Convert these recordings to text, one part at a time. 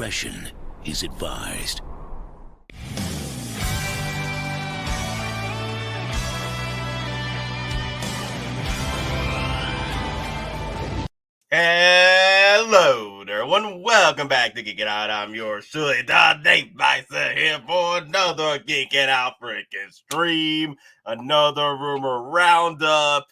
discretion is advised. Hello there, everyone. Welcome back to Geek It Out. I'm your silly Dave Bison here for another Geek It Out freaking stream. Another rumor roundup.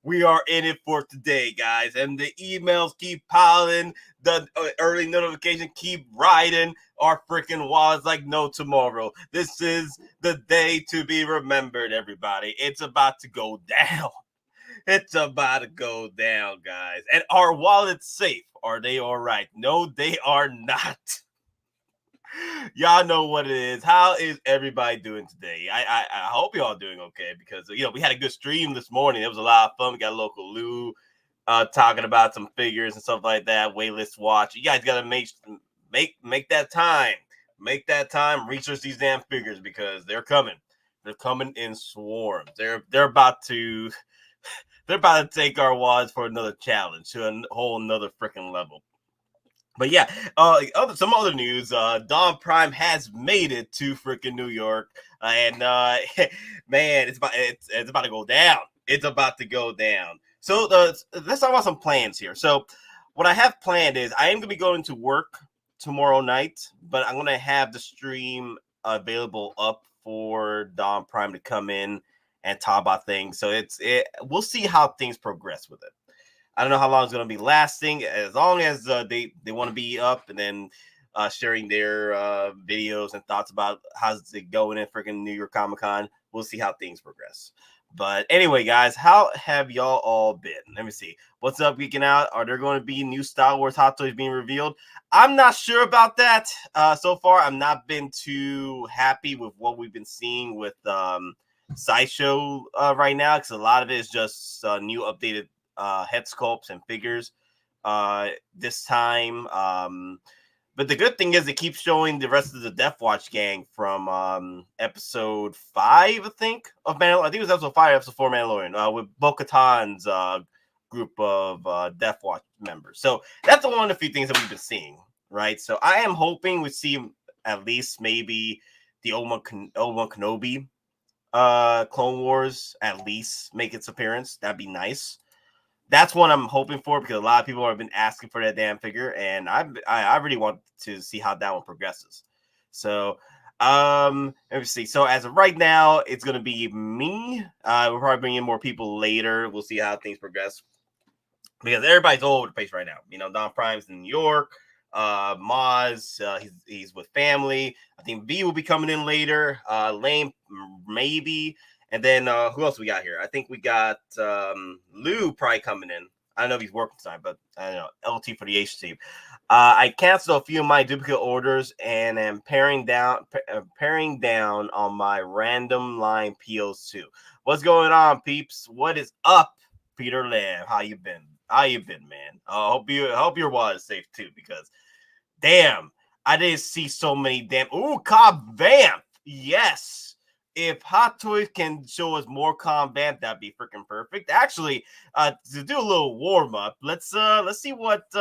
We are in it for today, guys. And the emails keep piling. The early notifications keep riding our freaking wallets like no tomorrow. This is the day to be remembered, everybody. It's about to go down. It's about to go down, guys. And are wallets safe? Are they all right? No, they are not. Y'all know what it is. How is everybody doing today? I hope y'all doing okay because, we had a good stream this morning. It was a lot of fun. We got Loco Lu talking about some figures and stuff like that. Waitlist watch. You guys got to make that time. Make that time. Research these damn figures because they're coming. They're coming in swarms. They're about to... They're about to take our wallets for another challenge to a whole another freaking level. But yeah, some other news. Don Prime has made it to freaking New York, and man, it's about to go down. It's about to go down. So let's talk about some plans here. So what I have planned is I am gonna be going to work tomorrow night, but I'm gonna have the stream available up for Don Prime to come in and talk about things. So we'll see how things progress with it. I don't know how long it's going to be lasting. As long as they want to be up and then sharing their videos and thoughts about how's it going in freaking New York Comic Con, we'll see how things progress. But anyway, guys, how have y'all all been? Let me see. What's up, Geeking Out? Are there going to be new Star Wars Hot Toys being revealed? I'm not sure about that. So far, I've not been too happy with what we've been seeing with Sideshow right now, because a lot of it is just new updated head sculpts and figures this time. But the good thing is it keeps showing the rest of the Death Watch gang from episode 5, I think, of Mandalorian. I think it was episode 5, episode 4 Mandalorian, with Bo-Katan's group of Death Watch members. So that's one of the few things that we've been seeing, right? So I am hoping we see at least maybe the Obi-Wan Kenobi Clone Wars at least make its appearance. That'd be nice. That's what I'm hoping for because a lot of people have been asking for that damn figure, and I really want to see how that one progresses. So let me see. So as of right now, it's gonna be me. We'll probably bring in more people later. We'll see how things progress because everybody's all over the place right now. Don Prime's in New York. Moz, he's with family. I think V will be coming in later. Lane maybe, and then who else we got here? I think we got Lou probably coming in. I don't know if he's working tonight, but I don't know. LT for the H team. I canceled a few of my duplicate orders and am paring down on my random line POs too. What's going on, peeps? What is up, Peter Lamb? How you been? Man? Hope your wallet is safe too, because damn, I didn't see so many damn. Ooh, Cobb Vamp. Yes. If Hot Toys can show us more Cobb Vamp, that'd be freaking perfect. Actually, to do a little warm up, let's see what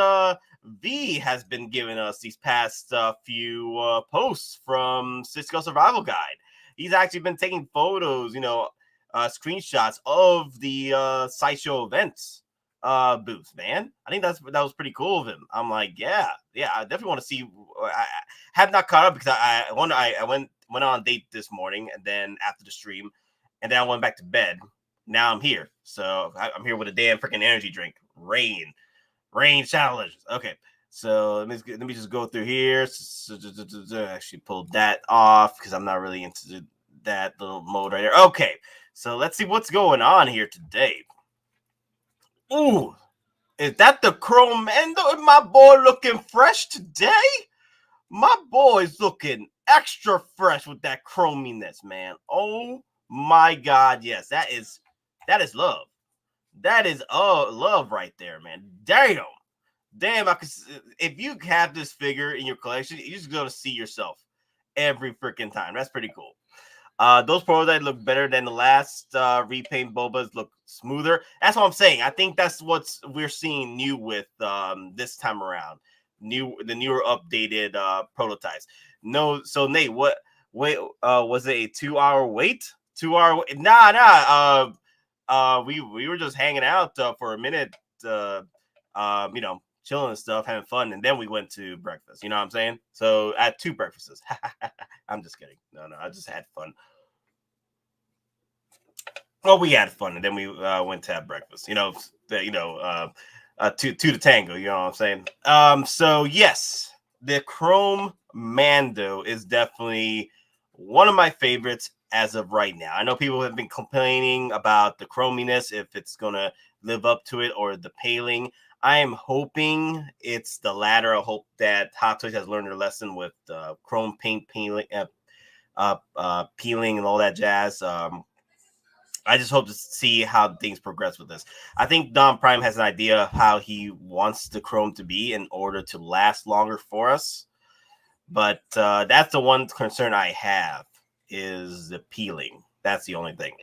V has been giving us these past few posts from Cisco Survival Guide. He's actually been taking photos, screenshots of the Sideshow events booth, man. I think that was pretty cool of him. I'm like, yeah, I definitely want to see. I have not caught up because I went on a date this morning, and then after the stream, and then I went back to bed. Now I'm here, so I'm here with a damn freaking energy drink. Rain challenges. Okay, so let me just go through here. Actually pulled that off because I'm not really into that little mode right there. Okay, so let's see what's going on here today. Ooh, is that the Chrome Mando? Is my boy looking fresh today? My boy's looking extra fresh with that chrominess, man. Oh my God, yes, that is love. That is love right there, man. Damn, if you have this figure in your collection, you're just gonna see yourself every freaking time. That's pretty cool. Those prototypes look better than the last repaint Bobas look smoother. That's what I'm saying. I think that's what we're seeing new with this time around. newer updated prototypes. No, so Nate, wait, was it a 2 hour wait? 2 hour nah. We were just hanging out for a minute, chilling and stuff, having fun, and then we went to breakfast. You know what I'm saying? So I had 2 breakfasts. I'm just kidding. No, I just had fun. Well, we had fun, and then we went to have breakfast. Two to tango. You know what I'm saying? So yes, the Chrome Mando is definitely one of my favorites as of right now. I know people have been complaining about the chrominess, if it's gonna live up to it, or the paling. I am hoping it's the latter. I hope that Hottoys has learned their lesson with chrome paint peeling, peeling and all that jazz. I just hope to see how things progress with this. I think Don Prime has an idea of how he wants the chrome to be in order to last longer for us. But that's the one concern I have, is the peeling. That's the only thing.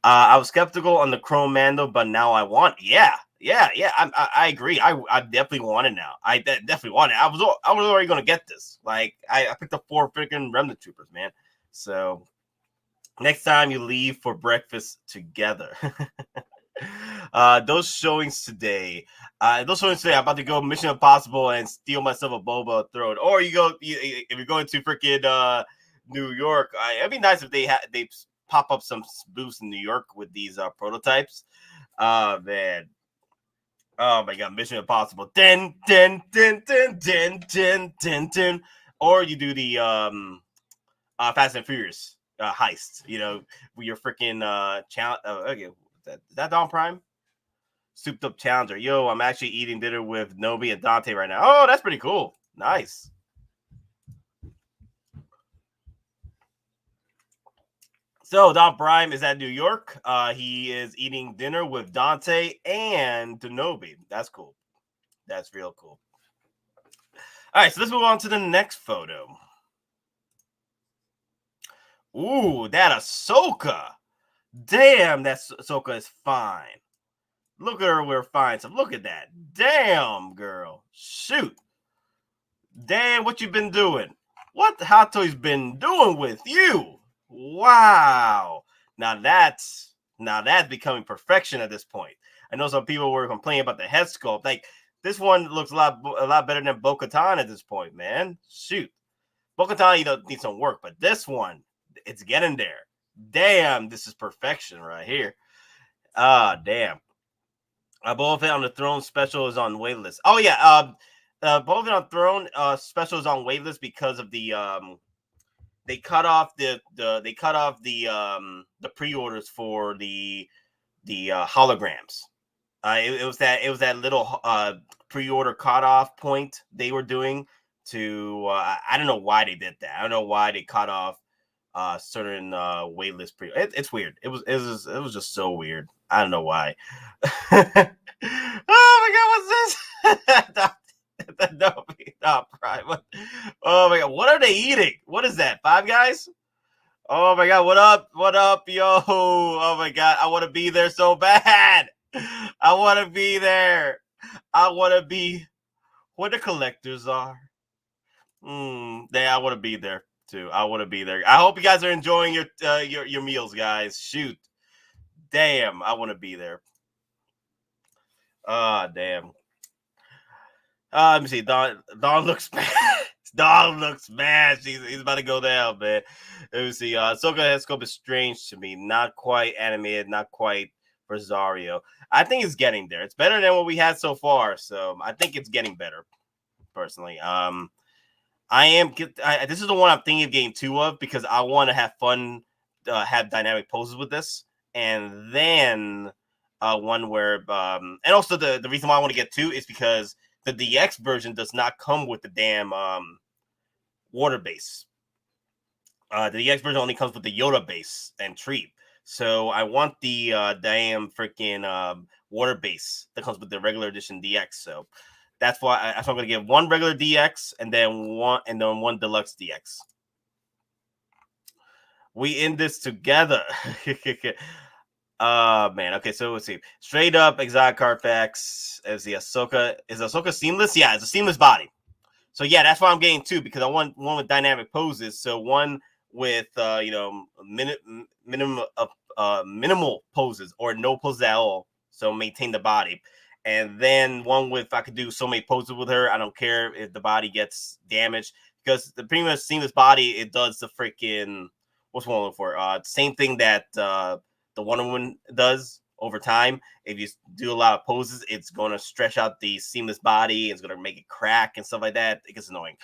I was skeptical on the Chrome Mando, but now I want. Yeah. I agree. I definitely want it now. I definitely want it. I was already gonna get this. Like I picked up 4 freaking Remnant Troopers, man. So next time you leave for breakfast together. Those showings today. I'm about to go Mission Impossible and steal myself a Boba throne. Or if you're going to freaking New York, it'd be nice if they pop up some booths in New York with these prototypes. Man. Oh my god, Mission Impossible. Or you do the Fast and Furious heist, with your freaking challenge. Okay, is that Don Prime? Souped up challenger. Yo, I'm actually eating dinner with Nobi and Dante right now. Oh, that's pretty cool. Nice. So Don Prime is at New York. He is eating dinner with Dante and Denobi. That's cool. That's real cool. All right, so let's move on to the next photo. Ooh, that Ahsoka. Damn, that Ahsoka is fine. Look at her with fine stuff. Look at that. Damn, girl. Shoot. Damn, what you been doing? What the Hottoys been doing with you? Wow. Now that's becoming perfection at this point. I know some people were complaining about the head sculpt. Like, this one looks a lot better than Bo-Katan at this point, man. Shoot. Bo-Katan, needs some work, but this one, it's getting there. Damn, this is perfection right here. Damn. Boba on the Throne special is on waitlist. Oh yeah, Boba on Throne special is on waitlist because of the they cut off the pre-orders for the holograms. It was that little pre-order cutoff point they were doing to I don't know why they did that. I don't know why they cut off certain waitlist pre. It's weird. It was just so weird. I don't know why. Oh my god, what's this? No, Prime. Oh my god, what are they eating? What is that? Five Guys? Oh my god, what up? What up, yo? Oh my god, I want to be there so bad. I want to be there. I want to be where the collectors are. I want to be there too. I want to be there. I hope you guys are enjoying your meals, guys. Shoot. Damn, I want to be there. Damn. Let me see. Dawn looks bad. Dawn looks bad. He's about to go down, man. Let me see. Ahsoka head sculpt is strange to me. Not quite animated. Not quite Rosario. I think it's getting there. It's better than what we had so far. So I think it's getting better. Personally, this is the one I'm thinking of getting 2 of because I want to have fun, have dynamic poses with this, and then one where and also the reason why I want to get 2 is because the DX version does not come with the damn water base. The DX version only comes with the Yoda base and tree. So I want the damn freaking water base that comes with the regular edition DX. So that's why I'm going to get 1 regular DX and then one deluxe DX. We in this together. Man. Okay, so let's see. Straight up exotic Carfax is the Ahsoka. Is Ahsoka seamless? Yeah, it's a seamless body. So yeah, that's why I'm getting two, because I want one with dynamic poses. So one with minimal poses or no poses at all. So maintain the body. And then one with, I could do so many poses with her. I don't care if the body gets damaged, because the pretty much seamless body, it does the freaking, what's one looking for? Same thing that the Wonder Woman does over time. If you do a lot of poses, it's going to stretch out the seamless body. It's going to make it crack and stuff like that. It gets annoying.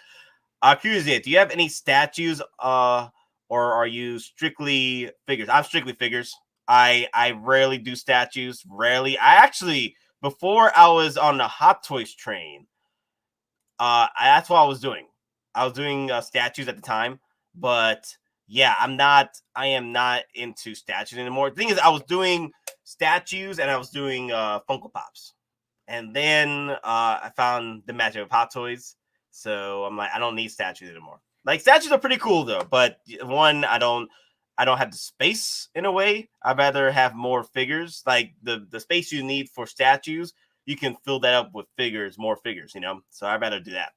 Curious, do you have any statues, or are you strictly figures? I'm strictly figures. I rarely do statues. Rarely. I actually, before I was on the Hottoys train, that's what I was doing. I was doing statues at the time, but yeah, I am not into statues anymore. The thing is, I was doing statues and I was doing Funko Pops, and then I found the magic of Hottoys. So I'm like, I don't need statues anymore. Like, statues are pretty cool though, but one, I don't have the space in a way. I'd rather have more figures. Like the space you need for statues, you can fill that up with figures, more figures, you know. So I'd rather do that.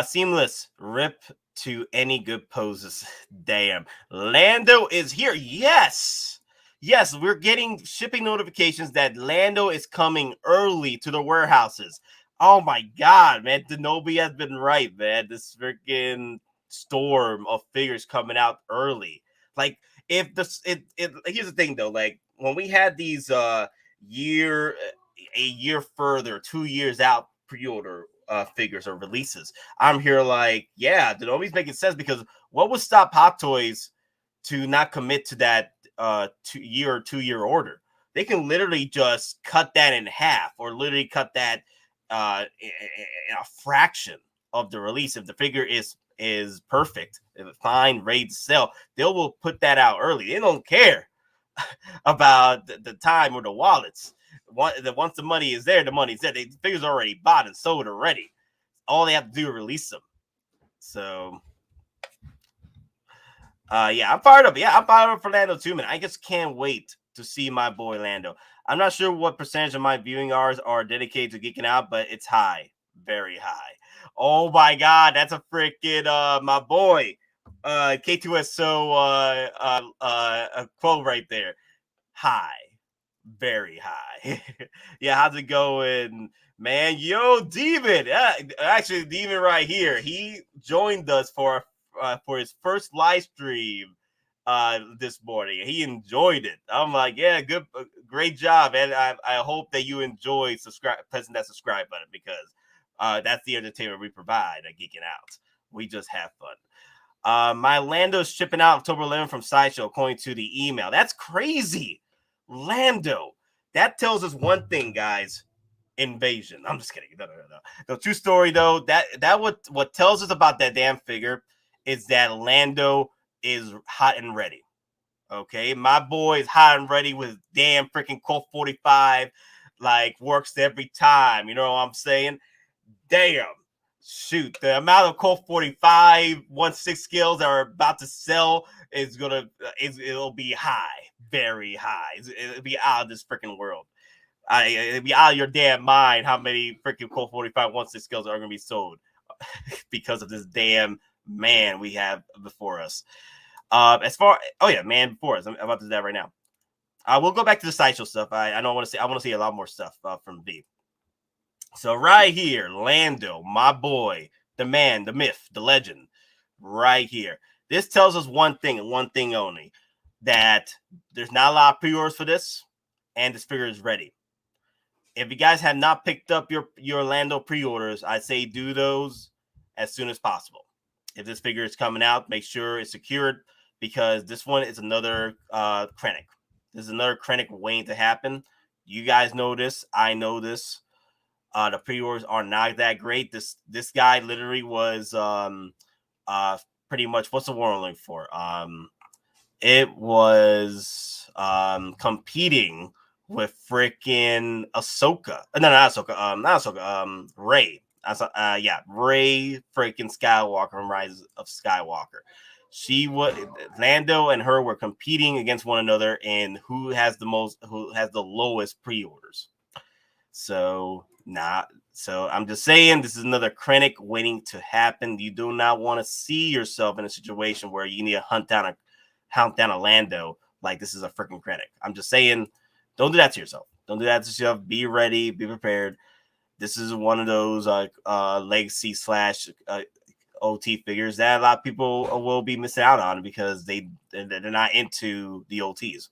Seamless. Rip to any good poses. Damn. Lando is here. Yes. Yes, we're getting shipping notifications that Lando is coming early to the warehouses. Oh my god, man. Denobi has been right, man. This freaking storm of figures coming out early. Like, if this here's the thing though, like when we had these a year further, 2 years out pre-order figures or releases, I'm here like, yeah, Denobi's making sense, because what would stop Hot Toys to not commit to that 2 year order? They can literally just cut that in half, or literally cut that in a fraction of the release. If the figure is perfect, if it's fine, ready to sell, they will put that out early. They don't care about the time or the wallets. Once the money is there, the money's there. The figures are already bought and sold already. All they have to do is release them. So yeah, I'm fired up. Yeah, I'm fired up for Lando too, man. I just can't wait to see my boy Lando. I'm not sure what percentage of my viewing hours are dedicated to geeking out, but it's high, very high. Oh my god, that's a freaking my boy K2SO a quote right there. High, very high. Yeah, how's it going, man? Yo, Demon. Actually, Demon right here. He joined us for his first live stream this morning. He enjoyed it. I'm like, yeah, good, great job, and I hope that you enjoy pressing that subscribe button, because that's the entertainment we provide at Geeking Out. We just have fun. My Lando's shipping out October 11th from Sideshow, according to the email. That's crazy. Lando. That tells us one thing, guys. Invasion. I'm just kidding. No. The true story, though, that what tells us about that damn figure is that Lando is hot and ready. Okay, my boy is hot and ready with damn freaking Colt 45. Like, works every time. You know what I'm saying? Damn. Shoot, the amount of Colt 45 1/6 skills that are about to sell is it'll be high, very high. It'll be out of this freaking world. It'll be out of your damn mind how many freaking Colt 45 1/6 skills are going to be sold because of this damn man we have before us. Man before us. I'm about to do that right now. We'll go back to the Sideshow stuff. I want to see a lot more stuff from V. So right here, Lando, my boy, the man, the myth, the legend, right here. This tells us one thing and one thing only, that there's not a lot of pre-orders for this, and this figure is ready. If you guys have not picked up your Lando pre-orders, I'd say do those as soon as possible. If this figure is coming out, make sure it's secured, because this one is another Krennic. This is another Krennic waiting to happen. You guys know this. I know this. The pre-orders are not that great. This guy literally was pretty much, what's the word I'm looking for? It was competing with freaking Ahsoka. No, not Ahsoka. Not Ahsoka. Rey. Ray freaking Skywalker from Rise of Skywalker. Lando and her were competing against one another in who has the lowest pre-orders. So I'm just saying this is another Krennic waiting to happen. You do not want to see yourself in a situation where you need to hunt down a Lando like this is a freaking Krennic. I'm just saying, don't do that to yourself. Don't do that to yourself. Be ready, be prepared. This is one of those legacy / OT figures that a lot of people will be missing out on because they're not into the OTs.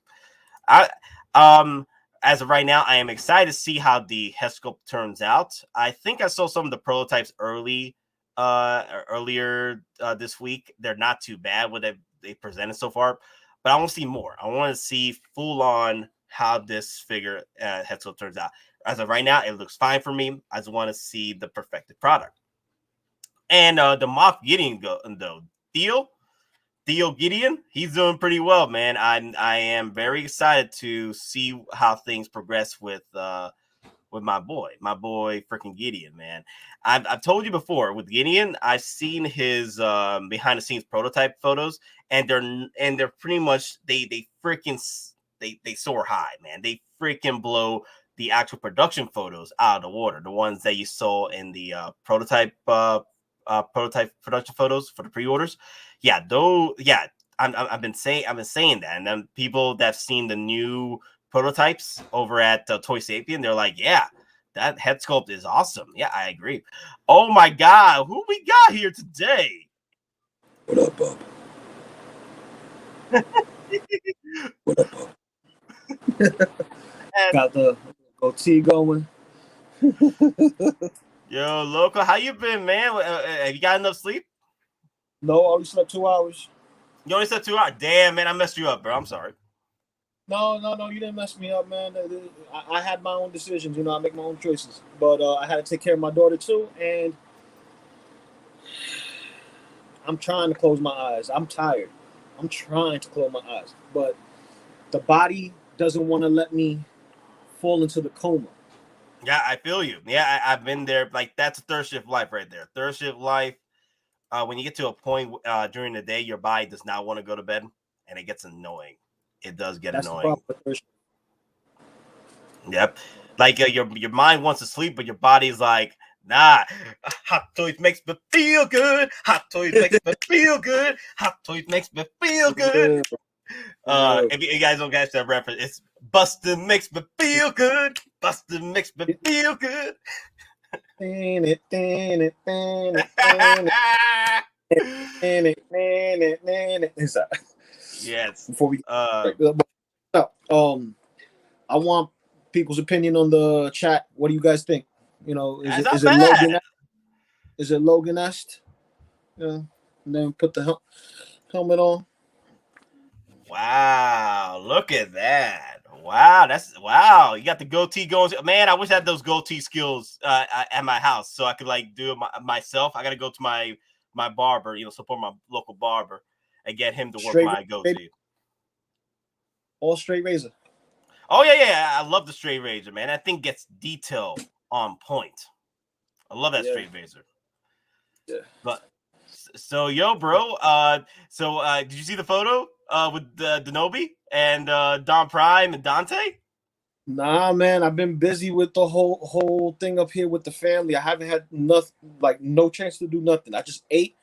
As of right now, I am excited to see how the head sculpt turns out. I think I saw some of the prototypes earlier this week. They're not too bad what they presented so far, but I want to see more. I want to see full on how this figure head sculpt turns out. As of right now, it looks fine for me. I just want to see the perfected product. And the Moff Gideon though, Theo Gideon, he's doing pretty well, man. I am very excited to see how things progress with my boy freaking Gideon, man. I've told you before with Gideon, I've seen his behind the scenes prototype photos, and they're pretty much they soar high, man. They freaking blow the actual production photos out of the water. The ones that you saw in the prototype production photos for the pre-orders. Yeah, though. Yeah, I've been saying that, and then people that've seen the new prototypes over at Toy Sapien, they're like, yeah, that head sculpt is awesome. Yeah, I agree. Oh my god, who we got here today? What up, Bob? What up, Bob? Got the goatee going. Yo, Loco, how you been, man? Have you got enough sleep? No, I only slept 2 hours. You only slept 2 hours? Damn, man, I messed you up, bro. I'm sorry. No, you didn't mess me up, man. I had my own decisions. I make my own choices. But I had to take care of my daughter, too. And I'm trying to close my eyes. I'm tired. I'm trying to close my eyes. But the body doesn't want to let me fall into the coma. Yeah, I feel you. Yeah, I've been there. Like, that's third shift life right there. Third shift life. When you get to a point during the day, your body does not want to go to bed, and it gets annoying. It does get annoying. Yep. Like your mind wants to sleep, but your body's like, nah. Hot Toys makes me feel good. Hot Toys makes me feel good. Hot Toys makes me feel good. If you guys don't catch that reference, it's Bustin' makes me feel good. Bustin' makes me feel good. Yes. Before we I want people's opinion on the chat. What do you guys think? Is it Logan-esque? Yeah. And then put the helmet on. Wow, look at that. Wow. You got the goatee going. Man, I wish I had those goatee skills at my house so I could do it myself. I got to go to my barber, support my local barber and get him to work my goatee. All straight razor. Oh, yeah. I love the straight razor, man. That thing gets detail on point. I love that straight razor. Yeah. But so, yo, bro. Did you see the photo with Denobi and Don Prime and Dante? Nah, man. I've been busy with the whole thing up here with the family. I haven't had no chance to do nothing. I just ate,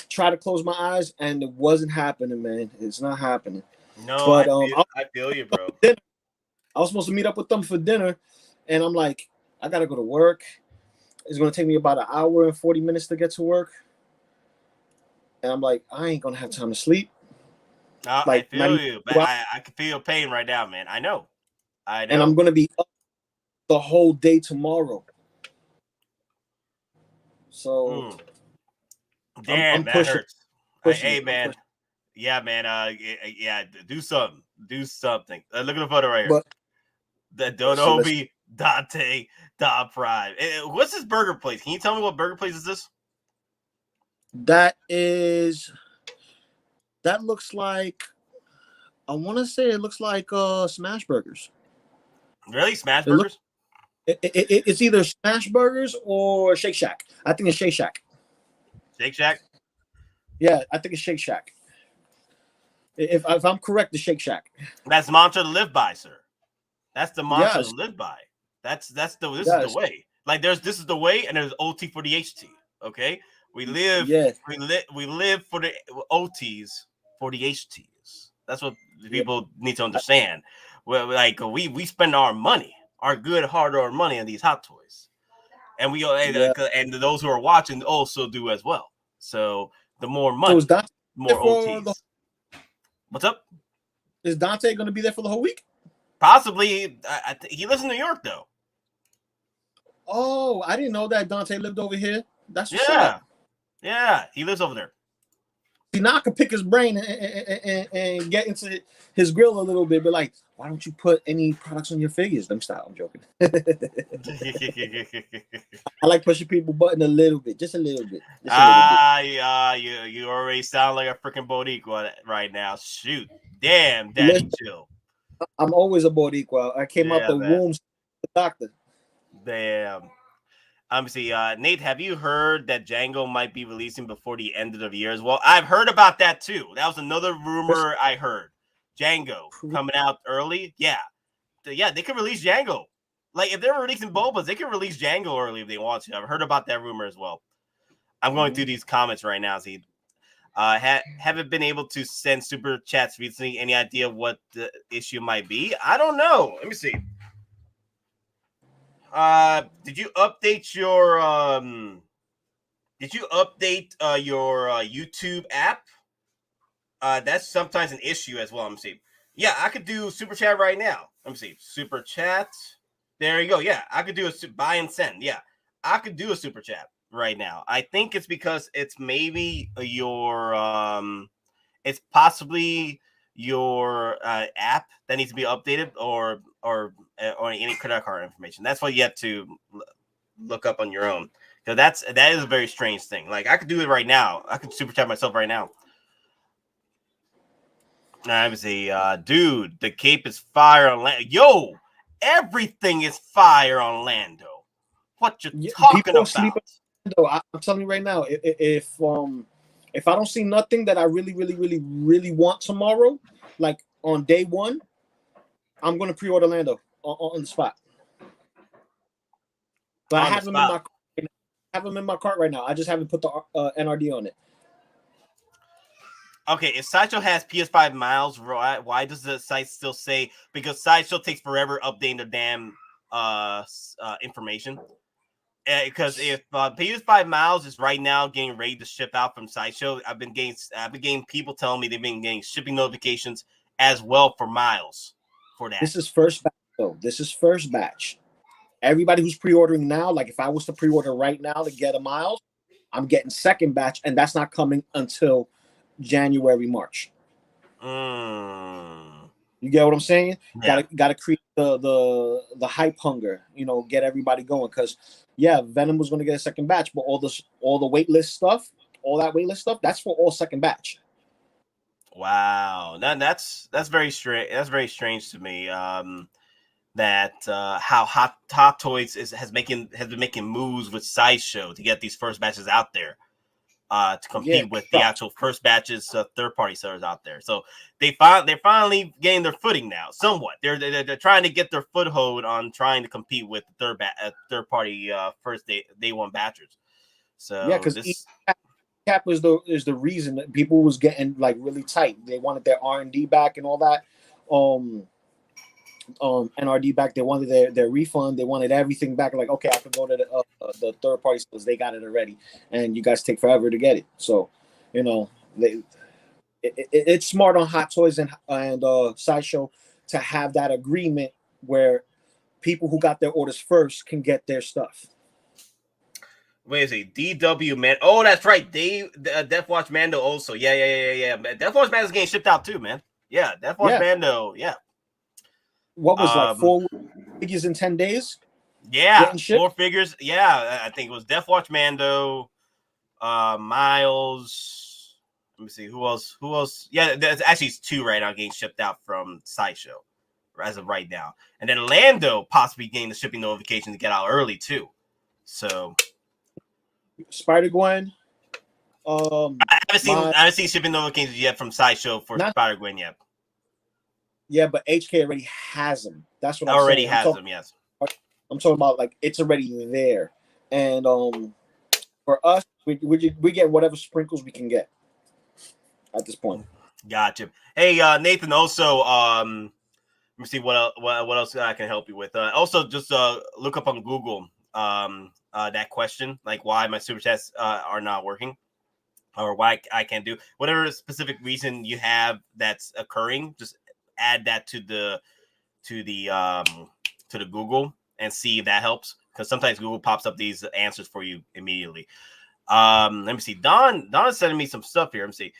tried to close my eyes, and it wasn't happening, man. It's not happening. No, but I feel you, bro. I was supposed to meet up with them for dinner, and I'm like, I gotta go to work. It's gonna take me about an hour and 40 minutes to get to work. And I'm like, I ain't gonna have time to sleep. No, I feel you, but I can feel your pain right now, man. I know. And I'm gonna be up the whole day tomorrow. So damn, that hurts. Hey, man. Yeah, man. Do something. Look at the photo right here. The Denobi, Dante, Don Prime. What's this burger place? Can you tell me what burger place is this? That looks like, I want to say it looks like Smash Burgers. Really? Smash Burgers? It's either Smash Burgers or Shake Shack. I think it's Shake Shack. Shake Shack? Yeah, I think it's Shake Shack. If I'm correct, the Shake Shack. That's the mantra to live by, sir. That's the mantra Yes. to live by. This is the Yes. way. Like this is the way, and there's OT for the HT. Okay, we live for the OTs for the HTs. That's what people need to understand. Well, like we spend our money, our good hard-earned money on these Hot Toys, and and those who are watching also do as well. So the more money, more OTs. What's up? Is Dante going to be there for the whole week? Possibly. He lives in New York, though. Oh, I didn't know that Dante lived over here. That's what's up. Yeah, he lives over there. See, now I can pick his brain and get into his grill a little bit, but like, why don't you put any products on your figures? Let me stop. I'm joking. I like pushing people button a little bit, just a little bit. You already sound like a freaking Boricua right now. Shoot, damn, Daddy, chill. I'm always a Boricua. I came out the womb, the doctor. Damn. See, Nate, have you heard that Django might be releasing before the end of the year as well? I've heard about that too. That was another rumor I heard. Django coming out early. Yeah, they could release Django. Like if they're releasing Bobas, they could release Django early if they want to. I've heard about that rumor as well. I'm going through these comments right now. See, haven't been able to send super chats recently. Any idea what the issue might be? I don't know. Let me see. Did you update your YouTube app? That's sometimes an issue as well. Let me see. Yeah, I could do super chat right now. Let me see. Super chat. There you go. Yeah, I could do a buy and send. Yeah, I could do a super chat right now. I think it's because it's maybe it's possibly your app that needs to be updated or any credit card information. That's what you have to look up on your own. Because that is a very strange thing. Like I could do it right now. I could super chat myself right now. I would say, dude, the cape is fire on Lando. Yo, everything is fire on Lando. What you talking about? I'm telling you right now, if I don't see nothing that I really want tomorrow, like on day one, I'm gonna pre-order Lando on the spot. But I have him in my cart right now. I just haven't put the NRD on it. Okay, if Sideshow has PS5 miles, why does the site still say? Because Sideshow takes forever updating the damn information. Because if PS5 miles is right now getting ready to ship out from Sideshow, I've been getting people telling me they've been getting shipping notifications as well for miles for that. This is first batch, though. This is first batch. Everybody who's pre-ordering now, like if I was to pre-order right now to get a miles, I'm getting second batch, and that's not coming until January, March. You get what I'm saying? Yeah. Gotta create the hype hunger, get everybody going. Because Venom was gonna get a second batch, but all the waitlist stuff, that's for all second batch. Wow, that's very strange. That's very strange to me. That how Hot Toys has been making moves with Sideshow to get these first batches out there. To compete with the actual first batches third-party sellers out there. So they're finally getting their footing now, somewhat. They're trying to get their foothold on trying to compete with the third-party first day one batchers. So because cap is the reason that people was getting like really tight. They wanted their R&D back and all that. NRD back. They wanted their refund. They wanted everything back. Like, okay, I could go to the third party stores. They got it already, and you guys take forever to get it. So, it's smart on Hot Toys and Sideshow to have that agreement where people who got their orders first can get their stuff. Wait a second, DW man. Oh, that's right. Death Watch Mando also. Yeah. Death Watch Mando's getting shipped out too, man. Yeah, Death Watch Mando. Yeah. What was like 4 figures in 10 days? Yeah, 4 figures. Yeah, I think it was Death Watch Mando, Miles. Let me see who else. Yeah, there's actually 2 right now getting shipped out from Sideshow as of right now. And then Lando possibly getting the shipping notification to get out early too. So Spider-Gwen. I haven't seen shipping notifications yet from Sideshow for Spider-Gwen yet. Yeah, but HK already has them. That's what I'm already saying. has them. Yes. I'm talking about like it's already there, and for us, we get whatever sprinkles we can get at this point. Gotcha. Hey, Nathan. Also, let me see what else I can help you with. Also, just look up on Google that question, like why my super chats are not working, or why I can't do whatever specific reason you have that's occurring. Just add that to the Google and see if that helps, because sometimes Google pops up these answers for you immediately. Let me see. Don is sending me some stuff here. Let me see.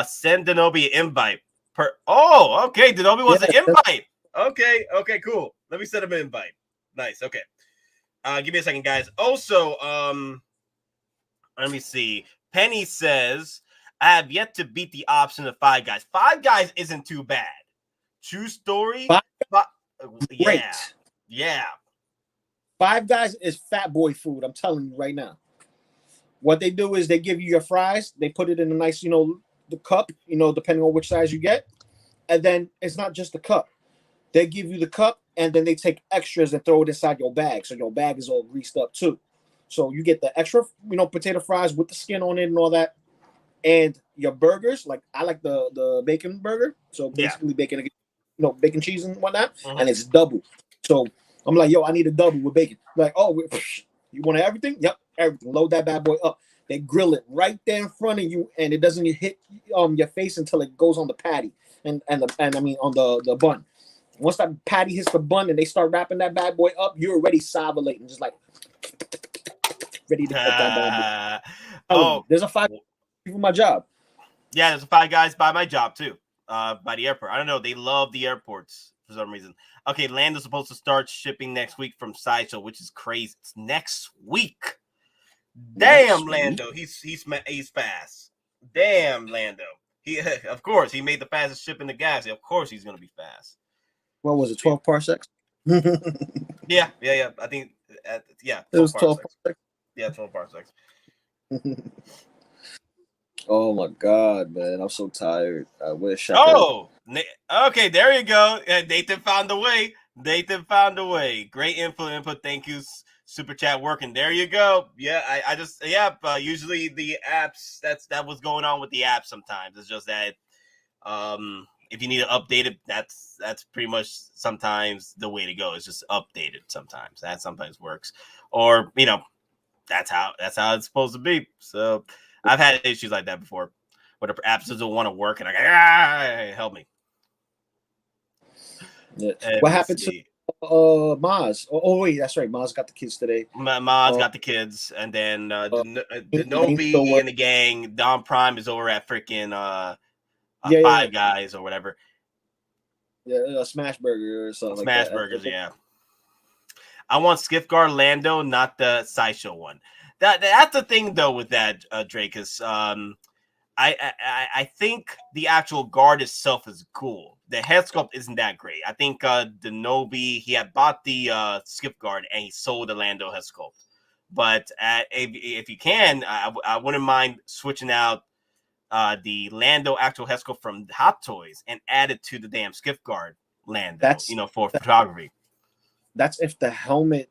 Send Denobi an invite. Okay. Denobi wants an invite. Okay, cool. Let me send him an invite. Nice. Okay. Give me a second, guys. Also, let me see. Penny says, I have yet to beat the option of Five Guys. Five Guys isn't too bad. True story. Great. Yeah. Five Guys is fat boy food. I'm telling you right now. What they do is they give you your fries. They put it in a nice, the cup, depending on which size you get. And then it's not just the cup. They give you the cup, and then they take extras and throw it inside your bag. So your bag is all greased up too. So you get the extra, potato fries with the skin on it and all that. And your burgers, like I like the bacon burger. So basically bacon, bacon cheese and whatnot. And it's double. So I'm like, yo, I need a double with bacon. Like, oh, you want everything? Yep, everything. Load that bad boy up. They grill it right there in front of you, and it doesn't hit your face until it goes on the patty and on the bun. Once that patty hits the bun and they start wrapping that bad boy up, you're already salivating, just like ready to cook that bad boy. There's a Five for my job. Yeah, there's a Five Guys by my job too. By the airport. I don't know. They love the airports for some reason. Okay, Lando's supposed to start shipping next week from Sideshow, which is crazy. It's next week. Damn, Lando. He's fast. Damn, Lando. Of course he made the fastest ship in the galaxy. Of course he's gonna be fast. What was it? 12 parsecs. Yeah. I think it was 12 parsecs. Yeah, 12 parsecs. Oh my god, man! I'm so tired. I wish. Okay. There you go. Nathan found a way. Great input. Thank you. Super chat working. There you go. Yeah, I just usually the apps. That was going on with the apps sometimes. It's just that if you need to update it, that's pretty much sometimes the way to go. It's just update it sometimes. That sometimes works, or that's how it's supposed to be. So I've had issues like that before, where the apps doesn't want to work, and help me. Yeah. What happened to Maz? Oh wait, that's right. Maz got the kids today. Maz got the kids, and then Denobi and the gang. Don Prime is over at freaking Five Guys or whatever. Yeah, a Smash Burger or something. Smash Burgers, yeah. I want Skiff-Guard Lando, not the Sideshow one. That's the thing though with that, Drake, is I think the actual guard itself is cool. The head sculpt isn't that great. I think Denobi, he had bought the Skip Guard and he sold the Lando head sculpt. But if you can, I wouldn't mind switching out the Lando actual head sculpt from Hottoys and add it to the damn Skip Guard Lando, for photography. That's if the helmet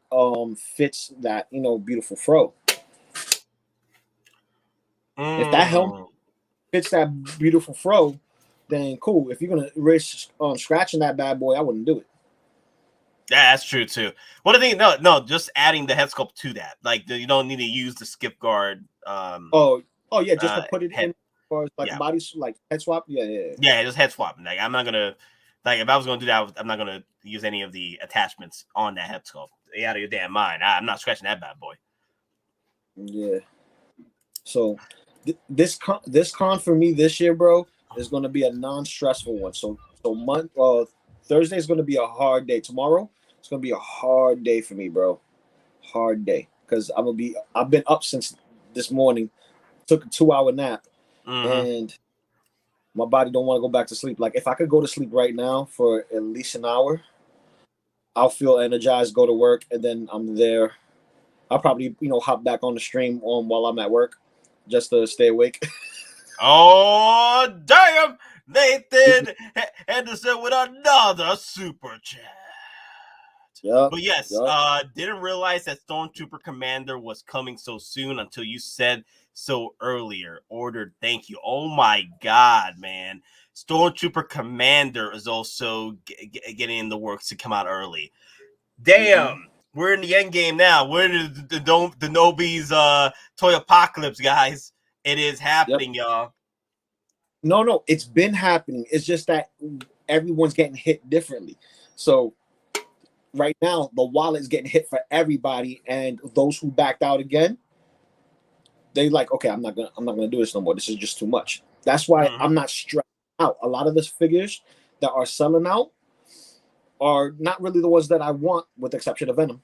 fits that beautiful fro. If that helmet fits that beautiful fro, then cool. If you're gonna risk scratching that bad boy, I wouldn't do it. Yeah, that's true too. What do you think? No, just adding the head sculpt to that. Like you don't need to use the Skip Guard. Just to put it in for body head swap. Yeah, just head swap. Like I'm not gonna if I was gonna do that, I'm not gonna use any of the attachments on that head sculpt. You're out of your damn mind. I'm not scratching that bad boy. Yeah. So this con for me this year, bro, is going to be a non-stressful one. So Thursday is going to be a hard day. Tomorrow it's going to be a hard day for me, bro. Hard day because I've been up since this morning. Took a 2-hour nap, and my body don't want to go back to sleep. Like if I could go to sleep right now for at least an hour, I'll feel energized, go to work, and then I'm there. I'll probably, hop back on the stream while I'm at work just to stay awake. Oh, damn! Nathan Henderson with another super chat. Yeah. But yes, didn't realize that Stormtrooper Commander was coming so soon until you said so earlier. Ordered, thank you. Oh my God, man. Stormtrooper Commander is also getting in the works to come out early. Damn, we're in the end game now. We're in the Nobi's Toy Apocalypse, guys. It is happening, y'all. No, it's been happening. It's just that everyone's getting hit differently. So right now, the wallet's getting hit for everybody, and those who backed out again, they like, okay, I'm not gonna do this no more. This is just too much. That's why I'm not stressed out. A lot of the figures that are selling out are not really the ones that I want, with the exception of Venom.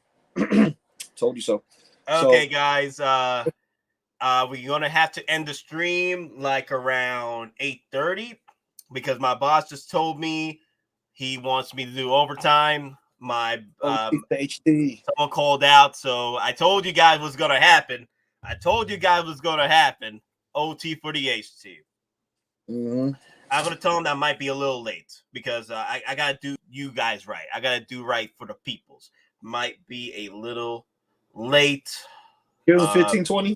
Told you so. Okay, guys. We're gonna have to end the stream like around 8:30 because my boss just told me he wants me to do overtime. My the HD. Someone called out, so I told you guys what's gonna happen. OT for the HT. I'm gonna tell him that might be a little late because I gotta do you guys right. I gotta do right for the peoples. Might be a little late. Give him 15-20.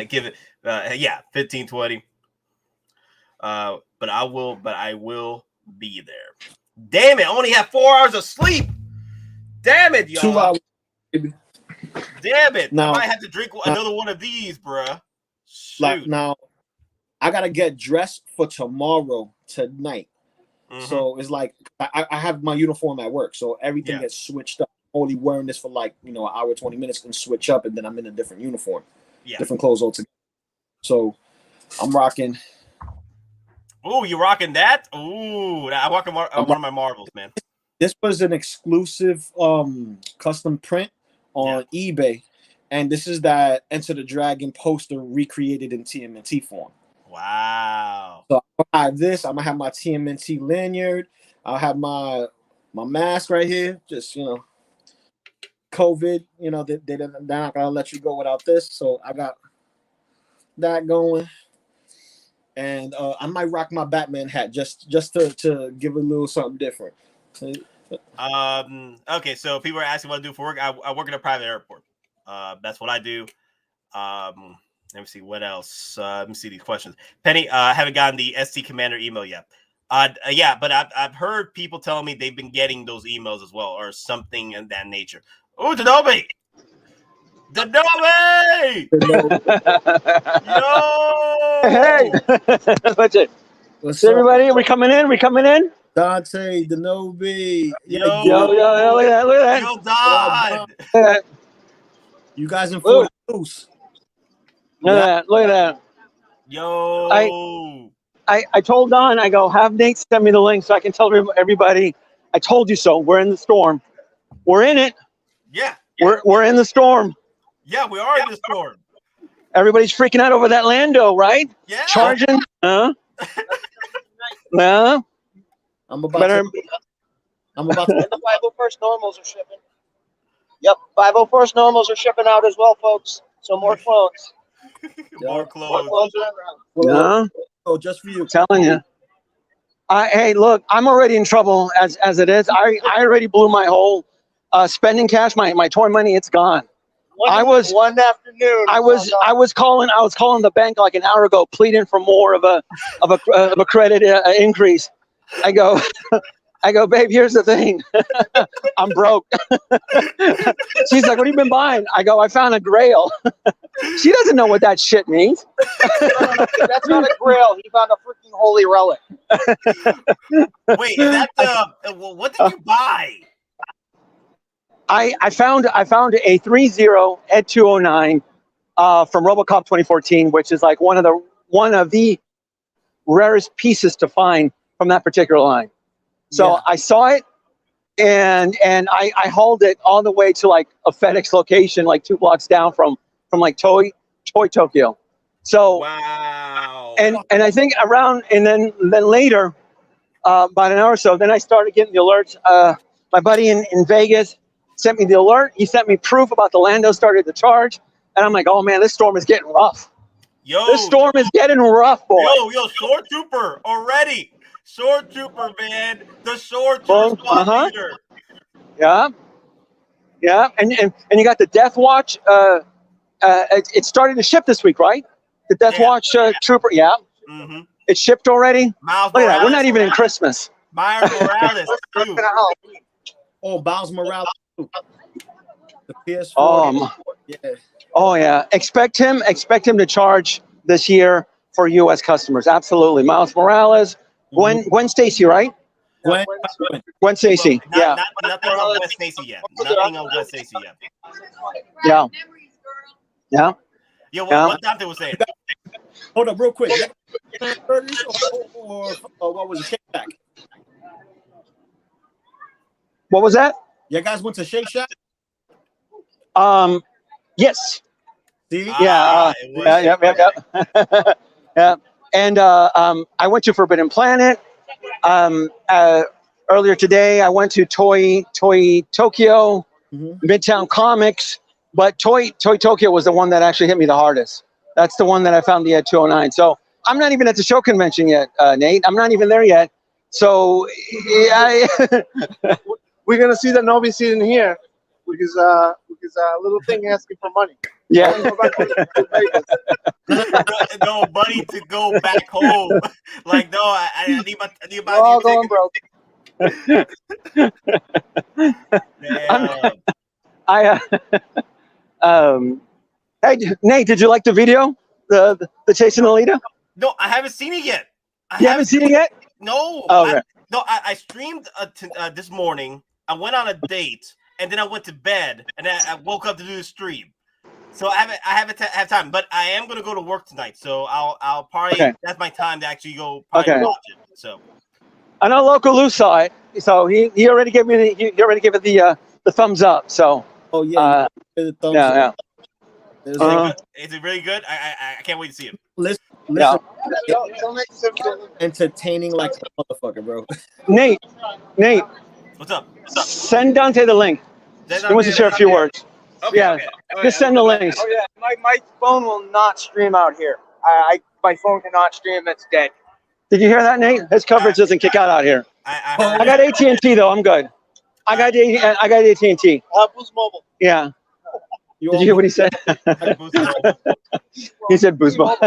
Give it, 15-20. But I will be there. Damn it! I only have 4 hours of sleep. Damn it, y'all. 2 hours, baby. Damn it! Now, I might have to drink another one of these, bruh. Shoot. Like now, I gotta get dressed for tomorrow tonight. So it's like I have my uniform at work, so everything gets switched up. Only wearing this for like an hour 20 minutes, and switch up, and then I'm in a different uniform, different clothes altogether. So I'm rocking. Oh, you rocking that? Ooh, I'm rocking one of my Marvels, man. This was an exclusive custom print on eBay, and this is that Enter the Dragon poster recreated in TMNT form. Wow. So I have this. I'm gonna have my TMNT lanyard. I'll have my mask right here. Just COVID. They're not gonna let you go without this. So I got that going, and I might rock my Batman hat just to give a little something different. Okay, so people are asking what I do for work. I work in a private airport. That's what I do. Let me see what else. Let me see these questions. Penny, I haven't gotten the ST Commander email yet. But I've heard people telling me they've been getting those emails as well, or something in that nature. Oh, Denobi! Yo! Hey! What's up, everybody? Are we coming in? Dante, Denobi. Yo, look at that. Yo, Don! You guys in Florida loose. Look at that. Yo! I told Don, I go, have Nate send me the link so I can tell everybody, I told you so. We're in the storm. We're in it. Yeah. We're in the storm. Yeah, we are in the storm. Everybody's freaking out over that Lando, right? Yeah. Charging. No. I'm about to. The 501st normals are shipping. Yep, 501st normals are shipping out as well, folks. So more clones. More clothes. No. Oh, just for you. I'm telling you. Hey, look, I'm already in trouble as it is. I already blew my whole spending cash, my toy money. It's gone. One afternoon. I was calling the bank like an hour ago, pleading for more of a credit increase. I go, babe, here's the thing. I'm broke. She's like, what have you been buying? I go, I found a Grail. She doesn't know what that shit means. That's not a Grail. He found a freaking holy relic. Wait, is that what did you buy? I found a 3.0 Ed 209 from RoboCop 2014, which is like one of the rarest pieces to find from that particular line. So I saw it, and I hauled it all the way to like a FedEx location, like 2 blocks down from like Toy Tokyo. So wow. And I think around, and then later, about an hour or so, then I started getting the alerts. My buddy in Vegas sent me the alert. He sent me proof about the Lando started to charge. And I'm like, oh, man, this storm is getting rough. Yo, This storm is getting rough, boy. yo, Sword Trooper already. Sword Trooper, man. The Sword Trooper squad leader. Yeah. Yeah. And you got the Death Watch. It started to ship this week, right? The Death Watch Trooper. Yeah. Mm-hmm. It shipped already. Miles Look at that. We're Morales. not even in Christmas. Miles Morales, too. Oh, Miles Morales. The PS4. Yeah. Oh yeah. Expect him to charge this year for U.S. customers. Absolutely. Miles Morales. Gwen Stacy, right? Gwen Stacy. Yeah. Nothing on Gwen Stacy yet. Nothing on Gwen Stacy yet. Yeah. Yeah. Yo, what Dante was saying? Hold up, real quick. Or what was it? Kickback. What was that? You guys went to Shake Shack? Yes. See? Yeah. Yeah. And I went to Forbidden Planet. Earlier today, I went to Toy Tokyo, Midtown Comics. But Toy Tokyo was the one that actually hit me the hardest. That's the one that I found the at 209. So I'm not even at the show convention yet, Nate. I'm not even there yet. So we're gonna see that nobody's sitting here because little thing asking for money. Yeah. No, buddy, to go back home. Like, no, I need my We're all going broke. Hey, Nate, did you like the video? The chasing Alita? No, I haven't seen it yet. You haven't seen it yet? No. Oh, okay. I streamed this morning. I went on a date, and then I went to bed, and then I woke up to do the stream. So I haven't have time, but I am gonna go to work tonight. So I'll probably that's my time to actually go watch it. So I know Loco Lu saw it, so he already gave me the thumbs up. So the thumbs up. Is it really good? I can't wait to see it. Listen. Entertaining like a motherfucker, bro. Nate, what's up? Send Dante the link. He wants to share a few words. Okay, just send the links. Oh yeah, my phone will not stream out here. My phone cannot stream. It's dead. Did you hear that, Nate? His coverage doesn't kick out here. I got AT&T though. I'm good. I got AT&T. Boost Mobile. Yeah. Did you hear what he said? He said Boost Mobile.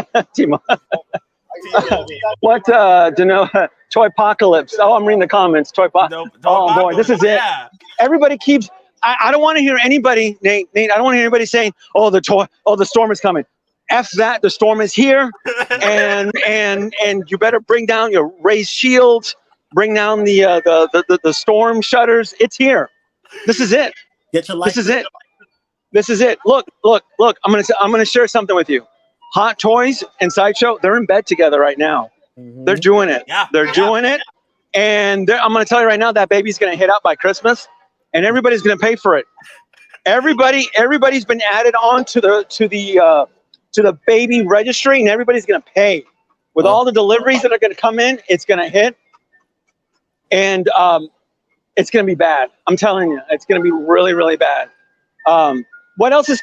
What? Toy Popcultcha. Oh, I'm reading the comments. Oh boy, this is it. Everybody keeps. I don't want to hear anybody, Nate. I don't want to hear anybody saying, "Oh, the storm is coming." F that. The storm is here, and you better bring down your raised shields. Bring down the storm shutters. It's here. This is it. Get your life. This is it. Look. I'm gonna share something with you. Hottoys and Sideshow, they're in bed together right now. They're doing it. They're doing it. And I'm gonna tell you right now, that baby's gonna hit out by Christmas, and everybody's gonna pay for it. Everybody's been added on to the baby registry, and everybody's gonna pay. With all the deliveries that are gonna come in, it's gonna hit. And it's gonna be bad. I'm telling you, it's gonna be really, really bad. What else is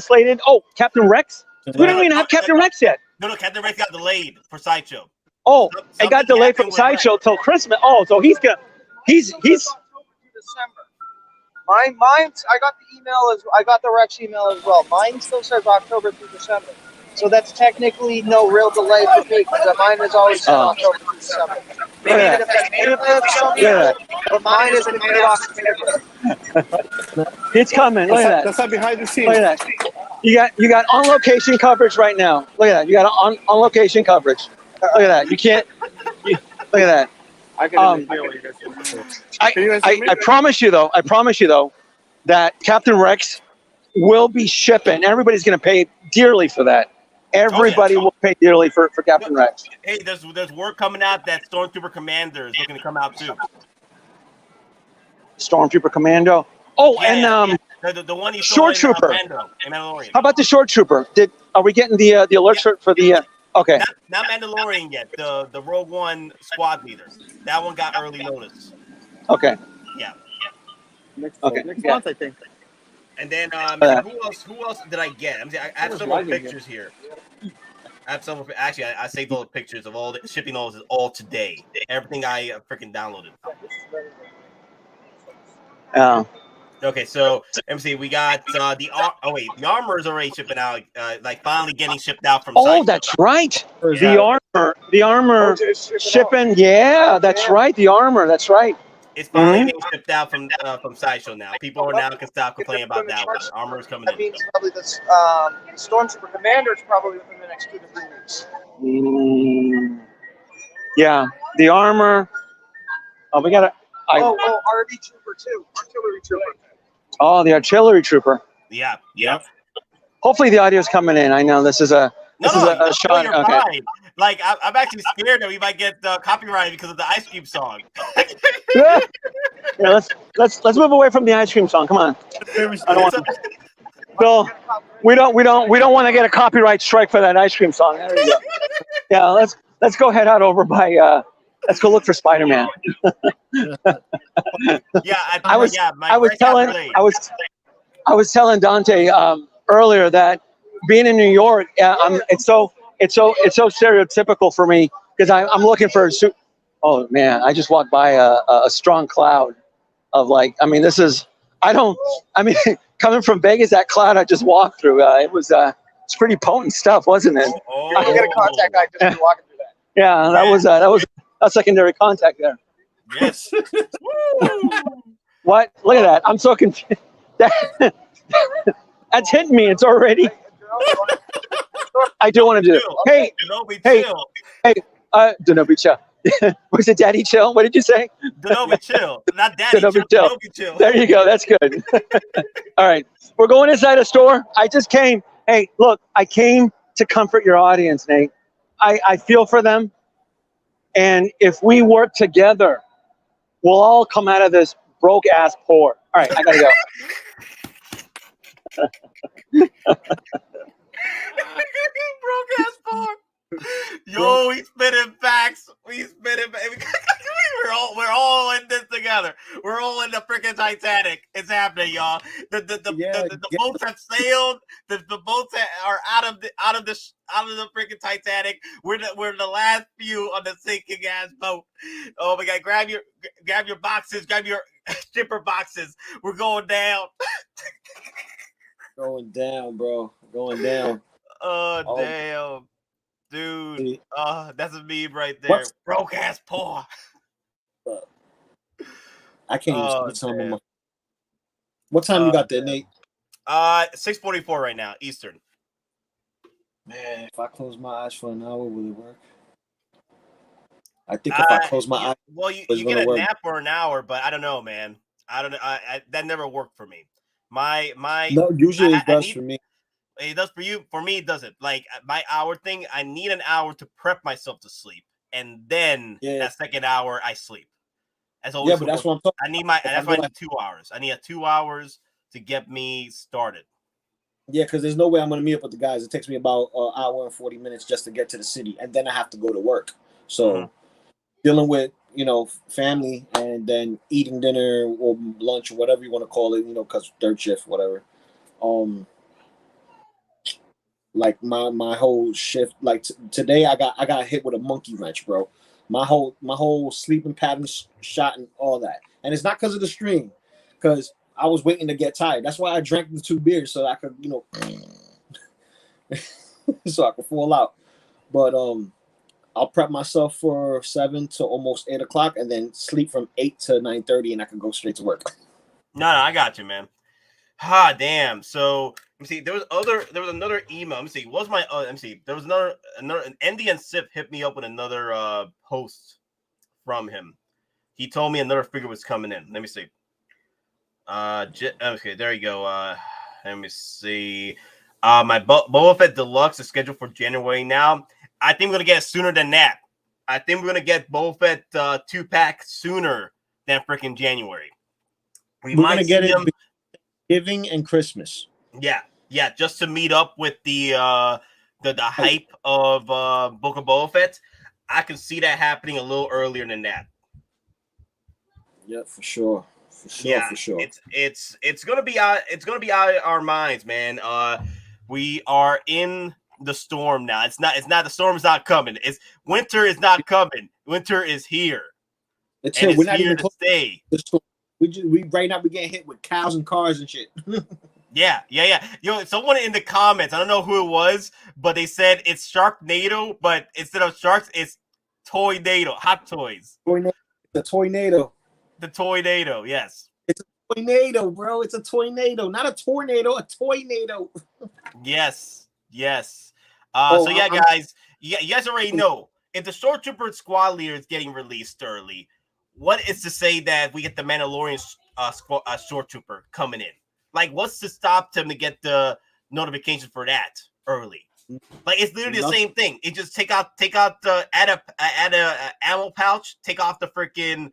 slated? Oh, Captain Rex. We don't even have Captain Rex yet. No, Captain Rex got delayed for Sideshow. Oh, it got delayed from Sideshow till Christmas. Oh, so he's December. Mine. I got the email I got the Rex email as well. Mine still says October through December. So that's technically no real delay for me because mine is always said October through December. Maybe but mine is in mid-October. It's coming. Look at that. That's not behind the scenes. Look at that. You got on location coverage right now. Look at that. You got on location coverage. Look at that. You can't. Look at that. I can hear what you guys say. I promise you though that Captain Rex will be shipping. Everybody's going to pay dearly for that. Everybody will pay dearly for Captain Rex. Hey, there's word coming out that Stormtrooper Commander is looking to come out too. Stormtrooper Commando. Oh, and the one you Short saw Trooper. in Mandalorian. How about the Short Trooper? Are we getting the alerts for the? Okay. Not Mandalorian yet. The Rogue One squad leader. That one got early notice. Okay. Yeah. Okay. Next Yeah. month, I think. And then who else did I get? I have some more pictures here. I have some. Actually, I saved all the pictures of all the shipping notes all today. Everything I freaking downloaded. Okay, so let me see. We got the armor is already shipping out. Like finally getting shipped out from. Oh, Sideshow. that's right. Yeah. The armor shipping. Yeah, that's right. The armor. That's right. It's finally being shipped out from Sideshow now. People are now can stop complaining about that one. Armor is coming in. That means probably the Stormtrooper Commander is probably within the next 2 to 3 weeks. Yeah, the armor. Oh, we got to. RV Trooper too. Artillery Trooper. Oh, the artillery trooper. Yeah. Yep. Hopefully the audio's coming in. I know this is a shot. You're Okay. fine. Like I'm actually scared that we might get copyrighted because of the ice cream song. Yeah, let's move away from the ice cream song. Come on. I don't want to. Bill, we don't want to get a copyright strike for that ice cream song. There we go. Yeah, let's go head out over by let's go look for Spider-Man. I was telling Dante earlier that being in New York, it's so stereotypical for me because I'm looking for a suit. Oh man, I just walked by a strong cloud of coming from Vegas, that cloud I just walked through, it's pretty potent stuff, wasn't it? I can get a contact guy just walking through that. Yeah, that was a secondary contact there. Yes. What? Look at that. I'm so confused. That's hitting me. It's already. I do want to do it. Hey, Denobi chill. Was it Daddy chill? What did you say? Denobi chill, not Daddy chill. Denobi chill. There you go. That's good. All right, we're going inside a store. I just came. Hey, look, I came to comfort your audience, Nate. I feel for them, and if we work together, we'll all come out of this broke ass poor. All right, I gotta go. Broke ass poor. Yo, we spitting facts. We spitting. We're all in this together. We're all in the freaking Titanic. It's happening, y'all. The boats have sailed. The boats are out of the freaking Titanic. We're the last few on the sinking ass boat. Oh my God! Grab your boxes. Grab your shipper boxes. We're going down. Going down, bro. Going down. Oh damn. Dude, that's a meme right there. What? Broke ass poor. I can't even see time. What time you got there, Nate? 6:44 right now, Eastern. Man, if I close my eyes for an hour, will it work? I think if I close my eyes, you get a nap for an hour, but I don't know, man. I don't know. That never worked for me. Usually it does for me. It does for you. For me, it doesn't. Like my hour thing, I need an hour to prep myself to sleep, and then that second hour I sleep. As always, but that's what I'm talking. That's why I need 2 hours. I need 2 hours to get me started. Yeah, because there's no way I'm gonna meet up with the guys. It takes me about an hour and 40 minutes just to get to the city, and then I have to go to work. So dealing with family and then eating dinner or lunch or whatever you want to call it, because third shift, whatever. Like my whole shift, like today I got hit with a monkey wrench, bro. My whole sleeping pattern shot and all that, and it's not because of the stream, because I was waiting to get tired. That's why I drank the 2 beers so I could so I could fall out. But I'll prep myself for 7 to almost 8 o'clock, and then sleep from 8 to 9:30, and I can go straight to work. No, I got you, man. Damn. So let me see. There was another email. Let me see. What was my? Let me see. There was another Andy and Sip hit me up with another post from him. He told me another figure was coming in. Let me see. Okay, there you go. Let me see. My Boba Fett Deluxe is scheduled for January now. I think we're gonna get it sooner than that. I think we're gonna get Boba Fett 2-pack sooner than freaking January. We're gonna get it Thanksgiving and Christmas. Yeah, just to meet up with the hype of Book of Boba Fett. I can see that happening a little earlier than that. Yeah, for sure. For sure, for sure. It's gonna be out. It's gonna be out of our minds, man. We are in the storm now. It's not. The storm's not coming. It's winter is not coming. Winter is here. It's and here. We're it's not here even to close. stay. We right now we getting hit with cows and cars and shit. Yeah. Yo, someone in the comments, I don't know who it was, but they said it's Sharknado, but instead of sharks, it's Toynado, Hot Toys. The tornado. The Toynado, yes. It's a tornado, bro. It's a tornado, not a tornado, a tornado. Yes. So yeah, guys, you guys already know if the Stormtrooper squad leader is getting released early, what is to say that we get the Mandalorian Stormtrooper coming in? Like, what's to stop them to get the notification for that early? Like, it's literally the same thing. It just add a ammo pouch, take off the freaking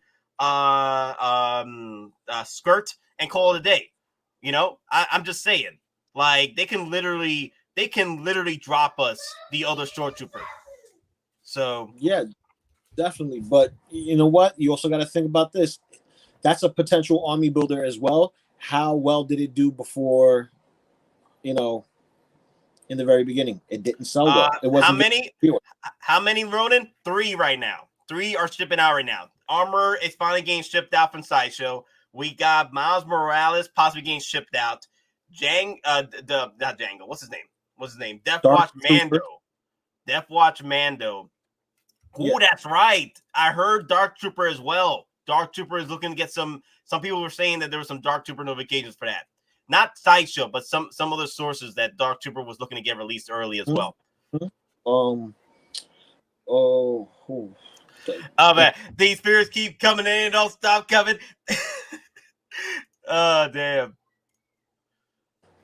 skirt, and call it a day. You know, I'm just saying, like, they can literally drop us the other Stormtrooper. So yeah, definitely. But you know what? You also got to think about this. That's a potential army builder as well. How well did it do before? You know, in the very beginning, it didn't sell well. It wasn't. How many, Ronan? 3 right now. 3 are shipping out right now. Armor is finally getting shipped out from Sideshow. We got Miles Morales possibly getting shipped out. Not Django. What's his name? Death Watch Mando. Oh, that's right. I heard Dark Trooper as well. Dark Trooper is looking to get some people were saying that there were some Dark Trooper notifications for that. Not Sideshow, but some other sources that Dark Trooper was looking to get released early as well. Man, these spirits keep coming in and don't stop coming. Oh, damn.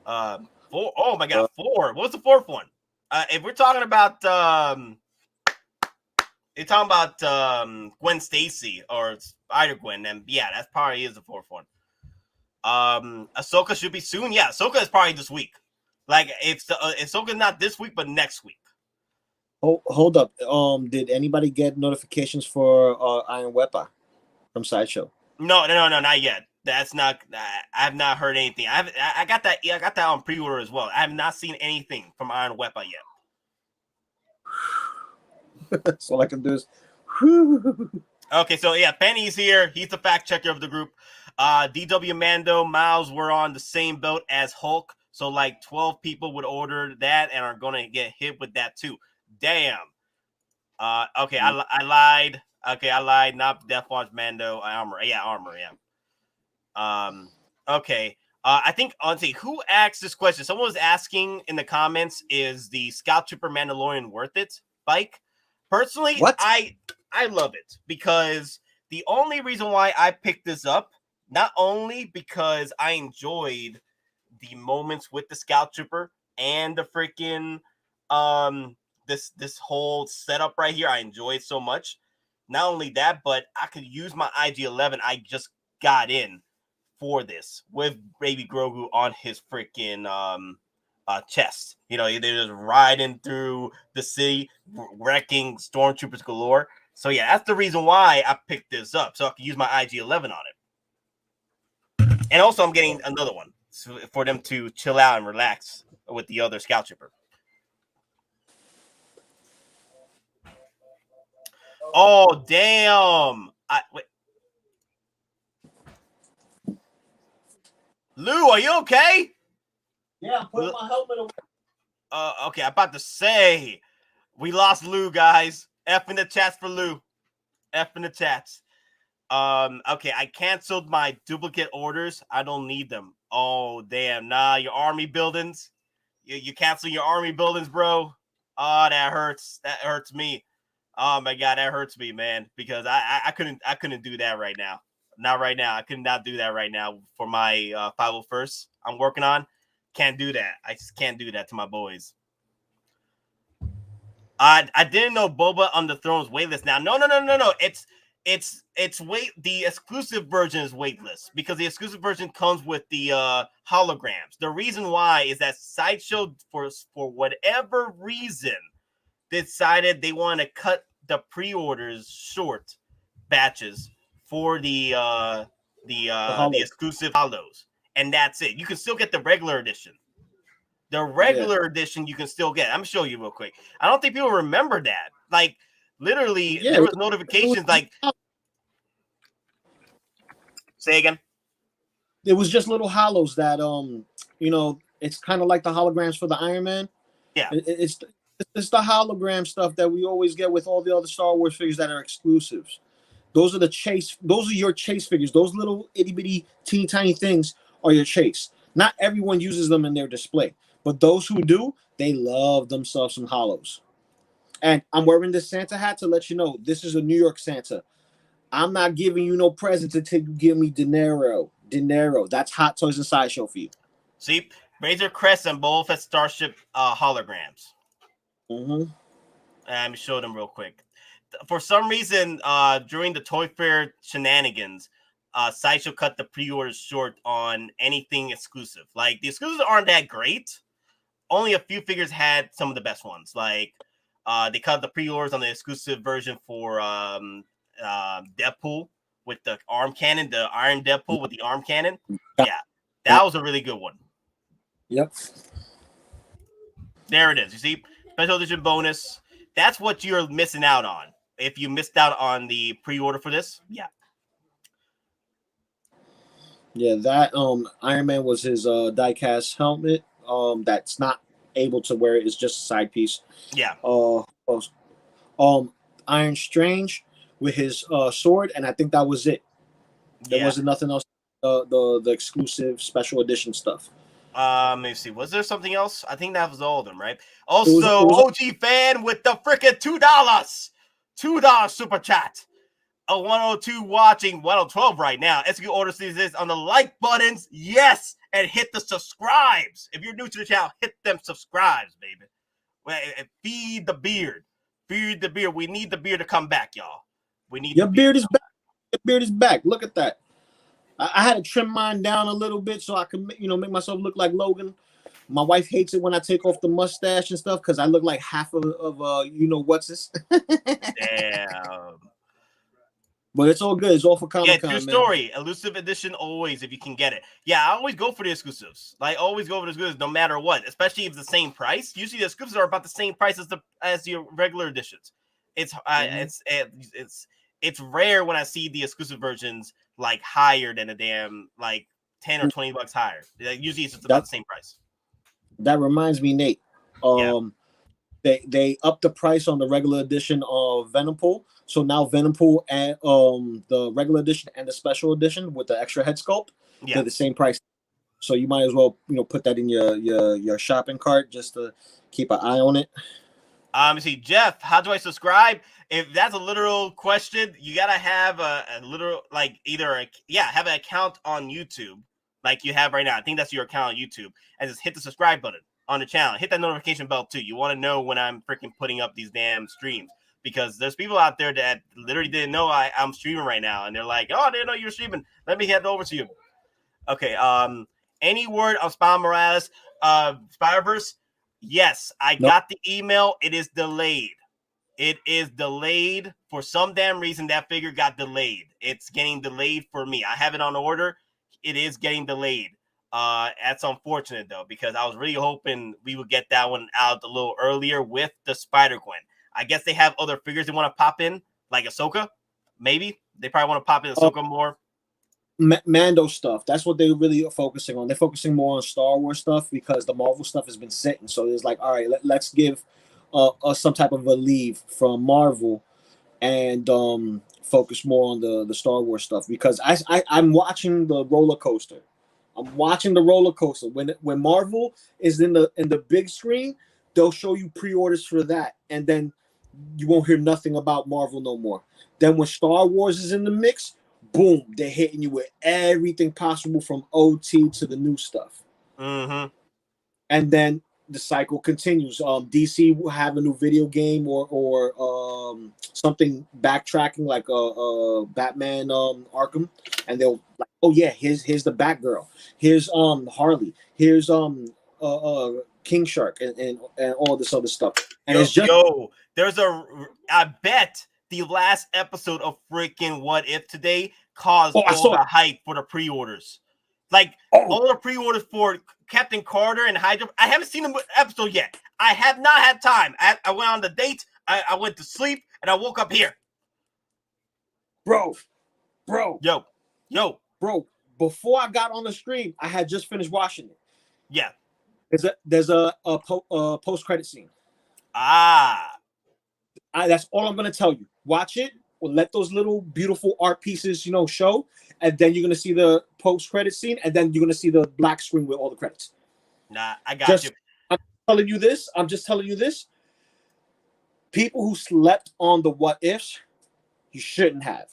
4. Oh my god, 4. What's the 4th one? If we're talking about you're talking about Gwen Stacy or Spider-Gwen, then yeah, that probably is the 4th one. Ahsoka should be soon. Yeah, Ahsoka is probably this week. Like, if Ahsoka's not this week, but next week. Oh, hold up. Did anybody get notifications for Iron Weapon from Sideshow? No, not yet. That's not. I have not heard anything. I got that. Yeah, I got that on pre-order as well. I have not seen anything from Iron Weapon yet. So all I can do is. Okay, so yeah, Penny's here. He's the fact checker of the group. DW Mando, Miles were on the same boat as Hulk, so like 12 people would order that and are gonna get hit with that too. Damn. Okay, I lied. Okay, I lied. Not Death Watch Mando. Armor. Yeah. Okay. I think, honestly, who asked this question? Someone was asking in the comments, is the Scout Trooper Mandalorian worth it bike? Personally, what? I love it because the only reason why I picked this up, not only because I enjoyed the moments with the Scout Trooper and the freaking this whole setup right here, I enjoy it so much. Not only that, but I could use my IG-11 I just got in for this with Baby Grogu on his freaking chest. You know, they're just riding through the city, wrecking stormtroopers galore. So yeah, that's the reason why I picked this up, so I can use my IG-11 on it. And also, I'm getting another one for them to chill out and relax with the other Scout Trooper. Oh damn! Wait. Lou, are you okay? Yeah, I'm putting my helmet away. Okay, I'm about to say we lost Lou, guys. F in the chats for Lou. F in the chats. Okay, I canceled my duplicate orders. I don't need them. Oh damn, nah, your army buildings. You cancel your army buildings, bro. Oh, that hurts. That hurts me. Oh my god, that hurts me, man. Because I couldn't do that right now. Not right now. I could not do that right now for my 501st I'm working on. Can't do that. I just can't do that to my boys. I didn't know Boba on the throne is weightless now. No. It's weight. The exclusive version is weightless because the exclusive version comes with the holograms. The reason why is that Sideshow, for whatever reason, decided they want to cut the pre-orders short batches for the the exclusive hollows, and that's it. You can still get the regular edition. The regular edition you can still get. I'm gonna show you real quick. I don't think people remember that. Like literally, there was notifications like. Say again. It was just little hollows that it's kind of like the holograms for the Iron Man. Yeah, it's the hologram stuff that we always get with all the other Star Wars figures that are exclusives. Those are your chase figures. Those little itty bitty teeny tiny things are your chase. Not everyone uses them in their display, but those who do, they love themselves some hollows. And I'm wearing this Santa hat to let you know this is a New York Santa. I'm not giving you no presents until you give me dinero. That's Hot Toys and Sideshow for you. See, Razor Crest and Boba Fett Starship holograms. Mm-hmm. Let me show them real quick. For some reason, during the Toy Fair shenanigans, Sideshow cut the pre-orders short on anything exclusive. Like, the exclusives aren't that great. Only a few figures had some of the best ones. Like, they cut the pre-orders on the exclusive version for Deadpool with the arm cannon, the Iron Deadpool with the arm cannon. Yeah, that was a really good one. Yep. There it is. You see, special edition bonus. That's what you're missing out on. If you missed out on the pre-order for this, yeah. Yeah, that Iron Man was his die-cast helmet. That's not able to wear it. It's just a side piece. Yeah. Iron Strange with his sword, and I think that was it. There wasn't nothing else. The exclusive special edition stuff. Let me see. Was there something else? I think that was all of them, right? Also, OG fan with the freaking $2 super chat. A 102 watching 112 right now. Execute order sees this on the like buttons. Yes, and hit the subscribes. If you're new to the channel, hit them subscribes, baby. Feed the beard. Feed the beard. We need the beard to come back, y'all. We need your beard is back. Your beard is back. Look at that. I had to trim mine down a little bit so I can, make myself look like Logan. My wife hates it when I take off the mustache and stuff because I look like half of what's this. Damn. But it's all good. It's all for Comic-Con, true story. Elusive edition always, if you can get it. Yeah, I always go for the exclusives. Like, always go for the exclusives no matter what, especially if it's the same price. Usually the exclusives are about the same price as the regular editions. It's rare when I see the exclusive versions like higher than a damn like $10 or $20 higher. Usually it's just about the same price. That reminds me, Nate. They upped the price on the regular edition of Venompool. So now Venompool and the regular edition and the special edition with the extra head sculpt, they're the same price. So you might as well put that in your shopping cart just to keep an eye on it. See, Jeff, how do I subscribe? If that's a literal question, you gotta have a literal have an account on YouTube like you have right now. I think that's your account on YouTube, and just hit the subscribe button on the channel. Hit that notification bell too. You want to know when I'm freaking putting up these damn streams, because there's people out there that literally didn't know I'm streaming right now, and they're like, "Oh, I didn't know you're streaming. Let me head over to you." Okay. Any word on Spider Morales, Spider-Verse? Yes, I got the email. It is delayed. It is delayed for some damn reason. That figure got delayed. It's getting delayed for me. I have it on order. It is getting delayed. That's unfortunate though, because I was really hoping we would get that one out a little earlier with the Spider-Gwen. I guess they have other figures they want to pop in, like Ahsoka. Maybe they probably want to pop in Ahsoka more. Mando stuff. That's what they really are focusing on. They're focusing more on Star Wars stuff because the Marvel stuff has been sitting. So it's like, all right, let's give us some type of a leave from Marvel and focus more on the Star Wars stuff, because I'm watching the roller coaster. I'm watching the roller coaster. When Marvel is in the big screen, they'll show you pre-orders for that, and then you won't hear nothing about Marvel no more. Then when Star Wars is in the mix, boom, they're hitting you with everything possible from OT to the new stuff. Mm-hmm. And then the cycle continues. DC will have a new video game or something backtracking like Batman Arkham, and they'll like, oh yeah, here's the Batgirl, here's Harley, here's King Shark, and all this other stuff. And it's just I bet the last episode of freaking What If today, caused I all saw the it. hype for the pre-orders. Like all the pre-orders for Captain Carter and Hydra. I haven't seen the episode yet. I have not had time. I went on the date. I went to sleep and I woke up here. Bro. Yo. Before I got on the stream, I had just finished watching it. Yeah. There's a post-credit scene. That's all I'm gonna tell you. Watch it. Or let those little beautiful art pieces, show, and then you're gonna see the post-credit scene, and then you're gonna see the black screen with all the credits. Nah, I got you. I'm just telling you this. People who slept on the what ifs, you shouldn't have.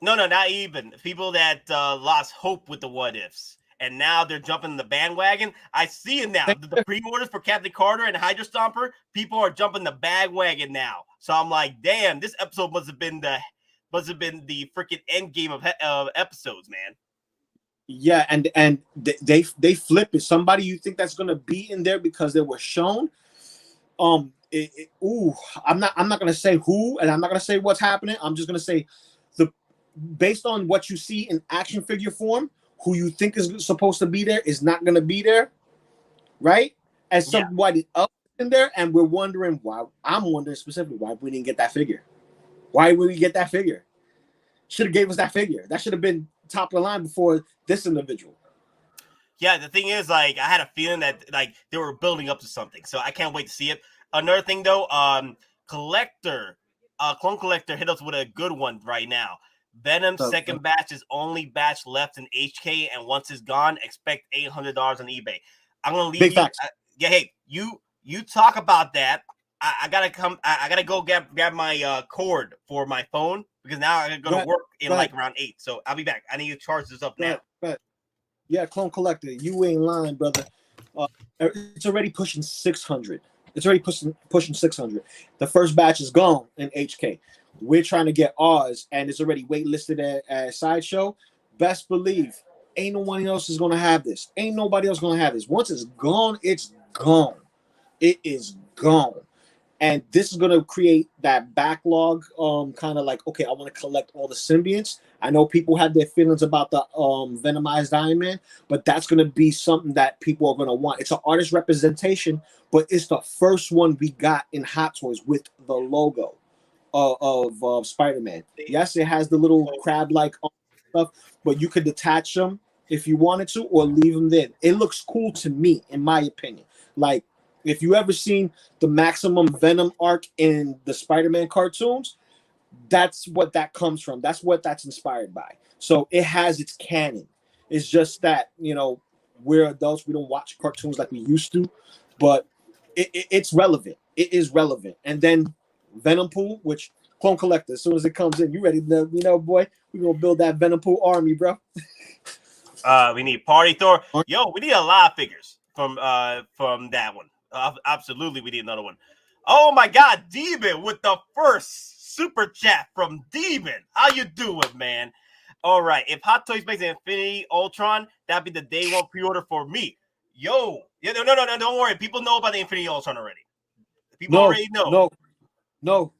No, not even. People that lost hope with the what ifs. And now they're jumping the bandwagon. I see it now. The pre-orders for Captain Carter and Hydra Stomper, people are jumping the bandwagon now. So I'm like, damn, this episode must have been the freaking end game of episodes, man. Yeah, and they flip it. Somebody you think that's gonna be in there because they were shown. I'm not gonna say who, and I'm not gonna say what's happening. I'm just gonna say based on what you see in action figure form, who you think is supposed to be there is not gonna be there, right? And somebody else in there, and we're wondering why. I'm wondering specifically why we didn't get that figure. Why would we get that figure? Should have gave us that figure. That should have been top of the line before this individual. Yeah, the thing is, like, I had a feeling that they were building up to something, so I can't wait to see it. Another thing though, Clone Collector hit us with a good one right now. Venom's second batch is only batch left in HK, and once it's gone, expect $800 on eBay. I'm gonna leave Big you. facts. Hey, you talk about that. I gotta come. I gotta go grab my cord for my phone because now I gotta go to work in like around 8. So I'll be back. I need to charge this up now. Yeah, Clone Collector, you ain't lying, brother. It's already pushing 600. It's already pushing 600. The first batch is gone in HK. We're trying to get ours, and it's already waitlisted at Sideshow. Best believe, ain't no one else is gonna have this. Ain't nobody else gonna have this. Once it's gone, it's gone. It is gone. And this is gonna create that backlog, kind of like, okay, I want to collect all the symbionts. I know people have their feelings about the Venomized Iron Man, but that's gonna be something that people are gonna want. It's an artist representation, but it's the first one we got in Hot Toys with the logo of Spider-Man. Yes, it has the little crab-like stuff, but you could detach them if you wanted to, or leave them there. It looks cool to me, in my opinion. Like, if you ever seen the Maximum Venom arc in the Spider-Man cartoons, that's what that comes from. That's what that's inspired by. So it has its canon. It's just that, we're adults. We don't watch cartoons like we used to, but it's relevant. It is relevant. And then Venom Pool, which Clone Collector, as soon as it comes in, you ready to, boy, we're going to build that Venom Pool army, bro. We need Party Thor. Yo, we need a lot of figures from that one. Absolutely, we need another one. Oh my God, Demon with the first super chat from Demon. How you doing, man? All right, if Hot Toys makes an Infinity Ultron, that'd be the day one pre-order for me. Yo, no, don't worry. People know about the Infinity Ultron already. People already know. No.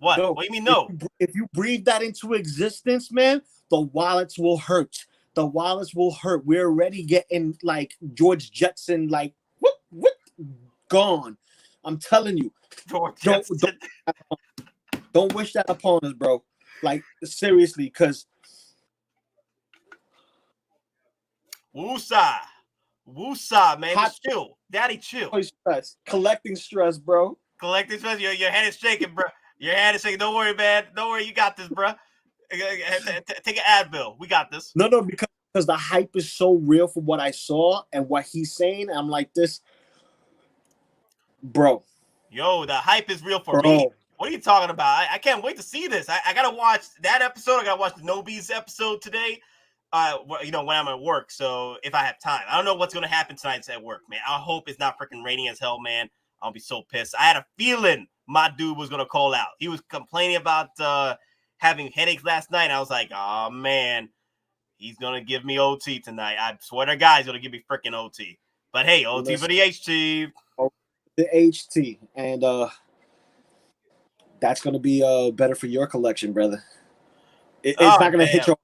What? No. What do you mean no? If you breathe that into existence, man, the wallets will hurt. The wallets will hurt. We're already getting like George Jetson, like whoop, gone. I'm telling you. Don't wish that upon us, bro. Like, seriously, because Woosah, man. Just chill. Daddy, chill. Collecting stress, bro. Collecting stress. Your head is shaking, bro. Your head is shaking. Don't worry, man. Don't worry. You got this, bro. Take an Advil. We got this. No, because the hype is so real from what I saw and what he's saying. I'm like, this, bro. Yo, the hype is real for me. What are you talking about? I can't wait to see this. I gotta watch that episode. I gotta watch the Nobi's episode today. When I'm at work. So if I have time, I don't know what's gonna happen tonight at work, man. I hope it's not freaking raining as hell, man. I'll be so pissed. I had a feeling my dude was gonna call out. He was complaining about having headaches last night. I was like, oh man, he's gonna give me OT tonight. I swear to God, he's gonna give me freaking OT. But hey, OT for the HT. The HT, and that's gonna be better for your collection, brother. It's not gonna hit your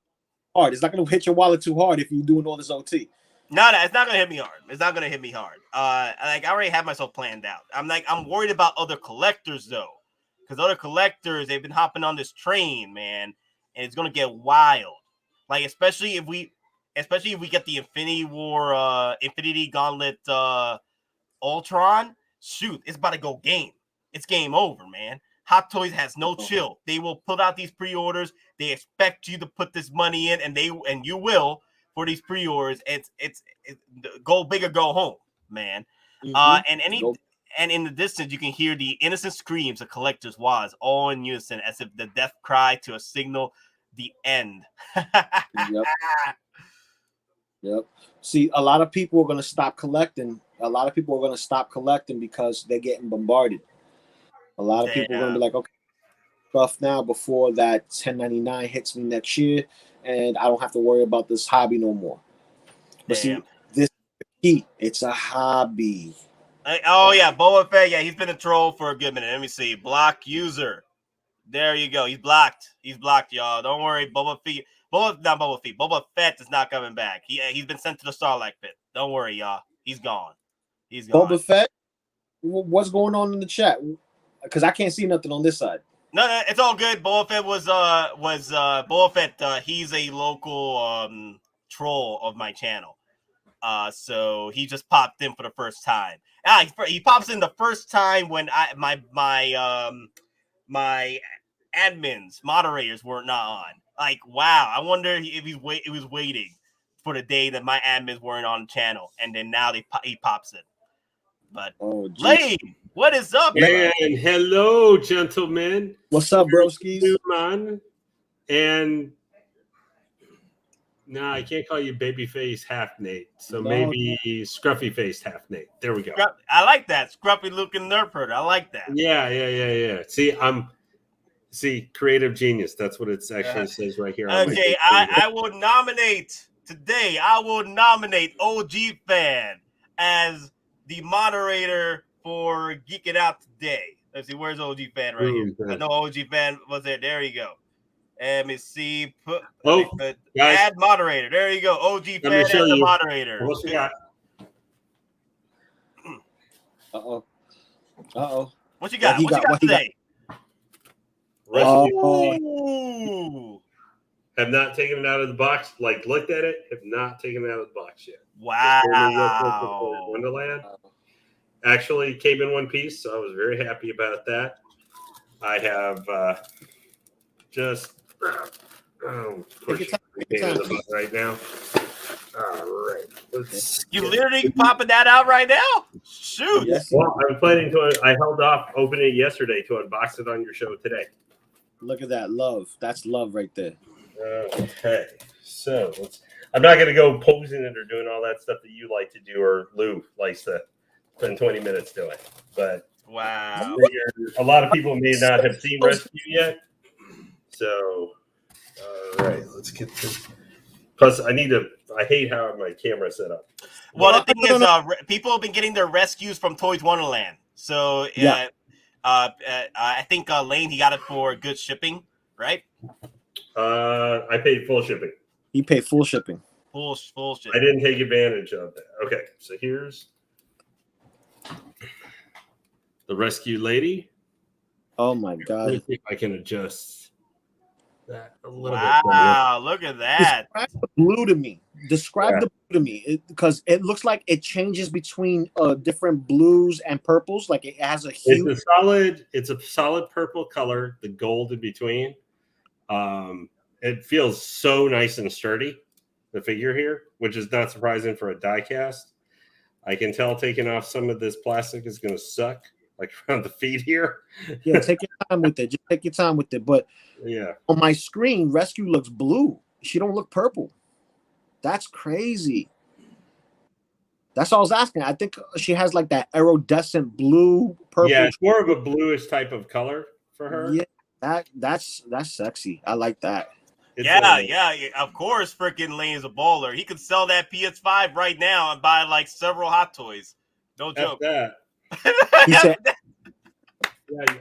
hard. It's not gonna hit your wallet too hard if you're doing all this OT. No, it's not gonna hit me hard. It's not gonna hit me hard. Like I already have myself planned out. I'm worried about other collectors though, because other collectors they've been hopping on this train, man, and it's gonna get wild. Like especially if we get the Infinity Gauntlet, Ultron. Shoot, it's about to go game. It's game over, man. Hottoys has no chill. They will put out these pre-orders. They expect you to put this money in, and you will. For these pre-orders, it's go big or go home, man. And in the distance, you can hear the innocent screams of collectors' was all in unison, as if the death cry to a signal the end. Yep. See, a lot of people are gonna stop collecting. A lot of people are gonna stop collecting because they're getting bombarded. A lot of people are gonna be like, okay, stuff now before that 1099 hits me next year. And I don't have to worry about this hobby no more. But see, this is the key. It's a hobby. Oh yeah, Boba Fett. Yeah, he's been a troll for a good minute. Let me see. Block user. There you go. He's blocked. He's blocked, y'all. Don't worry. Boba Fett is not coming back. He's been sent to the Starlight Pit. Don't worry, y'all. He's gone. He's gone. Boba Fett. What's going on in the chat? Because I can't see nothing on this side. No, it's all good. Boba Fett was Boba Fett. He's a local troll of my channel. So he just popped in for the first time. He pops in the first time when my admins, moderators were not on. Like, wow. I wonder if he was waiting for the day that my admins weren't on the channel, and then now he pops in. But Lane, what is up, man? Hello, gentlemen. What's up, broskies? Man. And no, I can't call you babyface half Nate. So maybe scruffy faced half Nate. There we go. I like that. Scruffy looking nerd herder. I like that. Yeah. See, creative genius. That's what it actually says right here. Okay, I will nominate today. I will nominate OG Fan as the moderator for Geek It Out today. Let's see, where's OG Fan right here? I know OG Fan was there. There you go. Let me see. Add moderator. There you go. OG Fan as the moderator. What you got? Uh-oh. What you got? What you got today? Have not taken it out of the box. Like, looked at it. Have not taken it out of the box yet. Wow. Wonderland. Actually came in one piece, so I was very happy about that. I have just right now. All right. You literally popping that out right now? Shoot. Yes. Well, I'm planning to. I held off opening it yesterday to unbox it on your show today. Look at that love. That's love right there. Okay. So I'm not going to go posing it or doing all that stuff that you like to do, or Lou likes to spend 20 minutes doing. But wow, a lot of people may not have seen Rescue yet. So, all right, let's get this. Plus, I hate how my camera set up. Well, the thing is, people have been getting their rescues from Toys Wonderland. So, I think Lane, he got it for good shipping, right? I paid full shipping. He paid full shipping. Full shipping. I didn't take advantage of that. Okay, so here's the rescue lady. Oh my God! Let me see if I can adjust that a little bit. Wow, look at that! Describe the blue to me. Describe the blue to me, because it looks like it changes between different blues and purples. Like it has a hue. It's a solid purple color. The gold in between. It feels so nice and sturdy. The figure here, which is not surprising for a die cast. I can tell taking off some of this plastic is going to suck, like around the feet here. Yeah, take your time with it. Just take your time with it. But yeah, on my screen, Rescue looks blue. She don't look purple. That's crazy. That's all I was asking. I think she has like that iridescent blue, purple. Yeah, it's more of a bluish type of color for her. Yeah, that's sexy. I like that. Yeah, of course, freaking Lane is a baller. He could sell that PS5 right now and buy like several Hot Toys. No joke. That. Yeah,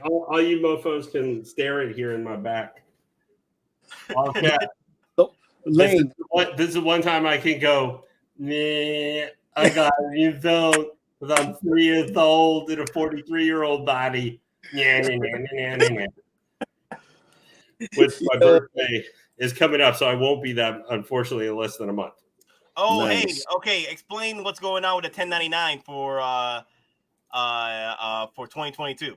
all you mofos can stare at here in my back. Okay. So, Lane, This is one time I can go, nah, I got a new phone because I'm 3 years old in a 43-year-old body. Which my birthday is coming up, so I won't be that, unfortunately, in less than a month. Oh, Nice. hey, okay. Explain what's going on with the 1099 for 2022.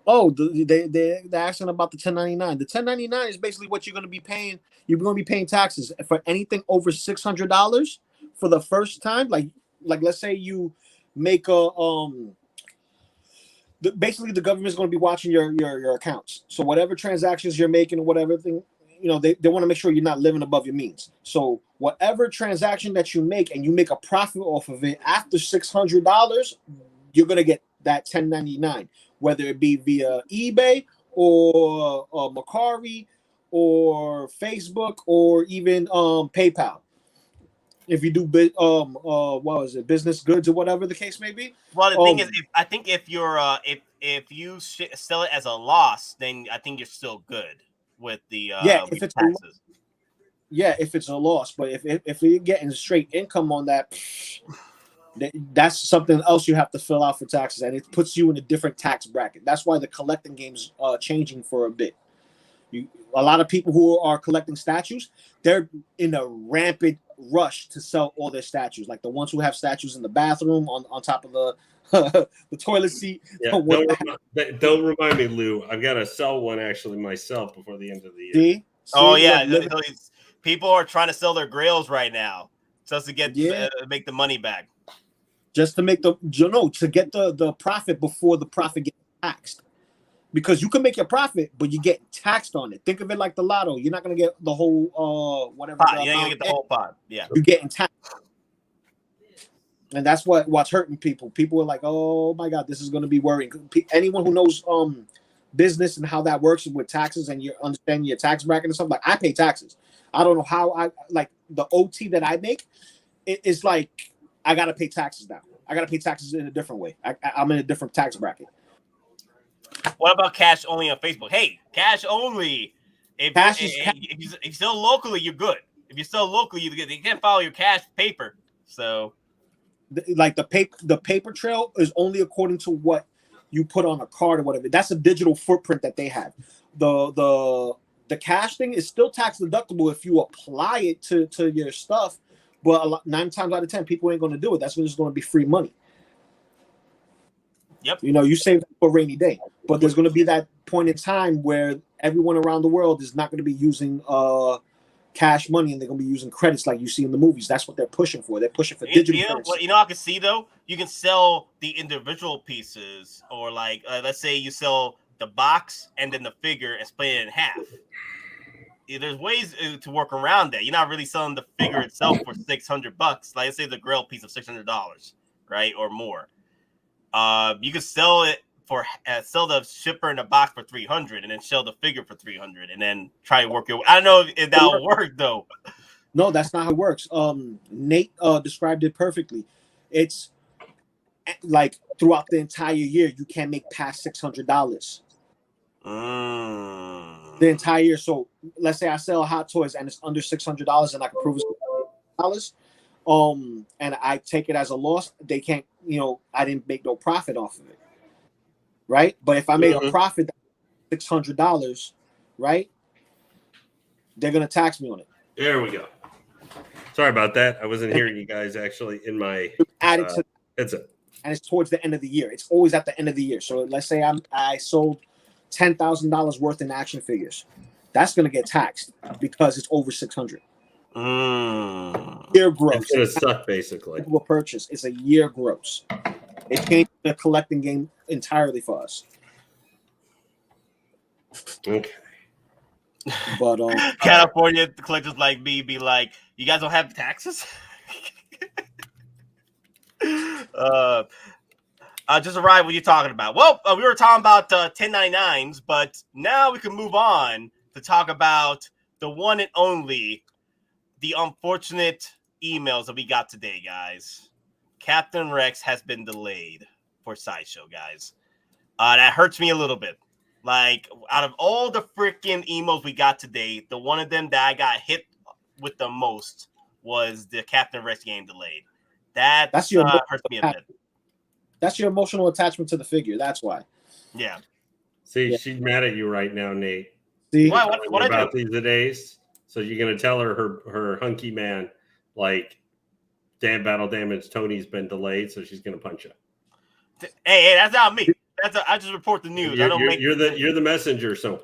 Oh, they're asking about the 1099. The 1099 is basically what you're going to be paying. You're going to be paying taxes for anything over $600 for the first time. Like let's say you make a basically the government's going to be watching your accounts. So whatever transactions you're making or whatever thing, they want to make sure you're not living above your means. So whatever transaction that you make and you make a profit off of it after $600, you're going to get that 1099, whether it be via eBay or Mercari or Facebook or even PayPal. If you do business goods or whatever the case may be. Well, the thing is, I think if you're if you sell it as a loss, then I think you're still good with the if it's taxes. If it's a loss, but if you're getting straight income on that, that's something else you have to fill out for taxes, and it puts you in a different tax bracket. That's why the collecting game's changing for a bit. A lot of people who are collecting statues, they're in a rampant rush to sell all their statues, like the ones who have statues in the bathroom on top of the the toilet seat. Yeah, don't remind me, Lou. I've got to sell one actually myself before the end of the year. See, oh yeah, people are trying to sell their grails right now just to get make the money back. Just to make to get the profit before the profit gets taxed. Because you can make your profit, but you get taxed on it. Think of it like the lotto. You're not gonna get the whole whatever. Pot. You're not gonna get the whole pot. Yeah, you're getting taxed, and that's what's hurting people. People are like, "Oh my God, this is gonna be worrying." Anyone who knows business and how that works with taxes and you understand your tax bracket and stuff, like I pay taxes. I don't know how I like the OT that I make. It's like I gotta pay taxes now. I gotta pay taxes in a different way. I'm in a different tax bracket. What about cash only on Facebook? Hey, cash only. If you sell locally, you're good. If you sell locally, you're good. You can't follow your cash paper. So, like the paper trail is only according to what you put on a card or whatever. That's a digital footprint that they have. The cash thing is still tax deductible if you apply it to your stuff. But 9 times out of 10, people ain't going to do it. That's just going to be free money. Yep. You save that for a rainy day, but there's going to be that point in time where everyone around the world is not going to be using cash money, and they're going to be using credits like you see in the movies. That's what they're pushing for. They're pushing for digital currency. I can see though. You can sell the individual pieces, or like let's say you sell the box and then the figure and split it in half. There's ways to work around that. You're not really selling the figure itself for $600. Like let's say the Grail piece of $600, right, or more. You could sell it for sell the shipper in the box for $300, and then sell the figure for $300, and then try and work it. I don't know if that will work though. No, that's not how it works. Nate described it perfectly. It's like throughout the entire year, you can't make past $600. The entire year. So let's say I sell Hot Toys and it's under $600, and I can prove it's $600. And I take it as a loss. They can't. I didn't make no profit off of it, right? But if I made a profit, $600, right? They're gonna tax me on it. There we go. Sorry about that. I wasn't hearing you guys actually in my added to headset. And it's towards the end of the year. It's always at the end of the year. So let's say I sold $10,000 worth in action figures. That's gonna get taxed because it's over $600. Year gross. It's gonna suck basically. A purchase. It's a year gross. It changed the collecting game entirely for us. Okay. But California collectors like me be like, you guys don't have taxes? Just arrived. What you're talking about? Well, we were talking about 1099s, but now we can move on to talk about the one and only, the unfortunate emails that we got today, guys. Captain Rex has been delayed for Sideshow, guys. That hurts me a little bit. Like, out of all the freaking emos we got today, the one of them that I got hit with the most was the Captain Rex game delayed. That's your hurts me a bit. That's your emotional attachment to the figure. That's why. Yeah. See, Yeah. she's mad at you right now, Nate. See, Why? What I about do? these days? So you're gonna tell her hunky man, like, damn, battle damage. Tony's been delayed, so she's gonna punch you. Hey, that's not me. I just report the news. I don't make. You're the messenger. So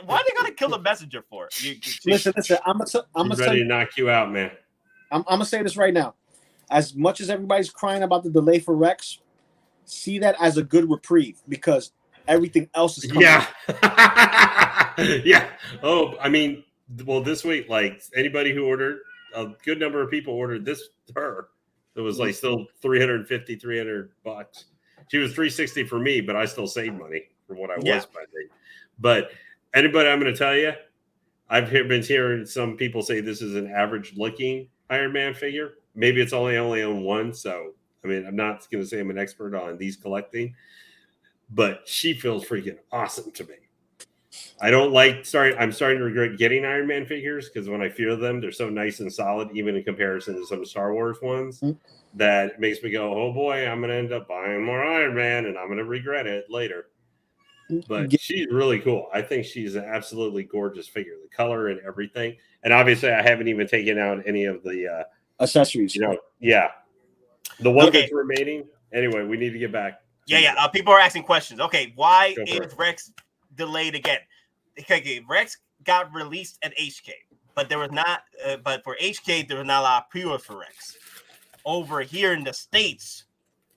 why are they gonna kill the messenger for? listen. I'm gonna ready to knock you out, man. I'm gonna say this right now. As much as everybody's crying about the delay for Rex, see that as a good reprieve because everything else is coming. Yeah. Yeah. Oh, I mean, well, this week, like anybody who ordered, a good number of people ordered this her. It was like still $300. She was $360 for me, but I still saved money for what I was spending. But anybody, I'm going to tell you, I've been hearing some people say this is an average looking Iron Man figure. Maybe it's only on one. So, I mean, I'm not going to say I'm an expert on these collecting, but she feels freaking awesome to me. I don't like I'm starting to regret getting Iron Man figures because when I feel them, they're so nice and solid, even in comparison to some Star Wars ones, that it makes me go, oh boy, I'm going to end up buying more Iron Man and I'm going to regret it later. But she's really cool. I think she's an absolutely gorgeous figure, the color and everything. And obviously, I haven't even taken out any of the accessories. The one that's remaining. Anyway, we need to get back. Yeah. People are asking questions. Okay, why is Rex delayed again? Okay, Rex got released at HK, but there was not. But for HK, there was not a lot of pre-orders for Rex. Over here in the States,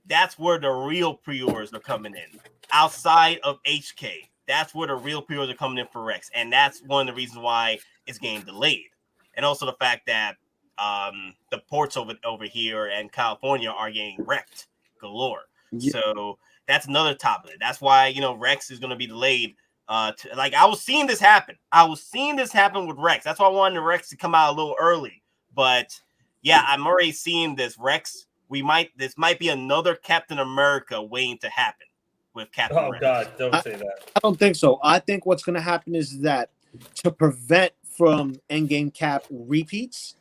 that's where the real pre-orders are coming in. Outside of HK, that's where the real pre-orders are coming in for Rex, and that's one of the reasons why it's getting delayed. And also the fact that the ports over here in California are getting wrecked galore. Yeah. So that's another top of it. That's why Rex is going to be delayed. Like I was seeing this happen. With Rex. That's why I wanted the Rex to come out a little early. But yeah, I'm already seeing this Rex. This might be another Captain America waiting to happen with Captain. Oh Rex. God, don't say that. I don't think so. I think what's going to happen is that to prevent from Endgame Cap repeats,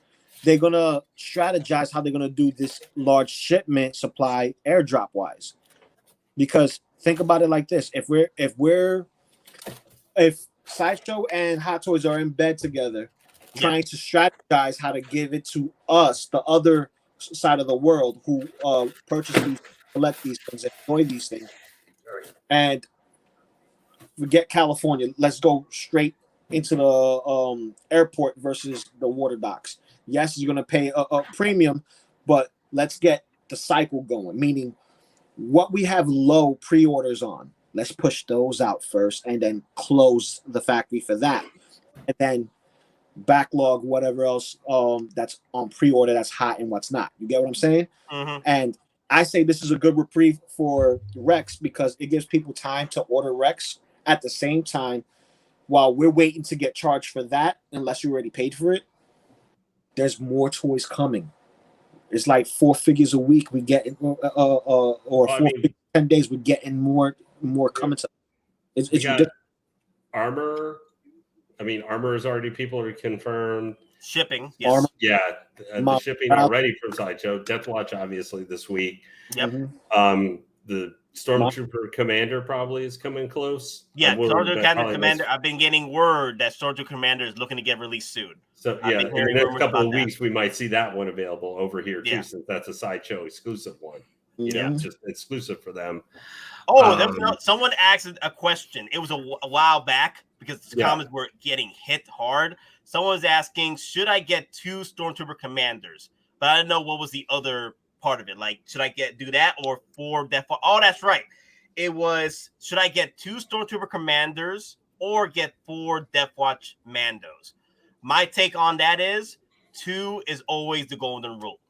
they're going to strategize how they're going to do this large shipment supply airdrop wise. Because think about it like this: if Sideshow and Hottoys are in bed together, trying to strategize how to give it to us, the other side of the world, who purchase these, collect these things, enjoy these things, and forget California. Let's go straight into the airport versus the water docks. Yes, you're going to pay a premium, but let's get the cycle going. Meaning, what we have low pre-orders on, let's push those out first, and then close the factory for that, and then backlog whatever else that's on pre-order that's hot and what's not. You get what I'm saying? Mm-hmm. And I say this is a good reprieve for Rex because it gives people time to order Rex at the same time while we're waiting to get charged for that. Unless you already paid for it, there's more toys coming. It's like 4 figures a week we get, or 10 days we're getting more coming to. It's ridiculous. Armor. I mean, armor is already people are confirmed. Shipping, yes. Armor. Yeah, the shipping already from Sideshow. Death Watch, obviously, this week. Yep. The Stormtrooper Commander probably is coming close. Yeah, Stormtrooper Commander. I've been getting word that Stormtrooper Commander is looking to get released soon. So yeah, in the next couple of weeks, we might see that one available over here too, since that's a Sideshow exclusive one. Just exclusive for them. Oh, someone asked a question. It was a while back because the comments were getting hit hard. Someone was asking, should I get 2 Stormtrooper Commanders? But I didn't know what was the other part of it. Like, should I do that or 4 Death Watch? Oh, that's right. It was, should I get 2 Stormtrooper Commanders or get 4 Death Watch Mandos? My take on that is 2 is always the golden rule.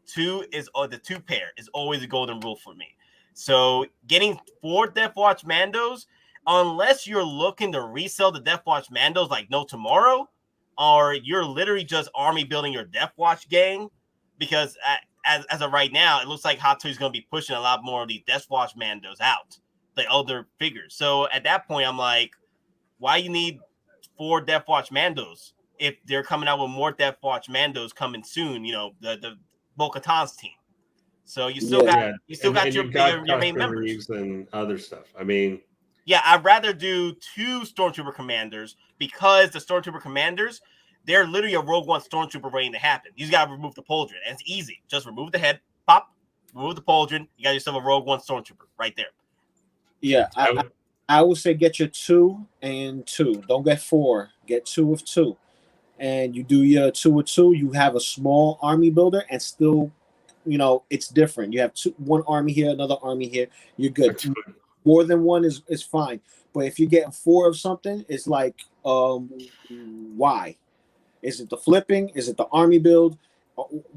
2 is the 2 pair is always the golden rule for me. So getting 4 Death Watch Mandos, unless you're looking to resell the Death Watch Mandos like no tomorrow, or you're literally just army building your Death Watch gang, because as of right now, it looks like Hot Toys is going to be pushing a lot more of these Death Watch Mandos out the other figures. So at that point, I'm like, why you need 4 Death Watch Mandos if they're coming out with more Death Watch Mandos coming soon? You know, the Bo-Katan's team. So you still got your main members Reeves and other stuff. I mean, yeah, I'd rather do 2 Stormtrooper commanders because the Stormtrooper commanders, they're literally a Rogue One Stormtrooper waiting to happen. You just gotta remove the pauldron, and it's easy. Just remove the head, pop, remove the pauldron. You got yourself a Rogue One Stormtrooper right there. Yeah, I would say get your 2 and 2. Don't get 4. Get 2 of 2, and you do your 2 of 2. You have a small army builder, and still, you know, it's different. You have 1 army here, another army here. You're good. More than 1 is fine, but if you're getting 4 of something, it's like, why? Is it the flipping? Is it the army build?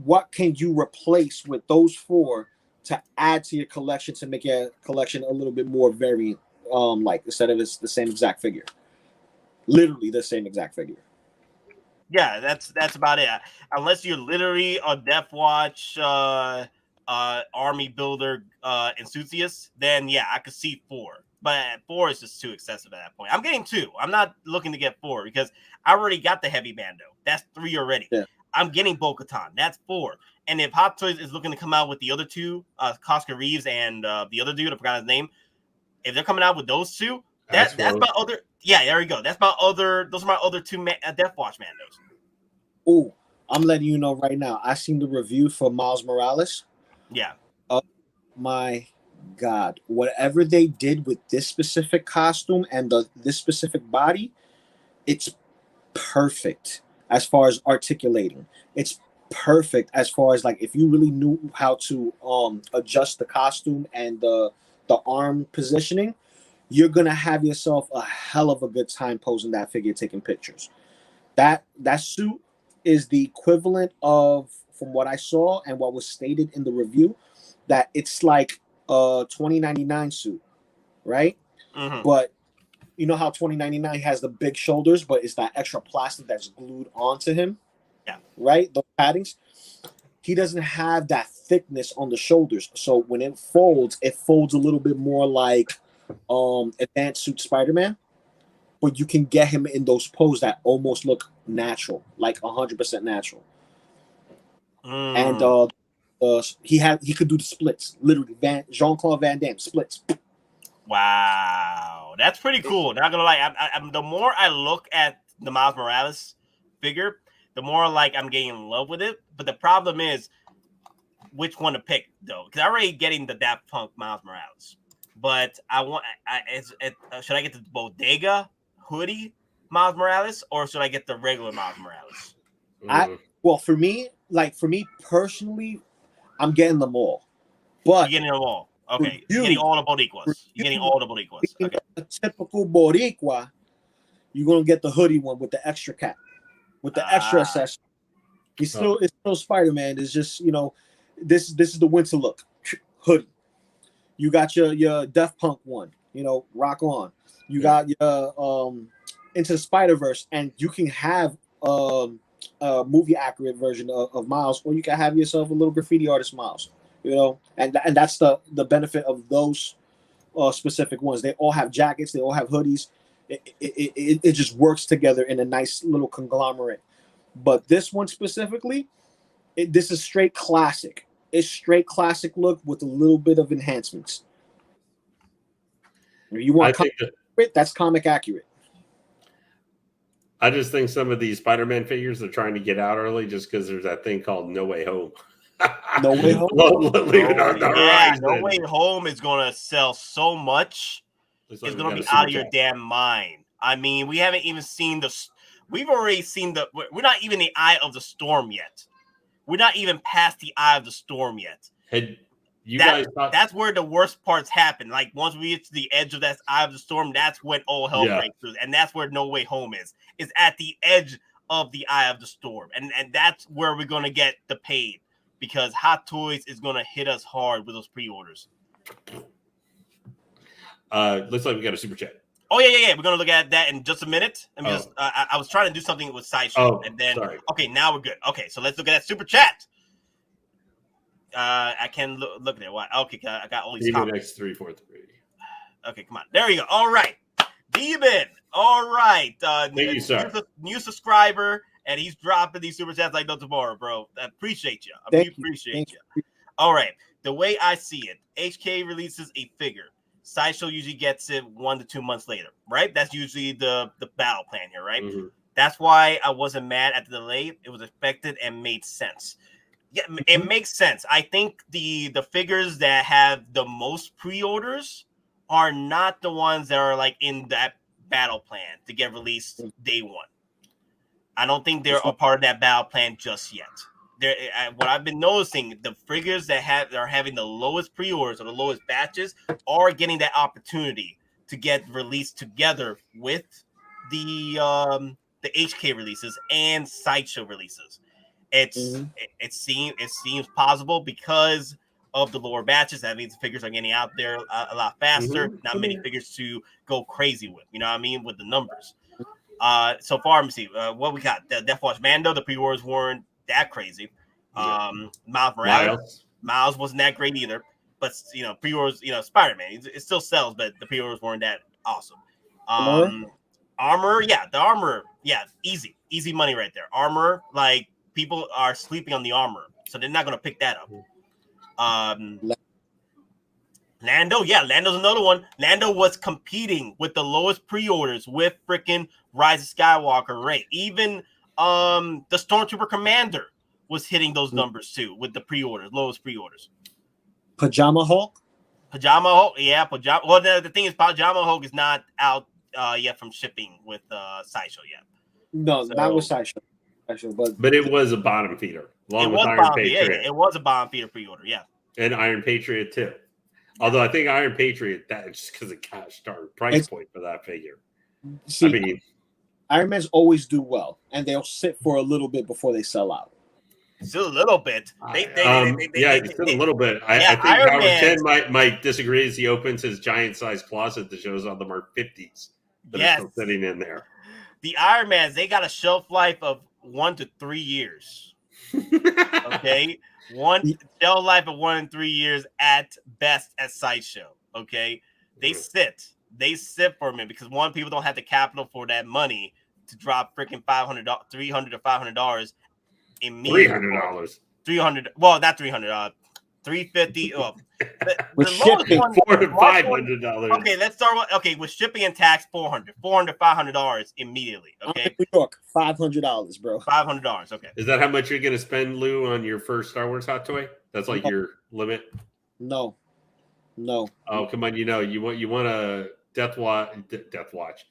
What can you replace with those 4 to add to your collection to make your collection a little bit more variant? Like instead of it's the same exact figure, literally the same exact figure. Yeah, that's about it. Unless you're literally a Death Watch army builder enthusiast, then yeah, I could see 4. But 4 is just too excessive at that point. I'm getting 2. I'm not looking to get 4 because I already got the heavy Mando. That's 3 already. Yeah. I'm getting Bo-Katan. That's 4. And if Hottoys is looking to come out with the other 2, Cosca Reeves and the other dude, I forgot his name. If they're coming out with those 2, that's my other. Yeah, there we go. That's my other. Those are my other 2 Death Watch Mandos. Oh, I'm letting you know right now. I seen the review for Miles Morales. Yeah. Oh my God! Whatever they did with this specific costume and this specific body, it's perfect as far as articulating. It's perfect as far as like if you really knew how to adjust the costume and the arm positioning, you're gonna have yourself a hell of a good time posing that figure, taking pictures. That suit is the equivalent of, from what I saw and what was stated in the review, that it's like a 2099 suit, right? Mm-hmm. But you know how 2099 has the big shoulders, but it's that extra plastic that's glued onto him. Yeah. Right? The paddings. He doesn't have that thickness on the shoulders. So when it folds a little bit more like advanced suit Spider-Man. But you can get him in those poses that almost look natural, like 100% natural. And he could do the splits, literally. Jean-Claude Van Damme splits. Wow, that's pretty cool. Not gonna lie, I'm the more I look at the Miles Morales figure, the more like I'm getting in love with it. But the problem is which one to pick though, because I'm already getting the Daft Punk Miles Morales, but should I get the Bodega hoodie Miles Morales or should I get the regular Miles Morales? Well, for me personally, I'm getting them all. But you're getting them all. Okay, you're getting all the Boricuas. You're getting all the Boricuas. Okay. A typical Boricua, you're gonna get the hoodie one with the extra cap, with the extra accessory. It's still Spider-Man. It's just, you know, this is the winter look hoodie. You got your Daft Punk one, you know, rock on. You got your Into the Spider-Verse, and you can have a movie accurate version of Miles, or you can have yourself a little graffiti artist Miles, you know, and that's the benefit of those specific ones. They all have jackets, they all have hoodies. It just works together in a nice little conglomerate. But this one specifically, this is straight classic. It's straight classic look with a little bit of enhancements. If you want that's comic accurate. I just think some of these Spider-Man figures are trying to get out early just because there's that thing called No Way Home. No Way Home? No Way Home is going to sell so much. It's going to be out of your damn mind. I mean, we haven't even seen we've already seen we're not even the eye of the storm yet. We're not even past the eye of the storm yet. That's where the worst parts happen. Like once we get to the edge of that eye of the storm, that's when all hell breaks loose, and that's where No Way Home is. It's at the edge of the eye of the storm, and that's where we're gonna get the pain because Hottoys is gonna hit us hard with those pre-orders. Looks like we got a super chat. Oh yeah. We're gonna look at that in just a minute. I was trying to do something with Sideshow, and then okay, now we're good. Okay, so let's look at that super chat. I can look at it. Why? Okay, I got all these comments. X343. Okay, come on. There you go. All right. Demon. All right. Thank you, sir. New subscriber, and he's dropping these super chats like no tomorrow, bro. I appreciate you. Appreciate you. All right. The way I see it, HK releases a figure. Sideshow usually gets it 1 to 2 months later, right? That's usually the battle plan here, right? Mm-hmm. That's why I wasn't mad at the delay. It was expected and made sense. Yeah, it makes sense. I think the figures that have the most pre-orders are not the ones that are like in that battle plan to get released day one. I don't think they're a part of that battle plan just yet. What I've been noticing, the figures that are having the lowest pre-orders or the lowest batches are getting that opportunity to get released together with the HK releases and Sideshow releases. It seems possible because of the lower batches. That means the figures are getting out there a lot faster. Not many figures to go crazy with. You know what I mean? With the numbers. So far, let me see what we got. The Death Watch Mando, the pre-orders weren't that crazy. Miles Morales, Miles wasn't that great either. But pre-orders, Spiderman, it still sells, but the pre-orders weren't that awesome. Armor, the armor, easy money right there. Armor, like people are sleeping on the armor, so they're not gonna pick that up. Lando, Lando's another one. Lando was competing with the lowest pre-orders with freaking Rise of Skywalker, right? Even the Stormtrooper Commander was hitting those numbers too with the pre-orders, lowest pre-orders. Pajama Hulk, yeah, Pajama. Well, the thing is, Pajama Hulk is not out yet from shipping with Sideshow yet. No, not with Sideshow. But it was a bottom feeder. Along with Iron Patriot. It was a bottom feeder pre-order, yeah. And Iron Patriot too. Although I think Iron Patriot, that just because of cash started price point for that figure. See, Iron Mans always do well, and they'll sit for a little bit before they sell out. Still a little bit. Still a little bit. I think Howard 10 might disagree as he opens his giant-sized closet that shows all them are 50s that are still sitting in there. The Iron Mans, they got a shelf life of 1 to 3 years. Okay? Shelf life of 1 and 3 years at best at Sideshow. Okay? They sit for a minute because people don't have the capital for that money to drop freaking $300 to $500 immediately. $300. Well, not $300. $350. Well, with shipping, $400 to $500. Okay, let's start with shipping and tax. $400 to $500 immediately. Okay, New York, $500, bro. $500. Okay. Is that how much you're gonna spend, Lou, on your first Star Wars hot toy? That's like your limit. No. Oh, come on! You want a Death Watch,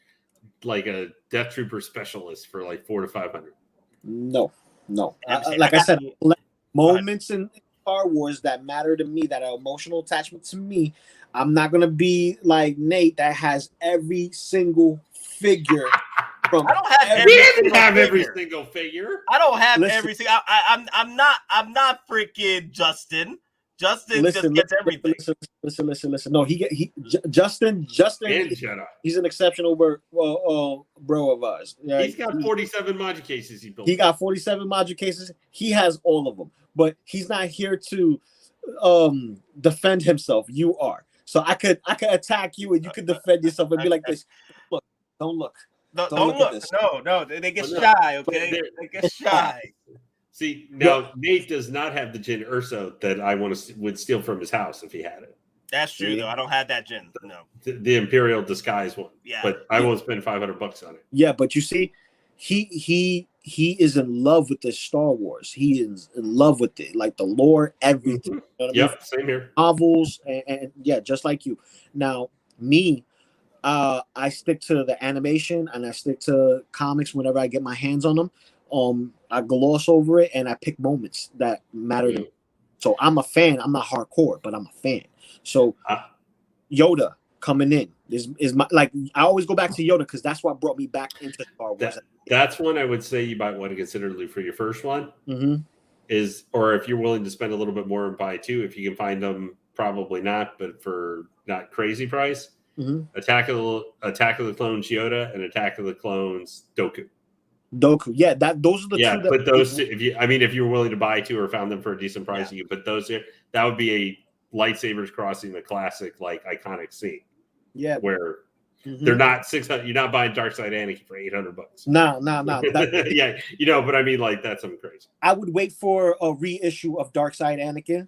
like a Death Trooper specialist for like $400 to $500. No. Like I said, moments in Star Wars that matter to me, that are emotional attachment to me. I'm not gonna be like Nate that has every single figure. I don't have every single figure. I don't have every single. I'm not freaking Justin. Justin just gets everything. Listen. No, Justin. He's an exceptional bro of ours. Yeah, he's got 47 module cases. He got 47 module cases. He has all of them, but he's not here to defend himself. You are. So I could attack you, and you could defend yourself and be like this. Look, don't look. Don't look. No, they get shy. Okay, they get shy. See, now Nate does not have the Jin Urso that I would steal from his house if he had it. That's true, though. I don't have that Jin. No, the Imperial disguise one. Yeah, but I won't spend $500 on it. Yeah, but you see, he is in love with the Star Wars. He is in love with it, like the lore, everything. You know what I mean? Same here. Novels and just like you. Now, me, I stick to the animation and I stick to comics whenever I get my hands on them. I gloss over it and I pick moments that matter to me. So I'm a fan. I'm not hardcore, but I'm a fan. So Yoda coming in is my, like, I always go back to Yoda because that's what brought me back into Star Wars. That's one I would say you might want to consider, Lou, for your first one. Or if you're willing to spend a little bit more and buy two, if you can find them, probably not, but for not crazy price. Attack of the Clones Yoda and Attack of the Clones Dooku. Yeah, those are the two. But those, if you were willing to buy two or found them for a decent price, you could put those here. That would be a lightsabers crossing the classic, like, iconic scene. Yeah. Where they're not 600. You're not buying Darkseid Anakin for $800. No. Yeah, you know, but I mean, like, that's something crazy. I would wait for a reissue of Darkseid Anakin,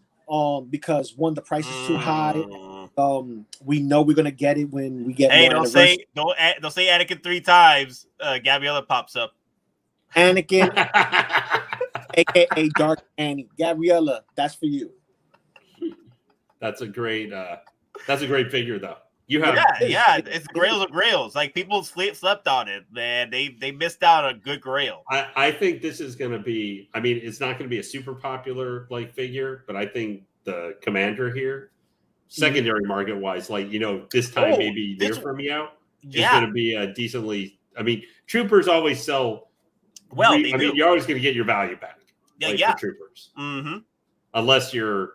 because one, the price is too high. We know we're gonna get it when we get. Hey, more don't say Anakin 3 times. Gabriella pops up. Anakin, aka Dark Annie. Gabriella, that's for you. That's a great figure, though. You have, it's Grails of Grails. Like, people slept on it, man. They missed out on a good Grail. I think this is going to be. I mean, it's not going to be a super popular like figure, but I think the commander here, secondary market wise, like, you know, this time maybe near from me out, is going to be a decently. I mean, troopers always sell. Well, I mean, you're always going to get your value back. For troopers, unless you're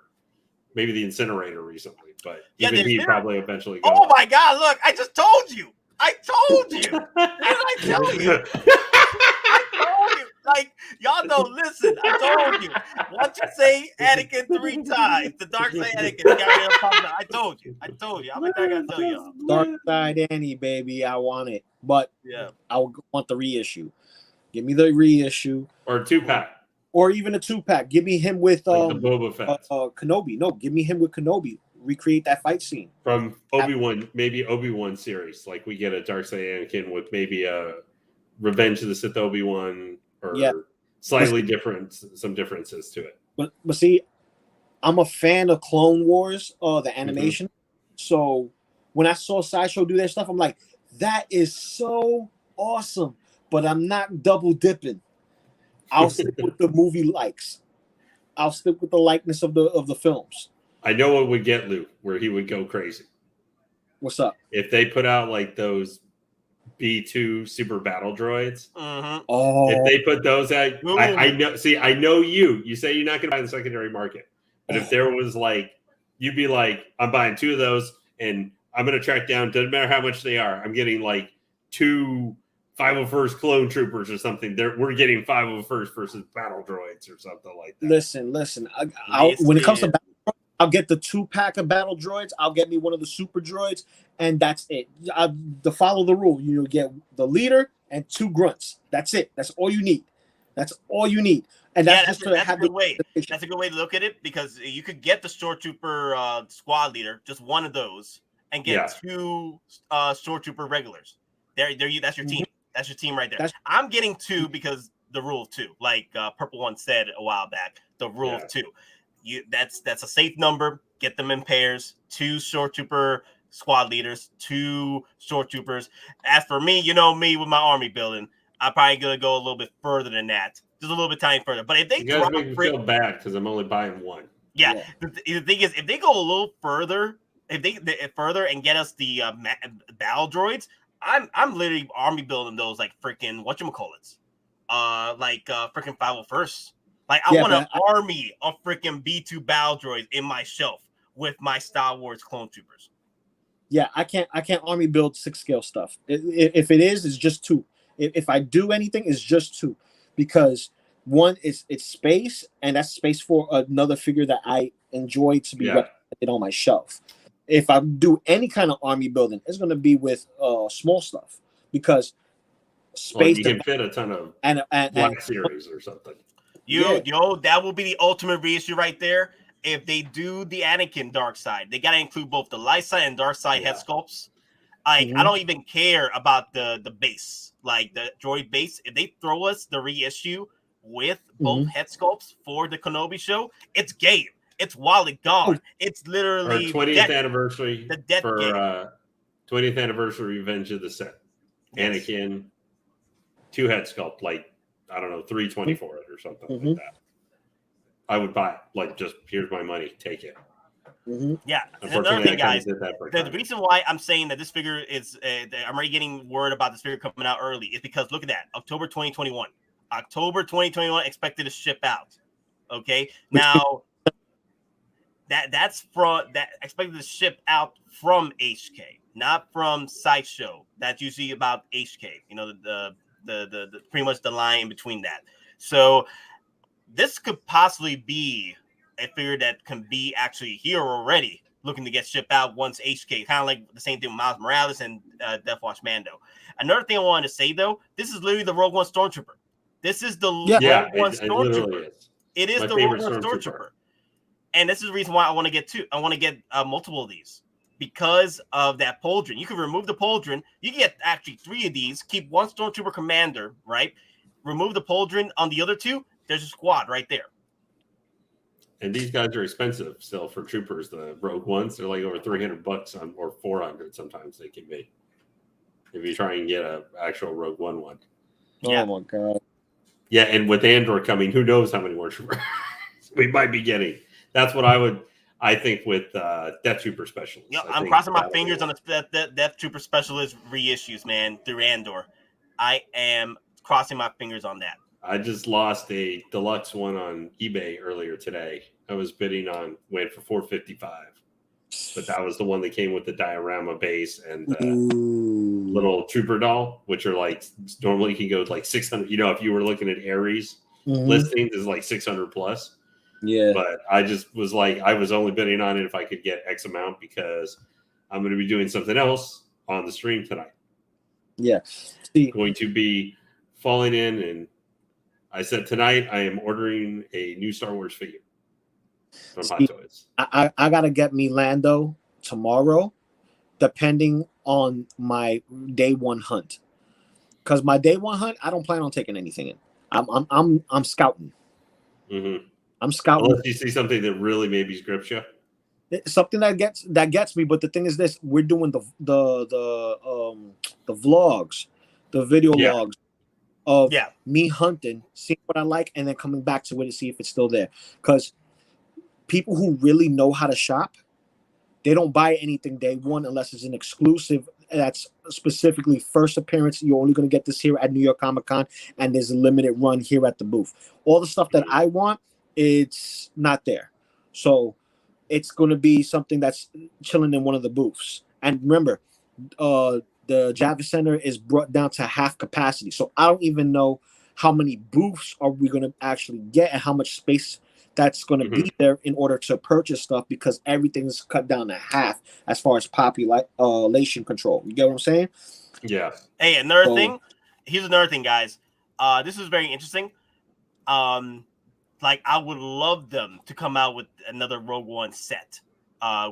maybe the incinerator recently. But even he probably eventually goes. Oh my God! Look, I just told you. I told you. Didn't I tell you? I told you. Like, y'all don't listen. I told you. Once you say Anakin 3 times, the dark side Anakin. I told you. I'm like, I gotta tell y'all. Darkseid Annie, baby. I want it, but I would want the reissue. Give me the reissue or a 2-pack. Or even a 2-pack. Give me him with the Boba Fett. Kenobi. No, give me him with Kenobi. Recreate that fight scene from Obi-Wan, maybe Obi-Wan series. Like, we get a Darkseid Anakin with maybe a Revenge of the Sith Obi-Wan, or slightly different, some differences to it. But see, I'm a fan of Clone Wars, the animation. So when I saw Sideshow do their stuff, I'm like, that is so awesome. But I'm not double dipping. I'll stick with the movie likes. I'll stick with the likeness of the films. I know what would get Lou, where he would go crazy. What's up? If they put out like those B2 super battle droids. If they put those out, I know. See, I know you. You say you're not going to buy the secondary market, but if there was like, you'd be like, I'm buying 2 of those, and I'm going to track down. Doesn't matter how much they are. I'm getting like 2 501st clone troopers or something. We're getting 501st versus battle droids or something like that. Listen. When it comes to battle droids, I'll get the 2-pack of battle droids. I'll get me one of the super droids, and that's it. To follow the rule, you get the leader and 2 grunts. That's it. That's all you need. And that's a good way. That's a good way to look at it, because you could get the Stormtrooper squad leader, just one of those, and get 2 Stormtrooper regulars. That's your team. That's your team right there. I'm getting 2 because the rule of 2, like Purple One said a while back. The rule of 2. That's a safe number. Get them in pairs. 2 Stormtrooper squad leaders, 2 Stormtroopers. As for me, you know me with my army building, I'm probably gonna go a little bit further than that, just a little bit tiny further. But if they make me feel bad because I'm only buying 1. The thing is, if they go a little further, if they further and get us the battle droids, I'm literally army building those like freaking whatchamacallits, freaking 501st. Like, I want an army of freaking B2 battle droids in my shelf with my Star Wars clone troopers. Yeah, I can't army build 6 scale stuff. If it is, it's just 2. If I do anything, it's just 2, because one, it's space, and that's space for another figure that I enjoy to be represented on my shelf. If I do any kind of army building, it's going to be with small stuff, because space. You can fit a ton of Black Series or something. That will be the ultimate reissue right there. If they do the Anakin dark side, they got to include both the light side and dark side head sculpts. Like, I don't even care about the base, like the droid base. If they throw us the reissue with both head sculpts for the Kenobi show, it's game. It's Wally gone. It's literally 20th anniversary. The death for game. 20th anniversary Revenge of the Sith. Anakin, 2 head sculpt, like, I don't know, 320 for it or something like that. I would buy it. Like, just here's my money, take it. Yeah. Unfortunately, another thing, guys, the reason why I'm saying that this figure is, I'm already getting word about this figure coming out early, is because look at that, October 2021. October 2021 expected to ship out. Okay, now that's expected to ship out from HK, not from Sideshow. That's usually about HK. You know, the pretty much the line in between that. So this could possibly be a figure that can be actually here already. looking to get shipped out once HK, kind of like the same thing with Miles Morales and Death Watch Mando. Another thing I wanted to say though, this is literally the Rogue One Stormtrooper. This is the Rogue One Stormtrooper. It is the Rogue One Stormtrooper. And this is the reason why I want to get two. I want to get multiple of these because of that pauldron. You can remove the pauldron. You can get actually 3 of these. Keep 1 Stormtrooper commander, right? Remove the pauldron on the other 2. There's a squad right there. And these guys are expensive still for troopers. The Rogue Ones, they're like over $300 on, or 400 sometimes they can be. If you try and get an actual Rogue One one. Yeah. Oh my god. Yeah, and with Andor coming, who knows how many more troopers we might be getting. That's what I think with Death Trooper Specialists. Yeah, I'm crossing my fingers on the Death Trooper Specialist reissues, man, through Andor. I am crossing my fingers on that. I just lost a deluxe one on eBay earlier today. I was bidding on, went for $455, but that was the one that came with the diorama base and the little trooper doll, which are like normally can go like 600. You know, if you were looking at Ares listings, is like 600 plus. Yeah, but I just was like, I was only bidding on it if I could get X amount because I'm going to be doing something else on the stream tonight. Yeah, going to be falling in, and I said tonight I am ordering a new Star Wars figure from Hottoys. I gotta get me Lando tomorrow, depending on my day one hunt. Because my day one hunt, I don't plan on taking anything in. I'm scouting. Mm-hmm. I'm scouting. Unless you see something that really maybe grips you. Something that gets me. But the thing is this: we're doing the vlogs, the video logs of me hunting, seeing what I like, and then coming back to it to see if it's still there. Because people who really know how to shop, they don't buy anything day one unless it's an exclusive that's specifically first appearance. You're only going to get this here at New York Comic Con, and there's a limited run here at the booth. All the stuff that I want, it's not there. So it's going to be something that's chilling in one of the booths. And remember, the Javits Center is brought down to half capacity. So I don't even know how many booths are we going to actually get and how much space that's going to be there in order to purchase stuff, because everything's cut down to half as far as population control. You get what I'm saying? Yeah. Hey, another thing. Here's another thing, guys. This is very interesting. Like, I would love them to come out with another Rogue One set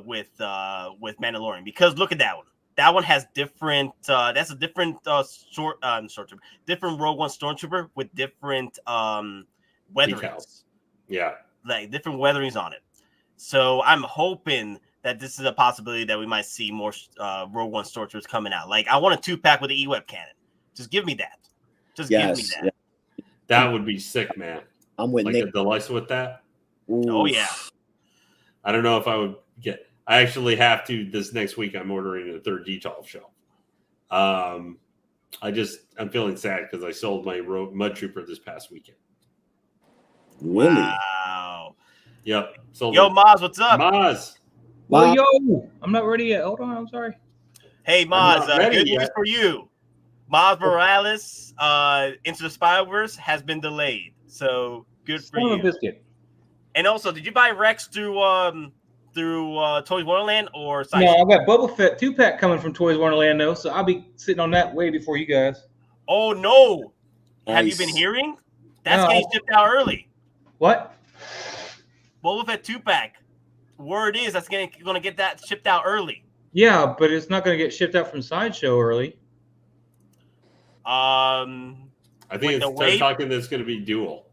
with Mandalorian, because look at that one. That one has different. That's a different different Rogue One Stormtrooper with different weatherings. Yeah, like different weatherings on it. So I'm hoping that this is a possibility that we might see more Rogue One Stormtroopers coming out. Like, I want a 2-pack with the E-Web cannon. Just give me that. Just give me that. Yeah. That would be sick, man. I'm with like Nick. a deluxe with that. Ooh. Oh yeah. I don't know if I would get. I actually have to this next week. I'm ordering a 3rd detail show. I'm feeling sad because I sold my Mud Trooper this past weekend. Really? Wow. Yep. Yo, Maz, what's up? Maz. Well, yo, I'm not ready yet. Hold on, I'm sorry. Hey, Maz, good news for you. Miles Morales, Into the Spider-Verse has been delayed. So good for you. Biscuit. And also, did you buy Rex through Toys Wonderland or Sideshow? No, I got Boba Fett 2-pack coming from Toys Wonderland though, so I'll be sitting on that way before you guys. Oh no! Nice. Have you been hearing? That's getting shipped out early. What? Boba Fett 2-pack. Word is that's going to get that shipped out early. Yeah, but it's not going to get shipped out from Sideshow early. I think they're talking that's going to be dual.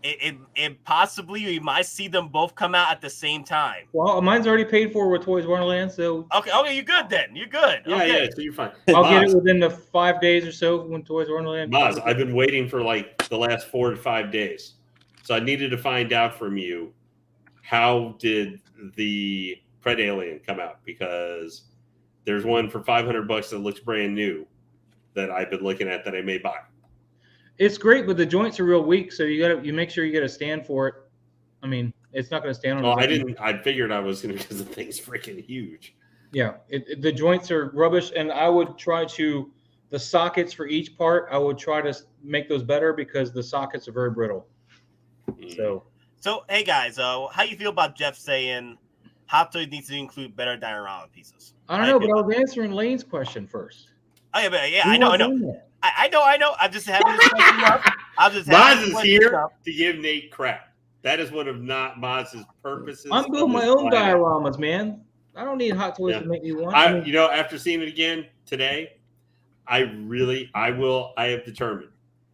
It possibly we might see them both come out at the same time. Well, mine's already paid for with Toys Wonderland, so okay, you're good then. You're good. Yeah, okay. yeah, so you're fine. I'll get it within the 5 days or so when Toys Wonderland. Maz, I've been waiting for like the last 4 to 5 days, so I needed to find out from you, how did the Pred Alien come out? Because there's one for $500 that looks brand new that I've been looking at that I may buy. It's great, but the joints are real weak, so you make sure you get a stand for it. I mean, it's not going to stand on. Oh, I didn't. I figured I was going to, because the thing's freaking huge. Yeah, the joints are rubbish, and I would try to the sockets for each part. I would try to make those better because the sockets are very brittle. So hey guys, how you feel about Jeff saying Hot Toys needs to include better diorama pieces. I don't know, but I was answering Lane's question first. Oh yeah, I know. I know. I'm just having this question up. Maz is here to give Nate crap. That is one of Maz's purposes. I'm building my own dioramas, man. I don't need Hot Toys to make me one. After seeing it again today, I have determined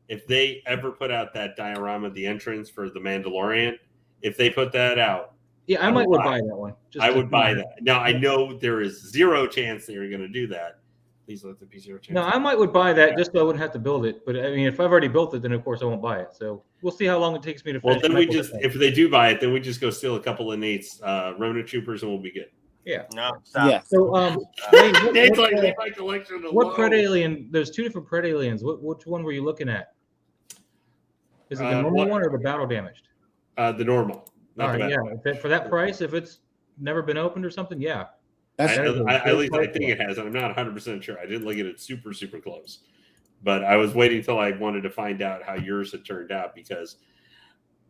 if they ever put out that diorama, the entrance for the Mandalorian, if they put that out, yeah, I might buy that one. I would buy that. Now I know there is zero chance they are going to do that. Please let there be zero chance. No, I would buy that just so I wouldn't have to build it. But I mean, if I've already built it, then of course I won't buy it. So we'll see how long it takes me to finish. Well, then if they do buy it, then we just go steal a couple of Nate's Remnant Troopers and we'll be good. Yeah. No. Stop. Yeah. So Nate's my collection. What Pred Alien? There's two different Pred Aliens. Which one were you looking at? Is it the normal one or the battle damaged? The normal. All right. Yeah. For that price, if it's never been opened or something, yeah. At least I think it has. I'm not 100% sure. I didn't look at it super close, but I was waiting till I wanted to find out how yours had turned out because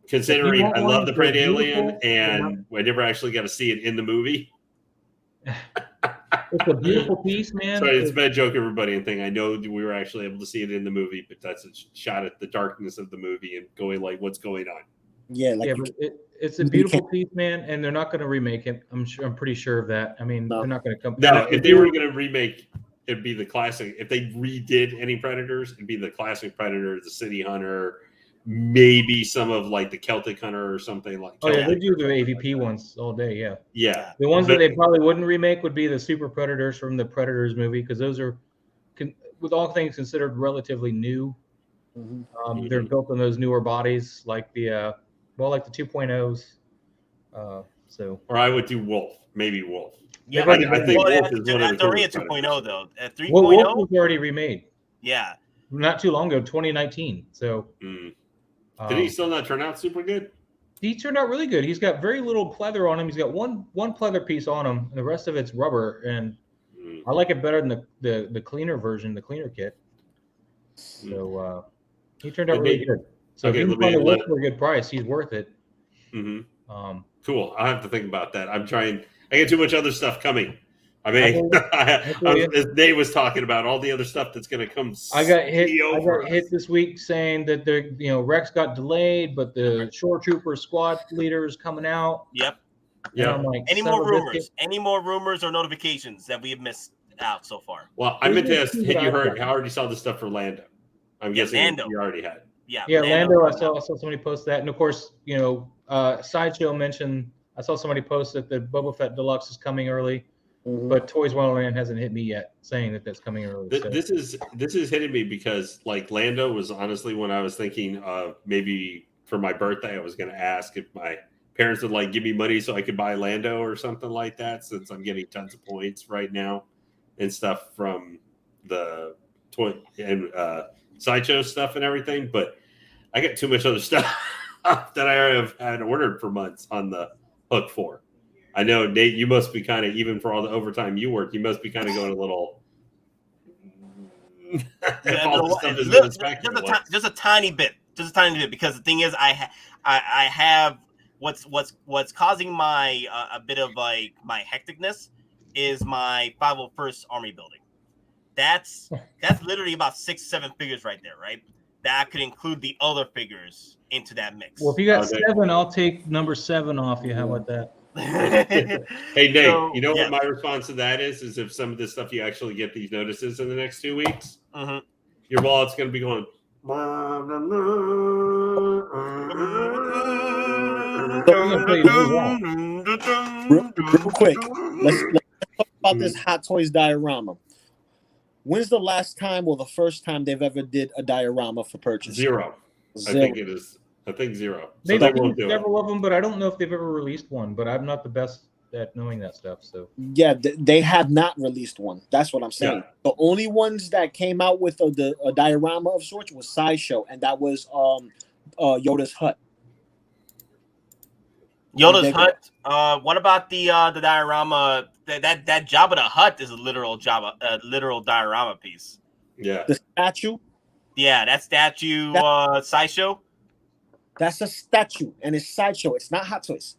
considering I love the Pred Alien and I never actually got to see it in the movie. It's a beautiful piece, man. Sorry, it's a bad joke, everybody, and thing. I know we were actually able to see it in the movie, but that's a shot at the darkness of the movie and going like, what's going on? Yeah, but it's a beautiful piece, man, and they're not going to remake it. I'm pretty sure of that. I mean, they're not going to come. No, if they were going to remake, it'd be the classic. If they redid any Predators, it'd be the classic Predator, the City Hunter, maybe some of like the Celtic Hunter or something like. Oh yeah, they do the AVP ones all day. Yeah. Yeah. The ones that they probably wouldn't remake would be the Super Predators from the Predators movie because those are, with all things considered, relatively new. Mm-hmm. They're built on those newer bodies, like the. Like the 2.0s. Or I would do Wolf, maybe Wolf. Yeah, I think Wolf is one of the already a 2.0 though. At 3.0, Wolf was already remade. Yeah, not too long ago, 2019. So, did he still not turn out super good? He turned out really good. He's got very little pleather on him. He's got one pleather piece on him, and the rest of it's rubber. And I like it better than the cleaner version, the cleaner kit. So he turned out really good. So if you can find a Wolf for a good price, he's worth it. Mm-hmm. Cool. I'll have to think about that. I get too much other stuff coming. I mean, as Nate was talking about all the other stuff that's going to come. I got hit this week saying that Rex got delayed, but the Shore Trooper squad leader is coming out. Yep. Yeah. Like, any more rumors? Any more rumors or notifications that we have missed out so far? Well, I meant to ask. Had you heard? I already saw the stuff for Lando. I'm guessing you already had. Yeah, Lando. I saw somebody post that, and of course, Sideshow mentioned. I saw somebody post that the Boba Fett Deluxe is coming early, but Toys Wonderland hasn't hit me yet, saying that that's coming early. This is hitting me because like Lando was honestly when I was thinking of maybe for my birthday I was going to ask if my parents would like give me money so I could buy Lando or something like that since I'm getting tons of points right now and stuff from the toy and Sideshow stuff and everything, but I got too much other stuff that I have had ordered for months on the hook for. I know, Nate, you must be kind of, even for all the overtime you work, you must be kind of going a little. Just a tiny bit, because the thing is, I have what's causing my a bit of like my hecticness is my 501st Army building. That's literally about 6-7 figures right there, right? That could include the other figures into that mix. Well, if you got 7, I'll take number 7 off you. How about that? Hey, Nate, what my response to that is if some of this stuff you actually get these notices in the next 2 weeks, your wallet's going to be going. Real quick, let's talk about this Hot Toys diorama. When's the last time or the first time they've ever did a diorama for purchase? Zero. I think it is. I think 0. They've done several of them, but I don't know if they've ever released one. But I'm not the best at knowing that stuff. So yeah, they have not released one. That's what I'm saying. Yeah. The only ones that came out with a diorama of sorts was Sideshow, and that was Yoda's hut. Yoda's hut. What about the diorama? That Jabba the Hutt is a literal diorama piece. Yeah. The statue. Yeah, that statue. Sideshow. That's a statue, and it's Sideshow. It's not Hot Toys.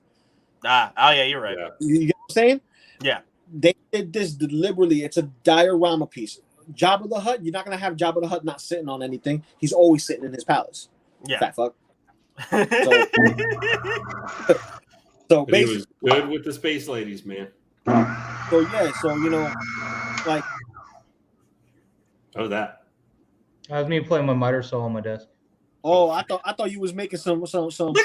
Oh yeah, you're right. You gotta saying? Yeah. They did this deliberately. It's a diorama piece. Jabba the Hutt, you're not gonna have Jabba the Hutt not sitting on anything. He's always sitting in his palace. Yeah. Fat fuck. But So he basically, was good with the space ladies, man. so yeah, so like that. I was me playing my miter saw on my desk. I thought you was making some. Well,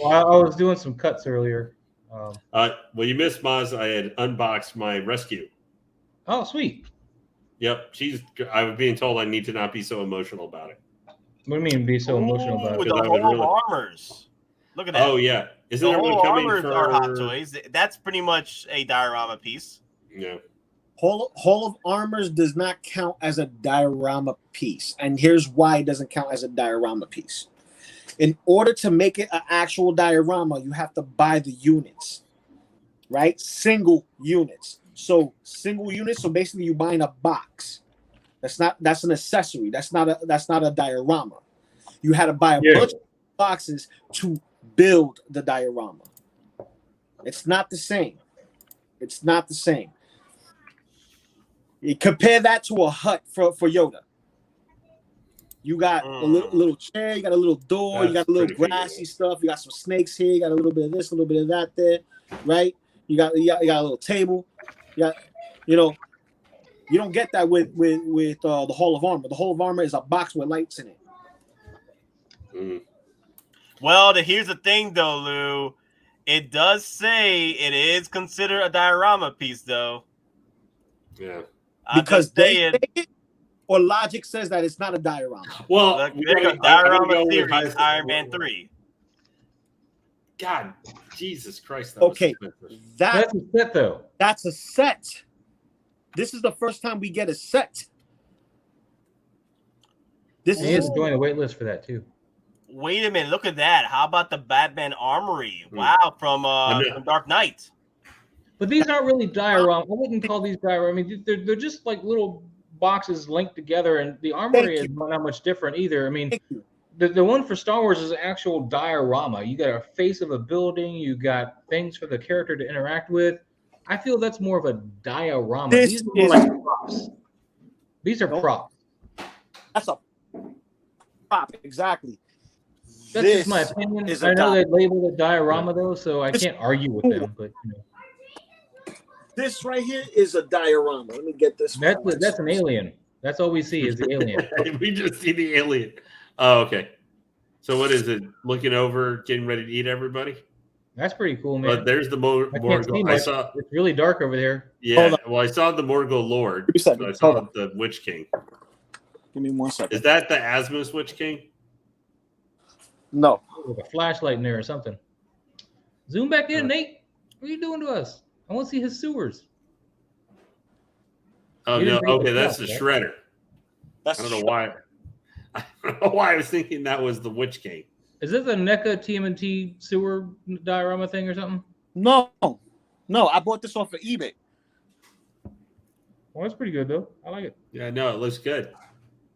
I was doing some cuts earlier. Well, you missed Maz. I had unboxed my rescue. Oh, sweet. Yep, I was being told I need to not be so emotional about it. What do you mean be so emotional about With it? the whole armors. Look at that. Oh yeah, isn't the there one whole coming armors for are Hot Toys. That's pretty much a diorama piece. Yeah. Hall of Armors does not count as a diorama piece, and here's why it doesn't count as a diorama piece. In order to make it an actual diorama, you have to buy the units, right? Single units. So single units. So basically, you're buying a box. That's an accessory. That's not a diorama. You had to buy a bunch of boxes to build the diorama. It's not the same. It's not the same. You compare that to a hut for Yoda. You got a little chair, you got a little door, you got a little grassy stuff, you got some snakes here, you got a little bit of this, a little bit of that there, right? You got a little table. You don't get that with the Hall of Armor. The Hall of Armor is a box with lights in it. Well, here's the thing though, Lou. It does say it is considered a diorama piece though. Yeah. Because they say it, or logic says that it's not a diorama. Well, diorama series, Iron Man 3. God, Jesus Christ! Okay, that's a set though. That's a set. This is the first time we get a set. This is join the wait list for that too. Wait a minute, look at that. How about the Batman Armory? Wow, from Dark Knight. But these aren't really diorama. I wouldn't call these diorama. I mean, they're just like little boxes linked together, and the armory is not much different either. I mean, the one for Star Wars is an actual diorama. You got a face of a building. You got things for the character to interact with. I feel that's more of a diorama. These are more like props. These are props. That's a prop, exactly. That's just my opinion. I know they label it diorama though, so I can't argue with them. But this right here is a diorama. Let me get this. That's an alien. That's all we see is the alien. We just see the alien. Oh, okay. So what is it? Looking over, getting ready to eat everybody? That's pretty cool, man. But there's the Morgul. I saw it's really dark over there. Yeah. Well, I saw the Morgul Lord. So I saw the Witch King. Give me 1 second. Is that the Asmus Witch King? No. With a flashlight in there or something. Zoom back in, Nate. What are you doing to us? I want to see his sewers. Oh no! Okay, that's the Shredder. I don't know why. I don't know why I was thinking that was the Witch King. Is this a NECA TMNT sewer diorama thing or something? No. I bought this off of eBay. Well, that's pretty good though. I like it. Yeah, no, it looks good.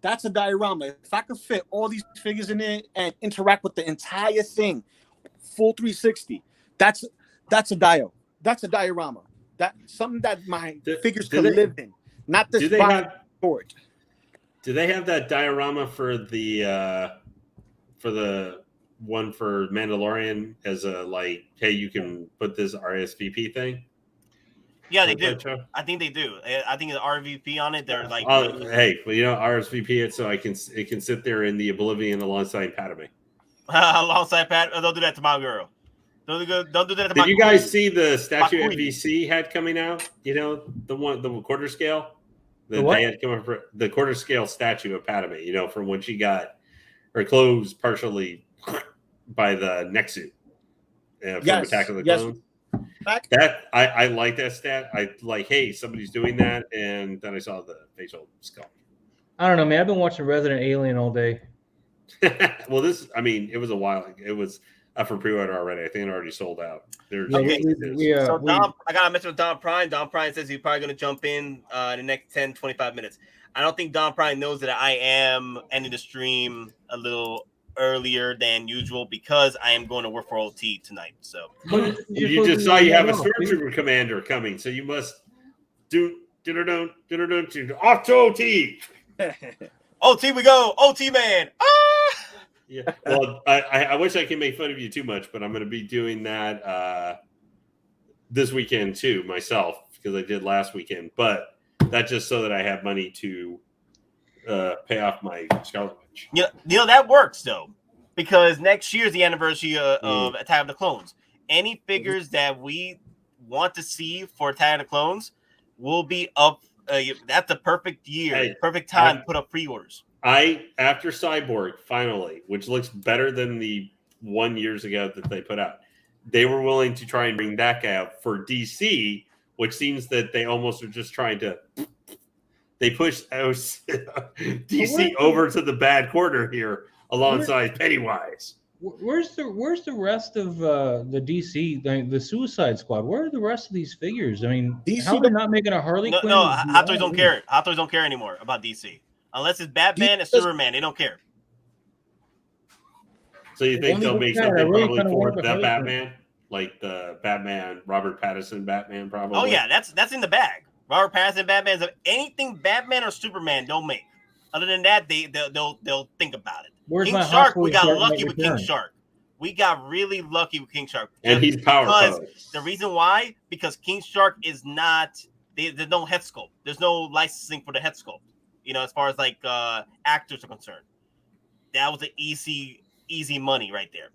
That's a diorama. If I could fit all these figures in there and interact with the entire thing, full 360, that's a dio. That's a diorama. That's something that my figures can live in. Not this board. Do they have that diorama for the one for Mandalorian as a like, hey, you can put this RSVP thing? Yeah, they do. I think they do. I think the RVP on it. They're like, hey, well, RSVP it so it can sit there in the Oblivion alongside Padme. Alongside Pat, don't do that to my girl. Don't do that to my. Did you guys see the statue MVC had coming out? The quarter scale. They had come up for the quarter scale statue of Padme. From when she got her clothes partially by the neck suit from Attack of the Clones. That I like that stat. I like, hey, somebody's doing that, and then I saw the facial sculpt. I don't know, man. I've been watching Resident Alien all day. Well, it was a while. It was up for pre-order already. I think it already sold out. Okay. So Dom, I got to mention with Dom Prime. Dom Prime says he's probably going to jump in the next 10, 25 minutes. I don't think Dom Prime knows that I am ending the stream a little earlier than usual because I am going to work for OT tonight. So you just saw you have a Stormtrooper commander coming, so you must do off to OT. OT we go, OT man. Yeah. Well, I wish I could make fun of you too much, but I'm going to be doing that this weekend too myself because I did last weekend. But that's just so that I have money to pay off my Scarlet Witch. You know that works though, because next year is the anniversary of Attack of the Clones. Any figures that we want to see for Attack of the Clones will be up. That's the perfect year, perfect time to put up pre-orders. After Cyborg finally, which looks better than the 1 year ago that they put out, they were willing to try and bring that guy out for DC, which seems that they almost are just trying to. They pushed DC over to the bad corner here alongside Pennywise. Where's the rest of the DC, the Suicide Squad? Where are the rest of these figures? I mean, DC how are they not making a Harley Quinn? No, Hot Toys don't care. Hot Toys don't care anymore about DC. Unless it's Batman and Superman, they don't care. So you think they'll make something probably for that Batman? Like the Batman, Robert Pattinson Batman, probably? Oh, yeah, that's in the bag. Robert Pattinson Batman, anything Batman or Superman, don't make. Other than that, they'll think about it. Where's King Shark, we got lucky with King Shark. We got really lucky with King Shark. And he's powerful. The reason why, because King Shark is not, there's no head sculpt. There's no licensing for the head sculpt. You know, as far as like actors are concerned. That was an easy money right there.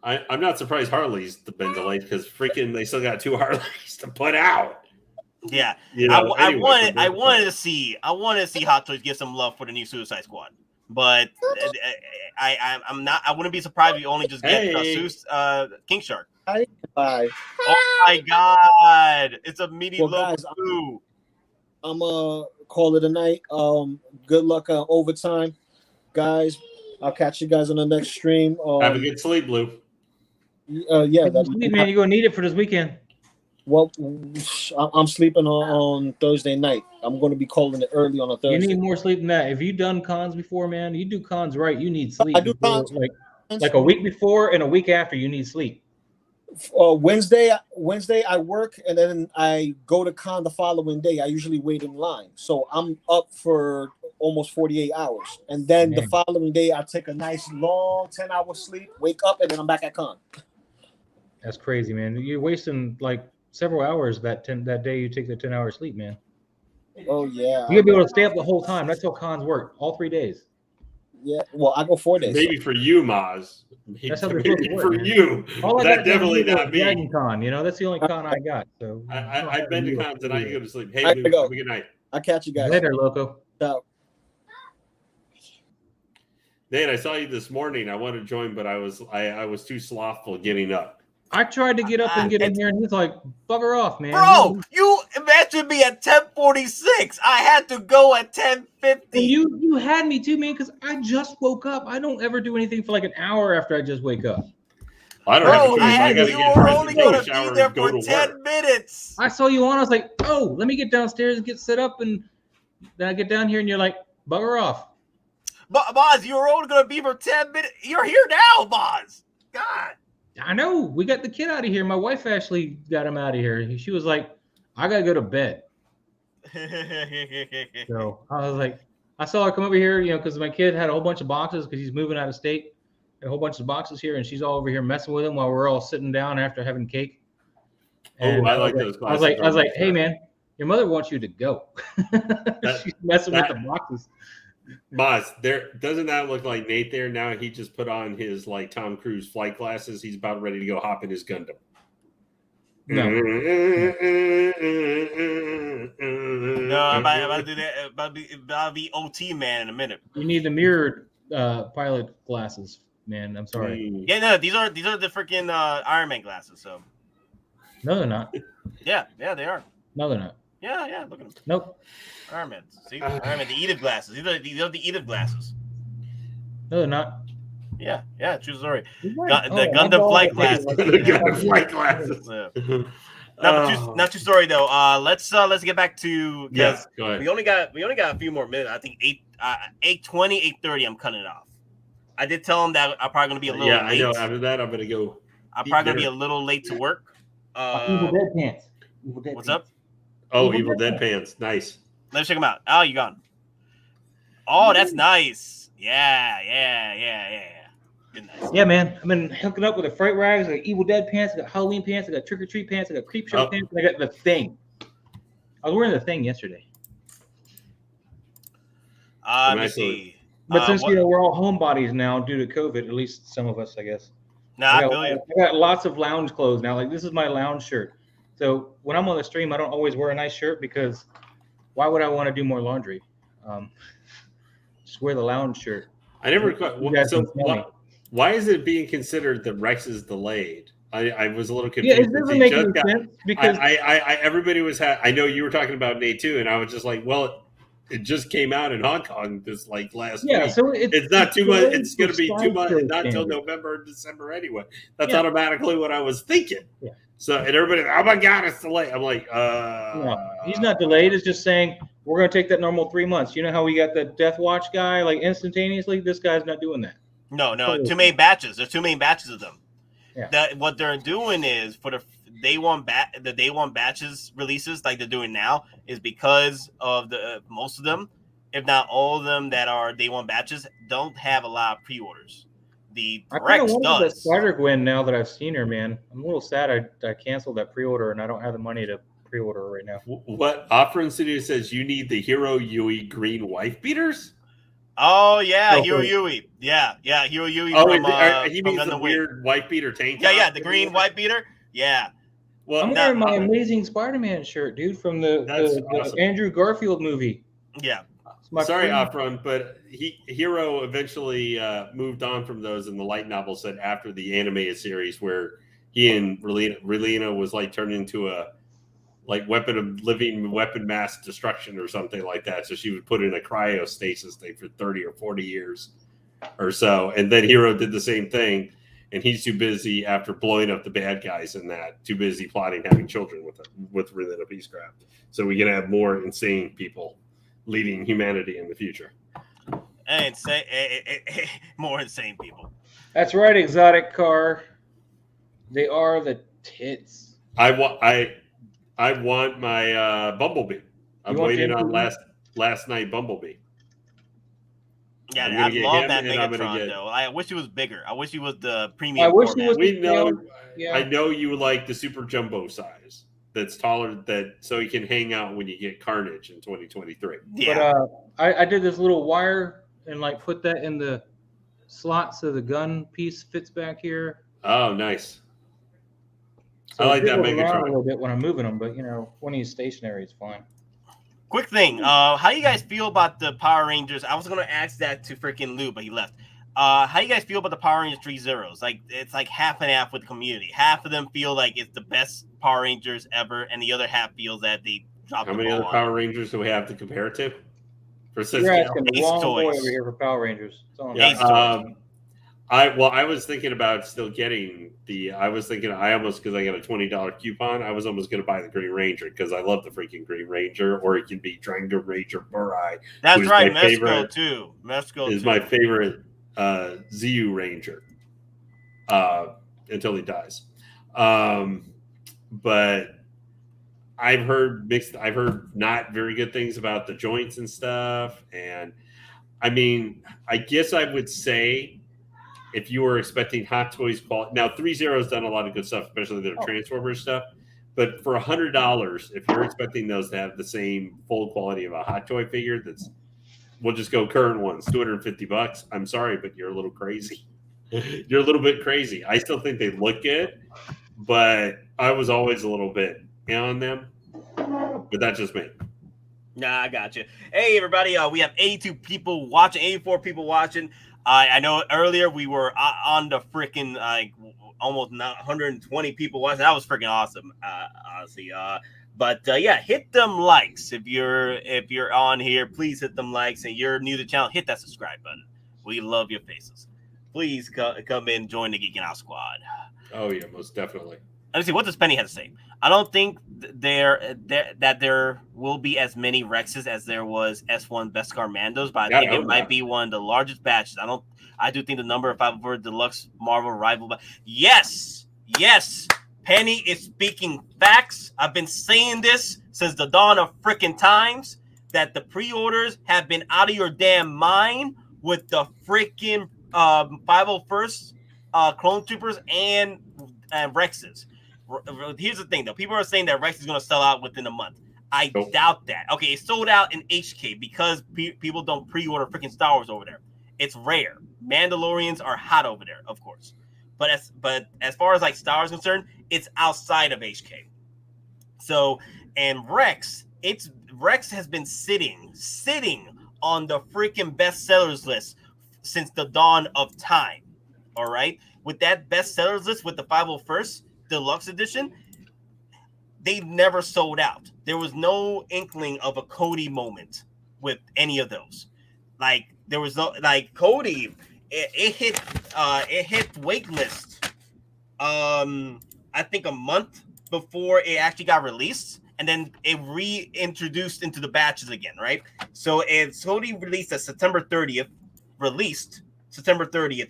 I'm not surprised Harley's been delayed because freaking they still got 2 Harleys to put out. Yeah, you know, I wanted to see Hot Toys give some love for the new Suicide Squad, but I'm not. I wouldn't be surprised if you only just get King Shark. Bye. Oh my God! It's a mini Loco Lu. I'm call it a night. Good luck on overtime, guys. I'll catch you guys on the next stream. Have a good sleep, Blue. Yeah, man, you're gonna need it for this weekend. Well, I'm sleeping on Thursday night. I'm going to be calling it early on a Thursday. You need more sleep than that. If you've done cons before, man, you do cons right. You need sleep. I do cons like a week before and a week after. You need sleep. Wednesday I work and then I go to con the following day. I usually wait in line, so I'm up for almost 48 hours, and then the following day I take a nice long 10-hour sleep, wake up, and then I'm back at con. That's crazy, man. You're wasting like several hours that day you take the 10-hour sleep, man. Oh yeah, you're gonna be able to stay up the whole time. That's how cons work, all 3 days. Yeah, well, I go 4 days. Maybe for you, Maz. That's how they're supposed to work, for man. you. That definitely not me. Dragon Con, you know, that's the only con I got. So I've been to cons and I go to sleep. Hey, Have a good night. I'll catch you guys later, Loco. Ciao. Dan, I saw you this morning. I wanted to join, but I was too slothful getting up. I tried to get up and get in here, and he's like, "Bugger off, man!" Bro, you imagined me at 10:46. I had to go at 10:50. You had me too, man, because I just woke up. I don't ever do anything for like an hour after I just wake up. I don't have to. I gotta get were only going to be there for 10 minutes. I saw you on. I was like, "Oh, let me get downstairs and get set up," and then I get down here, and you're like, "Bugger off." But Boz, you were only going to be for 10 minutes. You're here now, Boz. God. I know. We got the kid out of here. My wife actually got him out of here. She was like, I got to go to bed. So I was like, I saw her come over here, you know, because my kid had a whole bunch of boxes because he's moving out of state. A whole bunch of boxes here, and she's all over here messing with him while we're all sitting down after having cake. And I like those. I was like, hey, man, your mother wants you to go. She's messing with the boxes. Boz, doesn't that look like Nate there? Now he just put on his like Tom Cruise flight glasses. He's about ready to go hop in his Gundam. No, I'm about to do that. About be OT man in a minute. You need the mirrored pilot glasses, man. I'm sorry. Yeah, no, these are the freaking Iron Man glasses. So no, they're not. Yeah, they are. No, they're not. Yeah, look at them. Nope. Iron Man. See, Iron Man, the Edith glasses. These are the Edith glasses. No, they're not. Yeah, true story. The Gundam flight glasses. The Gundam flight glasses. Not too story though. Let's get back to yes. Go ahead. We only got a few more minutes. I think 8:20, 8:30. I'm cutting it off. I did tell him that I'm probably gonna be a little late. I know. After that, I'm gonna go. I'm probably gonna be a little late to work. Evil Dead Pants. What's up? Oh, Evil Dead Pants. Nice. Let's check them out. Oh, you gone? Oh, that's nice. Yeah. Good, nice. Yeah, man. I've been hooking up with the Fright Rags. I got Evil Dead Pants. I got Halloween Pants. I got Trick or Treat Pants. I got Creep Show Pants. And I got the Thing. I was wearing the Thing yesterday. Let me see. But since we're all homebodies now due to COVID, at least some of us, I guess. I got lots of lounge clothes now. Like this is my lounge shirt. So when I'm on the stream, I don't always wear a nice shirt because why would I want to do more laundry? Just wear the lounge shirt. I never quite. So why is it being considered that Rex is delayed? I was a little confused. Yeah, it doesn't make any sense because everybody was. I know you were talking about Nate too, and I was just like, well, it just came out in Hong Kong this last week. Yeah, so it's not too much. It's going to be 2 months, not until November or December anyway. That's automatically what I was thinking. Yeah. So and everybody, oh my god, it's delayed. I'm like, no, he's not delayed. It's just saying we're going to take that normal 3 months. You know how we got the Death Watch guy like instantaneously? This guy's not doing that. No, too many batches. There's too many batches of them. Yeah. What they're doing is for the day one batches releases like they're doing now is because of the most of them, if not all of them that are day one batches, don't have a lot of pre-orders. The Rex does. Spider-Gwen now that I've seen her, man. I'm a little sad I canceled that pre-order and I don't have the money to pre-order her right now. What Opera Studio says you need the Hero Yui green wife beaters? Oh yeah, Hero Yui. Yeah, Hero Yui. Oh, from, he means the weird wife beater tank. Yeah, the green white beater. Yeah. Well, I'm wearing my Amazing Spider-Man shirt, dude, from the awesome. Andrew Garfield movie. Yeah. Sorry, Opron, but Hero eventually moved on from those, and the light novel said after the animated series where he and Relina was like turned into a weapon mass destruction or something like that. So she would put in a cryostasis thing for 30 or 40 years or so. And then Hero did the same thing. And he's too busy after blowing up the bad guys in that, too busy plotting having children with Relina Peacecraft. So we can have more insane people leading humanity in the future. More insane people. That's right, Exotic Car. They are the tits. I want my Bumblebee. I'm waiting on last night Bumblebee. Yeah, I love that Megatron though. I wish it was bigger. I wish it was the premium. I wish format. it was. I know you like the super jumbo size. That's taller, so you can hang out when you get Carnage in 2023. Yeah. But I did this little wire and like put that in the slot so the gun piece fits back here. Oh, nice. So I like that Megatron a little bit when I'm moving them, but when he's stationary, it's fine. Quick thing, how do you guys feel about the Power Rangers? I was gonna ask that to freaking Lou, but he left. How do you guys feel about the Power Rangers 3 Zeros? Like it's like half and half with the community. Half of them feel like it's the best Power Rangers ever, and the other half feels that they dropped. How many other Power Rangers do we have to compare it to? You're asking the wrong boy over here for Power Rangers. I was thinking about still getting because I got a $20 coupon. I was almost going to buy the Green Ranger because I love the freaking Green Ranger, or it can be Dranger Ranger Burai. That's right, Mesco too. Mesco is my favorite ZU Ranger until he dies. But I've heard not very good things about the joints and stuff. And I mean, I guess I would say if you were expecting Hot Toys quality, now 3.0 has done a lot of good stuff, especially their Transformers stuff. But for $100, if you're expecting those to have the same full quality of a Hot Toy figure, we'll just go current ones, $250. I'm sorry, but you're a little crazy. You're a little bit crazy. I still think they look good, but I was always a little bit on them. But that's just me. Nah, I got you. Hey, everybody. We have 82 people watching, 84 people watching. I know earlier we were on the freaking almost 120 people watching. That was freaking awesome, honestly. But hit them likes if you're on here. Please hit them likes, and you're new to the channel. Hit that subscribe button. We love your faces. Please come in and join the Geeking Out Squad. Oh yeah, most definitely. Let me see. What does Penny have to say? I don't think there will be as many Rexes as there was S1 Beskar Mandos, but I think it might be one of the largest batches. I do think the number of 504 Deluxe Marvel rival. Yes. Penny is speaking facts. I've been saying this since the dawn of freaking times that the pre-orders have been out of your damn mind with the freaking 501st Clone Troopers and Rexes. Here's the thing, though. People are saying that Rex is going to sell out within a month. I doubt that. Okay, it sold out in HK because people don't pre-order freaking Star Wars over there. It's rare. Mandalorians are hot over there, of course. But as far as like Star Wars is concerned, it's outside of HK. So, and Rex has been sitting on the freaking bestsellers list since the dawn of time. All right, with that bestsellers list with the 501st Deluxe Edition, they never sold out. There was no inkling of a Cody moment with any of those. Like there was no Cody. It hit waitlist. I think a month before it actually got released, and then it reintroduced into the batches again, right? So it's Cody released at September 30th,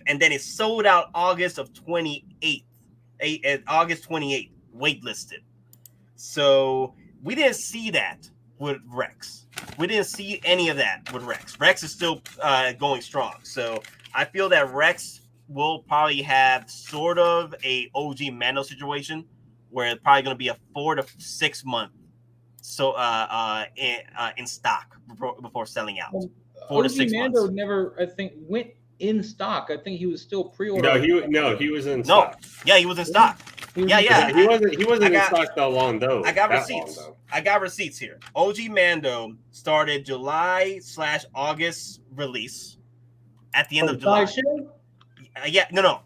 and then it sold out August 28th, waitlisted. So we didn't see that with Rex. We didn't see any of that with Rex. Rex is still going strong. So I feel that Rex will probably have sort of a OG Mando situation where it's probably going to be a 4 to 6 month in stock before selling out. 4 to 6 Mando months. Never, I think, went in stock. I think he was still pre-ordered. He was in stock. Yeah, he was in stock. He wasn't in stock that long though. I got receipts. I got receipts here. OG Mando started July/August release at the end of July.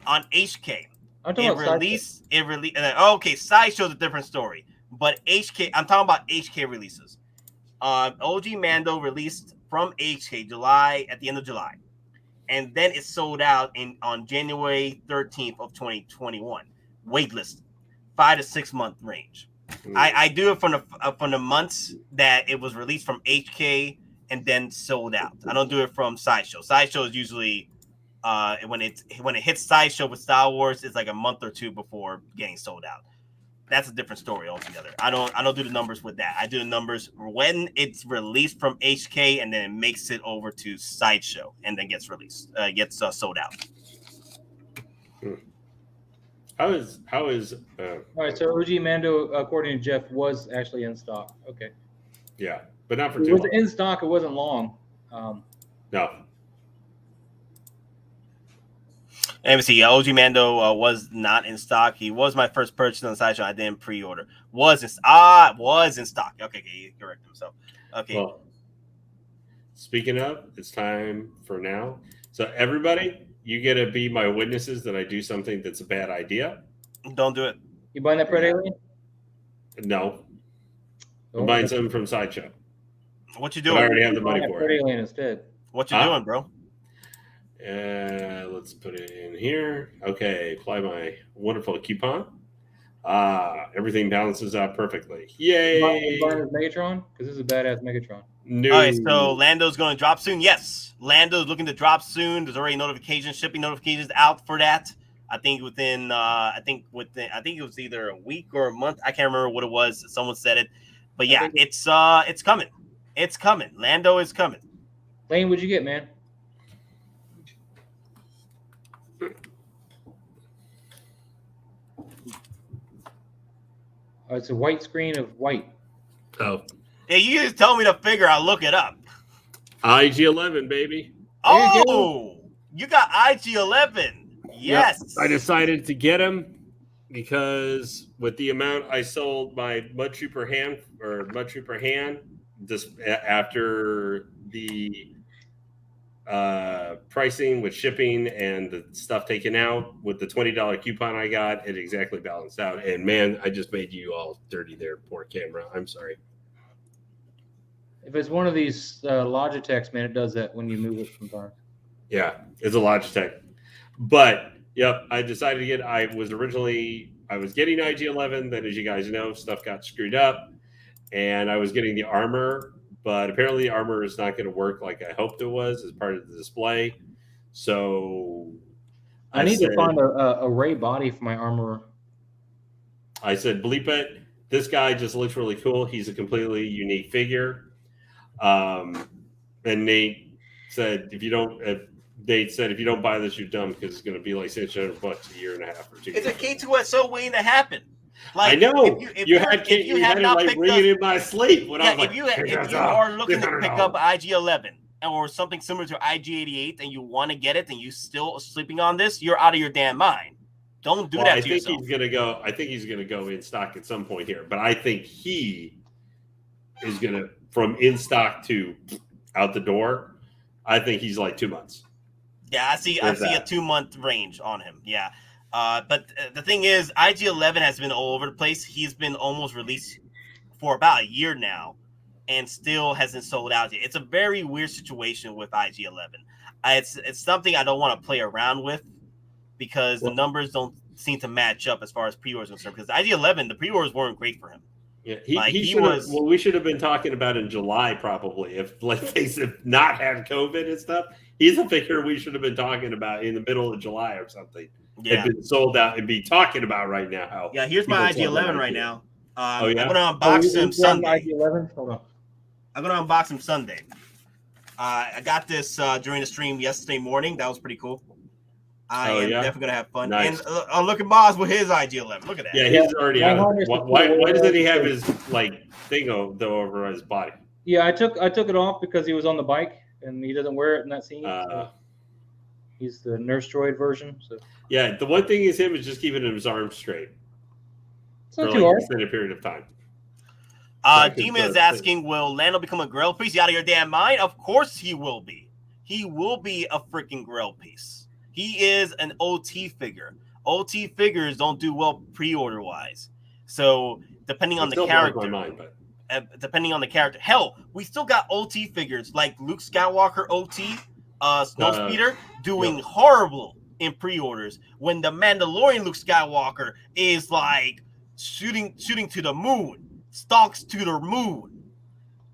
On HK. It released. Okay, Sideshow's a different story, but HK. I'm talking about HK releases. OG Mando released from HK at the end of July. And then it sold out on January 13th of 2021. Waitlist, 5 to 6 month range. I do it from the months that it was released from HK and then sold out. I don't do it from Sideshow. Sideshow is usually when it hits Sideshow with Star Wars, it's like a month or two before getting sold out. That's a different story altogether. I don't do the numbers with that. I do the numbers when it's released from HK and then it makes it over to Sideshow and then gets released, sold out. How is all right? So OG Mando, according to Jeff, was actually in stock. Okay. Yeah, but not for it too was long. In stock. It wasn't long. No. Let me see. OG Mando was not in stock. He was my first purchase on the Sideshow. I didn't pre-order. Was in stock. Okay, he corrected himself. Okay. Well, speaking of, it's time for now. So everybody, you get to be my witnesses that I do something that's a bad idea. Don't do it. You buying that Pred Alien? No. I'm buying something from Sideshow. What you doing? But I already have the money for Pred it. Alien instead. What you doing, bro? Let's put it in here. Okay, apply my wonderful coupon. Everything balances out perfectly. Yay! You buying this Megatron? Because this is a badass Megatron. No. All right, so Lando's going to drop soon. Yes, Lando's looking to drop soon. There's already shipping notifications out for that. I think it was either a week or a month. I can't remember what it was. Someone said it, but yeah, it's coming. It's coming. Lando is coming. Lane, what'd you get, man? Oh, it's a white screen of white. Oh. Yeah, you just told me to figure. I'll look it up. IG-11, baby. Oh, you got IG-11. Yes. Yep. I decided to get him because with the amount I sold my Mud Trooper hand just after the pricing with shipping and the stuff taken out with the $20 coupon I got, it exactly balanced out. And man, I just made you all dirty there, poor camera. I'm sorry. If it's one of these Logitechs, man, it does that when you move it sometimes. Yeah, it's a Logitech. But, yep, I decided to get – I was originally I was getting IG-11. Then, as you guys know, stuff got screwed up, and I was getting the armor, but apparently the armor is not going to work like I hoped it was as part of the display. So I need to find a Ray body for my armor. I said, bleep it. This guy just looks really cool. He's a completely unique figure. And Nate said, if you don't buy this, you're dumb because it's going to be like $600 a year and a half or 2 years. It's a K2SO waiting to happen. Like, I know you had it like ringing in my sleep when I was if like, you are looking to pick up IG-11 or something similar to IG-88 and you want to get it and you still sleeping on this, you're out of your damn mind. Don't do that to yourself. I think he's gonna go in stock at some point here, but I think he is gonna from in stock to out the door. I think he's like 2 months. Yeah, I see a 2 month range on him. Yeah. But the thing is, IG-11 has been all over the place. He's been almost released for about a year now and still hasn't sold out yet. It's a very weird situation with IG-11. It's something I don't want to play around with because the numbers don't seem to match up as far as pre-orders are concerned. Because IG-11, the pre-orders weren't great for him. Yeah, we should have been talking about in July probably if they have not had COVID and stuff. He's a figure we should have been talking about in the middle of July or something. Yeah, had been sold out and be talking about right now. Yeah, here's my IG-11 right now. Oh yeah, I'm gonna unbox him Sunday. IG-11? Hold on. I'm gonna unbox him Sunday. I got this during the stream yesterday morning. That was pretty cool. I am definitely gonna have fun. Nice. And look at Moz with his IG-11. Look at that. Yeah, he's already out. Why doesn't he have his like thing though over his body? Yeah, I took it off because he was on the bike and he doesn't wear it in that scene. So he's the nurse droid version. So yeah, the one thing is him is just keeping his arms straight. It's not for too like hard. an extended period of time. Demon is asking, will Lando become a Grail piece? You out of your damn mind? Of course he will be. He will be a freaking Grail piece. He is an OT figure. OT figures don't do well pre-order wise. So depending on the character, depending on the character, hell, we still got OT figures like Luke Skywalker OT, Snowspeeder doing horrible in pre-orders when the Mandalorian Luke Skywalker is like shooting to the moon, stalks to the moon.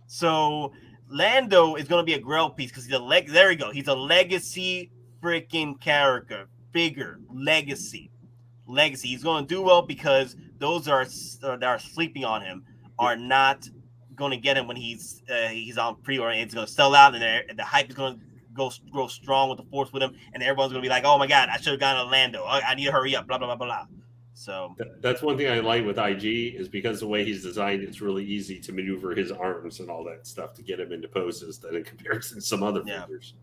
So Lando is going to be a Grail piece because he's there you go. He's a legacy freaking character, figure, legacy. He's going to do well because those that are sleeping on him are not going to get him when he's on pre-order, and it's going to sell out, and the hype is going to grow strong with the force with him, and everyone's going to be like, oh my god, I should have gotten a Lando. I need to hurry up, blah blah blah blah. So that's one thing I like with IG is because the way he's designed, it's really easy to maneuver his arms and all that stuff to get him into poses that in comparison to some other figures.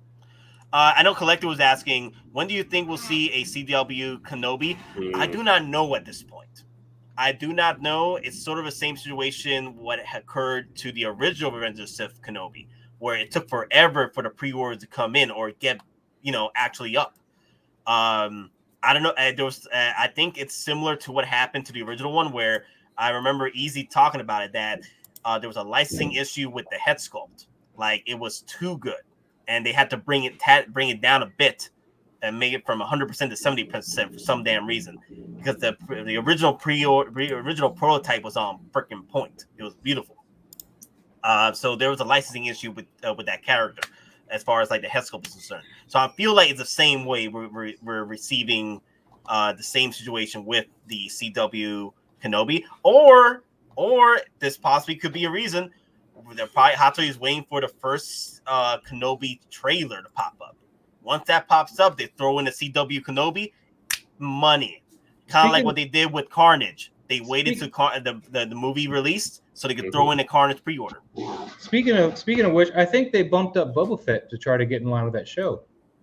I know Collector was asking, when do you think we'll see a CW Kenobi? I do not know at this point. I do not know. It's sort of the same situation what occurred to the original Revenge of the Sith Kenobi, where it took forever for the pre-orders to come in or get, actually up. I don't know. I think it's similar to what happened to the original one, where I remember Easy talking about it, that there was a licensing issue with the head sculpt. Like, it was too good. And they had to bring it down a bit and make it from 100% to 70% for some damn reason, because the original original prototype was on freaking point. It was beautiful. So there was a licensing issue with that character as far as like the head sculpt is concerned. So I feel like it's the same way we're receiving the same situation with the CW Kenobi, or this possibly could be a reason. They're probably Hottoys waiting for the first Kenobi trailer to pop up. Once that pops up, they throw in the CW Kenobi money, kind of like what they did with Carnage. They waited to the movie released so they could throw in the Carnage pre-order. Speaking of which, I think they bumped up Boba Fett to try to get in line with that show.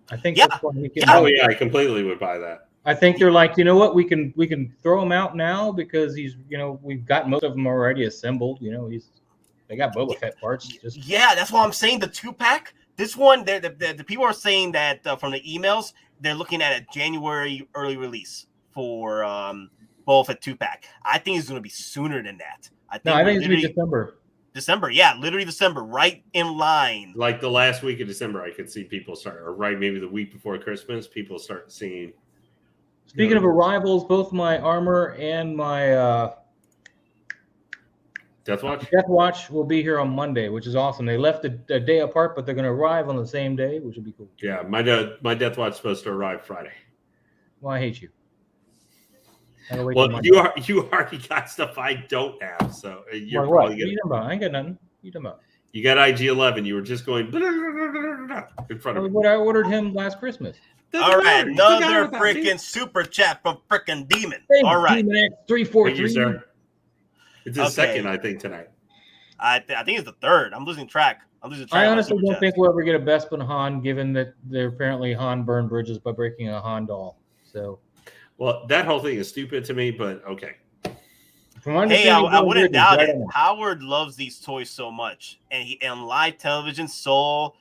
I think that's why we can. Oh yeah, I completely would buy that. I think they're like, you know what, we can throw him out now because he's, we've got most of them already assembled. They got Boba Fett parts. That's why I'm saying the 2-pack. This one, the people are saying that from the emails, they're looking at a January early release for Boba Fett 2-pack. I think it's going to be sooner than that. I think it's going to be December. December, yeah, literally December, right in line. Like the last week of December, I could see people start, or maybe the week before Christmas, people start seeing Speaking of arrivals, both my armor and my Death Watch? Death Watch will be here on Monday, which is awesome. They left a day apart, but they're going to arrive on the same day, which will be cool. Yeah, my Death Watch is supposed to arrive Friday. Well, I hate you. Well, you already got stuff I don't have, so you're what? probably What are you talking about? I ain't got nothing. What are you talking about? You got IG-11. You were just going blah, blah, blah, blah, in front of me. What I ordered him last Christmas. All right, another freaking super chat from freaking Demon. All right, Demon X 343. Sir. It's his second, I think, tonight. I think it's the third. I'm losing track. I honestly don't think we'll ever get a Bespin Han, given that they're apparently Han burned bridges by breaking a Han doll. So, well, that whole thing is stupid to me, but okay. Hey, I wouldn't doubt it. Howard loves these toys so much, and he on live television saw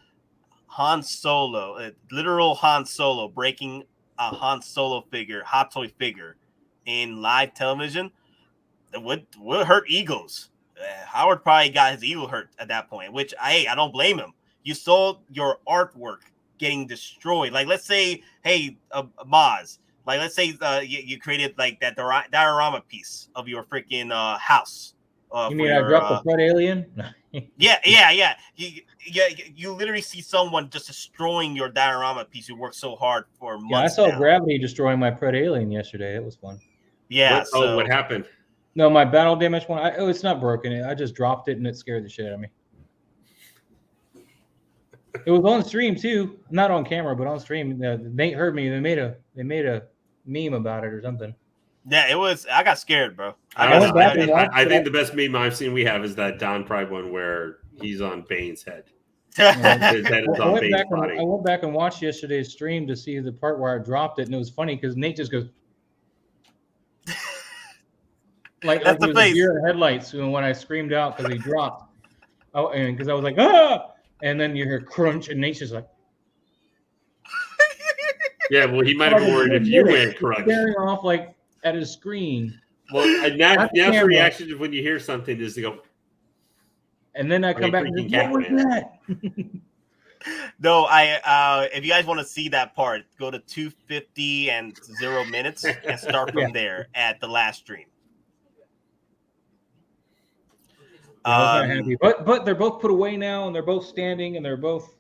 Han Solo, literal Han Solo, breaking a Han Solo figure, hot toy figure, in live television. It would hurt egos. Howard probably got his ego hurt at that point, which I don't blame him. You saw your artwork getting destroyed. Like, let's say, hey, Maz, like, let's say you created like that diorama piece of your freaking house. You mean I dropped the Fred alien? Yeah. You literally see someone just destroying your diorama piece. You worked so hard for months. Yeah, I saw Gravity destroying my Pred alien yesterday. It was fun. Yeah. What happened? No, my battle damage one. It's not broken. I just dropped it and it scared the shit out of me. It was on stream too, not on camera, but on stream. Nate heard me. They made a meme about it or something. Yeah, it was. I got scared, bro. I think the best meme I've seen we have is that Don Pride one where he's on Bane's head. His head is on Bane's body. I went back and watched yesterday's stream to see the part where I dropped it, and it was funny because Nate just goes. Like he was a deer in headlights when I screamed out because he dropped. Oh, and because I was like, ah! And then you hear crunch, and Nate's just like. Yeah, well, he might have worried if you went crunch. Staring off like at his screen. Well, natural reaction when you hear something is to go. And then I come back and go, what was that? No, if you guys want to see that part, go to 250 and 0 minutes and start from there at the last stream. I was not happy, but they're both put away now, and they're both standing, and they're both.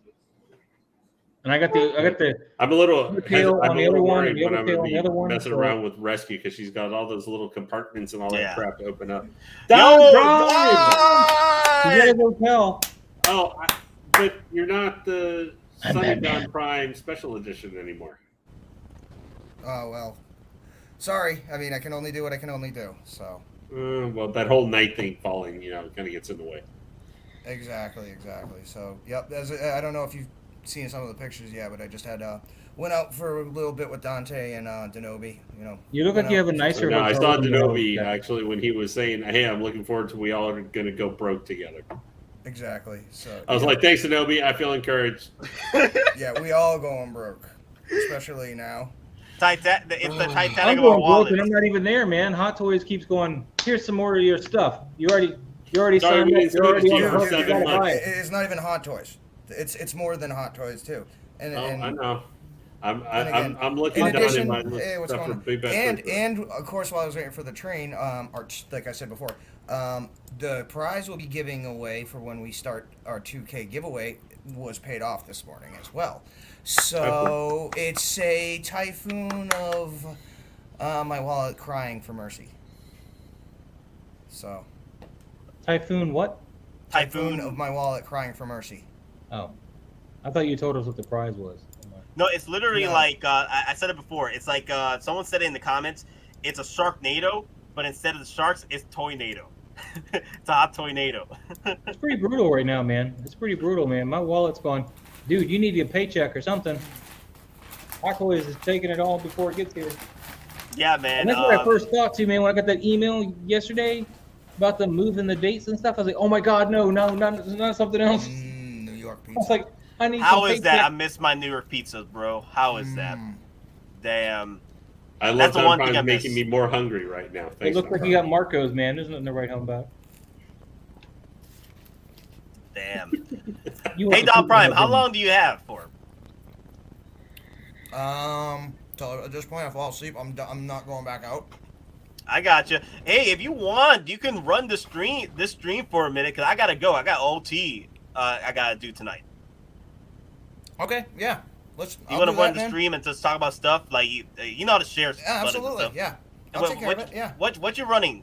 And I got the. I'm a little worried when I'm going to be messing around with Rescue because she's got all those little compartments and all that crap to open up. Hotel. Oh, but you're not the Sunny Don Prime Special Edition anymore. Oh well, sorry. I mean, I can only do what I can only do. So. Well, that whole night thing falling, kind of gets in the way. Exactly. So, yep. I don't know if you've seen some of the pictures yet, but I just had went out for a little bit with Dante and Denobi. You look like you have a nicer. No, I saw Denobi actually when he was saying, "Hey, I'm looking forward to we all are going to go broke together." Exactly. So I was like, "Thanks, Denobi. I feel encouraged." Yeah, we all going broke, especially now. It's the Titanic I'm of our going wallet. broke, and I'm not even there, man. Hot Toys keeps going. Here's some more of your stuff. You already signed up. You're already on the hook. You gotta buy it. It's not even Hot Toys. It's more than Hot Toys too. And I know. I'm looking down in my list stuff for Big Bad and of course, while I was waiting for the train, like I said before, the prize we'll be giving away for when we start our 2K giveaway was paid off this morning as well. So it's a Typhoon of my wallet crying for mercy. So Typhoon what? Typhoon of my wallet crying for mercy. Oh, I thought you told us what the prize was. No, it's literally like I said it before. It's like someone said it in the comments. It's a Sharknado, but instead of the sharks, it's Toynado. It's a hot Toynado. It's pretty brutal right now, man. It's pretty brutal, man. My wallet's gone. Dude, you need a paycheck or something. Hottoys is taking it all before it gets here. Yeah, man. And that's what I first thought too, man. When I got that email yesterday about them moving the dates and stuff, I was like, oh my God, no, not something else. New York pizza. I was like, I need How is that? I miss my New York pizzas, bro. How is that? Damn. I love that it's making me more hungry right now. Thanks, it looks like you got Marco's, man. There's nothing to write home about. Damn. Hey, Don Prime, how long do you have for? So at this point, I fall asleep. I'm not going back out. I got you. Hey, if you want, you can run the stream for a minute because I gotta go. I got OT. I gotta do tonight. Okay, yeah. You want to run the stream and just talk about stuff like you know how to share? Yeah, absolutely. Yeah. I'll take care of it. Yeah. What you running?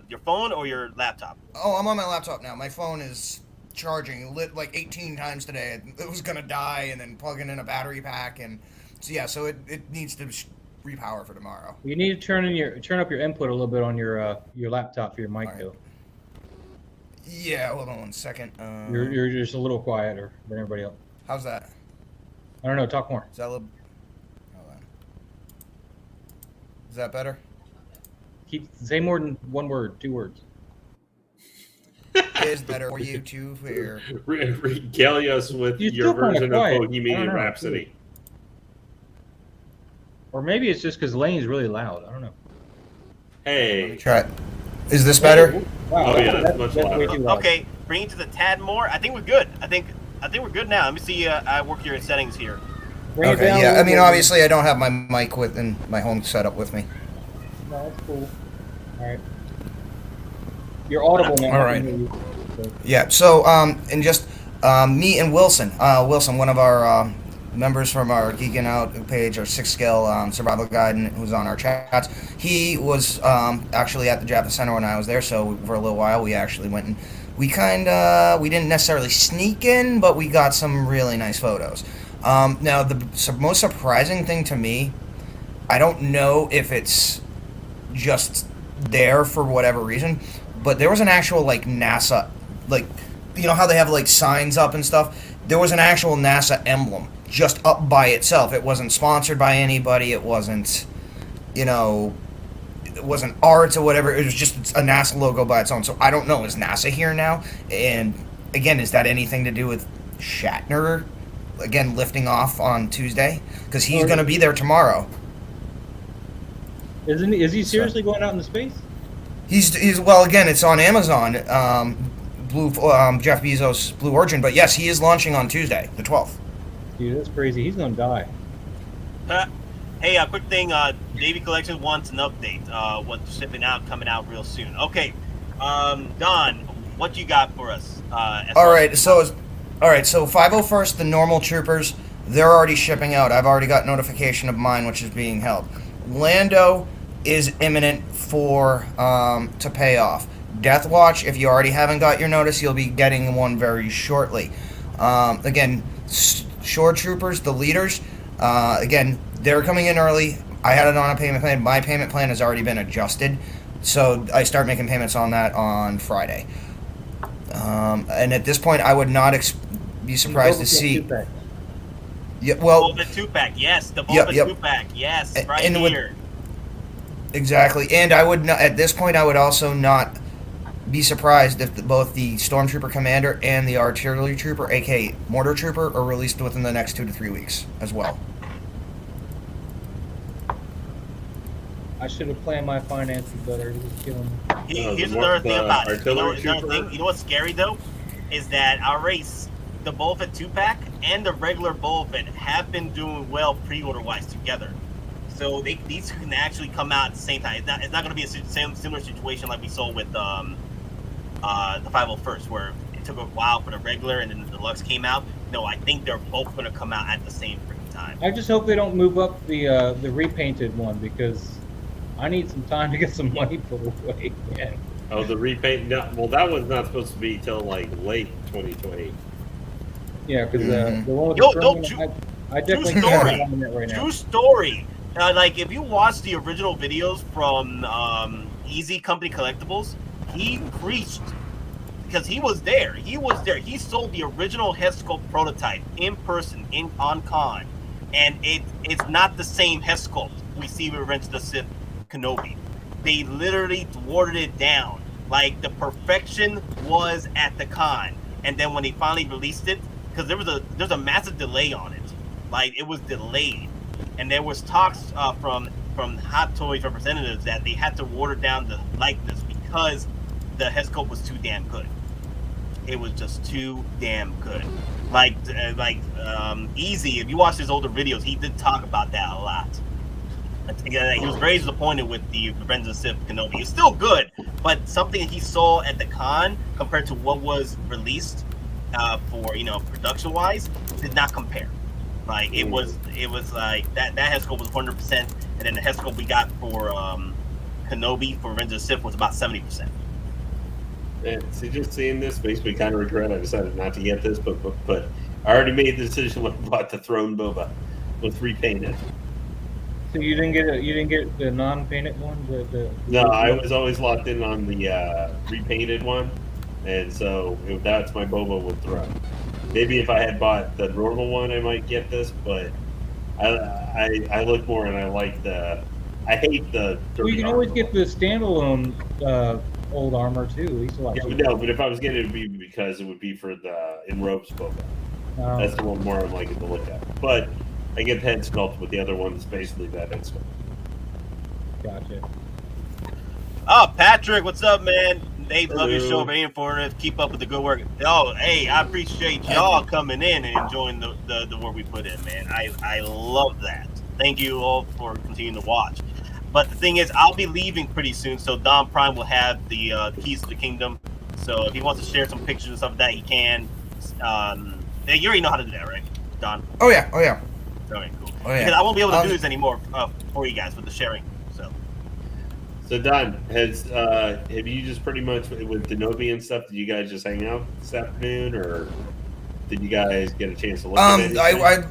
Your phone or your laptop? Oh, I'm on my laptop now. My phone is charging lit like 18 times today. It was gonna die, and then plugging in a battery pack, and so yeah. So it needs to repower for tomorrow. You need to turn up your input a little bit on your laptop for your mic though. Yeah. Hold on 1 second. You're just a little quieter than everybody else. How's that? I don't know. Talk more. Is that a little? Hold on. Is that better? Say more than 1 word, 2 words. Is better for you to hear. Regale us with your version of Bohemian Rhapsody. Or maybe it's just because Lane's really loud. I don't know. Hey. Let me try it. Is this better? Wow, oh yeah, that's much louder. Okay, bring it to the tad more. I think we're good. I think we're good now. Let me see. I work your settings here. Okay. Yeah. I mean, obviously, I don't have my mic and my home setup with me. No, that's cool. All right. You're audible now. All right. Yeah. So, and just me and Wilson. Wilson, one of our members from our Geeking Out page, our 6-scale survival guide, who's on our chats. He was actually at the Java Center when I was there. So for a little while, we actually went and we didn't necessarily sneak in, but we got some really nice photos. Now, the most surprising thing to me, I don't know if it's just there for whatever reason, but there was an actual like NASA, like, you know how they have like signs up and stuff? There was an actual NASA emblem just up by itself. It wasn't sponsored by anybody. It wasn't, you know, it wasn't art or whatever. It was just a NASA logo by its own. So I don't know. Is NASA here now? And again, is that anything to do with Shatner, again, lifting off on Tuesday? Because he's going to be there tomorrow. Isn't he? Is he seriously going out into space? He's well, again, it's on Amazon, Jeff Bezos' Blue Origin. But yes, he is launching on Tuesday, the 12th. Dude, that's crazy. He's going to die. Hey, a quick thing. Davey Collection wants an update. What's shipping out, coming out real soon. Okay, Don, what you got for us? All right, so 501st, the normal troopers, they're already shipping out. I've already got notification of mine, which is being held. Lando is imminent for to pay off. Death Watch, if you already haven't got your notice, you'll be getting one very shortly. Again, Shore Troopers, the leaders, again, they're coming in early. I had it on a payment plan. My payment plan has already been adjusted, so I start making payments on that on Friday. And at this point, I would not be surprised to see. Yeah, well, Boba 2-pack, yes. The Boba 2-pack, yes. Right and here. Exactly, and I would not. At this point, I would also not be surprised if both the Stormtrooper Commander and the Artillery Trooper, aka Mortar Trooper, are released within the next 2 to 3 weeks as well. I should have planned my finances better. Just killing me. Here's another thing about it. You know what's scary though, is that our race, the Boba Fett 2-pack and the regular Boba Fett, have been doing well pre-order wise together. So these can actually come out at the same time. It's not going to be a similar situation like we saw with the 501st, where it took a while for the regular and then the deluxe came out. No, I think they're both going to come out at the same freaking time. I just hope they don't move up the repainted one, because I need some time to get some money put away again. Oh, the repaint? No, well, that one's not supposed to be till like late 2020. Yeah, because the one with the I definitely can't on that right now. True story. Like, if you watch the original videos from Easy Company Collectibles, he preached, because he was there. He sold the original head sculpt prototype in person on con, and it's not the same head sculpt we see with Revenge of the Sith Kenobi. They literally watered it down. Like, the perfection was at the con, and then when they finally released it, because there's a massive delay on it. Like, it was delayed. And there was talks from Hottoys representatives that they had to water down the likeness because the head sculpt was too damn good. It was just too damn good. Easy. If you watch his older videos, he did talk about that a lot. He was very disappointed with the Revenge of the Sith Kenobi. It's still good, but something he saw at the con compared to what was released for production wise did not compare. Like it was like that head sculpt was 100%, and then the head sculpt we got for Kenobi for Revenge of the Sith was about 70%. Yeah, see, just seeing this makes me kind of regret I decided not to get this, but I already made the decision when I bought the Throne Boba with repainted. So you didn't get the non-painted one. No, I was always locked in on the repainted one, and so that's my Boba with Throne. Maybe if I had bought the normal one, I might get this, but I look more and I like the. I hate the. Well, you can always get the standalone old armor too. No, but if I was getting it, would be because it would be for the in robes Boba. That's the one more I'm liking to look at. But I get the head sculpt, but the other one is basically that head sculpt. Gotcha. Oh, Patrick, what's up, man? Dave, love your show, very informative. Keep up with the good work. Oh, hey, I appreciate y'all coming in and enjoying the work we put in, man. I love that. Thank you all for continuing to watch. But the thing is, I'll be leaving pretty soon, so Don Prime will have the keys to the kingdom. So if he wants to share some pictures and stuff like that, he can. You already know how to do that, right, Don? Oh yeah. Okay, cool. Oh, yeah. Because I won't be able to do this anymore for you guys with the sharing. So Don, have you just pretty much with Denobi and stuff? Did you guys just hang out this afternoon, or did you guys get a chance to look at anything?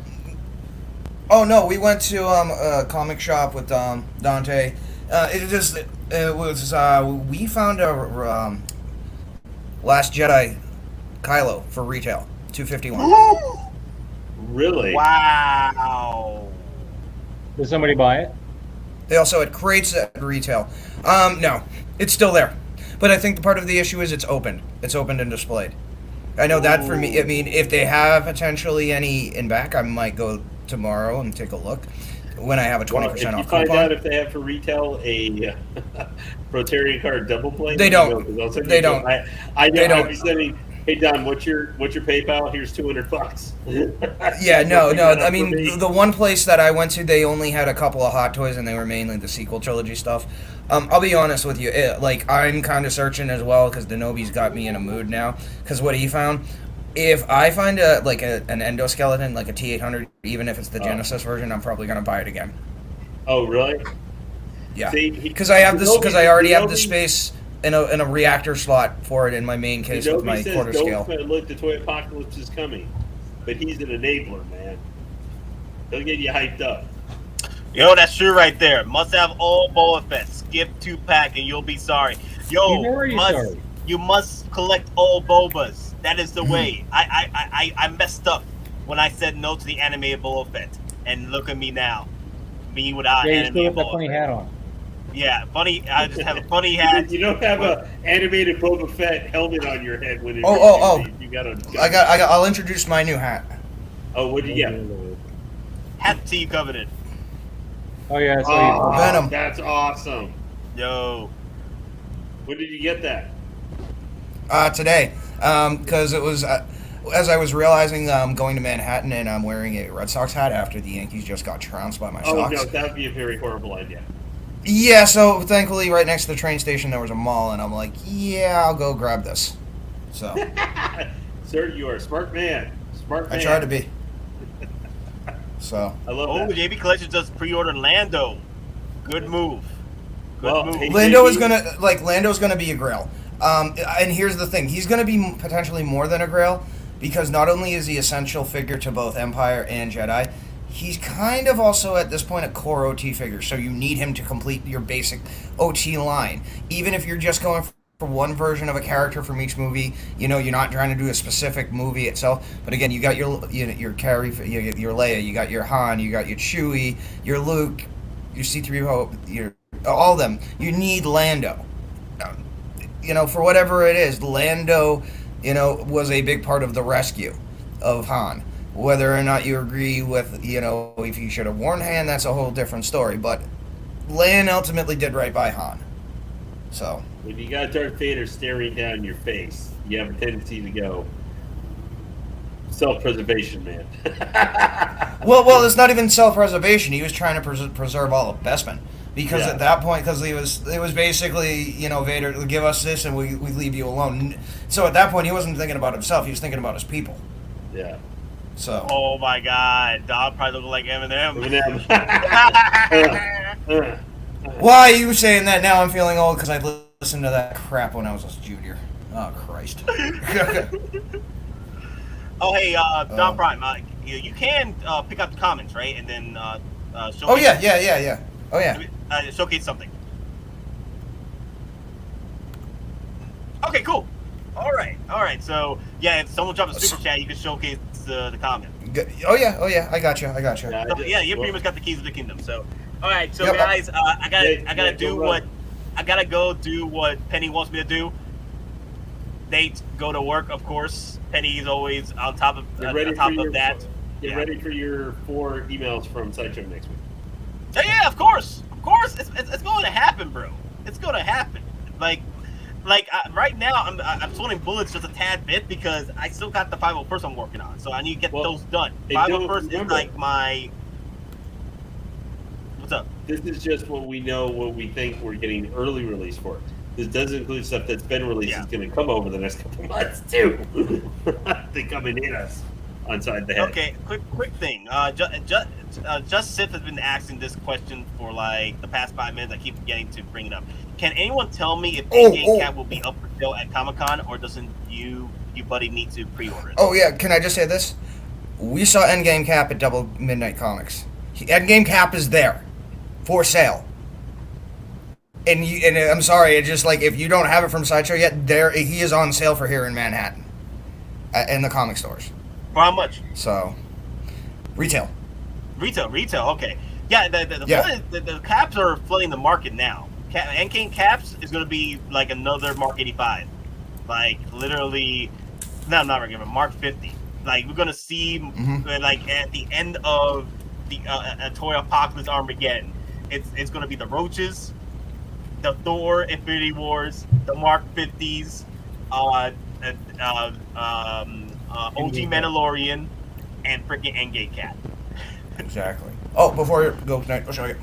Oh no, we went to a comic shop with Dante. It was we found a Last Jedi Kylo for retail, $251. Really? Wow. Did somebody buy it? They also had crates at retail. No, it's still there. But I think the part of the issue is it's opened. It's opened and displayed. I know that for me, I mean, if they have potentially any in back, I might go tomorrow and take a look when I have a 20% off coupon. If you find out if they have for retail a Rotarian card double play, they don't. They don't. I know. I'll be sending. Hey Don, what's your PayPal? Here's $200. Yeah, no. I mean, the one place that I went to, they only had a couple of Hottoys, and they were mainly the sequel trilogy stuff. I'll be honest with you, I'm kind of searching as well because Denobi's got me in a mood now. Because what he found, if I find an endoskeleton, like a T800, even if it's the Genesis version, I'm probably gonna buy it again. Oh, really? Yeah. Because I already have the space in a reactor slot for it in my main case with my quarter scale. Look, the toy apocalypse is coming, but he's an enabler, man. He'll get you hyped up. Yo, that's true right there. Must have all Boba Fett. Skip 2-pack and you'll be sorry. Yo, you must collect all Bobas. That is the way. I messed up when I said no to the animated Boba Fett, and look at me now. Me without animated Boba Fett. Funny hat on. Yeah, funny. I just have a funny hat. You don't have a animated Boba Fett helmet on your head when you got a. I'll introduce my new hat. Oh, what did you get? Hat T coveted. Oh yeah, Venom. That's awesome. Yo, when did you get that? Today, because it was as I was realizing going to Manhattan and I'm wearing a Red Sox hat after the Yankees just got trounced by my Sox. Oh no, that would be a very horrible idea. Yeah, so thankfully right next to the train station there was a mall, and I'm like, yeah, I'll go grab this. So, sir, you are a smart man. Smart man. I try to be. So I love that. JB Collection just pre-ordered Lando. Good move. Good move. Hey, Lando's gonna be a Grail. And here's the thing: he's gonna be potentially more than a Grail, because not only is he essential figure to both Empire and Jedi, he's kind of also at this point a core OT figure. So you need him to complete your basic OT line, even if you're just going for one version of a character from each movie. You know, you're not trying to do a specific movie itself. But again, you got your Carrie, your Leia, you got your Han, you got your Chewie, your Luke, your C-3PO, all of them. You need Lando. For whatever it is, Lando, was a big part of the rescue of Han. Whether or not you agree with, if you should have worn Han, that's a whole different story. But Leia ultimately did right by Han. So when you got Darth Vader staring down your face, you have a tendency to go, self-preservation, man. Well, it's not even self-preservation. He was trying to preserve all of Bespin. Because Yeah. at that point, because it was basically, Vader, give us this and we leave you alone. So at that point, he wasn't thinking about himself. He was thinking about his people. Yeah. So. Oh my God, Dog probably look like Eminem. Why are you saying that now? I'm feeling old because I listened to that crap when I was a junior. Oh Christ. Oh hey, Don Prime, you can pick up the comments, right? And then showcase. Oh yeah. Oh yeah. Showcase something. Okay, cool. All right. So yeah, if someone drops a super chat, you can showcase the comment. Oh yeah. I got you. Yeah, you pretty much got the keys of the kingdom. So, all right. So Yep. guys, I gotta go do what Penny wants me to do. Nate, go to work, of course. Penny's always on top of that. Get ready for your 4 emails from Sideshow next week. Yeah, of course. It's going to happen, bro. It's going to happen. Right now, I'm swallowing bullets just a tad bit because I still got the 501st I'm working on, so I need to get those done. 501st is like my. What's up? This is just what we know, what we think we're getting early release for. This does include stuff that's been released. It's going to come over the next couple months too. They come and hit us on side the head. Okay, quick thing. Just Sith has been asking this question for like the past 5 minutes. I keep forgetting to bring it up. Can anyone tell me if EndGame Cap will be up for sale at Comic-Con, or doesn't you buddy need to pre-order it? Oh yeah, can I just say this? We saw EndGame Cap at Double Midnight Comics. EndGame Cap is there, for sale. And I'm sorry, it's just like if you don't have it from Sideshow yet, he is on sale for here in Manhattan, in the comic stores. For how much? So, retail. Okay. Yeah, the caps are flooding the market now. EndGame Caps is going to be like another Mark 85. Like, literally, no, not regular, Mark 50. Like, we're going to see, like, at the end of the Toy Apocalypse Armageddon, it's going to be the Roaches, the Thor Infinity Wars, the Mark 50s, OG Mandalorian, and freaking EndGame Cap. Exactly. Oh, before you go tonight, I'll show you.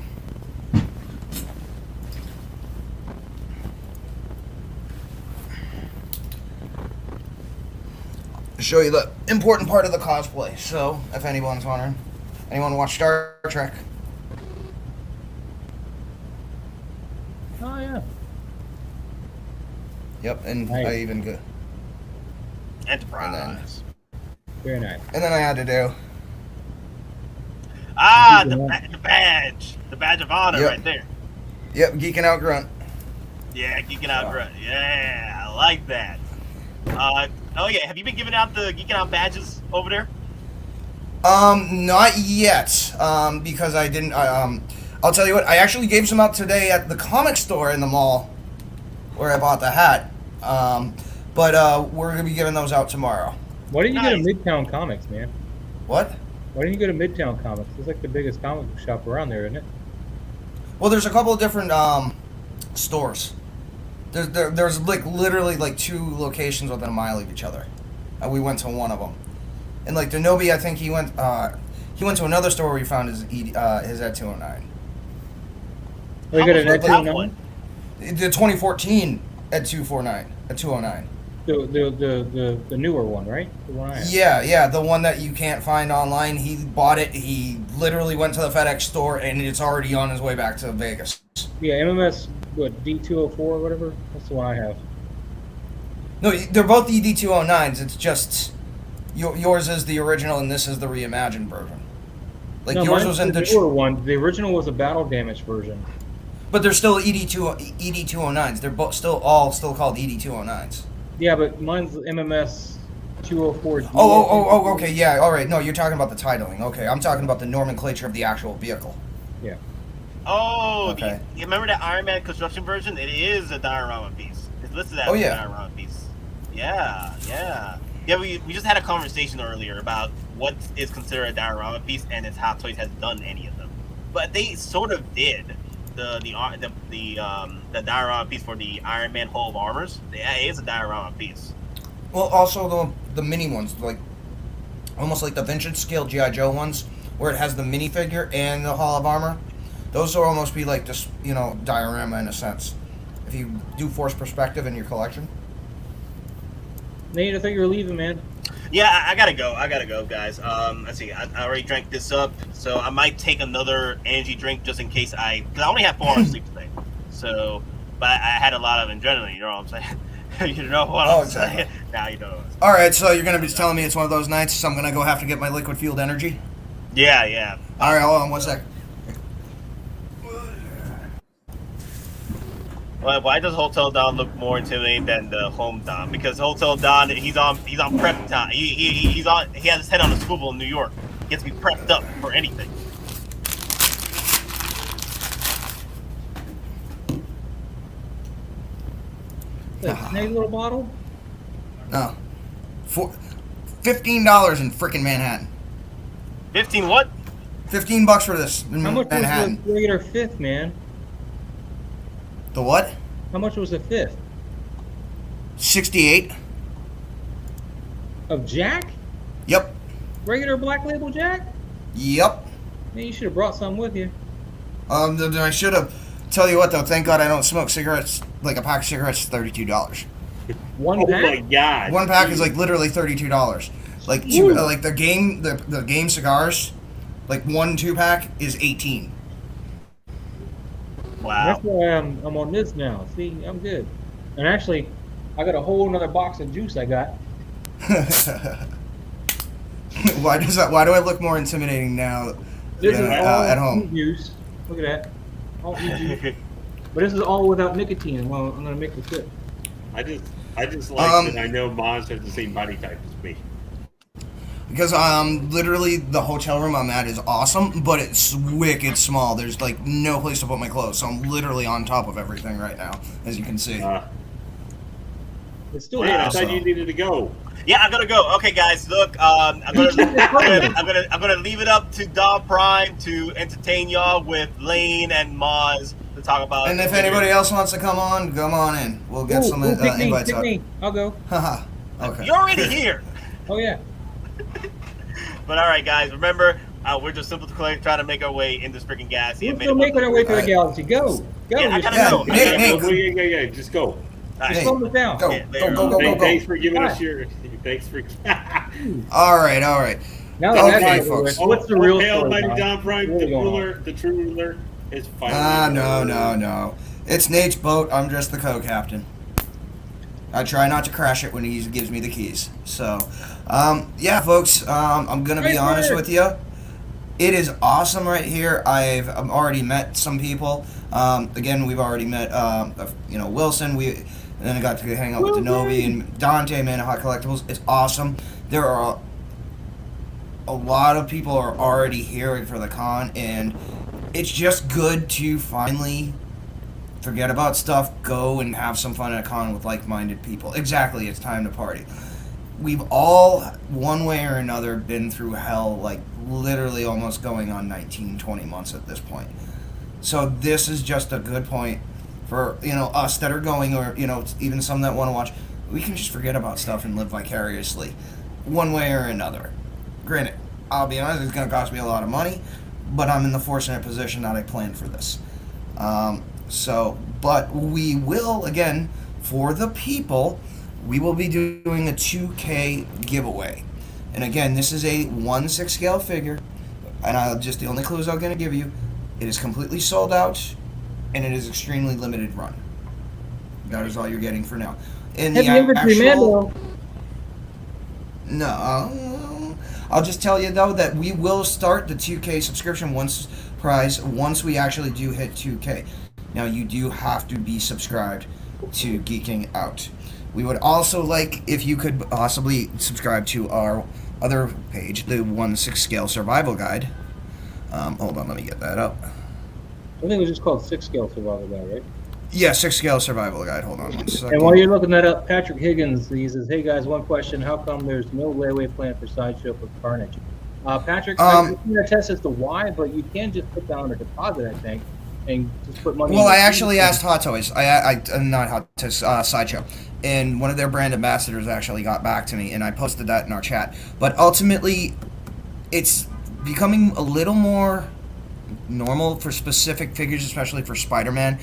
Show you the important part of the cosplay. So, if anyone's wondering, anyone watch Star Trek? Oh yeah. Yep, and Nice. I even go. Enterprise. Very nice. And then I had to do. The badge of honor, Yep. right there. Yep, geeking out grunt. Yeah, geeking out grunt. Yeah, I like that. Oh yeah, have you been giving out the geeking out badges over there? Not yet. Because I didn't. I'll tell you what. I actually gave some out today at the comic store in the mall, where I bought the hat. But we're gonna be giving those out tomorrow. Why didn't you go to Midtown Comics, man? What? Why didn't you go to Midtown Comics? It's like the biggest comic shop around there, isn't it? Well, there's a couple of different stores. There's like literally like 2 locations within a mile of each other. We went to one of them, and like Denobi, I think he went to another store where he found his Ed 209. They got an Ed 209? The 2014 Ed 249 at 209. The newer one, right? The one I have. Yeah, the one that you can't find online. He bought it. He literally went to the FedEx store, and it's already on his way back to Vegas. Yeah, MMS, what, D204 or whatever? That's the one I have. No, they're both the ED209s. It's just yours is the original, and this is the reimagined version. Like no, yours was in the newer one. The original was a battle damage version. But they're still ED209s. They're both still called ED209s. Yeah, but mine's MMS 204. Oh, okay, yeah, all right. No, you're talking about the titling. Okay, I'm talking about the nomenclature of the actual vehicle. Yeah. Oh, okay. You remember that Iron Man construction version? It is a diorama piece. It's listed as a diorama piece. Yeah. We just had a conversation earlier about what is considered a diorama piece, and if Hottoys has done any of them. But they sort of did the diorama piece for the Iron Man Hall of Armors. Yeah, it is a diorama piece. Well, also the mini ones, like almost like the vintage scale G.I. Joe ones, where it has the minifigure and the Hall of Armor. Those will almost be like this, you know, diorama in a sense. If you do force perspective in your collection. Nate, I thought you were leaving, man. Yeah, I gotta go, guys. Let's see. I already drank this up, so I might take another energy drink just in case because I only have 4 hours sleep today. So, but I had a lot of adrenaline. You know what I'm saying? You know what I'm saying? Now you know. All right, so you're gonna be telling me it's one of those nights, so I'm gonna go have to get my liquid fueled energy. Yeah. All right, hold on 1 sec. Well, why does Hotel Don look more intimidating than the Home Don? Because Hotel Don, he's on prep time. He has his head on a swivel in New York. He gets to be prepped up for anything. That snake little bottle? No. $15 in frickin' Manhattan. 15 what? $15 for this in How much Manhattan. was the regular fifth, man? The what? How much was the fifth? 68. Of Jack? Yep. Regular Black Label Jack? Yep. Man, you should have brought some with you. I should have. Tell you what though, thank God I don't smoke cigarettes. Like a pack of cigarettes is $32. One pack? Oh my God. One pack is like literally $32. Like like the game cigars, like 1 2-pack is 18. Wow. That's why I'm on this now. See, I'm good. And actually, I got a whole another box of juice I got. Why do I look more intimidating now This is all at home? juice. Look at that. All juice. But this is all without nicotine. Well, I'm gonna make the sip. I just like that I know Moz has the same body type as me. Because literally the hotel room I'm at is awesome, but it's wicked small. There's like no place to put my clothes, so I'm literally on top of everything right now, as you can see. It's still Wait, I thought you needed to go. Yeah, I'm gonna go. Okay, guys, look, I'm gonna leave it up to Don Prime to entertain y'all with Lane and Moz to talk about. And if anybody else wants to come on in. We'll get some invites pick up. me. I'll go. Haha. Okay. You're already here. Oh yeah. But all right, guys, remember, we're just simply trying to make our way in this freaking galaxy. We're still making our way through the galaxy. Go. Yeah, I gotta go. Yeah, just go. Just slow it down. Go. Thanks for giving us your. Thanks for. All right. Now okay, folks. What's the real story? Almighty Don Prime, the true ruler, is finally. No. It's Nate's boat. I'm just the co-captain. I try not to crash it when he gives me the keys. So, yeah, folks, I'm going to be honest with you. It is awesome right here. I've already met some people. Again, we've already met, Wilson. Then I got to hang out with Denobi and Dante, man, at Hot Collectibles. It's awesome. There are a lot of people are already here for the con, and it's just good to finally forget about stuff, go and have some fun at a con with like-minded people. Exactly, it's time to party. We've all, one way or another, been through hell, like literally almost going on 19, 20 months at this point. So this is just a good point for, us that are going, or, even some that want to watch. We can just forget about stuff and live vicariously, one way or another. Granted, I'll be honest, it's going to cost me a lot of money, but I'm in the fortunate position that I planned for this. But we will, again, for the people, we will be doing a 2K giveaway. And again, this is a 1/6 scale figure, and the only clues I'm going to give you, it is completely sold out, and it is extremely limited run. That is all you're getting for now. In the actual... No, I'll just tell you though that we will start the 2K subscription prize once we actually do hit 2K. Now you do have to be subscribed to Geeking Out. We would also like if you could possibly subscribe to our other page, the 1/6 scale survival guide. Hold on, let me get that up. I think it was just called 6 scale survival guide, right? Yeah, 6 scale survival guide. Hold on 1 second. And while you're looking that up, Patrick Higgins, he says, "Hey guys, one question: how come there's no layaway plan for Sideshow for Carnage?" Patrick, I can't attest as to why, but you can just put down a deposit, I think, and just put money. Well, in I your actually savings asked Hottoys. I not Hottoys, Sideshow, and one of their brand ambassadors actually got back to me, and I posted that in our chat. But ultimately, it's becoming a little more normal for specific figures, especially for Spider-Man,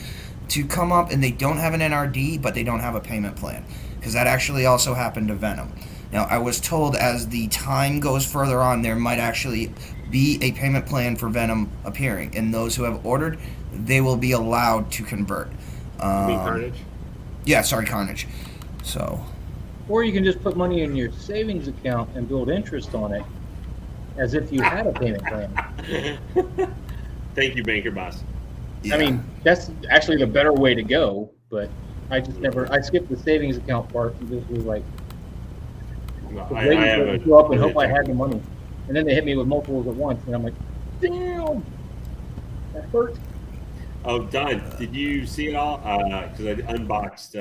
to come up and they don't have an NRD, but they don't have a payment plan, because that actually also happened to Venom. Now, I was told as the time goes further on, there might actually be a payment plan for Venom appearing, and those who have ordered, they will be allowed to convert. You mean Carnage? Yeah, sorry, Carnage. So, or you can just put money in your savings account and build interest on it, as if you had a payment plan. Thank you, Banker Boss. yeah. I mean, that's actually the better way to go. But I just never. I skipped the savings account part and just was like, I waiting have for it to go up and hope I had the money. And then they hit me with multiples at once, and I'm like, damn, that hurt. Oh, Don, did you see it all? Because I unboxed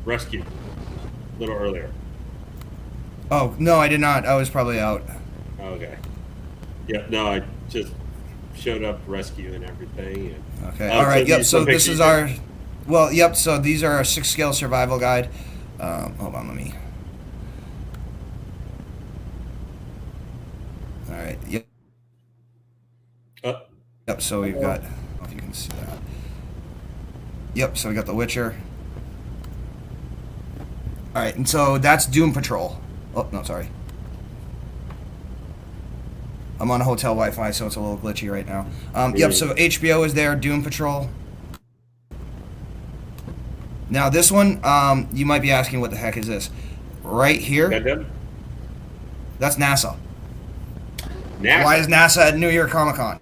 Rescue a little earlier. Oh, no, I did not. I was probably out. Okay. Yeah, no, I just showed up Rescue and everything. And, Okay. All right. so Yep. these- So some this pictures is there? our. Well, yep. So these are our 6-scale survival guide. Hold on. Let me. All right. Yep. Yep. So we've got. I don't know if you can see that. Yep. So we got the Witcher. All right, and so that's Doom Patrol. Oh no, sorry. I'm on a hotel Wi-Fi, so it's a little glitchy right now. Yep. So HBO is there. Doom Patrol. Now this one, you might be asking, what the heck is this? Right here. Gundam? That's NASA. NASA? Why is NASA at New York Comic Con?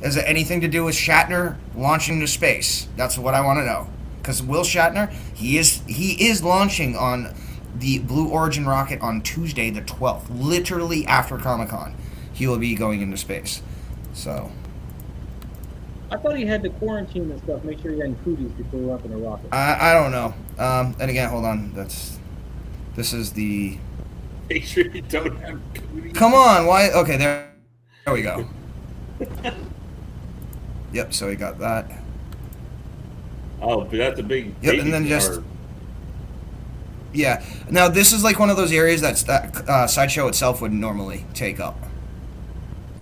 Is it anything to do with Shatner launching to space? That's what I want to know. Because Will Shatner, he is launching on the Blue Origin rocket on Tuesday the 12th, literally after Comic Con. He will be going into space. So. I thought he had to quarantine and stuff, make sure he hadn't cooties before he went up in a rocket. I don't know. And again, hold on. This is the. Make sure you don't have cooties. Come on, why? Okay, there we go. Yep, so we got that. Oh, but that's a big. Yep, baby and then just. card. Yeah. Now this is like one of those areas that Sideshow itself would normally take up,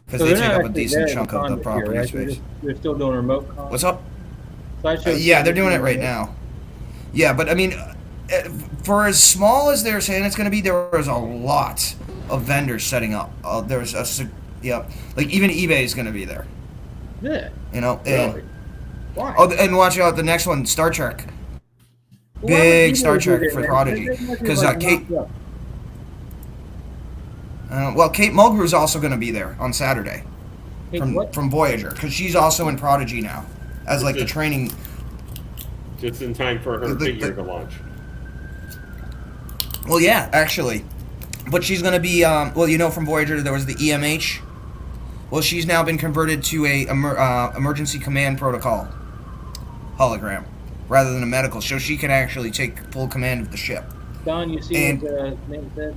because they they're take not up a actually decent there in chunk of the con this year, property right? space. They're still doing remote con. What's up? Sideshow. Yeah, they're doing it right now. Yeah, but I mean, for as small as they're saying it's going to be, there was a lot of vendors setting up. There's like even eBay is going to be there. Yeah. You know, and Really? Why? oh, and watch out the next one, Star Trek. Why would Big eBay Star do Trek that, for man? Prodigy, They must be, because like, Kate. knocked up. Well, Kate Mulgrew's also going to be there on Saturday Hey, what? from Voyager, because she's also in Prodigy now, as like the training. Just in time for her figure to launch. Well, yeah, actually, but she's going to be. Well, you know, from Voyager there was the EMH. Well, she's now been converted to a emergency command protocol hologram rather than a medical, so she can actually take full command of the ship. Don, you see And- what name said?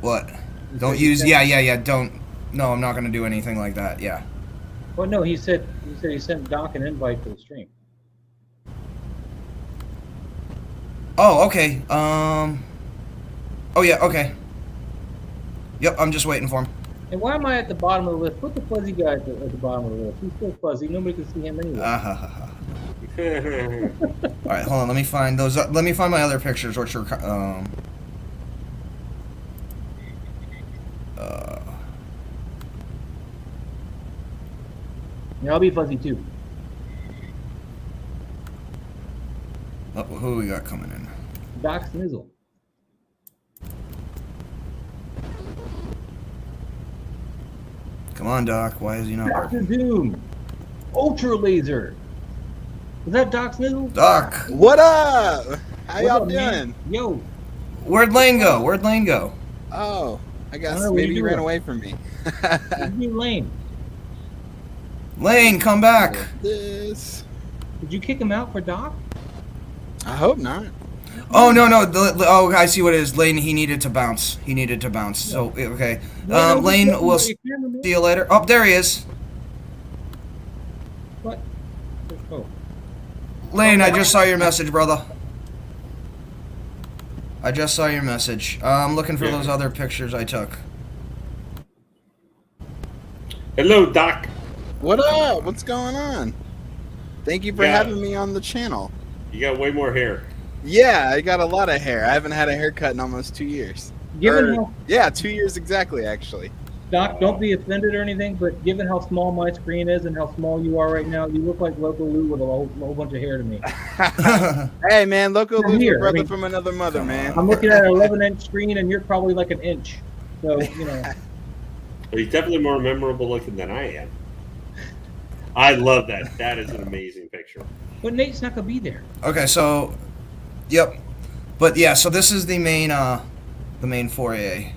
What? He Don't said he use. sent- Yeah. Don't. No, I'm not going to do anything like that. Yeah. Well, no, he said he sent Doc an invite for the stream. Oh, okay. Oh yeah. Okay. Yep. I'm just waiting for him. And why am I at the bottom of the list? Put the fuzzy guy at the bottom of the list. He's still fuzzy. Nobody can see him anyway. All right, hold on. Let me find those. Let me find my other pictures, which are Yeah, I'll be fuzzy too. oh, who we got coming in? Doc Snizzle. Come on, Doc. Why is he not Doctor working? Doom. Ultra Laser. Is that Doc Snizzle? Doc, What up? How What y'all up, doing? man? Yo. where'd Lane go? Where'd Lane go? Oh, I guess What are we maybe you ran doing? away from me. What's your lane? Lane, come back. This. Did you kick him out for Doc? I hope not. Oh no. Oh, I see what it is. Lane, he needed to bounce. So okay. No, Lane, no, we'll your cameraman. see you later. Oh, there he is. What? Oh. Lane, I just saw your message, brother. I just saw your message. I'm looking for those other pictures I took. Hello, Doc. What up? What's going on? Thank you for having me on the channel. You got way more hair. Yeah, I got a lot of hair. I haven't had a haircut in almost 2 years. Yeah, 2 years exactly, actually. Doc, don't be offended or anything, but given how small my screen is and how small you are right now, you look like Loco Lu with a whole bunch of hair to me. Hey, man, Loco Lu's here, your brother from another mother, man. I'm looking at an 11-inch screen, and you're probably like an inch. So, you know. Well, he's definitely more memorable looking than I am. I love that. That is an amazing picture. But Nate's not going to be there. Okay, so, yep. But yeah, so this is the main foyer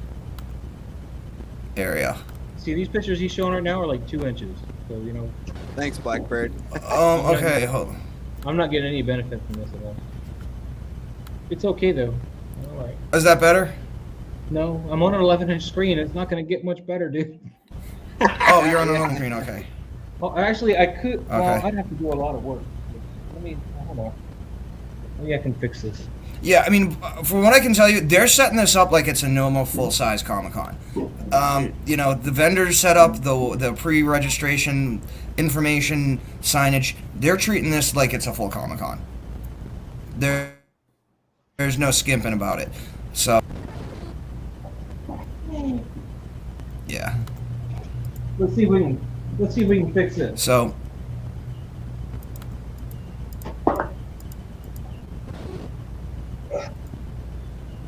area. See, these pictures he's showing right now are like 2 inches. So, you know. Thanks, Blackbird. Okay, hold on. I'm not getting any benefit from this at all. It's okay, though. All right. Is that better? No, I'm on an 11-inch screen. It's not going to get much better, dude. Oh, you're on another screen, okay. Well, actually, I could. Okay. Well, I'd have to do a lot of work. Let me. Hold on. Maybe I can fix this. Yeah, I mean, from what I can tell you, they're setting this up like it's a normal full-size Comic-Con. You know, the vendors set up the pre-registration information signage. They're treating this like it's a full Comic-Con. There's no skimping about it. So, yeah. Let's see if we can fix it. So.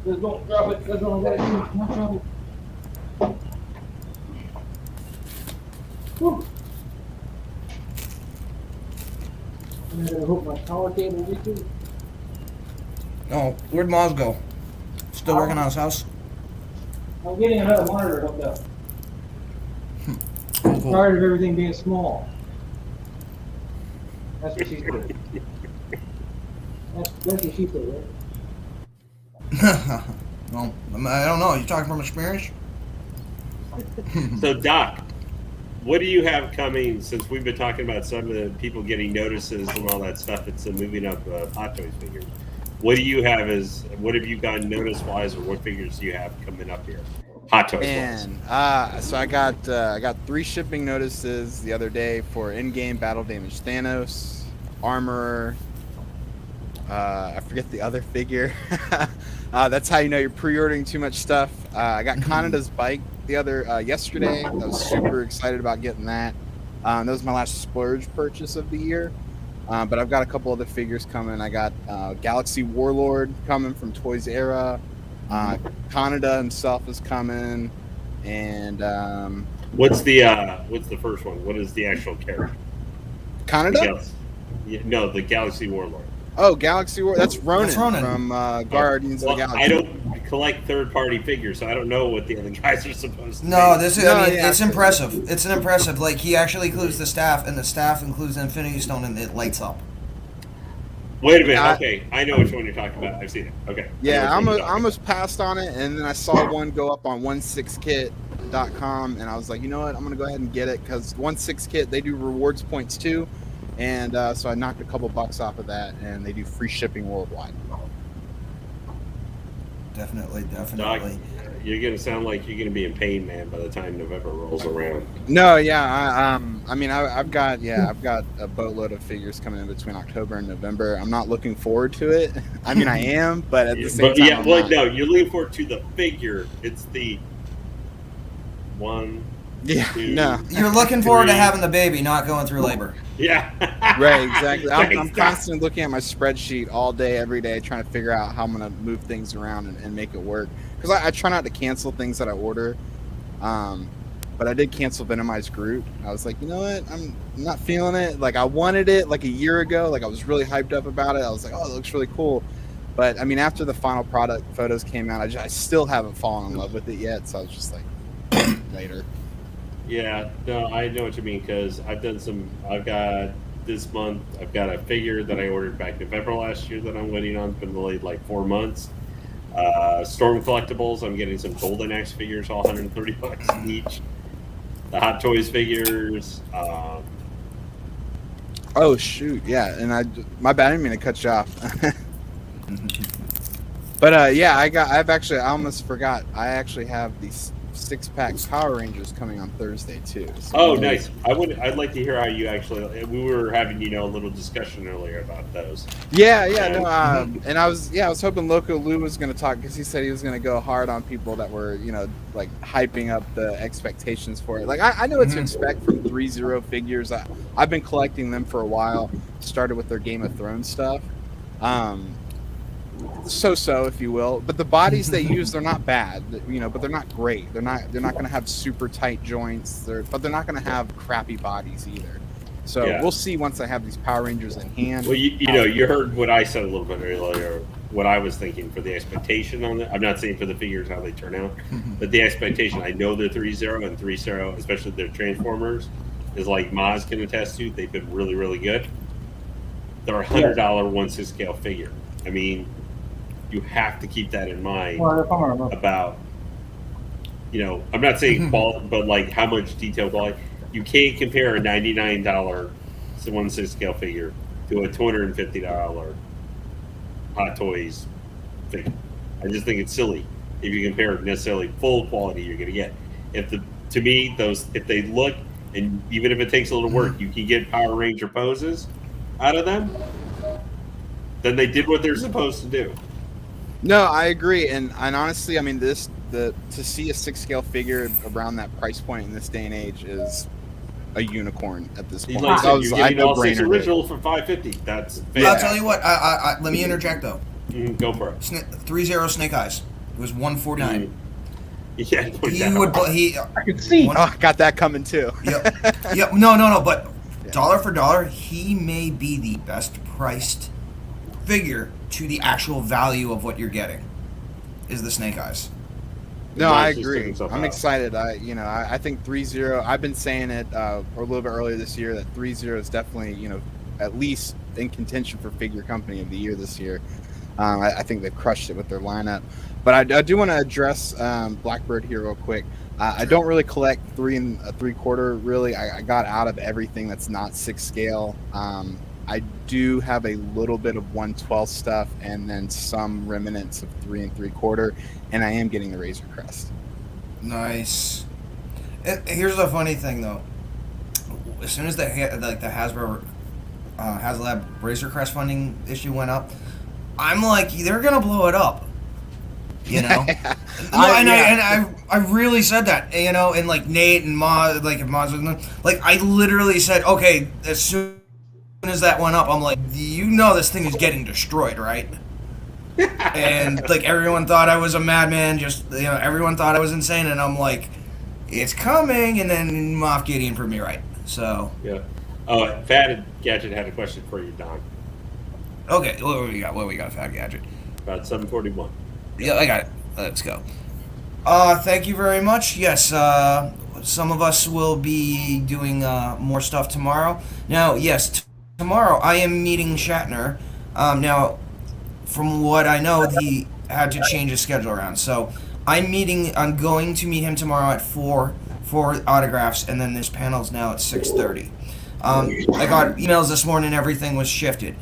Don't drop it. Don't drop it. Whew. I'm gonna hook my power cable with you. Oh, where'd Moz go? Still working on his house? I'm getting another monitor hooked up. I'm tired of everything being small. That's what she said. That's what she said, right? Well, I don't know. You talking from experience? So, Doc, what do you have coming? Since we've been talking about some of the people getting notices and all that stuff, it's moving up Hottoys figures. What do you have what have you gotten notice-wise, or what figures do you have coming up here? Hottoys wise. So I got 3 shipping notices the other day for EndGame Battle Damage Thanos, Armorer. I forget the other figure. That's how you know you're pre-ordering too much stuff. I got Canada's bike yesterday. I was super excited about getting that. That was my last splurge purchase of the year. But I've got a couple other figures coming. I got Galaxy Warlord coming from Toys Era. Canada himself is coming, and what's the first one? What is the actual character? Canada? No, the Galaxy Warlord. Oh, Galaxy War. That's Ronan, Ronan. from Guardians of the Galaxy. I don't collect third-party figures, so I don't know what the other guys are supposed to No, be. this is. I mean, it's impressive. It's an impressive. Like, he actually includes the staff, and the staff includes the Infinity Stone, and it lights up. Wait a minute. Okay, I know which one you're talking about. I've seen it. Okay. Yeah, I almost passed on it, and then I saw one go up on 16kit.com, and I was like, you know what? I'm gonna go ahead and get it because 16kit they do rewards points too. And so I knocked a couple bucks off of that, and they do free shipping worldwide. Definitely. Doc, you're gonna sound like you're gonna be in pain, man, by the time November rolls around. No, yeah, I mean, I've got a boatload of figures coming in between October and November. I'm not looking forward to it. I mean, I am, but at the same time, no, you're looking forward to the figure. It's the one. Yeah, no. You're looking forward to having the baby, not going through labor. Yeah. Right, exactly. I'm constantly looking at my spreadsheet all day, every day, trying to figure out how I'm going to move things around and make it work. Because I try not to cancel things that I order. But I did cancel Venomized Groot. I was like, you know what? I'm not feeling it. Like, I wanted it like a year ago. Like, I was really hyped up about it. I was like, oh, it looks really cool. But, I mean, after the final product photos came out, I still haven't fallen in love with it yet. So I was just like, later. Yeah, no, I know what you mean because I've got this month, I've got a figure that I ordered back November last year that I'm waiting on. It's been delayed like 4 months. Storm Collectibles, I'm getting some Golden Axe figures, all $130 each. The Hot Toys figures. Oh shoot, yeah, and my bad, I didn't mean to cut you off. But yeah, I almost forgot. I actually have these 6-pack Power Rangers coming on Thursday too. So Nice. I'd like to hear how you actually. We were having a little discussion earlier about those. Yeah, and I was hoping Loco Lu was going to talk because he said he was going to go hard on people that were like hyping up the expectations for it. Like I know what to expect from 3-0 figures. I've been collecting them for a while. Started with their Game of Thrones stuff. So if you will, but the bodies they use, they're not bad, but they're not great. They're not going to have super tight joints, but they're not going to have crappy bodies either. So we'll see once I have these Power Rangers in hand. Well, you heard what I said a little bit earlier, what I was thinking for the expectation on it. I'm not saying for the figures how they turn out, but the expectation, I know they're 3-0 and 3-0, especially their Transformers, is like Maz can attest to, they've been really, really good. They're a $100 1/6 scale figure. I mean, you have to keep that in mind about, I'm not saying quality, but like how much detail quality. You can't compare a $99 1/6 scale figure to a $250 Hottoys figure. I just think it's silly if you compare necessarily full quality you're going to get. To me, if they look, and even if it takes a little work, you can get Power Ranger poses out of them, then they did what they're supposed to do. No, I agree, and honestly, I mean, to see a 6-scale figure around that price point in this day and age is a unicorn at this point. I know original for $550. That's fair. I'll tell you what. Let me interject though. Go for it. 3-0 Snake Eyes. It was $149. Yeah, I could see. Got that coming too. Yep. No. But dollar for dollar, he may be the best priced figure to the actual value of what you're getting. Is the Snake Eyes. No, I agree. I'm excited. I think 3-0. I've been saying it a little bit earlier this year that 3-0 is definitely at least in contention for Figure Company of the Year this year. I think they've crushed it with their lineup. But I do want to address Blackbird here real quick. I don't really collect 3 3/4. Really, I got out of everything that's not 6 scale. I do have a little bit of 1/12 stuff and then some remnants of 3 3/4, and I am getting the Razor Crest. Nice. Here's the funny thing though. As soon as the Hasbro HasLab Razor Crest funding issue went up, I'm like, they're gonna blow it up. I really said that, and like Nate and Maz, I literally said, okay, as soon as that went up, I'm like, this thing is getting destroyed, right? And like everyone thought I was a madman, everyone thought I was insane, and I'm like, it's coming, and then Moff Gideon proved me right. So yeah. Fat Gadget had a question for you, Don. Okay, what we got, Fat Gadget? About 741. Yeah, I got it. Let's go. Thank you very much. Yes, some of us will be doing more stuff tomorrow. Now, yes, tomorrow I am meeting Shatner. Now, from what I know, he had to change his schedule around. So I'm going to meet him tomorrow at 4 for autographs, and then this panel's now at 6:30. I got emails this morning, everything was shifted.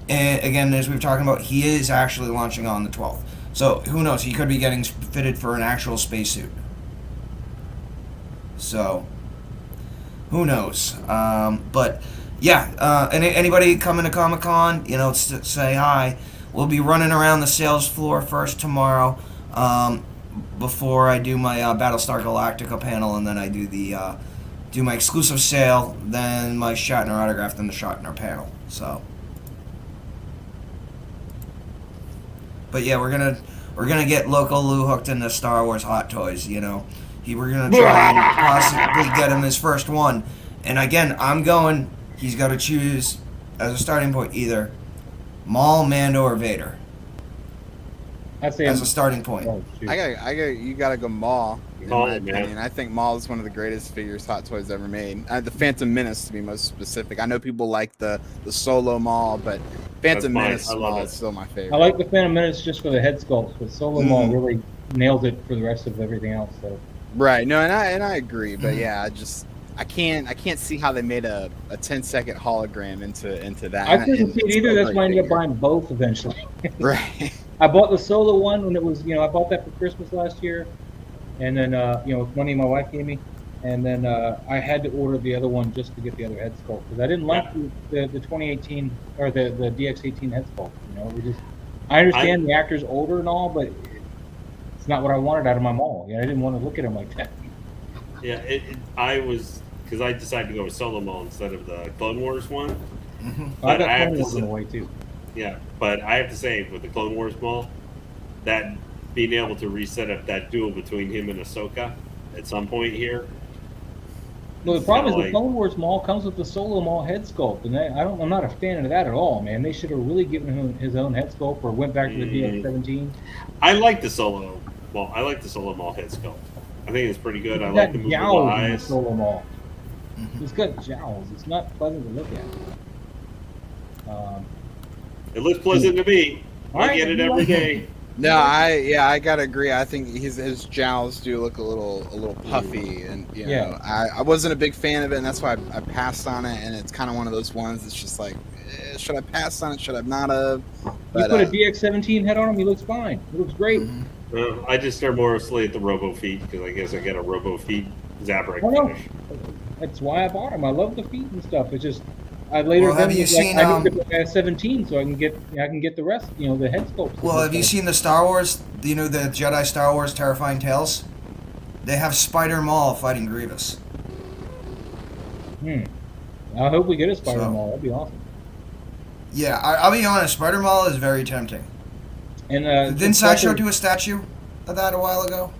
And again, as we were talking about, he is actually launching on the 12th. So who knows? He could be getting fitted for an actual spacesuit. So who knows? But yeah, anybody coming to Comic-Con, say hi. We'll be running around the sales floor first tomorrow, before I do my Battlestar Galactica panel, and then I do my exclusive sale, then my Shatner autograph, then the Shatner panel. So. But yeah, we're gonna get Loco Lu hooked into Star Wars Hot Toys. We're gonna try and possibly get him his first one. And again, he's got to choose as a starting point either Maul, Mando, or Vader. As a starting point. You gotta go Maul. In my opinion, I think Maul is one of the greatest figures Hot Toys ever made. The Phantom Menace, to be most specific. I know people like the Solo Maul, but Phantom Menace Maul is still my favorite. I like the Phantom Menace just for the head sculpt, but Solo Maul really nailed it for the rest of everything else. So. Right. No, and I agree, but yeah, I can't see how they made a 10-second hologram into that. I couldn't see it either. That's why I ended up buying both eventually. Right. I bought the solo one when it was, I bought that for Christmas last year, and then with money my wife gave me, and then I had to order the other one just to get the other head sculpt because I didn't like the 2018 or the DX18 head sculpt. I understand the actor's older and all, but it's not what I wanted out of my Maul. I didn't want to look at him like that. Yeah, because I decided to go with Solo Maul instead of the Clone Wars one. Mm-hmm. But I got Clone Wars in the way too. Yeah, but I have to say with the Clone Wars Maul, that being able to reset up that duel between him and Ahsoka at some point here. Well, the problem is the Clone Wars Maul comes with the Solo Maul head sculpt, and I'm not a fan of that at all, man. They should have really given him his own head sculpt or went back to the DX17. I like the Solo Maul. I like the Solo Maul head sculpt. I think it's pretty good. I like the movable eyes. Solo Maul. It's got jowls. It's not pleasant to look at. It looks pleasant to me. I get it every day. No, I gotta agree. I think his jowls do look a little puffy, and I wasn't a big fan of it, and that's why I passed on it. And it's kind of one of those ones that's just like, should I pass on it? Should I not have? But, you put a DX17 head on him, he looks fine. He looks great. I just stare more mostly at the Robo feet because I guess I got a Robo feet Zabrak finish. That's why I bought him. I love the feet and stuff. It's just I later have you seen I need to 17 so I can get the rest, the head sculpts. Well, have you seen the Star Wars? The Jedi Star Wars Terrifying Tales? They have Spider Maul fighting Grievous. I hope we get a Spider Maul. That'd be awesome. Yeah, I'll be honest. Spider Maul is very tempting. And didn't Sideshow do a statue of that a while ago?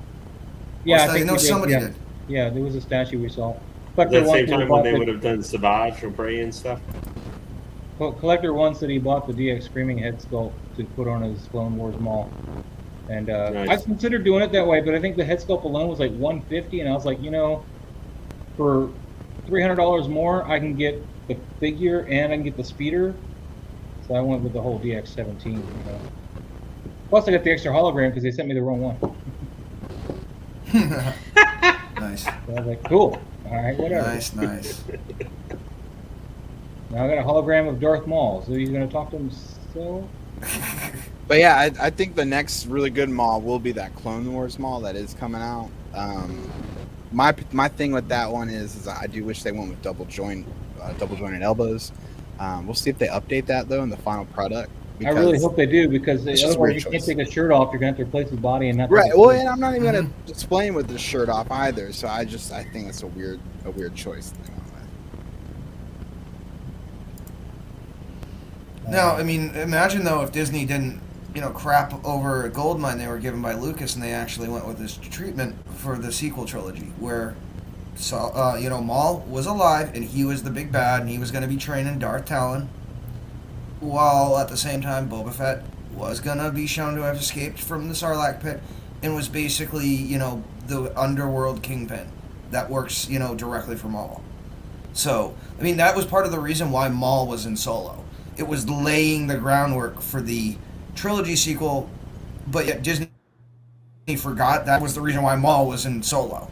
Yeah, I think somebody did. Yeah, there was a statue we saw. At the same time when they would have done Savage or Bray and stuff. Well, Collector once said he bought the DX Screaming head sculpt to put on his Clone Wars Maul, and nice. I considered doing it that way, but I think the head sculpt alone was like $150, and I was like, for $300 more, I can get the figure and I can get the speeder. So I went with the whole DX17. Plus, I got the extra hologram because they sent me the wrong one. Nice. So I was like, cool. All right, whatever. Nice. Now I got a hologram of Darth Maul. So he's going to talk to himself? But yeah, I think the next really good Maul will be that Clone Wars Maul that is coming out. My thing with that one is I do wish they went with double jointed elbows. We'll see if they update that though in the final product. I really hope they do because otherwise you can't take a shirt off. You're going to have to replace his body and not. Right. Well, and I'm not even going to display him with the shirt off either. So I think that's a weird choice. Now, I mean, imagine though if Disney didn't, crap over a gold mine they were given by Lucas, and they actually went with this treatment for the sequel trilogy, where, Maul was alive and he was the big bad, and he was going to be training Darth Talon, while at the same time Boba Fett was going to be shown to have escaped from the Sarlacc pit and was basically, the underworld kingpin that works, directly for Maul. So, I mean, that was part of the reason why Maul was in Solo. It was laying the groundwork for the trilogy sequel, but yet Disney forgot that was the reason why Maul was in Solo,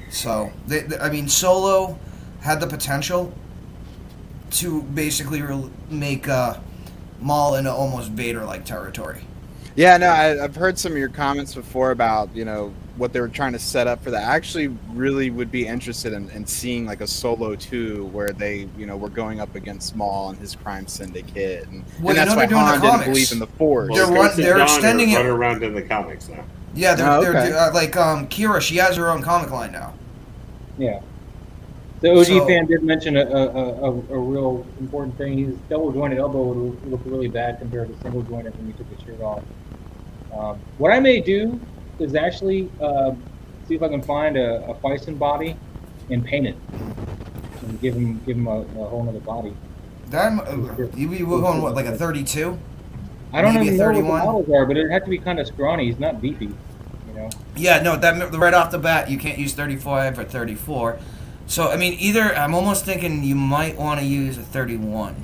So, Solo had the potential to basically make Maul into almost Vader-like territory. Yeah, no, I've heard some of your comments before about, what they were trying to set up for that. I actually really would be interested in seeing like a Solo 2 where they, were going up against Maul and his crime syndicate. And that's why Han didn't believe in the Force. They're extending it. Run around in the comics now. Yeah, they're like Kira, she has her own comic line now. Yeah. The OG fan did mention a real important thing. His double jointed elbow would look really bad compared to single jointed when you took the shirt off. What I may do is actually see if I can find a Bison body and paint it and give him a whole other body. You be going what, like a 32? I don't even know what the models are, but it'd have to be kind of scrawny. He's not beefy, Yeah, no, that right off the bat, you can't use 35 or 34. So I mean, I'm almost thinking you might want to use a 31,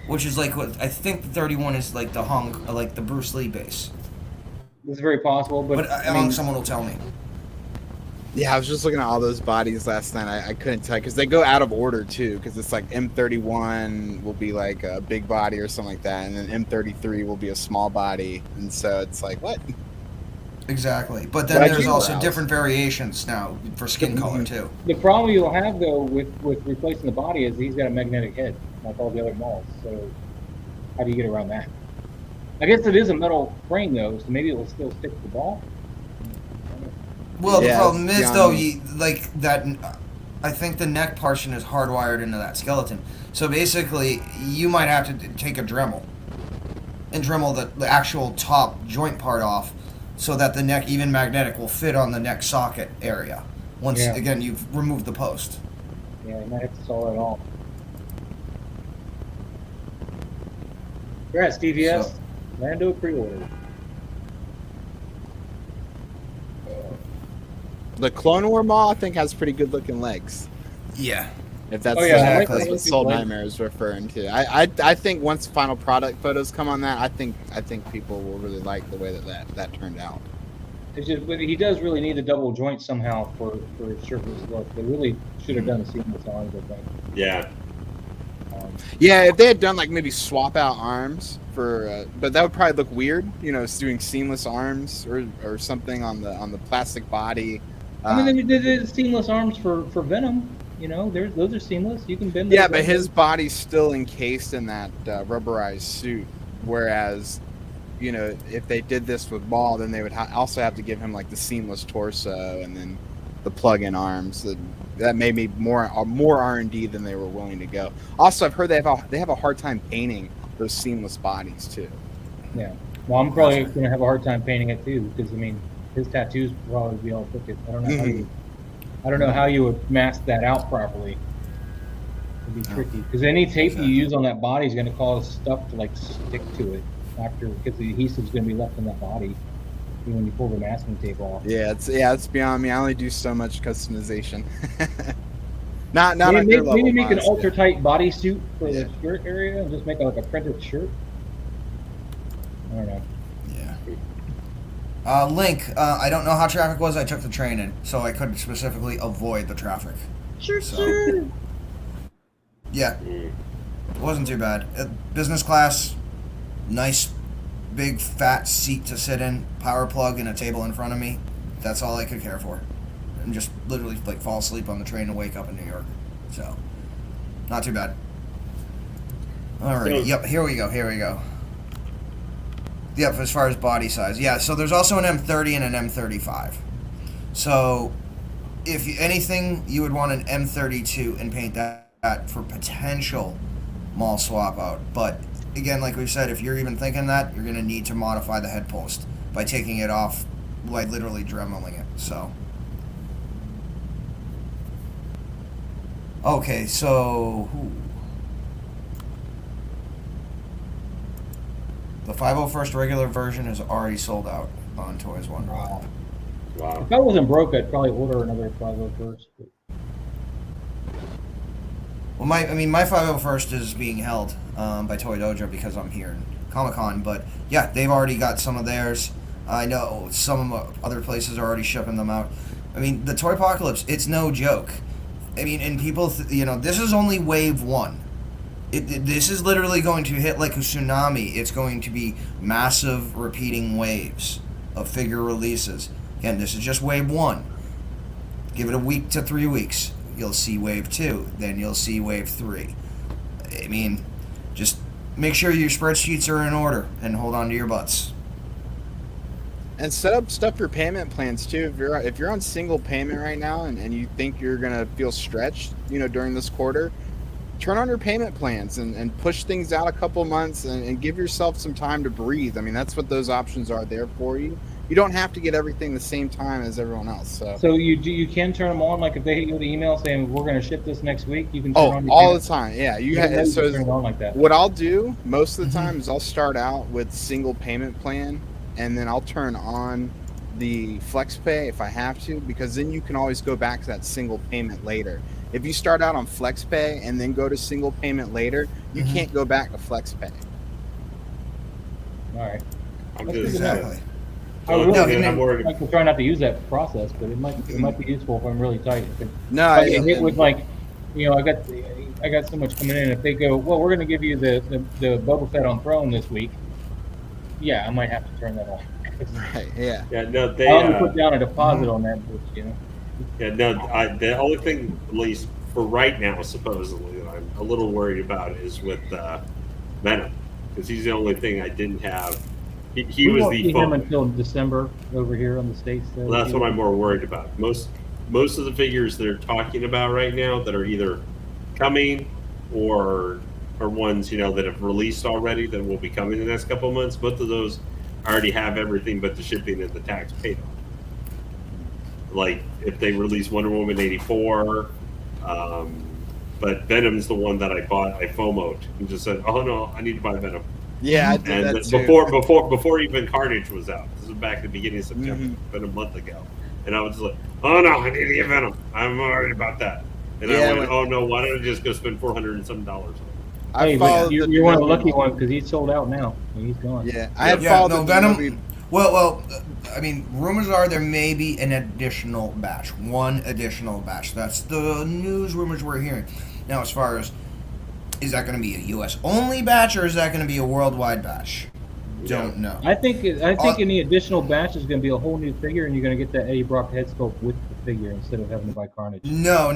which is like what I think the 31 is like the Bruce Lee base. It's very possible, but someone will tell me. Yeah, I was just looking at all those bodies last night. I couldn't tell because they go out of order too. Because it's like M31 will be like a big body or something like that, and then M33 will be a small body, and so it's like what? Exactly, but then there's also different variations now for skin color too. The problem you'll have though with replacing the body is he's got a magnetic head like all the other malls. So how do you get around that? I guess it is a metal frame though, so maybe it will still stick to the ball. Well, the problem is though, like that. I think the neck portion is hardwired into that skeleton. So basically, you might have to take a Dremel and Dremel the actual top joint part off, so that the neck, even magnetic, will fit on the neck socket area. Once again, you've removed the post. Yeah, you might have to solder it all. Congrats, TVS. So, Lando pre-order. The Clone War Maul, I think, has pretty good looking legs. Yeah. If that's what Soul Nightmare is referring to. I think once final product photos come on that, I think people will really like the way that turned out. It's just, but he does really need a double joint somehow for surface look. They really should have done a seamless arms, I think. Yeah. Yeah, if they had done like maybe swap out arms for, but that would probably look weird. You know, doing seamless arms or something on the plastic body. I mean, they did seamless arms for Venom. You know, those are seamless. You can bend. Yeah, but his body's still encased in that rubberized suit. Whereas, you know, if they did this with Maul, then they would also have to give him like the seamless torso and then the plug-in arms. That made me more R&D than they were willing to go. Also, I've heard they have a hard time painting those seamless bodies too. Yeah. Well, I'm probably going to have a hard time painting it too because I mean, his tattoos will probably be all crooked. I don't know I don't know how you would mask that out properly. It'd be tricky because any tape you use on that body is going to cause stuff to like stick to it after because the adhesive is going to be left in that body when you pull the masking tape off. Yeah, it's beyond me. I only do so much customization. not maybe make an ultra tight bodysuit for the shirt area and just make like a printed shirt. I don't know. Link, I don't know how traffic was. I took the train in, so I couldn't specifically avoid the traffic. Sure. Yeah. It wasn't too bad. Business class, nice, big, fat seat to sit in, power plug, and a table in front of me. That's all I could care for. And just literally like fall asleep on the train and wake up in New York. So, not too bad. All right. Yep. Here we go. Yep, as far as body size. Yeah, so there's also an M30 and an M35. So, if anything, you would want an M32 and paint that for potential Maul swap out. But, again, like we said, if you're even thinking that, you're going to need to modify the head post by taking it off, like literally dremeling it. So. Okay, so. The 501st regular version is already sold out on Toys One. Wow. If that wasn't broke, I'd probably order another 501st. But... Well, my 501st is being held by Toy Dojo because I'm here in Comic-Con. But yeah, they've already got some of theirs. I know some other places are already shipping them out. I mean, the Toy Apocalypse, it's no joke. I mean, and people, this is only wave one. This is literally going to hit like a tsunami. It's going to be massive repeating waves of figure releases. Again, this is just wave one. Give it a week to 3 weeks. You'll see wave 2. Then you'll see wave 3. I mean, just make sure your spreadsheets are in order and hold on to your butts. And set up stuff for payment plans too. If you're on single payment right now and you think you're gonna feel stretched, during this quarter, turn on your payment plans and push things out a couple months and give yourself some time to breathe. I mean, that's what those options are there for you. You don't have to get everything the same time as everyone else. So you can turn them on, like if they hit you with an email saying we're going to ship this next week, you can turn on your all the time. Yeah, turn it on like that. What I'll do most of the time is I'll start out with single payment plan, and then I'll turn on the flex pay if I have to, because then you can always go back to that single payment later. If you start out on flex pay and then go to single payment later, you can't go back to flex pay. All right. I'm just exactly. I So would. then I'm worried. I could try not to use that process, but it might be useful if I'm really tight. No, I get hit with like, I got so much coming in. If they go, well, we're going to give you the Boba Fett on Throne this week. Yeah, I might have to turn that off. Right. Yeah. Yeah. No, they. I'll put down a deposit on that, Yeah. No. The only thing, at least for right now, supposedly, that I'm a little worried about is with Venom, because he's the only thing I didn't have. He we was won't the see him until December over here on the States. Well, that's what I'm more worried about. Most of the figures they're talking about right now that are either coming or ones that have released already that will be coming in the next couple of months. Both of those already have everything but the shipping and the tax paid off. Like if they release Wonder Woman 84, but Venom's the one that I bought. I FOMO'd and just said, "Oh no, I need to buy Venom." Yeah, I did and that too. before even Carnage was out. This was back at the beginning of September, been a month ago, and I was like, "Oh no, I need to get Venom. I'm worried about that." And I went, "Oh no, why don't I just go spend $400 and some dollars on it?" You're one of the lucky ones because he's sold out now. He's gone. Yeah, I had followed the Venom. movie. Well, I mean, rumors are there may be an additional batch, one additional batch. That's the news rumors we're hearing. Now, as far as is that going to be a U.S. only batch or is that going to be a worldwide batch? Don't know. I think any additional batch is going to be a whole new figure, and you're going to get that Eddie Brock head sculpt with the figure instead of having to buy Carnage. No.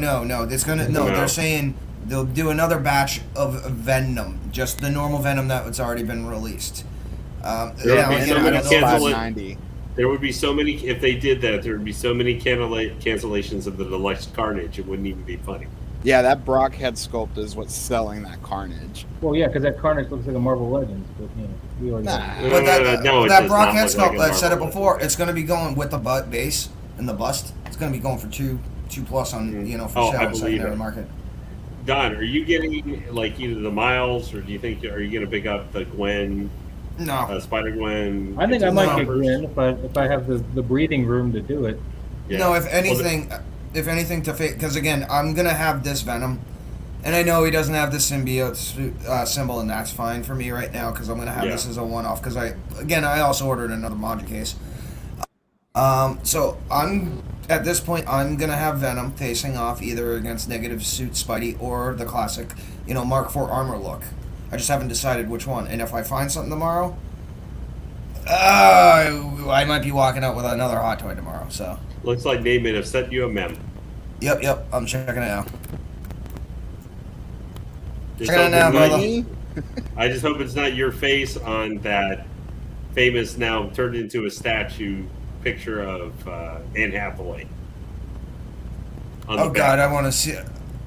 They're saying they'll do another batch of Venom, just the normal Venom that's already been released. There would be so many if they did that. There would be so many cancellations of the deluxe Carnage. It wouldn't even be funny. Yeah, that Brock head sculpt is what's selling that Carnage. Well, yeah, because that Carnage looks like a Marvel Legends, but we already that Brock head sculpt, I said it before, it's going to be going with the base and the bust. It's going to be going for two plus on for sale in the secondary market. Don, are you getting like either the Miles or are you going to pick up the Gwen? No, Spider Gwen. I think I might get Gwen if I have the breathing room to do it. Yeah. No, if anything. If anything, because again, I'm gonna have this Venom, and I know he doesn't have the symbiote symbol, and that's fine for me right now because I'm gonna have this as a one-off. Because I also ordered another Majin case. So I'm at this point, I'm gonna have Venom facing off either against Negative Suit Spidey or the classic, Mark IV armor look. I just haven't decided which one. And if I find something tomorrow, I might be walking out with another hot toy tomorrow. So. Looks like Nate have sent you a mem. Yep. I'm checking it out. I just hope it's not your face on that famous now turned into a statue picture of Anne Hathaway. Oh God, I want to see it.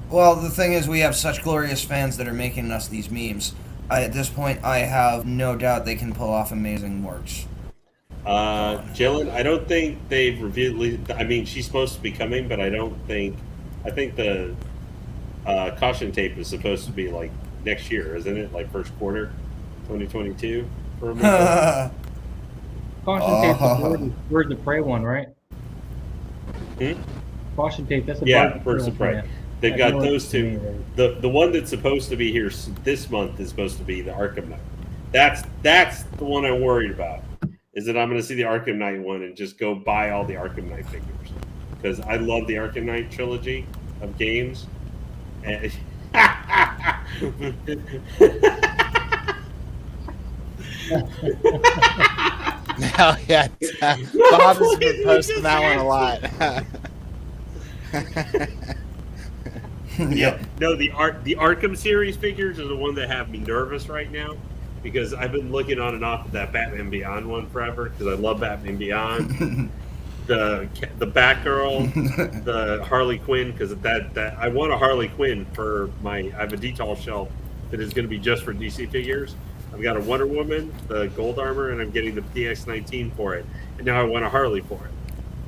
Well, the thing is, we have such glorious fans that are making us these memes. At this point, I have no doubt they can pull off amazing works. Jalen, I don't think they've revealed. I mean, she's supposed to be coming, but I think the caution tape is supposed to be like next year, isn't it? Like first quarter, 2022. Caution tape, the Birds of Prey one, right? Caution tape. That's a Birds of Prey. They've got those two. The one that's supposed to be here this month is supposed to be the Arkham Knight. That's the one I'm worried about. Is that I'm going to see the Arkham Knight one and just go buy all the Arkham Knight figures because I love the Arkham Knight trilogy of games. And Hell yeah, Bob has been posting that one a lot. Yeah, no, the Arkham series figures are the one that have me nervous right now. Because I've been looking on and off of that Batman Beyond one forever because I love Batman Beyond, the Batgirl, the Harley Quinn because that I want a Harley Quinn for I have a detail shelf that is going to be just for DC figures. I've got a Wonder Woman, the gold armor, and I'm getting the PX-19 for it. And now I want a Harley for it.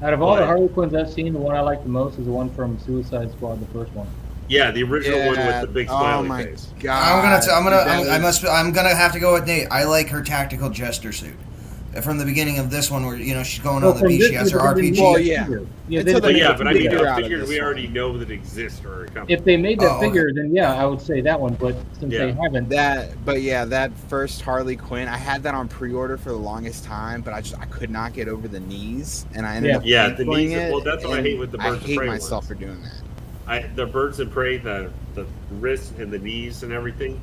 Out of all the Harley Quinns I've seen, the one I like the most is the one from Suicide Squad, the first one. Yeah, the original one with the big smiley face. God. I'm gonna have to go with Nate. I like her tactical jester suit. From the beginning of this one, where she's going Well, on the from beach, this she has her one, RPG. Well, yeah. Yeah, Until they- they But I mean, figure the out of figures this we one. already know that exist or are coming. if they made that Oh, okay. figure, then yeah, I would say that one. But since they haven't, That first Harley Quinn, I had that on pre-order for the longest time, but I could not get over the knees, and I ended up the canceling knees. it. Well, that's what I and hate with the Birds I of hate Prey myself ones. for doing that. The Birds of Prey, the wrists and the knees and everything.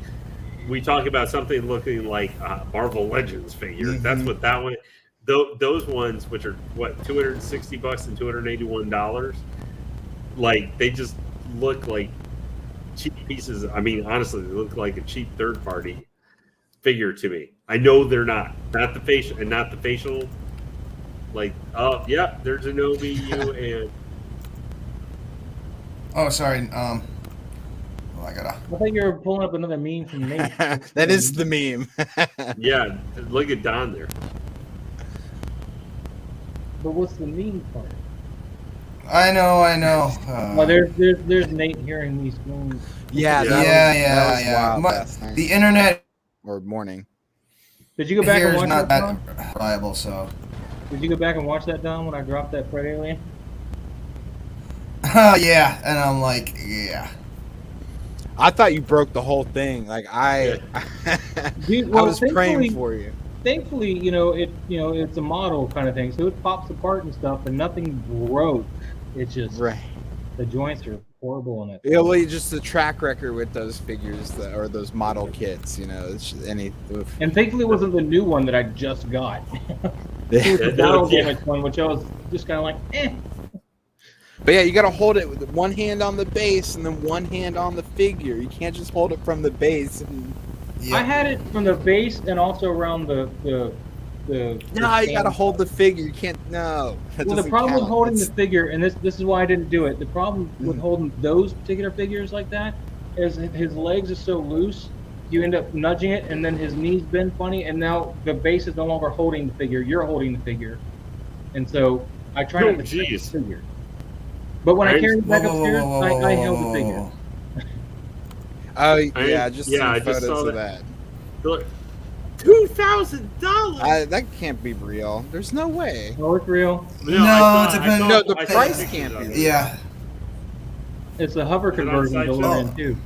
We talk about something looking like a Marvel Legends figure. Mm-hmm. That's what that one. Those ones, which are what $260 and $281, like they just look like cheap pieces. I mean, honestly, they look like a cheap third-party figure to me. I know they're not the facial and not the facial. Like, oh yeah, there's an OBU and. Oh, sorry. I gotta. I think you're pulling up another meme from Nate. That is the meme. Yeah, look at Don there. But what's the meme part? I know. Well, there's Nate hearing these memes. Yeah, Yeah. was wild last night. The internet or morning. Did you go back here and is watch not that? that Don? reliable. So. Did you go back and watch that, Don, when I dropped that Fred Alien? Yeah, and I'm like, yeah. I thought you broke the whole thing. Like Dude, I was praying for you. Thankfully, it's a model kind of thing, so it pops apart and stuff, and nothing broke. It's just the joints are horrible in it. Yeah, well, just the track record with those figures or those model kits, it's just And thankfully, it wasn't the new one that I just got. It was the battle damage one, which I was just kind of like, eh. But yeah, you got to hold it with one hand on the base and then one hand on the figure. You can't just hold it from the base. I had it from the base and also around the No, you got to hold the figure. You can't. No. Well, the problem with holding the figure, and this is why I didn't do it. The problem with holding those particular figures like that is his legs are so loose. You end up nudging it, and then his knees bend funny, and now the base is no longer holding the figure. You're holding the figure, and so I try not to touch the figure. But when I carry it back upstairs, I held the figure. Oh yeah, I just saw photos of that. $2,000. That can't be real. There's no way. Oh, it's real. No, it depends. No, the price can't be real. Yeah. It's a hover conversion DeLorean too.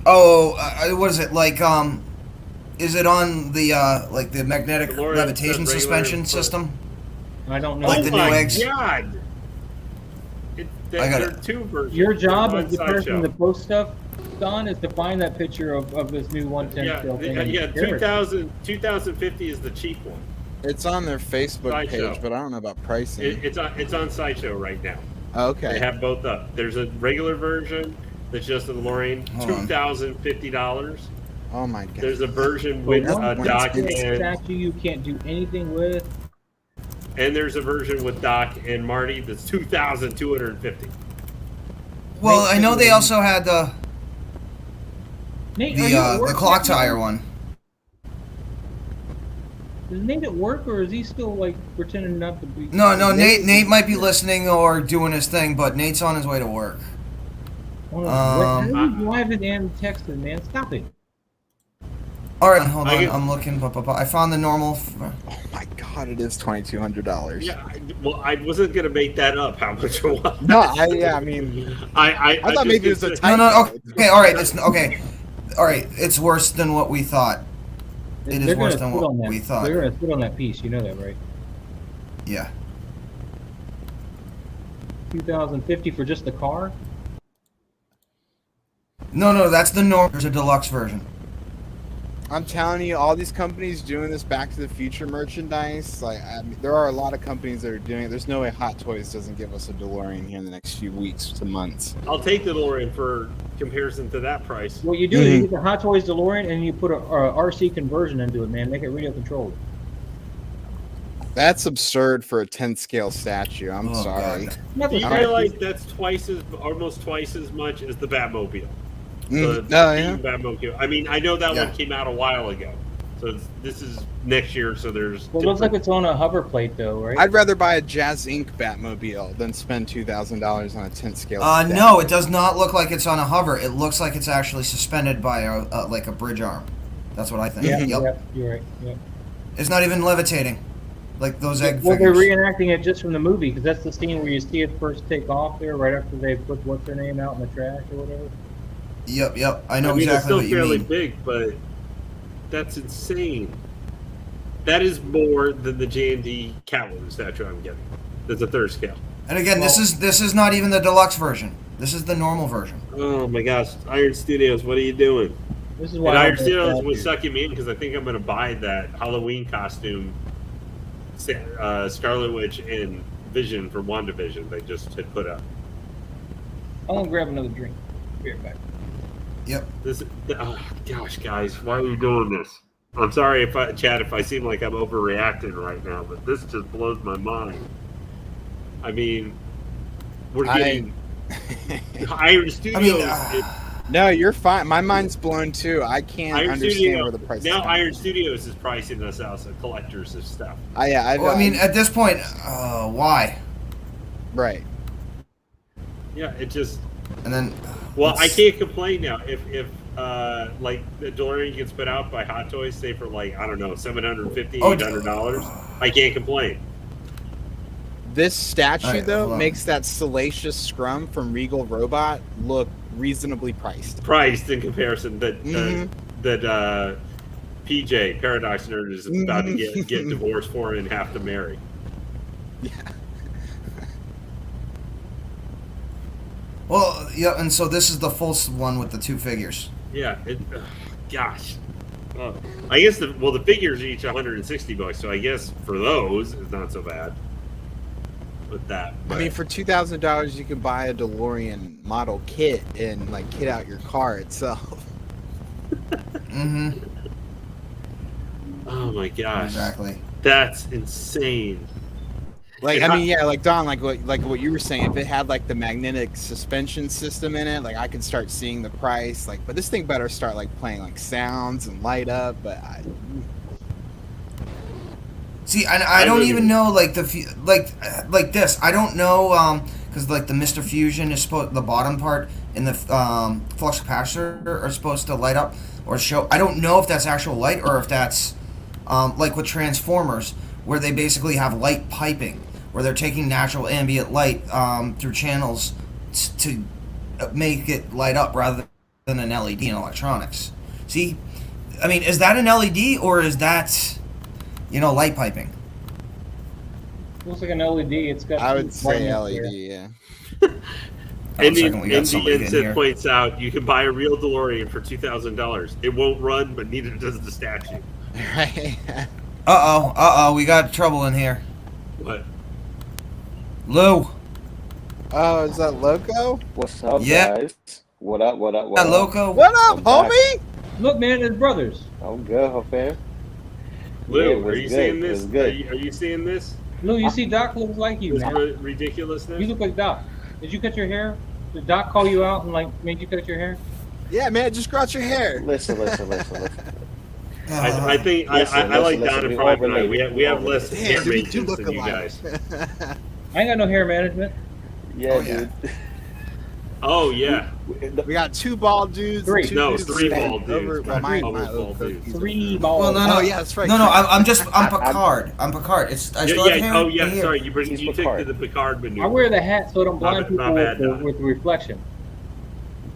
Oh, what is it like? Is it on the like the magnetic levitation suspension system? I don't know. Like the new eggs. God. I got there it. are two versions. Your job One as the Sideshow. person that posts stuff, Don, is to find that picture of this new 110 scale thing. and share it. 2050 is the cheap one. It's on their Facebook Sideshow. page, but I don't know about pricing. It's on Sideshow right now. Okay. They have both up. There's a regular version that's just a DeLorean, $2,050. Oh my god. There's a version with a dock and statue you can't do anything with. and there's a version with Doc and Marty that's $2,250. Well, I know they also had the Nate, are you at work clock right tire now? one. Is Nate at work, or is he still like pretending not to be? No, Nate might be listening or doing his thing, but Nate's on his way to work. Why have the damn texted, man? Stop it. All right, hold on. I'm looking. I found the normal. Oh my god, it is $2,200. Yeah, I wasn't gonna make that up. How much it was? No, I mean, I thought maybe it was a typo. No. Okay, all right. It's okay. All right, it's worse than what we thought. It is worse than what we thought. They're gonna sit on that piece. You know that, right? Yeah. 2,050 for just the car? No, that's the normal. There's a deluxe version. I'm telling you, all these companies doing this Back to the Future merchandise, like there are a lot of companies that are doing it. There's no way Hot Toys doesn't give us a DeLorean here in the next few weeks to months. I'll take the DeLorean for comparison to that price. What you do is you get the Hot Toys DeLorean and you put a RC conversion into it, man. Make it radio controlled. That's absurd for a 10 scale statue. I'm sorry. Do you realize that's almost twice as much as the Batmobile? The yeah. Batmobile. I mean, I know that one came out a while ago, so this is next year. So there's. Well, it looks like it's on a hover plate, though, right? I'd rather buy a Jazz Inc. Batmobile than spend $2,000 on a 10 scale. No, it does not look like it's on a hover. It looks like it's actually suspended by like a bridge arm. That's what I think. Yeah, Yep. you're right. Yep. It's not even levitating, like those egg Well, figures. they're reenacting it just from the movie because that's the scene where you see it first take off there, right after they put what's her name out in the trash or whatever. Yep. I know I mean, exactly it's still what you fairly mean. big, but that's insane. That is more than the J&D Catwoman statue I'm getting. That's a third scale. And again, this is not even the deluxe version. This is the normal version. Oh my gosh, Iron Studios, what are you doing? This is And why Iron Studios was sucking me in because I think I'm going to buy that Halloween costume, Scarlet Witch and Vision for WandaVision they just had put out. I'm gonna grab another drink. Be right back. Yep. Oh, gosh, guys, why are you doing this? I'm sorry if I seem like I'm overreacting right now, but this just blows my mind. I mean, we're getting Iron Studios. No, you're fine. My mind's blown too. I can't understand where the price now is. Iron Studios is pricing us out as collectors of stuff. Well, I mean, at this point, why? Right. Yeah, it just. And then. Well, I can't complain now if like the DeLorean gets put out by Hottoys, say for like I don't know $750, $800, I can't complain. This statue Alright, though makes that Salacious Scrum from Regal Robot look reasonably priced. Priced in comparison that PJ Paradox Nerd is about to get divorced for and have to marry. Yeah. Well, yeah, and so this is the full one with the two figures. Yeah, gosh. I guess the figures are each $160, so I guess for those it's not so bad. With that, I mean, for $2,000, you can buy a DeLorean model kit and like kit out your car itself. Oh my gosh! Exactly. That's insane. Like, I mean, yeah, like Don, like what you were saying, if it had like the magnetic suspension system in it, like I could start seeing the price. Like, but this thing better start like playing like sounds and light up. But See, I don't even know like like this. I don't know because like the Mr. Fusion is supposed the bottom part in the flux capacitor are supposed to light up or show. I don't know if that's actual light or if that's like with Transformers where they basically have light piping where they're taking natural ambient light through channels to make it light up rather than an LED in electronics. See, I mean, is that an LED or is that light piping? Looks like an LED. It's got. I would say LED, yeah. NDN points out you can buy a real DeLorean for $2,000. It won't run, but neither does the statue. Right. We got trouble in here. What? Lou. Oh, is that Loco? What's up, Yeah. guys? What up? Loco. What up, homie? Look, man, it's brothers. I'm good, how fam? Lou, Yeah, are you good. seeing this? Good. Are you seeing this? Lou, you see Doc looks like you, This man. ridiculousness? You look like Doc. Did you cut your hair? Did Doc call you out and like made you cut your hair? Yeah, man, just cut your hair. Listen. I think I like Don and Prime and I. We have less hair maintenance than you guys. I ain't got no hair management. Yeah, dude. Oh yeah. We got two bald dudes. Three. Two No, dudes three that- bald dudes. Well, my Almost bald Loco, dudes. he's a- Three balls. Well, no. Oh yeah, that's right. No, I'm Picard. I'm Picard. It's I still have hair. Oh yeah. right here. Sorry, you He's took Picard. the Picard maneuver. I wear the hat so I don't blind My people bad, Doc. with reflection.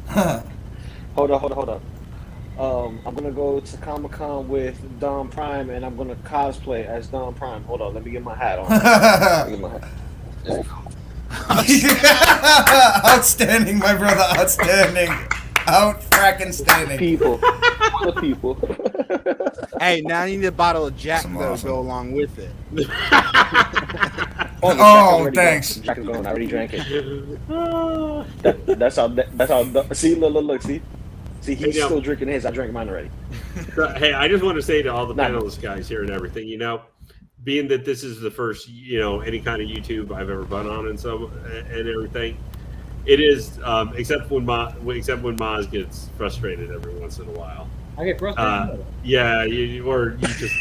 Hold up. I'm gonna go to Comic-Con with Don Prime and I'm gonna cosplay as Don Prime. Hold on, let me get my hat on. Let me get my hat. Outstanding, my brother. Outstanding. Out-frackin-standing. People. The people. Hey, now I need a bottle of Jack Some though awesome. go along with it. Oh, thanks. Jack is going. I already drank it. That's how. See, look. See, he's still drinking his. I drank mine already. Hey, I just want to say to all the panelist guys here and everything, being that this is the first, any kind of YouTube I've ever been on and everything, it is except when Maz gets frustrated every once in a while. I get frustrated. Yeah, you just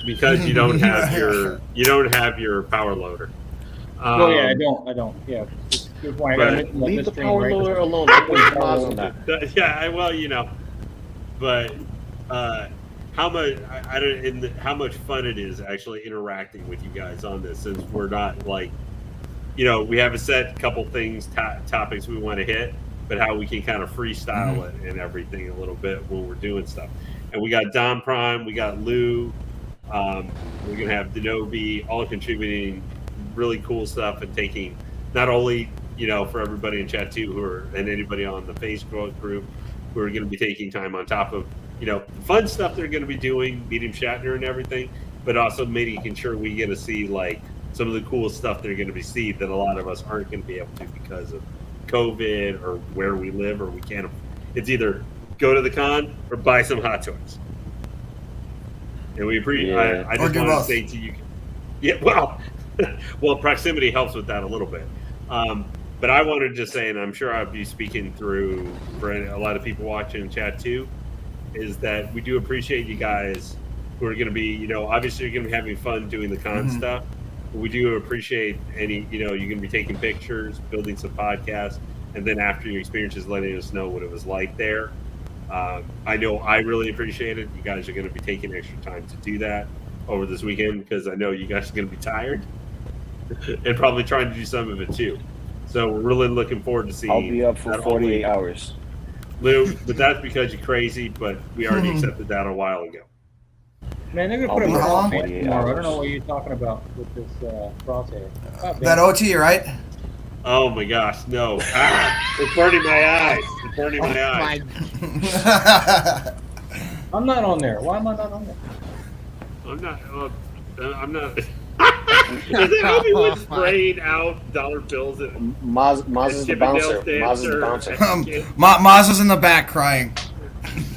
because you don't have your power loader. Oh yeah, I don't. Yeah. Good point. Leave the power loader alone. Don't waste Maz on that. Yeah, well, but how much I don't how much fun it is actually interacting with you guys on this, since we're not like, you know, we have a set couple things topics we want to hit, but how we can kind of freestyle it and everything a little bit when we're doing stuff. And we got Dom Prime, we got Lou, we're gonna have Denobi, all contributing really cool stuff and taking not only, you know, for everybody in chat too, and anybody on the Facebook group who are going to be taking time on top of, you know, the fun stuff they're going to be doing, meeting Shatner and everything, but also making sure we get to see like some of the cool stuff they're going to be seeing that a lot of us aren't going to be able to because of COVID or where we live, or we can't. It's either go to the con or buy some Hot Toys. And we appreciate. Yeah. I just want to say to you, yeah, well, proximity helps with that a little bit. But I wanted to just say, and I'm sure I'll be speaking through for a lot of people watching in chat too, is that we do appreciate you guys who are going to be, you know, obviously you're going to be having fun doing the con stuff. But we do appreciate any, you know, you're going to be taking pictures, building some podcasts, and then after your experiences, letting us know what it was like there. I know I really appreciate it. You guys are going to be taking extra time to do that over this weekend because I know you guys are going to be tired and probably trying to do some of it too. So we're really looking forward to seeing. I'll be up for 48 hours. Lou, but that's because you're crazy, but we already accepted that a while ago. Man, they're going to put a crosshair tomorrow. I don't know what you're talking about with this crosshair. That OT, right? Oh my gosh, no. It's burning my eyes. It's burning my eyes. I'm not on there. Why am I not on there? I'm not. Is it how we would spraying out dollar bills? Maz is the bouncer. Maz is the bouncer. Maz is in the back crying.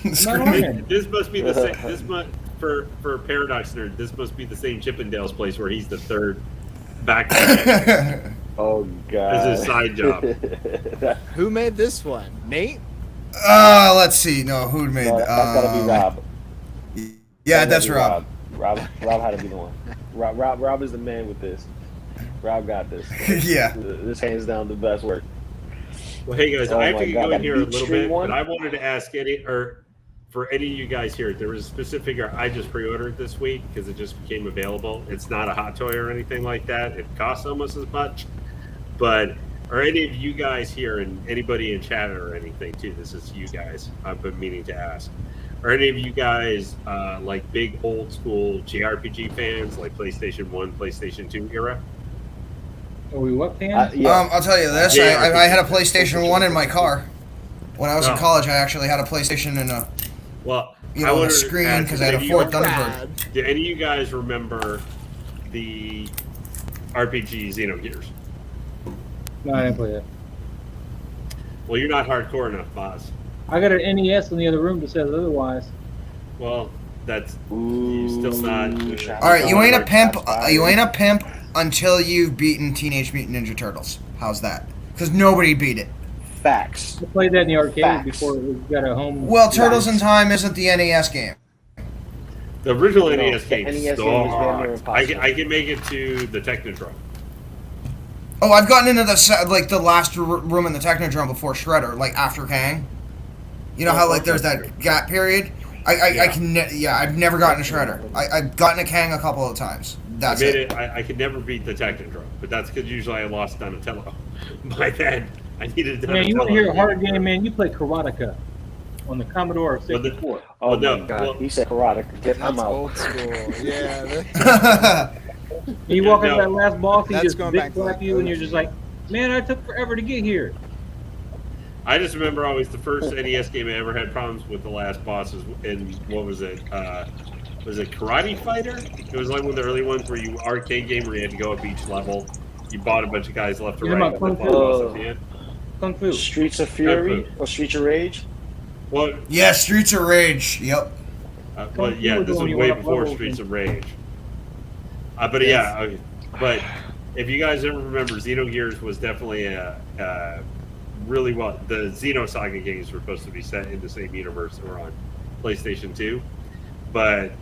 This must be the same. This must for Paradox Nerd. This must be the same Chippendale's place where he's the third back. Oh God! This is his side job. Who made this one? Nate? Let's see. No, who made? No, that's gotta be Rob. Yeah, that's Rob. Rob had to be the one. Rob is the man with this. Rob got this. Yeah. This hands down the best work. Well, hey guys, I have to go in here a little bit, one? but I wanted to ask for any of you guys here, there was a specific figure I just pre-ordered this week because it just became available. It's not a hot toy or anything like that. It costs almost as much. But are any of you guys here, and anybody in chat or anything too, this is you guys, I've been meaning to ask. Are any of you guys like big old school JRPG fans, like PlayStation 1, PlayStation 2 era? Are we what fans? Yeah. I'll tell you this. I had a PlayStation 1 in my car. When I was in college, I actually had a PlayStation and a a screen because I had a Ford Thunderbird. Do any of you guys remember the RPG Xenogears? No, I didn't play that. Well, you're not hardcore enough, Boz. I got an NES in the other room that says otherwise. Well, that's you still not. All right, you ain't a pimp. You ain't a pimp until you've beaten Teenage Mutant Ninja Turtles. How's that? Because nobody beat it. Facts. I played that in the arcade before we got a home. Well, Turtles in Time isn't the NES game. The original NES game NES sucked. I can make it to the Technodrome. Oh, I've gotten into the last room in the Technodrome before Shredder, like after Kang. You know how there's that gap period? I've never gotten a Shredder. I've gotten a Kang a couple of times. That's it. I could never beat the Technodrome, but that's because usually I lost Donatello. By then, I needed Donatello. Man, you want to hear a hard game, man? You play Karateka on the Commodore 64. Oh my God! He said Karateka. Get him out. Old school. Yeah. You walk into that last boss, he just big slap you, and you're just like, man, I took forever to get here. I just remember always the first NES game I ever had problems with the last boss was in, what was it? Was it Karate Fighter? It was like one of the early ones where you arcade game where you had to go up each level. You bought a bunch of guys left to right. Kung Fu. Streets of Fury or Streets of Rage? Well, yeah, Streets of Rage. Yep. But yeah, this was way before Streets of Rage. But if you guys ever remember, Xenogears was definitely a really well. The Xenosaga games were supposed to be set in the same universe that were on PlayStation 2, but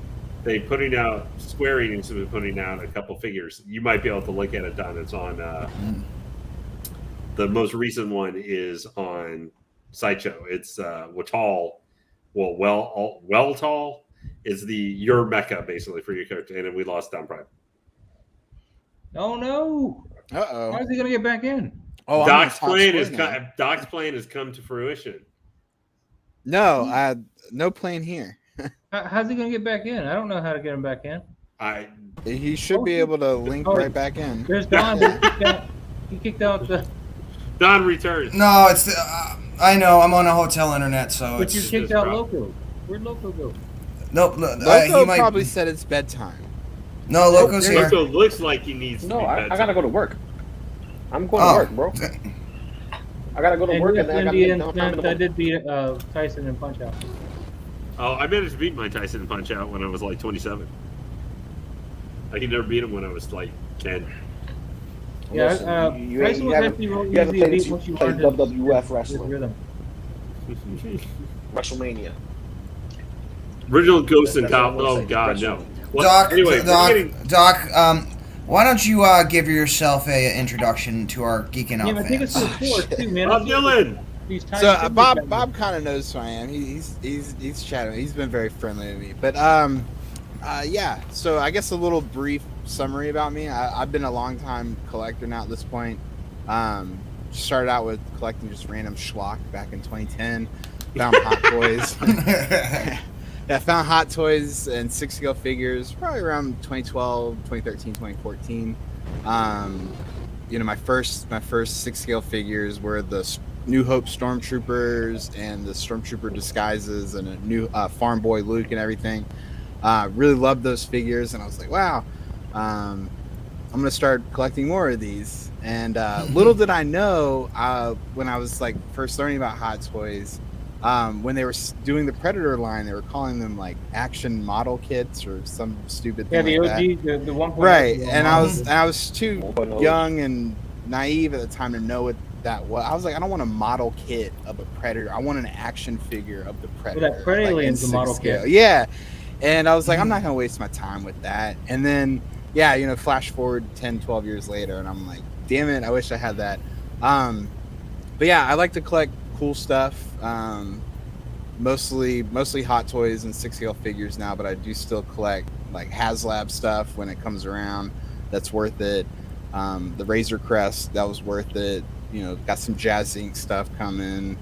Square Enix have been putting out a couple figures. You might be able to look at it, Don. It's on the most recent one is on Sideshow. It's Weltall, is your mecca basically for your character, and then we lost Don Prime. Oh no! Uh-oh. How is he gonna get back in? Oh, Doc's plan has come to fruition. No, no plan here. How's he gonna get back in? I don't know how to get him back in. He should be able to link right back in. There's Don. He kicked out the. Don returns. No, it's the. I know. I'm on a hotel internet, so But you kicked out Loco. Where'd Loco go? Nope. Loco he might probably said it's bedtime. No, Loco's here. Loco looks like he needs to be bedtime. I gotta go to work. I'm going to work, bro. I gotta go to work, and then I gotta get down. I did beat Tyson in Punch Out. Oh, I managed to beat my Tyson in Punch Out when I was like 27. I could never beat him when I was like 10. Yeah, you Tyson was actually real easy to beat once you learned WWF his wrestling. rhythm. WrestleMania. Original Ghost and Cop. Oh God, no. Well, Doc, anyway, Doc, why don't you give yourself a introduction to our Geeking Out Yeah, I think it's the fourth too, man. Bob Dylan. So Bob kind of knows who I am. He's chatting. He's been very friendly to me. But yeah. So I guess a little brief summary about me. I've been a long time collector now at this point. Started out with collecting just random schlock back in 2010. Found Hot Toys. Yeah, I found Hot Toys and 6-scale figures probably around 2012, 2013, 2014. You know, my first 6-scale figures were the New Hope Stormtroopers and the Stormtrooper disguises and a new Farm Boy Luke and everything. Really loved those figures, and I was like, wow, I'm gonna start collecting more of these. And little did I know, when I was like first learning about Hot Toys, when they were doing the Predator line, they were calling them like action model kits or some stupid thing. Yeah, the like OG, that. the 1.0. Right, and I was too young and naive at the time to know what that was. I was like, I don't want a model kit of a Predator. I want an action figure of the Predator. Well, that Predator alien's a model kit. Yeah, and I was like, I'm not gonna waste my time with that. And then, yeah, you know, flash forward 10, 12 years later, and I'm like, damn it, I wish I had that. But yeah, I like to collect cool stuff. Mostly Hot Toys and 6-scale figures now, but I do still collect like HasLab stuff when it comes around. That's worth it. The Razor Crest, that was worth it. You know, got some Jazz Inc. stuff coming.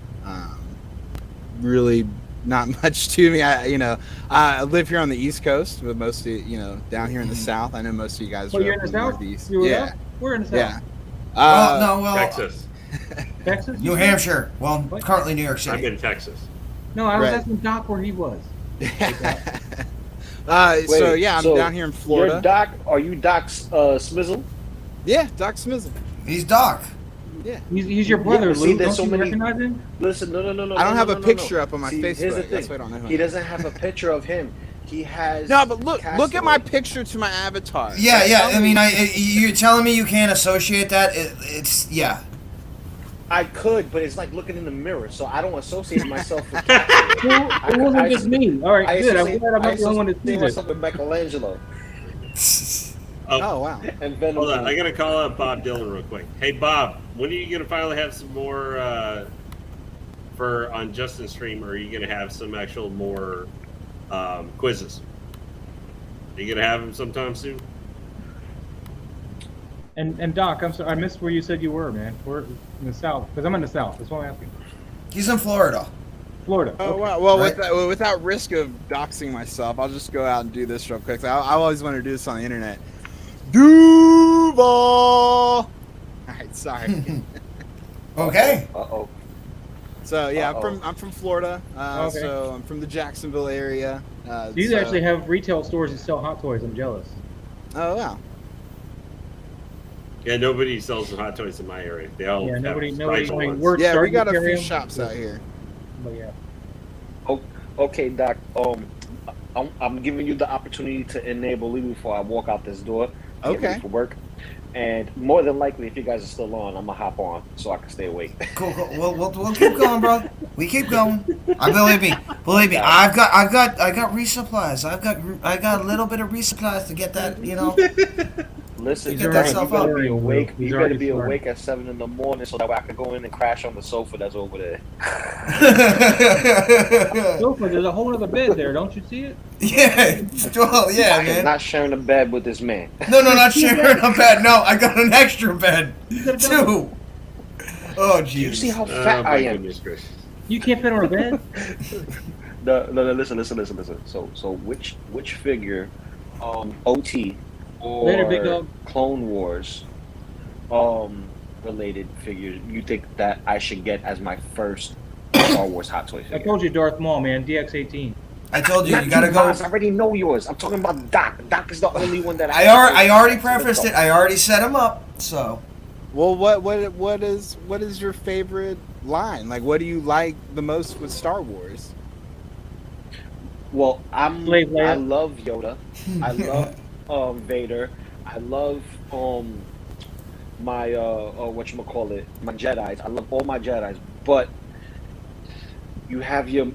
Really not much to me. I live here on the East Coast, but mostly, you know, down here in the South. I know most of you guys are you're up in the South? Northeast. Yeah, we're in the South. Yeah. Texas. Texas? New Hampshire. Well, currently New York City. I'm in Texas. No, I was Right. asking Doc where he was. So yeah, I'm down here in Florida. You're Doc? Are you Doc's Smizzle? Yeah, Doc Smizzle. He's Doc. Yeah. He's your brother, Yeah, see, Luke. there's Don't so you many- recognize him? Listen, no. I don't have a no. picture up on my See, Facebook. Here's the That's thing. why I don't know who He I am. doesn't have a picture of him. He has. No, but look at Castaway. my picture to my avatar. Yeah. I mean, you're telling me you can't associate that? It's yeah. I could, but it's like looking in the mirror, so I don't associate myself with Castaway. It wasn't just me. All right, good. I'm glad I'm not the only one to see associate this. myself with Michelangelo. Oh wow. And Venom. Hold on, I gotta call up Bob Dylan real quick. Hey Bob, when are you gonna finally have some more for on Justin's stream, or are you gonna have some actual more quizzes? Are you gonna have them sometime soon? And Doc, I'm sorry, I missed where you said you were, man. We're in the South, because I'm in the South. That's why I'm asking. He's in Florida. Florida. Oh Okay. wow. Well, Right. without risk of doxing myself, I'll just go out and do this real quick. I always wanted to do this on the internet. Duval. All right, sorry. Okay. Uh-oh. So yeah, Uh-oh. I'm from Florida. Okay. So I'm from the Jacksonville area. These actually have retail stores that sell Hot Toys. I'm jealous. Oh wow. Yeah, nobody sells some Hot Toys in my area. They all Yeah, have nobody. special I mean, ones. we're Yeah, we starting got to a carry few them, shops out here. But yeah. Okay, Doc. I'm giving you the opportunity to enable me before I walk out this door. Get Okay. ready for work. And more than likely, if you guys are still on, I'm gonna hop on so I can stay awake. Cool. We'll keep going, bro. We keep going. Believe me. I've got resupplies. I got a little bit of resupplies to get that. You know. Listen, He's you already better be starting, awake. He's You already better be starting. awake at 7 in the morning so that way I can go in and crash on the sofa that's over there. Sofa, there's a whole other bed there. Don't you see it? Yeah, well, yeah, I am man. not sharing a bed with this man. No, not sharing a bed. No, I got an extra bed too. Oh, jeez. Do you see how fat I am? You can't fit on a bed. No, listen. So which figure, OT Later, big or dog. Clone Wars, related figure you think that I should get as my first Star Wars Hot Toy I figure? told you Darth Maul, man. DX18. I told you, Not you gotta go. guys, I already know yours. I'm talking about Doc. Doc is the only one that I already prefaced it. I already set him up. So. Well, what is your favorite line? Like, what do you like the most with Star Wars? Well, I Leia. love Yoda. I love Vader. I love my whatchamacallit, my Jedis. I love all my Jedis. But you have your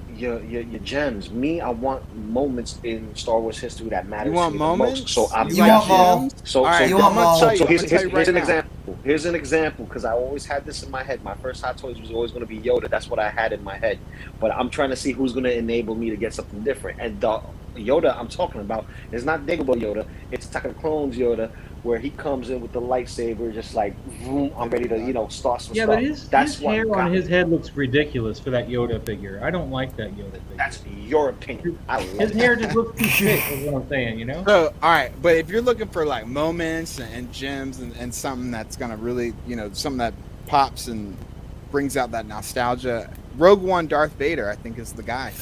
gems. Me, I want moments in Star Wars history that matter. You want to me moments? The most. So I'm You want Maul? So, All right, you want Maul? so here's right an now. example. Here's an example because I always had this in my head. My first Hot Toys was always going to be Yoda. That's what I had in my head. But I'm trying to see who's going to enable me to get something different. And the Yoda I'm talking about is not Dagobah Yoda. It's Attack of the Clones Yoda, where he comes in with the lightsaber, just like, vroom, I'm ready to, start some Yeah, stuff. but his That's what hair got on me. his head looks ridiculous for that Yoda figure. I don't like that Yoda figure. That's your opinion. I love His it. hair just looks too thick, is what I'm saying, you know? So, all right, but if you're looking for like moments and gems and something that's gonna really, something that pops and brings out that nostalgia, Rogue One Darth Vader, I think, is the guy.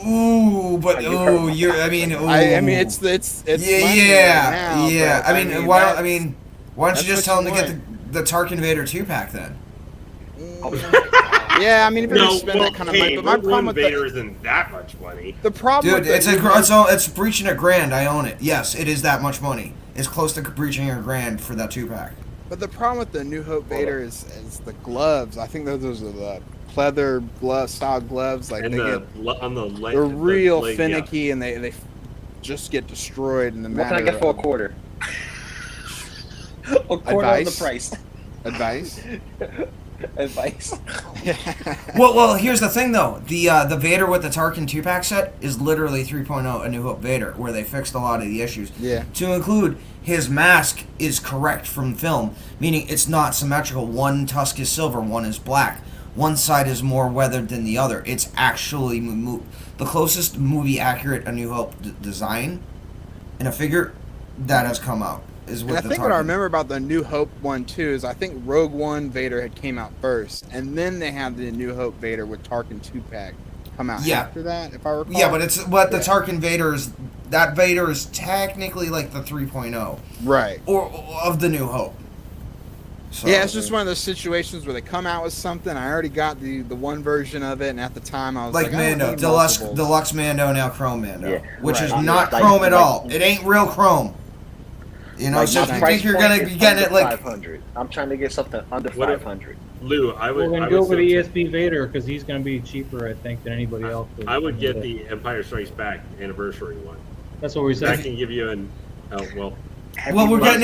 Ooh, but ooh, I mean, it's yeah. Now, Why don't you just that's tell him what to you get the Tarkin Vader 2-pack then? Yeah, I mean, if you're gonna spend that kind of money, but my problem with Vader isn't that much money. the problem, Dude, with it's breaching $1,000. I own it. Yes, it is that much money. It's close to breaching $1,000 for that 2-pack. But the problem with the New Hope Vader is the gloves. I think those are the pleather style gloves. Like And on the leg, they're real leg, finicky, and they just get destroyed in the What matter. can I get for a quarter? A quarter on the price. Advice. Advice. Well, here's the thing though. The Vader with the Tarkin 2-pack set is literally 3.0 A New Hope Vader, where they fixed a lot of the issues. Yeah. To include his mask is correct from film, meaning it's not symmetrical. One tusk is silver, one is black. One side is more weathered than the other. It's actually the closest movie accurate A New Hope design in a figure that has come out. Is with And I think Tarkin. what I remember about the New Hope one too is I think Rogue One Vader had came out first, and then they had the New Hope Vader with Tarkin 2-pack come out after that, if I recall. Yeah, but the Tarkin Vader is, that Vader is technically like the 3.0, right, or of the New Hope. So, yeah, it's just one of those situations where they come out with something. I already got the one version of it, and at the time I was like Mando, deluxe Mando, now Chrome Mando, which is Right. not Like- Chrome at like- all. It ain't real Chrome. You know, Like, so my if you price think you're point gonna is be getting it under like 500. I'm trying to get something under What if- 500. Lou, I would. Well, then I go would with the still- ESP Vader because he's going to be cheaper, I think, than anybody else. I would get the Empire Strikes Back anniversary one. That's what we That said. can give you an. Oh well. Well, we're getting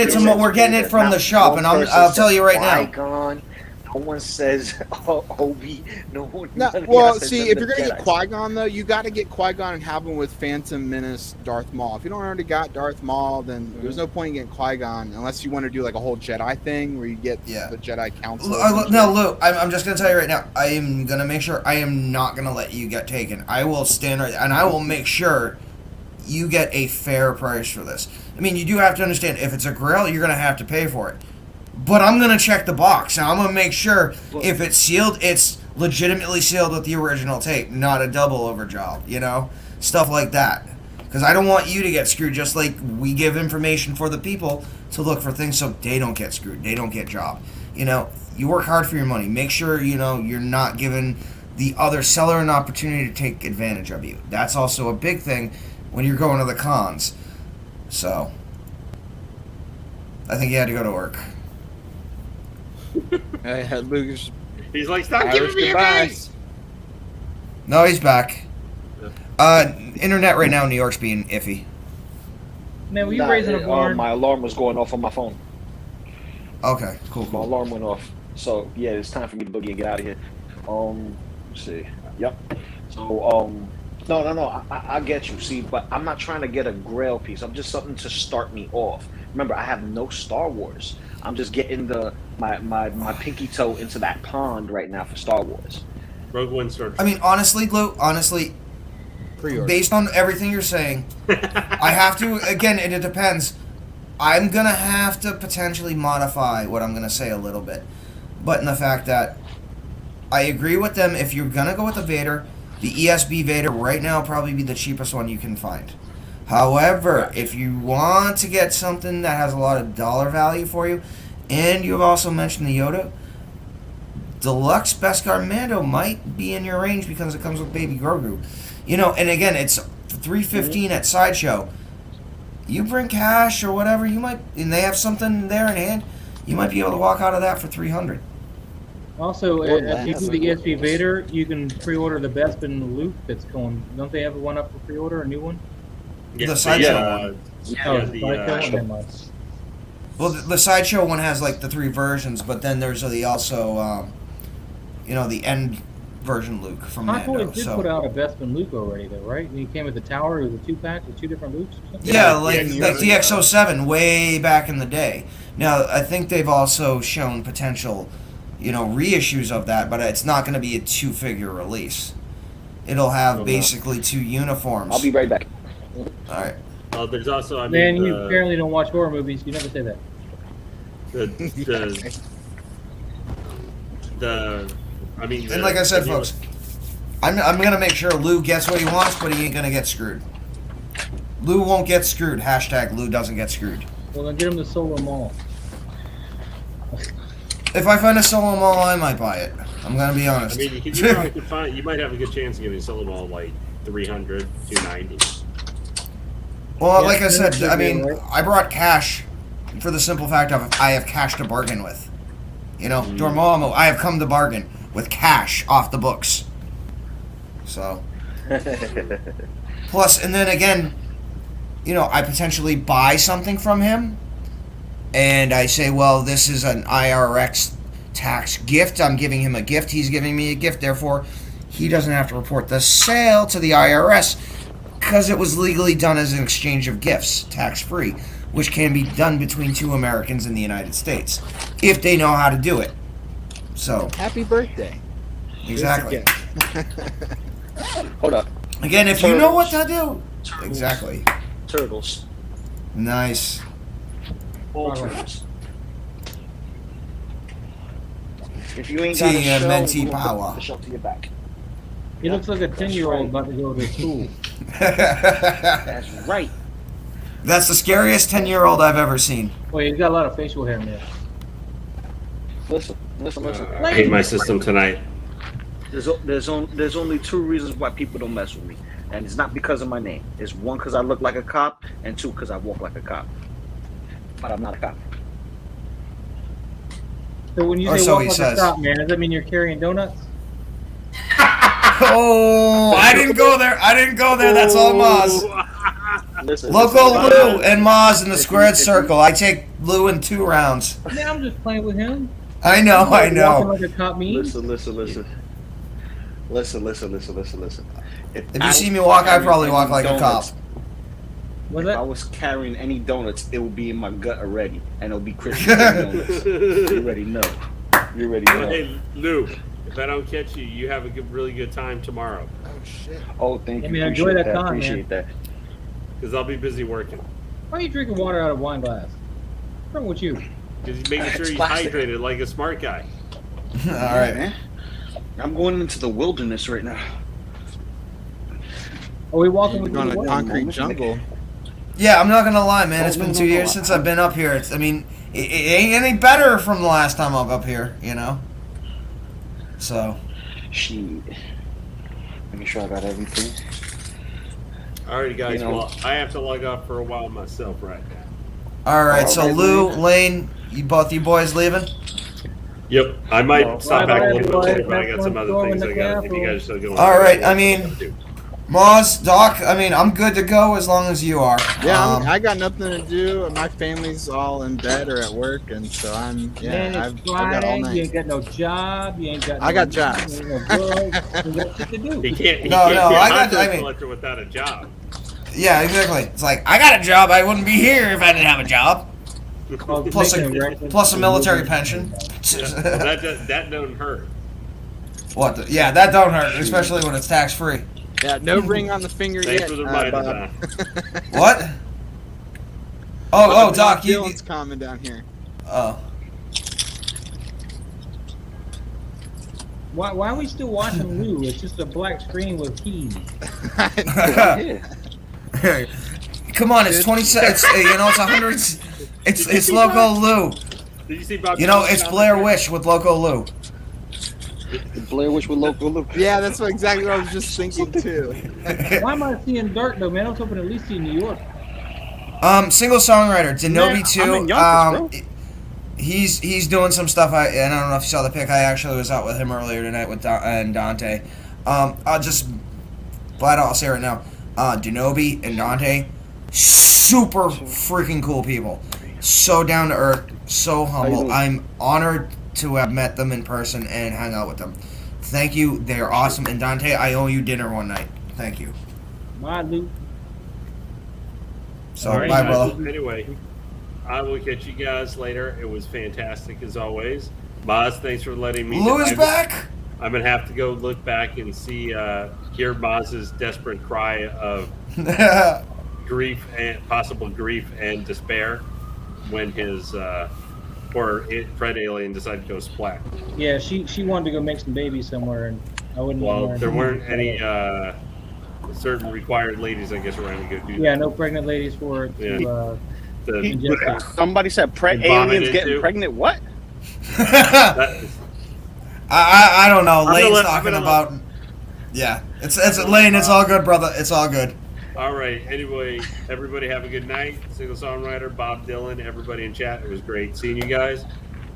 it from the shop, and I'll tell you right now. Qui-Gon, no one says Obi. No one. No, none of well, y'all says see, none if of you're the gonna get Jedis. Qui-Gon though, you got to get Qui-Gon and have him with Phantom Menace, Darth Maul. If you don't already got Darth Maul, then there's no point in getting Qui-Gon unless you want to do like a whole Jedi thing where you get the Jedi Council. No, Lou, I'm just gonna tell you right now. I am gonna make sure I am not gonna let you get taken. I will stand right, and I will make sure you get a fair price for this. I mean, you do have to understand, if it's a Grail, you're gonna have to pay for it. But I'm gonna check the box, and I'm gonna make sure if it's sealed, it's legitimately sealed with the original tape, not a double over job. You know, stuff like that. Because I don't want you to get screwed. Just like we give information for the people to look for things so they don't get screwed, they don't get jobbed. You know, you work hard for your money. Make sure you're not giving the other seller an opportunity to take advantage of you. That's also a big thing when you're going to the cons. So, I think you had to go to work. Lucas. He's like, stop Irish giving me goodbye. advice. No, he's back. Internet right now in New York's being iffy. Man, were you raising a barn? My alarm was going off on my phone. Okay, cool. My alarm went off. So yeah, it's time for me to boogie and get out of here. Let's see. Yep. So no. I get you. See, but I'm not trying to get a Grail piece. I'm just something to start me off. Remember, I have no Star Wars. I'm just getting my pinky toe into that pond right now for Star Wars. Rogue One starts. I mean, honestly, Glue, Pre-order. based on everything you're saying, I have to, again, it depends. I'm going to have to potentially modify what I'm going to say a little bit. But in the fact that I agree with them, if you're going to go with the Vader, the ESB Vader right now will probably be the cheapest one you can find. However, if you want to get something that has a lot of dollar value for you, and you've also mentioned the Yoda, Deluxe Beskar Mando might be in your range because it comes with Baby Grogu. You know, and again, it's $315 at Sideshow. You bring cash or whatever, you might, and they have something there in hand, you might be able to walk out of that for $300. Also, if you do the ESP Vader, you can pre-order the Bespin Luke that's going. Don't they have one up for pre-order, a new one? Yeah, the Sideshow one. Well, the Sideshow one has like the 3 versions, but then there's also, the end version Luke from Mando. Hottoys did put out a Bespin Luke already, though, right? He came with the tower, it was a 2-pack with 2 different Lukes. Yeah, like the X07 way back in the day. Now, I think they've also shown potential, reissues of that, but it's not going to be a 2-figure release. It'll have basically 2 uniforms. I'll be right back. All right. There's also, Man, you apparently don't watch horror movies. You never say that. And like I said, folks, I'm going to make sure Lou gets what he wants, but he ain't going to get screwed. Lou won't get screwed. # Lou doesn't get screwed. Well, then get him the Solo Mall. If I find a Solo Mall, I might buy it. I'm going to be honest. I mean, you probably could find, you might have a good chance of getting a Solo Mall like 300, 290. Well, like I said, I mean, I brought cash for the simple fact of I have cash to bargain with. Dormammu, I have come to bargain with cash off the books. So. Plus, and then again, I potentially buy something from him, and I say, well, this is an IRX tax gift. I'm giving him a gift. He's giving me a gift. Therefore, he doesn't have to report the sale to the IRS because it was legally done as an exchange of gifts, tax-free, which can be done between 2 Americans in the United States if they know how to do it. So. Happy birthday. Exactly. Hold up. Again, if you know what to do. Exactly. Turtles. Nice. All turtles. If you ain't got a show, TMNT power. The show to your back. He looks like a 10-year-old about to go to school. That's right. That's the scariest 10-year-old I've ever seen. Well, he's got a lot of facial hair, man. Listen. I hate my system tonight. There's only 2 reasons why people don't mess with me, and it's not because of my name. It's 1, because I look like a cop, and 2, because I walk like a cop. But I'm not a cop. So when you say walk like a cop, man, does that mean you're carrying donuts? Oh, I didn't go there. That's all Maz. Loco Lu and Maz in the squared circle. I take Lu in 2 rounds. Man, I'm just playing with him. I know. Walking like a cop means. Listen. If you see me walk, I probably walk like a cop. If I was carrying any donuts, it would be in my gut already, and it'll be Christian donuts. You already know. Hey, Lou, if I don't catch you, you have a really good time tomorrow. Oh shit. Oh, thank you. I mean, enjoy that time, Appreciate that. Because I'll be busy working. Why are you drinking water out of a wine glass? What's wrong with you? Because he's making sure he's plastic. hydrated like a smart guy. All right, man. I'm going into the wilderness right now. Are we walking with on a concrete jungle? Yeah, I'm not gonna lie, man. It's been 2 years since I've been up here. It ain't any better from the last time I'm up here, So. Shit. Make sure I got everything. Alrighty, guys. Well, I have to log off for a while myself right now. All right. So Lou, Lane, you boys leaving? Yep. I might stop back a little bit later, but I got some other things I got. If you guys are still going. All right. I mean, Moz, Doc, I mean, I'm good to go as long as you are. Yeah, I got nothing to do. My family's all in bed or at work, and so I'm. Yeah, Man, it's I've Friday. got all night. You ain't got no job. You ain't got. I no got jobs. You ain't no girls. You got shit to do. He can't. He No, can't no, be a I got- hot I dog mean- collector without a job. Yeah, exactly. It's like, I got a job. I wouldn't be here if I didn't have a job. Oh, Plus a military pension. Well, that don't hurt. What? Yeah, that don't hurt, especially when it's tax free. Yeah, no ring on the finger Thanks yet. for the reminder, Bob. What? Oh, Doc, you. Dylan's comment down here. Oh. Why are we still watching Lou? It's just a black screen with keys. Come on, it's 27. It's, you know, it's 100. It's Loco Lu. Did you see Bob? You know, it's Blair Witch with Loco Lu. Blair Witch with Loco Lu. Yeah, that's exactly what I was just thinking too. Why am I seeing dark though, man? I was hoping at least see New York. Single songwriter, Denobi I'm in 2. Yonkers, He's doing some stuff. And I don't know if you saw the pic. I actually was out with him earlier tonight with and Dante. I'll just flat out, I'll say right now, Denobi and Dante, super freaking cool people. So down to earth, so humble. I'm honored to have met them in person and hang out with them. Thank you. They are awesome. And Dante, I owe you dinner one night. Thank you. My Lou. So, All right, bye, guys. brother. Anyway, I will catch you guys later. It was fantastic as always. Boz, thanks for letting me. Lou is back. I'm gonna have to go look back and see, hear Boz's desperate cry of grief and possible grief and despair when his poor Fred alien decided to go splat. Yeah, she wanted to go make some babies somewhere, and I wouldn't. Well, want her there to- weren't any certain required ladies, I guess, around to go do that. Yeah, no pregnant ladies for it. Yeah. To, The- ingest. Somebody said And aliens vomited getting too. pregnant. What? that- I don't know. I'm Lane's gonna let- talking I'm gonna about. Yeah, it's Lane. It's all good, brother. It's all good. All right. Anyway, everybody have a good night. Single songwriter, Bob Dylan, everybody in chat. It was great seeing you guys.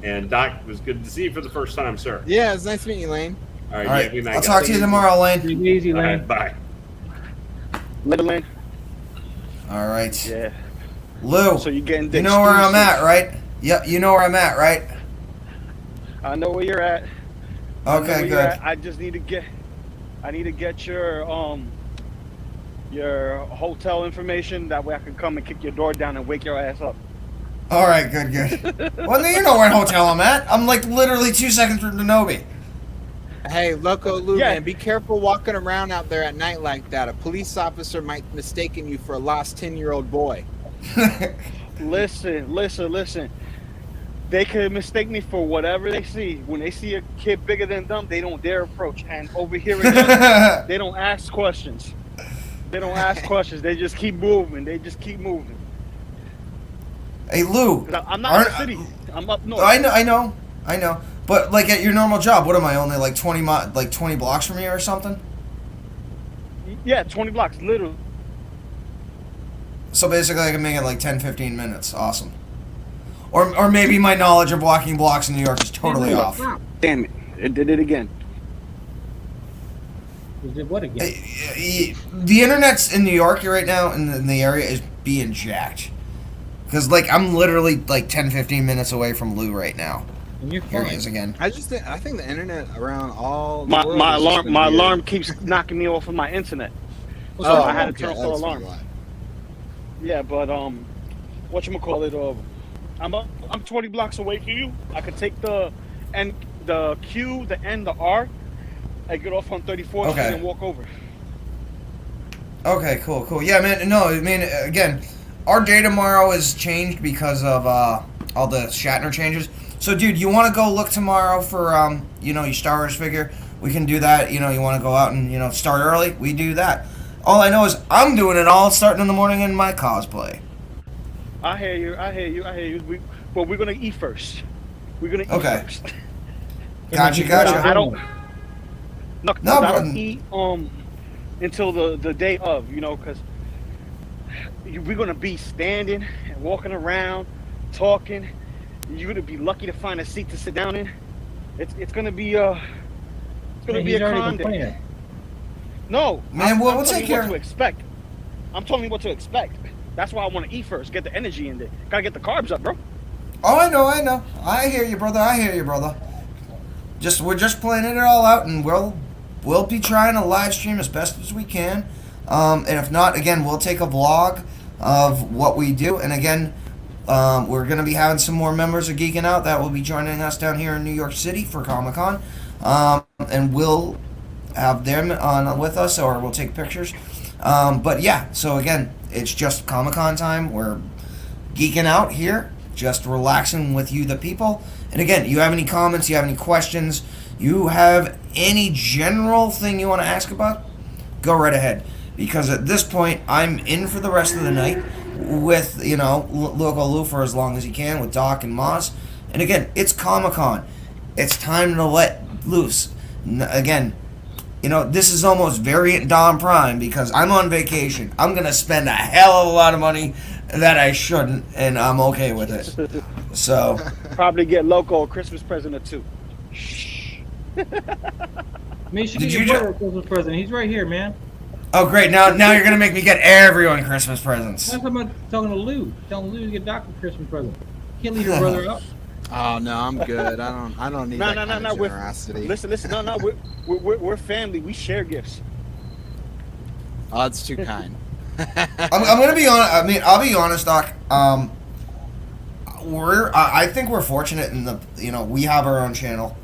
And Doc, it was good to see you for the first time, sir. Yeah, it's nice meeting you, Lane. All right. All right, Yeah, good night, I'll guys. talk to you tomorrow, Lane. Take it easy, All Lane. right, bye. Little man. All right, Yeah. Lou. So you're getting. You know where I'm at, right? Yep, you know where I'm at, right? I know where you're at. I know Okay, where you're good. at. I just need to get. I need to get your hotel information. That way I can come and kick your door down and wake your ass up. All right, good. Well, you know what hotel I'm at. I'm like literally 2 seconds from Denobi. Hey, Loco Lu, Yeah. man, be careful walking around out there at night like that. A police officer might mistaken you for a lost 10-year-old boy. Listen. They could mistake me for whatever they see. When they see a kid bigger than them, they don't dare approach. And over here, they don't ask questions. They don't ask questions. They just keep moving. Hey, Lou. 'Cause I'm not in the city. I'm up north. I know. But like at your normal job, what am I only like 20 blocks from you or something? Yeah, 20 blocks, literally. So basically, I can make it like 10, 15 minutes. Awesome. Or maybe my knowledge of walking blocks in New York is totally off. Damn it! It did it again. Is it what again? The internet's in New York right now, in the area, is being jacked. Because like I'm literally like 10, 15 minutes away from Lou right now. And you're Here he fine. is again. I think the internet around all the My world my is alarm just my weird. alarm keeps knocking me off of my internet. So Oh, I had to okay, turn off the that's alarm. why. Yeah, but whatchamacallit, I'm 20 blocks away from you. I could take the Q, the N, the R, and get off on 34th Okay. Street and walk over. Okay, cool. Yeah, man. No, I mean, again, our day tomorrow is changed because of all the Shatner changes. So, dude, you want to go look tomorrow for your Star Wars figure? We can do that. You want to go out and start early? We do that. All I know is I'm doing it all starting in the morning in my cosplay. I hear you. But we're gonna eat first. Okay. First. Gotcha. I don't. No, No, I don't bro. eat until the day of, because we're gonna be standing and walking around, talking. You're gonna be lucky to find a seat to sit down in. It's gonna be a He's already con day. complaining. No, Man, I'm we'll telling take you care what of to expect. I'm telling you what to expect. That's why I want to eat first. Get the energy in there. Gotta get the carbs up, bro. Oh, I know. I hear you, brother. We're just planning it all out, and we'll be trying to live stream as best as we can. And if not, again, we'll take a vlog of what we do. And again, we're gonna be having some more members of Geeking Out that will be joining us down here in New York City for Comic-Con. And we'll have them on with us, or we'll take pictures. But yeah, so again, it's just Comic-Con time. We're geeking out here, just relaxing with you, the people. And again, you have any comments, you have any questions, you have any general thing you want to ask about, go right ahead. Because at this point, I'm in for the rest of the night with, Loco Lu for as long as he can, with Doc and Moz. And again, it's Comic-Con. It's time to let loose. Again, this is almost Variant Dawn Prime because I'm on vacation. I'm going to spend a hell of a lot of money that I shouldn't, and I'm okay with it. So Probably get Loco a Christmas present or two. Man, you should get your brother a Christmas present. He's right here, man. Oh, great. Now you're going to make me get everyone Christmas presents. That's what I'm talking to Lou. Telling Lou to get Doc a Christmas present. Can't leave your brother out. Oh no, I'm good. I don't need that kind of generosity. Listen. No. We're family. We share gifts. Oh, it's too kind. I'm going to be honest. I mean, I'll be honest, Doc. I think we're fortunate in the we have our own channel,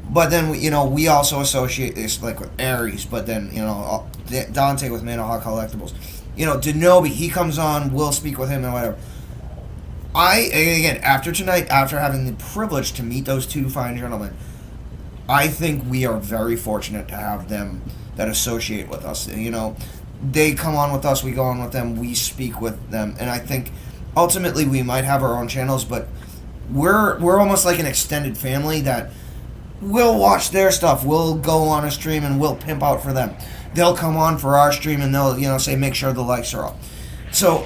but then we also associate this like with Aries, but then Dante with Man of Hot Collectibles, Denobi, he comes on, we'll speak with him and whatever. Again, after tonight, after having the privilege to meet those two fine gentlemen, I think we are very fortunate to have them that associate with us. They come on with us, we go on with them, we speak with them, and I think ultimately we might have our own channels, but we're almost like an extended family that we'll watch their stuff, we'll go on a stream and we'll pimp out for them. They'll come on for our stream and they'll say make sure the likes are up. So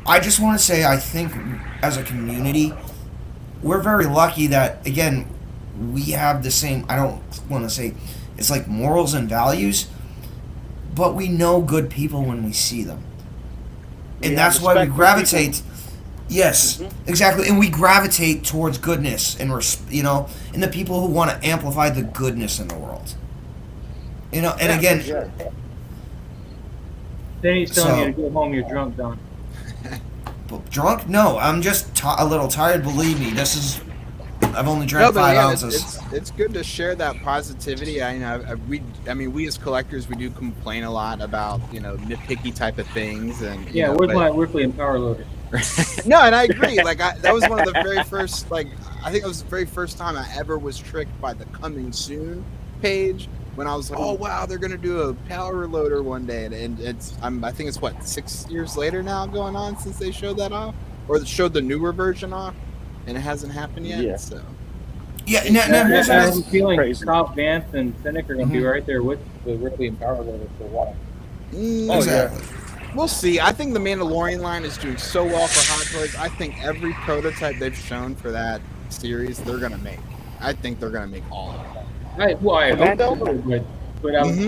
I just want to say, I think as a community, we're very lucky that, again, we have the same, I don't want to say it's like morals and values, but we know good people when we see them. And that's why we gravitate. Yes, exactly. And we gravitate towards goodness and, and the people who want to amplify the goodness in the world. And again. Then he's telling you to go home, you're drunk, Don. Drunk? No, I'm just a little tired. Believe me, I've only drank 5 ounces. It's good to share that positivity. We as collectors, we do complain a lot about nitpicky type of things, and where's my Ripley and Power Loader? No, and I agree. That was one of the very first. I think it was the very first time I ever was tricked by the coming soon page. When I was like, oh wow, they're gonna do a power loader one day, and I think it's what 6 years later now going on since they showed that off, or showed the newer version off, and it hasn't happened yet. Yeah. So here's I have a feeling Top Vance and Cynic are gonna be right there with the Ripley and Power Loader for a while. Exactly. We'll see. I think the Mandalorian line is doing so well for Hot Toys. I think every prototype they've shown for that series, they're gonna make. I think they're gonna make all of them. I hope so, but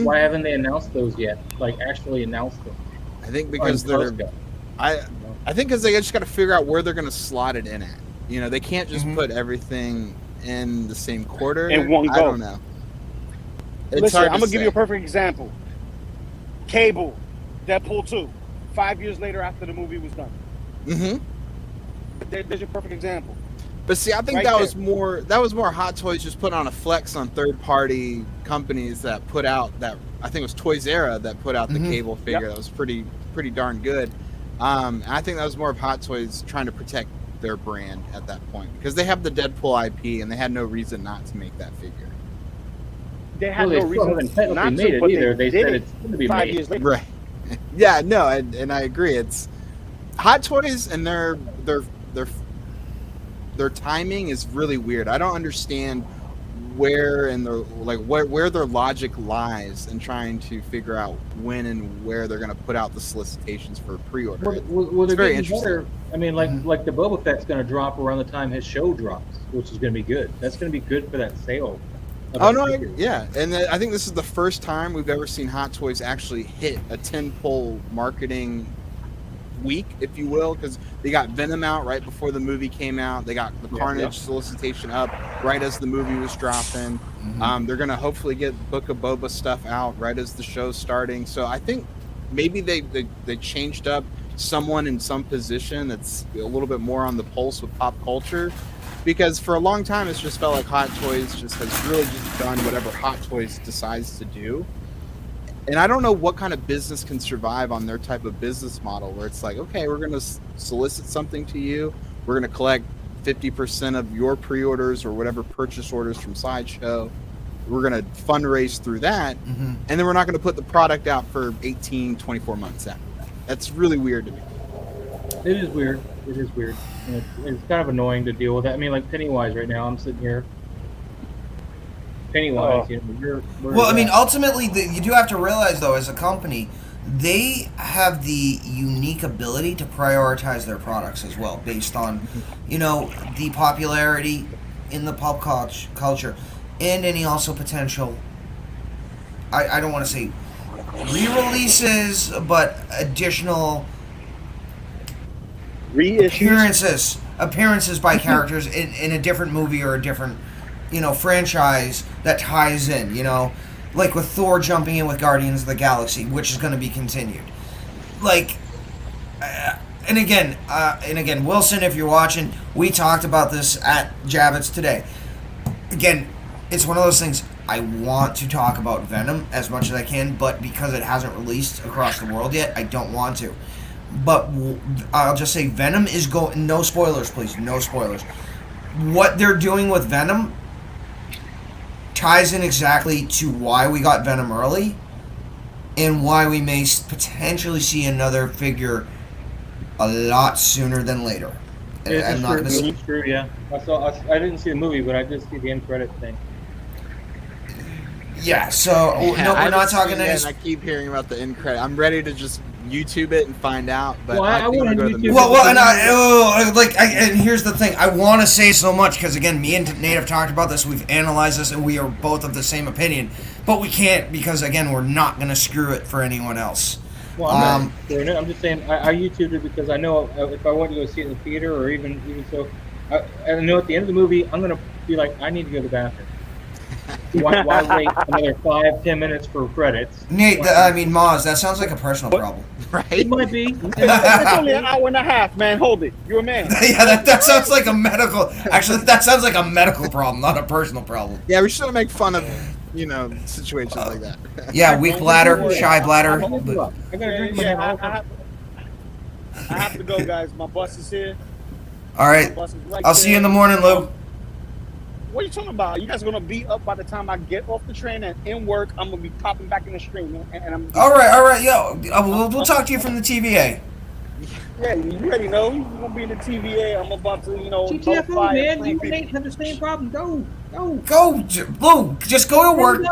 why haven't they announced those yet? Actually announced them? I think because I think because they just got to figure out where they're going to slot it in at. They can't just put everything in the same quarter. In one go. I don't know. Listen, I'm gonna give you a perfect example. Cable, Deadpool 2, 5 years later after the movie was done. There's your perfect example. But see, I think that was more Hot Toys just put on a flex on third-party companies that put out that. I think it was Toys Era that put out the Cable figure that was pretty darn good. I think that was more of Hot Toys trying to protect their brand at that point because they have the Deadpool IP and they had no reason not to make that figure. They had no reason not made to, it but either. they said did it's going to be 5 made. years later. Right. Yeah. No. And I agree. It's Hot Toys and their timing is really weird. I don't understand where where their logic lies in trying to figure out when and where they're going to put out the solicitations for pre-order. Well, it's they're very getting interesting. better. I mean, like the Boba Fett's going to drop around the time his show drops, which is going to be good. That's going to be good for that sale. Oh no, yeah, and I think this is the first time we've ever seen Hot Toys actually hit a 10-pole marketing week, if you will, because they got Venom out right before the movie came out. They got the Carnage solicitation up right as the movie was dropping. They're gonna hopefully get Book of Boba stuff out right as the show's starting. So I think maybe they changed up someone in some position that's a little bit more on the pulse with pop culture, because for a long time it's just felt like Hot Toys just has really just done whatever Hot Toys decides to do. And I don't know what kind of business can survive on their type of business model where it's like, okay, we're going to solicit something to you. We're going to collect 50% of your pre-orders or whatever purchase orders from Sideshow. We're going to fundraise through that. And then we're not going to put the product out for 18, 24 months after that. That's really weird to me. It is weird. It is weird. And it's kind of annoying to deal with that. I mean, like Pennywise right now, I'm sitting here. Pennywise, you know, well, I mean, ultimately, you do have to realize, though, as a company, they have the unique ability to prioritize their products as well, based on, you know, the popularity in the pop culture, and any also potential, I don't want to say re-releases, but additional appearances by characters in a different movie or a different, you know, franchise that ties in, you know, like with Thor jumping in with Guardians of the Galaxy, which is going to be continued. Like, and again, Wilson, if you're watching, we talked about this at Javits today. Again, it's one of those things. I want to talk about Venom as much as I can, but because it hasn't released across the world yet, I don't want to. But I'll just say Venom is going. No spoilers, please. No spoilers. What they're doing with Venom ties in exactly to why we got Venom early and why we may potentially see another figure a lot sooner than later. I'm not gonna it's true, yeah. I didn't see the movie, but I did see the end credit thing. Yeah, so no, we're not talking that. I keep hearing about the end credit. I'm ready to just YouTube it and find out. But well, I think I'll go to the movie. And here's the thing. I want to say so much because again, me and Nate have talked about this. We've analyzed this, and we are both of the same opinion. But we can't because again, we're not going to screw it for anyone else. Well, I'm just saying I YouTubed it because I know if I want to go see it in the theater or even so, I know at the end of the movie I'm going to be like, I need to go to the bathroom. Why wait another 5-10 minutes for credits? Nate, Moz, that sounds like a personal problem. Right? It might be. It's only an hour and a half, man. Hold it. You're a man. Yeah, that sounds like a medical. Actually, that sounds like a medical problem, not a personal problem. Yeah, we shouldn't make fun of, you know, situations like that. Yeah, weak bladder, shy bladder. I have to go, guys. My bus is here. All right. I'll see you in the morning, Lou. What are you talking about? You guys are gonna be up by the time I get off the train and in work. I'm gonna be popping back in the stream, and I'm. All right, yo. We'll talk to you from the TVA. Yeah, you already know. You're gonna be in the TVA. I'm about to, you know. GTFO, man. You and Nate have the same problem. Go, Lou. Just go to work,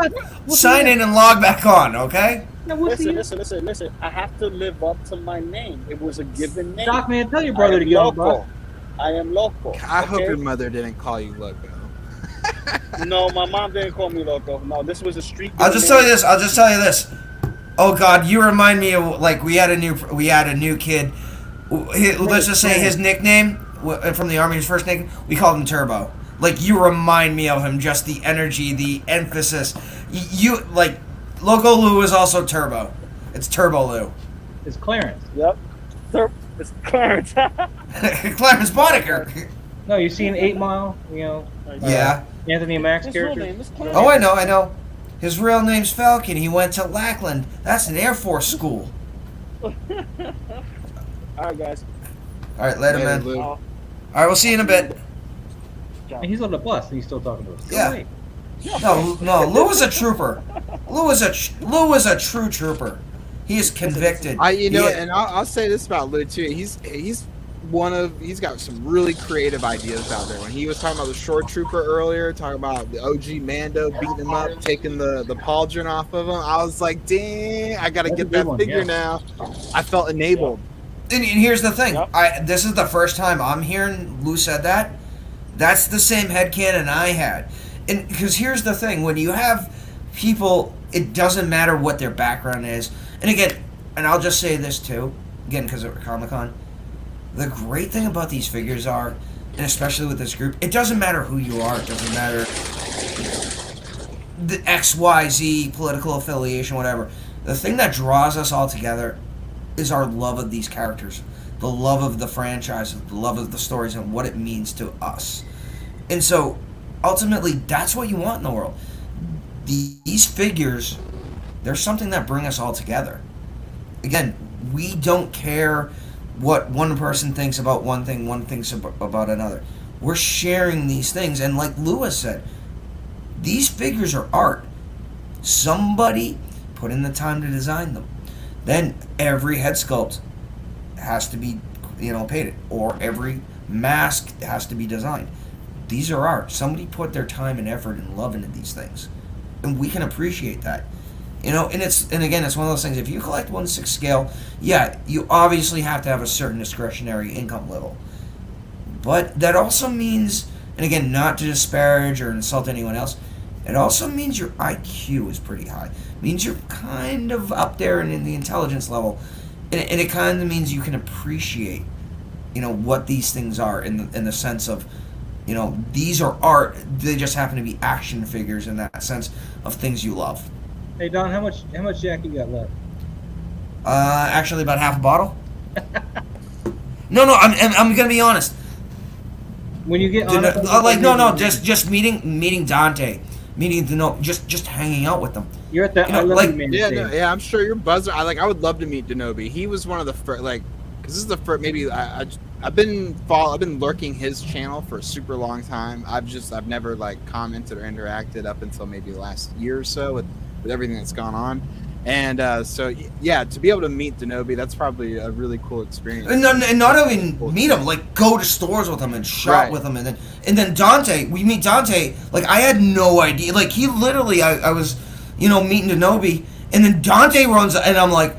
sign in, and log back on. Okay. Listen. I have to live up to my name. It was a given name. Doc, man, tell your brother to get on the bus. I am Loco. I hope your mother didn't call you Loco. No, my mom didn't call me Loco. No, this was a street. I'll just tell you this. Oh God, you remind me of like we had a new kid. Let's just say his nickname from the Army, his first nickname, we called him Turbo. Like you remind me of him, just the energy, the emphasis. You like Loco Lu is also Turbo. It's Turbo Lu. It's Clarence. Yep. It's Clarence. Clarence Boddicker. No, you seen 8 Mile? You know. Yeah. Anthony Mac's character. Oh, I know. His real name's Falcon. He went to Lackland. That's an Air Force school. All right, guys. All right, later, man. All right, we'll see you in a bit. And he's on the bus, and he's still talking to us. Yeah. No. Lou is a trooper. Lou is a true trooper. He is convicted. And I'll say this about Lou too. He's got some really creative ideas out there. When he was talking about the short trooper earlier, talking about the OG Mando beating him up, taking the pauldron off of him, I was like, dang, I gotta get that figure now. I felt enabled. And here's the thing. This is the first time I'm hearing Lou said that. That's the same headcanon I had. and because here's the thing, when you have people, it doesn't matter what their background is. And again, and I'll just say this too, again, because of Comic-Con, the great thing about these figures are, and especially with this group, it doesn't matter who you are, it doesn't matter the XYZ, political affiliation, whatever. The thing that draws us all together is our love of these characters, the love of the franchise, the love of the stories, and what it means to us. And so, ultimately, that's what you want in the world. These figures, they're something that bring us all together. Again, we don't care what one person thinks about one thing, one thinks about another. We're sharing these things, and like Lewis said, these figures are art. Somebody put in the time to design them. Then every head sculpt has to be, painted, or every mask has to be designed. These are art. Somebody put their time and effort and love into these things, and we can appreciate that. And again, it's one of those things. If you collect 1/6 scale, yeah, you obviously have to have a certain discretionary income level. But that also means, and again, not to disparage or insult anyone else, it also means your IQ is pretty high. It means you're kind of up there in the intelligence level, and it kind of means you can appreciate, what these things are in the sense of, these are art. They just happen to be action figures in that sense of things you love. Hey Don, how much Jack you got left? Actually, about half a bottle. No, I'm gonna be honest. When you get just meeting Dante, just hanging out with them. You're at the I'm sure you're buzzing. I would love to meet Denobi. He was one of the first, because this is the first. Maybe I've been lurking his channel for a super long time. I've never commented or interacted up until maybe the last year or so with everything that's gone on. And so to be able to meet Denobi, that's probably a really cool experience. And not even meet him, go to stores with him and shop with him, and then Dante. We meet Dante. I had no idea. He literally, I was, meeting Denobi, and then Dante runs, and I'm like,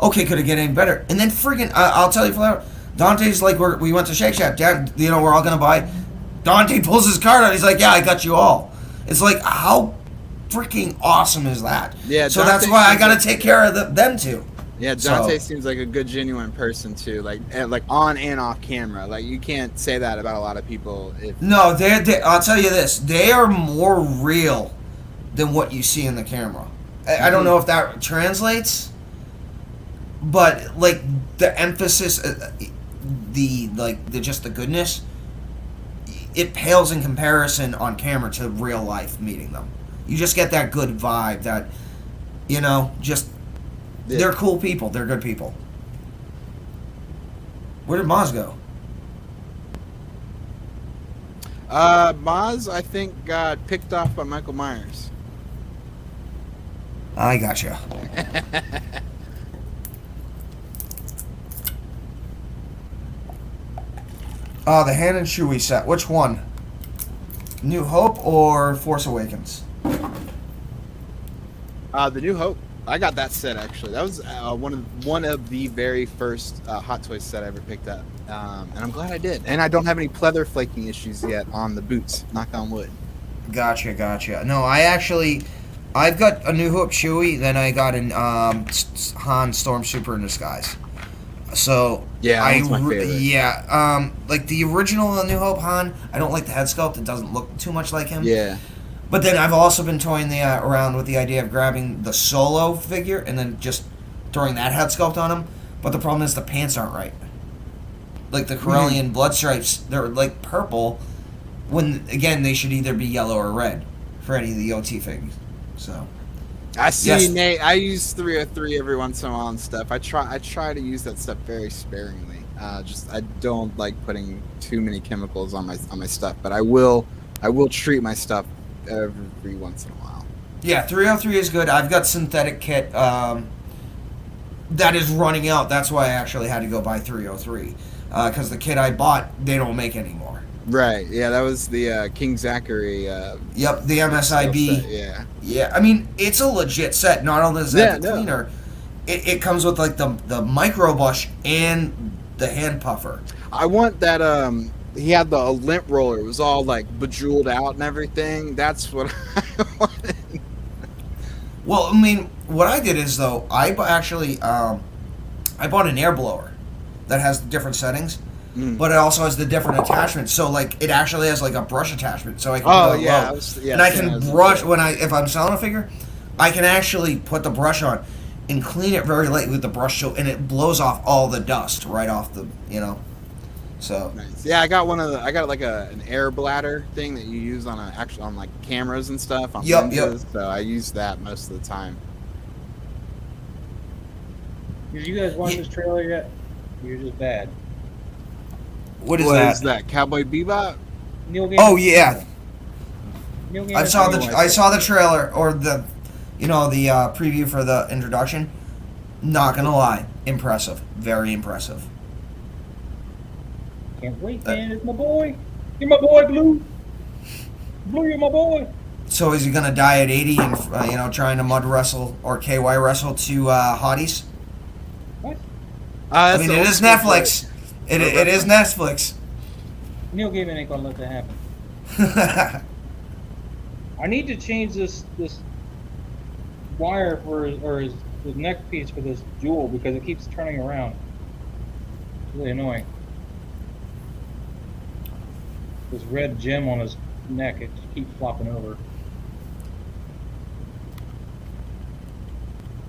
okay, could it get any better? And then freaking, I'll tell you flat out, Dante's we went to Shake Shack, Dad. We're all gonna buy. Dante pulls his card out. He's like, yeah, I got you all. It's how freaking awesome is that? Yeah. So Dante, that's why I gotta take care of them too. Yeah, Dante seems like a good, genuine person too. On and off camera. You can't say that about a lot of people. No, I'll tell you this: they are more real than what you see in the camera. I don't know if that translates, but the emphasis, the goodness, it pales in comparison on camera to real life meeting them. You just get that good vibe that, they're cool people. They're good people. Where did Maz go? Maz, I think, got picked off by Michael Myers. I gotcha. The Han and Chewie set. Which one? New Hope or Force Awakens? The New Hope. I got that set actually. That was one of the very first Hot Toys set I ever picked up, and I'm glad I did. And I don't have any pleather flaking issues yet on the boots. Knock on wood. Gotcha. No, I've got a New Hope Chewie. Then I got an Han Stormtrooper in disguise. So yeah, that's my favorite. Yeah, the original New Hope Han. I don't like the head sculpt. It doesn't look too much like him. Yeah. But then I've also been toying around with the idea of grabbing the Solo figure and then just throwing that head sculpt on him. But the problem is the pants aren't right. The Corellian blood stripes, they're purple. When again they should either be yellow or red for any of the OT figures. So I see, Nate. I use 303 every once in a while and stuff. I try to use that stuff very sparingly. I don't like putting too many chemicals on my stuff, but I will treat my stuff every once in a while. Yeah, 303 is good. I've got synthetic kit that is running out. That's why I actually had to go buy 303 because the kit I bought they don't make anymore. Right. Yeah, that was the King Zachary. Yep, the MSIB. Yeah. Yeah, I mean it's a legit set. Not only is that the cleaner, it comes with the micro brush and the hand puffer. I want that he had the lint roller. It was all like bejeweled out and everything. That's what I wanted. Well, I mean, what I did is though I actually I bought an air blower that has different settings, but it also has the different attachments. So like it actually has like a brush attachment, so I can put it low. And I can brush if I'm selling a figure, I can actually put the brush on and clean it very lightly with the brush, so and it blows off all the dust right off the So nice. Yeah, I got like an air bladder thing that you use on on like cameras and stuff. On lenses, so I use that most of the time. Did you guys watch this trailer yet? You're just bad. What is that? Cowboy Bebop? Oh yeah. I saw the trailer or the preview for the introduction. Not gonna lie, impressive, very impressive. Can't wait, man. It's my boy. You're my boy, Blue. Blue, you're my boy. So is he gonna die at 80 and trying to mud wrestle or KY wrestle to Hotties? What? I mean, it is Netflix. It is Netflix. Neil Gaiman ain't gonna let that happen. I need to change this wire for his neck piece for this jewel because it keeps turning around. It's really annoying. This red gem on his neck, it just keeps flopping over.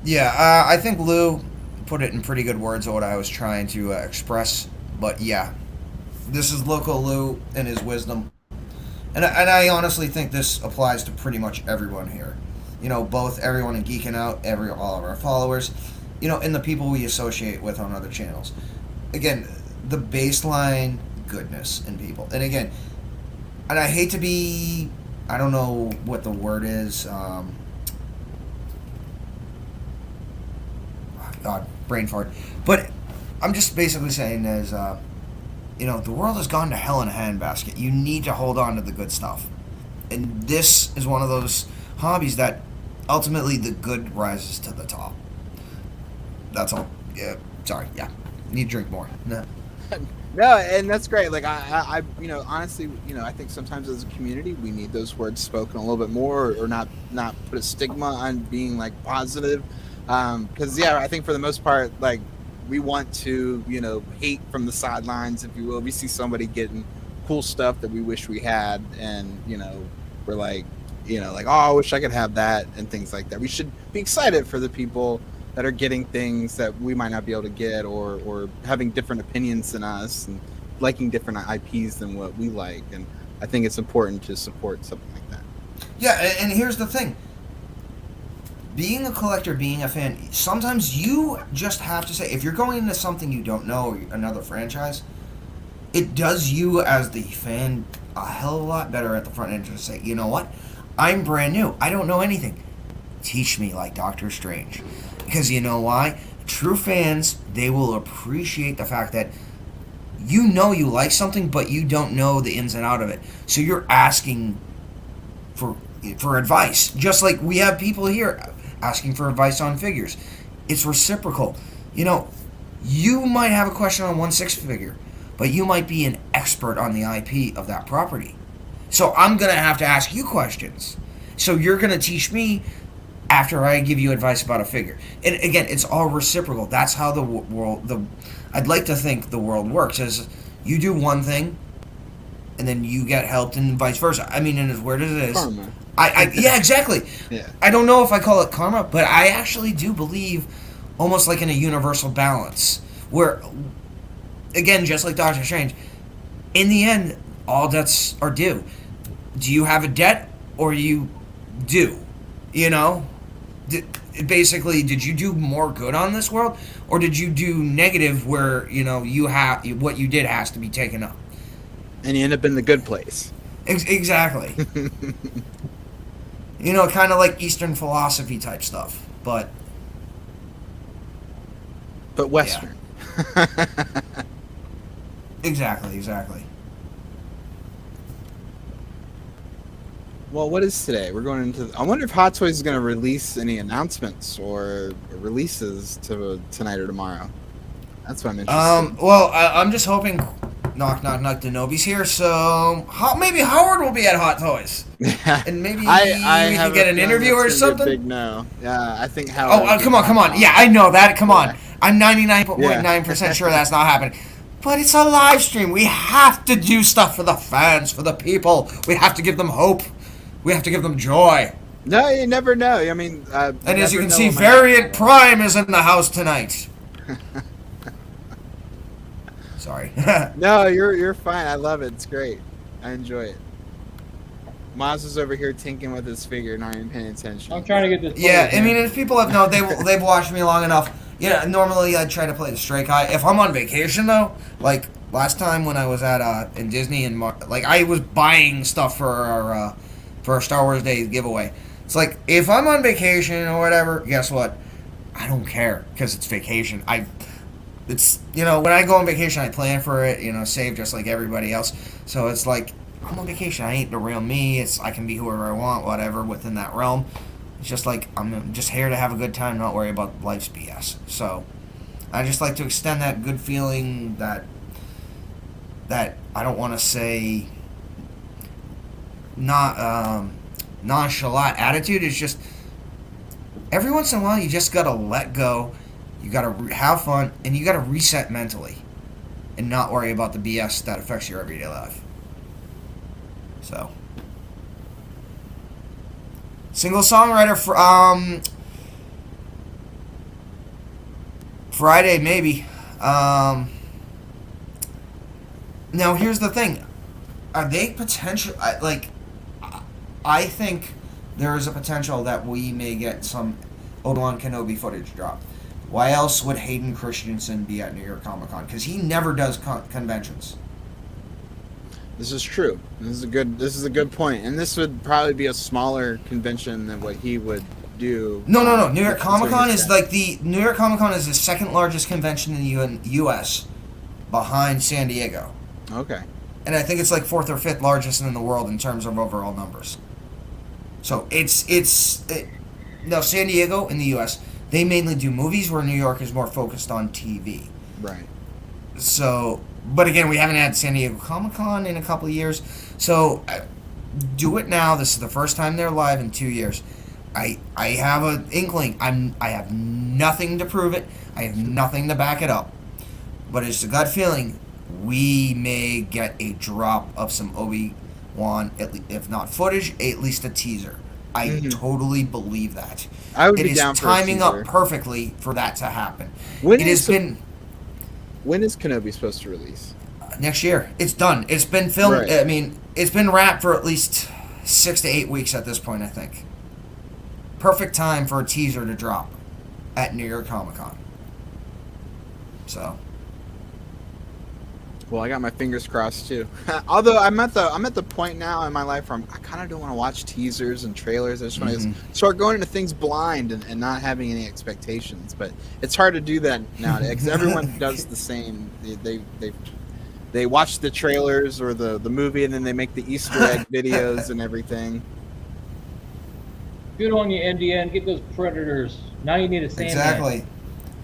Yeah, I think Lou put it in pretty good words of what I was trying to express. But yeah, this is Loco Lu and his wisdom. And I honestly think this applies to pretty much everyone here. Both everyone in Geeking Out, all of our followers, and the people we associate with on other channels. Again, the baseline goodness in people. And again, and I hate to be, I don't know what the word is. God, brain fart. But I'm just basically saying is, the world has gone to hell in a handbasket. You need to hold on to the good stuff. And this is one of those hobbies that ultimately the good rises to the top. That's all. Yeah. Sorry. Yeah. Need to drink more. No. No, and that's great. Like I honestly, I think sometimes as a community we need those words spoken a little bit more, or not put a stigma on being like positive. Because I think for the most part, like we want to, hate from the sidelines, if you will. We see somebody getting cool stuff that we wish we had, and we're like, oh, I wish I could have that, and things like that. We should be excited for the people that are getting things that we might not be able to get, or having different opinions than us and liking different IPs than what we like. And I think it's important to support something like that. Yeah, and here's the thing. Being a collector, being a fan, sometimes you just have to say, if you're going into something you don't know, another franchise, it does you as the fan a hell of a lot better at the front end to say, you know what? I'm brand new. I don't know anything. Teach me like Doctor Strange. Because you know why? True fans, they will appreciate the fact that you like something, but you don't know the ins and out of it. So you're asking for advice. Just like we have people here asking for advice on figures. It's reciprocal. You might have a question on 1/6 figure, but you might be an expert on the IP of that property. So I'm going to have to ask you questions. So you're going to teach me after I give you advice about a figure. And again, it's all reciprocal. That's how the world, I'd like to think the world works, is you do one thing, and then you get helped, and vice versa. I mean, and as weird as it is, karma. Yeah, exactly. Yeah. I don't know if I call it karma, but I actually do believe almost like in a universal balance, where, again, just like Doctor Strange, in the end, all debts are due. Do you have a debt, or you do? Basically, did you do more good on this world, or did you do negative where you have what you did has to be taken up, and you end up in the good place? Exactly. Kind of like Eastern philosophy type stuff, but Western. Yeah. Exactly. Well, what is today? We're going into. I wonder if Hot Toys is going to release any announcements or releases tonight or tomorrow. That's what I'm interested in. Well, I'm just hoping Knock, knock, knock. Denobi's here, so maybe Howard will be at Hot Toys, and maybe we can get an interview or something. Big no. Yeah, I think Howard. Oh, come on. Yeah, I know that. Come on. I'm 99.9% sure that's not happening. But it's a live stream. We have to do stuff for the fans, for the people. We have to give them hope. We have to give them joy. No, you never know. I mean, and as you can see, Variant Prime is in the house tonight. Sorry. No, you're fine. I love it. It's great. I enjoy it. Maz is over here tinking with his figure, not even paying attention. I'm trying to get this. Yeah, I mean, if people have known, they've watched me long enough. Yeah, normally I try to play the Stray Guy. If I'm on vacation though, like last time when I was at in Disney and like I was buying stuff for our Star Wars Day giveaway. It's like if I'm on vacation or whatever, guess what? I don't care because it's vacation. It's when I go on vacation, I plan for it. Save just like everybody else. So it's like I'm on vacation. I ain't the real me. I can be whoever I want, whatever within that realm. It's just like I'm just here to have a good time, not worry about life's BS. So I just like to extend that good feeling that I don't want to say not nonchalant attitude. It's just every once in a while you just gotta let go. You gotta have fun, and you gotta reset mentally, and not worry about the BS that affects your everyday life. So. Single songwriter for Friday maybe. Now here's the thing: are they potential? I think there is a potential that we may get some Obi-Wan Kenobi footage dropped. Why else would Hayden Christensen be at New York Comic Con? Because he never does conventions. This is true. This is a good point, and this would probably be a smaller convention than what he would do. No. New York Comic Con is New York Comic Con is the second largest convention in the U.S. behind San Diego. Okay. And I think it's like fourth or fifth largest in the world in terms of overall numbers. So now San Diego in the U.S. they mainly do movies, where New York is more focused on TV. Right. So. But again, we haven't had San Diego Comic-Con in a couple of years. So, do it now. This is the first time they're live in 2 years. I have an inkling. I have nothing to prove it. I have nothing to back it up. But it's a gut feeling. We may get a drop of some Obi-Wan, if not footage, at least a teaser. I totally believe that. I would be down for a timing teaser. up perfectly for that to happen. When is Kenobi supposed to release? Next year. It's done. It's been filmed. Right. I mean, it's been wrapped for at least 6 to 8 weeks at this point, I think. Perfect time for a teaser to drop at New York Comic Con. So. Well, I got my fingers crossed too. Although I'm at the point now in my life where I kind of don't want to watch teasers and trailers. I just want to start going into things blind and not having any expectations. But it's hard to do that nowadays because everyone does the same. They watch the trailers or the movie, and then they make the Easter egg videos and everything. Good on you, NDN. Get those predators. Now you need a Sandman. Exactly.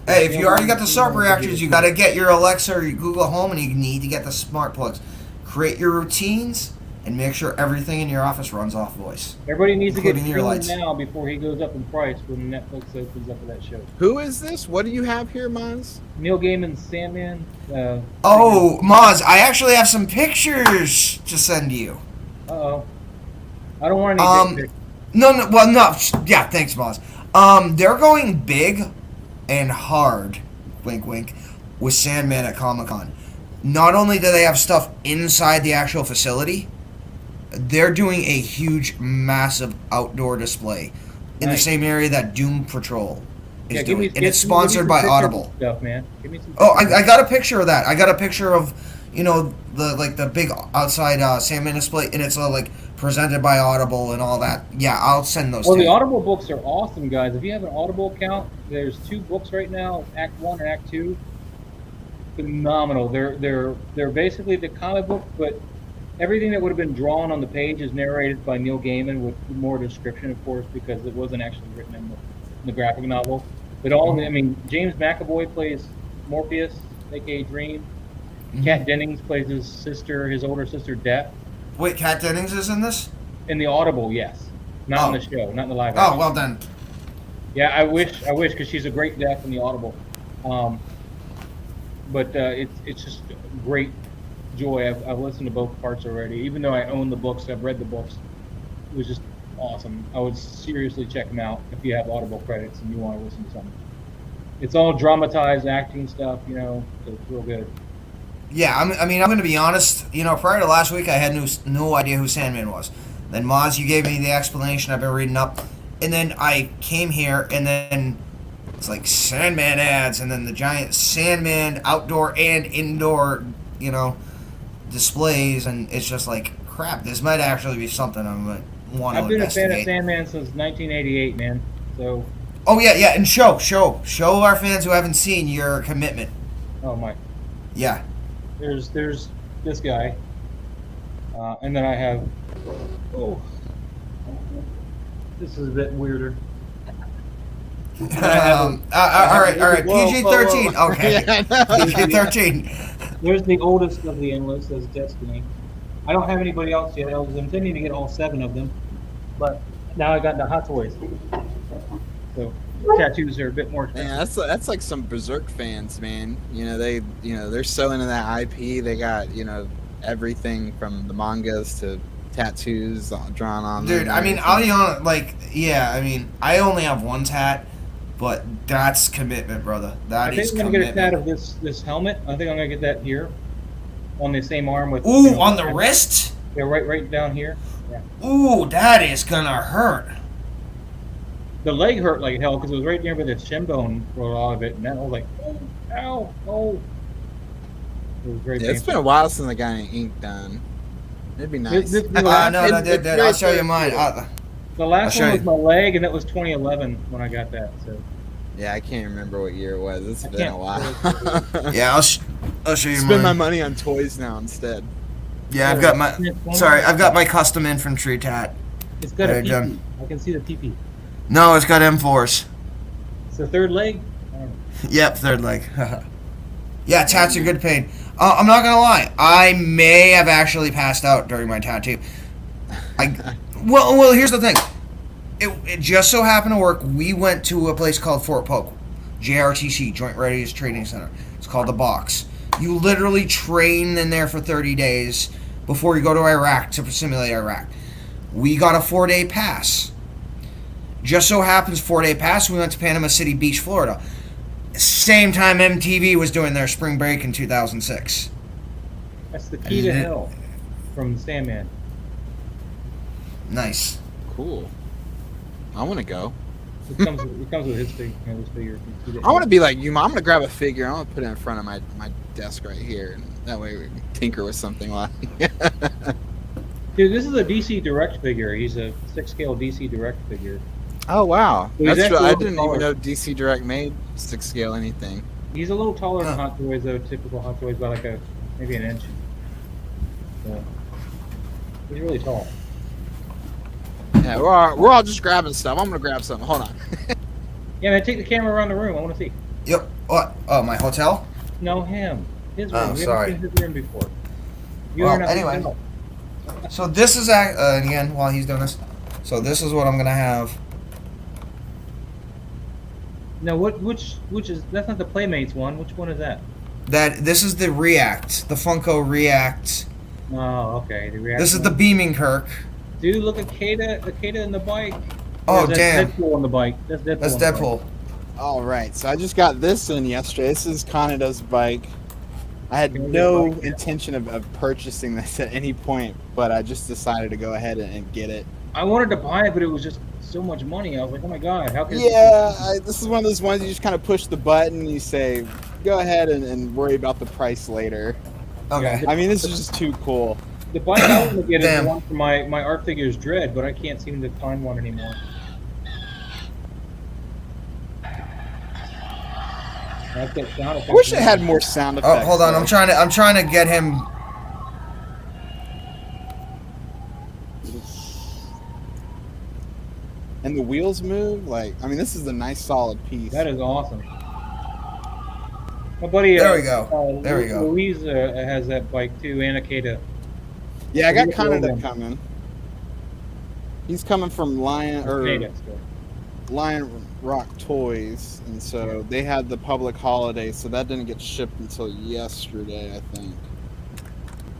Hey, if you already got the SARP reactors, you got to get your Alexa or your Google Home, and you need to get the smart plugs. Create your routines, and make sure everything in your office runs off voice. Everybody needs to get your lights now before he goes up in price when Netflix opens up for that show. Who is this? What do you have here, Maz? Neil Gaiman's Sandman. Maz, I actually have some pictures to send you. Uh-oh. I don't want any pictures. No. Yeah, thanks, Maz. They're going big and hard, wink wink, with Sandman at Comic-Con. Not only do they have stuff inside the actual facility, they're doing a huge, massive outdoor display in the same area that Doom Patrol is doing. And it's sponsored by Audible. Stuff, man. Give me some I got a picture of that. I got a picture of, the big outside Sandman display, and it's presented by Audible and all that. Yeah, I'll send those to you. Well, the Audible books are awesome, guys. If you have an Audible account, there's 2 books right now, Act 1 and Act 2. Phenomenal. They're basically the comic book, but everything that would have been drawn on the page is narrated by Neil Gaiman with more description, of course, because it wasn't actually written in the graphic novel. But James McAvoy plays Morpheus, aka Dream. Kat Dennings plays his sister, his older sister, Death. Wait, Kat Dennings is in this? In the Audible, yes. Not in the show, not in the live action. Oh, well done. Yeah, I wish, because she's a great Death in the Audible. But it's just great joy. I've listened to both parts already. Even though I own the books, I've read the books. It was just awesome. I would seriously check them out if you have Audible credits and you want to listen to something. It's all dramatized acting stuff, so it's real good. Yeah, I'm going to be honest. Prior to last week, I had no idea who Sandman was. Then Moz, you gave me the explanation. I've been reading up, and then I came here, and then it's like Sandman ads, and then the giant Sandman outdoor and indoor, displays, and it's just like crap. This might actually be something I'm going to want to investigate. I've been a fan of Sandman since 1988, man. So. Oh yeah, and show our fans who haven't seen your commitment. Oh my. Yeah. There's this guy, and then I have. Oh, this is a bit weirder. All right. PG-13. Okay. PG-13. There's the oldest of the endless. There's Destiny. I don't have anybody else yet. I was intending to get all 7 of them, but now I got the Hottoys. So tattoos are a bit more expensive. Yeah, that's like some Berserk fans, man. They're so into that IP. They got everything from the mangas to tattoos drawn on. Dude, them. I mean, I'll be honest. I only have one tat, but that's commitment, brother. I think I'm gonna get a tat of this helmet. I think I'm gonna get that here, on the same arm with. Ooh, on the wrist. Yeah, right down here. Yeah. Ooh, that is gonna hurt. The leg hurt like hell because it was right near where the shin bone rolled out of it, and that was like, oh, ow, oh. It was very painful. It's been a while since I got any ink done. It'd be nice. No, I'll show you mine. The last one was my leg, and that was 2011 when I got that. So. Yeah, I can't remember what year it was. It's been a while. Yeah, I'll show you Spend my money on toys now instead. Yeah, I've got my custom infantry tat. It's got a PP. I can see the PP. No, it's got M4s. It's the third leg? Yep, third leg. Yeah, tats are good pain. I'm not gonna lie. I may have actually passed out during my tattoo. Well, here's the thing. It just so happened to work. We went to a place called Fort Polk, JRTC, Joint Readiness Training Center. It's called the Box. You literally train in there for 30 days before you go to Iraq to simulate Iraq. We got a 4-day pass. Just so happens 4-day pass, we went to Panama City Beach, Florida. Same time MTV was doing their spring break in 2006. That's the key to hell from Sandman. Nice. Cool. I want to go. It comes with his figure. I want to be like you. I'm going to grab a figure. I'm going to put it in front of my desk right here. And that way we can tinker with something like Dude, this is a DC Direct figure. He's a 6-scale DC Direct figure. Oh, wow. So That's true. I didn't even know DC Direct made 6-scale anything. He's a little taller than Hot Toys, though. Typical Hot Toys by like maybe an inch. So, he's really tall. Yeah, we're all just grabbing stuff. I'm going to grab something. Hold on. Yeah, man, take the camera around the room. I want to see. Yep. What? Oh, my hotel? No, him. His room. Oh, we sorry. haven't seen his room before. Anyway. So this is, again, while he's doing this, so this is what I'm going to have. No, which is, that's not the Playmates one. Which one is that? This is the React, the Funko React. Oh, okay. The React This is one. the Beaming Kirk. Dude, look at Kata in the bike. Oh, that's damn. Deadpool on the bike. That's Deadpool. That's Deadpool. All right, so I just got this in yesterday. This is Kanada's bike. I had no intention of purchasing this at any point, but I just decided to go ahead and get it. I wanted to buy it, but it was just so much money. I was like, oh my god, how can this is one of those ones you just kind of push the button and you say, go ahead and worry about the price later. Okay. I mean, this is just too cool. The bike I want to get is the one for my art figures Dread, but I can't seem to find one anymore. I wish it had more sound effects. Oh, hold on. I'm trying to get him. And the wheels move. Like, I mean, this is a nice solid piece. That is awesome. My buddy. There we go. There we go. Louise has that bike too. Anakata. Yeah, I got Canada coming. He's coming from Lion Rock Toys, and so they had the public holiday, so that didn't get shipped until yesterday, I think.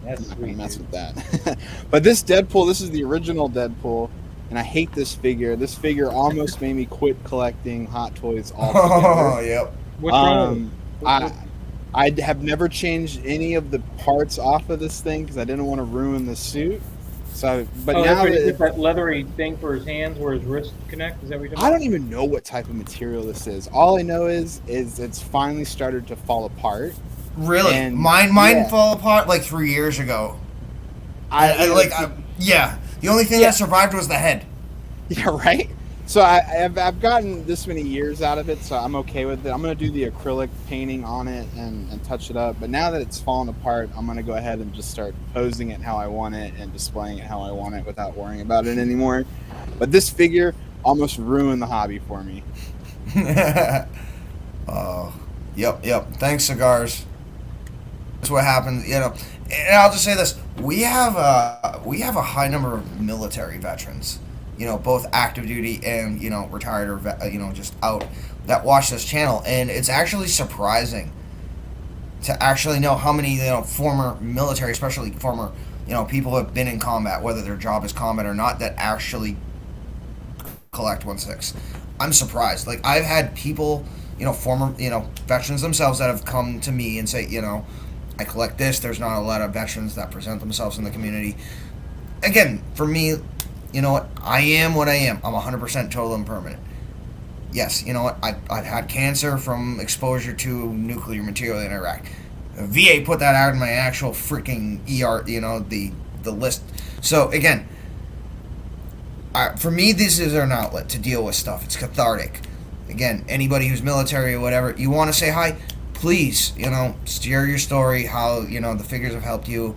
That's I'm not sweet. gonna mess with that. But this Deadpool, this is the original Deadpool, and I hate this figure. This figure almost made me quit collecting Hot Toys altogether. Oh, yep. What's wrong? I have never changed any of the parts off of this thing because I didn't want to ruin the suit. So, but now that leathery thing for his hands where his wrists connect. Is that what you're talking I don't even know what type of material this is. All I know is it's finally started to fall apart. Really? And mine fell apart like 3 years ago. Yeah. The only thing that survived was the head. Yeah, right. So I've gotten this many years out of it, so I'm okay with it. I'm gonna do the acrylic painting on it and touch it up. But now that it's fallen apart, I'm gonna go ahead and just start posing it how I want it and displaying it how I want it without worrying about it anymore. But this figure almost ruined the hobby for me. Oh, yep. Thanks, cigars. That's what happens, you know. And I'll just say this: we have a high number of military veterans. You know, both active duty and, you know, retired or, you know, just out that watch this channel. And it's actually surprising to actually know how many, you know, former military, especially former, you know, people who have been in combat, whether their job is combat or not, that actually collect 1/6. I'm surprised. Like, I've had people, you know, former, you know, veterans themselves that have come to me and say, you know, I collect this. There's not a lot of veterans that present themselves in the community. Again, for me, you know what? I am what I am. I'm 100% total and permanent. Yes, you know what? I've had cancer from exposure to nuclear material in Iraq. VA put that out in my actual freaking ER, you know, the list. So, again, for me, this is an outlet to deal with stuff. It's cathartic. Again, anybody who's military or whatever, you want to say hi, please, you know, share your story, how, you know, the figures have helped you.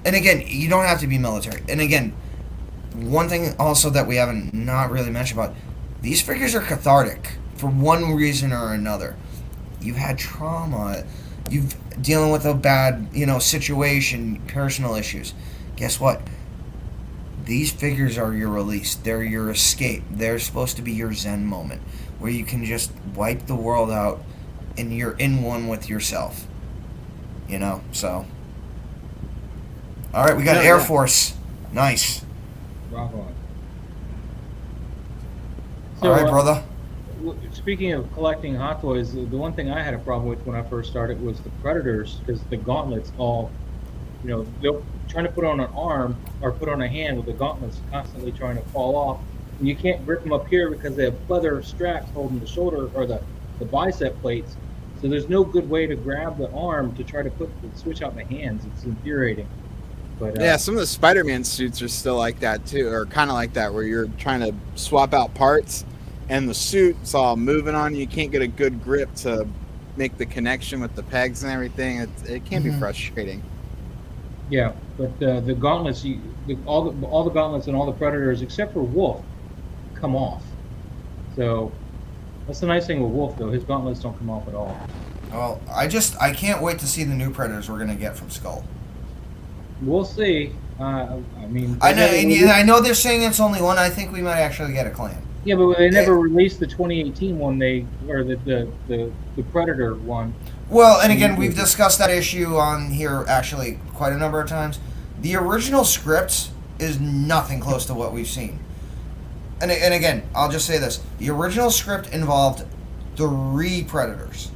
And again, you don't have to be military. And again, one thing also that we haven't not really mentioned about, these figures are cathartic for one reason or another. You've had trauma, you've dealing with a bad, you know, situation, personal issues. Guess what? These figures are your release. They're your escape. They're supposed to be your Zen moment where you can just wipe the world out and you're in one with yourself. You know, so. All right, we got Air Force. Nice. Bravo. All right, brother. Speaking of collecting Hot Toys, the one thing I had a problem with when I first started was the Predators, because the gauntlets all, you know, they're trying to put on an arm or put on a hand with the gauntlets constantly trying to fall off. And you can't grip them up here because they have leather straps holding the shoulder or the bicep plates. So there's no good way to grab the arm to try to switch out my hands. It's infuriating. But, yeah, some of the Spider-Man suits are still like that too, or kind of like that, where you're trying to swap out parts, and the suit's all moving on you. You can't get a good grip to make the connection with the pegs and everything. It can be frustrating. Yeah, but the gauntlets, all the gauntlets and all the Predators except for Wolf come off. So that's the nice thing with Wolf, though. His gauntlets don't come off at all. Well, I can't wait to see the new Predators we're gonna get from Skull. We'll see. I mean, I know they're saying it's only one. I think we might actually get a clan. Yeah, but they never released the 2018 one. The Predator one. Well, and again, we've discussed that issue on here actually quite a number of times. The original script is nothing close to what we've seen. And again, I'll just say this: the original script involved 3 Predators,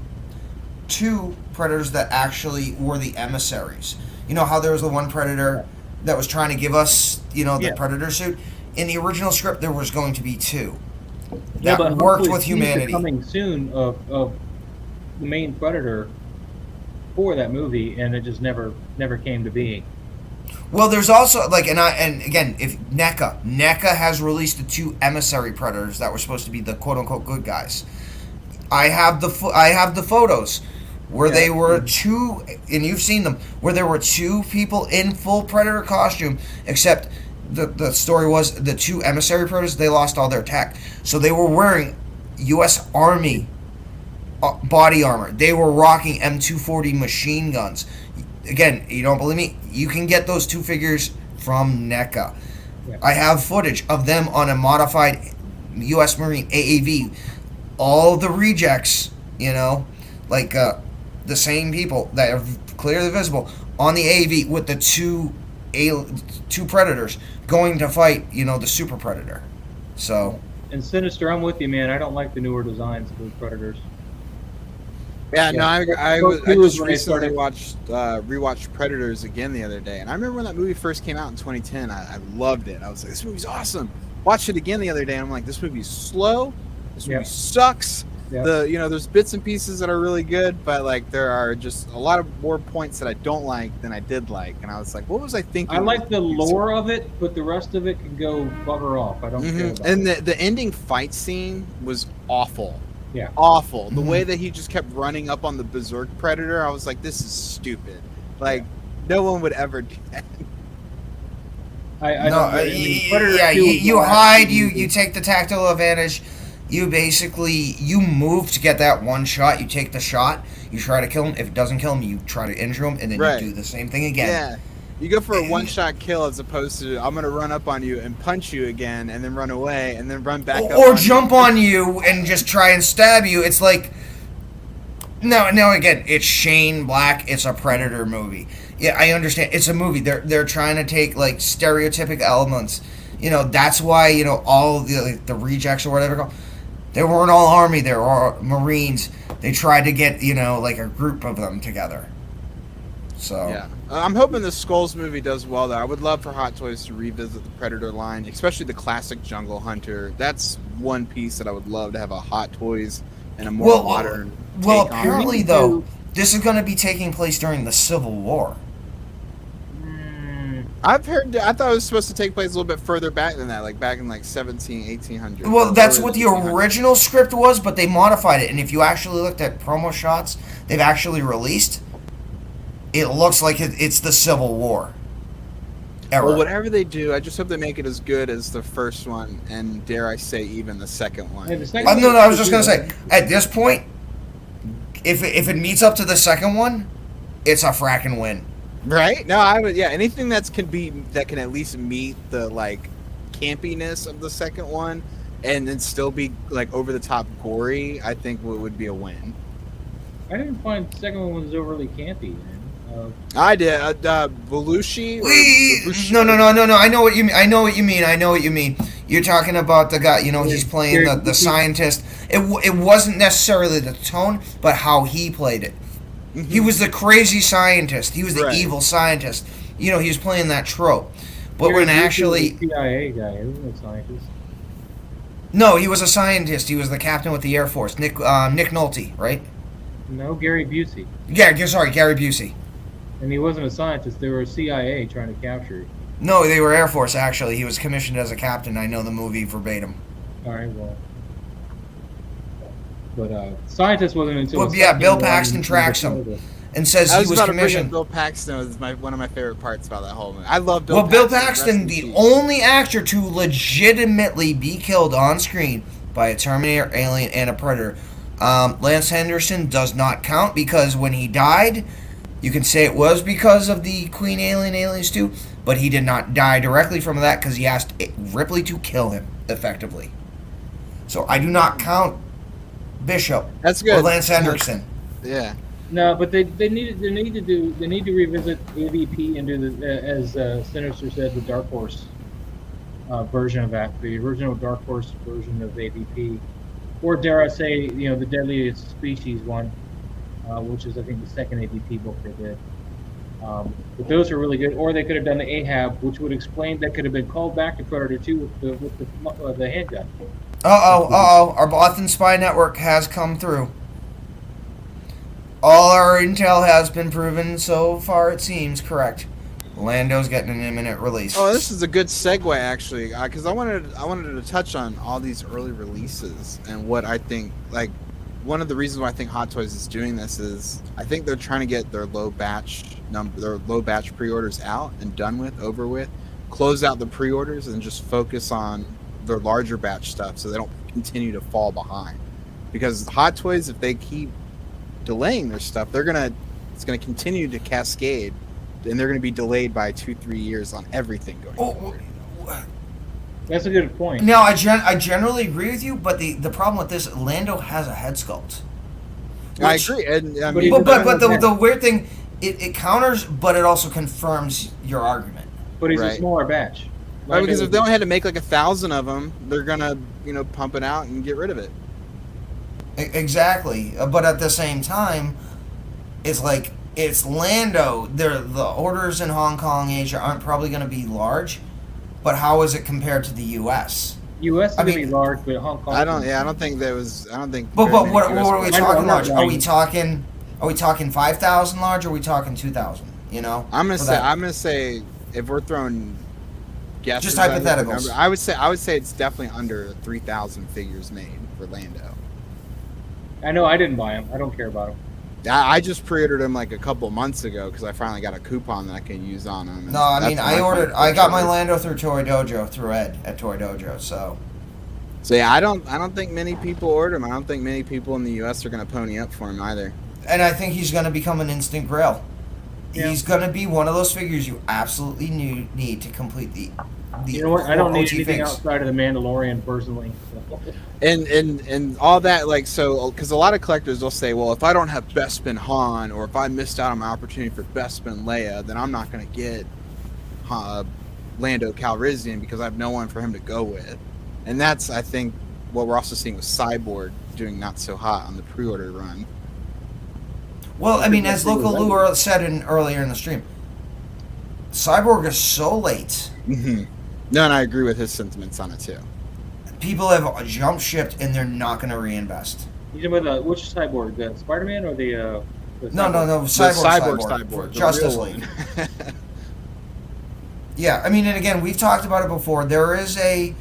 2 Predators that actually were the emissaries. You know how there was the one Predator that was trying to give us, you know, the Predator suit? In the original script, there was going to be 2 that worked with humanity. Coming soon of the main Predator for that movie, and it just never came to being. Well, there's also and again, if NECA has released the 2 emissary Predators that were supposed to be the quote unquote good guys. I have the photos. Where they were 2, and you've seen them, where there were 2 people in full Predator costume, except the story was the 2 emissary Predators, they lost all their tech. So they were wearing U.S. Army body armor. They were rocking M240 machine guns. Again, you don't believe me? You can get those 2 figures from NECA. Yeah. I have footage of them on a modified U.S. Marine AAV. All the rejects, like the same people that are clearly visible on the AAV with the two Predators going to fight, the Super Predator. So. And Sinister, I'm with you, man. I don't like the newer designs of those Predators. Yeah, no, I just recently rewatched Predators again the other day, and I remember when that movie first came out in 2010. I loved it. I was like, this movie's awesome. Watched it again the other day, and I'm like, this movie's slow. This movie sucks. Yeah. There's bits and pieces that are really good, but like there are just a lot of more points that I don't like than I did like, and I was like, what was I thinking? I like the lore of it, but the rest of it can go bugger off. I don't care about and it. the ending fight scene was awful. Yeah, awful. The way that he just kept running up on the Berserk Predator, I was like, this is stupid. Like, no one would ever do that. You hide, you take the tactical advantage. You move to get that one shot. You take the shot. You try to kill him. If it doesn't kill him, you try to injure him, and then you do the same thing again. Yeah. You go for a one-shot kill as opposed to I'm going to run up on you and punch you again and then run away and then run back up. Or jump on you and just try and stab you. It's like... No, again, it's Shane Black. It's a Predator movie. Yeah, I understand. It's a movie. They're trying to take, like, stereotypic elements. That's why, all the rejects or whatever, they weren't all Army. They were all Marines. They tried to get, like a group of them together. So... Yeah. I'm hoping the Skulls movie does well, though. I would love for Hot Toys to revisit the Predator line, especially the classic Jungle Hunter. That's one piece that I would love to have a Hot Toys and a more modern. Well, apparently, though, this is going to be taking place during the Civil War. I've heard. I thought it was supposed to take place a little bit further back than that, like back in like 1800. Well, that's what the original script was, but they modified it. And if you actually looked at promo shots they've actually released, it looks like it's the Civil War era. Well, whatever they do, I just hope they make it as good as the first one, and dare I say, even the second one. No, I was just gonna say, at this point, if it meets up to the second one, it's a fracking win. Right? No, I would. Yeah, anything that can at least meet the like campiness of the second one, and then still be like over the top gory, I think would be a win. I didn't find the second one was overly campy, man. I did. Belushi. No. I know what you mean. You're talking about the guy. He's playing the scientist. It wasn't necessarily the tone, but how he played it. Mm-hmm. He was the crazy scientist. He was the evil scientist. He was playing that trope. But when actually CIA guy, isn't a scientist? No, he was a scientist. He was the captain with the Air Force. Nick Nolte, right? No, Gary Busey. Yeah, sorry, Gary Busey. And he wasn't a scientist. They were CIA trying to capture him. No, they were Air Force, actually. He was commissioned as a captain. I know the movie verbatim. All right, well. But scientist wasn't until... Well, yeah, Bill Paxton tracks him and says he was commissioned. Bill Paxton was one of my favorite parts about that whole movie. I love Bill Paxton. Well, Bill Paxton, the only actor to legitimately be killed on screen by a Terminator, Alien, and a Predator. Lance Henderson does not count because when he died... You can say it was because of the Queen Alien, Aliens 2, but he did not die directly from that because he asked Ripley to kill him, effectively. So I do not count Bishop or Lance Henderson. Yeah. No, but they need to revisit AVP and do the as Sinister said, the Dark Horse version of that, the original Dark Horse version of AVP, or dare I say, the Deadliest Species one. Which is, I think, the second AVP book they did. But those are really good. Or they could have done the Ahab, which would explain that could have been called back to Predator 2 with the handgun. Our Bothan spy network has come through. All our intel has been proven so far, it seems correct. Lando's getting an imminent release. Oh, this is a good segue, actually, because I wanted to touch on all these early releases and what I think, like, one of the reasons why I think Hot Toys is doing this is I think they're trying to get their low batch pre-orders out and over with, close out the pre-orders and just focus on their larger batch stuff so they don't continue to fall behind. because Hot Toys, if they keep delaying their stuff, it's gonna continue to cascade, and they're gonna be delayed by 2-3 years on everything going forward. That's a good point. Now, I generally agree with you, but the problem with this, Lando has a head sculpt. I agree, and I mean, but the weird thing, it counters, but it also confirms your argument. But he's a smaller batch. Right, because if they only had to make like 1,000 of them, they're gonna pump it out and get rid of it. Exactly, but at the same time, it's like it's Lando. The orders in Hong Kong, Asia aren't probably going to be large, but how is it compared to the U.S.? U.S. is going to be large, but Hong Kong. I don't think there was. I don't think. But what are we talking large? Are we talking 5,000 large? Or are we talking 2,000? You know. I'm gonna say if we're throwing guesses, just hypotheticals. I would say it's definitely under 3,000 figures made for Lando. I know I didn't buy them. I don't care about them. I just pre-ordered them like a couple months ago because I finally got a coupon that I can use on them. No, I mean I got my Lando through Toy Dojo through Ed at Toy Dojo. So yeah, I don't think many people order them. I don't think many people in the U.S. are going to pony up for him either. And I think he's going to become an instant Grail. Yeah. He's going to be one of those figures you absolutely need to complete the. You know what? I don't need anything outside of the Mandalorian personally. And all that, like, so because a lot of collectors will say, well, if I don't have Bespin Han, or if I missed out on my opportunity for Bespin Leia, then I'm not going to get Lando Calrissian because I have no one for him to go with. And that's, I think, what we're also seeing with Cyborg doing not so hot on the pre-order run. Well, I mean, as Loco Lu said earlier in the stream, Cyborg is so late. Mm-hmm. No, and I agree with his sentiments on it too. People have jump shipped and they're not going to reinvest. You talking about which Cyborg, the Spider-Man or the No, Cyborg, Justice League. Yeah, I mean, and again, we've talked about it before. There is a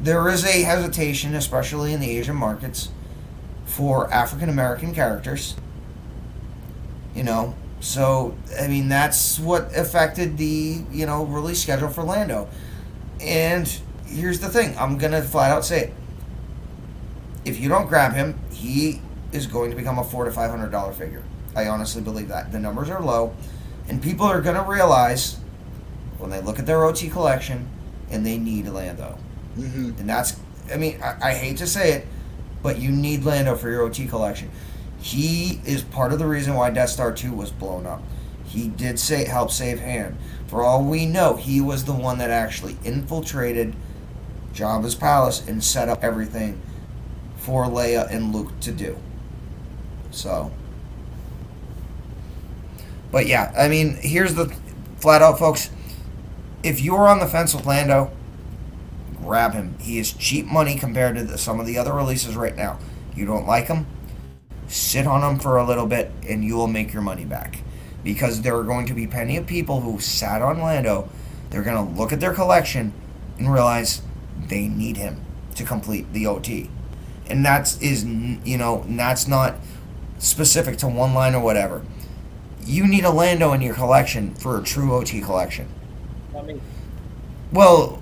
hesitation, especially in the Asian markets, for African American characters. You know, so I mean that's what affected the release schedule for Lando. And here's the thing, I'm gonna flat out say it. If you don't grab him, he is going to become a $400 to $500 figure. I honestly believe that. The numbers are low, and people are gonna realize when they look at their OT collection and they need Lando. Mm-hmm. And that's, I mean, I hate to say it, but you need Lando for your OT collection. He is part of the reason why Death Star 2 was blown up. He did help save Han. For all we know, he was the one that actually infiltrated Jabba's palace and set up everything for Leia and Luke to do. So, but yeah, I mean, here's the flat out, folks. If you're on the fence with Lando, grab him. He is cheap money compared to some of the other releases right now. You don't like him? Sit on them for a little bit and you will make your money back, because there are going to be plenty of people who sat on Lando. They're going to look at their collection and realize they need him to complete the OT, and that's not specific to one line or whatever. You need a Lando in your collection for a true OT collection. Well,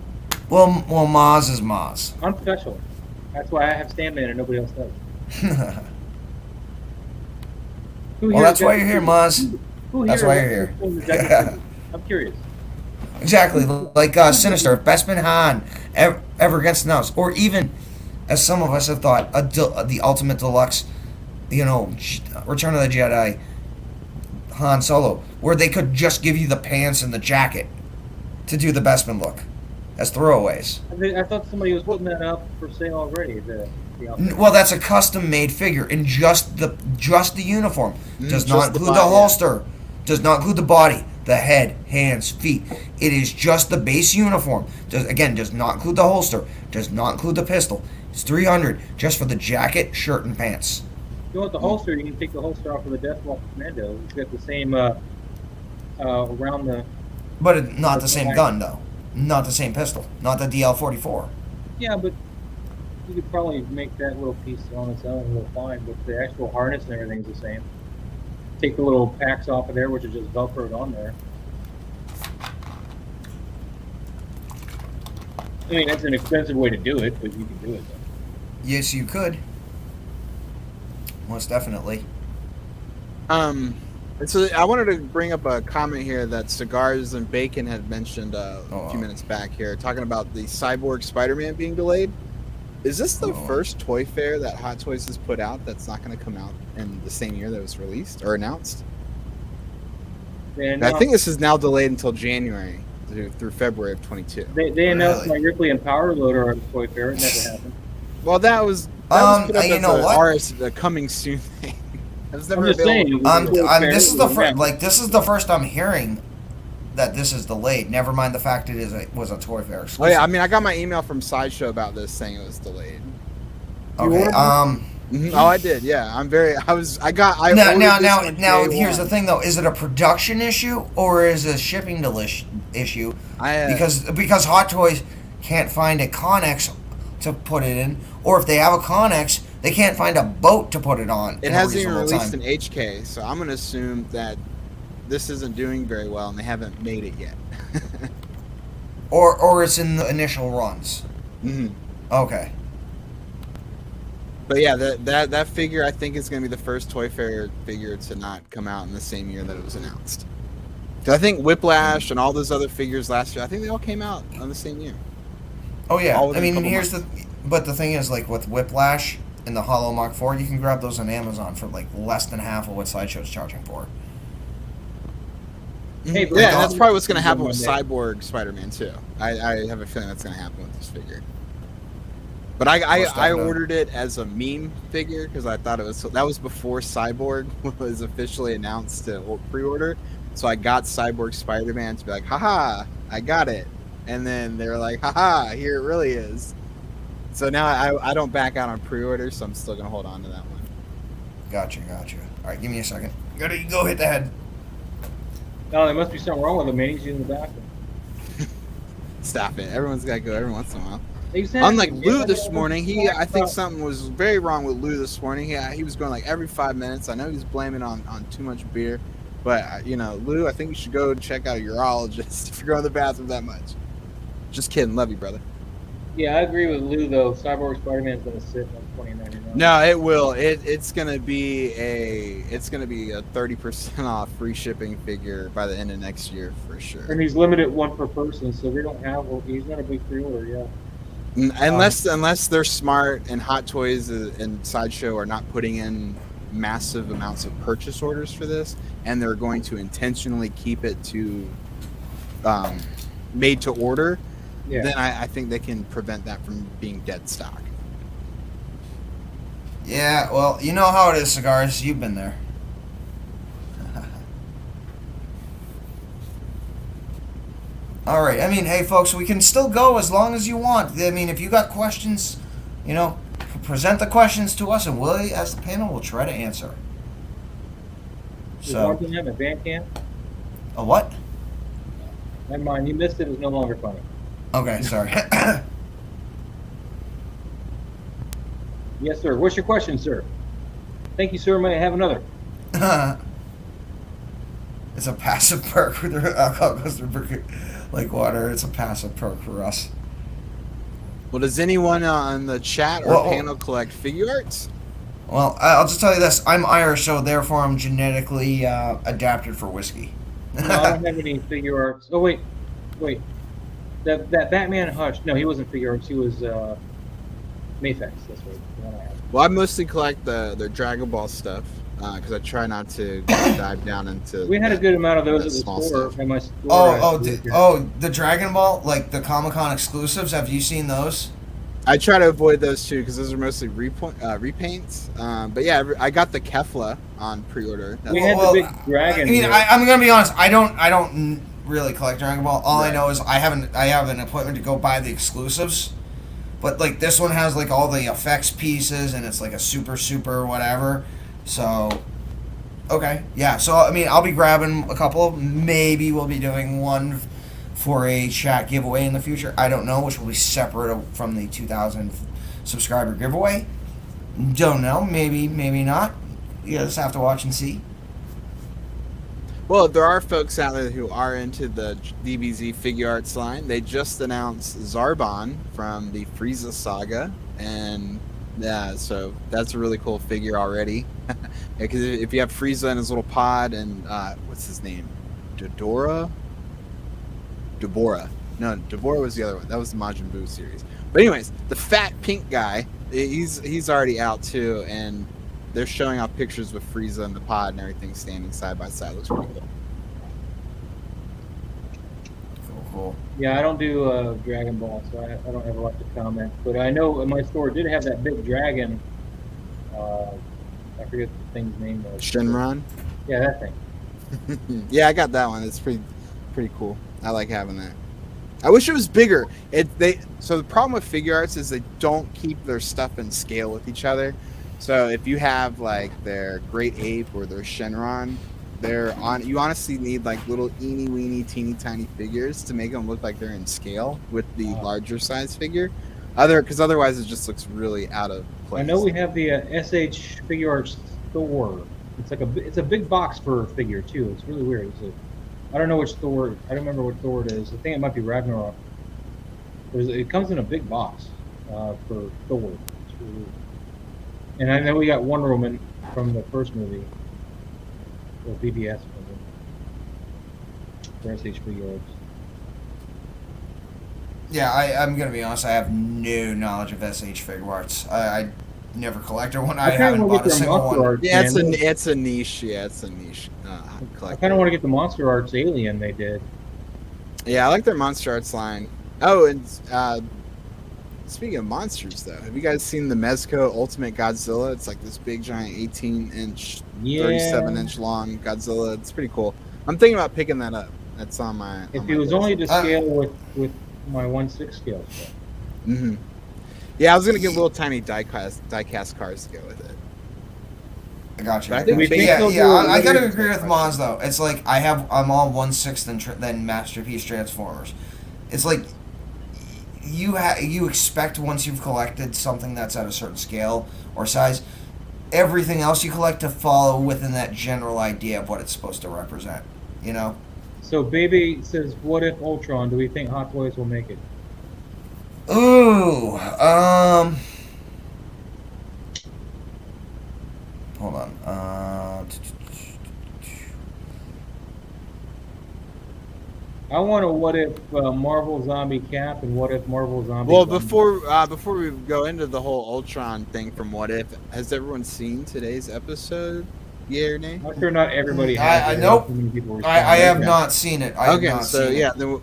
Maz is Maz. I'm special. That's why I have Sandman and nobody else does. Well, that's why you're here, Maz. That's why you're here. I'm curious. Exactly, like Sinister, Bespin Han ever gets announced, or even, as some of us have thought, the Ultimate Deluxe, Return of the Jedi Han Solo, where they could just give you the pants and the jacket to do the Bespin look as throwaways. I thought somebody was putting that up for sale already. Well, that's a custom-made figure, and just the uniform does not include the holster, does not include the body, the head, hands, feet. It is just the base uniform. Does not include the holster, does not include the pistol. It's $300 just for the jacket, shirt, and pants. You want the holster? You can take the holster off of the Deathwalker Commando. It's got the same around the. But not the same gun, though. Not the same pistol. Not the DL-44. Yeah, but you could probably make that little piece on its own a little fine, but the actual harness and everything's the same. Take the little packs off of there, which is just Velcroed on there. I mean, that's an expensive way to do it, but you can do it, though. Yes, you could. most definitely. And so I wanted to bring up a comment here that Cigars and Bacon had mentioned a few minutes back here, talking about the Cyborg Spider-Man being delayed. Is this the first toy fair that Hot Toys has put out that's not going to come out in the same year that it was released or announced? I think this is now delayed until January through February of 22. They announced my Ripley and Power Loader at the toy fair. It never happened. Well, that was put up you as know a what? the coming soon thing. This is the first I'm hearing that this is delayed. Never mind the fact it was a toy fair exclusive. Oh yeah, I mean, I got my email from Sideshow about this saying it was delayed. Okay. Oh, I did. Yeah, I'm very. Now, here's the thing though: is it a production issue or is it a shipping issue? Because Hot Toys can't find a Connex to put it in, or if they have a Connex, they can't find a boat to put it on. It hasn't even released an HK, so I'm gonna assume that this isn't doing very well and they haven't made it yet. or it's in the initial runs. Okay. But yeah, that figure I think is going to be the first toy fair figure to not come out in the same year that it was announced. Because I think Whiplash and all those other figures last year, I think they all came out on the same year. Oh yeah, I mean, but the thing is, like with Whiplash and the Hollow Mark IV, you can grab those on Amazon for like less than half of what Sideshow's charging for. Hey, yeah, that's probably what's going to happen with Cyborg Spider-Man too. I have a feeling that's going to happen with this figure. But I ordered it as a meme figure because I thought that was before Cyborg was officially announced to pre-order. So I got Cyborg Spider-Man to be like, haha, I got it. And then they were like, haha, here it really is. So now I don't back out on pre-order, so I'm still going to hold on to that one. Gotcha. All right, give me a second. Gotta go hit the head. No, there must be something wrong with him, man. He's in the bathroom. Stop it. Everyone's got to go every once in a while. Exactly. Unlike Lou this morning, I think something was very wrong with Lou this morning. He was going like every 5 minutes. I know he was blaming on too much beer, but Lou, I think you should go check out a urologist if you're going to the bathroom that much. Just kidding, love you, brother. Yeah, I agree with Lou though. Cyborg Spider-Man's going to sit on $20.99. No, it will. It's going to be a 30% off free shipping figure by the end of next year for sure. And he's limited one per person, so we don't have. He's not a big pre-order, yeah. Unless they're smart and Hot Toys and Sideshow are not putting in massive amounts of purchase orders for this, and they're going to intentionally keep it to made to order, then I think they can prevent that from being dead stock. Yeah, well, you know how it is, Cigars. You've been there. All right. I mean, hey, folks, we can still go as long as you want. I mean, if you got questions, present the questions to us, and we, as the panel, will try to answer. So, you have a Bandcamp? A what? Never mind. You missed it. It's no longer funny. Okay, sorry. Yes, sir. What's your question, sir? Thank you, sir. May I have another? It's a passive perk with alcohol goes like water. It's a passive perk for us. Well, does anyone on the chat or panel collect figure arts? Well, I'll just tell you this. I'm Irish, so therefore I'm genetically adapted for whiskey. No, I don't have any figure arts. Oh, wait. That Batman Hush. No, he wasn't figure arts. He was Mayfax. That's right. The one I have. Well, I mostly collect the Dragon Ball stuff because I try not to dive down into. We had a good amount of those at the store. At my store. The Dragon Ball, like the Comic-Con exclusives. Have you seen those? I try to avoid those too because those are mostly repaints. But yeah, I got the Kefla on pre-order. We had the big dragon. I mean, I'm gonna be honest. I don't really collect Dragon Ball. All I know is I have an appointment to go buy the exclusives. But like this one has like all the effects pieces and it's like a super whatever. So okay, yeah. So I mean, I'll be grabbing a couple. Maybe we'll be doing one for a chat giveaway in the future. I don't know, which will be separate from the 2,000 subscriber giveaway. Don't know. Maybe not. You just have to watch and see. Well, there are folks out there who are into the DBZ figure arts line. They just announced Zarbon from the Frieza saga, and Yeah, so that's a really cool figure already. Because if you have Frieza in his little pod and what's his name, Deborah. No, Deborah was the other one. That was the Majin Buu series. But anyways, the fat pink guy, he's already out too, and they're showing off pictures with Frieza in the pod and everything standing side by side. Looks pretty cool. Cool. Yeah, I don't do Dragon Ball, so I don't ever like to comment. But I know my store did have that big dragon. I forget the thing's name was. Shenron? Yeah, that thing. Yeah, I got that one. It's pretty cool. I like having that. I wish it was bigger. So the problem with figure arts is they don't keep their stuff in scale with each other. So if you have like their Great Ape or their Shenron, you honestly need like little eeny weeny teeny tiny figures to make them look like they're in scale with the larger size figure. Because otherwise it just looks really out of place. I know we have the SH Figure Arts store. It's a big box for a figure too. It's really weird. I don't know which store. I don't remember what store it is. I think it might be Ragnarok. It comes in a big box for Thor. It's really weird. And I know we got Wonder Woman from the first movie, or BBS movie, for SH Figure Arts. Yeah, I'm gonna be honest. I have no knowledge of SH Figure Arts. I never collected one. I haven't bought a single one. Yeah, it's a niche. Yeah, it's a niche. I kind of want to get the Monster Arts Alien they did. Yeah, I like their Monster Arts line. Oh, and speaking of monsters, though, have you guys seen the Mezco Ultimate Godzilla? It's like this big, giant 18-inch, 37-inch long Godzilla. It's pretty cool. I'm thinking about picking that up. That's on my. If it was only to scale with my 1/6 scale. Mm-hmm. Yeah, I was gonna get little tiny die-cast cars to go with it. I got you. I I gotta agree with Moz though. It's like I'm all 1/6 than Masterpiece Transformers. It's like you expect once you've collected something that's at a certain scale or size, everything else you collect to follow within that general idea of what it's supposed to represent. You know. So Baby says, "What if Ultron? Do we think Hot Toys will make it?" Ooh, hold on. I want a what if Marvel Zombie Cap and what if Marvel Zombie. Well, before we go into the whole Ultron thing from What If, has everyone seen today's episode? Yeah or nay? I'm sure not everybody has. Nope. I have not seen it. Then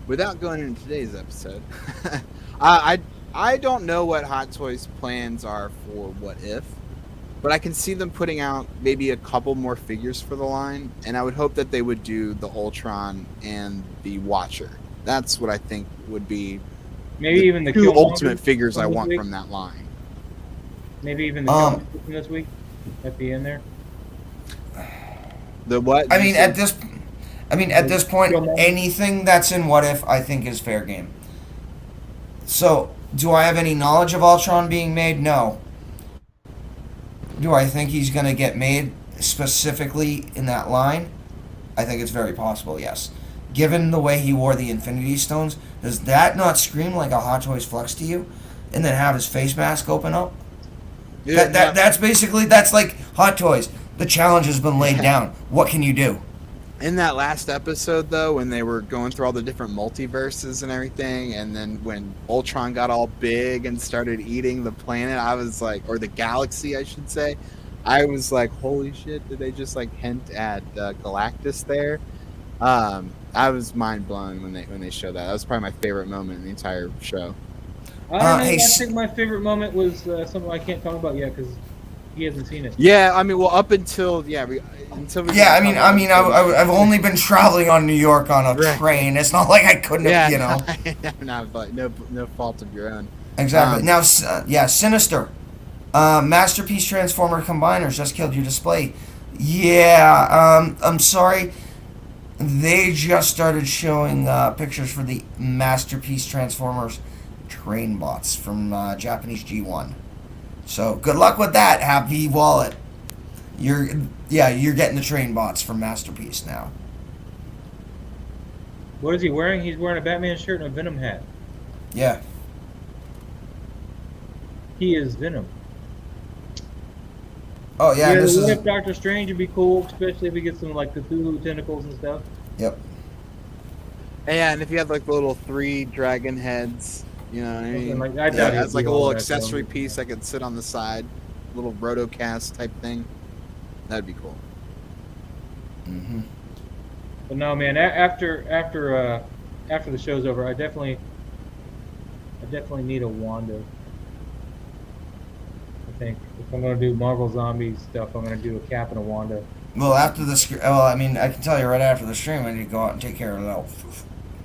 without going into today's episode, I don't know what Hot Toys plans are for What If, but I can see them putting out maybe a couple more figures for the line, and I would hope that they would do the Ultron and the Watcher. That's what I think would be maybe even the two Killmonger ultimate figures I want from that line. Maybe even the Killmonger from this week at the end there. The what? I mean, at this point, anything that's in What If, I think, is fair game. So, do I have any knowledge of Ultron being made? No. Do I think he's going to get made specifically in that line? I think it's very possible, yes. Given the way he wore the Infinity Stones, does that not scream like a Hot Toys flex to you? And then have his face mask open up? Yeah, that's like Hot Toys. The challenge has been laid down. What can you do? In that last episode, though, when they were going through all the different multiverses and everything, and then when Ultron got all big and started eating the planet, I was like, or the galaxy, I should say, I was like, holy shit, did they just like hint at Galactus there? I was mind blown when they showed that. That was probably my favorite moment in the entire show. I think my favorite moment was something I can't talk about yet because he hasn't seen it. Yeah, I mean, well, up until we. I've only been traveling on New York on a train. It's not like I couldn't have, you know. No, but no fault of your own. Exactly. Now, Sinister, Masterpiece Transformer Combiners just killed your display. Yeah, I'm sorry. They just started showing pictures for the Masterpiece Transformers train bots from Japanese G1. So good luck with that, Happy Wallet. You're getting the train bots from Masterpiece now. What is he wearing? He's wearing a Batman shirt and a Venom hat. Yeah. He is Venom. Oh yeah, Yeah, this what is. if Doctor Strange would be cool, especially if we get some like Cthulhu tentacles and stuff. Yep. Yeah, and if you had like the little 3 dragon heads, you know what I mean? Like, I doubt as it'd like be a all little that, accessory though. piece that could sit on the side, little rotocast type thing. That'd be cool. Mm-hmm. But no, man. After the show's over, I definitely need a Wanda. I think if I'm gonna do Marvel Zombie stuff, I'm gonna do a Cap and a Wanda. Well, after the well, I mean, I can tell you right after the stream, I need to go out and take care of that.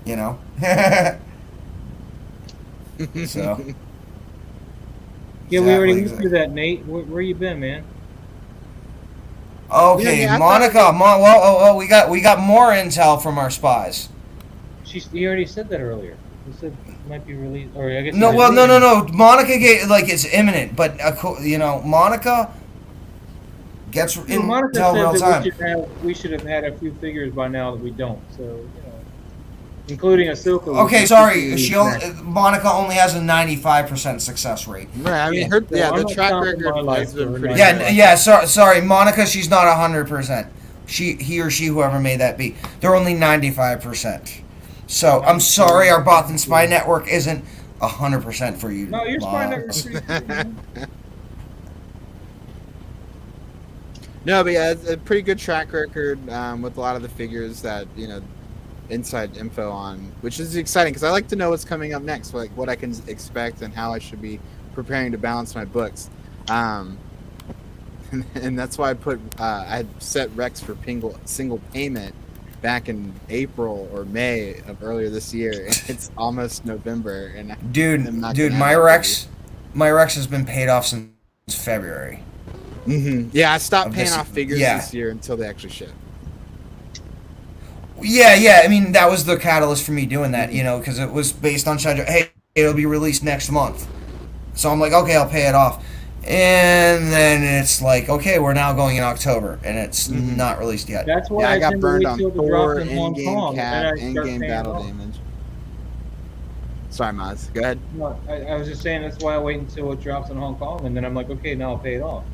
You know. So. Yeah, we already went Exactly. through that, Nate. Where you been, man? Okay, Yeah, I Monica. Well, we got more intel from our spies. You already said that earlier. You said it might be released, or I guess. No, well, no. Monica it's imminent, but you know, Monica gets Well, intel Monica real said time. that we should have had a few figures by now that we don't. So, you know, including Ahsoka. Okay, sorry. Monica only has a 95% success rate. Right, I mean, I'm the not track counting record my life has been for pretty that. Yeah. Sorry, Monica. She's not 100%. He or she, whoever may that be, they're only 95%. So I'm sorry, our Bothan spy network isn't 100% for you. No, your spy Mom. network. No, but yeah, it's a pretty good track record with a lot of the figures that, you know, inside info on, which is exciting because I like to know what's coming up next, like what I can expect and how I should be preparing to balance my books. And that's why I had set Rex for single payment back in April or May of earlier this year. And it's almost November, and Dude, my Rex has been paid off since February. Yeah, I stopped paying off figures this year until they actually ship. Yeah. I mean, that was the catalyst for me doing that, you know, because it was based on schedule. Hey, it'll be released next month. So I'm like, okay, I'll pay it off. And then it's like, okay, we're now going in October, and it's not released yet. That's why I got burned on Thor, Thor, EndGame Cap, EndGame Battle Damage. Sorry, Maz. Go ahead. No, I was just saying that's why I wait until it drops in Hong Kong, and then I'm like, okay, now I'll pay it off.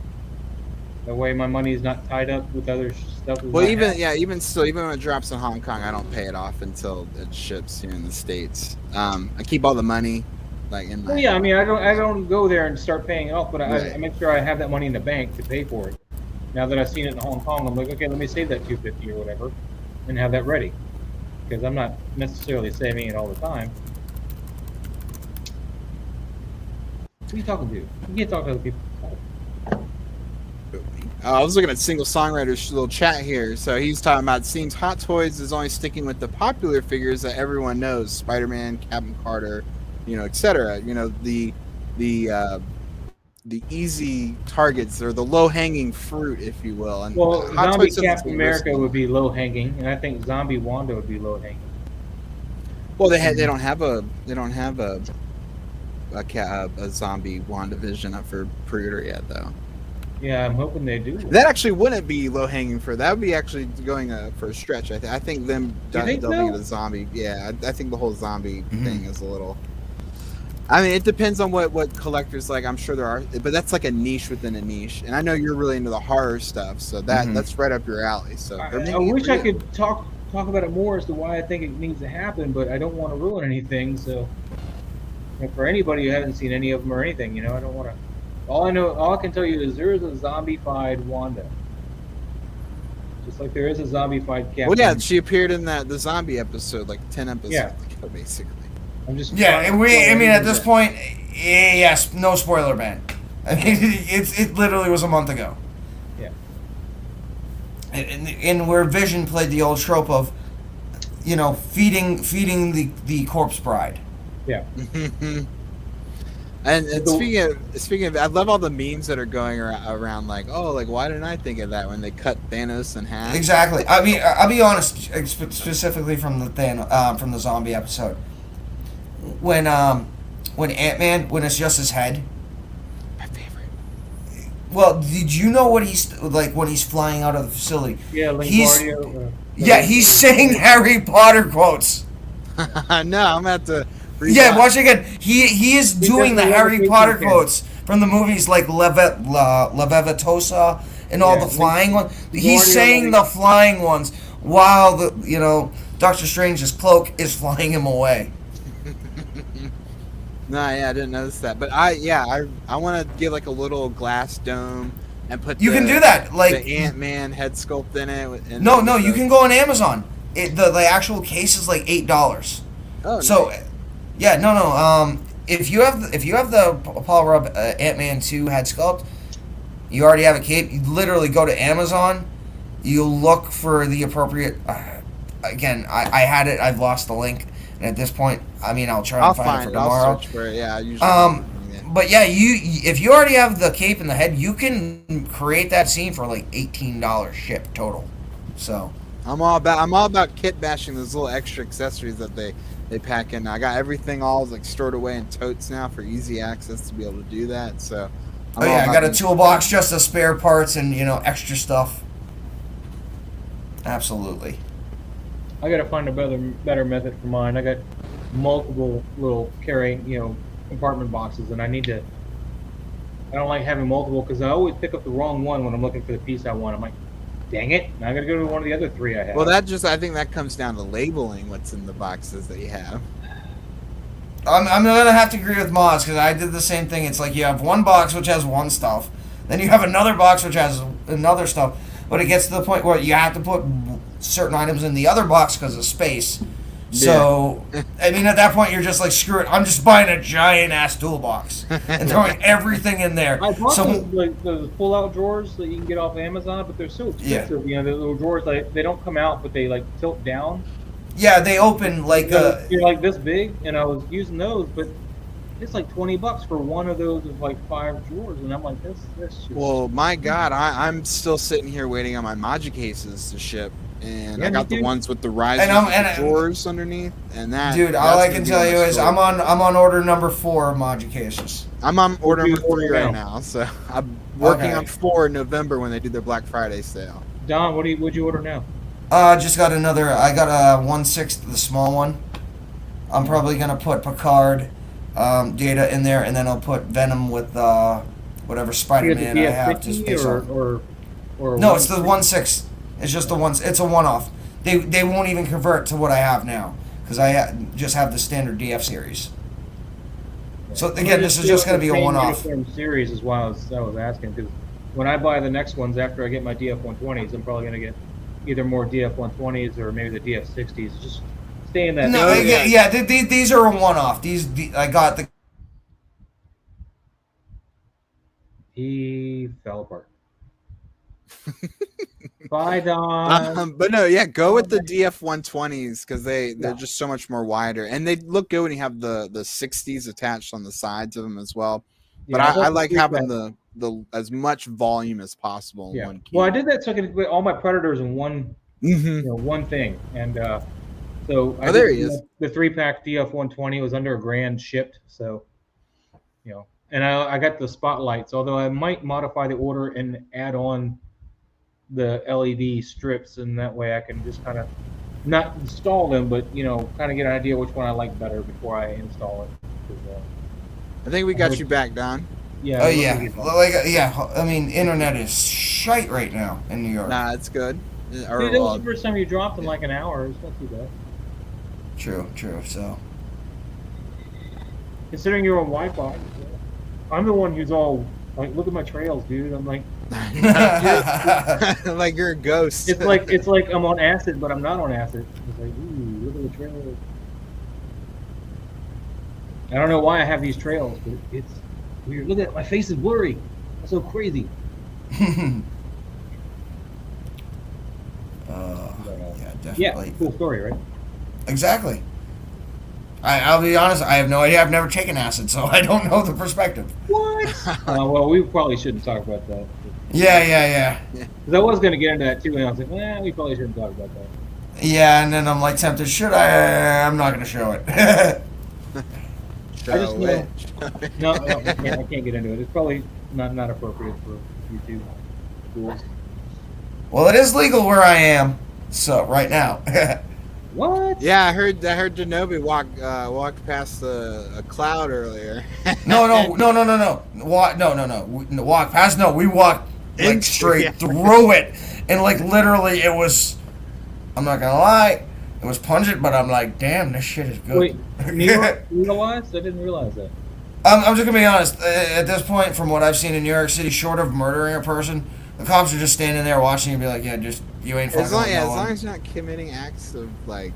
That way my money is not tied up with other stuff. Well, even still, even when it drops in Hong Kong, I don't pay it off until it ships here in the States. I keep all the money, like in my. Well, yeah, I mean, I don't go there and start paying it off, but I make sure I have that money in the bank to pay for it. Now that I've seen it in Hong Kong, I'm like, okay, let me save that $250 or whatever, and have that ready, because I'm not necessarily saving it all the time. Who are you talking to? You can't talk to other people. I was looking at Single Songwriter's little chat here. So he's talking about seems Hottoys is only sticking with the popular figures that everyone knows: Spider-Man, Captain Carter, you know, etc. You know, the easy targets or the low-hanging fruit, if you will. And Well, Hot Zombie Toys Captain America would be low-hanging, and I think Zombie Wanda would be low-hanging. Well, they don't have a zombie WandaVision up for pre-order yet, though. Yeah, I'm hoping they do. That actually wouldn't be low hanging fruit. That would be actually going for a stretch. I think them delving into zombie. Yeah, I think the whole zombie thing is a little. I mean, it depends on what collectors like. I'm sure there are, but that's like a niche within a niche. And I know you're really into the horror stuff, so that's right up your alley. So I wish I could talk about it more as to why I think it needs to happen, but I don't want to ruin anything. So, and for anybody who hasn't seen any of them or anything, you know, I don't want to. All I can tell you is there is a zombie-fied Wanda. Just like there is a zombie-fied Captain. Well, yeah, she appeared in the zombie episode like 10 episodes ago, basically. I'm just I mean, at this point, yes, no spoiler ban. I mean, it literally was a month ago. Yeah. And where Vision played the old trope of, you know, feeding the corpse bride. Yeah. And speaking of, I love all the memes that are going around like, oh, like why didn't I think of that when they cut Thanos in half? Exactly. I mean, I'll be honest, specifically from the zombie episode, when Ant-Man, when it's just his head. My favorite. Well, did you know what he's like when he's flying out of the facility? Yeah, he's saying Harry Potter quotes. No, I'm at the. Yeah, watch it again. He is doing the Harry Potter quotes from the movies like Levitosa and all the flying ones. He's saying the flying ones while Doctor Strange's cloak is flying him away. No, yeah, I didn't notice that. But I want to give like a little glass dome and put. You can do that, like the Ant-Man head sculpt in it. No, you can go on Amazon. The actual case is like $8. Oh, so, nice. Yeah, no. If you have the Paul Rudd Ant-Man 2 head sculpt, you already have a cape. You literally go to Amazon. You look for the appropriate. Again, I had it. I've lost the link. And at this point, I mean, I'll try and find it for tomorrow. I'll search for it. Yeah, I usually. But yeah, if you already have the cape and the head, you can create that scene for like $18 shipped total. So I'm all about kit bashing those little extra accessories that they pack in. I got everything all like stored away in totes now for easy access to be able to do that. So. I got a toolbox just of spare parts and extra stuff. Absolutely. I gotta find a better method for mine. I got multiple little carrying, compartment boxes, and I don't like having multiple because I always pick up the wrong one when I'm looking for the piece I want. I'm like, dang it! Now I gotta go to one of the other three I have. Well, I think that comes down to labeling what's in the boxes that you have. I'm gonna have to agree with Moz because I did the same thing. It's like you have one box which has one stuff, then you have another box which has another stuff, but it gets to the point where you have to put certain items in the other box because of space. So, I mean, at that point, you're just like, screw it. I'm just buying a giant ass toolbox and throwing everything in there. I bought those pull-out drawers that you can get off Amazon, but they're so expensive. The little drawers, they don't come out, but they like tilt down. Yeah, they open like you're like this big, and I was using those, but it's like $20 for one of those with like 5 drawers, and I'm like, this. Well, my God, I'm still sitting here waiting on my Maji cases to ship. And I got the ones with the rising drawers underneath, and that. Dude, all I can tell you is I'm on order number 4 of Maji cases. I'm on order number 3 right now, so I'm working on 4 in November when they do their Black Friday sale. Don, what'd you order now? Just got another. I got a 1/6, the small one. I'm probably gonna put Picard, Data in there, and then I'll put Venom with whatever Spider-Man I have to space on. Or no, it's the 1/6. It's just it's a one-off. They won't even convert to what I have now because I just have the standard DF series. So again, this is just going to be a one-off. Series is why I was asking, because when I buy the next ones after I get my DF-120s, I'm probably going to get either more DF-120s or maybe the DF-60s. Just stay in that. No, these are a one-off. I got the. He fell apart. Bye, Don. But no, yeah, go with the DF-120s because they're just so much more wider, and they look good when you have the 60s attached on the sides of them as well. But I like having the as much volume as possible in one key. Well, I did that so I could put all my Predators in one one thing, and so there he is. The 3-pack DF-120 was under $1,000 shipped, so and I got the spotlights. Although I might modify the order and add on the LED strips, and that way I can just kind of not install them, but kind of get an idea which one I like better before I install it. I think we got you back, Don. Yeah. Oh yeah. I mean, internet is shite right now in New York. Nah, it's good. Dude, that was the first time you dropped in like an hour. It's not too bad. True. So, considering you're on Wi-Fi, I'm the one who's all like, look at my trails, dude. I'm like. Like you're a ghost. It's like I'm on acid, but I'm not on acid. It's like, ooh, look at the trails. I don't know why I have these trails, but it's weird. Look at it, my face is blurry. That's so crazy. Yeah, definitely. Yeah, cool story, right? Exactly. I'll be honest, I have no idea. I've never taken acid, so I don't know the perspective. What? Well, we probably shouldn't talk about that. Yeah. Because I was going to get into that too, and I was like, we probably shouldn't talk about that. Yeah, and then I'm like tempted. Should I? I'm not going to show it. I just know. No, I can't get into it. It's probably not appropriate for YouTube rules. Well, it is legal where I am, so right now. What? Yeah, I heard Denobi walked past a cloud earlier. No. Walk past. No, we walked like straight through it, and like literally, it was. I'm not gonna lie, it was pungent, but I'm like, damn, this shit is good. Wait, New York realized? I didn't realize that. I'm just gonna be honest. At this point, from what I've seen in New York City, short of murdering a person, the cops are just standing there watching and be like, yeah, just you ain't fucking. As long as you're not committing acts of like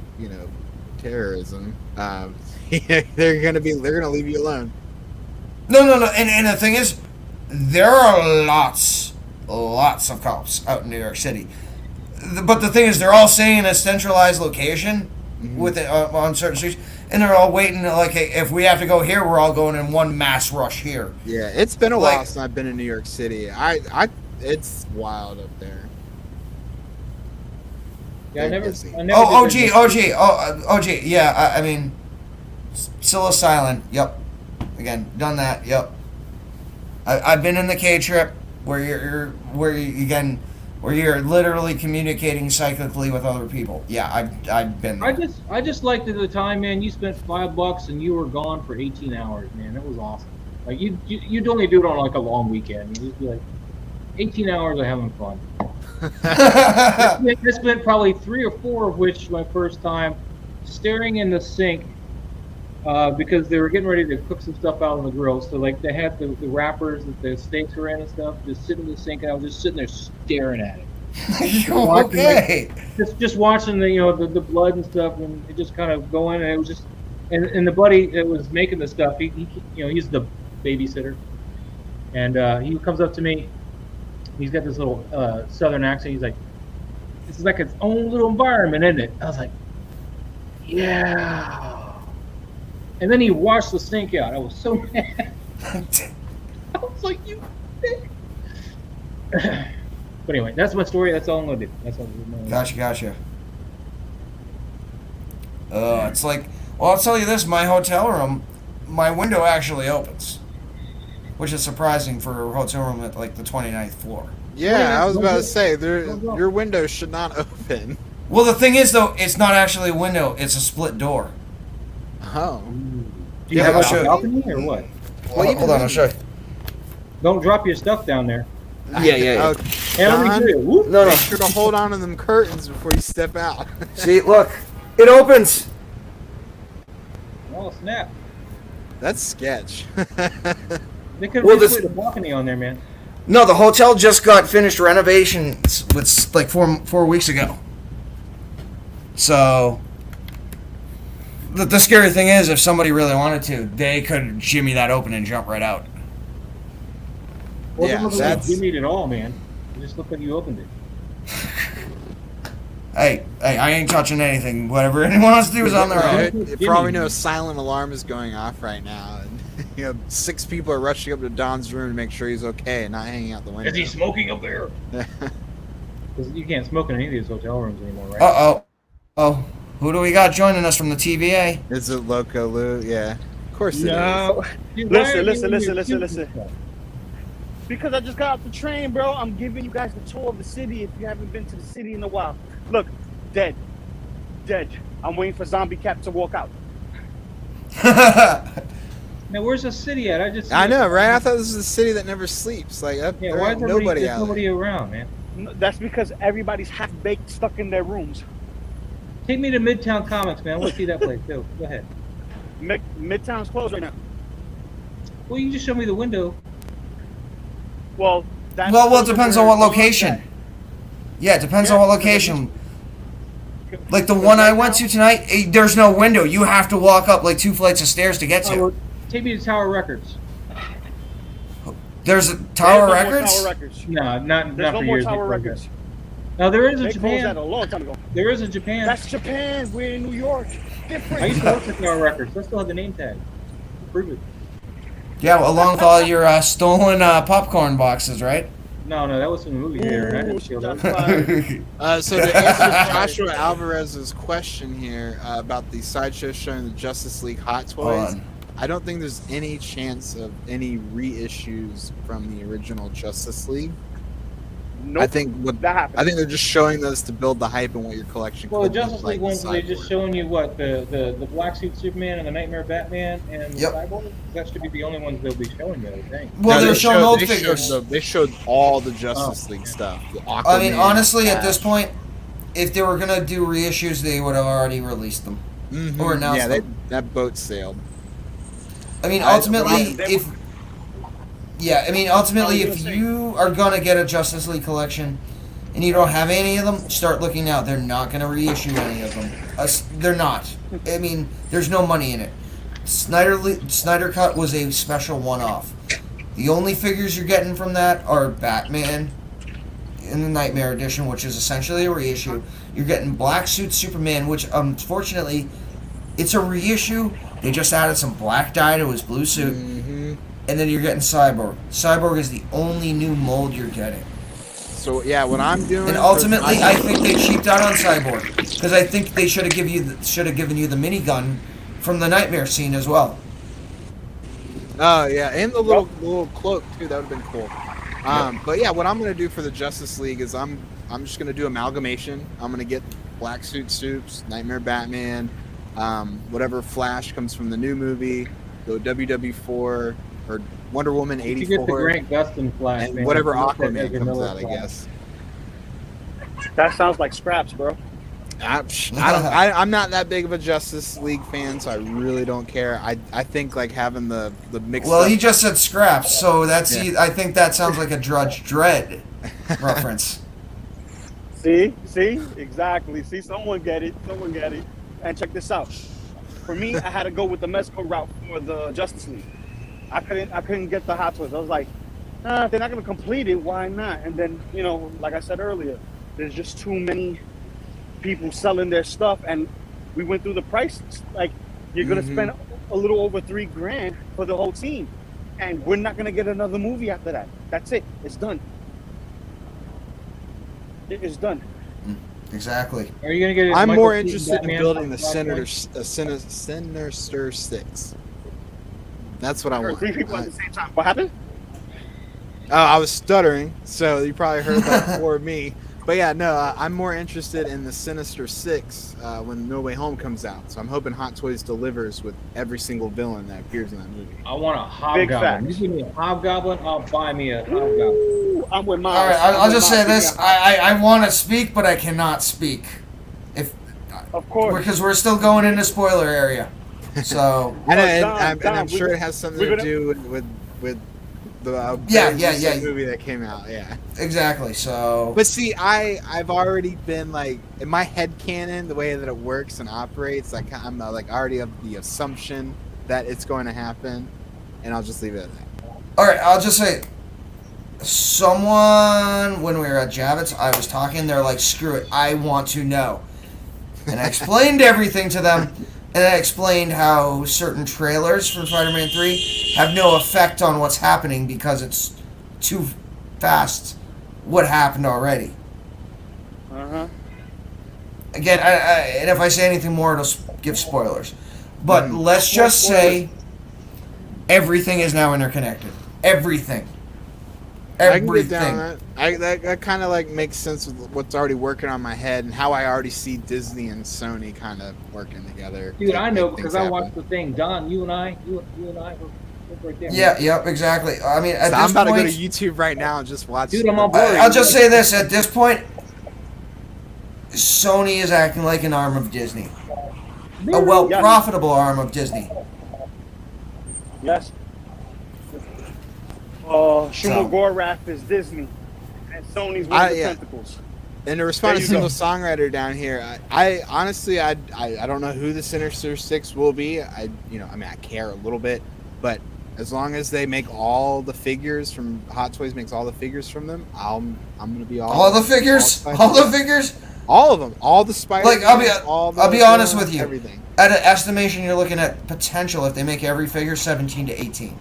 terrorism, they're gonna leave you alone. No. And the thing is, there are lots of cops out in New York City. But the thing is, they're all staying in a centralized location with it on certain streets, and they're all waiting. Like, hey, if we have to go here, we're all going in one mass rush here. Yeah, it's been a while since I've been in New York City. It's wild up there. Yeah, I never. OG. Yeah, I mean, Scylla Silent. Yep. Again, done that. Yep. I've been in the K trip where you're literally communicating psychically with other people. Yeah, I've been there. I just liked it at the time, man. You spent $5 and you were gone for 18 hours, man. That was awesome. Like you'd only do it on like a long weekend. You'd just be like 18 hours of having fun. I spent probably 3 or 4 of which my first time staring in the sink because they were getting ready to cook some stuff out on the grill. So like they had the wrappers that the steaks were in and stuff, just sitting in the sink, and I was just sitting there staring at it. Okay. Just watching the blood and stuff, and it just kind of going, and it was just and the buddy that was making the stuff, he's the babysitter, and he comes up to me. He's got this little southern accent. He's like, "This is like its own little environment, isn't it?" I was like, "Yeah." And then he washed the sink out. I was so mad. I was like, "You dick." But anyway, that's my story. That's all I'm gonna do. That's all I'm gonna do. Gotcha. It's like, well, I'll tell you this: my hotel room, my window actually opens, which is surprising for a hotel room at like the 29th floor. Yeah, I was about to say, your window should not open. Well, the thing is, though, it's not actually a window; it's a split door. Oh. Do you have a balcony or what? Well, hold on, I'll show you. Don't drop your stuff down there. Yeah. Don, No. Make sure to hold on to them curtains before you step out. See, look, it opens. Oh snap! That's sketch. They could have put a balcony on there, man. No, the hotel just got finished renovations with like four weeks ago. So the scary thing is, if somebody really wanted to, they could jimmy that open and jump right out. Well, yeah, that's jimmied it all, man. It just looked like you opened it. Hey, I ain't touching anything. Whatever anyone wants to do is on their own. For all we know, a silent alarm is going off right now. And, 6 people are rushing up to Don's room to make sure he's okay and not hanging out the window. Is he smoking up there? Because you can't smoke in any of these hotel rooms anymore, right? Oh, who do we got joining us from the TVA? Is it Loco Lu? Yeah, of course it no. is. Listen. Because I just got off the train, bro. I'm giving you guys the tour of the city if you haven't been to the city in a while. Look, dead. I'm waiting for Zombie Cap to walk out. Now, where's the city at? I know, right? I thought this was a city that never sleeps. Like, why is nobody around, man? That's because everybody's half-baked, stuck in their rooms. Take me to Midtown Comics, man. I want to see that place, too. Go ahead. Midtown's closed right now. Well, you can just show me the window. Well, it depends on what location. Yeah, it depends on what location. Like the one I went to tonight, there's no window. You have to walk up like 2 flights of stairs to get to. Take me to Tower Records. There's a Tower Records? Tower Records. No, not There's for no more years. Tower Records. Now there is They in closed Japan. that a long time ago. There is in Japan. That's Japan. We're in New York. Different. I used to work at Tower Records. I still have the name tag. Prove it. Yeah, well, along with all your stolen popcorn boxes, right? No, that was from the movie theater, and I didn't steal those. So to answer Joshua Alvarez's question here about the Sideshow showing the Justice League Hot Toys, I don't think there's any chance of any reissues from the original Justice League. Nope. I think that happened. I think they're just showing those to build the hype in what your collection. Well, the could look Justice like League ones, with they're just Cyborg. showing you what the black suit Superman and the Nightmare Batman and the Yep. Cyborg. That should be the only ones they'll be showing you, I think. Well, No, they're showing old they figures. They showed all the Justice League stuff. The I mean, Aquaman, honestly, at Flash. this point, if they were gonna do reissues, they would have already released them or announced yeah, them. that boat sailed. I mean, I- ultimately, they if you are gonna get a Justice League collection and you don't have any of them, start looking out. They're not gonna reissue any of them. They're not. I mean, there's no money in it. Snyder Cut was a special one-off. The only figures you're getting from that are Batman in the Nightmare Edition, which is essentially a reissue. You're getting Black Suit Superman, which unfortunately, it's a reissue. They just added some black dye to his blue suit. And then you're getting Cyborg. Cyborg is the only new mold you're getting. So yeah, what I'm doing. And ultimately, I think they cheaped out on Cyborg because I think they should have given you the minigun from the Nightmare scene as well. Oh yeah, and the little cloak too. That would have been cool. But yeah, what I'm gonna do for the Justice League is I'm just gonna do amalgamation. I'm gonna get Black Suit Supes, Nightmare Batman, whatever Flash comes from the new movie, go WW4 or Wonder Woman You 84, get the Grant Gustin Flash, and man. whatever Look at Aquaman Bigger comes Miller out, I Flash. guess. That sounds like scraps, bro. I'm not that big of a Justice League fan, so I really don't care. I think like having the mixed. Well, up- he just said scraps, so that's Yeah. I think that sounds like a Judge Dredd reference. See, exactly. See, someone get it. And check this out. For me, I had to go with the Mezco route for the Justice League. I couldn't get the Hot Toys. I was like, nah, if they're not gonna complete it, why not? And then, like I said earlier, there's just too many people selling their stuff, and we went through the prices. Like, you're gonna spend a little over $3,000 for the whole team, and we're not gonna get another movie after that. That's it. It's done. It is done. Exactly. Are you gonna get? I'm Michael more Keaton interested in Batman building from the Sinister Six. That's what I want. 3 people at the same time. What happened? Oh, I was stuttering, so you probably heard that before me. But yeah, no, I'm more interested in the Sinister Six when No Way Home comes out. So I'm hoping Hot Toys delivers with every single villain that appears in that movie. I want a Big Hobgoblin. facts. You give me a Hobgoblin, I'll buy me a Hobgoblin. I'm with mine. All right, I'll just say this: I want to speak, but I cannot speak. Of course, because we're still going into spoiler area. So And Dom, I'm sure it has something to do with the Yeah. movie that came out. Yeah, exactly. So, but see, I've already been like in my head canon, the way that it works and operates. Like I'm like already of the assumption that it's going to happen, and I'll just leave it at that. all right, I'll just say, someone when we were at Javits, I was talking. They're like, "Screw it, I want to know," and I explained everything to them. And I explained how certain trailers from Spider-Man 3 have no effect on what's happening because it's too fast what happened already. Again, and if I say anything more, it'll give spoilers. But let's just say everything is now interconnected. Everything. I can get down that. That kind of like makes sense with what's already working on my head and how I already see Disney and Sony kind of working together. Dude, I know make because things I watched happen. the thing. Don, you and I, we're right there. Yeah, yep, exactly. I mean, at So this I'm about point, to go to YouTube right now and just watch. Dude, I'm on board. I'll just say this: at this point, Sony is acting like an arm of Disney, a profitable arm of Disney. Yes. Shumagorath is Disney, and Sony's with the tentacles. And to respond to There single you go. songwriter down here, I honestly I don't know who the Sinister Six will be. I care a little bit, but as long as they make all the figures from Hot Toys makes all the figures from them, I'm gonna be All the figures, all the figures, all of them, all the Spider. Like I'll be honest with you. Everything. At an estimation, you're looking at potential if they make every figure 17 to 18.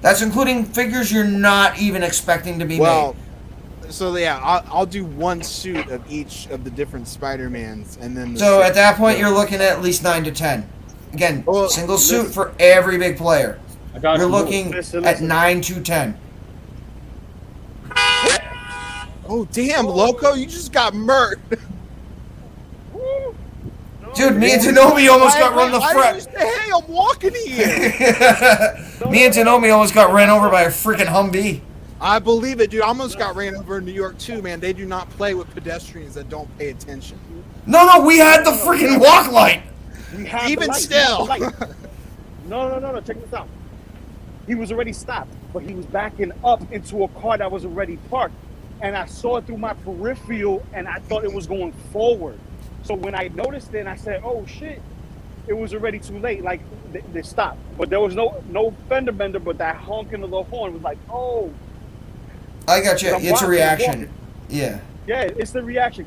That's including figures you're not even expecting to be made. So yeah, I'll do one suit of each of the different Spider-Mans, and then. So at that point, you're looking at least 9 to 10. Again, single suit for every big player. You're looking at 9 to 10. Oh damn, Loco, you just got murked. Dude, me and Tanomi almost got run the front. Hey, I'm walking here. Me and Tanomi almost got ran over by a freaking Humvee. I believe it, dude. I almost got ran over in New York too, man. They do not play with pedestrians that don't pay attention. No, we had the freaking walk light. Even still. No. Check this out. He was already stopped, but he was backing up into a car that was already parked. And I saw it through my peripheral, and I thought it was going forward. So when I noticed it, I said, "Oh shit!" It was already too late. Like they stopped, but there was no fender bender. But that honking of the horn was like, "Oh." I got you. It's a reaction. Yeah. Yeah, it's the reaction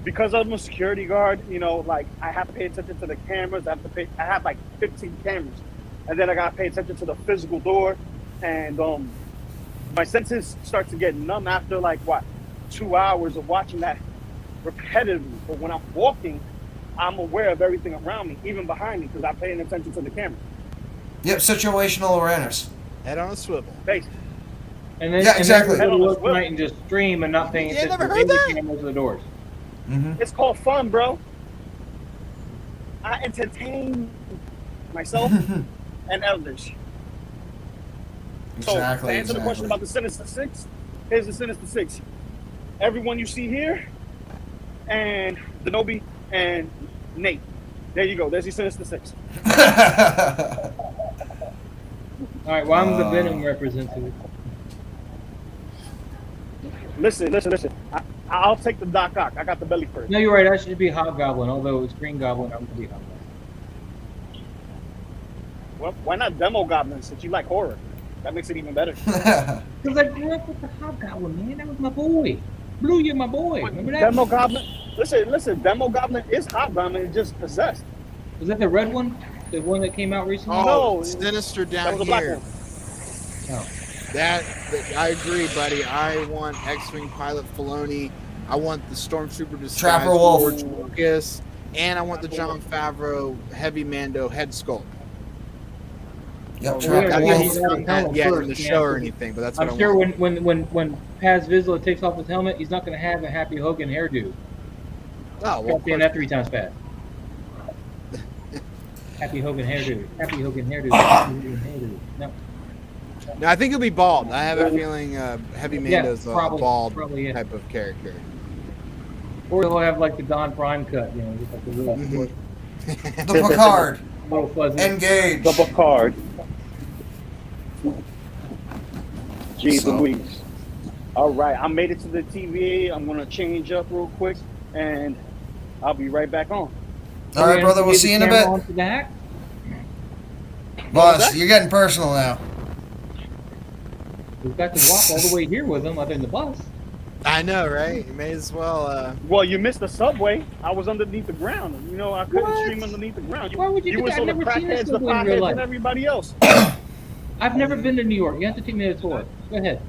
because I'm a security guard. You know, like I have to pay attention to the cameras. I have like 15 cameras, and then I gotta pay attention to the physical door, and my senses start to get numb after like 2 hours of watching that repetitively. But when I'm walking, I'm aware of everything around me, even behind me, because I'm paying attention to the camera. Yep, situational awareness. Head on a swivel. Basically. And then, yeah, exactly. And then look night and just stream and not paying attention to the cameras or the doors. It's called fun, bro. I entertain myself and others. Exactly. So to answer the question about the Sinister Six, here's the Sinister Six. Everyone you see here, and Denobi and Nate. There you go. There's your Sinister Six. All right. Well, I'm the Venom representative. Listen. I'll take the Doc Ock. I got the belly first. No, you're right. I should be Hobgoblin. Although it's Green Goblin, I'm gonna be Hobgoblin. Well, why not Demo Goblin since you like horror? That makes it even better. Because I grew up with the Hobgoblin, man. That was my boy. Blue, you're my boy. Remember that? Demo Goblin. Listen. Demo Goblin is Hobgoblin. It's just possessed. Was that the red one? The one that came out recently? Oh, No, Sinister down that was a black here. one. Oh. That I agree, buddy. I want X-Wing pilot Filoni. I want the Stormtrooper disguise Trapper Wolf. George Lucas, and I want the Jon Favreau heavy Mando head sculpt. Yep, I Yeah, he's not that yet in the show or anything, but that's what I'm I sure want. when Paz Vizsla takes off his helmet, he's not going to have a Happy Hogan hairdo. Oh, well, Saying that 3 times fast. Happy Hogan hairdo. Happy Hogan hairdo. Happy Hogan hairdo. No. No, I think he'll be bald. I have a feeling Heavy Mando's a bald probably, type of character. Or he'll have like the Don Prime cut, you know, just like the little, The Picard. little fuzzy. Engage. The Picard. Jeez So- Louise. All right, I made it to the TVA. I'm gonna change up real quick, and I'll be right back on. All right, brother. We'll see you in a bit. Boss, you're getting personal now. We've got to walk all the way here with him, other than the bus. I know, right? You may as well. Well, you missed the subway. I was underneath the ground. You know, I couldn't stream underneath the ground. Why would you do was that? on I've the never seen a crackheads, the subway in real potheads, life. and everybody else. I've never been to New York. You have to take me to the tour. Go ahead.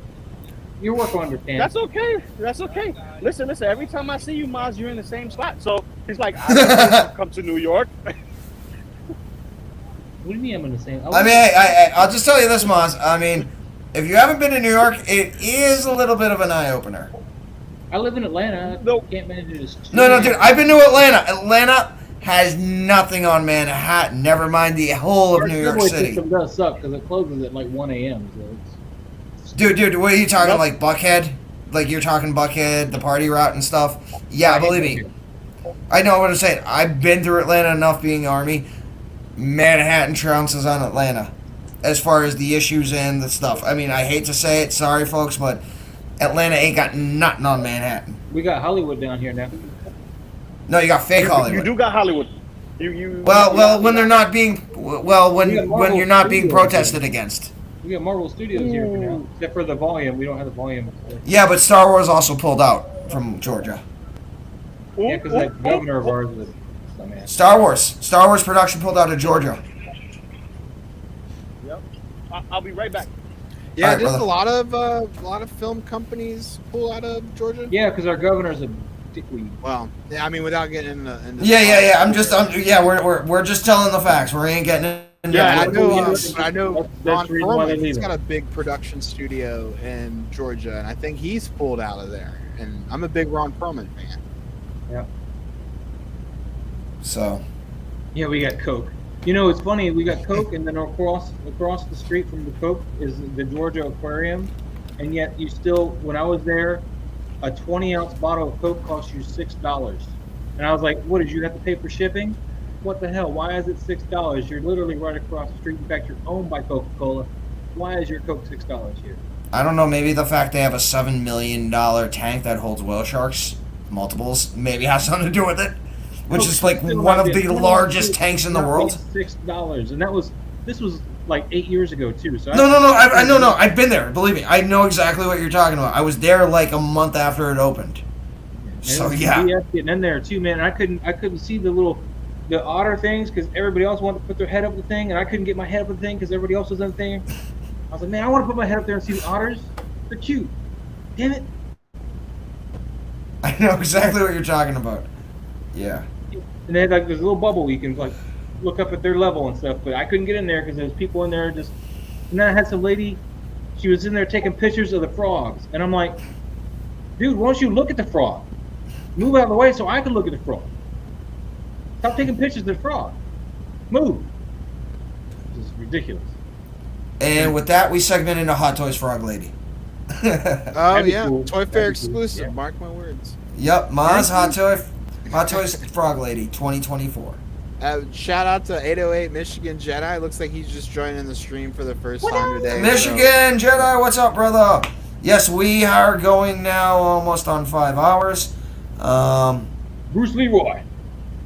Your work will understand. That's okay. That's okay. Listen. Every time I see you, Maz, you're in the same spot. So he's like, I don't know if you come to New York. What do you mean I'm in the same? I mean, I'll just tell you this, Moz. I mean, if you haven't been to New York, it is a little bit of an eye-opener. I live in Atlanta. I can't manage to just. No, dude, I've been to Atlanta. Atlanta has nothing on Manhattan. Never mind the whole of New York Subway City. system does suck because it closes at like 1 a.m. So Dude, what are you talking, like Buckhead? Like you're talking Buckhead, the party route and stuff? Yeah, believe me. I know what I'm saying. I've been through Atlanta enough being Army. Manhattan trounces on Atlanta as far as the issues and the stuff. I mean, I hate to say it, sorry folks, but Atlanta ain't got nothing on Manhattan. we got Hollywood down here now. No, you got fake Hollywood. You do got Hollywood. Well, when they're not being, when you're not being protested against. We got Marvel Studios here for now, except for the volume. We don't have the volume. Yeah, but Star Wars also pulled out from Georgia. Yeah, because that governor of ours was dumbass. Star Wars production pulled out of Georgia. Yep. I'll be right back. Yeah, All right, there's brother. a lot of film companies pull out of Georgia. Yeah, because our governor's a dickweed. Well, yeah, I mean, without getting into Yeah. We're just telling the facts. We ain't getting Yeah, I know. That's I know. the reason why they're He's leaving. got a big production studio in Georgia, and I think he's pulled out of there. And I'm a big Ron Perlman fan. Yeah. So. Yeah, we got Coke. You know, it's funny. We got Coke, and then across the street from the Coke is the Georgia Aquarium, and yet you still, when I was there, a 20-ounce bottle of Coke cost you $6, and I was like, "What did you have to pay for shipping? What the hell? Why is it $6? You're literally right across the street. In fact, you're owned by Coca-Cola. Why is your Coke $6 here?" I don't know. Maybe the fact they have a $7 million tank that holds whale sharks, multiples, maybe has something to do with it. Which is like one of the largest tanks in the world. $6, and this was like 8 years ago too. So No. I've been there. Believe me, I know exactly what you're talking about. I was there like a month after it opened. So yeah, getting in there too, man. I couldn't see the otter things because everybody else wanted to put their head up the thing, and I couldn't get my head up the thing because everybody else was on the thing. I was like, man, I want to put my head up there and see the otters. They're cute. Damn it. I know exactly what you're talking about. Yeah. And they had like this little bubble where you can like look up at their level and stuff, but I couldn't get in there because there's people in there just. And then I had some lady, she was in there taking pictures of the frogs, and I'm like, dude, why don't you look at the frog? Move out of the way so I can look at the frog. Stop taking pictures of the frog. Move. This is ridiculous. And with that, we segment into Hot Toys Frog Lady. Oh yeah, cool. Toy Fair exclusive. Yeah. Mark my words. Yep, Maz Hot Toys Frog Lady 2024. Shout out to 808 Michigan Jedi. Looks like he's just joining the stream for the first time today. Michigan Jedi, what's up, brother? Yes, we are going now almost on 5 hours. Bruce Leroy.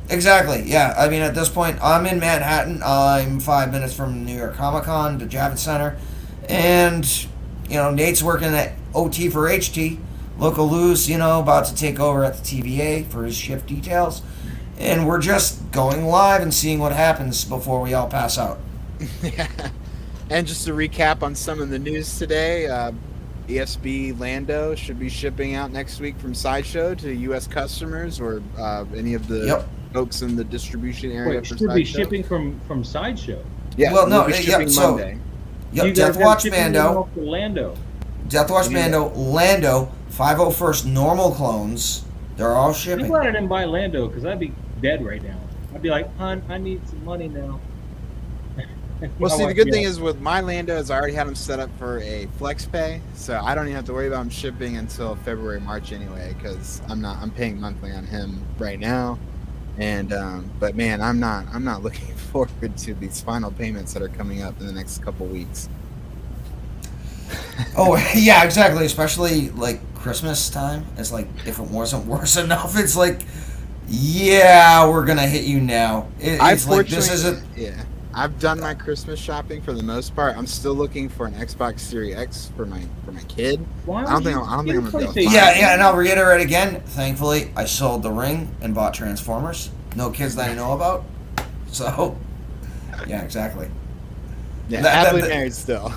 Exactly, yeah. I mean, at this point, I'm in Manhattan. I'm 5 minutes from New York Comic Con, the Javits Center. And, you know, Nate's working at OT for HT. Loco Lu's, you know, about to take over at the TVA for his shift details. And we're just going live and seeing what happens before we all pass out. Yeah. And just to recap on some of the news today, ESB Lando should be shipping out next week from Sideshow to U.S. customers or any of the folks in the distribution area. Wait, should be shipping from Sideshow? Yeah, well, no, we'll be shipping Monday. Yep, Death Watch Mando. Lando. Death Watch Mando, Lando, 501st normal clones. They're all shipping. I'm glad I didn't buy Lando because I'd be dead right now. I'd be like, hon, I need some money now. Well, see, the good thing is with my Lando is I already had him set up for a flex pay, so I don't even have to worry about him shipping until February, March anyway, because I'm paying monthly on him right now. And but man, I'm not looking forward to these final payments that are coming up in the next couple weeks. Oh yeah, exactly. Especially like Christmas time. It's like if it wasn't worse enough, it's like, yeah, we're gonna hit you now. It's like this isn't. Yeah, I've done my Christmas shopping for the most part. I'm still looking for an Xbox Series X for my kid. I don't think I'm gonna be able to find it. Yeah, and I'll reiterate again. Thankfully, I sold the ring and bought Transformers. No kids that I know about. So, yeah, exactly. Yeah, happily married still.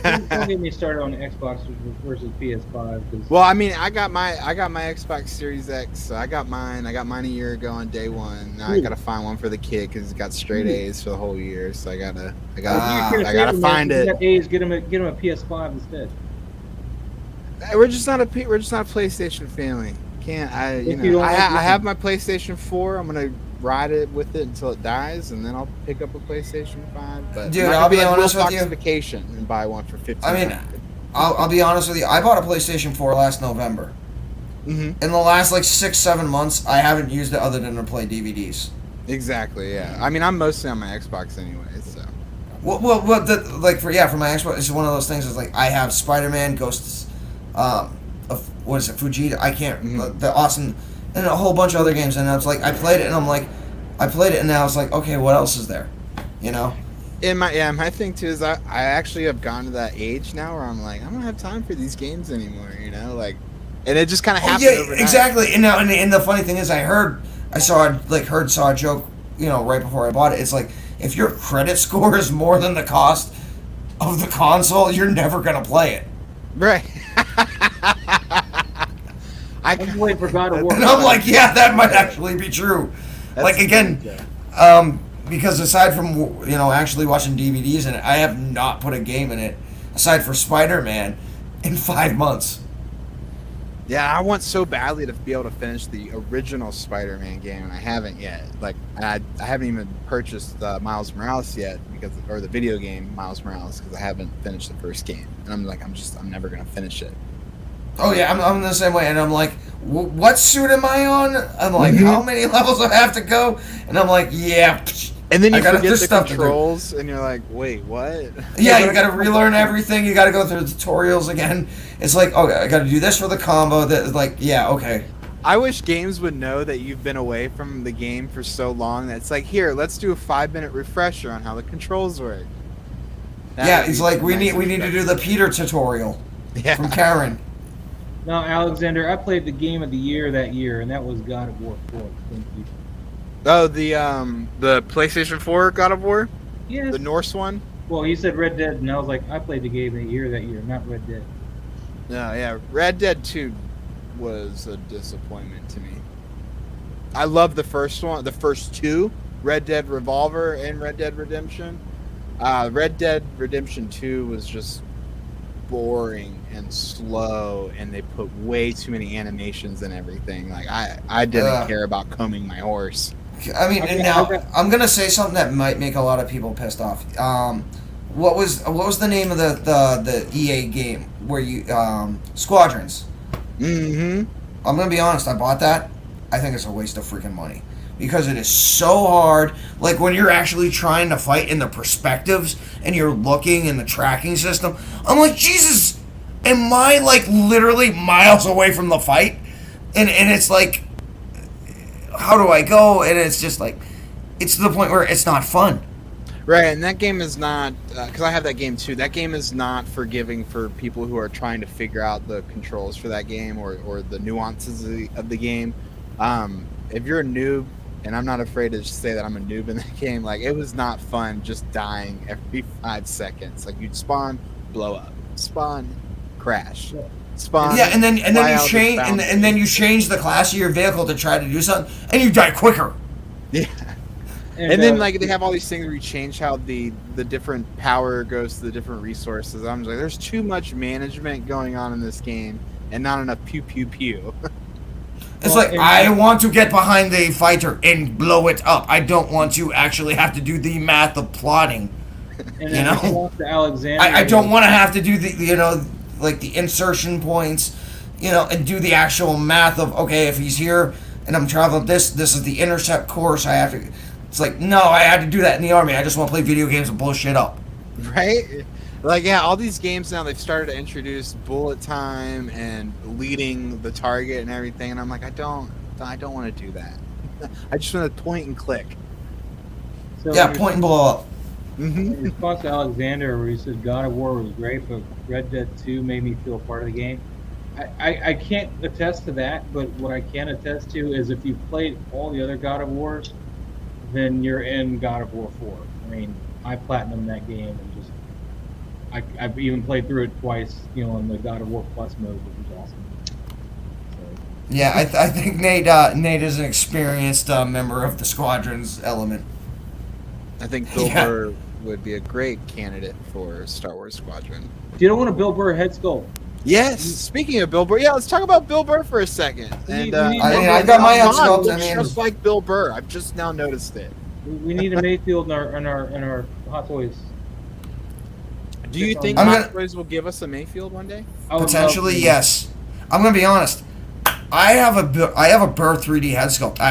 Don't get me started on Xbox versus PS5. Well, I mean, I got my Xbox Series X. So I got mine a year ago on day one. Now I gotta find one for the kid because he's got straight A's for the whole year. So I gotta find it. Got A's, get him a PS5 instead. We're just not a PlayStation family. I have my PlayStation 4. I'm gonna ride it with it until it dies, and then I'll pick up a PlayStation 5. But dude, I'll be honest with you, and buy one for $15. I mean, I'll be honest with you. I bought a PlayStation 4 last November. Mm-hmm. In the last like 6-7 months, I haven't used it other than to play DVDs. Exactly. Yeah. I mean, I'm mostly on my Xbox anyway. So. For my Xbox, it's one of those things. It's like I have Spiderman, Ghosts, what is it, Vegeta? I can't. The awesome. And a whole bunch of other games, and I was like, I played it, and now it's like, okay, what else is there, you know? My thing too is I actually have gone to that age now where I'm like, I don't have time for these games anymore, you know, like, and it just kind of happened. Yeah, overnight. Exactly. And now, and the funny thing is, saw a joke, you know, right before I bought it. It's like, if your credit score is more than the cost of the console, you're never gonna play it. Right. I'm waiting for God of War. And I'm like, yeah, that might actually be true. Like again, because aside from actually watching DVDs in it, I have not put a game in it aside for Spider-Man in 5 months. Yeah, I want so badly to be able to finish the original Spider-Man game, and I haven't yet. Like, I haven't even purchased Miles Morales yet or the video game Miles Morales because I haven't finished the first game, and I'm never gonna finish it. Oh yeah, I'm the same way, and I'm like, what suit am I on? I'm like, how many levels do I have to go? And I'm like, yeah. And then you forget the controls, and you're like, wait, what? Yeah, you got to relearn everything. You got to go through the tutorials again. It's like, okay, I got to do this for the combo. That, like, yeah, okay. I wish games would know that you've been away from the game for so long that it's like, here, let's do a 5-minute refresher on how the controls work. Yeah, it's like we need to do the Peter tutorial from Karen. No, Alexander, I played the game of the year that year, and that was God of War 4. Thank you. Oh, the PlayStation 4 God of War? Yes. The Norse one? Well, he said Red Dead, and I was like, I played the game of the year that year, not Red Dead. No, yeah, Red Dead 2 was a disappointment to me. I love the first one, the first two, Red Dead Revolver and Red Dead Redemption. Red Dead Redemption 2 was just boring and slow, and they put way too many animations and everything. Like, I didn't care about combing my horse. I mean, and now I'm gonna say something that might make a lot of people pissed off. What was the name of the EA game where you Squadrons? Mm-hmm. I'm gonna be honest. I bought that. I think it's a waste of freaking money because it is so hard. Like when you're actually trying to fight in the perspectives and you're looking in the tracking system, I'm like, Jesus, am I like literally miles away from the fight? And it's like, how do I go? And it's just like, it's to the point where it's not fun. Right, and that game is not, because I have that game too, that game is not forgiving for people who are trying to figure out the controls for that game or the nuances of the game. If you're a noob, and I'm not afraid to just say that I'm a noob in that game, like, it was not fun just dying every 5 seconds. Like, you'd spawn, blow up, spawn, crash. Spawn, yeah, and then you change and then you change the class of your vehicle to try to do something, and you die quicker. Yeah, and then like they have all these things where you change how the different power goes to the different resources. I'm just like, there's too much management going on in this game, and not enough pew pew pew. It's like, I want to get behind the fighter and blow it up. I don't want to actually have to do the math of plotting. And you know, I don't want to have to do the like the insertion points, and do the actual math of, okay, if he's here and I'm traveling this is the intercept course. I have to. It's like, no, I had to do that in the army. I just want to play video games and blow shit up. Right? Like, yeah, all these games now, they've started to introduce bullet time and leading the target and everything, and I'm like, I don't want to do that. I just want to point and click. So yeah, point and blow up. In response to Alexander, where he said God of War was great, but Red Dead 2 made me feel part of the game. I can't attest to that, but what I can attest to is if you've played all the other God of Wars, then you're in God of War 4. I mean, I platinumed that game and just I've even played through it twice, in the God of War Plus mode, which was awesome. So. Yeah, I think Nate is an experienced member of the Squadrons element. I think Bill Burr would be a great candidate for Star Wars Squadron. You don't want a Bill Burr head sculpt. Yes. Speaking of Bill Burr, let's talk about Bill Burr for a second. And I got my head sculpt. Just like Bill Burr, I've just now noticed it. We need a Mayfield in our Hot Toys. Do you think Hot Toys will give us a Mayfield one day? Potentially, yes. I'm gonna be honest. I have a Burr 3D head sculpt. I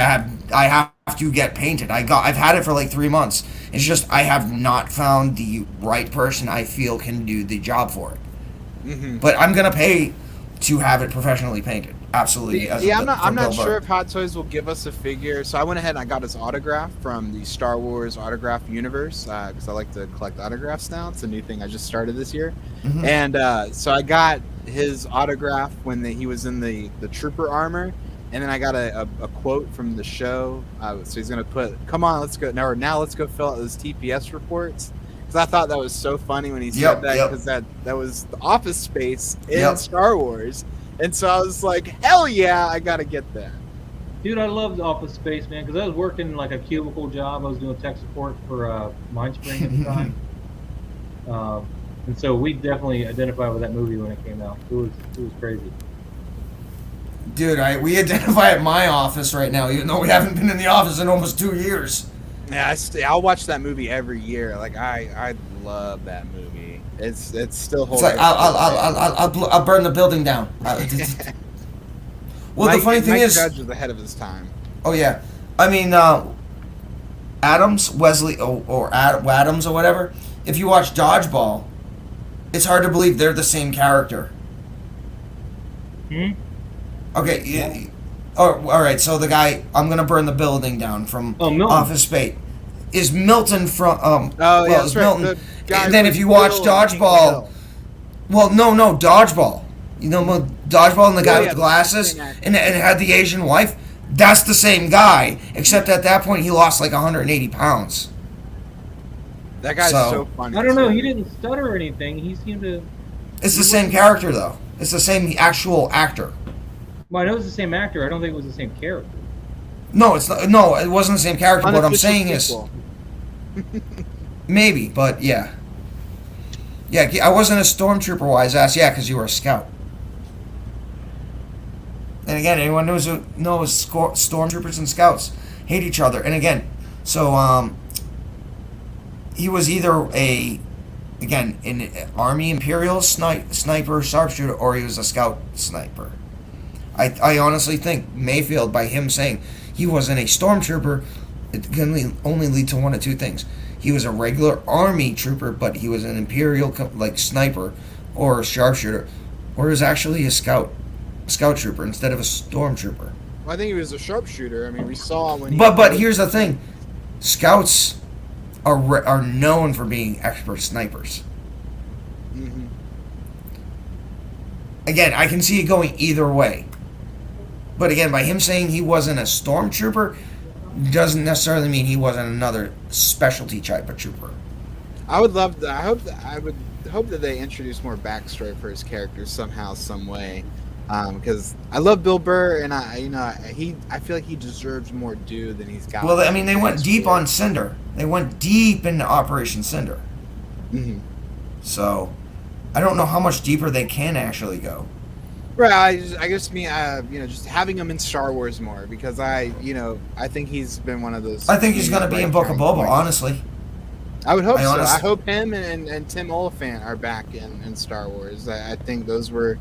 have to get painted. I've had it for like 3 months. It's just I have not found the right person I feel can do the job for it. Mm-hmm. But I'm gonna pay to have it professionally painted. Absolutely. I'm not sure if Hot Toys will give us a figure. So I went ahead and I got his autograph from the Star Wars autograph universe because I like to collect autographs now. It's a new thing I just started this year. Mm-hmm. And so I got his autograph when he was in the trooper armor. And then I got a quote from the show. So he's going to put, come on, let's go. Now let's go fill out those TPS reports. Because I thought that was so funny when he said that. Because that was the Office Space in Star Wars. And so I was like, hell yeah, I got to get that. Dude, I loved Office Space, man, because I was working like a cubicle job. I was doing tech support for Mindspring at the time. And so we definitely identified with that movie when it came out. It was crazy. Dude, we identify at my office right now, even though we haven't been in the office in almost 2 years. Yeah, I'll watch that movie every year. Like I love that movie. It's still It's holding. like I'll burn the building down. Well, the funny thing is, Judge was ahead of his time. Oh yeah, I mean Adams, Wesley, or Adams or whatever. If you watch Dodgeball, it's hard to believe they're the same character. Hmm. Okay, yeah. Oh, all right. So the guy, I'm gonna burn the building down from Office Space, is Milton from yeah, it's that's right. Milton. The guy And then with if you watch Bill and King Dodgeball, Bill. well, no, Dodgeball. You know, Dodgeball and the guy Yeah, with yeah, glasses the same and had the Asian wife. That's the same guy, except at that point he lost like 180 pounds. That guy's so funny. I don't know. He didn't stutter or anything. He seemed to. It's the same character though. It's the same actual actor. Well, I know it's the same actor. I don't think it was the same character. No, it's not. No, it wasn't the same character. What I'm Unofficial saying sequel. is, maybe, but yeah. Yeah, I wasn't a stormtrooper wise ass. Yeah, because you were a scout. And again, anyone knows stormtroopers and scouts hate each other. And again, so he was either an Army Imperial sniper sharpshooter, or he was a scout sniper. I honestly think Mayfield, by him saying he wasn't a stormtrooper, it can only lead to one of two things. He was a regular Army trooper, but he was an Imperial sniper or a sharpshooter, or he was actually a scout trooper instead of a stormtrooper. Well, I think he was a sharpshooter. I mean, we saw when. But here's the thing, scouts are known for being expert snipers. Mm-hmm. Again, I can see it going either way. But again, by him saying he wasn't a stormtrooper doesn't necessarily mean he wasn't another specialty type of trooper. I would love. I would hope that they introduce more backstory for his character somehow, some way. Because I love Bill Burr, and I feel like he deserves more due than he's got. Well, I mean, they went deep on Cinder. They went deep into Operation Cinder. Mm-hmm. So, I don't know how much deeper they can actually go. Right, I just mean, just having him in Star Wars more, because I think he's been one of those. I think he's going to be in Book of Boba, honestly. I would hope so. I hope him and Tim Oliphant are back in Star Wars. I think those were.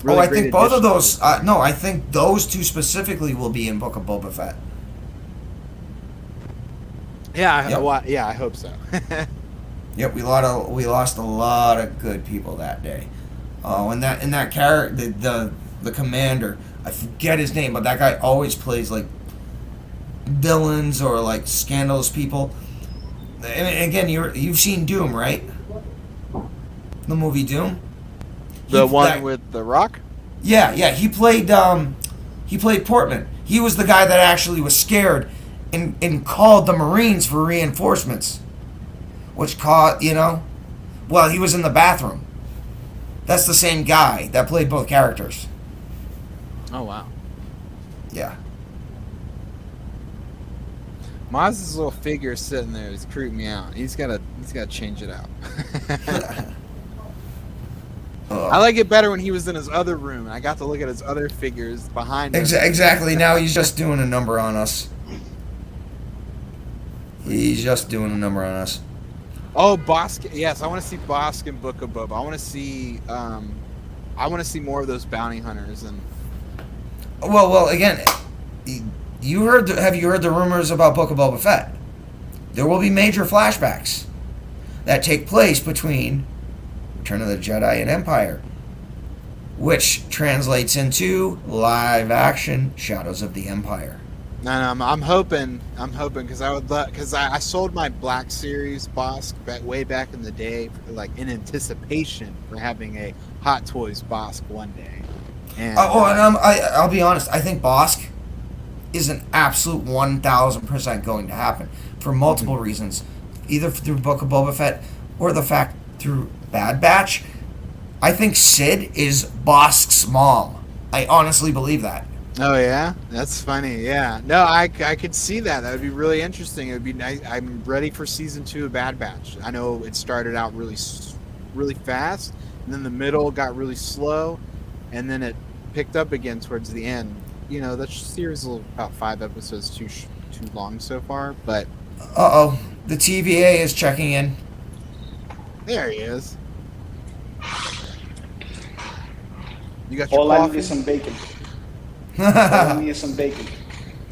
Really I think both of those. No, I think those two specifically will be in Book of Boba Fett. Yeah, Yep. Yeah, I hope so. Yep, we lost a lot of good people that day. And that character, the commander, I forget his name, but that guy always plays like villains or like scandalous people. And again, you've seen Doom, right? The movie Doom. The one with The Rock? Yeah, he played Portman. He was the guy that actually was scared and called the Marines for reinforcements. Which caused, well, he was in the bathroom. That's the same guy that played both characters. Oh, wow. Yeah. Maz's little figure sitting there is creeping me out. He's gotta change it out. I like it better when he was in his other room and I got to look at his other figures behind him. Exactly. Now he's just doing a number on us. He's just doing a number on us. Oh, Bosk! Yes, I want to see Bosk and Book of Boba. I want to see more of those bounty hunters. And Well, again, have you heard the rumors about Book of Boba Fett? There will be major flashbacks that take place between Return of the Jedi and Empire, which translates into live action Shadows of the Empire. No, I'm hoping because I sold my Black Series Bosk way back in the day, like in anticipation for having a Hot Toys Bosk one day. And I'll be honest. I think Bosk is an absolute 1,000% going to happen for multiple reasons, either through Book of Boba Fett or the fact through Bad Batch. I think Sid is Bosk's mom. I honestly believe that. Oh yeah, that's funny. Yeah, no, I could see that. That would be really interesting. It would be nice. I'm ready for season 2 of Bad Batch. I know it started out really fast, and then the middle got really slow, and then it picked up again towards the end. You know, that series is about 5 episodes too long so far, but. Uh-oh, the TVA is checking in. There he is. You got your All coffee? I need is some bacon. All I need is some bacon.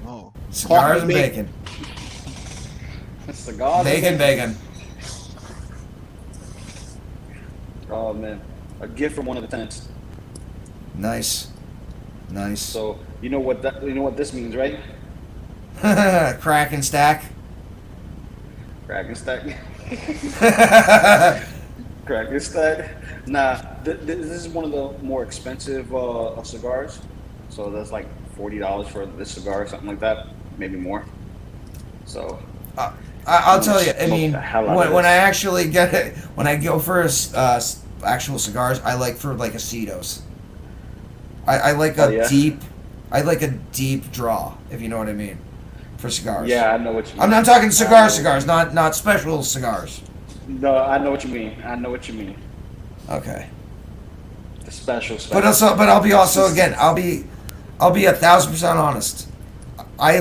Oh. Cigars and bacon. Cigars Bacon. Oh man, a gift from one of the tenants. Nice. So you know what this means, right? Crack and stack. Crack and stack. Crack and stack. Nah, this is one of the more expensive cigars. So that's like $40 for this cigar, something like that, maybe more. So I'll tell you. I mean, when I actually get it, when I go for actual cigars, I like for like acetos. I like a deep. I like a deep draw, if you know what I mean, for cigars. Yeah, I know what you mean. I'm talking cigars, not special cigars. No, I know what you mean. Okay. The special. But I'll be also again. I'll be 1,000% honest. I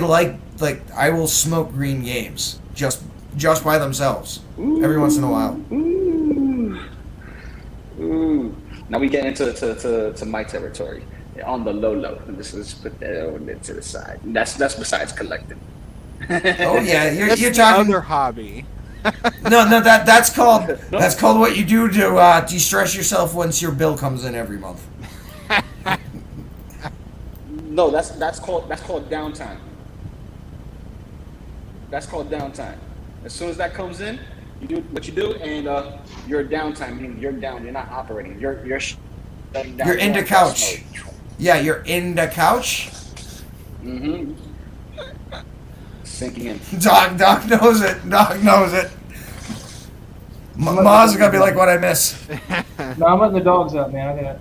I will smoke green games just by themselves every once in a while. Ooh. Now we get into my territory. On the low. This is put that over to the side. That's besides collecting. Oh yeah, you're the talking other hobby. No, that's called what you do to de-stress yourself once your bill comes in every month. No, that's called downtime. That's called downtime. As soon as that comes in, you do what you do, and your downtime means you're down. You're not operating. You're shutting down. You're into couch. Yeah, you're into couch. Mm-hmm. Sinking in. Doc knows it. Maz is gonna be like, what I miss. No, I'm letting the dogs out, man.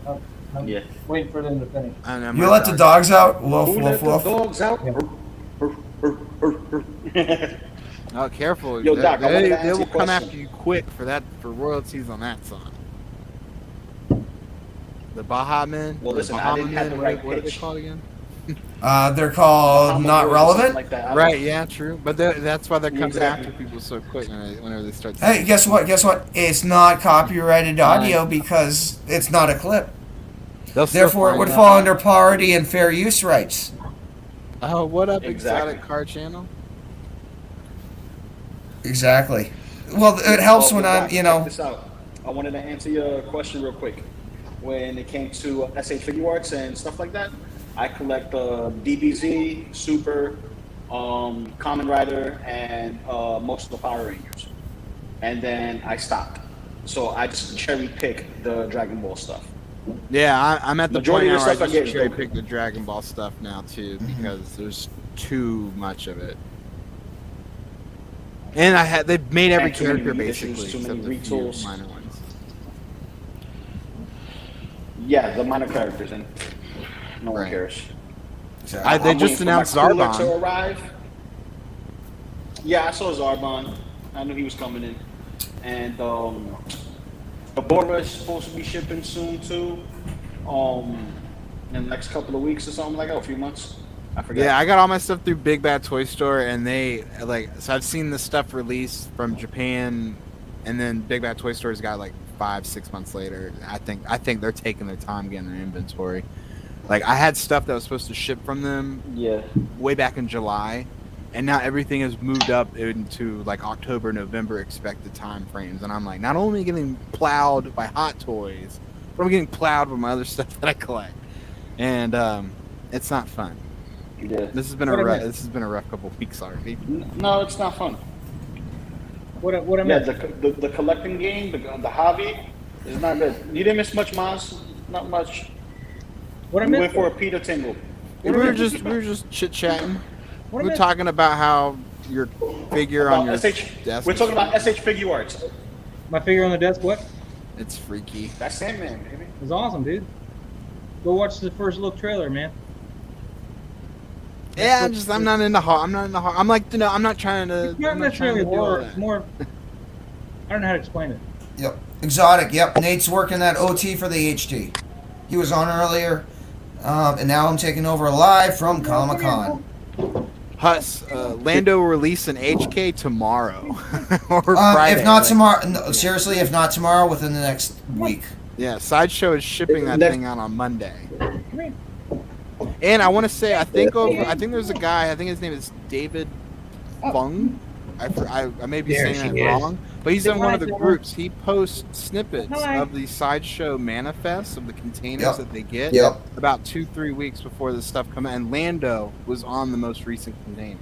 I'm waiting for them to finish. You let the dogs out? Woof, Who woof, let woof. the dogs out? Yeah. Oh, careful! Yo, Doc, I wanted to they ask will you a come question. after you quick for royalties on that song. The Baja Men. Well, listen, I Bahama didn't have Men, the right what are they pitch. called again? They're called not relevant. Like that. Right? Yeah, true. But that's why they're coming Exactly. after people so quick whenever they start. Hey, guess what? It's not copyrighted audio because it's not a clip. Therefore, it would fall under parody and fair use rights. Oh, what up, Exactly. Exotic Car Channel? Exactly. Well, it helps when I'm, Check this out. I wanted to answer your question real quick. When it came to SH Figure Arts and stuff like that, I collect DBZ, Super, Kamen Rider, and most of the Power Rangers. And then I stopped. So I just cherry pick the Dragon Ball stuff. Yeah, I'm at the Majority point of where the I stuff I just get cherry is pick the Dragon Ball stuff now too because there's too much of it. And they've made every And too many character reissues, basically too many except a few retools. minor ones. Yeah, the minor characters, and no one cares. They I'm just waiting for my announced cooler Zarbon. to arrive. Yeah, I saw Zarbon. I knew he was coming in, and the Boba is supposed to be shipping soon too. In the next couple of weeks or something like that, a few months. I forget. Yeah, I got all my stuff through Big Bad Toy Store, and they so I've seen the stuff released from Japan, and then Big Bad Toy Store's got like 5-6 months later. I think they're taking their time getting their inventory. Like I had stuff that was supposed to ship from them way back in July, and now everything has moved up into like October, November expected time frames, and I'm like, not only getting plowed by Hot Toys, but I'm getting plowed with my other stuff that I collect, and it's not fun. Yeah. This has been a rough couple of weeks already. No, it's not fun. What I Yeah, meant? the collecting game, the hobby, is not good. You didn't miss much, Maz. Not much. What I We meant? went for a Peter Tingle. We were just chit chatting. What I We're meant? talking about how your figure on your SH, desk. we're talking about SH Figure Arts. My figure on the desk. What? It's freaky. That's Sandman, baby. It's awesome, dude. Go watch the first look trailer, man. Yeah, I'm not into horror. I'm not into horror. I'm like, I'm not trying to. It's not I'm not trying necessarily to do all horror. that. It's more. I don't know how to explain it. Yep. Exotic. Yep. Nate's working that OT for the HT. He was on earlier, and now I'm taking over live from Comic-Con. Huss, Lando will release an HK tomorrow or Friday. If not tomorrow, no, seriously, if not tomorrow, within the next week. Yeah, Sideshow is shipping that thing out on Monday. And I want to say, I think there's a guy. I think his name is David Fung. I may be saying that wrong, but he's in one of the groups. He posts snippets of the Sideshow manifests of the containers that they get about 2-3 weeks before this stuff comes out. And Lando was on the most recent container,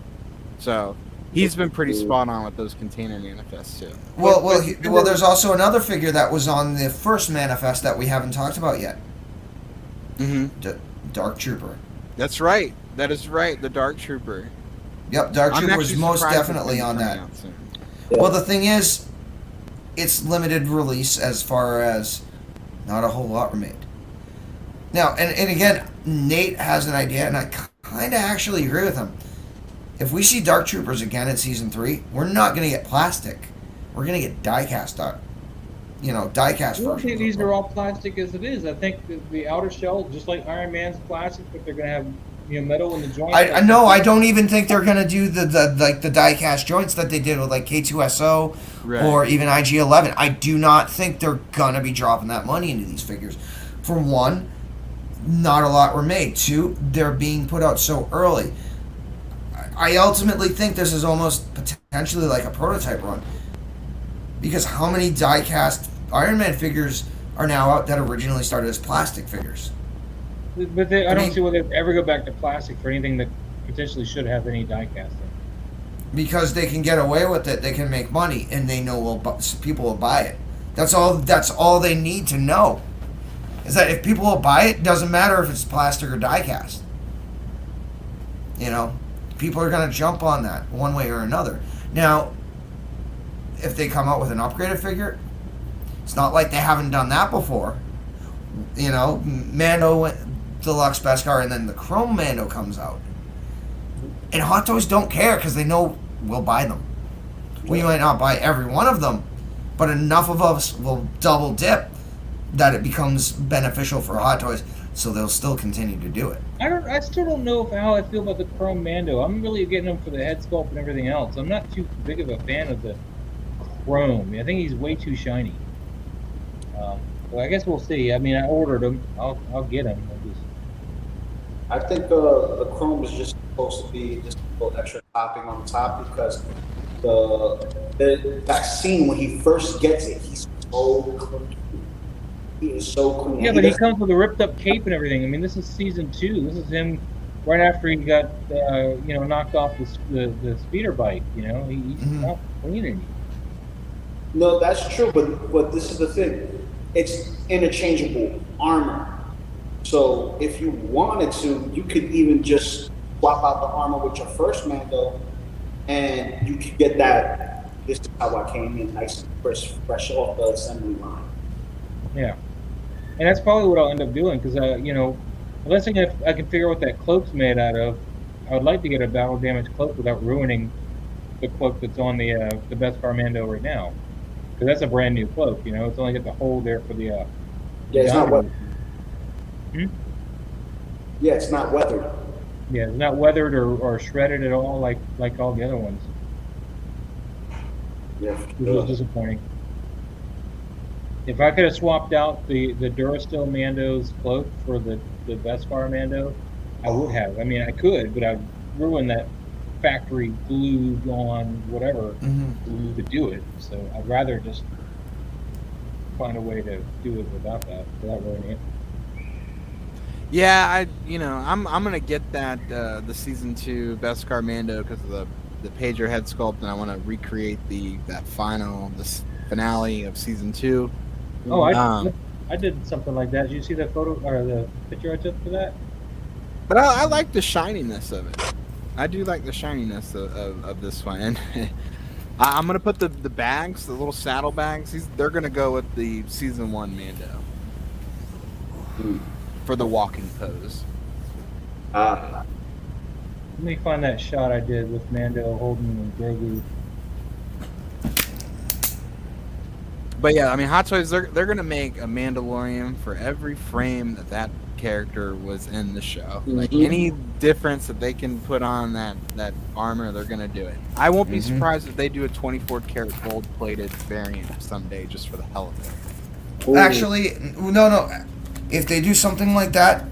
so he's been pretty spot on with those container manifests too. Well, there's also another figure that was on the first manifest that we haven't talked about yet. Dark Trooper. That's right. That is right. The Dark Trooper. Yep, Dark Trooper is most definitely on that. Well, the thing is, it's limited release as far as not a whole lot were made. Now, and again, Nate has an idea, and I kind of actually agree with him. If we see Dark Troopers again in Season 3, we're not going to get plastic. We're going to get die-cast die-cast I don't versions. think these are all plastic as it is. I think the outer shell, just like Iron Man's plastic, but they're going to have metal in the joints. I know. I don't even think they're gonna do the die-cast joints that they did with like K2SO or even IG-11. I do not think they're gonna be dropping that money into these figures. For one, not a lot were made. Two, they're being put out so early. I ultimately think this is almost potentially like a prototype run, because how many die-cast Iron Man figures are now out that originally started as plastic figures? But I don't see why they'd ever go back to plastic for anything that potentially should have any die casting. Because they can get away with it, they can make money, and they know people will buy it. That's all they need to know. Is that if people will buy it, doesn't matter if it's plastic or die cast. People are going to jump on that one way or another. Now, if they come out with an upgraded figure, it's not like they haven't done that before. Mando Deluxe Beskar, and then the Chrome Mando comes out. And Hottoys don't care because they know we'll buy them. We might not buy every one of them, but enough of us will double dip that it becomes beneficial for Hottoys, so they'll still continue to do it. I still don't know how I feel about the Chrome Mando. I'm really getting them for the head sculpt and everything else. I'm not too big of a fan of the Chrome. I think he's way too shiny. Well, I guess we'll see. I mean, I ordered them. I'll get them. I think the Chrome is just supposed to be just a little extra topping on top, because that scene when he first gets it, he's so clean. He is so clean. Yeah, but he comes with a ripped up cape and everything. I mean, this is Season 2. This is him right after he got knocked off the speeder bike. He's not clean anymore. No, that's true, but this is the thing. It's interchangeable armor. So if you wanted to, you could even just swap out the armor with your first Mando, and you could get that. This is how I came in, nice and fresh off the assembly line. Yeah, and that's probably what I'll end up doing, because unless I can figure out what that cloak's made out of, I would like to get a battle damage cloak without ruining the cloak that's on the Beskar Mando right now, because that's a brand new cloak. It's only got the hole there for the. Yeah, it's not weathered. Yeah, it's not weathered. Yeah, it's not weathered or shredded at all like all the other ones. Yeah, which was disappointing. If I could have swapped out the Durasteel Mando's cloak for the Beskar Mando, I would have. I mean, I could, but I'd ruin that factory glued on whatever glue to do it. So I'd rather just find a way to do it without ruining it. Yeah, I'm gonna get that the Season 2 Beskar Mando because of the pager head sculpt, and I want to recreate the finale of Season 2. Oh, I did something like that. Did you see the photo or the picture I took for that? But I like the shininess of it. I do like the shininess of this one. And I'm gonna put the bags, the little saddle bags. They're gonna go with the Season 1 Mando for the walking pose. Let me find that shot I did with Mando holding Grogu. But yeah, I mean, Hot Toys, they're gonna make a Mandalorian for every frame that character was in the show. Like any difference that they can put on that armor, they're gonna do it. I won't be surprised if they do a 24 karat gold plated variant someday, just for the hell of it. Ooh. Actually, no. If they do something like that,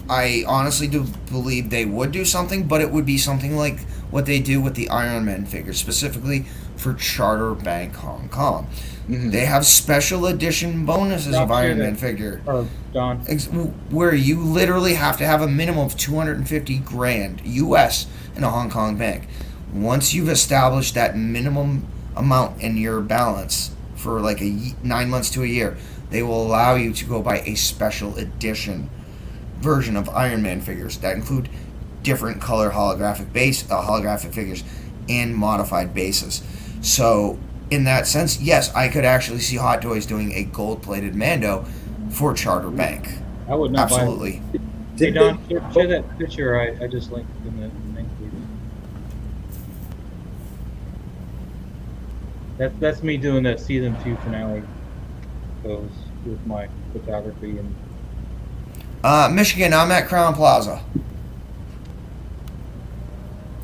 I honestly do believe they would do something, but it would be something like what they do with the Iron Man figures, specifically for Charter Bank Hong Kong. They have special edition bonuses of Iron Man figure, where you literally have to have a minimum of 250 grand US in a Hong Kong bank. Once you've established that minimum amount in your balance for like 9 months to a year, they will allow you to go buy a special edition version of Iron Man figures that include different color holographic figures and modified bases. So in that sense, yes, I could actually see Hot Toys doing a gold-plated Mando for Charter Bank. I would not absolutely. Hey Don, share that picture I just linked in the link, please. That's me doing that season 2 finale pose with my photography and. Michigan, I'm at Crown Plaza.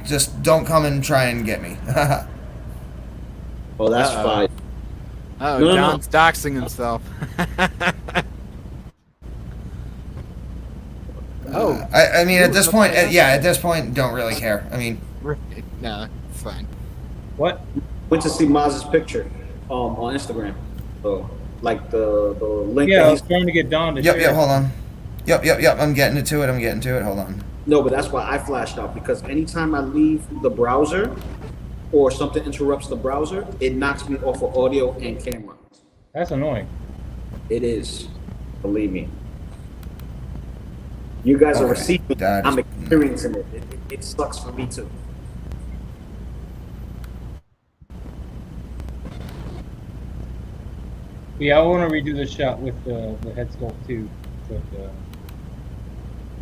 Just don't come and try and get me. Oh, that's fine. Oh, no, John's doxing himself. Oh, I mean, at this point, at this point, don't really care. I mean, no, it's fine. What? Went to see Maz's picture on Instagram. So, like the link. Yeah, I was trying to get Don to share. Yep, hold on. Yep. I'm getting to it. Hold on. No, but that's why I flashed out, because anytime I leave the browser or something interrupts the browser, it knocks me off of audio and camera. That's annoying. It is. Believe me. You guys are receiving it. I'm experiencing it. It sucks for me too. Yeah, I want to redo the shot with the head sculpt too, but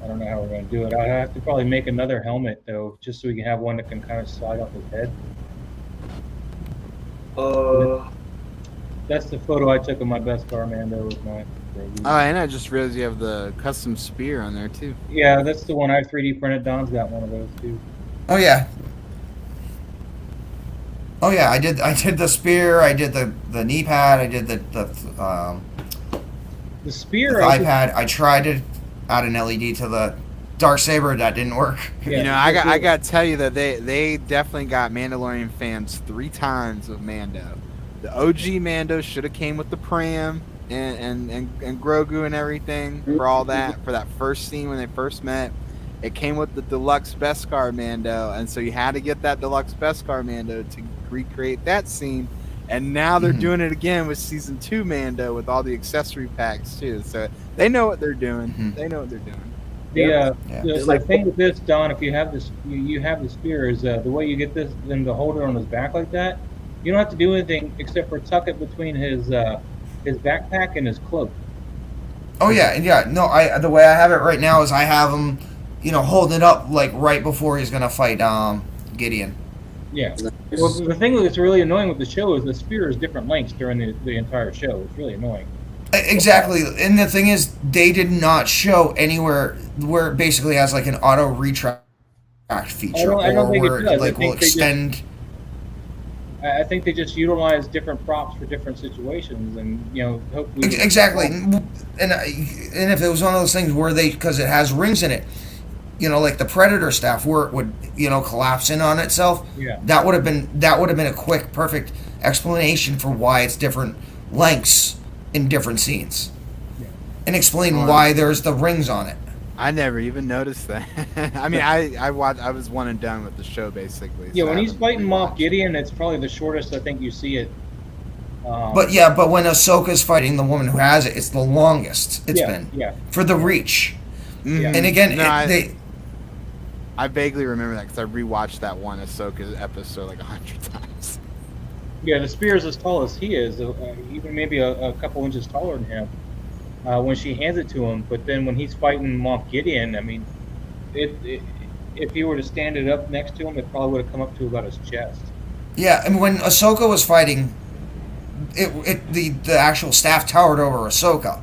I don't know how we're going to do it. I have to probably make another helmet though, just so we can have one that can kind of slide off his head. That's the photo I took of my Beskar Mando with my. Oh, and I just realized you have the custom spear on there too. Yeah, that's the one I 3D printed. Don's got one of those too. Oh yeah. I did the spear. I did the knee pad. I did the spear. The thigh pad. I tried to add an LED to the Darksaber. That didn't work. Yeah, you know, I got to tell you that they definitely got Mandalorian fans 3 times with Mando. The OG Mando should have came with the pram and Grogu and everything for all that, for that first scene when they first met. It came with the deluxe Beskar Mando, and so you had to get that deluxe Beskar Mando to recreate that scene. And now they're doing it again with season 2 Mando with all the accessory packs too. So they know what they're doing. They know what they're doing. The thing with this, Don, if you have this, you have the spear, is the way you get them to hold it on his back like that. You don't have to do anything except for tuck it between his backpack and his cloak. Oh yeah. No, the way I have it right now is I have him, holding it up like right before he's gonna fight Gideon. Yeah. Well, the thing that's really annoying with the show is the spear is different lengths during the entire show. It's really annoying. Exactly, and the thing is, they did not show anywhere where it basically has like an auto retract feature, I don't think where it does. like will extend. I think they just utilize different props for different situations, and hopefully. Exactly, and if it was one of those things where because it has rings in it, like the Predator staff, where it would collapse in on itself. Yeah. That would have been a quick, perfect explanation for why it's different lengths in different scenes, and explain why there's the rings on it. I never even noticed that. I mean, I was one and done with the show basically. Yeah, when he's fighting Moff Gideon, it's probably the shortest I think you see it. But when Ahsoka's fighting the woman who has it, it's the longest it's been. Yeah. For the reach. Yeah. And again, I vaguely remember that because I rewatched that one Ahsoka episode like 100 times. Yeah, the spear is as tall as he is, even maybe a couple inches taller than him. When she hands it to him, but then when he's fighting Moff Gideon, I mean, if you were to stand it up next to him, it probably would have come up to about his chest. Yeah, and when Ahsoka was fighting, the actual staff towered over Ahsoka.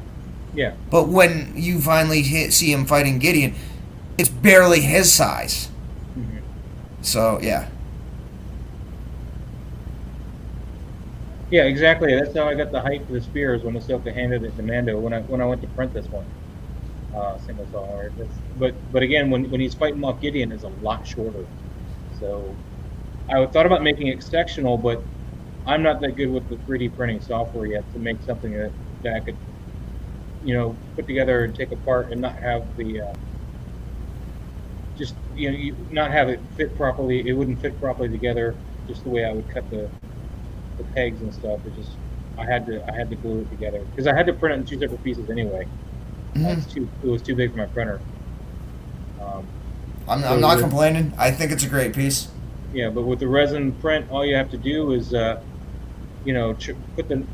Yeah. But when you finally see him fighting Gideon, it's barely his size. Mm-hmm. So yeah. Yeah, exactly. That's how I got the height for the spears when Ahsoka handed it to Mando when I went to print this one. Single saw. But again, when he's fighting Moff Gideon, it's a lot shorter. So I thought about making it sectional, but I'm not that good with the 3D printing software yet to make something that I could, put together and take apart and not have the not have it fit properly. It wouldn't fit properly together just the way I would cut the pegs and stuff. I had to glue it together because I had to print it in 2 separate pieces anyway. It was too big for my printer. I'm not complaining. I think it's a great piece. Yeah, but with the resin print, all you have to do is put the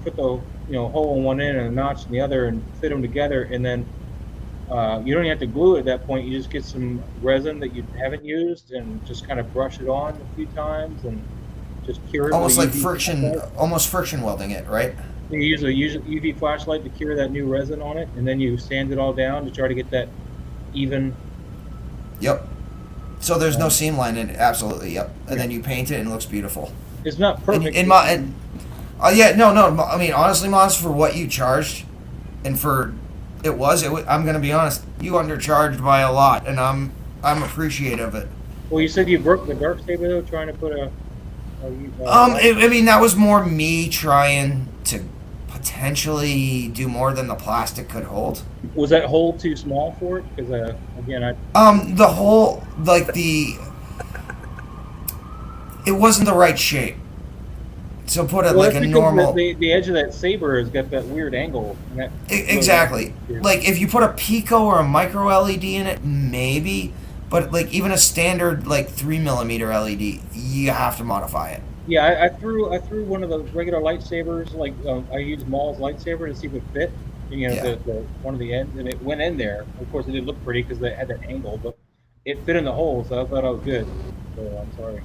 hole in one end and a notch in the other and fit them together, and then you don't have to glue it at that point. You just get some resin that you haven't used and just kind of brush it on a few times and just cure it. Almost like friction welding it, right? You use a UV flashlight to cure that new resin on it, and then you sand it all down to try to get that even. Yep. So there's no seam line in it. Absolutely. Yep. And then you paint it and it looks beautiful. It's not perfect. No. I mean, honestly, Moz, for what you charged, and for I'm gonna be honest, you undercharged by a lot, and I'm appreciative of it. Well, you said you broke the Darksaber though, trying to put a. I mean, that was more me trying to potentially do more than the plastic could hold. Was that hole too small for it? Because again, the hole, it wasn't the right shape. So put it like a normal. The edge of that saber has got that weird angle. Exactly. Like if you put a pico or a micro LED in it, maybe. But like even a standard 3mm LED, you have to modify it. Yeah, I threw one of the regular lightsabers. I used Maul's lightsaber to see if it fit. The one of the ends, and it went in there. Of course, it didn't look pretty because they had that angle, but it fit in the hole, so I thought I was good. So I'm sorry.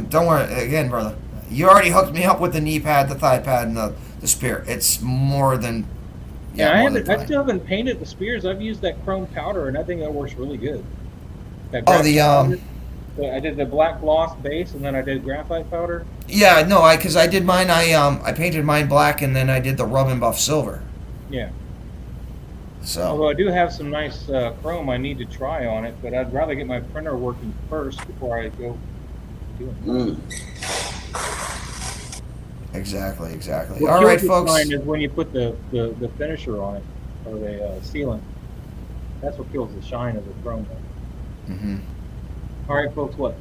Don't worry, again, brother. You already hooked me up with the knee pad, the thigh pad, and the spear. It's more than. Yeah, I still haven't painted the spears. I've used that chrome powder, and I think that works really good. I did the black gloss base, and then I did graphite powder. Yeah, no, because I did mine. I painted mine black, and then I did the rub and buff silver. Yeah. So. Although I do have some nice chrome I need to try on it, but I'd rather get my printer working first before I go do it. Exactly. What All right, folks. Is when you put the finisher on it, or the sealant. That's what kills the shine of the chrome. Mm-hmm. All right, folks, what?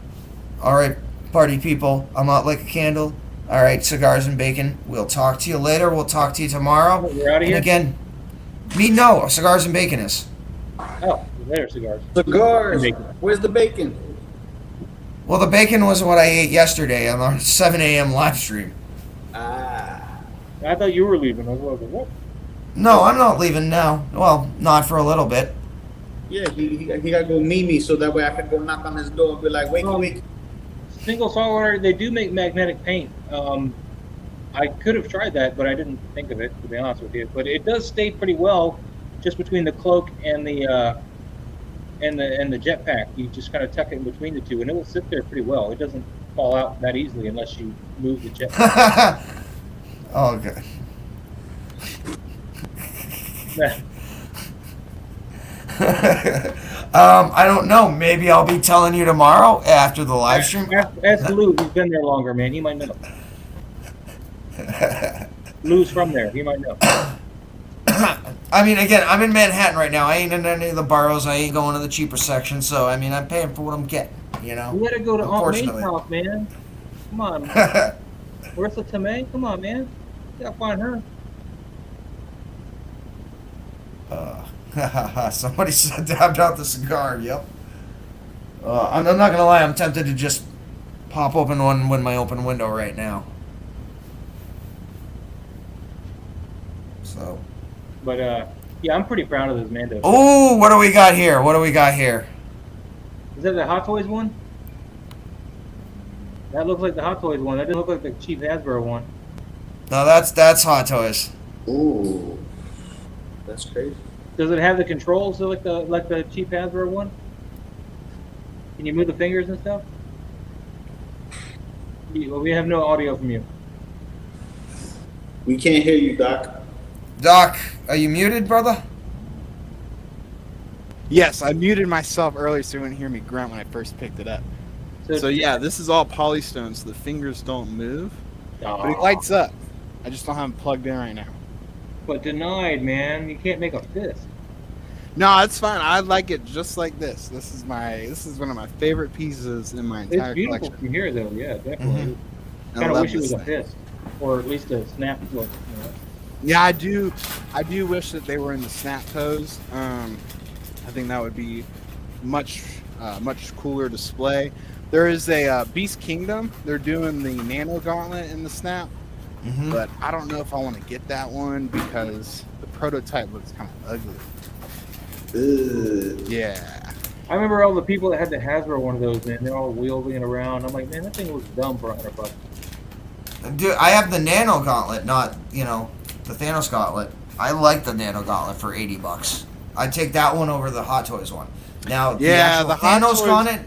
All right, party people. I'm out like a candle. All right, cigars and bacon. We'll talk to you later. We'll talk to you tomorrow. We're out of here? And again, cigars and bacon is. Oh, there's cigars. Cigars. Where's the bacon? Well, the bacon was what I ate yesterday on our 7 a.m. live stream. I thought you were leaving. I was like, what? No, I'm not leaving now. Well, not for a little bit. Yeah, he got to go meet me so that way I can go knock on his door and be like, wait. Single saltwater, they do make magnetic paint. I could have tried that, but I didn't think of it, to be honest with you. But it does stay pretty well just between the cloak and the jetpack. You just kind of tuck it in between the two, and it will sit there pretty well. It doesn't fall out that easily unless you move the jetpack. Oh, okay. I don't know. Maybe I'll be telling you tomorrow after the live stream. Ask Lou. He's been there longer, man. He might know. Lou's from there. He might know. I mean, again, I'm in Manhattan right now. I ain't in any of the boroughs. I ain't going to the cheaper section. So, I mean, I'm paying for what I'm getting, You gotta go to Aunt May's house, man. Come on. Marissa Tomei? Come on, man. You gotta find her. Somebody dabbed out the cigar. Yep. I'm not gonna lie. I'm tempted to just pop open one with my open window right now. So. But yeah, I'm pretty proud of this Mando. Oh, what do we got here? Is that the Hot Toys one? That looks like the Hot Toys one. That didn't look like the cheap Hasbro one. No, that's Hot Toys. Ooh, that's crazy. Does it have the controls like the cheap Hasbro one? Can you move the fingers and stuff? Well, we have no audio from you. We can't hear you, Doc. Doc, are you muted, brother? Yes, I muted myself earlier so you wouldn't hear me grunt when I first picked it up. So yeah, this is all polystone, so the fingers don't move. But it lights up. I just don't have them plugged in right now. But denied, man. You can't make a fist. No, it's fine. I like it just like this. This is one of my favorite pieces in my entire It's beautiful collection. from here, though. Yeah, definitely. I Kind of love wish it was this a thing. fist, or at least a snap look. You know? Yeah, I do wish that they were in the snap pose. I think that would be much cooler display. There is a Beast Kingdom. They're doing the Nano Gauntlet in the snap, but I don't know if I want to get that one because the prototype looks kind of ugly. Yeah. I remember all the people that had the Hasbro one of those, man. They're all wheeling it around. I'm like, man, that thing looks dumb for $100. Dude, I have the Nano Gauntlet, not, the Thanos Gauntlet. I like the Nano Gauntlet for $80. I'd take that one over the Hot Toys one. Now, Yeah, the the Hot Thanos Toys- Gauntlet,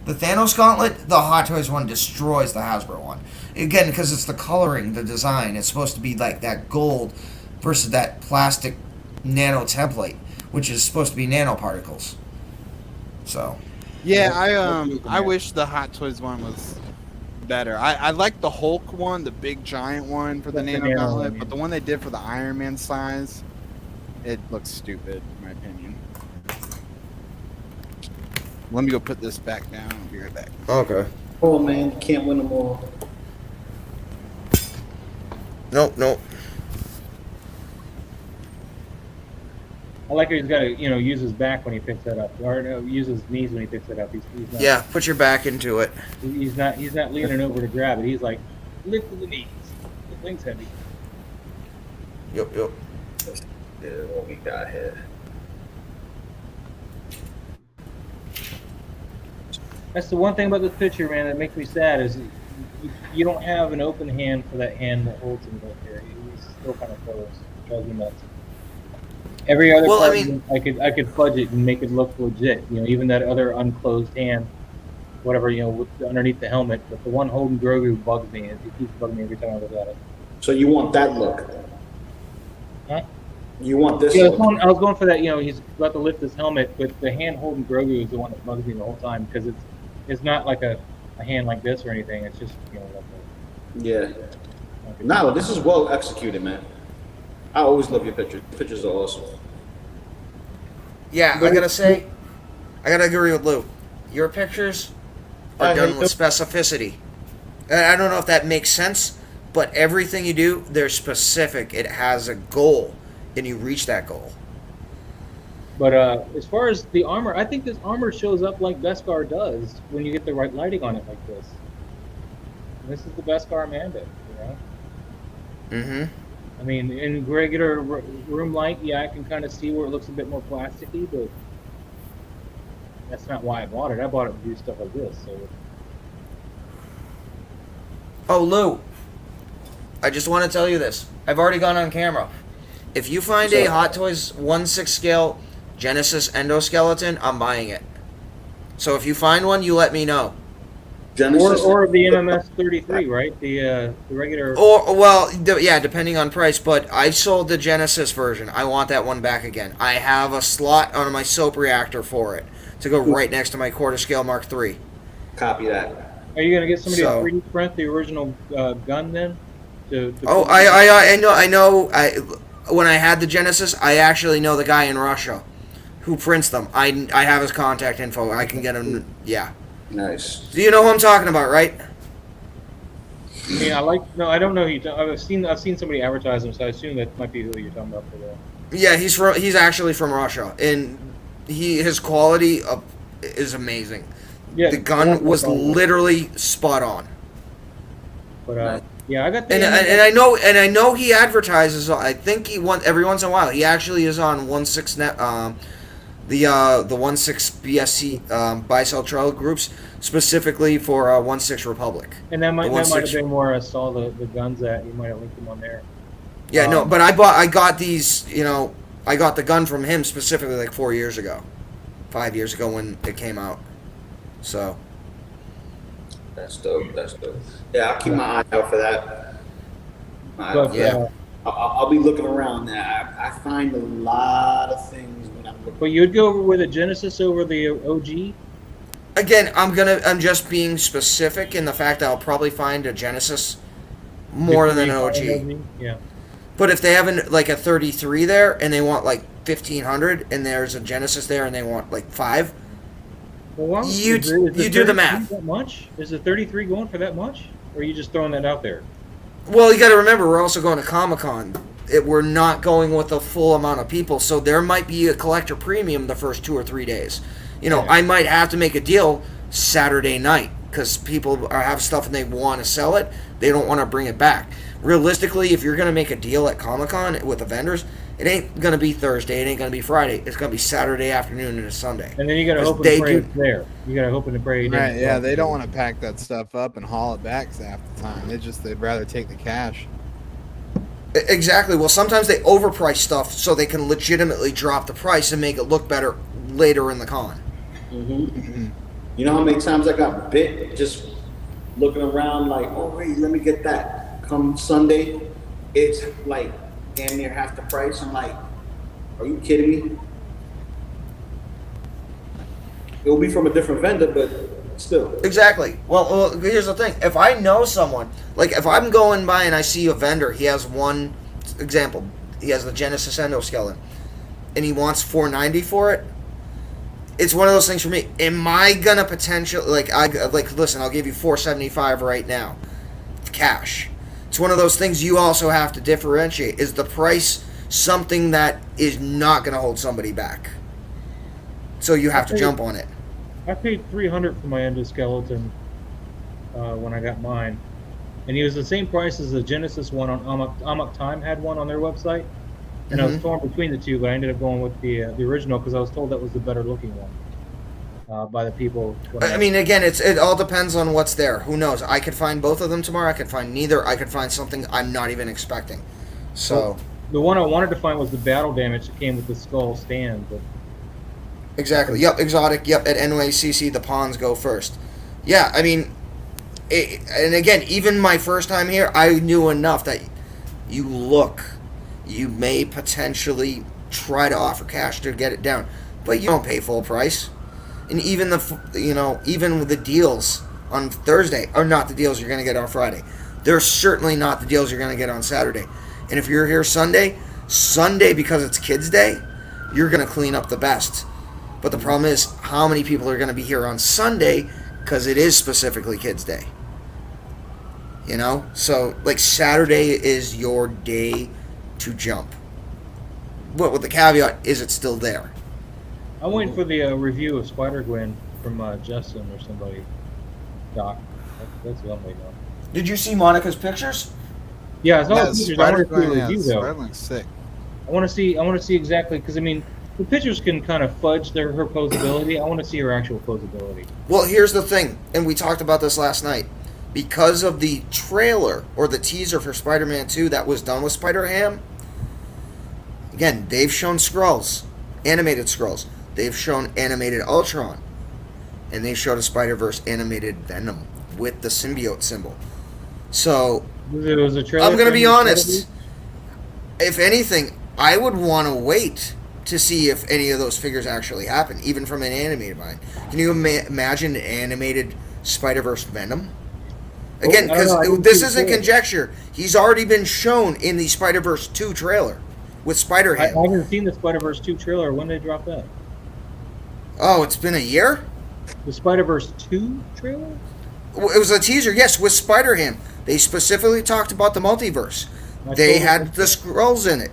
the Thanos Gauntlet, the Hot Toys one destroys the Hasbro one. Again, because it's the coloring, the design. It's supposed to be like that gold versus that plastic nano template, which is supposed to be nanoparticles. So. Yeah, I wish the Hot Toys one was better. I like the Hulk one, the big giant one for the That's the Nano Nano Gauntlet, one, yeah. but the one they did for the Iron Man size, it looks stupid in my opinion. Let me go put this back down. I'll be right back. Okay. Oh man, you can't win them all. Nope. I like how he's got to, use his back when he picks that up, or no, use his knees when he picks it up. He's not, Yeah, put your back into it. He's not leaning over to grab it. He's like, lift the knees. The thing's heavy. Yep. Yeah, what we got here. That's the one thing about this picture, man, that makes me sad is you don't have an open hand for that hand that holds him right there. He's still kind of closed. It drives me nuts. Every other part, I could fudge it and make it look legit. Even that other unclosed hand, whatever, with underneath the helmet. But the one holding Grogu bugs me. It keeps bugging me every time I look at it. So you want that look? Huh? You want this Yeah, look? I was going for that. He's about to lift his helmet, but the hand holding Grogu is the one that bugs me the whole time because it's not like a hand like this or anything. It's just Yeah. No, this is well executed, man. I always love your pictures. Pictures are awesome. Yeah, I gotta agree with Lou. Your pictures are done with specificity. And I don't know if that makes sense, but everything you do, they're specific. It has a goal, and you reach that goal. But as far as the armor, I think this armor shows up like Beskar does when you get the right lighting on it like this. And this is the Beskar Mando, Mm-hmm. I mean, in regular room light, yeah, I can kind of see where it looks a bit more plasticky, but that's not why I bought it. I bought it to do stuff like this. So. Oh, Lou, I just want to tell you this. I've already gone on camera. If you find a Hot Toys 1/6 scale Genesis endoskeleton, I'm buying it. So if you find one, you let me know. Genesis Or the MMS 33, right? The regular. Yeah, depending on price. But I sold the Genesis version. I want that one back again. I have a slot on my soap reactor for it to go right next to my quarter scale Mark III. Copy that. Are you gonna get somebody to 3D print the original gun then? I know. When I had the Genesis, I actually know the guy in Russia who prints them. I have his contact info. I can get him. Yeah. Nice. Do you know who I'm talking about, right? Yeah, I don't know who I've seen somebody advertise him, so I assume that might be who you're talking about for that. Yeah, he's actually from Russia, and his quality is amazing. Yeah, the gun was literally spot on. But yeah, I got the and I know he advertises. I think every once in a while he actually is on 1/6 net. the 1/6 BSC buy sell trail groups specifically for 1/6 Republic. And that might have 1/6 been where I saw the guns at. You might have linked them on there. Yeah, no, but I got these, you know, I got the gun from him specifically like 4 years ago, 5 years ago when it came out. So that's dope. That's dope. Yeah, I'll keep my eye out for that. But, yeah. I'll be looking around now. I find a lot of things when I'm looking. But you'd go with a Genesis over the OG? Again, I'm just being specific in the fact that I'll probably find a Genesis more than an OG. Yeah. But if they have like a 33 there and they want like 1,500 and there's a Genesis there and they want like 5, well, you do the math. That much? Is the 33 going for that much? Or are you just throwing that out there? Well, you got to remember, we're also going to Comic-Con. We're not going with a full amount of people, so there might be a collector premium the first 2 or 3 days. You know, I might have to make a deal Saturday night because people have stuff and they want to sell it. They don't want to bring it back. Realistically, if you're going to make a deal at Comic-Con with the vendors, it ain't going to be Thursday. It ain't going to be Friday. It's going to be Saturday afternoon and a Sunday. And then you got to hope and pray it's there. You got to hope and pray. Right, yeah, they don't want to pack that stuff up and haul it back half the time. They'd rather take the cash. Exactly. Well, sometimes they overprice stuff so they can legitimately drop the price and make it look better later in the con. Mm-hmm. You know how many times I got bit just looking around like, oh, wait, let me get that. Come Sunday, it's like damn near half the price. I'm like, are you kidding me? It'll be from a different vendor, but still. Exactly. Well, here's the thing. If I know someone, like if I'm going by and I see a vendor, he has one example. He has the Genesis endoskeleton, and he wants $490 for it. It's one of those things for me. Am I gonna potentially listen? I'll give you $475 right now, cash. It's one of those things you also have to differentiate. Is the price something that is not gonna hold somebody back? So you have to jump on it. I paid $300 for my endoskeleton when I got mine, and he was the same price as the Genesis one on Amok Time had one on their website. And I was torn between the two, but I ended up going with the original because I was told that was the better looking one by the people. I mean, again, it all depends on what's there. Who knows? I could find both of them tomorrow. I could find neither. I could find something I'm not even expecting. So well, the one I wanted to find was the battle damage that came with the skull stand. But exactly. Yep. Exotic. Yep. At NYCC, the pawns go first. Yeah. I mean, and again, even my first time here, I knew enough that you may potentially try to offer cash to get it down, but you don't pay full price. And even even with the deals on Thursday are not the deals you're going to get on Friday. They're certainly not the deals you're going to get on Saturday. And if you're here Sunday because it's Kids Day, you're going to clean up the best. But the problem is how many people are going to be here on Sunday because it is specifically Kids Day. You know, so like Saturday is your day to jump. But with the caveat, is it still there? I'm waiting for the review of Spider-Gwen from Justin or somebody. Doc. That's what I'm waiting on. Did you see Monica's pictures? Yeah, I saw the pictures. I want to see a review though. Spider-Man's sick. I want to see exactly because I mean the pictures can kind of fudge her posability. I want to see her actual posability. Well, here's the thing, and we talked about this last night. Because of the trailer or the teaser for Spider-Man 2 that was done with Spider-Ham, again, they've shown Skrulls, animated Skrulls. They've shown animated Ultron. And they showed a Spider-Verse animated Venom with the symbiote symbol. So, I'm going to be honest. If anything, I would want to wait to see if any of those figures actually happen, even from an animated mind. Can you imagine an animated Spider-Verse Venom? Again, because this isn't conjecture. He's already been shown in the Spider-Verse 2 trailer with Spider-Ham. I haven't seen the Spider-Verse 2 trailer. When did they drop that? Oh, it's been a year? The Spider-Verse 2 trailer? It was a teaser, yes, with Spider-Ham. They specifically talked about the multiverse. They had the Skrulls in it.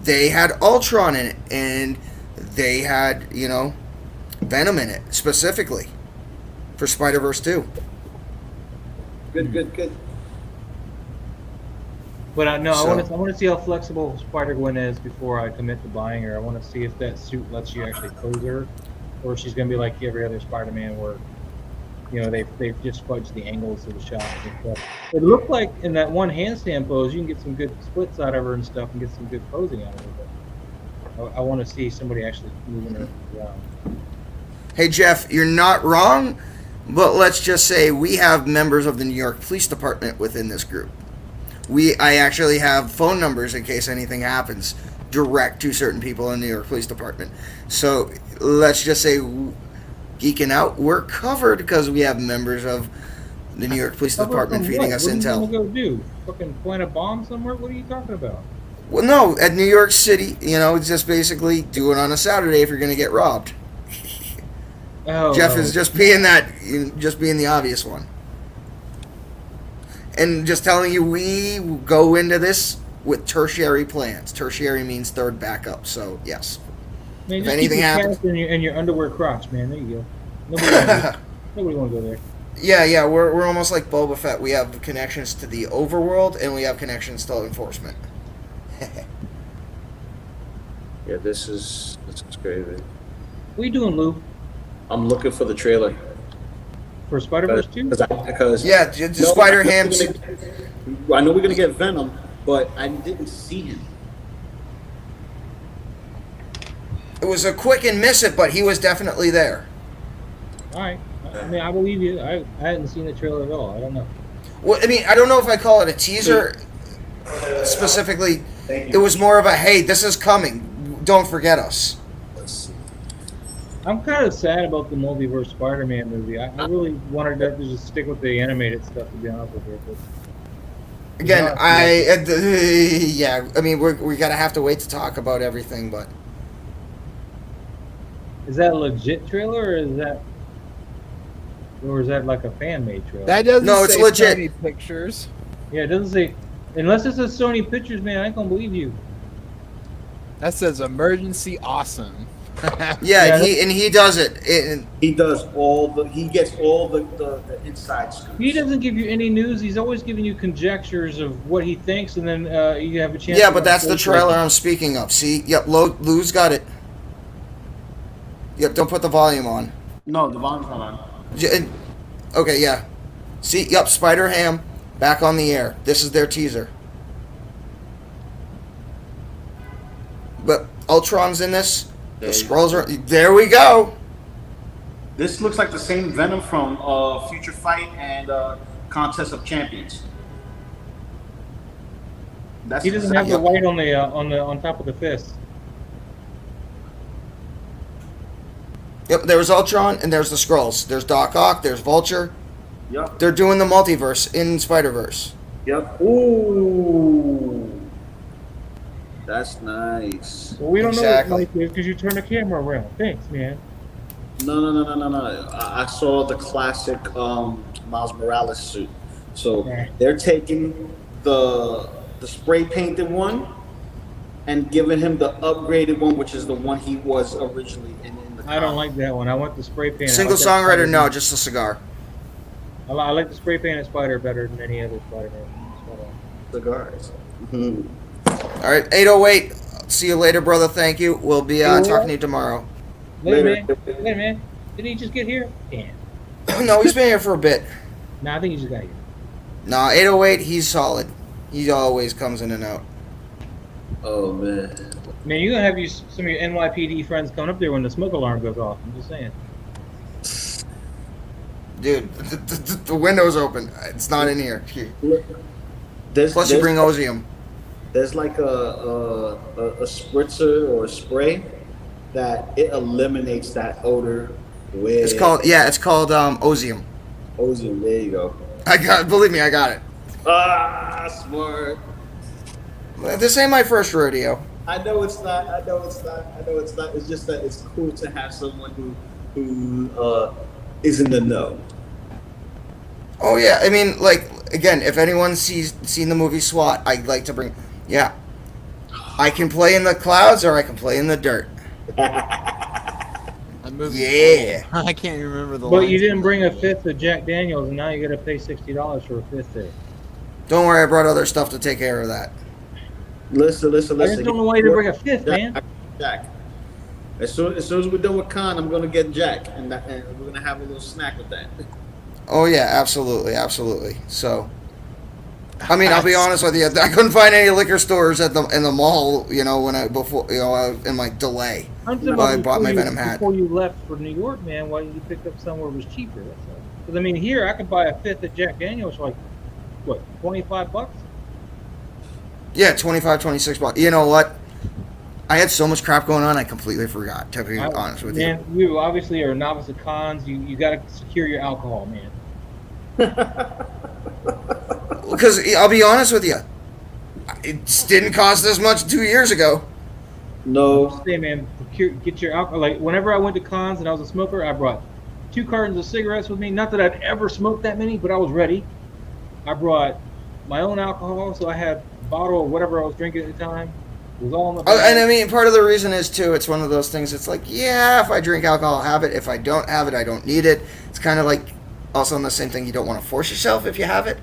They had Ultron in it. And they had, Venom in it, specifically, for Spider-Verse 2. Good. But no, So- I want to see how flexible Spider-Gwen is before I commit to buying her. I want to see if that suit lets you actually pose her, or if she's gonna be like every other Spider-Man, where they've just fudged the angles of the shots and stuff. It looked like in that one handstand pose, you can get some good splits out of her and stuff, and get some good posing out of her. But I want to see somebody actually moving her around. Hey Jeff, you're not wrong, but let's just say we have members of the New York Police Department within this group. I actually have phone numbers in case anything happens direct to certain people in the New York Police Department. So let's just say, geeking out, we're covered because we have members of the New York Police Department feeding us intel. What are you gonna go do? Fucking plant a bomb somewhere? What are you talking about? Well, no, at New York City, it's just basically do it on a Saturday if you're going to get robbed. Jeff is just being the obvious one. And just telling you, we go into this with tertiary plans. Tertiary means third backup, so yes. Man, If just anything keep your happens... pants in your underwear crotch, man. There you go. Nobody want to go there. Yeah, we're almost like Boba Fett. We have connections to the overworld, and we have connections to enforcement. Yeah, this is crazy. What are you doing, Lou? I'm looking for the trailer. For Spider-Verse 2? Because yeah, Spider-Ham. I know we're gonna get Venom, but I didn't see him. It was a quick and miss it, but he was definitely there. All right. I mean, I believe you. I hadn't seen the trailer at all. I don't know. Well, I mean, I don't know if I call it a teaser specifically. It was more of a, hey, this is coming. Don't forget us. I'm kind of sad about the multiverse Spider-Man movie. I really wanted to just stick with the animated stuff, to be honest with you. But again, I mean, we gotta have to wait to talk about everything, but is that a legit trailer, or is that like a fan-made trailer? That doesn't No, it's say legit. Sony Pictures. Yeah, it doesn't say. Unless it's a Sony Pictures, man, I ain't gonna believe you. That says emergency awesome. yeah, he does it. He does he gets all the inside scoops. He doesn't give you any news. He's always giving you conjectures of what he thinks, and then you have a chance. Yeah, but that's the trailer I'm speaking of. See, yep, Lou's got it. Yep, don't put the volume on. No, the volume's not on. Okay, yeah. See, yep, Spider-Ham back on the air. This is their teaser. But Ultron's in this. The scrolls are. There we go. This looks like the same Venom from Future Fight and Contest of Champions. He doesn't have the white on top of the fist. Yep, there was Ultron and there's the Skrulls. There's Doc Ock, there's Vulture. Yep. They're doing the multiverse in Spider-Verse. Yep. Ooh. That's nice. Well, we don't know what because you turn the camera around. Thanks, man. No. I saw the classic Miles Morales suit. So they're taking the spray painted one and giving him the upgraded one, which is the one he was originally in the I don't like that one. I want the spray paint. Single songwriter, no, just a cigar. I like the spray painted Spider better than any other Spider-Man. Cigars. All right, 808. See you later, brother. Thank you. We'll be talking to you tomorrow. Later, man. Didn't he just get here? Damn. No, he's been here for a bit. Nah, I think he just got here. No, 808, he's solid. He always comes in and out. Oh, man. Man, you're going to have some of your NYPD friends coming up there when the smoke alarm goes off. I'm just saying. Dude, the window's open. It's not in here. Plus, you bring Ozium. There's like a spritzer or a spray that it eliminates that odor. It's called Ozium. Ozium, there you go. Believe me, I got it. Ah, smart. This ain't my first rodeo. I know it's not. It's just that it's cool to have someone who is in the know. Oh yeah, I mean, like, again, if anyone's seen the movie SWAT, I'd like to bring. Yeah, I can play in the clouds or I can play in the dirt. Yeah. I can't remember the. But you didn't bring a fifth of Jack Daniels, and now you got to pay $60 for a fifth there. Don't worry, I brought other stuff to take care of that. Listen. I just don't know why you didn't bring a fifth, man. Jack. As soon as we're done with Khan, I'm gonna get Jack, and we're gonna have a little snack with that. Oh yeah, absolutely. So, I mean, I'll be honest with you. I couldn't find any liquor stores in the mall. You know, in my delay. While I bought my Venom hat. Before you left for New York, man, why did you pick up somewhere that was cheaper? Because I mean, here I could buy a fifth of Jack Daniels for like what, $25? Yeah, 25, 26 bucks. You know what? I had so much crap going on, I completely forgot, to be honest with you. Man, you obviously are a novice at cons. You got to secure your alcohol, man. Because I'll be honest with you, it didn't cost this much 2 years ago. No. Say, man, get your alcohol. Like, whenever I went to cons and I was a smoker, I brought 2 cartons of cigarettes with me. Not that I'd ever smoked that many, but I was ready. I brought my own alcohol, so I had a bottle of whatever I was drinking at the time. It was all in the bag. And I mean, part of the reason is, too, it's one of those things, it's like, yeah, if I drink alcohol, I'll have it. If I don't have it, I don't need it. It's kind of like, also on the same thing, you don't want to force yourself if you have it.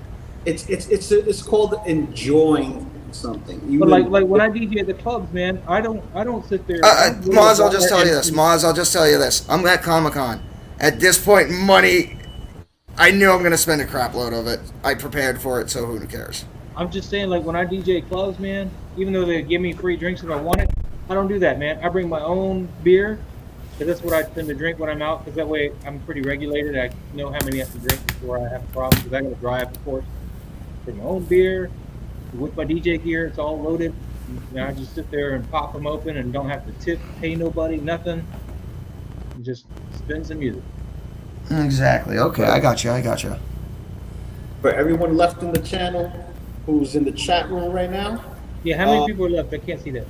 It's called enjoying something. But like when I DJ at the clubs, man, I don't sit there. Maz, I'll just tell you this. I'm at Comic-Con. At this point, money, I knew I'm going to spend a crap load of it. I prepared for it, so who cares? I'm just saying, like, when I DJ at clubs, man, even though they give me free drinks if I want it, I don't do that, man. I bring my own beer, because that's what I tend to drink when I'm out, because that way I'm pretty regulated. I know how many I have to drink before I have a problem, because I got to drive, of course. Bring my own beer with my DJ gear. It's all loaded. You know, I just sit there and pop them open and don't have to pay nobody, nothing. Just spin some music. Exactly. Okay, I got you. For everyone left in the channel who's in the chat room right now. Yeah, how many people are left? I can't see that.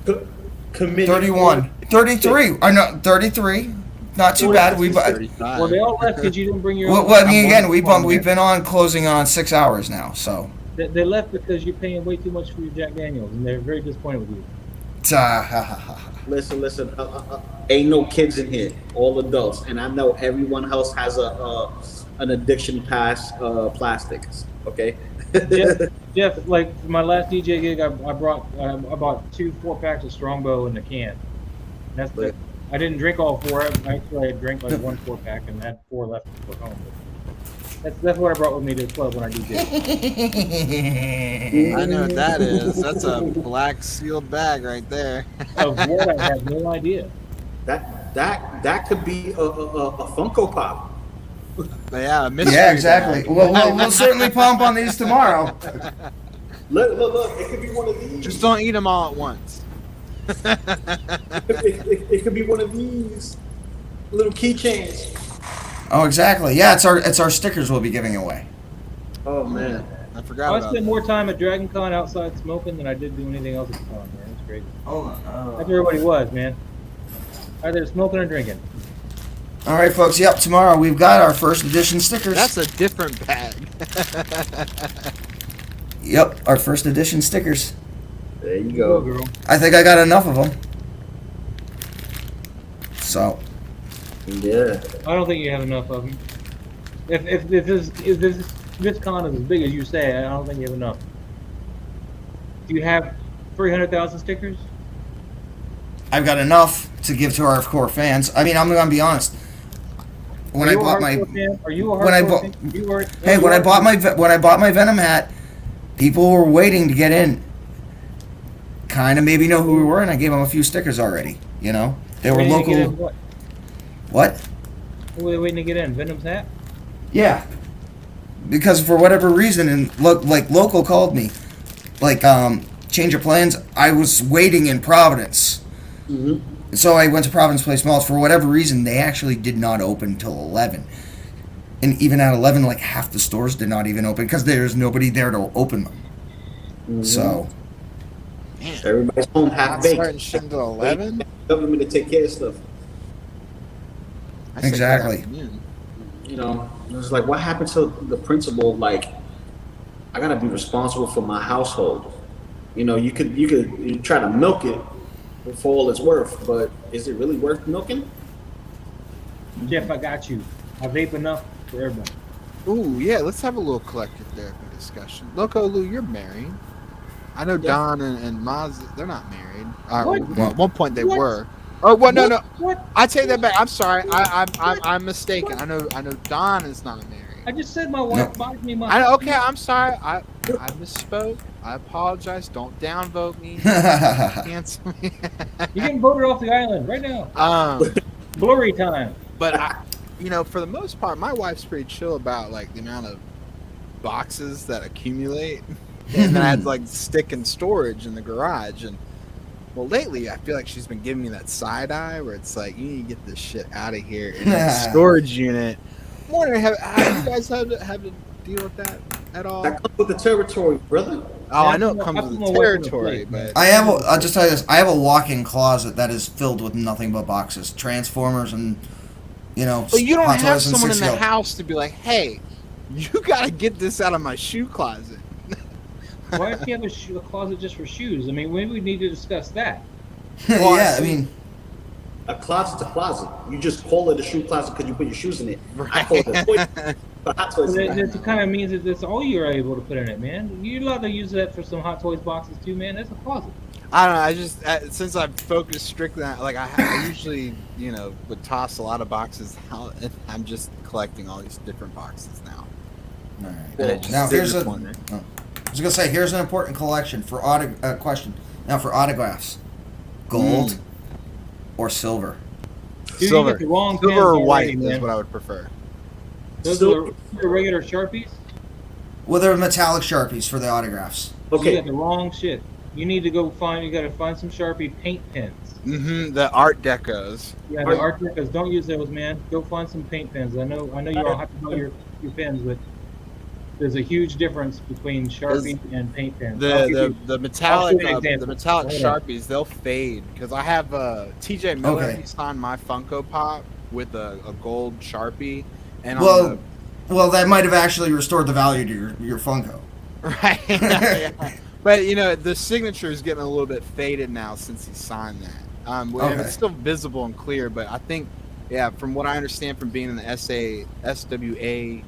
31. 33. I know, 33. Not too bad. Well, they all left because you didn't bring your own. Well, I mean, again, we've been on closing on 6 hours now, so. They left because you're paying way too much for your Jack Daniels, and they're very disappointed with you. Listen. Ain't no kids in here. All adults, and I know everyone else has an addiction past plastics. Okay. Jeff, like for my last DJ gig, I bought 2 4-packs of Strongbow in a can. That's I didn't drink all 4. I drank like 1 4-pack and had 4 left for home. That's what I brought with me to the club when I DJ. I know what that is. That's a black sealed bag right there. Of what? I have no idea. That could be a Funko Pop. Yeah, a mystery yeah, exactly. bag. Well, we'll certainly pump on these tomorrow. Look, it could be one of these. Just don't eat them all at once. It could be one of these little keychains. Oh, exactly. Yeah, it's our stickers we'll be giving away. Oh man, I forgot. I spent more time at Dragon Con outside smoking than I did doing anything else at the con, man. It's crazy. Oh, that's where everybody was, man. Either smoking or drinking. All right, folks. Yep, tomorrow we've got our first edition stickers. That's a different bag. Yep, our first edition stickers. There you go, girl. I think I got enough of them. So. Yeah. I don't think you have enough of them. If this con is as big as you say, I don't think you have enough. Do you have 300,000 stickers? I've got enough to give to our core fans. I mean, I'm gonna be honest. When I bought my, are you a hardcore fan? When I bought my Venom hat, people were waiting to get in. Kind of maybe know who we were, and I gave them a few stickers already. You know, they were local. What? Who were they waiting to get in? Venom's hat? Yeah. Because for whatever reason, and local called me, change of plans. I was waiting in Providence. Mm-hmm. So I went to Providence Place Malls. For whatever reason, they actually did not open until 11. And even at 11, like half the stores did not even open because there's nobody there to open them. Mm-hmm. So. Everybody's home half baked. Starting shit until 11? Government to take care of stuff. Exactly. You know, it's like, what happened to the principle? Like, I gotta be responsible for my household. You know, you try to milk it for all it's worth, but is it really worth milking? Jeff, I got you. I vape enough for everybody. Ooh, yeah, let's have a little collective there. discussion. Loco Lu, you're married. I know Don and Maz, they're not married. Well, at one point they were. Oh, well, no. What? I take that back. I'm sorry. I'm mistaken. I know Don is not married. I just said my wife buys me my. Okay, I'm sorry. I misspoke. I apologize. Don't downvote me. Cancel me. You're getting voted off the island right now. Blurry time. But for the most part, my wife's pretty chill about like the amount of boxes that accumulate, and then I had to like stick in storage in the garage. And well, lately I feel like she's been giving me that side eye where it's like, you need to get this shit out of here in the storage unit. I'm wondering, have you guys had to deal with that at all? That comes with the territory, brother. Oh, I know it comes with the territory, but I'll just tell you this. I have a walk-in closet that is filled with nothing but boxes, Transformers, and But you don't Hot have Toys and someone in the 6 house to be like, hey, you gotta get this out of my shoe closet. Why if you have a closet just for shoes? I mean, maybe we need to discuss that. Yeah, I mean, a closet's a closet. You just call it a shoe closet because you put your shoes in it. Right. I call it a toy. But Hot Toys. That kind of means that that's all you're able to put in it, man. You're allowed to use that for some Hot Toys boxes too, man. That's a closet. I don't know. I just since I've focused strictly on like I usually would toss a lot of boxes out, and I'm just collecting all these different boxes now. All right. Now here's I was gonna say here's an important collection for question. Now for autographs, gold or silver? Dude, Silver, you get the wrong silver pens or already, white man. is what I would prefer. Those are the regular Sharpies. Well, they're metallic Sharpies for the autographs. You got the wrong shit. You need to go find. You got to find some Sharpie paint pens. The Art Decos. Yeah, the Art Decos. Don't use those, man. Go find some paint pens. I know you all have to know your pens, but there's a huge difference between Sharpie and paint pens. The metallic Sharpies, they'll fade because I have TJ Miller. He signed my Funko Pop with a gold Sharpie, and well, that might have actually restored the value to your Funko. Right. Yeah. But the signature is getting a little bit faded now since he signed that. It's still visible and clear, but I think, from what I understand from being in the SWAU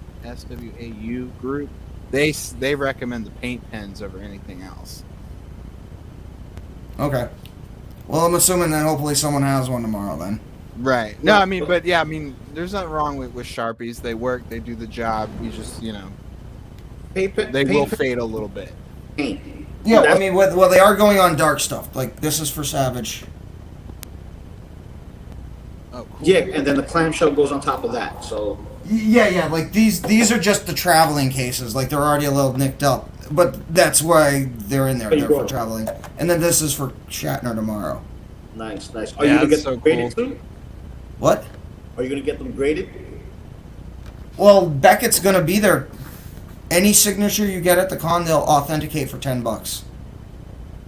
group, they recommend the paint pens over anything else. Okay. Well, I'm assuming that hopefully someone has one tomorrow then. Right. No, there's nothing wrong with Sharpies. They work. They do the job. You just, they will fade a little bit. Yeah, I mean, well, they are going on dark stuff. Like, this is for Savage. Oh, cool. Yeah, and then the clamshell goes on top of that, so... Yeah, like, these are just the traveling cases. Like, they're already a little nicked up. But that's why they're in there. They're for traveling. And then this is for Shatner tomorrow. Nice. Are you going to get them graded too? What? Are you going to get them graded? Well, Beckett's going to be there. Any signature you get at the con, they'll authenticate for $10.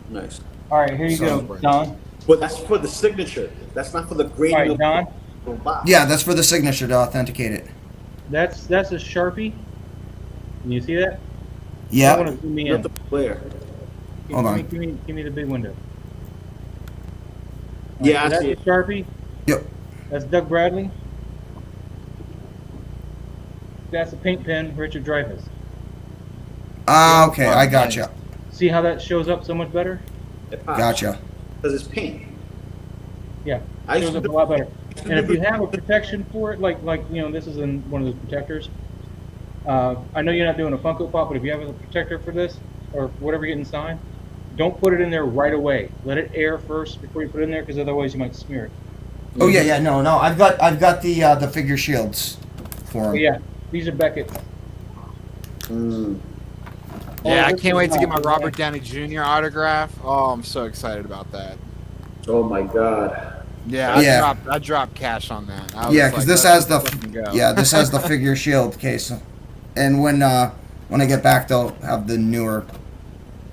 Nice. All right, here you go, Don. Well, that's for the signature. That's not for the grading. All right, Don. Yeah, that's for the signature to authenticate it. That's a Sharpie. Can you see that? Yeah. I want to zoom me in. Hold on. Give me the big window. Yeah, that's I see a Sharpie. Yep. That's Doug Bradley. That's a paint pen, Richard Dreyfuss. Okay, I gotcha. See how that shows up so much better? Gotcha. Because it's paint. Yeah, it shows up a lot better. And if you have a protection for it, like this is in one of those protectors. I know you're not doing a Funko Pop, but if you have a protector for this or whatever you're getting signed, don't put it in there right away. Let it air first before you put it in there, because otherwise you might smear it. Oh yeah, no. I've got the figure shields for them. Oh, yeah, these are Beckett's. Yeah, I can't wait to get my Robert Downey Jr. autograph. Oh, I'm so excited about that. Oh my god. Yeah, I dropped cash on that. Because this has the figure shield case, and when I get back, they'll have the newer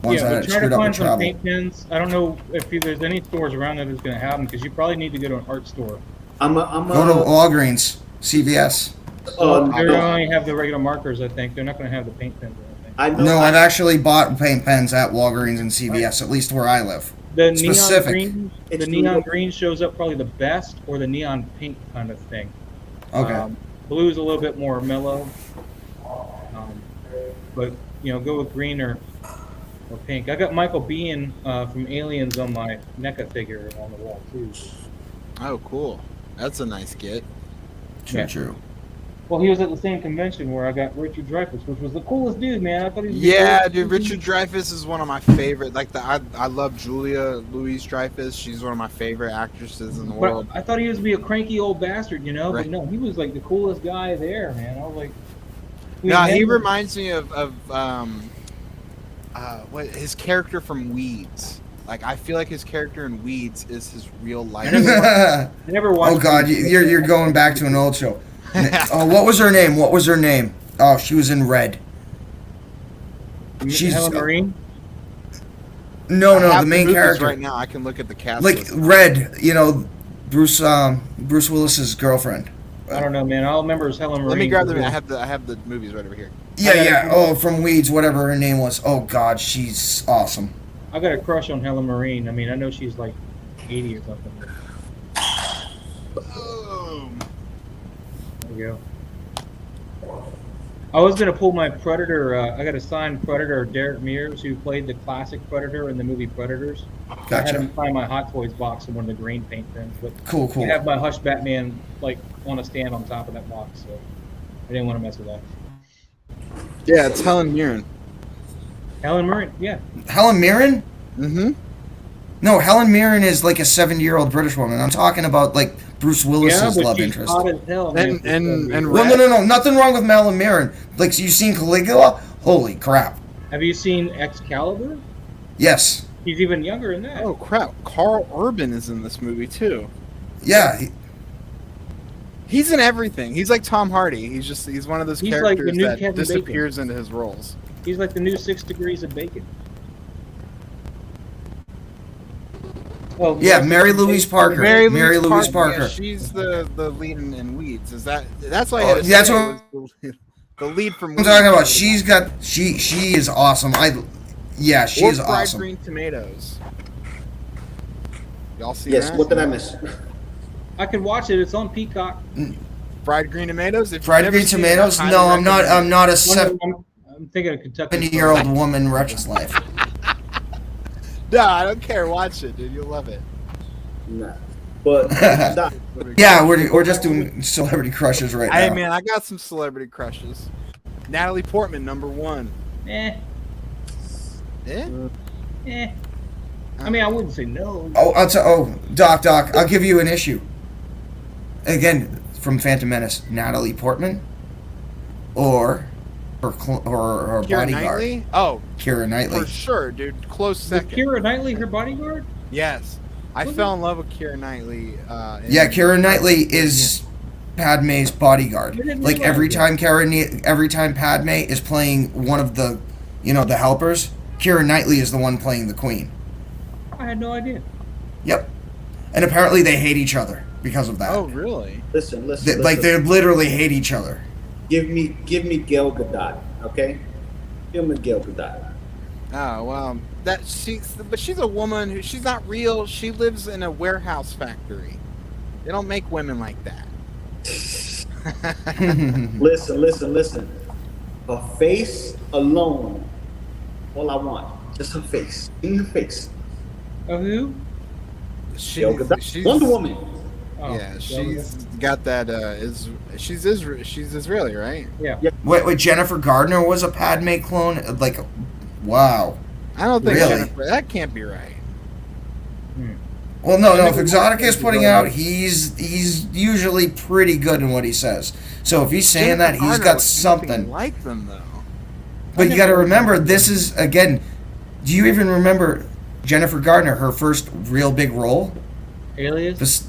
ones that try screwed to up find with some travel. paint pens. I don't know if there's any stores around that is going to have them, because you probably need to go to an art store. Go to Walgreens, CVS. They only have the regular markers, I think. They're not going to have the paint pens. I've actually bought paint pens at Walgreens and CVS, at least where I live. The Specific. neon green shows up probably the best, or the neon pink kind of thing. Okay. Blue's a little bit more mellow, but go with green or pink. I got Michael Biehn from Aliens on my NECA figure on the wall too. Oh, cool. That's a nice get. True. Well, he was at the same convention where I got Richard Dreyfuss, which was the coolest dude, man. I thought he was Yeah, dude, Richard Dreyfuss is one of my favorite. Like I love Julia Louis-Dreyfus. She's one of my favorite actresses in the world. I thought he was be a cranky old bastard, Right. But no, he was like the coolest guy there, man. I was like, No, he reminds me of what his character from Weeds. Like I feel like his character in Weeds is his real life. I never watched. Oh God, you're going back to an old show. Oh, what was her name? Oh, she was in Red. She's Helen Marine. No, I have the main movies character. right now. I can look at the cast. Like list. Red, Bruce Willis's girlfriend. I don't know, man. All I remember is Helen Marine. Let me grab them. I have the movies right over here. Yeah. Oh, from Weeds, whatever her name was. Oh God, she's awesome. I got a crush on Helen Marine. I mean, I know she's like 80 or something. Boom. There you go. I was gonna pull my Predator. I got a signed Predator, Derek Mears, who played the classic Predator in the movie Predators. Gotcha. I had him find my Hot Toys box in one of the green paint prints. But Cool. I have my Hush Batman like on a stand on top of that box, so I didn't want to mess with that. Yeah, it's Helen Mirren. Helen Mirren, yeah. Helen Mirren? Mm-hmm. No, Helen Mirren is like a 70-year-old British woman. I'm talking about like Bruce Willis's but love she's interest. hot as hell, man. Well, no, nothing wrong with Helen Mirren. Like, you seen Caligula? Holy crap! Have you seen Excalibur? Yes. He's even younger than that. Oh crap! Carl Urban is in this movie too. Yeah. He's in everything. He's like Tom Hardy. He's one of those He's like the characters new that Kevin disappears into his roles. He's like the new 6 Degrees of Bacon. Oh, Yeah, Mary Louise Parker. Mary Louise Parker. Yeah, she's the lead in Weeds. That's why I Oh, had to that's say what it was the lead from I'm Weeds. talking about. She is awesome. She is Fried awesome. green tomatoes. Y'all see Yes. that? What did I miss? I could watch it. It's on Peacock. Fried green tomatoes. If you've Fried never green seen tomatoes? it, I No, highly I'm not. recommend I'm not a I'm thinking of Kentucky. 70-year-old woman wretch's life. No, I don't care. Watch it, dude. You'll love it. Nah. But Yeah, we're just doing celebrity crushes right Hey now. man, I got some celebrity crushes. Natalie Portman, #1. Eh. Eh? Eh. I mean, I wouldn't say no. Doc, I'll give you an issue. Again, from Phantom Menace, Natalie Portman, or her Keira bodyguard. Knightley? Oh, Keira Knightley. for sure, dude. Close Was second. Keira Knightley her bodyguard? Yes, I fell in love with Keira Knightley. Yeah, Keira Knightley is Padme's bodyguard. Like every time Padme is playing one of the, the helpers, Keira Knightley is the one playing the queen. I had no idea. Yep. And apparently they hate each other because of that. Oh, really? Listen. Like they literally hate each other. Give me Gal Gadot, okay? Give me Gal Gadot. Oh well, but she's a woman she's not real. She lives in a warehouse factory. They don't make women like that. Listen. Her face alone, all I want, just her face. Give me her face. Oh, who? Gal Gadot. Wonder Woman. Oh, Yeah, she's got that. She's Israeli, right? Yeah. Wait, Jennifer Gardner was a Padme clone? Like, wow. I don't think Really? Jennifer, that can't be right. Well, no. If Exotica is putting out, he's usually pretty good in what he says. So if he's saying that, he's got something. Like them though. But you got to remember, this is again. Do you even remember Jennifer Gardner? Her first real big role? Alias?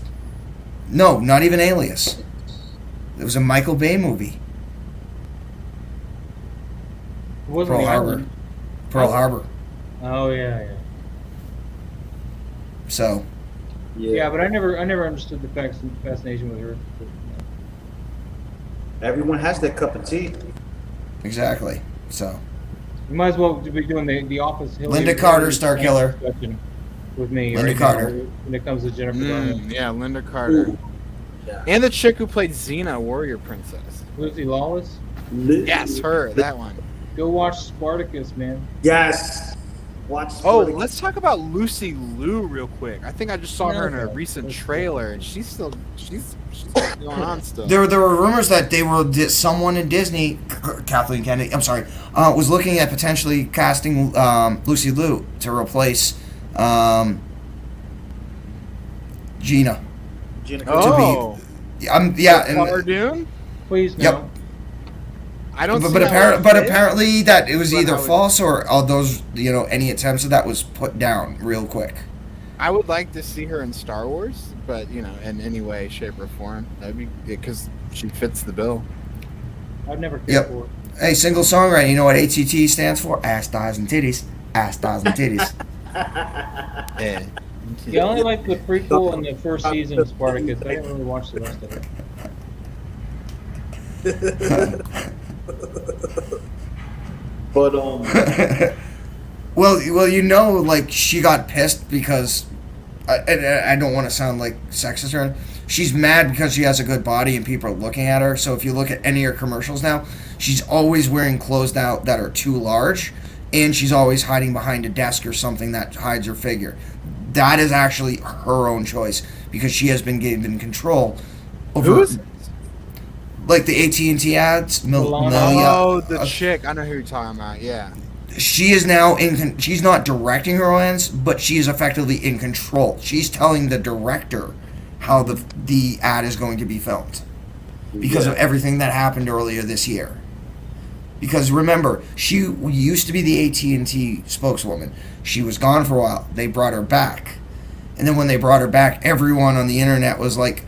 No, not even Alias. It was a Michael Bay movie. It wasn't Pearl Harbor. Oh yeah. So. Yeah, but I never understood the fascination with her. Everyone has their cup of tea. Exactly. So. You might as well be doing the Office. Linda Carter, Star Killer. With me. Linda Carter. When it comes to Jennifer Garner. Yeah, Linda Carter. Yeah. And the chick who played Xena, Warrior Princess. Lucy Lawless? Yes, her. That one. Go watch Spartacus, man. Yes. Watch. Oh, Spartacus. let's talk about Lucy Liu real quick. I think I just saw her in a Okay. recent trailer, and she's going on still. There were rumors that someone in Disney, Kathleen Kennedy, I'm sorry, was looking at potentially casting Lucy Liu to replace Gina. Oh, And, Please no. Yep. I don't. But, see but, how appar- it's but fit, apparently that it was but either how it- false or all those any attempts of that was put down real quick. I would like to see her in Star Wars, but in any way, shape, or form, that'd be because she fits the bill. I've never cared Yep. for it. Hey, single songwriter. You know what ATT stands for? Ass, thighs, and titties. Ass, thighs, and titties. Yeah. Yeah, I only like the prequel and the first season of Spartacus. I didn't really watch the rest of it. But well, like she got pissed because I don't want to sound like sexist or anything. She's mad because she has a good body and people are looking at her. So if you look at any of her commercials now, she's always wearing clothes now that are too large, and she's always hiding behind a desk or something that hides her figure. That is actually her own choice because she has been given control over. Who is? Like the AT&T ads, Oh, the chick. I know who you're talking about. Yeah. She is now she's not directing her ads, but she is effectively in control. She's telling the director how the ad is going to be filmed because of everything that happened earlier this year. Because remember, she used to be the AT&T spokeswoman. She was gone for a while. They brought her back. And then when they brought her back, everyone on the internet was like,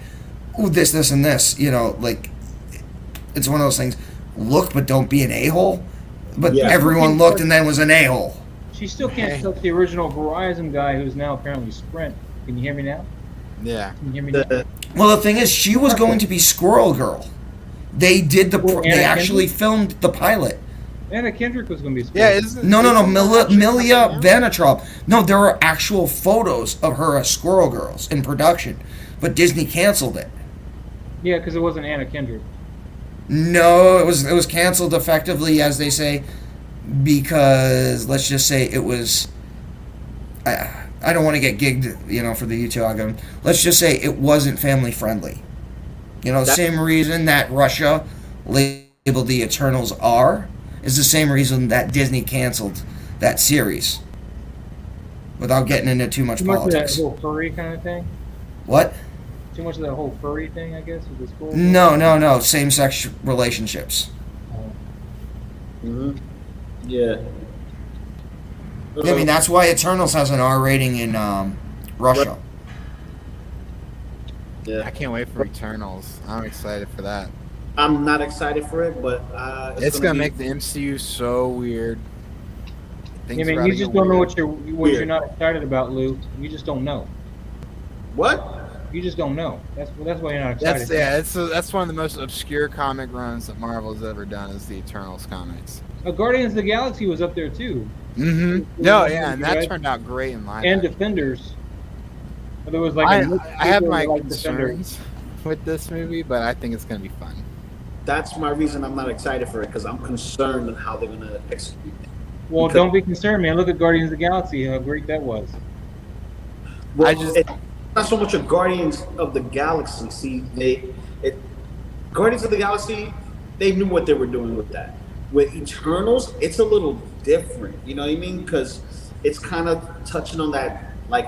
"Ooh, this, and this." Like, it's one of those things. Look, but don't be an a-hole. But everyone looked and then was an a-hole. She still can't touch the original Verizon guy who's now apparently Sprint. Can you hear me now? Yeah. Can you hear me now? Well, the thing is, she was going to be Squirrel Girl. They did they actually filmed the pilot. Anna Kendrick was going to be Squirrel. Yeah, No, Milia Vanatrop. No, there are actual photos of her as Squirrel Girls in production, but Disney canceled it. Yeah, because it wasn't Anna Kendrick. No, it was canceled effectively, as they say, because let's just say it was. I don't want to get gigged, for the YouTube algorithm. Let's just say it wasn't family friendly. Same reason that Russia labeled the Eternals R is the same reason that Disney canceled that series. Without getting into too much politics. Too much of that whole furry kind of thing? What? Too much of that whole furry thing, I guess, with the school? No. Same-sex relationships. Mm-hmm. Yeah. I mean, that's why Eternals has an R rating in Russia. Yeah. I can't wait for Eternals. I'm excited for that. I'm not excited for it, but it's gonna make the MCU so weird. You just don't know what you're not excited about, Lou. You just don't know. What? You just don't know. That's why you're not excited. That's one of the most obscure comic runs that Marvel's ever done is the Eternals comics. Guardians of the Galaxy was up there too. Mm-hmm. No, yeah, and that turned out great in live. And Defenders. There was I have my concerns with this movie, but I think it's gonna be fun. That's my reason I'm not excited for it, because I'm concerned on how they're gonna execute it. Well, don't be concerned, man. Look at Guardians of the Galaxy, how great that was. Well, it's not so much a Guardians of the Galaxy. See, Guardians of the Galaxy, they knew what they were doing with that. With Eternals, it's a little different. You know what I mean? Because it's kind of touching on that, like,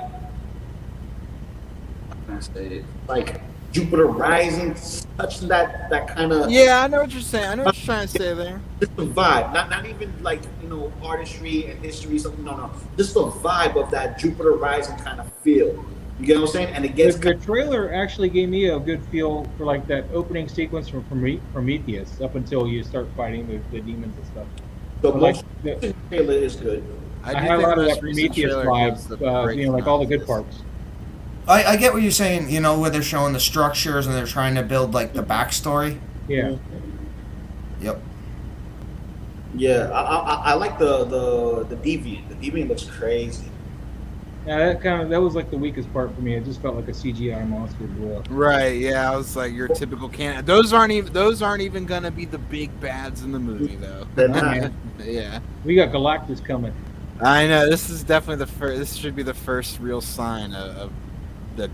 how can I say it? Like Jupiter Rising, touching that kind of. Yeah, I know what you're saying. I know what you're trying to say there. Just the vibe, not even like artistry and history, something. No, just the vibe of that Jupiter Rising kind of feel. You get what I'm saying? And it gets the trailer actually gave me a good feel for like that opening sequence from Prometheus up until you start fighting the demons and stuff. The trailer is good. I had a lot of that Prometheus vibe, like all the good parts. I get what you're saying, where they're showing the structures and they're trying to build like the backstory. Yeah. Yep. Yeah, I like the Deviant. The Deviant looks crazy. Yeah, that was like the weakest part for me. It just felt like a CGI monster blew up. Right? Yeah, I was like your typical can. Those aren't even gonna be the big bads in the movie, though. They're not. Yeah. We got Galactus coming. I know. This is definitely the first. This should be the first real sign of the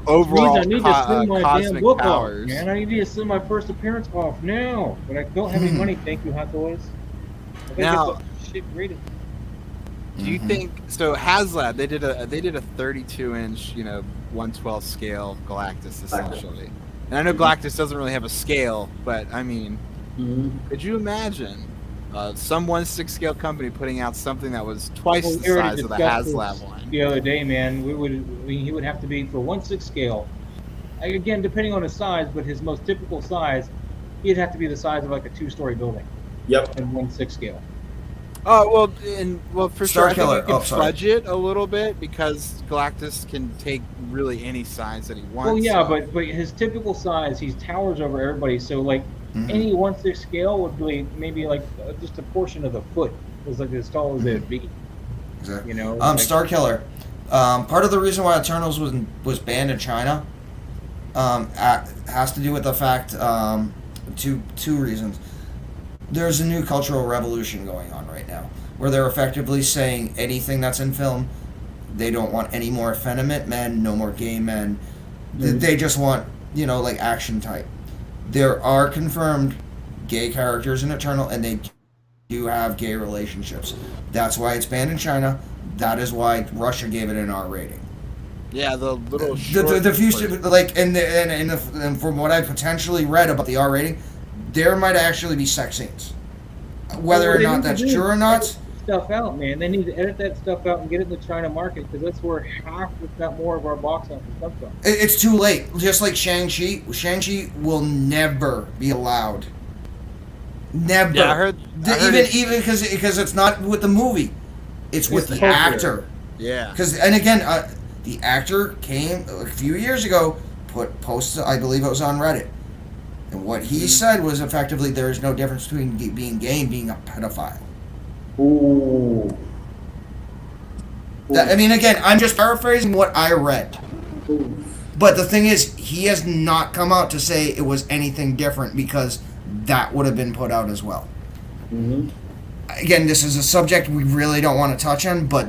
overall I need to send my damn cosmic book powers. off, man. I need to send my first appearance off now, but I don't have any money. Thank you, Hottoys. Now- shit rated. Do you think so? HasLab they did a 32-inch 1/12 scale Galactus essentially, and I know Galactus doesn't really have a scale, but I mean, could you imagine some 1/6 scale company putting out something that was twice Well, the we already size of the discussed HasLab this one? the other day, man. He would have to be for 1/6 scale. Again, depending on his size, but his most typical size, he'd have to be the size of like a 2-story building. Yep. In 1/6 scale. Oh well, for Star sure. Killer. I think you Oh, can sorry. fudge it a little bit because Galactus can take really any size that he wants. Well, yeah, so- but his typical size, he towers over everybody. So like any 1/6 scale would be maybe like just a portion of the foot. It was like as tall as it'd be. Exactly. You know. Like, Star Killer. Part of the reason why Eternals was banned in China has to do with the fact two reasons. There's a new cultural revolution going on right now where they're effectively saying anything that's in film, they don't want any more effeminate men, no more gay men. They just want, like action type. There are confirmed gay characters in Eternal, and they do have gay relationships. That's why it's banned in China. That is why Russia gave it an R rating. Yeah, the little The few like and from what I potentially read about the R rating, there might actually be sex scenes. Whether or not that's true or not, stuff out, man. They need to edit that stuff out and get it in the China market because that's where half, if not more, of our box office comes from. it's too late. Just like Shang-Chi. Shang-Chi will never be allowed. Never. Yeah, I heard even because it's not with the movie, it's with the actor. Yeah. And again, the actor came a few years ago, posted, I believe it was on Reddit, and what he said was effectively there is no difference between being gay and being a pedophile. Ooh. I mean, again, I'm just paraphrasing what I read. Ooh. But the thing is, he has not come out to say it was anything different because that would have been put out as well. Again, this is a subject we really don't want to touch on, but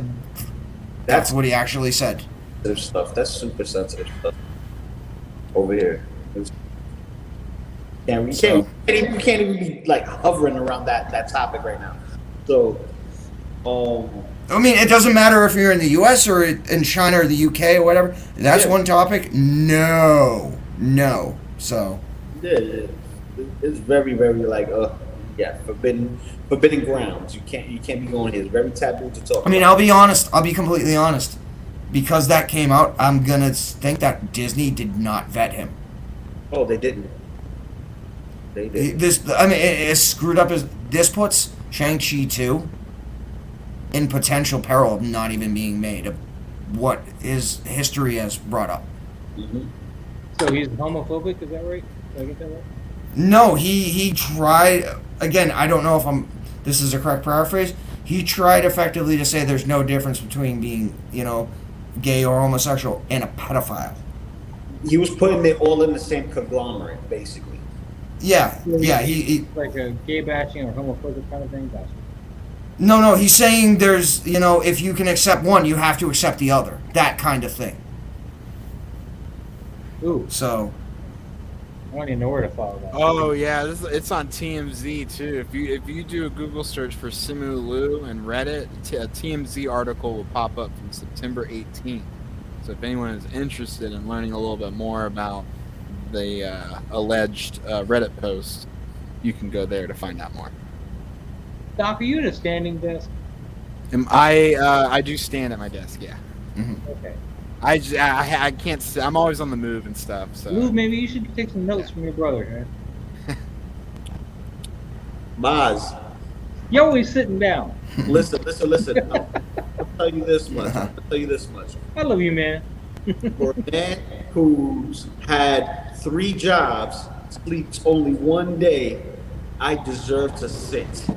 that's what he actually said. Sensitive stuff. That's super sensitive stuff. Over here. Yeah, we can't even be like hovering around that topic right now. So, I mean, it doesn't matter if you're in the U.S. or in China or the U.K. or whatever. That's one topic. No. So. Yeah. It's very, very like forbidden grounds. You can't be going here. It's very taboo to talk. I mean, I'll be honest. I'll be completely honest. Because that came out, I'm gonna think that Disney did not vet him. Oh, they didn't. They did. As screwed up as this puts Shang-Chi 2 in potential peril of not even being made of what his history has brought up. So he's homophobic, is that right? Did I get that right? No, he tried, again, I don't know if this is a correct paraphrase, he tried effectively to say there's no difference between being, gay or homosexual and a pedophile. He was putting it all in the same conglomerate, basically. Yeah, he like a gay bashing or homophobic kind of thing. Gotcha. No, he's saying there's, if you can accept one, you have to accept the other. That kind of thing. Ooh. So. I don't even know where to follow that. Oh yeah, it's on TMZ too. If you do a Google search for Simu Liu and Reddit, a TMZ article will pop up from September 18th. So if anyone is interested in learning a little bit more about the alleged Reddit post, you can go there to find out more. Doc, are you at a standing desk? I do stand at my desk, yeah. Okay. I can't sit. I'm always on the move and stuff. So Lou, maybe you should take some notes from your brother, huh? Maz. You're always sitting down. Listen. I'll tell you this much. I love you, man. For a man who's had 3 jobs, sleeps only 1 day, I deserve to sit.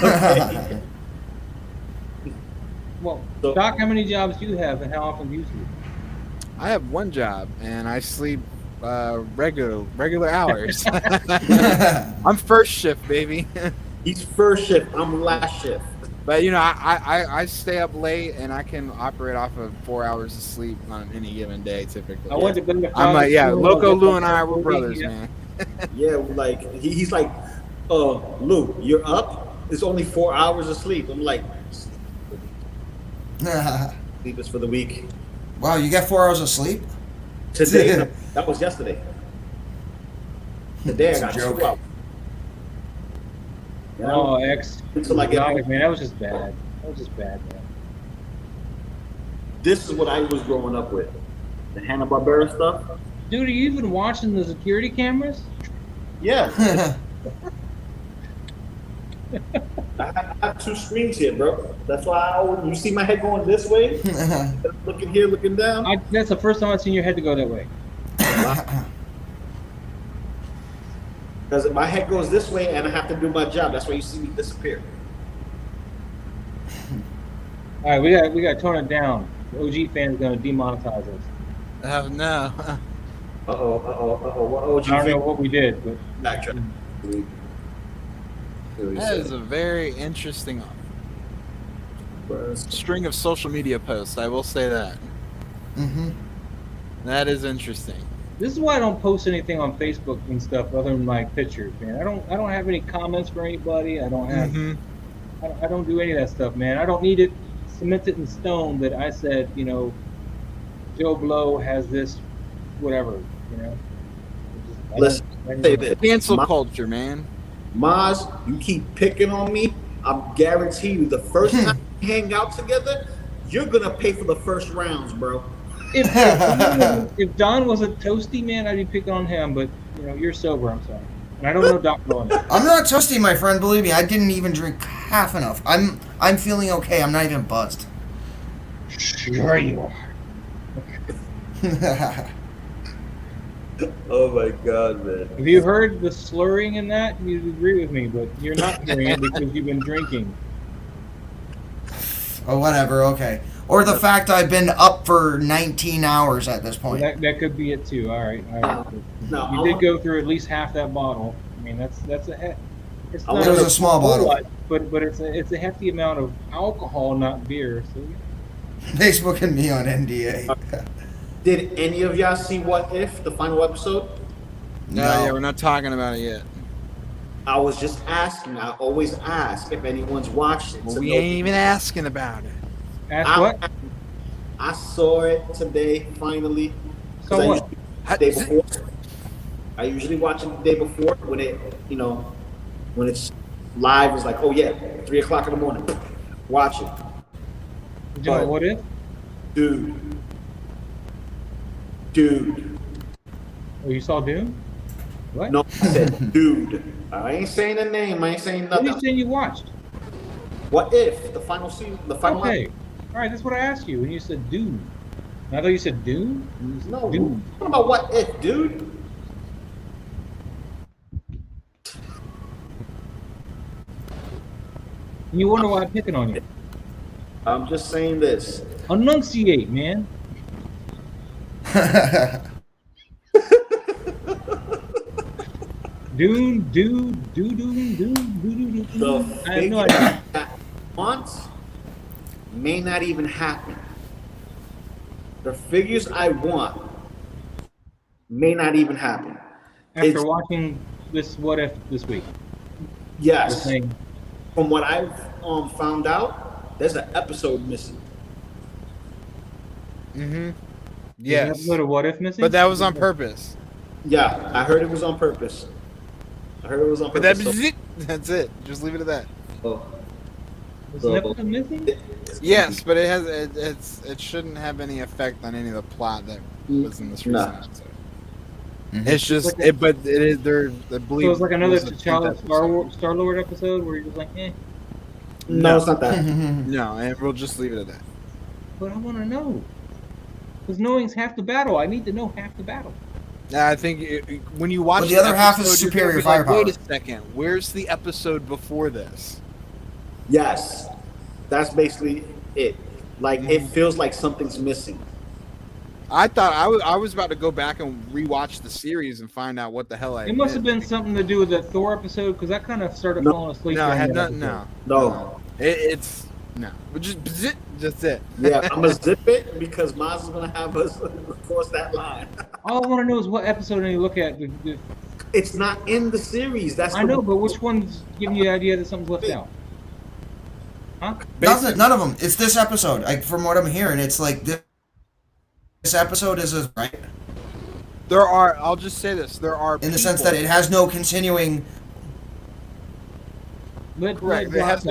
Okay? Well, Doc, how many jobs do you have, and how often do you sleep? I have one job, and I sleep regular hours. I'm first shift, baby. He's first shift. I'm last shift. But you know, I stay up late, and I can operate off of 4 hours of sleep on any given day, typically. I went to bed. I'm like, yeah, Loco Lu and I were brothers, man. Yeah, like he's like, Lou, you're up. It's only 4 hours of sleep. I'm like, sleep is for the week. Wow, you got 4 hours of sleep? Today, that was yesterday. Today I got 2 hours. You know? Oh, Until I get home. man, that was just bad. That was just bad, man. This is what I was growing up with. The Hanna-Barbera stuff. Dude, are you even watching the security cameras? Yeah. I have 2 screens here, bro. That's why you see my head going this way, looking here, looking down. That's the first time I've seen your head to go that way. Because my head goes this way, and I have to do my job. That's why you see me disappear. All right, we got to tone it down. The OG fan's gonna demonetize us. Oh no. What OG I don't know fan? what we did, but That is a very interesting string of social media posts. I will say that. Mm-hmm. That is interesting. this is why I don't post anything on Facebook and stuff other than like pictures, man. I don't have any comments for anybody. I don't have. I don't do any of that stuff, man. I don't need it cemented in stone that I said, you know, Joe Blow has this, whatever, you know. Let's say this. Cancel culture, man. Maz, you keep picking on me. I guarantee you, the first time we hang out together, you're gonna pay for the first rounds, bro. If Don was a toasty man, I'd be picking on him. But you know, you're sober. I'm sorry, and I don't know Doc Blow. I'm not toasty, my friend. Believe me, I didn't even drink half enough. I'm feeling okay. I'm not even buzzed. Sure you are. Oh my God, man. Have you heard the slurring in that? You'd agree with me, but you're not hearing it because you've been drinking. Oh, whatever. Okay. Or the fact I've been up for 19 hours at this point. That could be it too. All right. No, you did go through at least half that bottle. I mean, that's a. It's It was a small bottle. But it's a hefty amount of alcohol, not beer. So. Facebooking me on NDA. Did any of y'all see What If, the final episode? No, yeah, we're not talking about it yet. I was just asking. I always ask if anyone's watched it. Well, we ain't even asking about it. Ask what? I saw it today, finally. So what? The day before. I usually watch it the day before when it, you know, when it's live. It's like, oh yeah, 3 o'clock in the morning. Watch it. Did you know What If? Dude. Oh, you saw Dune? What? No, I said dude. I ain't saying a name. I ain't saying nothing. What are you saying you watched? What If, the final season, the final Okay. All right, that's what I asked you when you said Dune. I thought you said Dune. No, Dune. what about What If, dude? You wonder why I'm picking on you. I'm just saying this. Enunciate, man. Dune. The I have no idea. that wants may not even happen. The figures I want may not even happen. After watching this What If this week. Yes. You're saying- From what I've found out, there's an episode missing. Yes. There's an episode of What If missing? But that was on purpose. Yeah, I heard it was on purpose. But that's it. That's it. Just leave it at that. Was an episode missing? Yes, but it shouldn't have any effect on any of the plot that was in this recent episode. It's just but it is there. I believe So it's like another it was a tenth T'Challa Star-Lord episode where you're just like, eh. No, it's not that. No, and we'll just leave it at that. But I want to know. Because knowing's half the battle. I need to know half the battle. I think when you watch But the other half is episode, you're superior gonna be like, firepower. Wait a second, where's the episode before this? Yes, that's basically it. Like it feels like something's missing. I thought I was about to go back and rewatch the series and find out what the hell I. It must have been something to do with that Thor episode because I kind of started falling asleep. No, it had during nothing. that No. It's no. But just it. Yeah, I'm gonna zip it because Maz is gonna have us cross that line. All I want to know is what episode you look at. It's not in the series. That's I know, but which one's giving you the idea that something's left out? Huh? Nothing, none of them. It's this episode. Like from what I'm hearing, it's like this episode is right. There are. I'll just say this. There are. In the sense that it has no continuing. Correct. It has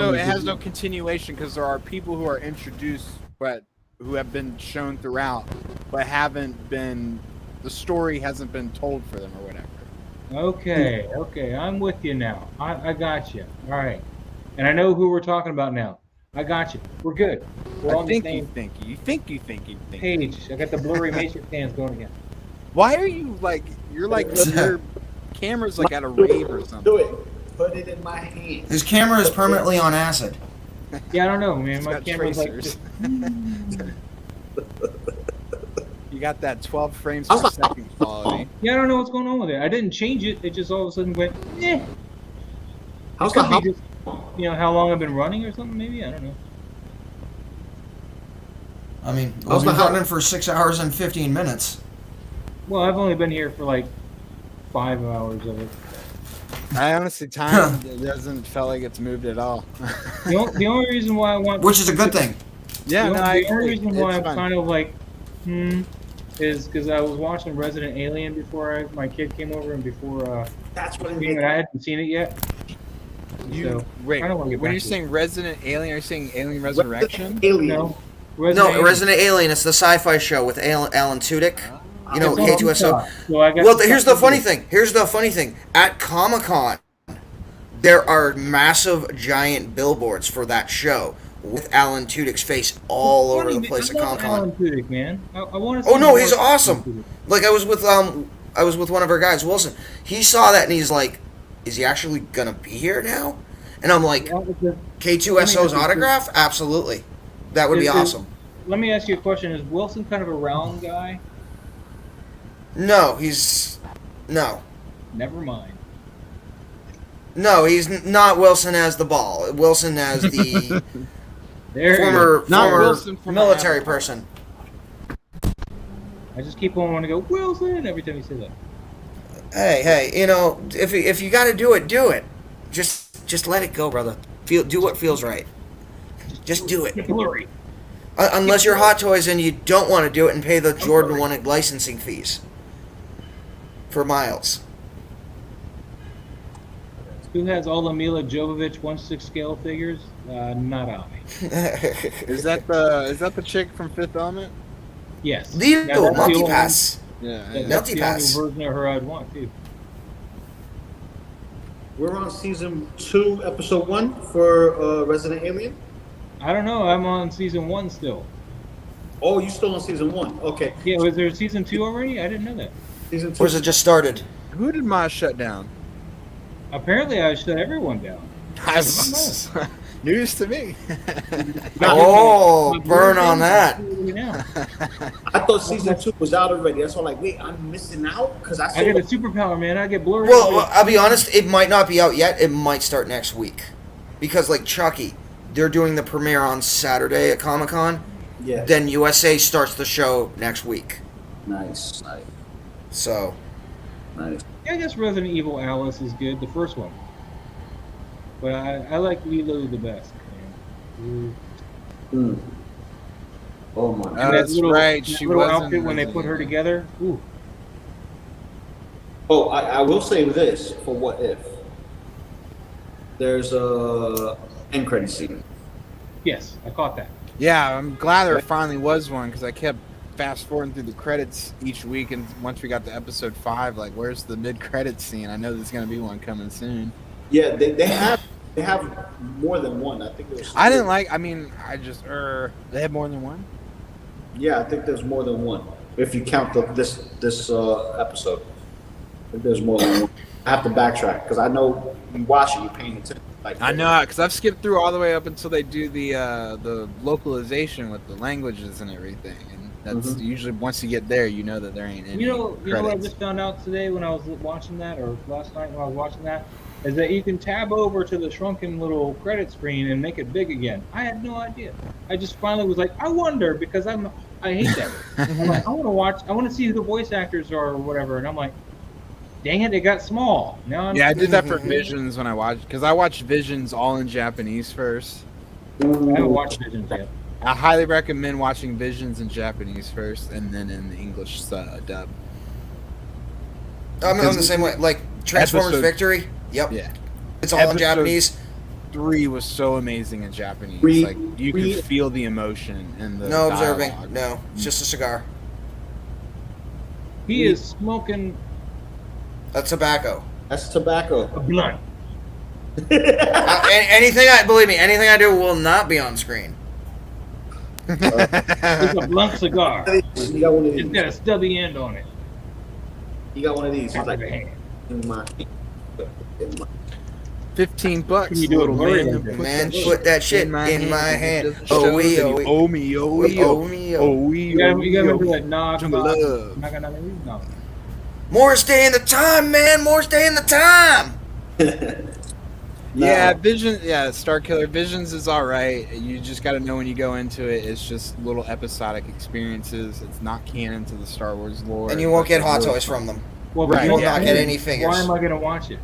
no continuation because there are people who are introduced, but who have been shown throughout, but haven't been. The story hasn't been told for them or whatever. Okay, I'm with you now. I got you. All right, and I know who we're talking about now. I got you. We're good. We're on the same You think. page. I got the blurry matrix hands going again. Why are you like? You're like your camera's like at a rave or something. Do it. Put it in my hand. His camera is permanently on acid. Yeah, I don't know, man. It's My got camera's tracers. like. You got that 12 frames per second quality. Yeah, I don't know what's going on with it. I didn't change it. It just all of a sudden went. Eh. How's It could be just, how long I've been running or something? Maybe I don't know. I mean, we've been running for 6 hours and 15 minutes. Well, I've only been here for like 5 hours of it. I honestly, time doesn't feel like it's moved at all. The only reason why I want, Which is a good thing. Yeah, the only reason why I'm kind of like, is because I was watching Resident Alien before my kid came over and before that's what I hadn't seen it yet. Wait, I don't want to get when back you're to saying Resident Alien, are you saying Alien Resurrection? No. Resident Alien. It's the sci-fi show with Alan Tudyk. You know, It's on K2SO. Peacock, so I got Well, to here's the stop funny it. thing. Here's the funny thing. At Comic-Con, there are massive, giant billboards for that show with Alan Tudyk's face all over the place at I love Comic-Con. Alan Tudyk, man. I want to. Oh no, he's awesome. Like I was with one of our guys, Wilson. He saw that and he's like, "Is he actually gonna be here now?" And I'm like, "K2SO's autograph? Absolutely, that would be awesome." Let me ask you a question: is Wilson kind of a round guy? No, he's no. Never mind. No, he's not Wilson as the ball. Wilson as the former military person. I just keep on wanting to go Wilson every time you say that. Hey, you know, if you got to do it, do it. Just let it go, brother. Do what feels right. Just do it. Blurry. Unless you're Hot Toys and you don't want to do it and pay the Jordan 1 licensing fees for Miles. Who has all the Mila Jovovich 1/6 scale figures? Not I. Is that the chick from Fifth Element? Yes. Lilo, multipass. Yeah, that's the multipass. only version of her I'd want too. We're on season 2, episode 1 for Resident Alien. I don't know. I'm on season 1 still. Oh, you still on season 1? Okay. Yeah, was there season 2 already? I didn't know that. Season 2. Or is it just started? Who did Maz shut down? Apparently, I shut everyone down. News to me. Oh, burn on that. I thought season 2 was out already. That's why I'm like, wait, I'm missing out? Because I get a superpower, man. I get blurry. Well, I'll be honest, it might not be out yet. It might start next week. Because, like Chucky, they're doing the premiere on Saturday at Comic-Con. Yeah. Then USA starts the show next week. Nice. So. Nice. Yeah, I guess Resident Evil Alice is good, the first one. But I like Lilo the best. Oh my god. And That's right. That She little was outfit when they put her together. Ooh. Oh, I will say this for What If. There's a end credit scene. Yes, I caught that. Yeah, I'm glad there finally was one because I kept fast forwarding through the credits each week, and once we got to episode 5, like, where's the mid-credits scene? I know there's gonna be one coming soon. Yeah, they have more than one. I think there's. I didn't like. I mean, they have more than one. Yeah, I think there's more than one. If you count this episode, I think there's more than one. I have to backtrack because I know you watch it, you're paying attention. Like I know, because I've skipped through all the way up until they do the localization with the languages and everything, and that's usually once you get there, you know that there ain't any. You know what I credits. just found out today when I was watching that, or last night when I was watching that, is that you can tab over to the shrunken little credit screen and make it big again. I had no idea. I just finally was like, I wonder, because I hate that. I'm like, I want to see who the voice actors are or whatever, and I'm like, dang it, it got small. Now I did that for Visions when I watched, because I watched Visions all in Japanese first. I haven't watched Visions yet. I highly recommend watching Visions in Japanese first, and then in the English dub. I'm the same way. Like Transformers Victory. Yep. Yeah. It's all in Japanese. 3 was so amazing in Japanese. Like you could feel the emotion and the No dialogue. observing. No, it's just a cigar. He is smoking a tobacco. That's tobacco. A blunt. Anything I do will not be on screen. It's a blunt cigar. You got one of these. It's got a stubby end on it. You got one of these. It's like, in my $15. Can you do little it man, put that shit in my hand. Oh, we, oh me, oh we, oh me, oh we. You gotta remember that knock. More stay in the time, man. More stay in the time. Yeah, Vision. Yeah, Star Killer Visions is all right. You just got to know when you go into it. It's just little episodic experiences. It's not canon to the Star Wars lore. And you won't get Hot Toys from them. Well, right, you will not get any figures. Why am I gonna watch it?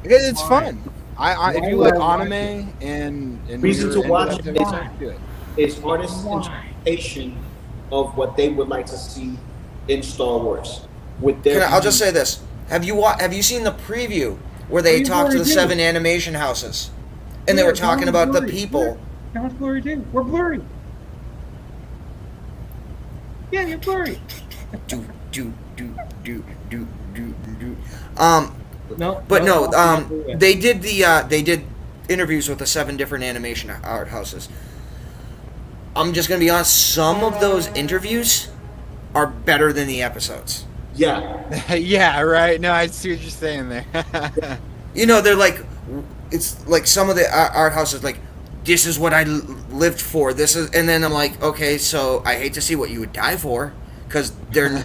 It's fun. If you like anime and reason to watch it do it. is artists' interpretation of what they would like to see in Star Wars. With their, I'll just say this: Have you seen the preview where they talked to the 7 animation houses, and they were talking about the people? How much blurry too? We're blurry. Yeah, you're blurry. They did interviews with the 7 different animation art houses. I'm just gonna be honest, some of those interviews are better than the episodes. Yeah. Yeah, right. No, I see what you're saying there. They're like, it's like some of the art houses like, this is what I lived for. This is, and then I'm like, okay, so I hate to see what you would die for, because they're.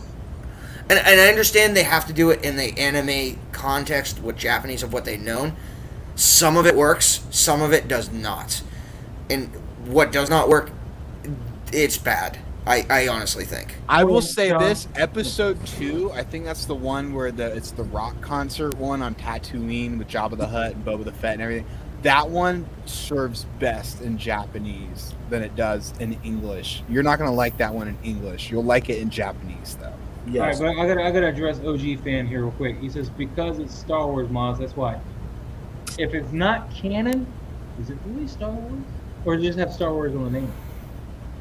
And I understand they have to do it in the anime context with Japanese of what they've known. Some of it works, some of it does not. And what does not work, it's bad. I honestly think. I will say this, episode 2, I think that's the one where it's the rock concert one on Tatooine with Jabba the Hutt and Boba the Fett and everything. That one serves best in Japanese than it does in English. You're not going to like that one in English. You'll like it in Japanese, though. Yes. All right, but I gotta address OG fan here real quick. He says because it's Star Wars mods, that's why. If it's not canon, is it really Star Wars, or does it just have Star Wars on the name?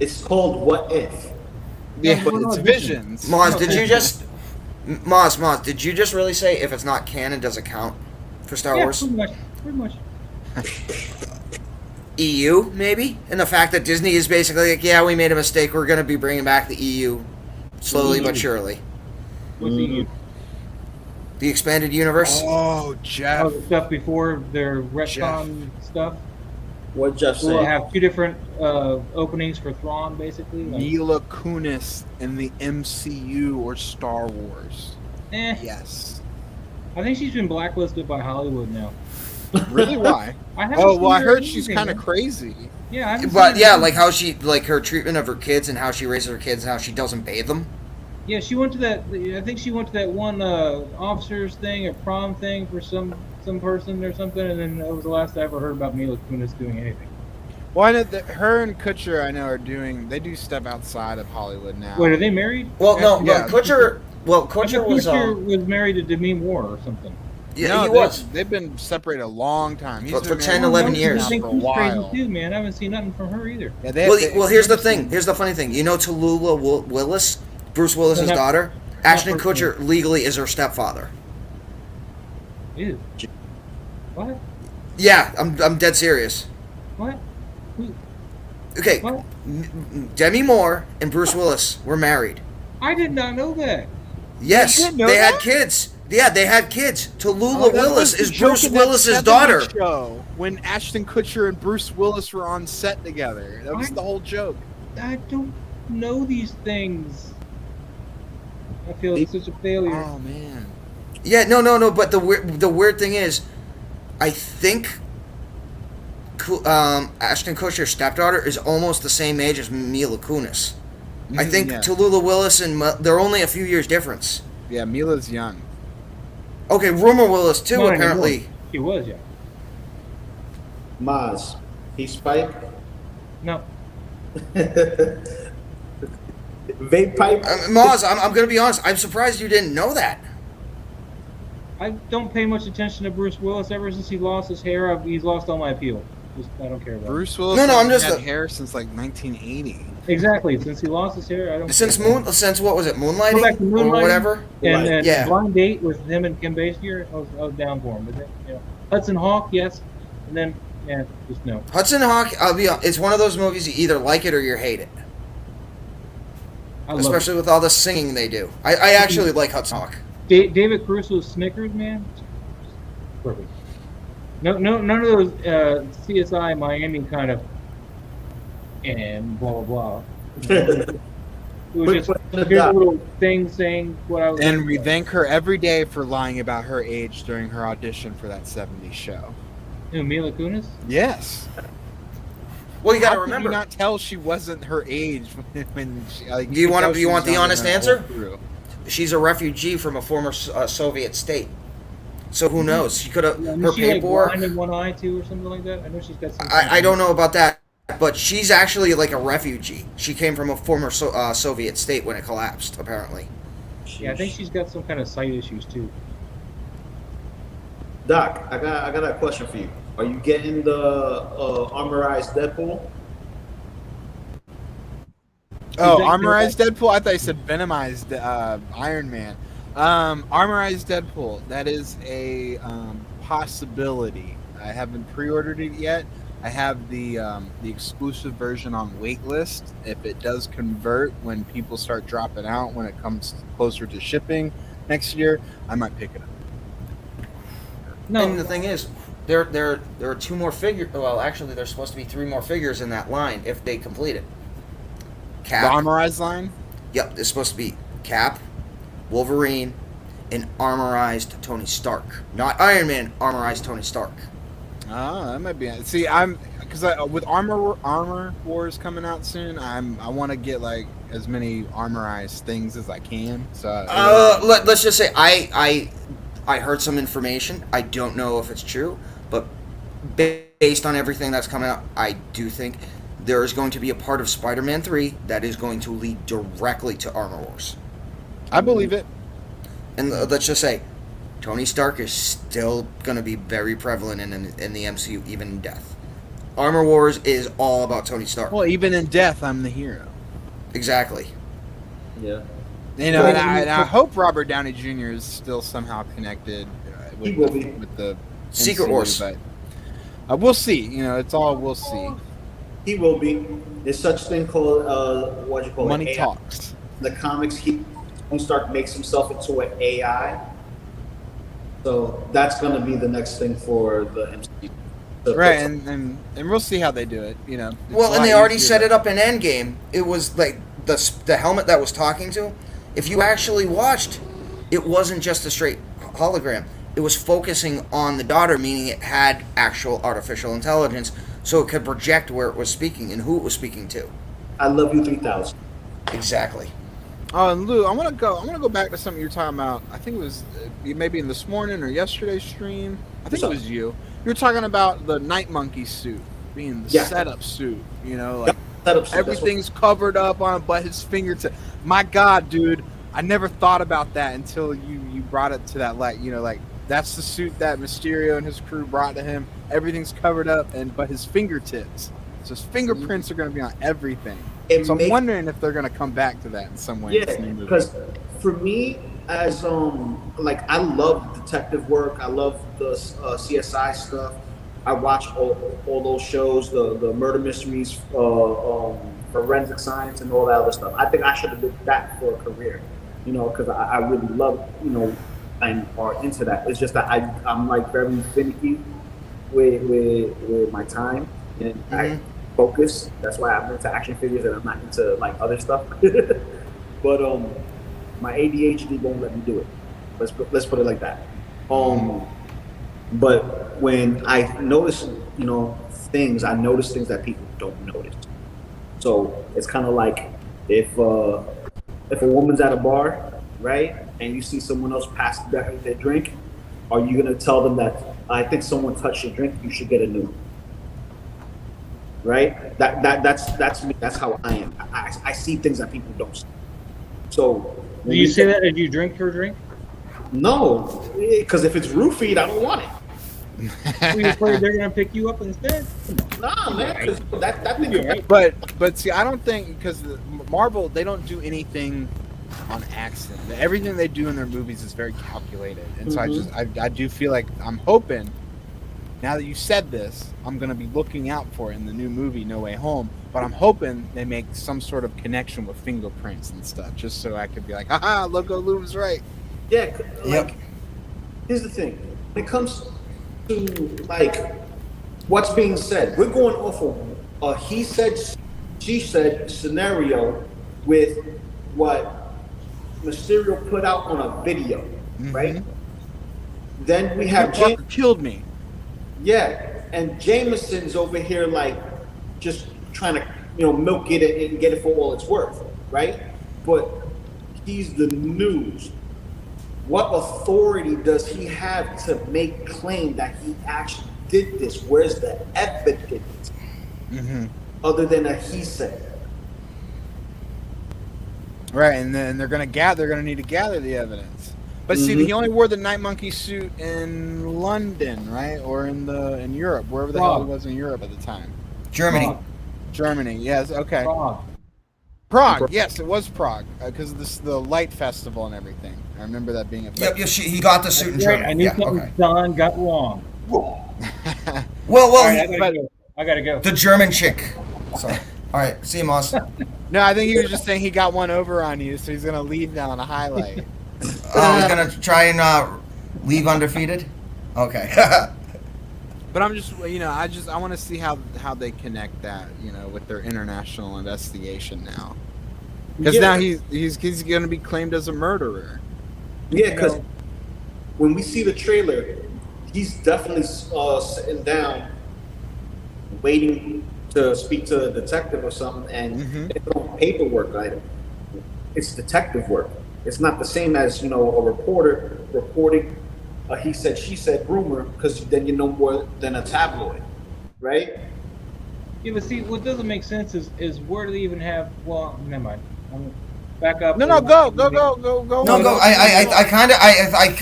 It's called What If. Yeah, but it's Visions. Moz, did you just Moz, did you just really say if it's not canon, does it count for Star Wars? Pretty much. EU, maybe? And the fact that Disney is basically like, yeah, we made a mistake, we're gonna be bringing back the EU. Slowly but surely. What's EU? The expanded universe. Oh, Jeff. Oh, the stuff before their retcon stuff. What Jeff said? We'll have 2 different openings for Thrawn, basically. Mila Kunis in the MCU or Star Wars. Yes. I think she's been blacklisted by Hollywood now. Really? Why? I heard she's kind of crazy. Yeah, like how she, like her treatment of her kids and how she raises her kids and how she doesn't bathe them. Yeah, she went to that. I think she went to that one officers thing or prom thing for some person or something, and then that was the last I ever heard about Mila Kunis doing anything. Well, I know that her and Kutcher, I know, they do stuff outside of Hollywood now. Wait, are they married? Well, no, yeah. Kutcher was married to Demi Moore or something. Yeah, no, he was. They've been separated a long time. He's for been 10, married 11 years. now for a while. Crazy too, man. I haven't seen nothing from her either. Yeah, Well, here's the thing. Here's the funny thing. You know Tallulah Willis, Bruce Willis's daughter? Ashton Kutcher legally is her stepfather. Ew. What? Yeah, I'm dead serious. What? Okay, What? Demi Moore and Bruce Willis were married. I did not know that. Yes, You didn't know they that? had kids. Yeah, they had kids. Tallulah Oh, that Willis was the is joke Bruce in that Willis's 70s daughter. show when Ashton Kutcher and Bruce Willis were on set together. That was the whole joke. I don't know these things. I feel it's such a failure. Oh man. Yeah, no. But the weird thing is, I think Ashton Kutcher's stepdaughter is almost the same age as Mila Kunis. I think yeah. Tallulah Willis and they're only a few years difference. Yeah, Mila's young. Okay, Rumor Willis too. Not apparently, anymore. He was, yeah. Maz, he Spike. No. Vape pipe. Maz, I'm gonna be honest. I'm surprised you didn't know that. I don't pay much attention to Bruce Willis. Ever since he lost his hair, he's lost all my appeal. I don't care about Bruce Willis hasn't had hair since like 1980. Exactly. Since he lost his hair, I don't. Since what was it? Go Moonlighting, back to Moonlighting or whatever. And yeah. Blind Date with him and Kim Basinger, I was down for him. But then, Hudson Hawk, yes, and then just no. Hudson Hawk, I'll be honest, it's one of those movies you either like it or you hate it. Especially with all the singing they do. I actually like Hudson Hawk. David Caruso's Snickers, man, perfect. No, none of those CSI Miami kind of and blah blah blah. It was just here's a little thing saying what I was. And we thank her every day for lying about her age during her audition for that 70s show. Who, Mila Kunis? Yes. Well, you got to How could remember. you not tell she wasn't her age when she, like, Do you want could tell she was the younger honest than the whole answer? crew. She's a refugee from a former Soviet state. So who knows? She could have her She like paperwork. blind in one eye too, or something like that. I know she's got some. I don't know about that, but she's actually like a refugee. She came from a former Soviet state when it collapsed, apparently. Yeah, I think she's got some kind of sight issues too. Doc, I got a question for you. Are you getting the armorized Deadpool? Oh, armorized Deadpool? I thought you said venomized Iron Man. Armorized Deadpool. That is a possibility. I haven't pre-ordered it yet. I have the exclusive version on waitlist. If it does convert when people start dropping out, when it comes closer to shipping next year, I might pick it up. No, and the thing is, there are 2 more figures. Well, actually, there's supposed to be 3 more figures in that line if they complete it. Cap. The armorized line? Yep, it's supposed to be Cap, Wolverine, and armorized Tony Stark. Not Iron Man, armorized Tony Stark. Oh, that might be. See, because with Armor Wars coming out soon, I want to get like as many armorized things as I can. So let's just say I heard some information. I don't know if it's true, but based on everything that's coming out, I do think there is going to be a part of Spider-Man 3 that is going to lead directly to Armor Wars. I believe it. And let's just say, Tony Stark is still going to be very prevalent in the MCU, even in death. Armor Wars is all about Tony Stark. Well, even in death, I'm the hero. Exactly. Yeah. You know, and I hope Robert Downey Jr. is still somehow connected with the Secret MCU, Wars. But we'll see. You know, it's all we'll see. He will be. There's such thing called what you call Money it? talks. In the comics, Tony Stark makes himself into an AI. So that's going to be the next thing for the MCU. Right, and we'll see how they do it. You know. Well, and they already set it up in EndGame. It was like the helmet that was talking to. If you actually watched, it wasn't just a straight hologram. It was focusing on the daughter, meaning it had actual artificial intelligence, so it could project where it was speaking and who it was speaking to. I love you 3000. Exactly. Oh, and Lou, I want to go back to something you were talking about. I think it was maybe in this morning or yesterday's stream. I think it was you. You were talking about the Night Monkey suit being the setup suit. You know, like everything's covered up on, but his fingertip. My God, dude, I never thought about that until you brought it to that light. You know, like that's the suit that Mysterio and his crew brought to him. Everything's covered up, but his fingertips. So his fingerprints are going to be on everything. So I'm wondering if they're going to come back to that in some way. Yeah, because for me, as like I love detective work. I love the CSI stuff. I watch all those shows, the murder mysteries, forensic science, and all that other stuff. I think I should have did that for a career, you know, because I really love, you know, and are into that. It's just that I'm like very finicky with my time and I focus. That's why I'm into action figures and I'm not into like other stuff. But my ADHD won't let me do it. Let's put it like that. But when I notice, things, I notice things that people don't notice. So it's kind of like if a woman's at a bar, right, and you see someone else pass their drink, are you gonna tell them that I think someone touched your drink, you should get a new one? Right? That's me. That's how I am. I see things that people don't see. So do you say that? Did you drink her drink? No, because if it's roofied, I don't want it. Are you afraid they're gonna pick you up instead? Nah, man. 'Cause that thing. Right. But see, I don't think, because Marvel, they don't do anything on accident. Everything they do in their movies is very calculated, and so I do feel like I'm hoping. Now that you said this, I'm going to be looking out for it in the new movie, No Way Home. But I'm hoping they make some sort of connection with fingerprints and stuff, just so I could be like, haha, Loco Lu was right. Yeah, like, here's the thing. When it comes to, like, what's being said, we're going off of a he said, she said scenario with what Mysterio put out on a video, right? Then we have Walker killed me. Yeah, and Jameson's over here like just trying to milk it and get it for all it's worth, right? But he's the news. What authority does he have to make claim that he actually did this? Where's the evidence other than a he said? Right, and then they're gonna need to gather the evidence. But see, he only wore the Night Monkey suit in London, right, or in Europe, wherever the hell he was in Europe at the time. Germany. Germany, yes, okay. Prague, yes, it was Prague, because this the Light Festival and everything. I remember that being a. Yep, he got the suit in Germany. I knew something Don got wrong. Well, right, I gotta go. The German chick. Sorry. All right, see you, Moss. No, I think he was just saying he got one over on you, so he's gonna lead now on a highlight. Oh, he's gonna try and leave undefeated. Okay. But I'm just, I want to see how they connect that, with their international investigation now, because now he's gonna be claimed as a murderer. Yeah, because when we see the trailer, he's definitely sitting down, waiting to speak to a detective or something, and it's no paperwork item. It's detective work. It's not the same as, a reporter reporting a he said, she said rumor, because then you know more than a tabloid, right? Yeah, but see, what doesn't make sense is where do they even have? Well, never mind. Back up. No, No, go. go. I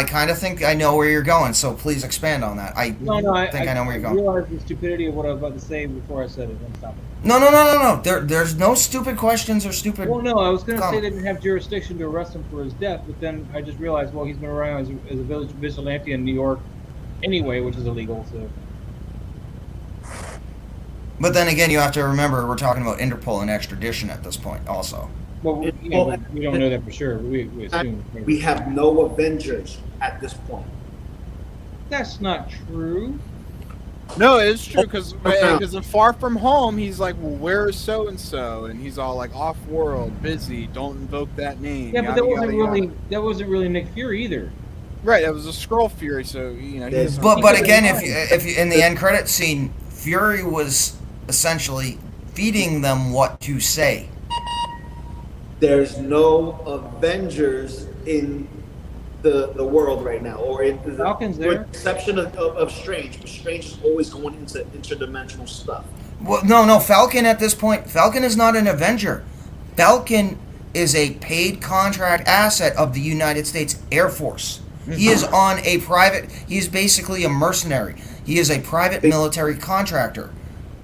kind of think I know where you're going. So please expand on that. I know where you're going. I realized the stupidity of what I was about to say before I said it. Then stop it. No. There's no stupid questions or stupid. Well, no, I was going to say they didn't have jurisdiction to arrest him for his death, but then I just realized, well, he's been around as a village vigilante in New York, anyway, which is illegal. So. But then again, you have to remember we're talking about Interpol and extradition at this point, also. Well, we don't know that for sure. But we assume we have no Avengers at this point. That's not true. No, it's true, because in Far From Home, he's like, well, where is so and so, and he's all like off world, busy, don't invoke that name. Yeah, but that wasn't really Nick Fury either. Right, that was a Skrull Fury, so But again, if you in the end credit scene, Fury was essentially feeding them what to say. There's no Avengers in the world right now, or in the Falcon's there. with the exception of Strange. But Strange is always going into interdimensional stuff. Well, no, Falcon at this point, Falcon is not an Avenger. Falcon is a paid contract asset of the United States Air Force. He is on a private, he is basically a mercenary. He is a private military contractor.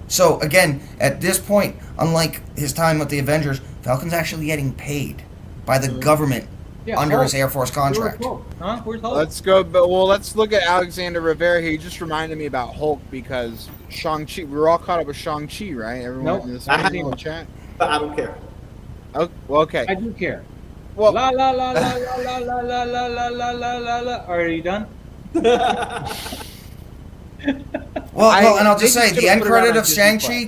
So again, at this point, unlike his time with the Avengers, Falcon's actually getting paid by the government under his Air Force contract. Where's Hulk? Let's go, let's look at Alexander Rivera. He just reminded me about Hulk because Shang-Chi, we were all caught up with Shang-Chi, right? Everyone in the chat. But I don't care. Oh, well, okay. I do care. Well, la la la la la la la la la la la la la. Are you done? Well, and I'll just they say just the should've end put it out credit on of Disney Shang-Chi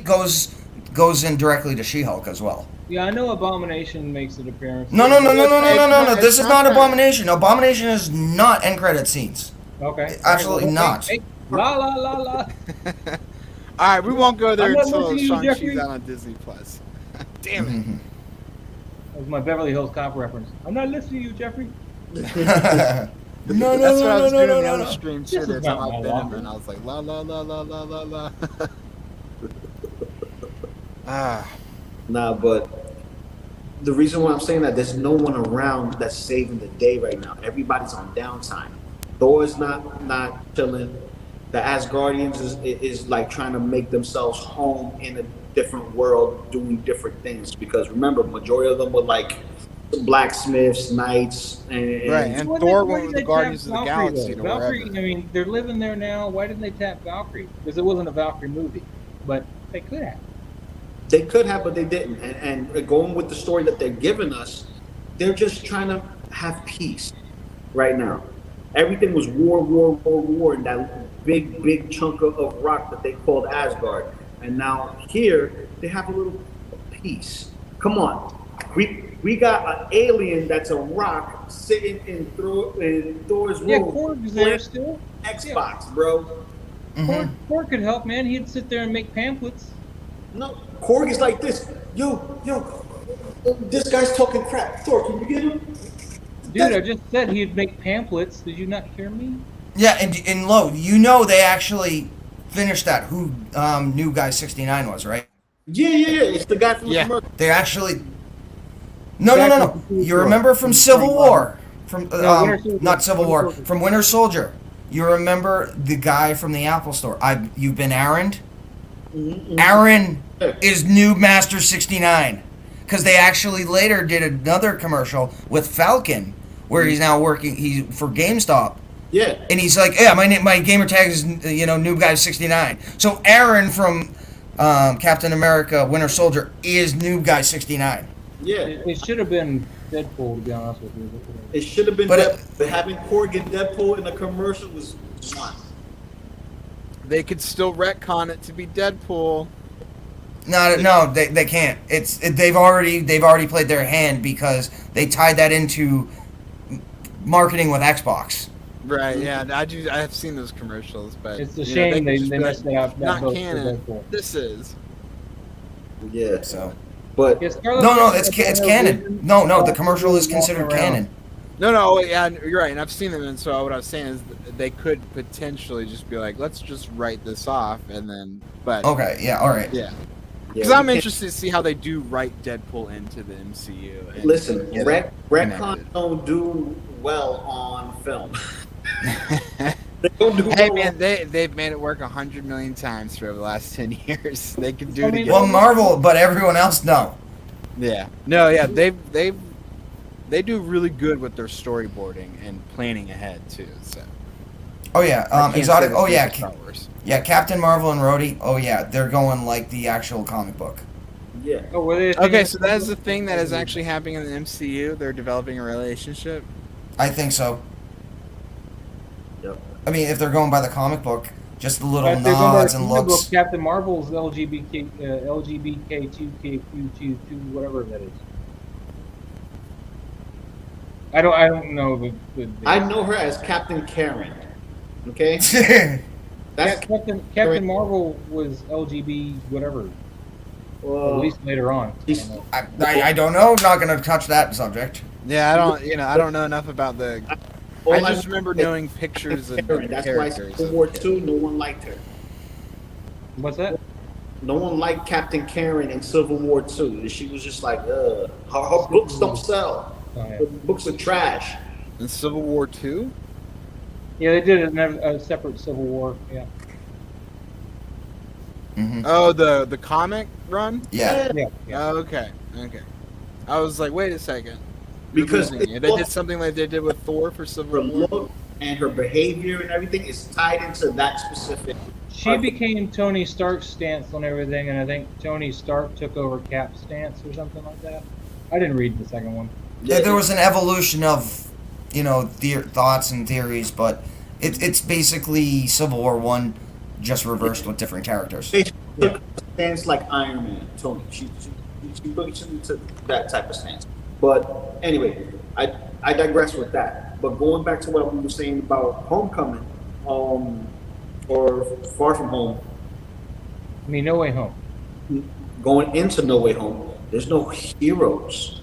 goes in directly to She-Hulk as well. Yeah, I know Abomination makes an appearance. No. This It's is not not that. Abomination. Abomination is not end credit scenes. Okay. Absolutely not. Hey, la la la la. All right, we won't go there I'm not until listening to you, Shang-Chi's Jeffrey. out on Disney Plus. Damn it. Mhm. That was my Beverly Hills Cop reference. I'm not listening to you, Jeffrey. No, That's what I was doing the no. other stream too. This They're is talking not about my Venom, walker. and I was like, la la la la la la la. Ah, Nah, but the reason why I'm saying that, there's no one around that's saving the day right now. Everybody's on downtime. Thor's not chilling. The Asgardians is like trying to make themselves home in a different world, doing different things. Because remember, majority of them were like blacksmiths, knights, and right. And Why Thor did went with they the Guardians of tap the Valkyrie, Galaxy though? to Valkyrie, wherever. I mean, they're living there now. Why didn't they tap Valkyrie? Because it wasn't a Valkyrie movie, but they could have. they could have, but they didn't. And going with the story that they're giving us, they're just trying to have peace right now. Everything was war in that big chunk of rock that they called Asgard. And now here, they have a little peace. Come on. We got an alien that's a rock sitting in Thor's room. Yeah, Korg's there still. Xbox, bro. Korg could help, man. He'd sit there and make pamphlets. No, Korg is like this. Yo, this guy's talking crap. Thor, can you get him? Dude, I just said he'd make pamphlets. Did you not hear me? Yeah, and Lo, you know they actually finished that. Who New Guy 69 was, right? Yeah. It's the guy from the commercial. They actually. No. You remember from Civil War? From not Civil War. From Winter Soldier. You remember the guy from the Apple Store? You've been Aaron. Aaron is New Master 69 because they actually later did another commercial with Falcon where he's now working for GameStop. Yeah. And he's like, yeah, my gamer tag is Noob Guy 69. So Aaron from Captain America Winter Soldier is Noob Guy 69. Yeah. It should have been Deadpool, to be honest with you. It should have been Deadpool. But having Korg and Deadpool in the commercial was one. They could still retcon it to be Deadpool. No, they can't. They've already played their hand because they tied that into marketing with Xbox. Right, yeah, I have seen those commercials, but it's a shame they messed it up. Not canon. This is. Yeah. So, but no, it's canon. No, the commercial is considered canon. No, yeah, you're right, and I've seen them, and so what I was saying is they could potentially just be like, let's just write this off, and then, but okay, yeah, all right, yeah. Because I'm interested to see how they do write Deadpool into the MCU. And listen, retcon don't do well on film. They don't do hey well man, they've made it work 100 million times for the last 10 years. They can do it again. Well, Marvel, but everyone else no. Yeah, no, yeah, they do really good with their storyboarding and planning ahead too. So. Oh yeah, exotic. Oh yeah, Star Wars. Yeah, Captain Marvel and Rhodey. Oh yeah, they're going like the actual comic book. Yeah. Oh, were they Okay, so that is the thing that is actually happening in the MCU. They're developing a relationship. I think so. Yep. I mean, if they're going by the comic book, just the little If they're going by nods the and comic looks. book, Captain Marvel's LGBTQ2 whatever that is. I don't know the I know her as Captain Karen. Okay. That's Captain Marvel was LGB whatever. Well, at least later on. I don't know. Not going to touch that subject. Yeah, I don't know enough about the. I just remember knowing pictures of the That's why characters. Civil War II, no one liked her. What's that? No one liked Captain Karen in Civil War II. She was just like, her books don't sell. Her books are trash. In Civil War II? Yeah, they did a separate Civil War. Yeah. Mm-hmm. Oh, the comic run? Yeah. Oh, okay. I was like, wait a second. Because they did something like they did with Thor for Civil War. Look and her behavior and everything is tied into that specific. She became Tony Stark's stance on everything, and I think Tony Stark took over Cap's stance or something like that. I didn't read the second one. There was an evolution of, thoughts and theories, but it's basically Civil War 1 just reversed with different characters. They took a stance like Iron Man, Tony. She took that type of stance. But anyway, I digress with that. But going back to what we were saying about Homecoming, or Far From Home. I mean, No Way Home. Going into No Way Home, there's no heroes.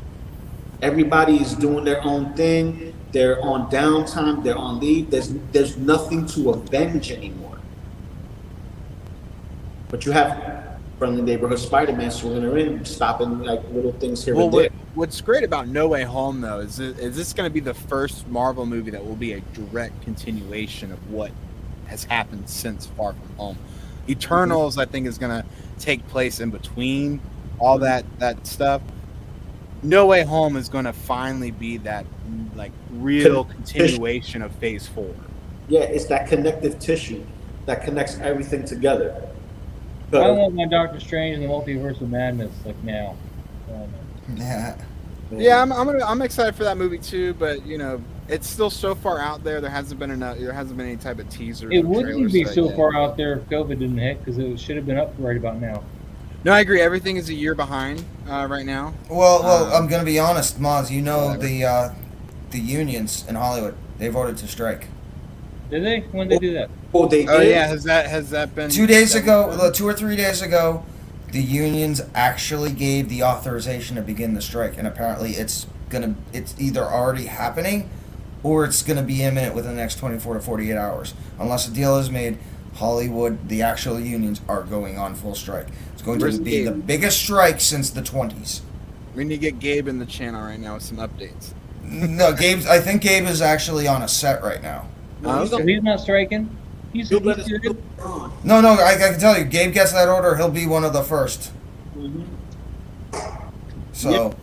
Everybody's doing their own thing. They're on downtime. They're on leave. There's nothing to avenge anymore. But you have friendly neighborhood Spider-Man swinging around, stopping like little things here and there. What's great about No Way Home, though, is this going to be the first Marvel movie that will be a direct continuation of what has happened since Far From Home. Eternals, I think, is going to take place in between all that stuff. No Way Home is going to finally be that like real continuation of Phase 4. Yeah, it's that connective tissue that connects everything together. I want my Doctor Strange and the Multiverse of Madness like now. Yeah, I'm excited for that movie too, but it's still so far out there. There hasn't been any type of teaser. It wouldn't be so far out there if COVID didn't hit, because it should have been up right about now. No, I agree. Everything is a year behind right now. Well, I'm gonna be honest, Maz. The unions in Hollywood, they voted to strike. Did they? When did they do that? Oh, they did. Oh yeah, has that been 2 days ago? 2 or 3 days ago, the unions actually gave the authorization to begin the strike, and apparently it's either already happening, or it's gonna be imminent within the next 24 to 48 hours. Unless a deal is made, Hollywood, the actual unions are going on full strike. It's going to be the biggest strike since the 20s. We need to get Gabe in the channel right now with some updates. No, I think Gabe is actually on a set right now. He's not striking. He's good. No, I can tell you, Gabe gets that order, he'll be one of the first. So,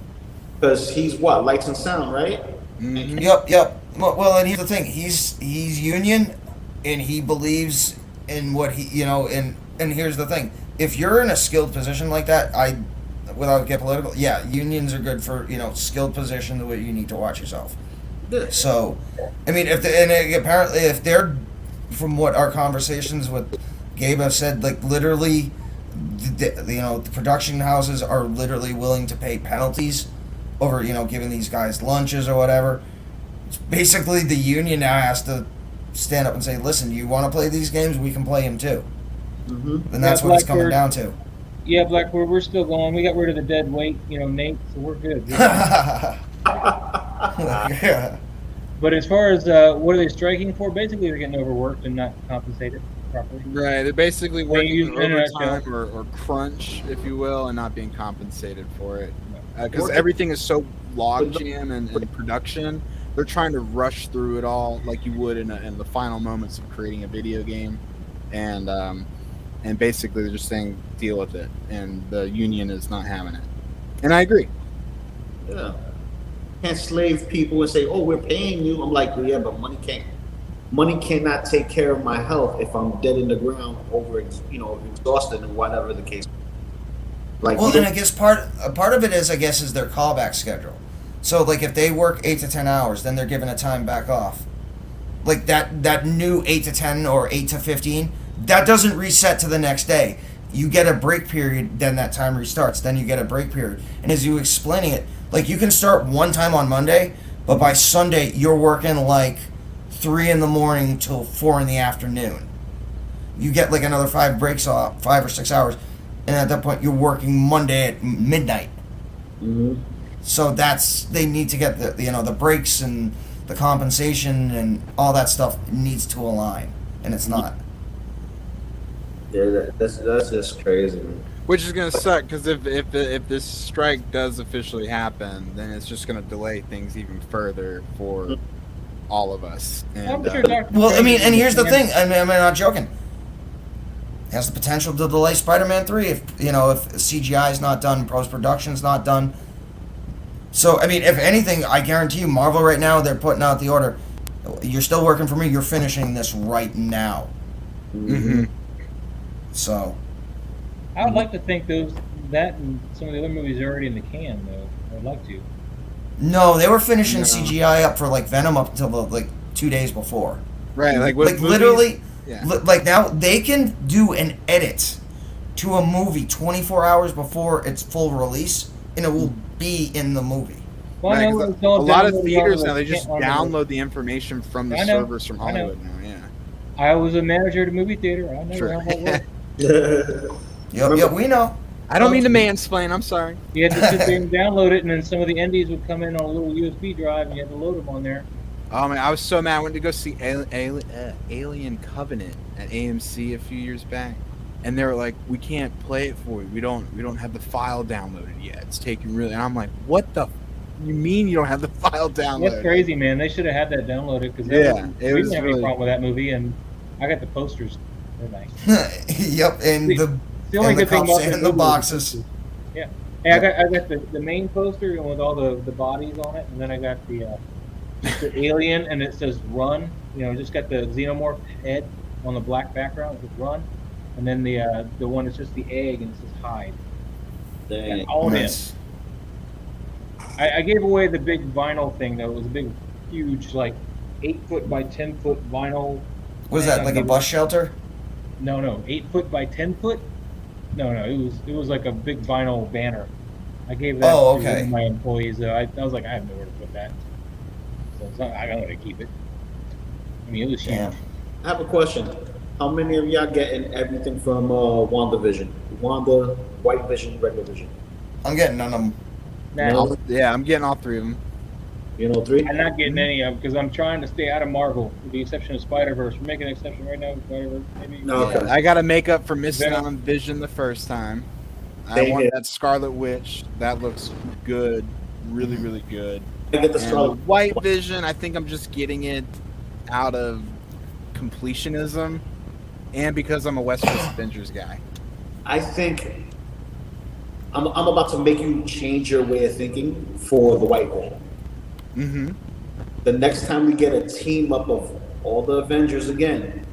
because he's what, lights and sound, right? Mm-hmm. Yep. Well, and here's the thing: he's union, and he believes in what he, and here's the thing: if you're in a skilled position like that, without get political, yeah, unions are good for skilled position the way you need to watch yourself. So, I mean, apparently if they're, from what our conversations with Gabe have said, like literally, the production houses are literally willing to pay penalties over giving these guys lunches or whatever. It's basically, the union now has to stand up and say, "Listen, you want to play these games? We can play them too." Mm-hmm. And that's what it's coming down to. Yeah, Blackbird, we're still going. We got rid of the dead weight, Nate, so we're good. Yeah. But as far as what are they striking for? Basically, they're getting overworked and not compensated properly. Right, they're basically working overtime or crunch, if you will, and not being compensated for it. Because everything is so logjam and production, they're trying to rush through it all like you would in the final moments of creating a video game, and basically they're just saying deal with it, and the union is not having it, and I agree. Yeah. Can't slave people and say, "Oh, we're paying you." I'm like, yeah, but money cannot take care of my health if I'm dead in the ground, exhausted, and whatever the case. Like, well, and I guess part of it is their callback schedule. So like if they work 8 to 10 hours, then they're given a time back off. Like that new 8 to 10 or 8 to 15, that doesn't reset to the next day. You get a break period, then that time restarts. Then you get a break period, and as you explaining it. Like, you can start one time on Monday, but by Sunday, you're working like 3 in the morning till 4 in the afternoon. You get like another 5 breaks off, 5 or 6 hours, and at that point, you're working Monday at midnight. Mm-hmm. So they need to get the breaks and the compensation and all that stuff needs to align, and it's not. Yeah, that's just crazy, man. Which is going to suck, because if this strike does officially happen, then it's just going to delay things even further for all of us. And, well, I mean, and here's the thing. I mean, I'm not joking. It has the potential to delay Spider-Man 3 if CGI is not done, post-production's not done. So, I mean, if anything, I guarantee you, Marvel right now, they're putting out the order. You're still working for me. You're finishing this right now. Mm-hmm. So... I would like to think that and some of the other movies are already in the can, though. I'd like to. No, they were finishing No. CGI up for like Venom up until like 2 days before. Right, like with like movies, literally, yeah. like now they can do an edit to a movie 24 hours before its full release, and it will be in the movie. Well, Right, I know 'cause it's all a lot of downloaded theaters on now, the- they just on the- download the information from the I know, servers from I know. Hollywood now, yeah. I was a manager at a movie theater. I know Sure. how that works. Yep, we know. I don't mean to mansplain, I'm sorry. You had to sit there and download it, and then some of the indies would come in on a little USB drive, and you had to load them on there. Oh man, I was so mad. I went to go see Alien Covenant at AMC a few years back, and they were like, "We can't play it for you. We don't have the file downloaded yet. It's taking really." And I'm like, "What the? You mean you don't have the file downloaded?" That's crazy, man. They should have had that downloaded because Yeah, it we was didn't have really- any problem with that movie, and I got the posters. They're nice. Yep, and the only and the good thing cups about and that the movie boxes. Yeah. Hey, I got the main poster with all the bodies on it, and then I got the alien, and it says "Run." You know, just got the xenomorph head on the black background. It says "Run," and then the one that's just the egg, and it says "Hide." Dang. All Nice. in. I gave away the big vinyl thing though. It was a big, huge, like 8 foot by 10 foot vinyl. What is that, like a bus shelter? No, 8 foot by 10 foot. No, it was like a big vinyl banner. I gave that Oh, to okay. one of my employees. I was like, I have nowhere to put that, so it's not, I don't want to keep it. I mean, it was huge. Yeah. I have a question. How many of y'all getting everything from WandaVision? Wanda, White Vision, regular Vision? I'm getting none of them. Nah, Yeah, I'm getting all three of them. You know, 3? I'm not getting any of them because I'm trying to stay out of Marvel, with the exception of Spider-Verse. We're making an exception right now with Spider-Verse. Maybe. No, okay. I got to make up for missing Venom. on Vision the first time. I Same want here. that Scarlet Witch. That looks good, really, really good. I get the And Scarlet White Vision, I think I'm just getting it out of completionism, and because I'm a West Coast Avengers guy. I think I'm about to make you change your way of thinking for the White Vision. Mm-hmm. The next time we get a team up of all the Avengers again,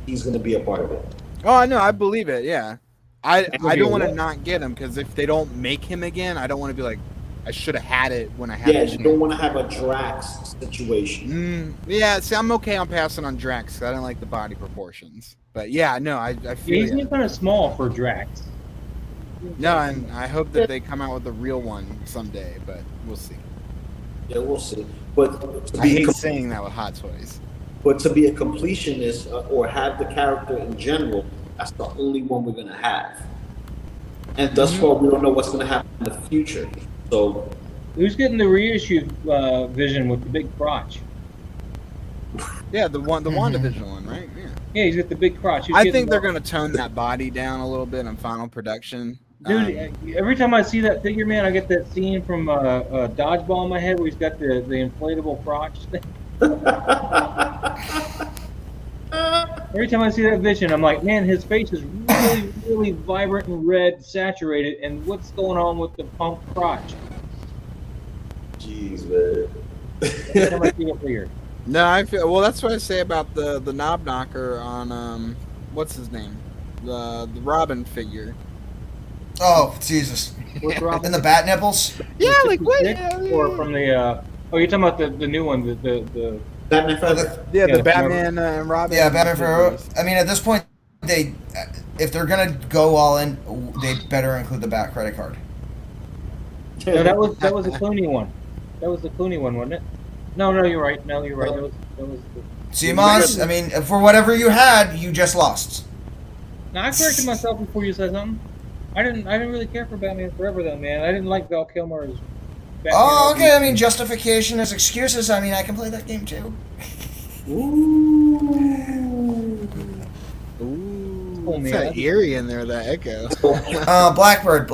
he's going to be a part of it. Oh, I know. I believe it. Yeah. I be don't a want to what? not get him because if they don't make him again, I don't want to be like, I should have had it when I had Yeah, it. you don't want to have a Drax situation. Yeah, see, I'm okay on passing on Drax 'cause I don't like the body proportions. But yeah, no, I Yeah, feel he's ya. kind of small for Drax. No, and I hope that they come out with a real one someday, but we'll see. Yeah, we'll see. But to I be hate saying that with Hot Toys. But to be a completionist or have the character in general, that's the only one we're gonna have. And thus far, we don't know what's gonna happen in the future. So Who's getting the reissue Vision with the big crotch? Yeah, the WandaVision one, right? Yeah. Yeah, he's got the big crotch. Who's I getting think they're the- going to tone that body down a little bit in final production. Dude, every time I see that figure, man, I get that scene from Dodgeball in my head where he's got the inflatable crotch thing. Every time I see that Vision, I'm like, man, his face is really, really vibrant and red, saturated, and what's going on with the punk crotch? Jeez, man. Every time I see that figure. No, I feel well. That's what I say about the knob knocker on what's his name, the Robin figure. Oh, Jesus. What's Robin? And the bat nipples? Yeah, like what? Or from the oh, you're talking about the new one, the Batman Forever. Yeah, Yeah, the Batman and Robin. Yeah, Batman Forever. I mean, at this point, they, if they're gonna go all in, they better include the Bat credit card. No, that was a Clooney one. That was the Clooney one, wasn't it? No, you're right. No, you're right. That was the... See, Maz, I mean, for whatever you had, you just lost. Now I corrected myself before you said something. I didn't really care for Batman Forever though, man. I didn't like Val Kilmer's Batman. Oh, okay. I mean, justification is excuses. I mean, I can play that game too. Ooh, it's that eerie in there, that echo. Blackbird.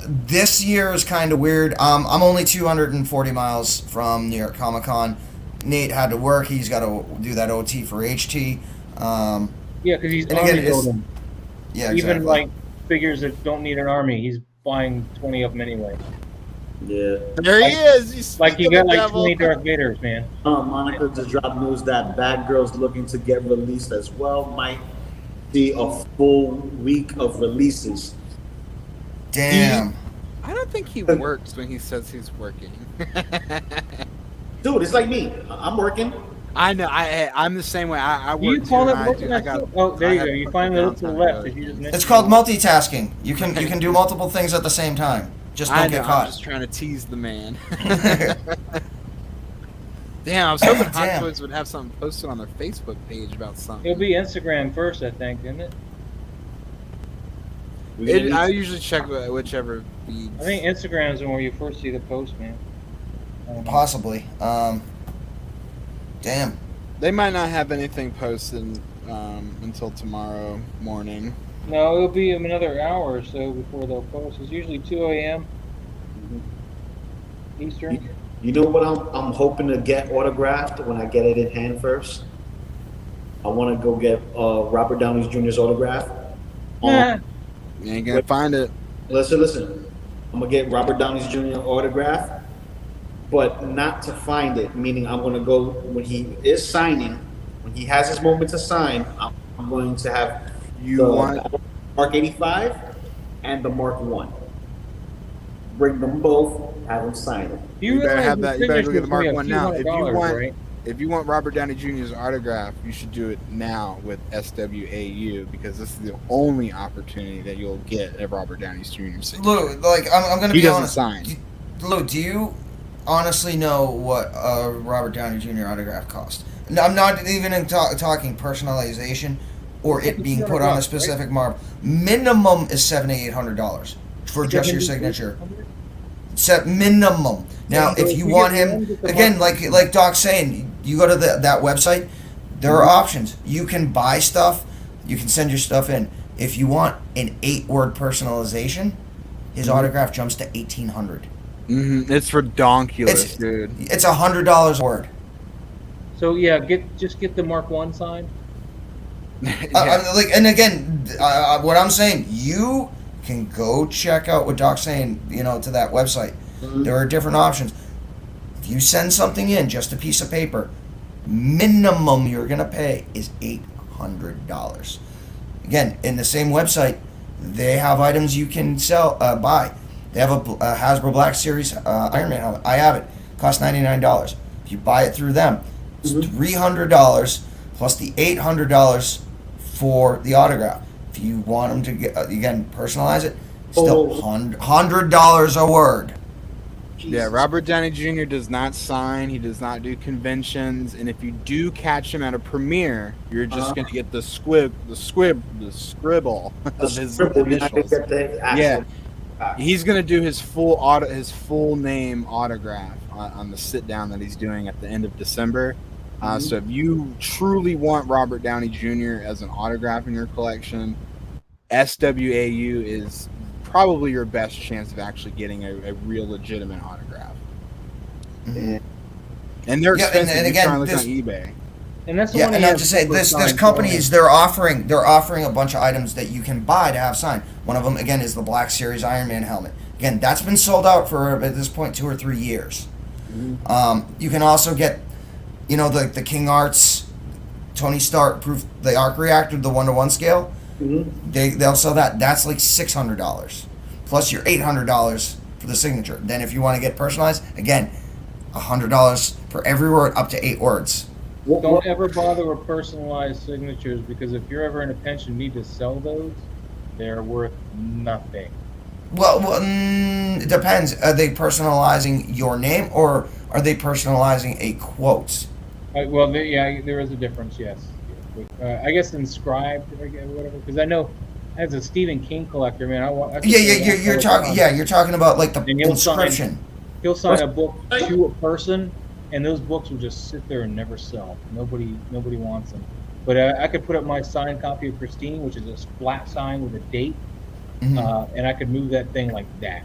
This year is kind of weird. I'm only 240 miles from New York Comic Con. Nate had to work. He's got to do that OT for HT. Yeah, because he's and army again, it's- building. Yeah, Even exactly. like figures that don't need an army, he's buying 20 of them anyway. Yeah. There he is. Like you got like 20 Darth Vaders, man. Monica just dropped news that Bad Girl's looking to get released as well. Might see a full week of releases. Damn. I don't think he works when he says he's working. Dude, it's like me. I'm working. I know. I'm the same way. I work. You call too, it and working? I got, Oh, there I you have go. You fucking finally look to the downtime left. to As you just go. mentioned. It's called multitasking. You can do multiple things at the same time. Just I don't know. get I'm caught. just trying to tease the man. Damn, I was hoping Hot Toys would have something posted on their Facebook page about something. It'll be Instagram first, I think, isn't it? I usually check whichever feeds. I think Instagram is where you first see the post, man. Possibly. Damn. They might not have anything posted until tomorrow morning. No, it'll be another hour or so before they'll post. It's usually 2 a.m. Eastern. You know what I'm hoping to get autographed when I get it in hand first? I want to go get Robert Downey Jr.'s autograph. You ain't gonna find it. Listen. I'm gonna get Robert Downey Jr. autograph, but not to find it. Meaning, I'm gonna go when he is signing, when he has his moment to sign. I'm going to have the Mark 85 and the Mark 1. Bring them both. Have them sign it. You better have that. You better go get the Mark 1 now. Right? If you want Robert Downey Jr.'s autograph, you should do it now with SWAU because this is the only opportunity that you'll get at Robert Downey Jr.'s signature. Lou, like I'm gonna be honest. Sign. Lou, do you honestly know what a Robert Downey Jr. autograph cost? I'm not even talking personalization or it being put on a specific marble. Minimum is $700-800 for just your signature. Set minimum. Now, if you want him again, like Doc's saying, you go to that website. There are options. You can buy stuff. You can send your stuff in. If you want an 8-word personalization, his autograph jumps to $1,800. It's redonkulous, dude. It's $100 a word. So yeah, just get the Mark 1 sign. And again, what I'm saying, you can go check out what Doc's saying, to that website. There are different options. If you send something in, just a piece of paper, minimum you're going to pay is $800. Again, in the same website, they have items you can buy. They have a Hasbro Black Series Iron Man helmet. I have it. Costs $99. If you buy it through them, it's $300 plus the $800 for the autograph. If you want them to personalize it, still $100 a word. Yeah, Robert Downey Jr. does not sign. He does not do conventions. And if you do catch him at a premiere, you're just going to get the scribble of his initials. Yeah, he's going to do his full name autograph on the sit down that he's doing at the end of December. So if you truly want Robert Downey Jr. as an autograph in your collection, SWAU is probably your best chance of actually getting a real legitimate autograph. And they're expensive. And again, on eBay. And that's and I'm just saying, there's companies they're offering a bunch of items that you can buy to have signed. One of them again is the Black Series Iron Man helmet. Again, that's been sold out for at this point 2 or 3 years. You can also get, the King Arts Tony Stark proof the arc reactor, the 1-to-1 scale. They'll sell that. That's like $600 plus your $800 for the signature. Then if you want to get personalized, again, $100 for every word up to 8 words. Don't ever bother with personalized signatures because if you're ever in a pinch and need to sell those, they're worth nothing. Well, it depends. Are they personalizing your name or are they personalizing a quote? There is a difference. Yes. I guess inscribed or whatever, because I know as a Stephen King collector, man, you're talking about like the inscription. He'll sign a book to a person, and those books will just sit there and never sell. Nobody wants them. But I could put up my signed copy of Christine, which is a flat sign with a date, and I could move that thing like that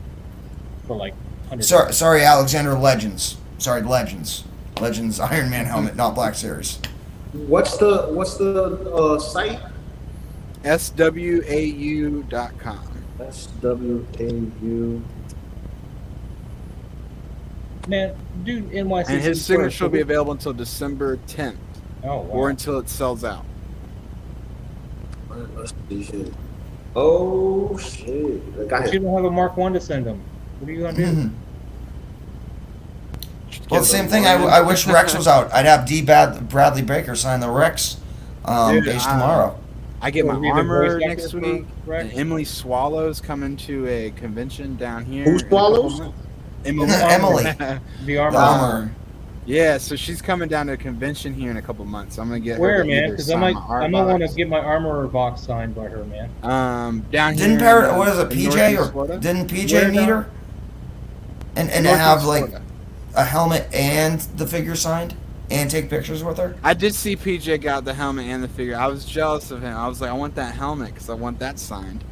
for like $100. Sorry, Alexander Legends. Sorry, Legends Iron Man helmet, not Black Series. What's the site? SWAU.com. SWAU. Man, dude, NYC. And his signature will be available until December 10th. Oh, wow. Or until it sells out. Oh shit! But you don't have a Mark 1 to send them. What are you gonna do? Well, the same thing. I wish Rex was out. I'd have Bradley Baker sign the Rex base tomorrow. I get my Will we have a armor voice next actor for week. Rex? And Emily Swallow's coming to a convention down here. Who in a couple Swallows? months. Emily. The armor. The armor. Yeah, so she's coming down to a convention here in a couple months. I'm gonna get Where, her to man? either Because I sign might my want to Artbox. get my armor box signed by her, man. Down here. Didn't what is it, in PJ Northeast or Florida. didn't PJ Where meet now? her? And Northeast have like Florida. a helmet and the figure signed and take pictures with her. I did see PJ got the helmet and the figure. I was jealous of him. I was like, I want that helmet because I want that signed.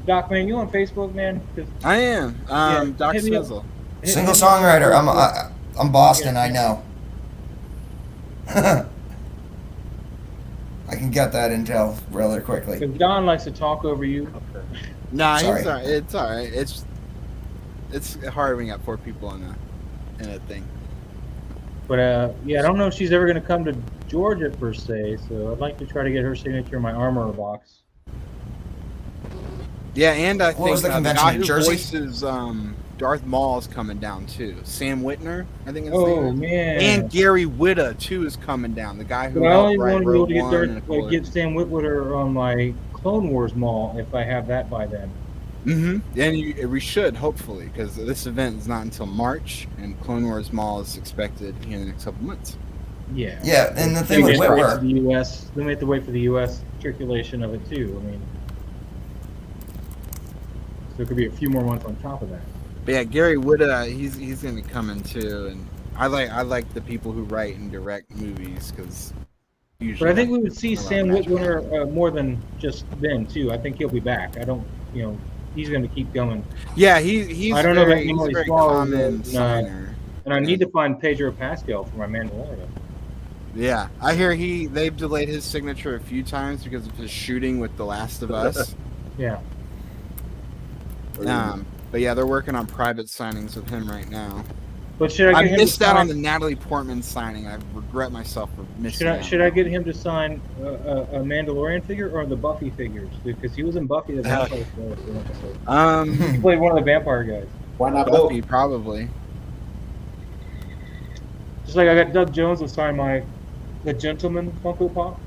Doc, man, you on Facebook, man? 'Cause- I am. Yeah, Doc hit me up. Sizzle. Single songwriter. I'm Boston. I know. I can get that intel rather quickly. Because Don likes to talk over you. Nah, Sorry. he's alright. It's alright. It's hard when you got 4 people in a thing. But yeah, I don't know if she's ever going to come to Georgia per se, so I'd like to try to get her signature in my armor box. Yeah, and I What think was the the convention, guy in who Jersey? voices Darth Maul is coming down too. Sam Whitner, I think it's Oh, man. And Gary Whitta too is coming down. The guy who But I only helped write want to be able Rogue to get, One and a couple get Sam Witwitter on my Clone Wars mall if I have that by then. And we should hopefully, because this event is not until March, and Clone Wars Mall is expected here in the next couple months. Yeah. Yeah, and the thing with Then we have to wait for Whitwer, the US, then we have to wait for the U.S. circulation of it too. I mean, so it could be a few more months on top of that. But yeah, Gary Whitta, he's gonna be coming too, and I like the people who write and direct movies because usually. But I think we would see a lot of Sam magic. Witwer more than just then too. I think he'll be back. I don't, he's going to keep going. Yeah, he's. I don't know very, that he's a Emily very Swallows common signer. and I need to find Pedro Pascal for my Mandalorian. Yeah, I hear they've delayed his signature a few times because of his shooting with The Last of Us. Yeah. But yeah, they're working on private signings with him right now. But should I get him missed to out on sign- the Natalie Portman signing. I regret myself for missing out. Should I get him to sign a Mandalorian figure or the Buffy figures? Because he was in Buffy the Vampire Slayer. He played one of the vampire guys. Why not Buffy, both? probably. Just like I got Doug Jones to sign the Gentleman Funko Pop.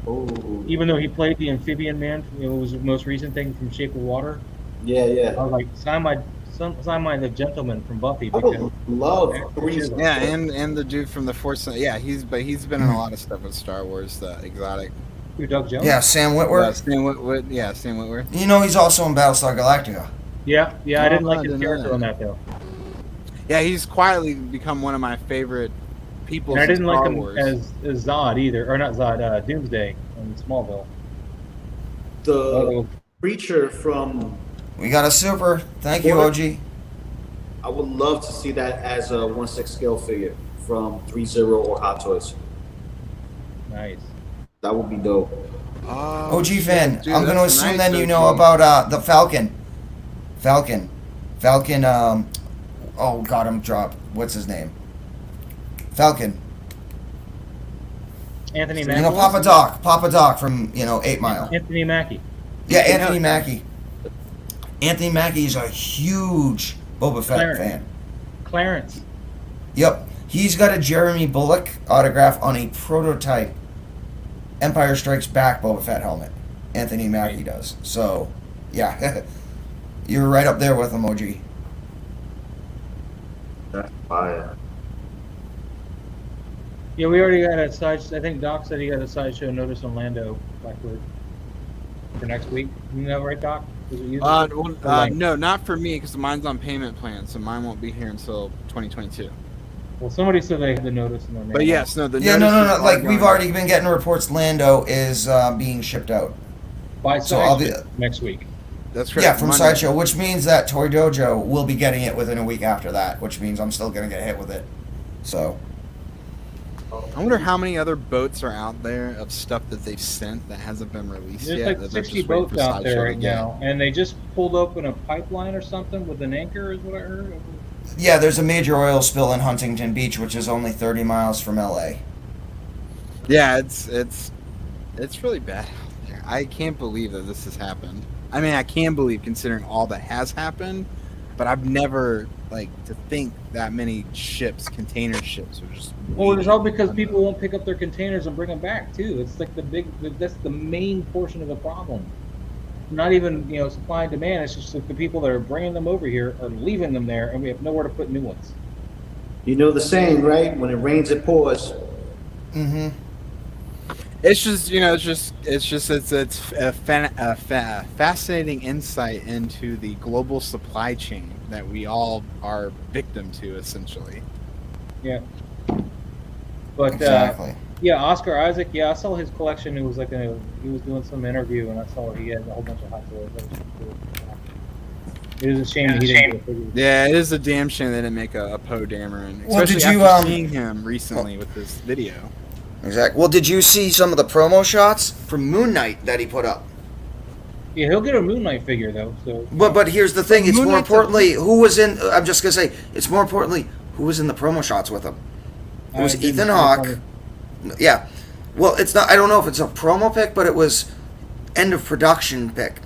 Oh. Even though he played the Amphibian Man, it was the most recent thing from Shape of Water. Yeah, yeah. I was like, sign my the Gentleman from Buffy. I Because would love three. Yeah, and the dude from the Force. Yeah, he's been in a lot of stuff with Star Wars, the exotic. Who, Doug Jones? yeah, Sam Witwer. Sam Witwer. You know he's also in Battlestar Galactica. Yeah, I didn't Oh, like I his didn't know character that. on that though. Yeah, he's quietly become one of my favorite people. And I in didn't like Star him Wars. as Zod either, or not Zod, Doomsday in Smallville. The creature from. We got a super. Thank you, OG. I would love to see that as a 1/6 scale figure from 3-0 or Hottoys. Nice. That would be dope. OG fan. Dude, I'm going to that's assume nice, then you OG. know about the Falcon. Falcon. Oh God, I'm dropped. What's his name? Falcon. Anthony You Mackie. know Papa Doc from 8 Mile. Anthony Mackie. Yeah, Anthony Mackie. Anthony Mackie is a huge Boba Fett Clarence. fan. Clarence. Yep. He's got a Jeremy Bullock autograph on a prototype Empire Strikes Back Boba Fett helmet. Anthony Mackie does. So, yeah. You're right up there with him, OG. That's fire. Yeah, we already got a side. I think Doc said he got a sideshow notice on Lando Blackbird for next week. You know, right, Doc? Was it you? No, not for me because mine's on payment plan, so mine won't be here until 2022. Well, somebody said they had the notice in their mail. But yes, no, Yeah, no. Like, we've already been getting reports Lando is being shipped out. By So I'll be... Sideshow next week. That's correct. Yeah, from Monday. Sideshow, which means that Toy Dojo will be getting it within a week after that, which means I'm still going to get hit with it. So... I wonder how many other boats are out there of stuff that they've sent that hasn't been released There's yet. like that they're 60 just waiting boats for out Sideshow there to right get. now, and they just pulled open a pipeline or something with an anchor, is what I heard. Yeah, there's a major oil spill in Huntington Beach, which is only 30 miles from LA. Yeah, it's really bad out there. I can't believe that this has happened. I mean, I can believe considering all that has happened. but I've never to think that many container ships are just. Well, it's all because people won't pick up their containers and bring them back too. It's like that's the main portion of the problem. Not even supply and demand. It's just that the people that are bringing them over here are leaving them there, and we have nowhere to put new ones. You know the saying, right? When it rains, it pours. Mm-hmm. It's just it's a fascinating insight into the global supply chain that we all are victim to, essentially. Yeah. But exactly. Yeah, Oscar Isaac. Yeah, I saw his collection. It was like he was doing some interview, and I saw he had a whole bunch of Hot Toys. That was cool. It is a shame he didn't get a figure. Yeah, it is a damn shame they didn't make a Poe Dameron, Well, especially after seeing him recently with this video. Exactly. Well, did you see some of the promo shots from Moon Knight that he put up? Yeah, he'll get a Moon Knight figure though. So. But here's the thing. It's more importantly who was in. I'm just gonna say it's more importantly who was in the promo shots with him. It was Ethan Hawke. Yeah. Well, it's not. I don't know if it's a promo pick, but it was end of production pick.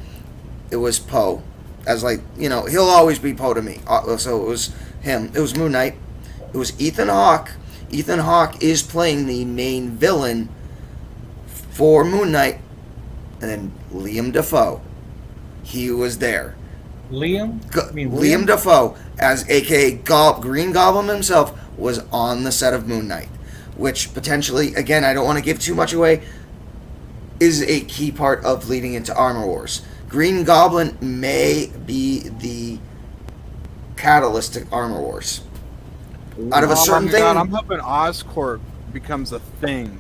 It was Poe, as he'll always be Poe to me. So it was him. It was Moon Knight. It was Ethan Hawke. Ethan Hawke is playing the main villain for Moon Knight, and then Liam Dafoe. He was there. Liam Dafoe, as AKA Green Goblin himself, was on the set of Moon Knight, which potentially, again, I don't want to give too much away, is a key part of leading into Armor Wars. Green Goblin may be the catalyst to Armor Wars. Out of a certain thing. I'm hoping Oscorp becomes a thing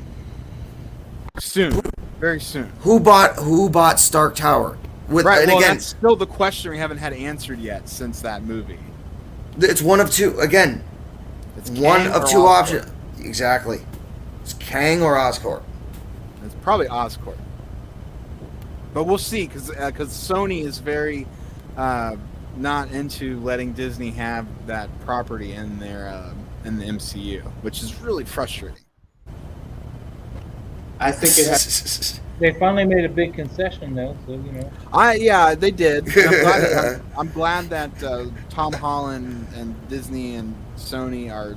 soon, very soon. Who bought Stark Tower? Right. Well, that's still the question we haven't had answered yet since that movie. It's one of two. Again, it's one of two options. Exactly. It's Kang or Oscorp. It's probably Oscorp. But we'll see, because Sony is very not into letting Disney have that property in their in the MCU, which is really frustrating. I think it has. They finally made a big concession, though. So Yeah, they did. I'm glad that Tom Holland and Disney and Sony are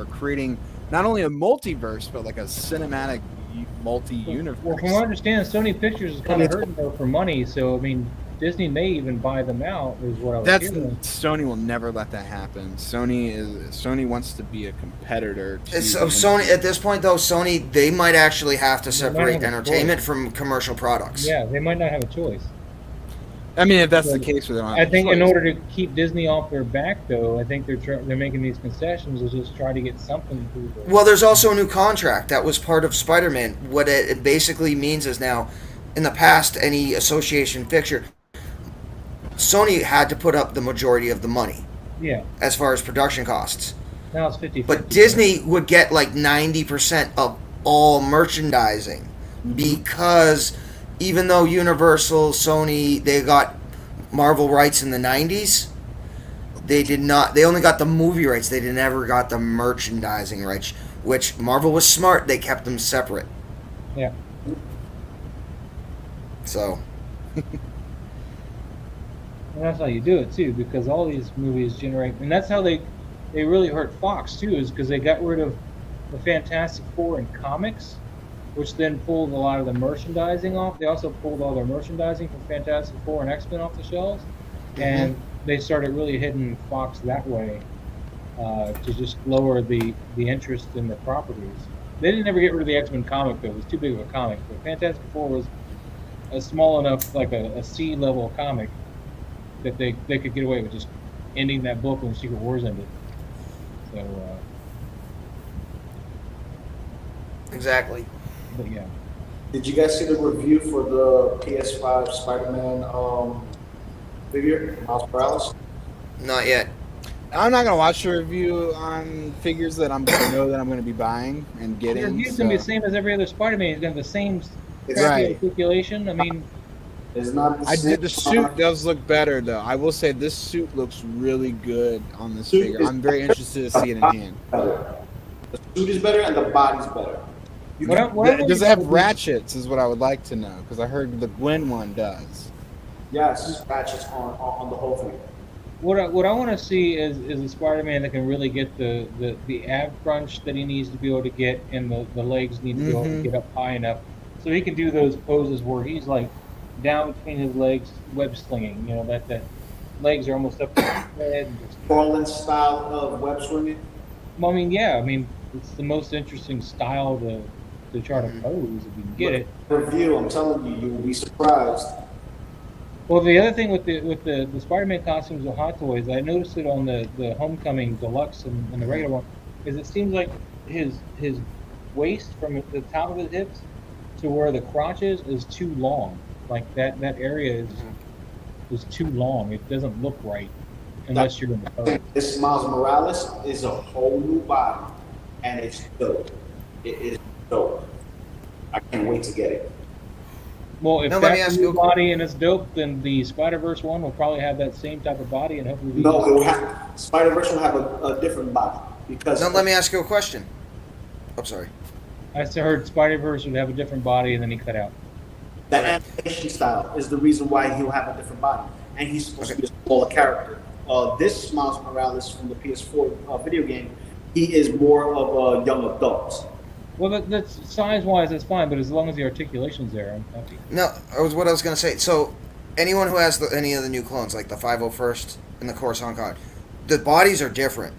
creating not only a multiverse but like a cinematic multi-universe. Well, from what I understand, Sony Pictures is kind of hurting though for money. So I mean, Disney may even buy them out. Is what I was hearing. Sony will never let that happen. Sony wants to be a competitor. So Sony at this point, though, Sony they might actually have to separate entertainment from commercial products. Yeah, they might not have a choice. I mean, if that's the case with them, I think in order to keep Disney off their back, though, I think they're making these concessions to just try to get something through. Well, there's also a new contract that was part of Spider-Man. What it basically means is now, in the past, any association picture, Sony had to put up the majority of the money. Yeah. As far as production costs. Now it's 50/50. But Disney would get like 90% of all merchandising because even though Universal, Sony, they got Marvel rights in the 90s, they only got the movie rights. They never got the merchandising rights, which Marvel was smart. They kept them separate. Yeah. So. And that's how you do it too, because all these movies generate, and that's how they really hurt Fox too, is because they got rid of the Fantastic Four in comics, which then pulled a lot of the merchandising off. They also pulled all their merchandising from Fantastic Four and X-Men off the shelves, and they started really hitting Fox that way to just lower the interest in the properties. They didn't ever get rid of the X-Men comic though; it was too big of a comic. But Fantastic Four was a small enough, like a C level comic, that they could get away with just ending that book when Secret Wars ended. So exactly. But yeah. Did you guys see the review for the PS5 Spider-Man figure, Miles Morales? Not yet. I'm not gonna watch a review on figures that I'm gonna know that I'm gonna be buying and getting. The review's gonna be the same as every other Spider-Man. He's gonna have the same Right. articulation. I mean, it's not. The suit does look better though. I will say this suit looks really good on this figure. I'm very interested to see it in hand. The suit is better and the body's better. Does it have ratchets? Is what I would like to know because I heard the Gwen one does. Yes, ratchets on the whole thing. what I want to see is a Spider-Man that can really get the ab crunch that he needs to be able to get, and the legs need to be able to get up high enough so he can do those poses where he's like down between his legs, web slinging. You know that legs are almost up to his head. And just Orland style of web swinging. Well, I mean, yeah, I mean it's the most interesting style to try to pose if you can get it. Review, I'm telling you, you will be surprised. Well, the other thing with the Spider-Man costumes with Hot Toys, I noticed it on the Homecoming Deluxe and the regular one, is it seems like his waist from the top of his hips to where the crotch is too long. Like that area is too long. It doesn't look right unless you're in the pose. This Miles Morales is a whole new body, and it's dope. It is dope. I can't wait to get it. Well, if Now, let me that's ask a you new body and it's dope, then the Spider-Verse one will probably have that same type of body, and hopefully. No, it will have Spider-Verse will have a different body because. Now let me ask you a question. I'm sorry. I heard Spider-Verse would have a different body, and then he cut out. That animation style is the reason why he'll have a different body, and he's supposed to be a smaller character. This Miles Morales from the PS4 video game, he is more of a young adult. Well, that's size-wise, that's fine, but as long as the articulation's there, I'm happy. No, what I was gonna say. So, anyone who has any of the new clones, like the 501st and the Coruscant Guard, the bodies are different.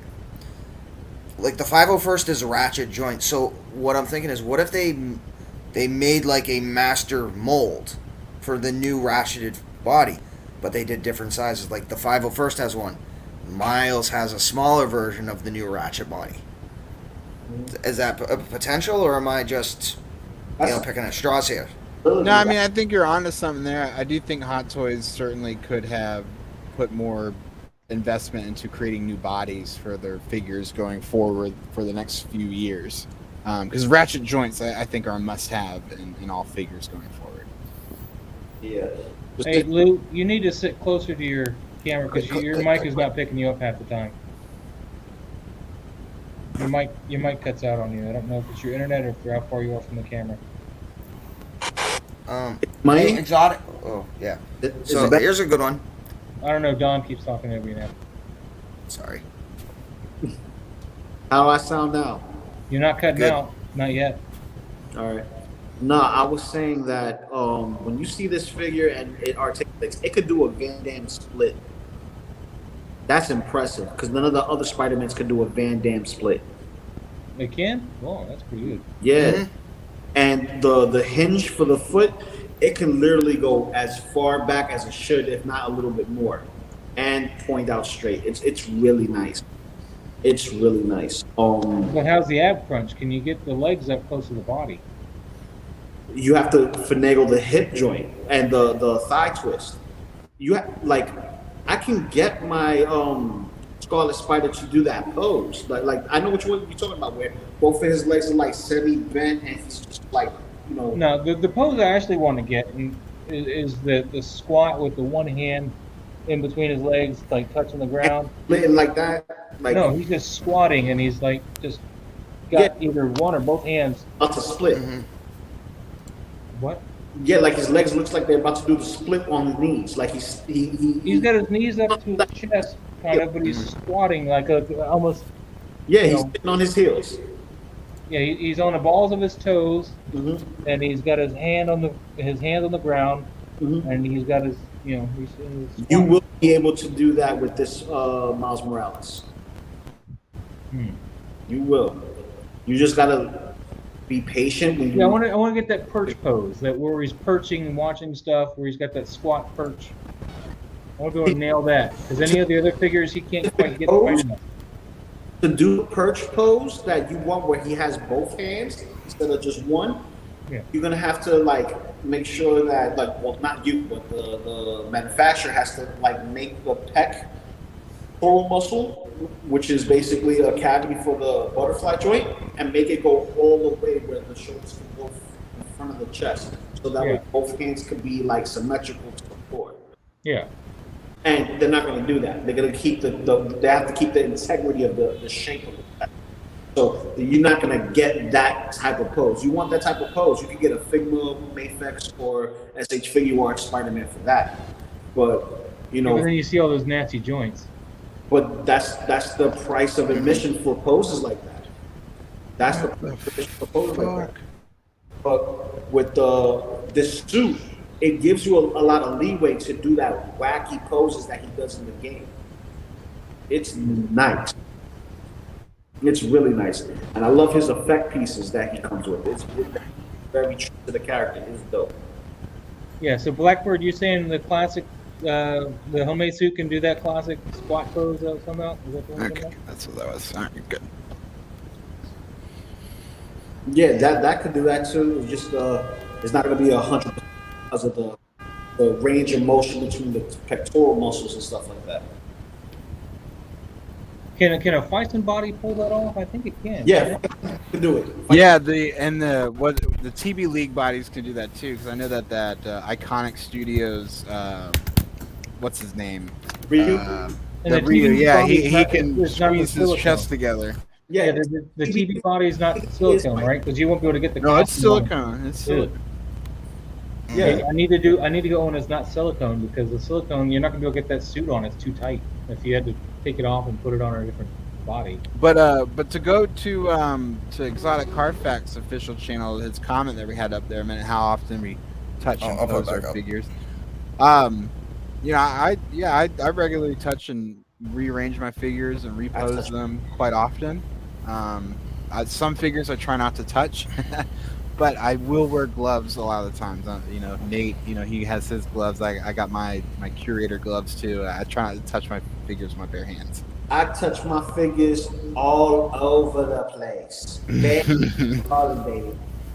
Like the 501st is a ratchet joint. So what I'm thinking is, what if they made like a master mold for the new ratcheted body, but they did different sizes. Like the 501st has one. Miles has a smaller version of the new ratchet body. Is that a potential, or am I just picking at straws here? No, I mean, I think you're onto something there. I do think Hot Toys certainly could have put more investment into creating new bodies for their figures going forward for the next few years. Because ratchet joints, I think, are a must-have in all figures going forward. Yeah. Hey, Lou, you need to sit closer to your camera because your mic is not picking you up half the time. Your mic cuts out on you. I don't know if it's your internet or how far you are from the camera. Hey, exotic. Oh, yeah. So here's a good one. I don't know. Don keeps talking over you now. Sorry. How do I sound now? You're not cutting out. Not yet. All right. No, I was saying that when you see this figure and it articulates, it could do a Van Damme split. That's impressive because none of the other Spider-Mans could do a Van Damme split. They can? Well, that's pretty good. Yeah. Mm-hmm. And the hinge for the foot, it can literally go as far back as it should, if not a little bit more, and point out straight. It's really nice. It's really nice. But how's the ab crunch? Can you get the legs up close to the body? You have to finagle the hip joint and the thigh twist. You have, like, I can get my Scarlet Spider to do that pose. Like I know which one you're talking about, where both of his legs are like semi-bent and he's just like, you know. No, the pose I actually want to get is the squat with the one hand in between his legs, like touching the ground. And like that. Like, no, he's just squatting and he's like just got either one or both hands. About to split. Mm-hmm. What? Yeah, like his legs looks like they're about to do the split on the knees. Like he's got his knees up to his chest, kind of, but he's squatting like almost. Yeah, he's sitting on his heels. Yeah, he's on the balls of his toes, and he's got his hands on the ground, and he's got his he's you will be able to do that with this Miles Morales. You will. You just gotta be patient. When I want to get that perch pose, that where he's perching and watching stuff, where he's got that squat perch. I want to go and nail that, because any of the other figures he can't quite get right enough. To do a perch pose that you want, where he has both hands instead of just one, you're gonna have to like make sure that not you, but the manufacturer has to like make the pec pectoral muscle, which is basically a cavity for the butterfly joint, and make it go all the way where the shoulders can go in front of the chest, so that way both hands can be like symmetrical to the floor. Yeah. And they're not going to do that. They're going to keep they have to keep the integrity of the shape of it. So you're not going to get that type of pose. You want that type of pose, you can get a Figma, Mafex, or SH Figuarts Spider-Man for that. But You Yeah, but know, then you see all those nasty joints. but that's the price of admission for poses like that. That's the price of admission for poses like that. But with this suit, it gives you a lot of leeway to do that wacky poses that he does in the game. It's nice. It's really nice, and I love his effect pieces that he comes with. It's very true to the character. It's dope. Yeah, so Blackbird, you're saying the classic, the homemade suit can do that classic squat pose that was talking about? Is that the one you're talking about? That's what that was. All right, good. Yeah, that could do that too. It's just it's not going to be 100% because of the range of motion between the pectoral muscles and stuff like that. Can a Feiston body pull that off? I think it can. Yeah, you can do it. Yeah, the TB League bodies can do that too, because I know that Iconic Studios, what's his name? Ryu. The Ryu, yeah, he can squeeze his chest together. Yeah, the TB body is not silicone, right? Because you won't be able to get the. No, it's costume on. silicone. It's silicone. Yeah, I need to go when it's not silicone, because the silicone you're not gonna be able to get that suit on. It's too tight. If you had to take it off and put it on a different body. But to go to Exotic Carfax official channel, his comment that we had up there, man, how often we touch and pose our figures. You know, I regularly touch and rearrange my figures and repose them quite often. Some figures I try not to touch, but I will wear gloves a lot of the times. You know, Nate, you know, he has his gloves. I got my curator gloves too. I try not to touch my figures with my bare hands. I touch my figures all over the place. Baby,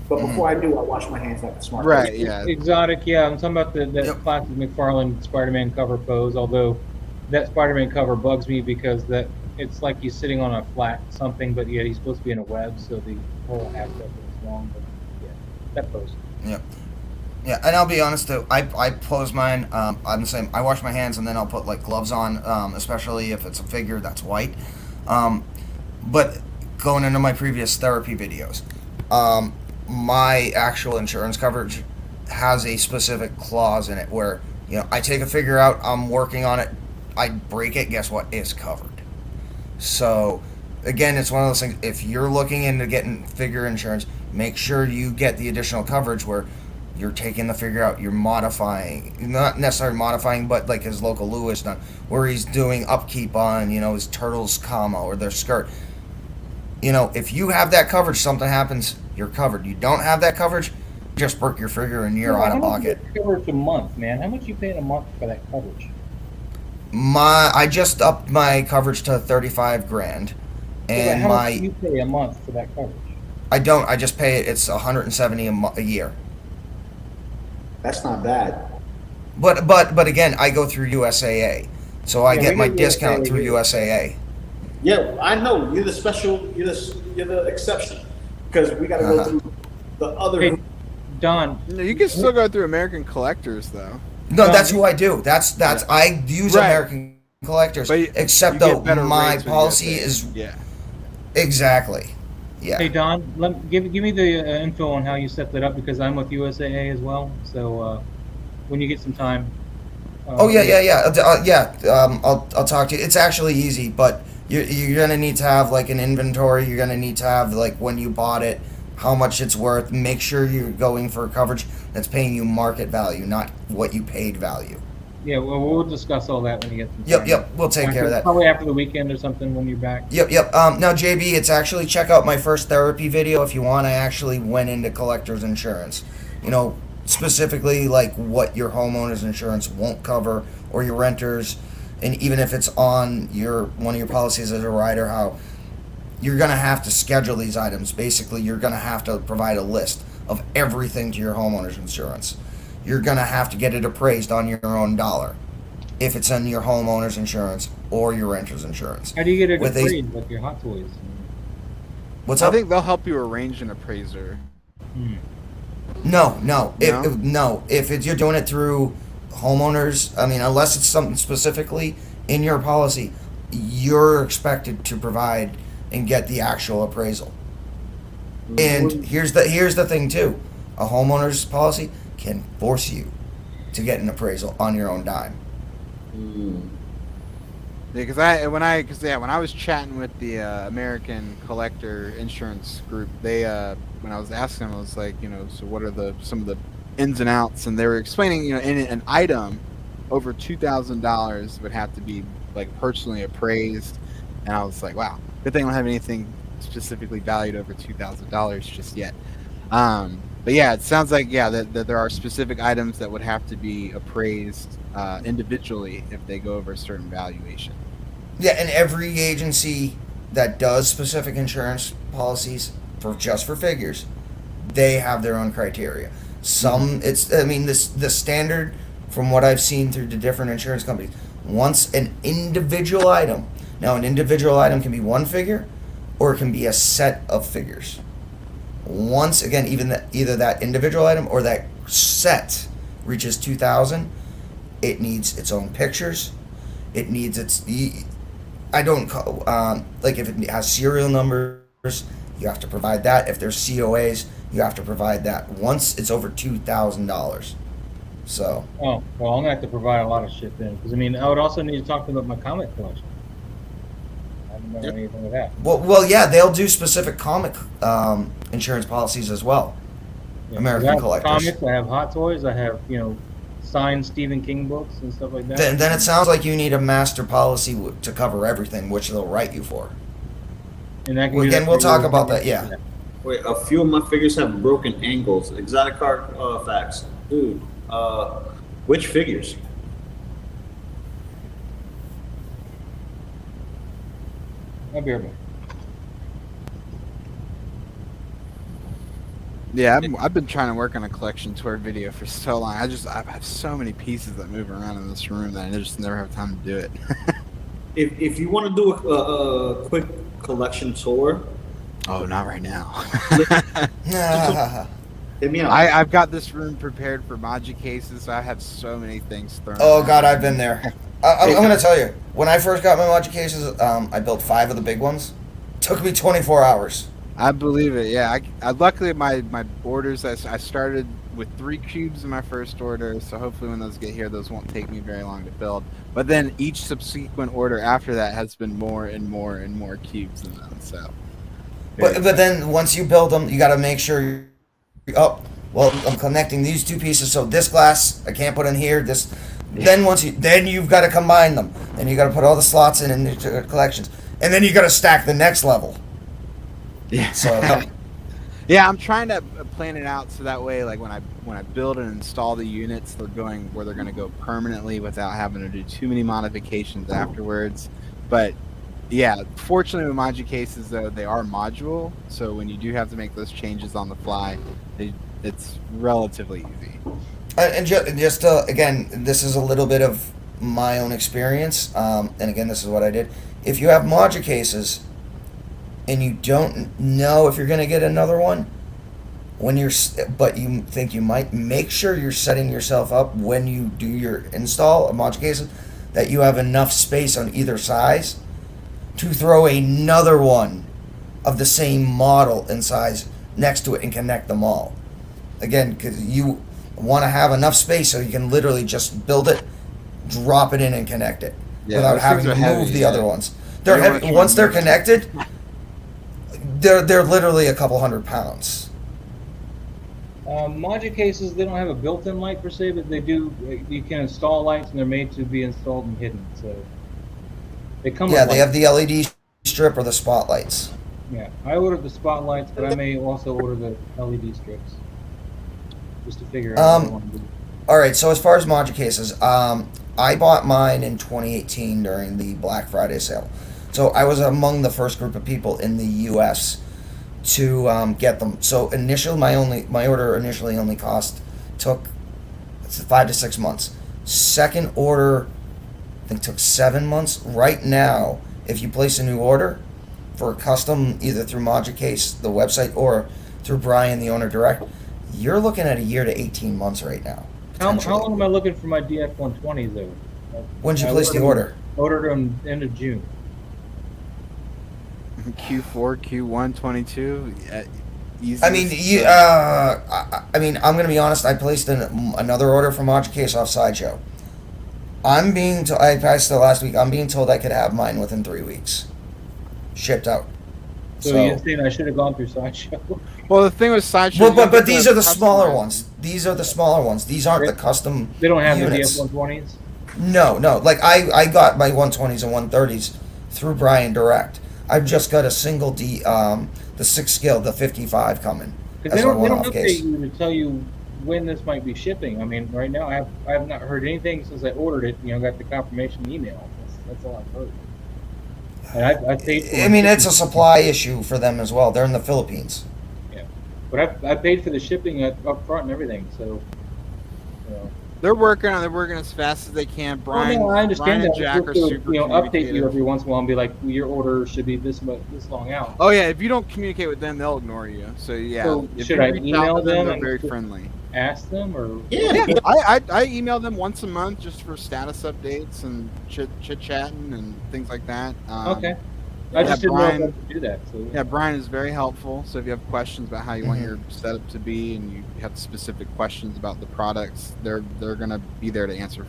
but before I do, I wash my hands like a smart Right, person. yeah. Exotic, yeah. I'm talking about the classic McFarlane Spider-Man cover pose. Although that Spider-Man cover bugs me because it's like he's sitting on a flat something, but yet he's supposed to be in a web, so the whole aspect is wrong. But yeah, that pose. Yep. Yeah, and I'll be honest too. I pose mine. I'm the same. I wash my hands and then I'll put like gloves on, especially if it's a figure that's white. But going into my previous therapy videos, my actual insurance coverage has a specific clause in it where, you know, I take a figure out, I'm working on it, I break it. Guess what? It's covered. So again, it's one of those things. If you're looking into getting figure insurance, make sure you get the additional coverage where you're taking the figure out, you're modifying, not necessarily modifying, but like his Loco Lu has done, where he's doing upkeep on, you know, his turtle's comma or their skirt. You know, if you have that coverage, something happens, you're covered. You don't have that coverage, just break your figure and you're out of pocket. How much coverage a month, man? How much you paying a month for that coverage? I just upped my coverage to 35 grand, and how much do you pay a month for that coverage? I don't. I just pay it. It's 170 a year. That's not bad. But again, I go through USAA, so I get my discount through USAA. Yeah, I know you're the special. You're the exception because we got to go through the other. Hey, Don, you can still go through American Collectors though. No, that's who I do. That's I use American Collectors, except though my policy is exactly. Yeah. Hey Don, give me the info on how you set that up, because I'm with USAA as well. So when you get some time. I'll talk to you. It's actually easy, but you're gonna need to have like an inventory. You're gonna need to have like when you bought it, how much it's worth. Make sure you're going for coverage that's paying you market value, not what you paid value. Yeah, well, we'll discuss all that when you get some time. Yep, we'll take care of that. Probably after the weekend or something when you're back. Yep. Now, JB, it's actually, check out my first therapy video if you want. I actually went into collector's insurance. You know, specifically like what your homeowner's insurance won't cover or your renter's, and even if it's on one of your policies as a rider, how you're going to have to schedule these items. Basically, you're going to have to provide a list of everything to your homeowner's insurance. You're going to have to get it appraised on your own dollar if it's in your homeowner's insurance or your renter's insurance. How do you get it appraised with your Hottoys? What's I up? think they'll help you arrange an appraiser. No. If you're doing it through homeowners, I mean, unless it's something specifically in your policy, you're expected to provide and get the actual appraisal. And here's the thing too. A homeowner's policy can force you to get an appraisal on your own dime. Because when I was chatting with the American Collector Insurance Group, they when I was asking them, I was like, so what are some of the ins and outs, and they were explaining, an item over $2,000 would have to be like personally appraised, and I was like, wow, good thing I don't have anything specifically valued over $2,000 just yet. But yeah, it sounds like that there are specific items that would have to be appraised individually if they go over a certain valuation. Yeah, and every agency that does specific insurance policies just for figures, they have their own criteria. Some the standard from what I've seen through the different insurance companies, once an individual item. Now, an individual item can be one figure, or it can be a set of figures. Once again, either that individual item or that set reaches 2,000, it needs its own pictures. It needs its. I don't call like if it has serial numbers, you have to provide that. If there's COAs, you have to provide that. Once it's over $2,000. So. Oh well, I'm gonna have to provide a lot of shit then, because I would also need to talk to them about my comic collection. I haven't done anything with that. Well, yeah, they'll do specific comic insurance policies as well. Yeah, American collectors. Comics. I have Hot Toys. I have signed Stephen King books and stuff like that. Then it sounds like you need a master policy to cover everything, which they'll write you for. And that again, we'll talk about that. Yeah. Wait, a few of my figures have broken ankles. Exotic card facts, dude. Which figures? I'll be right back. Yeah, I've been trying to work on a collection tour video for so long. I have so many pieces that move around in this room that I just never have time to do it. if you want to do a quick collection tour. Oh, not right now. Hit me up. I've got this room prepared for Maji cases, so I have so many things thrown. Oh God, I've been there. I'm gonna tell you, when I first got my Maji cases, I built 5 of the big ones. Took me 24 hours. I believe it. Yeah, I luckily my orders. I started with 3 cubes in my first order, so hopefully when those get here, those won't take me very long to build. But then each subsequent order after that has been more and more and more cubes in them. So, but then once you build them, you got to make sure. I'm connecting these 2 pieces, so this glass I can't put in here. This, then you've got to combine them, and you got to put all the slots in the collections, and then you got to stack the next level. Yeah. So. Yeah, I'm trying to plan it out so that way, like when I build and install the units, they're going where they're going to go permanently without having to do too many modifications afterwards. But yeah, fortunately with Maji cases though, they are modular, so when you do have to make those changes on the fly, it's relatively easy. And just again, this is a little bit of my own experience, and again, this is what I did. If you have Maji cases and you don't know if you're going to get another one, but you think you might, make sure you're setting yourself up when you do your install of Maji cases that you have enough space on either size to throw another one of the same model and size next to it and connect them all. Again, because you want to have enough space so you can literally just build it, drop it in, and connect it without having to move the other ones. They're heavy. Once they're connected, they're literally a couple hundred pounds. Maji cases, they don't have a built-in light per se, but they do. You can install lights, and they're made to be installed and hidden. So they come. Yeah, with they have the LED strip or the spotlights. Yeah, I ordered the spotlights, but I may also order the LED strips just to figure out what I want to do. All right, so as far as Maji cases, I bought mine in 2018 during the Black Friday sale. So I was among the first group of people in the U.S. to get them. So initially, my order initially only took 5 to 6 months. Second order, I think, took 7 months. Right now, if you place a new order for a custom, either through Maji Case, the website, or through Brian, the owner direct, you're looking at a year to 18 months right now. How long am I looking for my DF-120s though? When did you place the order? Ordered them end of June. Q4, Q1, 22. I mean, I'm gonna be honest. I placed another order from Maji Case off Sideshow. I'm being told, I passed it last week, I'm being told I could have mine within 3 weeks. Shipped out. So you're saying I should have gone through Sideshow? Well, the thing with Sideshow... Well, but these are the smaller ones. These are the smaller ones. These aren't the custom They don't have units. the DF-120s? No. Like, I got my 120s and 130s through Brian Direct. I've just got a single the 6 scale, the 55 coming. Because they don't update you to tell you when this might be shipping. I mean, right now I have not heard anything since I ordered it. Got the confirmation email. That's all I've heard. And I paid for. I mean, it's a supply issue for them as well. They're in the Philippines. Yeah, but I paid for the shipping up front and everything. So. They're working on. They're working as fast as they can. Brian, I understand Brian and that. Jack are super update you every once in a while and be like, your order should be this long out. Oh yeah, if you don't communicate with them, they'll ignore you. So yeah, So if should you I reach out email to them They're and very just friendly. Ask them or? Yeah, I email them once a month just for status updates and chit chatting and things like that. Okay. I just didn't know if I could do that. So, yeah, Brian is very helpful. So if you have questions about how you want your setup to be, and you have specific questions about the products, they're gonna be there to answer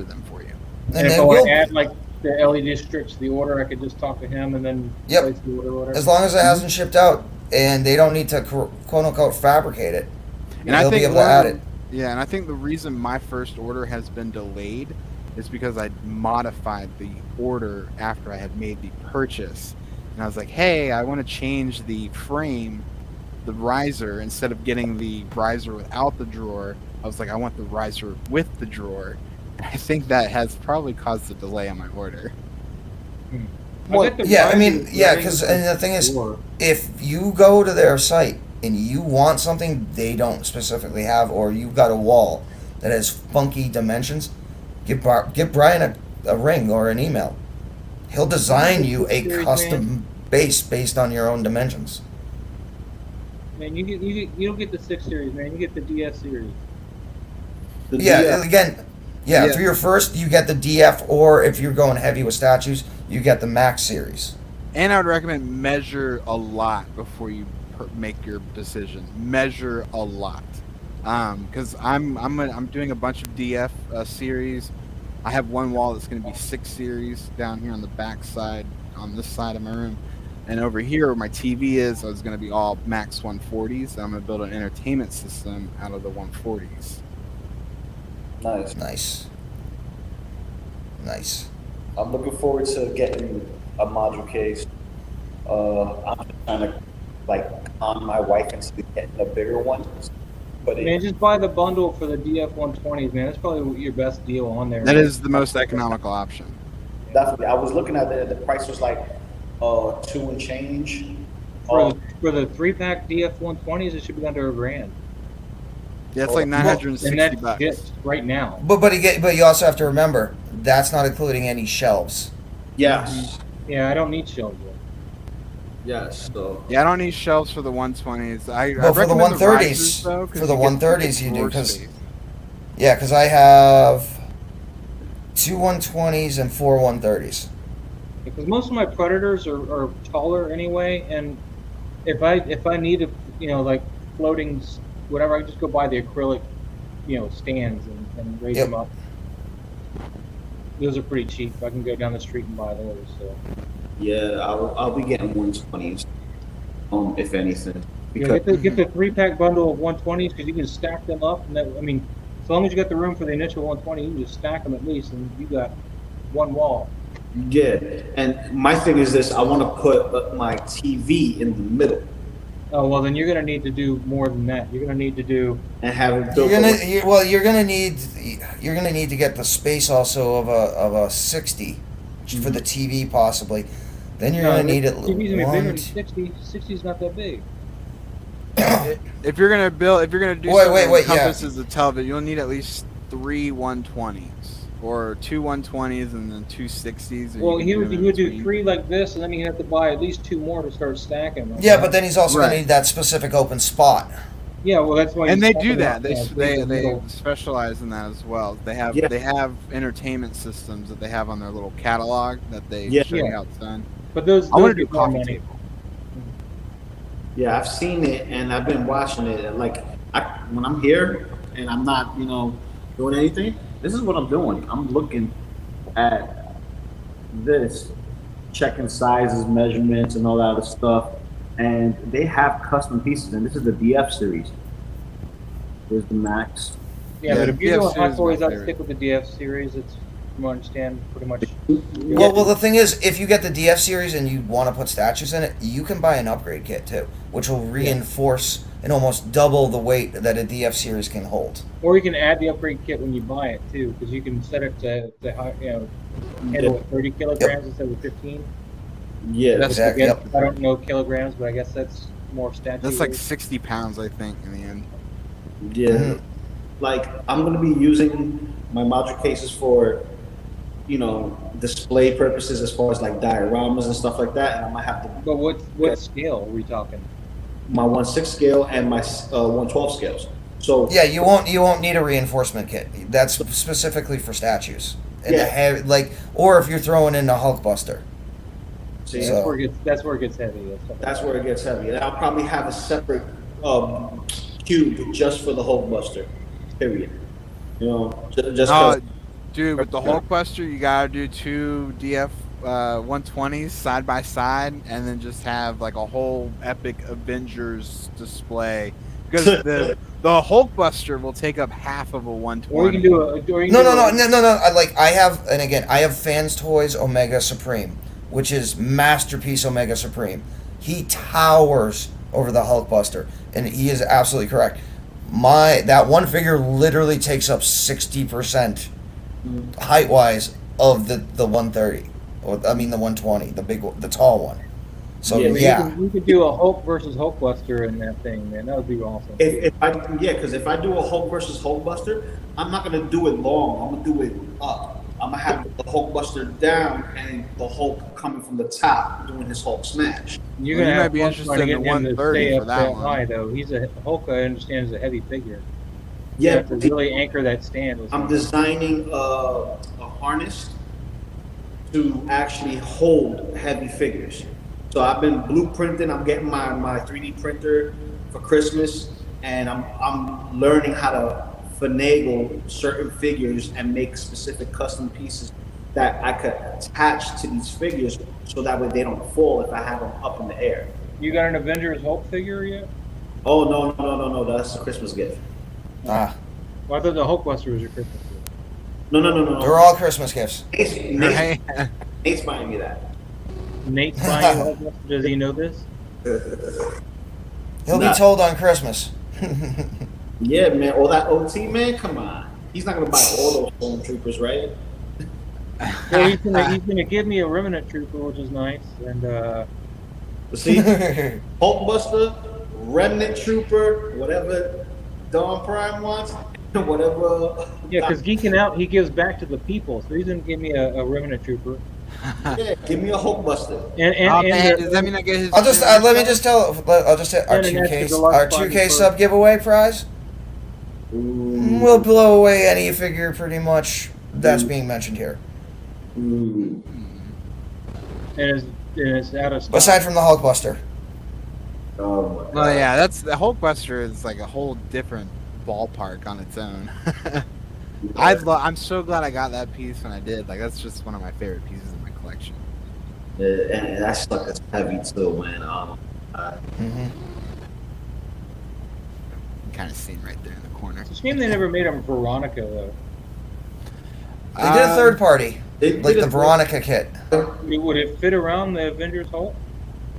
them for you. And if I want to add like the LED strips to the order, I could just talk to him and then place the order or whatever. As long as it hasn't shipped out and they don't need to quote unquote fabricate it, And I they'll think be able to add it. Yeah, and I think the reason my first order has been delayed is because I modified the order after I had made the purchase. And I was like, hey, I want to change the frame, the riser, instead of getting the riser without the drawer. I was like, I want the riser with the drawer. And I think that has probably caused a delay on my order. Well, yeah, I mean, yeah, because the thing is, if you go to their site and you want something they don't specifically have, or you've got a wall that has funky dimensions, give Brian a ring or an email. He'll design you a custom base based on your own dimensions. Man, you don't get the 6 series, man. You get the DS series. For your first, you get the DF, or if you're going heavy with statues, you get the Max series. And I would recommend measure a lot before you make your decision. Measure a lot, because I'm doing a bunch of DF series. I have one wall that's going to be 6 series down here on the back side, on this side of my room, and over here where my TV is, I was going to be all Max 140s. I'm going to build an entertainment system out of the 140s. Nice. I'm looking forward to getting a module case. I'm just trying to con my wife into getting a bigger one. But Man, just buy the bundle for the DF-120s, man. That's probably your best deal on there. That is the most economical option. Definitely. I was looking at it. The price was like 2 and change. For the 3-pack DF-120s, it should be under $1,000. Yeah, it's like $960. And that's just right now. But you also have to remember, that's not including any shelves. Yes. Yeah, I don't need shelves yet. Yes. So. Yeah, I don't need shelves for the 120s. But for the 130s, for the 130s you do, because I have 2 120s and 4 130s. Because most of my Predators are taller anyway, and if I need like floating whatever, I just go buy the acrylic stands and raise them up. Those are pretty cheap. I can go down the street and buy those. So. Yeah, I'll be getting 120s, if anything. Because get the 3-pack bundle of 120s because you can stack them up. And as long as you got the room for the initial 120, you can just stack them at least, and you got one wall. Yeah, and my thing is this: I want to put my TV in the middle. Oh well, then you're gonna need to do more than that. You're gonna need to do and have it built. You're gonna need to get the space also of a 60 for the TV possibly. Then you're gonna need it. TV's gonna be bigger than 60. 60's not that big. If you're gonna do something that encompasses the television, you'll need at least 3 120s or 2 120s and then 2 60s. Well, he would do 3 like this, and then he'd have to buy at least 2 more to start stacking them. Yeah, but then he's also gonna need that specific open spot. Yeah, well, that's why. And they do that. They specialize in that as well. They have entertainment systems that they have on their little catalog that they show you how it's done. But those I want to do coffee table. Yeah, I've seen it and I've been watching it. And when I'm here and I'm not, doing anything, this is what I'm doing. I'm looking at this, checking sizes, measurements, and all that other stuff. And they have custom pieces, and this is the DF series. There's the Max. Yeah, but if you're doing Hot Toys, I'd favorite. stick with the DF series. It's, from what I understand, pretty much. Well, the thing is, if you get the DF series and you want to put statues in it, you can buy an upgrade kit too, which will reinforce and almost double the weight that a DF series can hold. Or you can add the upgrade kit when you buy it too, because you can set it to handle with 30 kilograms instead of 15. Yeah, That's exactly. I don't know kilograms, but I guess that's more statue. That's like weight. 60 pounds, I think, in the end. Yeah. Like, I'm going to be using my module cases for, display purposes as far as like dioramas and stuff like that. And I might have to. But what scale are we talking? My 1/6 scale and my 1/12 scales. So Yeah, you won't need a reinforcement kit. That's specifically for statues. And Yeah. or if you're throwing in a Hulkbuster. See, That's where it gets heavy. that's where it gets heavy. And I'll probably have a separate cube just for the Hulkbuster. Period. Just Oh, 'cause- dude, with the Hulkbuster, you gotta do 2 DF 120s side by side, and then just have like a whole epic Avengers display. Because the Hulkbuster will take up half of a 120. Or you can do a. No. I have Fans Toys Omega Supreme, which is Masterpiece Omega Supreme. He towers over the Hulkbuster, and he is absolutely correct. That one figure literally takes up 60% height wise of the 130, or the 120, the tall one. So we could do a Hulk versus Hulkbuster in that thing, man. That would be awesome. Because if I do a Hulk versus Hulkbuster, I'm not gonna do it long. I'm gonna do it up. I'm gonna have the Hulkbuster down and the Hulk coming from the top doing his Hulk smash. You're gonna have be fun interested trying to in get him to 130 stay for up that that one. high, though. He's a Hulk. I understand is a heavy figure. Yeah, You have to really anchor that stand. With I'm something. designing a harness to actually hold heavy figures. So I've been blueprinting. I'm getting my 3D printer for Christmas, and I'm learning how to finagle certain figures and make specific custom pieces that I could attach to these figures, so that way they don't fall if I have them up in the air. You got an Avengers Hulk figure yet? Oh no! That's a Christmas gift. Well, I thought the Hulkbuster was your Christmas gift. No. They're all Christmas gifts. Nate's buying me that. Nate's buying you Hulkbuster. Does he know this? He'll be told on Christmas. Yeah, man. All that OT, man. Come on. He's not gonna buy all those stormtroopers, right? Well, he's gonna give me a Remnant Trooper, which is nice, and See, Hulkbuster, Remnant Trooper, whatever Dawn Prime wants, whatever. yeah, because geeking out, he gives back to the people, so he's gonna give me a Remnant Trooper. Yeah, give me a Hulkbuster. And does that mean I get his? I'll just say our And an 2K extra deluxe our button 2K for- sub giveaway prize. We'll blow away any figure pretty much that's being mentioned here. and it's out of stock. Aside from the Hulkbuster. Oh Well, yeah, that's the Hulkbuster is like a whole different ballpark on its own. I'm so glad I got that piece when I did. Like, that's just one of my favorite pieces in my collection. Yeah, and that stuff is heavy too, man. Kind of seen right there in the corner. It's a shame they never made him Veronica though. They did a third party, They like did the a- Veronica kit. Would it fit around the Avengers Hulk?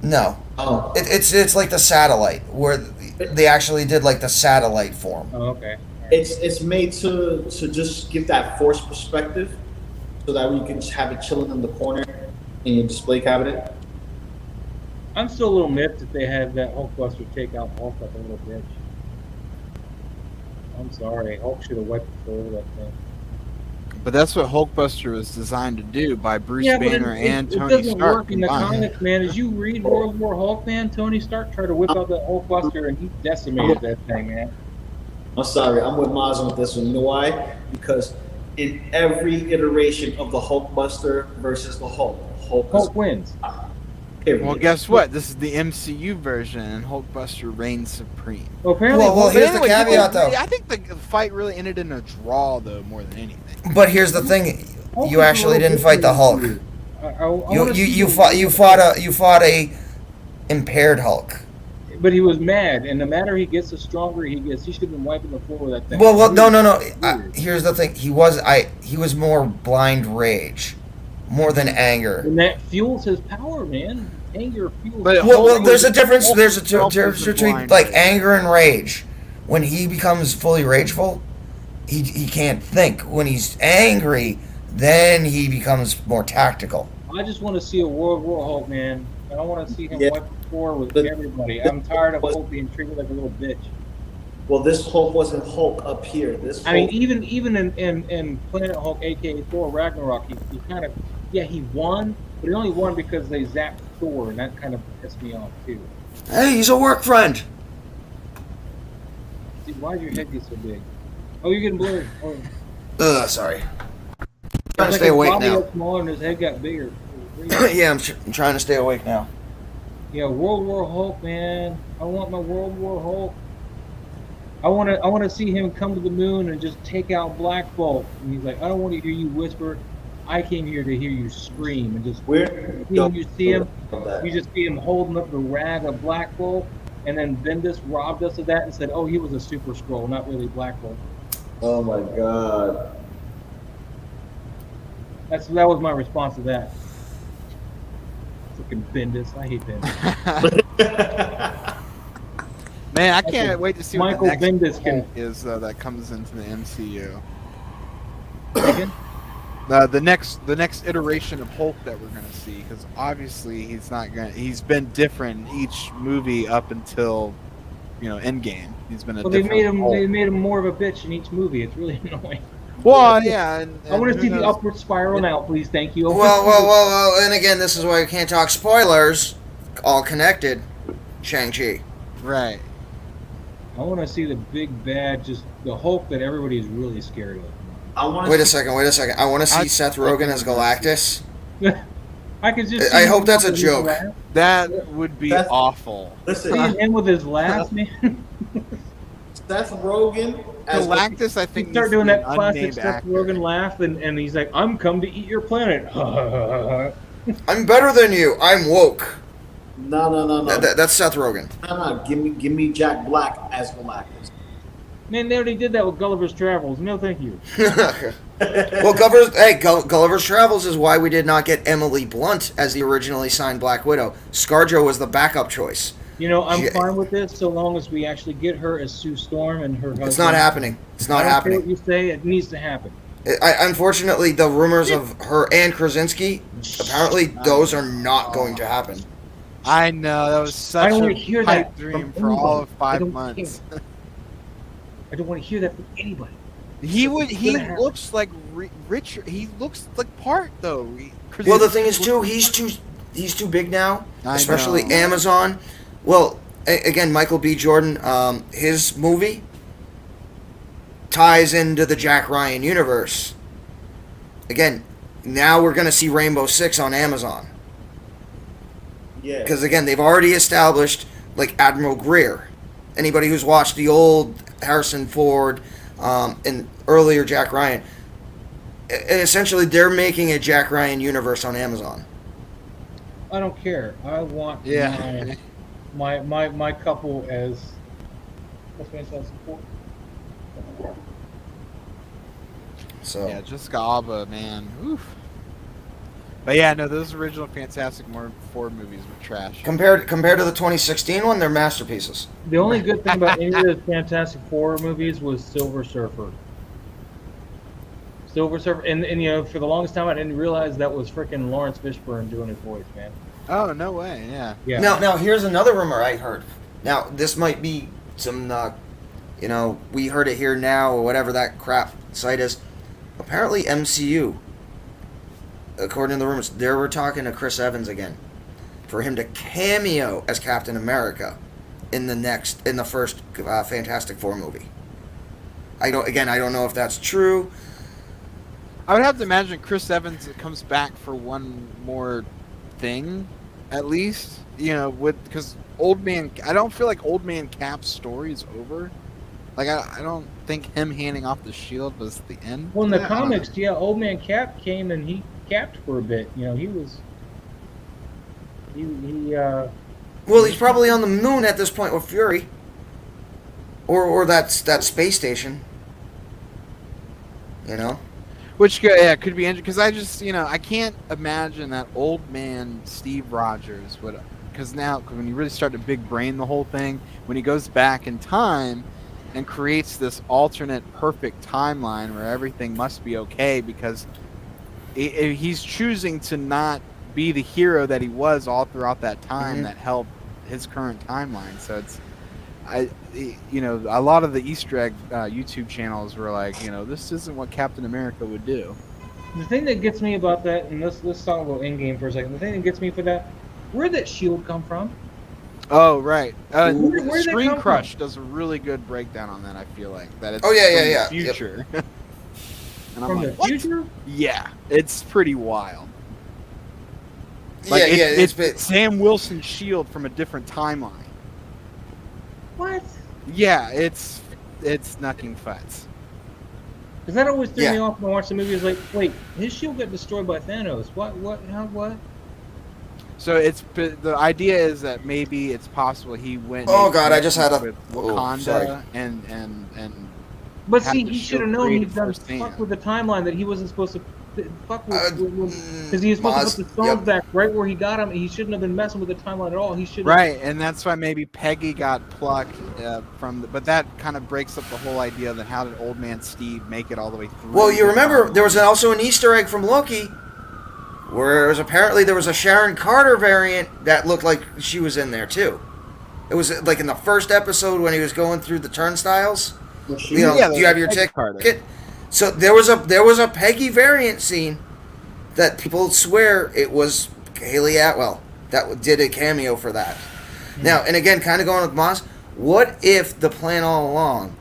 No, Oh, it's like the satellite where they actually did like the satellite form. Oh, okay. it's made to just give that force perspective, so that you can just have it chilling in the corner in your display cabinet. I'm still a little miffed that they had that Hulkbuster take out Hulk like a little bitch. I'm sorry, Hulk should have wiped the floor with that thing. But that's what Hulkbuster was designed to do by Bruce Yeah, but Banner and it Tony doesn't Stark work in the combined. comics, man. As you read World War Hulk, man, Tony Stark tried to whip out that Hulkbuster and he decimated that thing, man. I'm sorry, I'm with Maz with this one. You know why? Because in every iteration of the Hulkbuster versus the Hulk Hulk wins. Well, guess what? This is the MCU version, and Hulkbuster reigns supreme. Well, apparently, Well, here's the caveat, though. I think the fight really ended in a draw, though, more than anything. But here's the thing: you actually didn't fight the Hulk. You fought a impaired Hulk. But he was mad, and the madder he gets, the stronger he gets. He should have been wiping the floor with that thing. Well, no. Here's the thing: he was more blind rage, more than anger. And that fuels his power, man. Anger fuels. Well, there's a difference. There's a difference between like anger and rage. When he becomes fully rageful, he can't think. When he's angry, then he becomes more tactical. I just want to see a World War Hulk, man. I don't want to see him wipe the floor with everybody. I'm tired of Hulk being treated like a little bitch. Well, this Hulk wasn't Hulk up here. This I mean, even in Planet Hulk, aka Thor Ragnarok, he kind of he won, but he only won because they zapped Thor, and that kind of pissed me off too. Hey, he's a work friend. See, why did your head get so big? Oh, you're getting blurry. Oh. Sorry. I'm trying to stay awake now. Got smaller and his head got bigger. Yeah, I'm trying to stay awake now. Yeah, World War Hulk, man. I want my World War Hulk. I want to see him come to the moon and just take out Black Bolt. And he's like, I don't want to hear you whisper. I came here to hear you scream. And just you see him, you just see him holding up the rag of Black Bolt. And then Bendis robbed us of that and said, oh, he was a Super Skrull, not really Black Bolt. Oh my God. That was my response to that. Fucking Bendis. I hate Bendis. Man, I can't wait to see Michael what the next Bendis Hulk is that comes into the MCU. Again? The next iteration of Hulk that we're gonna see, because obviously he's been different in each movie up until Endgame. He's been They made him more of a bitch in each movie. It's really annoying. Well, yeah. And I want to see the upward spiral now, please. Thank you. Well, and again, this is why we can't talk spoilers. All connected. Shang-Chi. Right. I want to see the big bad, just the Hulk that everybody's really scared of. Wait a second. I want to see Seth Rogen as Galactus. I could just. I hope that's a joke. That would be awful. See him with his laugh, man. Seth Rogen as Galactus, I think. Start doing that classic Seth Rogen laugh, and he's like, "I'm come to eat your planet." I'm better than you. I'm woke. No. That's Seth Rogen. No. Give me Jack Black as Galactus. Man, they already did that with Gulliver's Travels. No, thank you. Well, Gulliver's Travels is why we did not get Emily Blunt as the originally signed Black Widow. ScarJo was the backup choice. I'm fine with this so long as we actually get her as Sue Storm and her husband. It's not happening. It's not happening. I don't care what you say. It needs to happen. Unfortunately, the rumors of her and Krasinski, apparently those are not going to happen. I know, that was such a pipe dream for all of 5 months. I don't want to hear that from anybody. He looks like Richard. He looks like part though. Well, the thing is too, he's too big now, especially Amazon. Well, again, Michael B. Jordan, his movie ties into the Jack Ryan universe. Again, now we're going to see Rainbow Six on Amazon. Yeah. Because again, they've already established like Admiral Greer. Anybody who's watched the old Harrison Ford and earlier Jack Ryan, essentially they're making a Jack Ryan universe on Amazon. I don't care. I want my couple as what's my son's support. So yeah, Jessica Alba, man. Oof. But yeah, no, those original Fantastic Four movies were trash. Compared to the 2016 one, they're masterpieces. The only good thing about any of the Fantastic Four movies was Silver Surfer. And for the longest time I didn't realize that was freaking Lawrence Fishburne doing his voice, man. Oh, no way, yeah. Now here's another rumor I heard. Now, this might be some, we heard it here now, or whatever that crap site is. Apparently MCU, according to the rumors, they were talking to Chris Evans again for him to cameo as Captain America in the first Fantastic Four movie. I don't know if that's true. I would have to imagine Chris Evans comes back for one more thing. at least, because I don't feel like Old Man Cap's story is over. Like, I don't think him handing off the shield was the end. Well, in the comics, Old Man Cap came and he capped for a bit. He was. Well, he's probably on the moon at this point with Fury, or that space station. Which could be interesting, because I just I can't imagine that old man Steve Rogers would, because now when you really start to big brain the whole thing, when he goes back in time and creates this alternate perfect timeline where everything must be okay, because he's choosing to not be the hero that he was all throughout that time that helped his current timeline. So it's a lot of the Easter egg YouTube channels were like, this isn't what Captain America would do. The thing that gets me about that, and let's talk about EndGame for a second. The thing that gets me for that, where'd that shield come from? Oh, right. Where'd Screen Crush does a really good breakdown on that. I feel like that. It's from the future. Yep. And from the future? Yeah, it's pretty wild. It's Sam Wilson's shield from a different timeline. What? Yeah, it's knucking futs. Because that always threw me off when I watched the movie. It's like, wait, his shield got destroyed by Thanos. What? So the idea is that maybe it's possible he went. Oh God, I just had a with Wakanda and. But see, he should have known he'd done fuck with the timeline that he wasn't supposed to fuck with, because he was supposed to put the stones back right where he got him. And he shouldn't have been messing with the timeline at all. He should. Right, and that's why maybe Peggy got plucked from. But that kind of breaks up the whole idea that how did Old Man Steve make it all the way through? Well, you remember there was also an Easter egg from Loki, where apparently there was a Sharon Carter variant that looked like she was in there too. It was like in the first episode when he was going through the turnstiles. Do you have your ticket? So there was a Peggy variant scene that people swear it was Haley Atwell that did a cameo for that. Now, and again, kind of going with Moz, what if the plan all along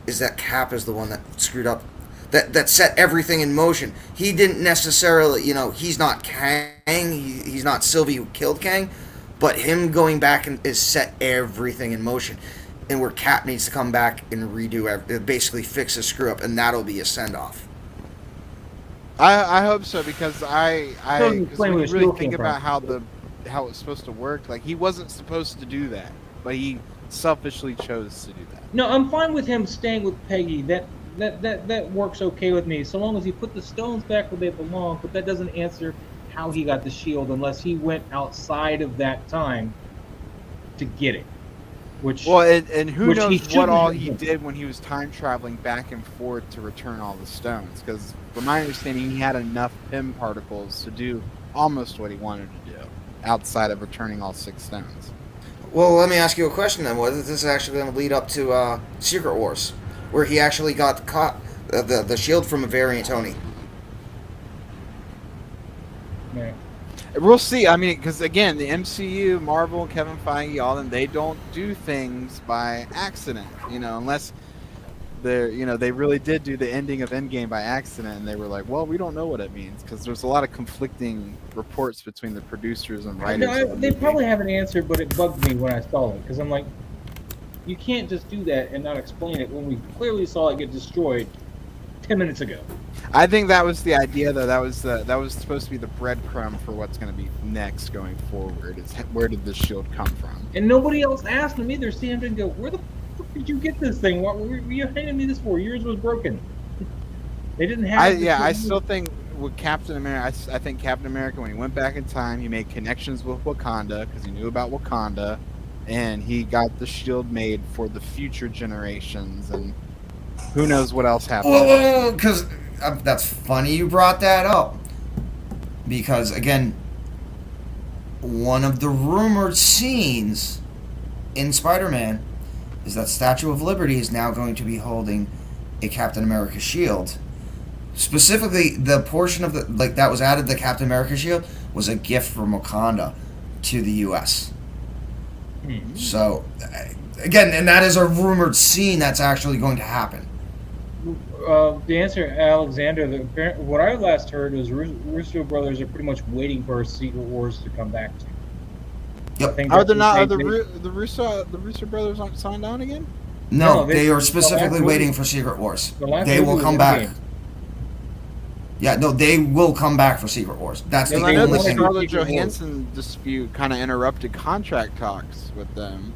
is that Cap is the one that screwed up, that set everything in motion? He didn't necessarily, he's not Kang, he's not Sylvie who killed Kang, but him going back and is set everything in motion. And where Cap needs to come back and redo, basically fix a screw up, and that'll be a send off. I hope so, because when you really think about how it's supposed to work, like he wasn't supposed to do that, but he selfishly chose to do that. No, I'm fine with him staying with Peggy. That works okay with me, so long as he put the stones back where they belong. But that doesn't answer how he got the shield unless he went outside of that time to get it. And who knows what all he did when he was time traveling back and forth to return all the stones? Because from my understanding, he had enough PIM particles to do almost what he wanted to do outside of returning all 6 stones. Well, let me ask you a question then. Whether this is actually going to lead up to Secret Wars, where he actually got the shield from a variant Tony. Yeah. We'll see. I mean, because again, the MCU, Marvel, Kevin Feige, all them, they don't do things by accident. Unless they're, they really did do the ending of EndGame by accident, and they were like, well, we don't know what it means, because there's a lot of conflicting reports between the producers and writers. They probably have an answer, but it bugged me when I saw it, because I'm like, you can't just do that and not explain it when we clearly saw it get destroyed 10 minutes ago. I think that was the idea, though. That was supposed to be the breadcrumb for what's going to be next going forward. Is where did this shield come from? And nobody else asked him either. Sam didn't go, where the fuck did you get this thing? What were you handing me this for? Yours was broken. They didn't have. I still think with Captain America. I think Captain America, when he went back in time, he made connections with Wakanda because he knew about Wakanda, and he got the shield made for the future generations, and who knows what else happened. Because that's funny you brought that up. Because, again, one of the rumored scenes in Spider-Man is that Statue of Liberty is now going to be holding a Captain America shield. Specifically, the portion of that was added, the Captain America shield, was a gift from Wakanda to the U.S. Mm-hmm. So, again, and that is a rumored scene that's actually going to happen. The answer, Alexander, what I last heard was Russo brothers are pretty much waiting for Secret Wars to come back to. Yep. Are the Russo brothers aren't signed on again? No, they are specifically waiting for Secret Wars. They will come back. Yeah, no, they will come back for Secret Wars. That's the only thing. Scarlett Johansson dispute kind of interrupted contract talks with them,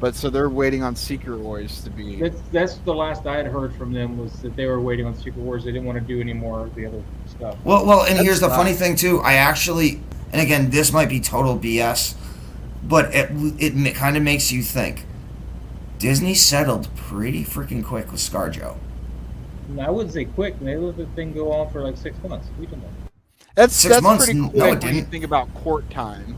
but so they're waiting on Secret Wars to be. That's the last I had heard from them, was that they were waiting on Secret Wars. They didn't want to do any more of the other stuff. Well, and here's the funny thing too. I actually, and again, this might be total BS, but it kind of makes you think. Disney settled pretty freaking quick with ScarJo. I wouldn't say quick. They let the thing go on for like 6 months. We don't know. That's 6 months. Pretty quick no, it when you didn't. think about court time.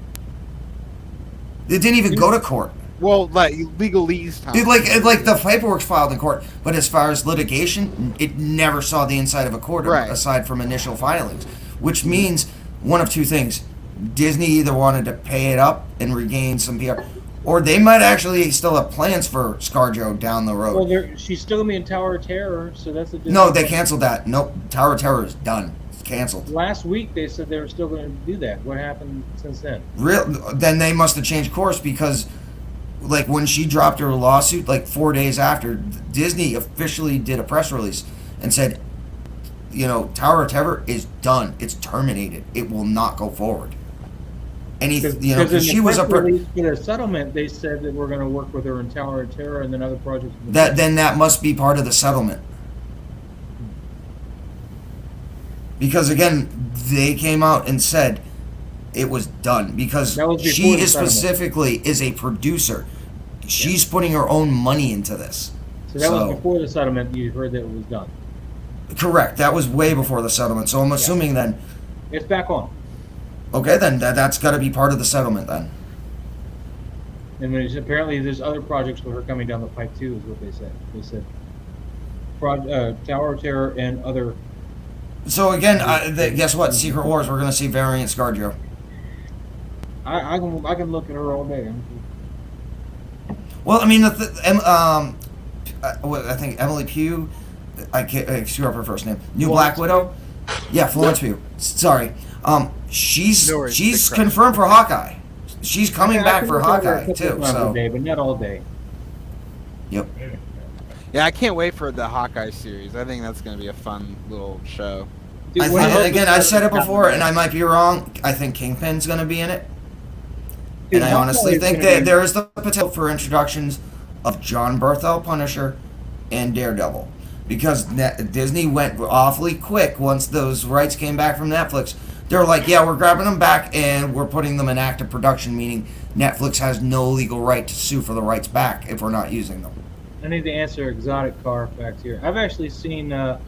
It didn't even go to court. Well, like legalese time. Dude, like the paperwork's filed in court, but as far as litigation, it never saw the inside of a court aside from initial filings, which means one of two things: Disney either wanted to pay it up and regain some PR, or they might actually still have plans for ScarJo down the road. Well, she's still gonna be in Tower of Terror, so that's a different. No, they canceled that. Nope, Tower of Terror is done. It's canceled. Last week they said they were still going to do that. What happened since then? Then they must have changed course because, like, when she dropped her lawsuit, like 4 days after, Disney officially did a press release and said, you know, Tower of Terror is done. It's terminated. It will not go forward. Because she was for their settlement, they said that we're going to work with her in Tower of Terror and then other projects. Then that must be part of the settlement. Because again, they came out and said it was done because she is specifically is a producer. She's putting her own money into this. So that was before the settlement. You heard that it was done. Correct. That was way before the settlement. So I'm assuming then it's back on. Okay, then that's got to be part of the settlement then. And apparently there's other projects with her coming down the pipe too, is what they said. They said Tower of Terror and other. So again, guess what? Secret Wars, we're going to see variant ScarJo. I can look at her all day. Well, I mean, I think Emily Pugh. I screw up her first name. New Black Widow. Yeah, Florence Pugh. Sorry. She's confirmed for Hawkeye. She's coming back for Hawkeye too. So, day, but not all day. Yep. Yeah, I can't wait for the Hawkeye series. I think that's going to be a fun little show. Dude, I said it before, and I might be wrong. I think Kingpin's going to be in it. Dude, and I honestly think that there is the potential for introductions of John Berthel, Punisher, and Daredevil. Because Disney went awfully quick once those rights came back from Netflix. They were like, yeah, we're grabbing them back, and we're putting them in active production, meaning Netflix has no legal right to sue for the rights back if we're not using them. I need to answer exotic car facts here. I've actually seen the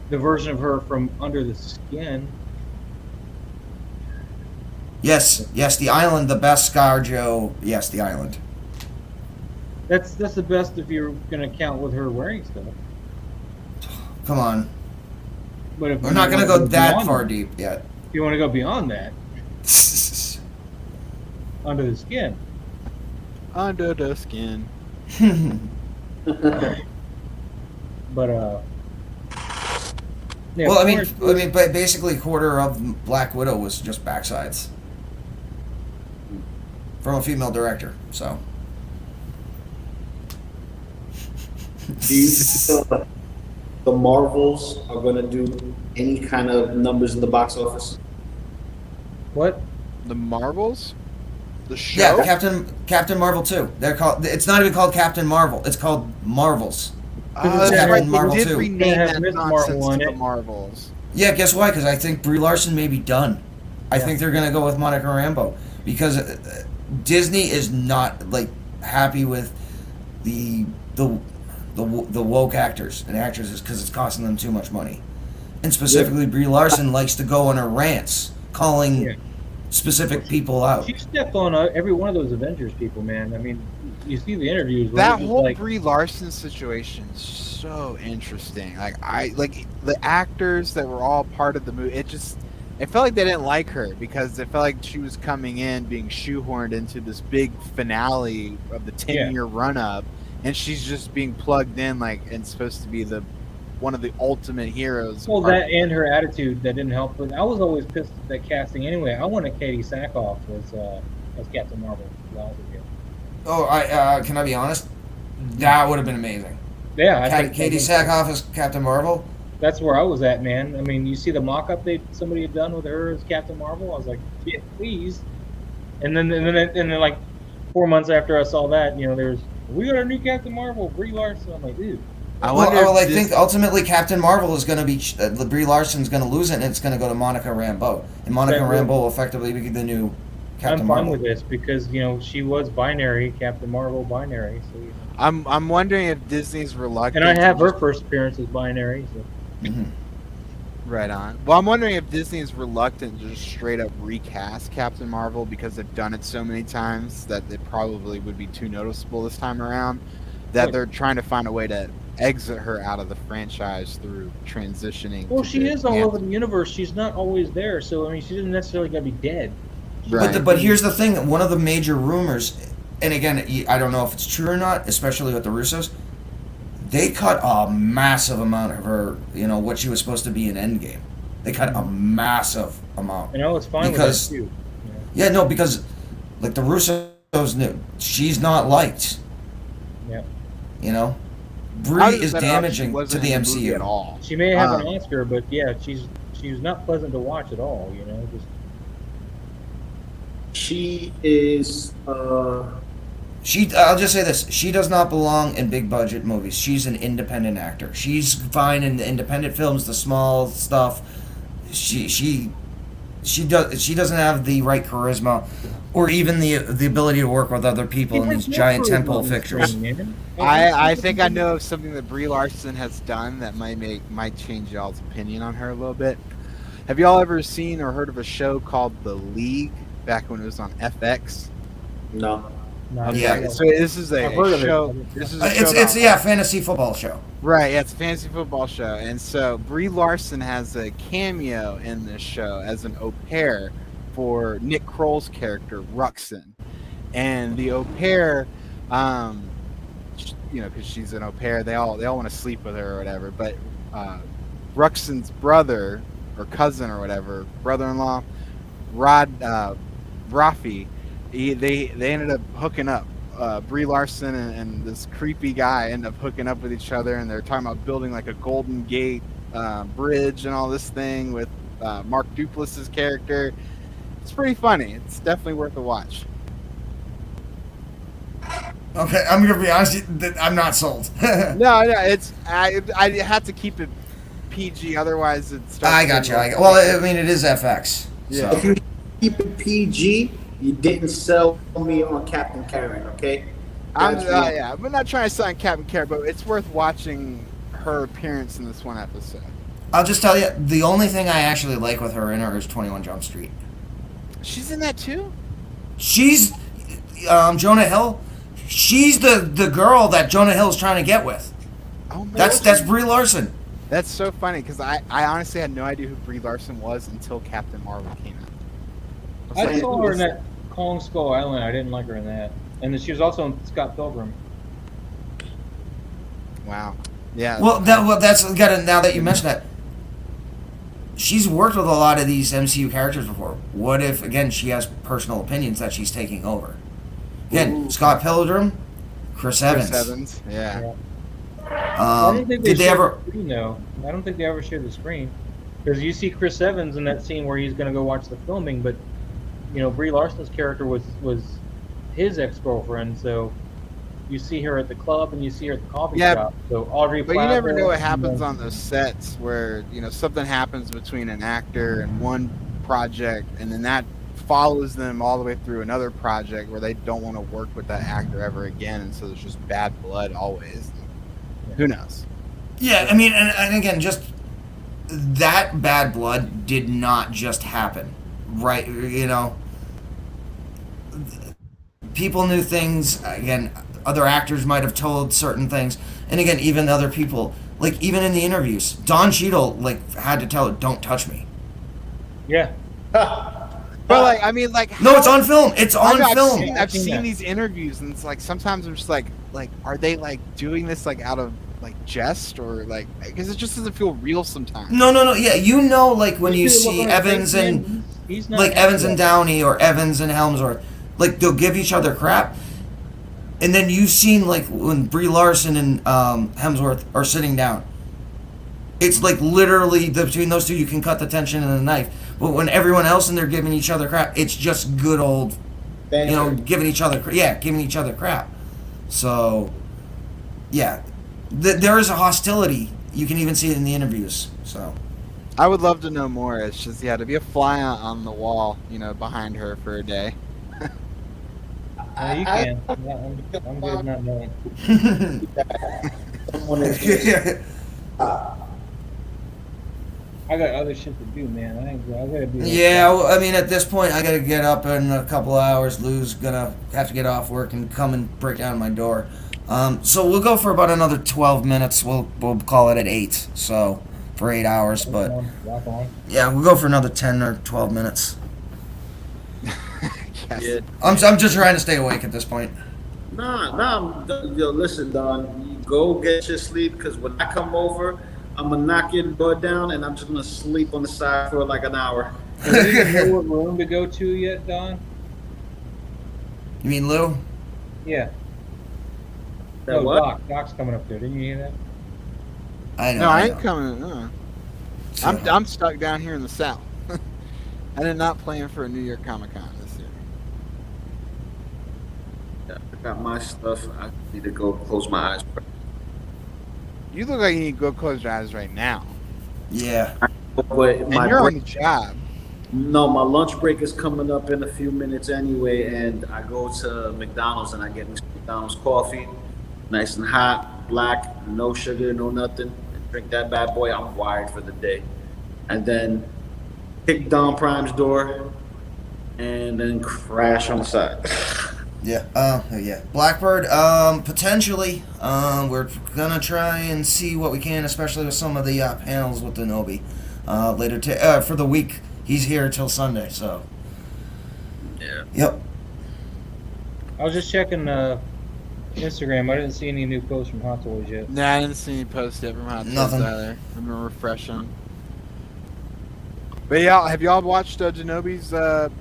version of her from Under the Skin. Yes, the island, the best ScarJo. Yes, the island. That's the best if you're going to count with her wearing stuff. Come on. But if we're not going to go that far deep yet. If you want to go beyond that, Under the Skin. Under the Skin. But yeah, well, I mean, but basically, quarter of Black Widow was just backsides from a female director. So, do you feel that the Marvels are going to do any kind of numbers in the box office? What? The Marvels? The show? Yeah, Captain Marvel 2. They're called. It's not even called Captain Marvel. It's called Marvels. Captain Marvel 2. Rename that nonsense to Marvels. Yeah, guess why? Because I think Brie Larson may be done. I think they're gonna go with Monica Rambeau because Disney is not like happy with the woke actors and actresses because it's costing them too much money, and specifically Brie Larson likes to go on her rants calling specific people out. She stepped on every one of those Avengers people, man. I mean, you see the interviews. That whole Brie Larson situation is so interesting. Like the actors that were all part of the movie. It felt like they didn't like her because it felt like she was coming in being shoehorned into this big finale of the 10-year run-up, and she's just being plugged in and supposed to be one of the ultimate heroes. Well, that and her attitude that didn't help. But I was always pissed at that casting anyway. I wanted Katie Sackhoff as as Captain Marvel. Oh, can I be honest? That would have been amazing. Yeah, I think Katie Sackhoff as Captain Marvel. That's where I was at, man. I mean, you see the mock-up somebody had done with her as Captain Marvel. I was like, yeah, please. And then like 4 months after I saw that, we got a new Captain Marvel, Brie Larson. I'm like, dude. I think ultimately Captain Marvel is going to be Brie Larson's going to lose it, and it's going to go to Monica Rambeau, and Monica Rambeau will effectively be the new Captain Marvel. I'm fine with this because she was binary, Captain Marvel binary. So I'm wondering if Disney's reluctant. And I have her first appearance as binary. So. Right on. Well, I'm wondering if Disney is reluctant to just straight up recast Captain Marvel because they've done it so many times that it probably would be too noticeable this time around. That they're trying to find a way to exit her out of the franchise through transitioning. Well, she is all over the universe. She's not always there, so I mean, she doesn't necessarily got to be dead. Right. But here's the thing: one of the major rumors, and again, I don't know if it's true or not, especially with the Russos. They cut a massive amount of her, what she was supposed to be in Endgame. They cut a massive amount. It's fine because, with that too. Yeah, no, because like the Russos knew she's not liked. Yeah. Brie is damaging to the MCU at all. She may have an Oscar, but yeah, she's not pleasant to watch at all. She is. I'll just say this: she does not belong in big budget movies. She's an independent actor. She's fine in the independent films, the small stuff. She doesn't have the right charisma, or even the ability to work with other people in these giant tentpole fixtures. I think I know of something that Brie Larson has done that might change y'all's opinion on her a little bit. Have y'all ever seen or heard of a show called The League back when it was on FX? No. Okay. Yeah. So this is a show. It's a fantasy football show. Right. Yeah, it's a fantasy football show, and so Brie Larson has a cameo in this show as an au pair for Nick Kroll's character Ruxin, and the au pair, because she's an au pair, they all want to sleep with her or whatever. But Ruxin's brother or cousin or whatever, brother-in-law, Rafi. They ended up hooking up. Brie Larson and this creepy guy end up hooking up with each other, and they're talking about building like a Golden Gate bridge and all this thing with Mark Duplass's character. It's pretty funny. It's definitely worth a watch. Okay, I'm gonna be honest. I'm not sold. No, it's I had to keep it PG, otherwise it starts. I got you. Well, I mean, it is FX. Yeah. So if you keep it PG, you didn't sell me on Captain Karen, okay? I'm not trying to sign Captain Karen, but it's worth watching her appearance in this one episode. I'll just tell you, the only thing I actually like with her in her is 21 Jump Street. She's in that too? She's Jonah Hill. She's the girl that Jonah Hill's trying to get with. Oh man, that's Brie Larson. That's so funny because I honestly had no idea who Brie Larson was until Captain Marvel came out. I saw her in that Kong Skull Island. I didn't like her in that, and then she was also in Scott Pilgrim. Wow. Yeah. Well, that's got now that you mention that. She's worked with a lot of these MCU characters before. What if, again, she has personal opinions that she's taking over? Again, Scott Pilgrim, Chris Evans. Yeah. I don't think did they ever? The screen, though. I don't think they ever shared the screen because you see Chris Evans in that scene where he's going to go watch the filming, but Brie Larson's character was his ex-girlfriend, so you see her at the club and you see her at the coffee shop. So Audrey But Plaza, you never know what happens on those sets where something happens between an actor and one project, and then that follows them all the way through another project where they don't want to work with that actor ever again, and so there's just bad blood always. Who knows? Yeah, I mean, and again, just that bad blood did not just happen, right? People knew things. Again, other actors might have told certain things, and again, even other people, like even in the interviews, Don Cheadle had to tell her, "Don't touch me." Yeah. But no, it's on film. It's on film. I've seen these interviews, and it's like sometimes I'm just like, are they doing this out of jest or because it just doesn't feel real sometimes. No. Yeah, when you see Evans and Evans and Downey or Evans and Helmsworth, like they'll give each other crap, and then you've seen like when Brie Larson and Hemsworth are sitting down. It's like literally between those two, you can cut the tension in a knife. But when everyone else and they're giving each other crap, it's just good old, giving each other crap. So, yeah, there is a hostility. You can even see it in the interviews. So, I would love to know more. It's just to be a fly on the wall, behind her for a day. Yeah, you can. I'm good not knowing. I got other shit to do, man. I gotta be. Yeah, well, I mean, at this point, I gotta get up in a couple of hours. Lou's gonna have to get off work and come and break down my door. So we'll go for about another 12 minutes. We'll call it at 8. So for 8 hours, but yeah, we'll go for another 10 or 12 minutes. Yes. I'm just trying to stay awake at this point. Nah. Yo, listen, Don. You go get your sleep, because when I come over, I'm gonna knock your door down and I'm just gonna sleep on the side for like an hour. Do you know what room to go to yet, Don? You mean Lou? Yeah. That what? Doc's coming up there. Didn't you hear that? I know. No, I ain't coming. I'm stuck down here in the South. I did not plan for a New York Comic-Con this year. Yeah, I got my stuff. I need to go close my eyes. You look like you need to go close your eyes right now. Yeah. But and you're on the job. No, my lunch break is coming up in a few minutes anyway, and I go to McDonald's and I get me some McDonald's coffee, nice and hot, black, no sugar, no nothing. And drink that bad boy. I'm wired for the day, and then kick Don Prime's door, and then crash on the side. Yeah. Blackbird, potentially. We're gonna try and see what we can, especially with some of the panels with Denobi. Later for the week. He's here till Sunday, so. Yeah. Yep. I was just checking Instagram. I didn't see any new posts from Hottoys yet. Nah, I didn't see any posts yet from Hottoys either. I'm gonna refresh them. But yeah, have y'all watched Denobi's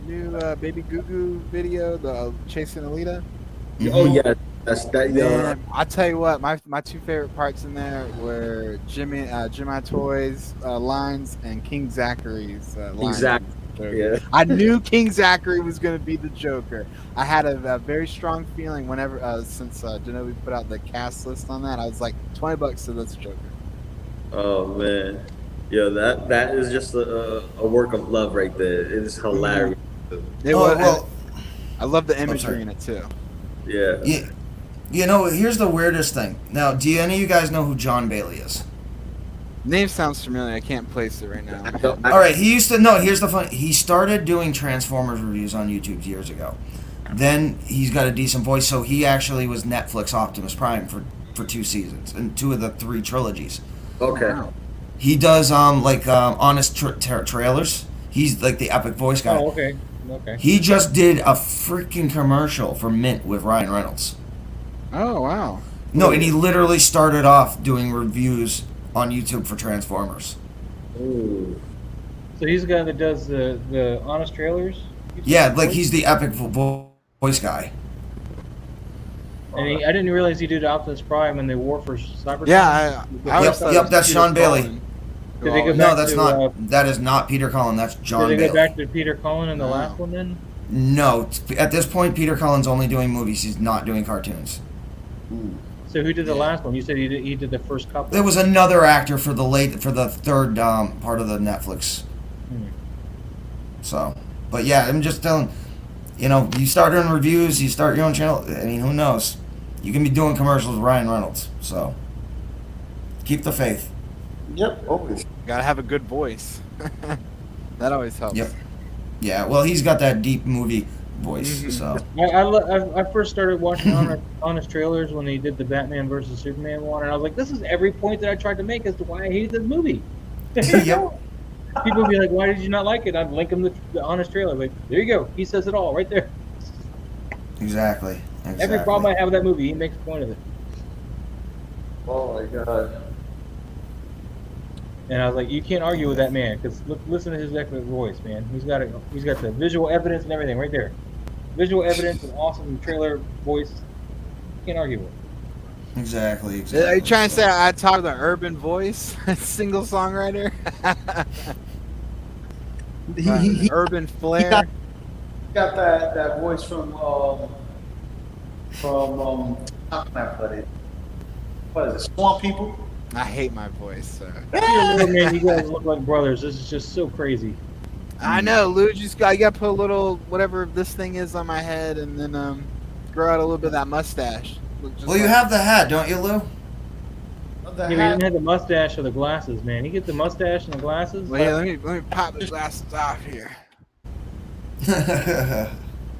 new Baby Goo Goo video, the Chasing Alita? Oh yeah, that's that. Yeah, I tell you what, my two favorite parts in there were Jimmy Toys lines and King Zachary's lines. Exactly. Yeah. I knew King Zachary was going to be the Joker. I had a very strong feeling whenever since Denobi put out the cast list on that. I was like, $20 to this Joker. Oh man. Yeah, that is just a work of love right there. It is hilarious. I love the imagery in it too. Yeah. You know, here's the weirdest thing. Now, do any of you guys know who John Bailey is? Name sounds familiar. I can't place it right now. All right, he used to. No, here's the fun. He started doing Transformers reviews on YouTube years ago. Then he's got a decent voice, so he actually was Netflix Optimus Prime for 2 seasons and 2 of the 3 trilogies. Okay. Wow. He does honest trailers. He's like the epic voice guy. Oh, okay. He just did a freaking commercial for Mint with Ryan Reynolds. Oh wow. No, and he literally started off doing reviews on YouTube for Transformers. Ooh. So he's the guy that does the honest trailers? Yeah, like he's the epic voice guy. And I didn't realize he did Optimus Prime and they War for Cybertron. Yeah, Yep, that's Sean Bailey. Did they go back No, that's to, not. That is not Peter Cullen. That's John Bailey. Did they go back to Peter Cullen in the last one then? No, at this point, Peter Cullen's only doing movies. He's not doing cartoons. So who did the last one? You said he did the first couple. There was another actor for the third part of the Netflix. So, but yeah, I'm just telling. You know, you start doing reviews, you start your own channel. I mean, who knows? You can be doing commercials with Ryan Reynolds. So, keep the faith. Yep, always. Gotta have a good voice. That always helps. Yep. Yeah, well, he's got that deep movie voice. So I first started watching honest trailers when he did the Batman versus Superman one, and I was like, this is every point that I tried to make as to why I hated this movie. Yep. People would be like, why did you not like it? I'd link him the honest trailer. Like, there you go. He says it all right there. Exactly. Every problem I have with that movie, he makes a point of it. Oh my god. And I was like, you can't argue with that man, because listen to his epic voice, man. He's got the visual evidence and everything right there. visual evidence and awesome trailer voice. Can't argue with. Exactly. Are you trying to say I talk the urban voice, single songwriter? Urban flair. Got that voice from how can I put it? What is it? Swamp People. I hate my voice. So. Man, you guys look like brothers. This is just so crazy. I know, Lou. Just I got to put a little whatever this thing is on my head, and then grow out a little bit of that mustache. Well, you have the hat, don't you, Lou? Yeah, but you didn't have the mustache or the glasses, man. You get the mustache and the glasses. Well, yeah, let me pop the glasses off here.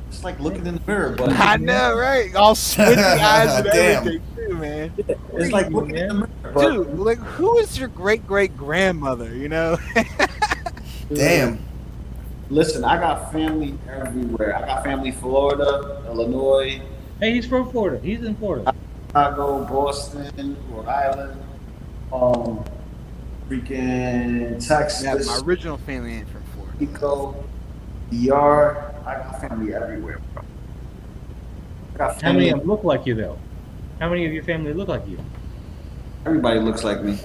It's like looking in the mirror, but I know, right? All squinty eyes and everything, too, man. It's like looking in the mirror, dude. Like, who is your great grandmother? You know? Damn. Listen, I got family everywhere. I got family Florida, Illinois. Hey, he's from Florida. He's in Florida. Chicago, Boston, Rhode Island, freaking Texas. Yeah, my original family ain't from Florida. Mexico, DR. I got family everywhere, bro. I got How family. many of them look like you, though? How many of your family look like you? Everybody looks like me.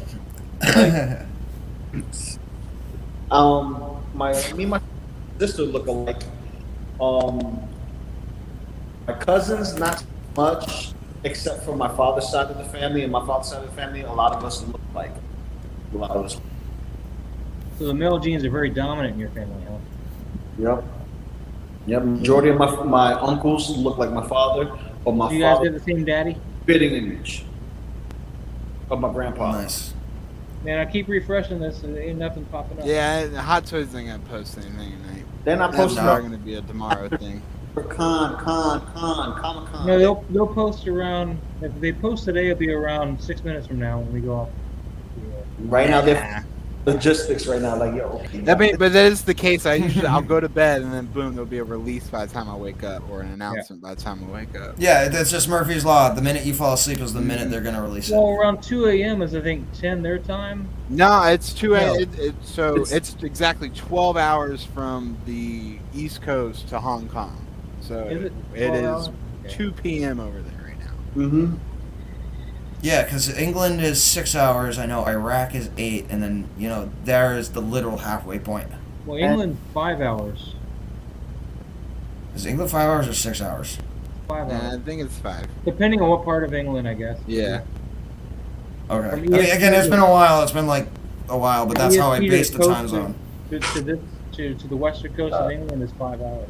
Me and my sister look alike. My cousins, not so much, except for my father's side of the family. And my father's side of the family, a lot of us look like. A lot of us. So the male genes are very dominant in your family, huh? Yep. Yep. Majority of my uncles look like my father, or my Do you guys father. get the same daddy? Fitting image of my grandpa. Nice. Man, I keep refreshing this and ain't nothing popping up. Yeah, Hot Toys ain't gonna post anything tonight. They're not That's posting probably gonna be a tomorrow thing. Comic-Con. No, they'll post around. If they post today, it'll be around 6 minutes from now when we go off. Right now, they're logistics right now, like, yo, okay. But that is the case. I'll go to bed and then boom, there'll be a release by the time I wake up, or an announcement by the time I wake up. Yeah, that's just Murphy's Law. The minute you fall asleep is the minute they're going to release it. Well, around 2 a.m. is, I think, 10 their time. No, it's 2 a.m. No. It's exactly 12 hours from the East Coast to Hong Kong. So Is it is hours? 2 p.m. over there right now. Mm-hmm. Yeah, because England is 6 hours. I know Iraq is 8, and then there is the literal halfway point. Well, England 5 hours. Is England 5 hours or 6 hours? 5 hours. I think it's 5. Depending on what part of England, I guess. Yeah. Okay. I From mean, again, it's been a while. It's been like a while, but that's how I EST based the coast time zone. To the western coast of England is 5 hours.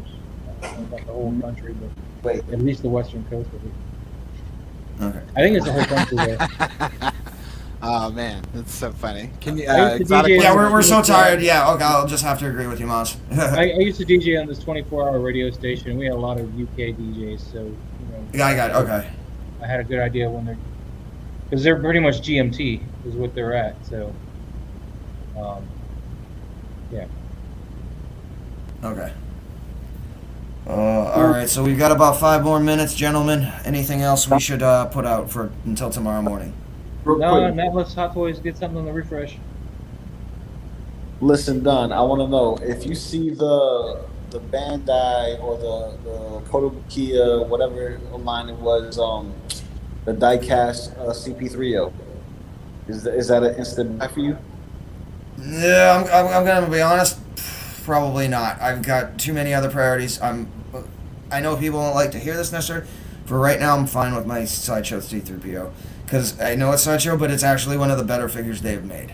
I don't know about the whole country, but at least the western coast of it. Okay. I think it's the whole country there. Oh man, that's so funny. Can you? I used to DJ Yeah, on we're this so 24 tired. Yeah, okay, I'll just have to agree with you, Maz. I used to DJ on this 24-hour radio station. We had a lot of UK DJs, so Yeah, I got it. Okay. I had a good idea when because they're pretty much GMT is what they're at. So, yeah. Okay. All right, so we've got about 5 more minutes, gentlemen. Anything else we should put out for until tomorrow morning? No, not unless Hot Toys get something on the refresh. Listen, Don, I want to know if you see the Bandai or the Kotobukiya, whatever line it was, the diecast CP3O. Is that an instant buy for you? Yeah, I'm gonna be honest. Probably not. I've got too many other priorities. I know people don't like to hear this necessarily. For right now, I'm fine with my Sideshow C3PO because I know it's Sideshow, but it's actually one of the better figures they've made.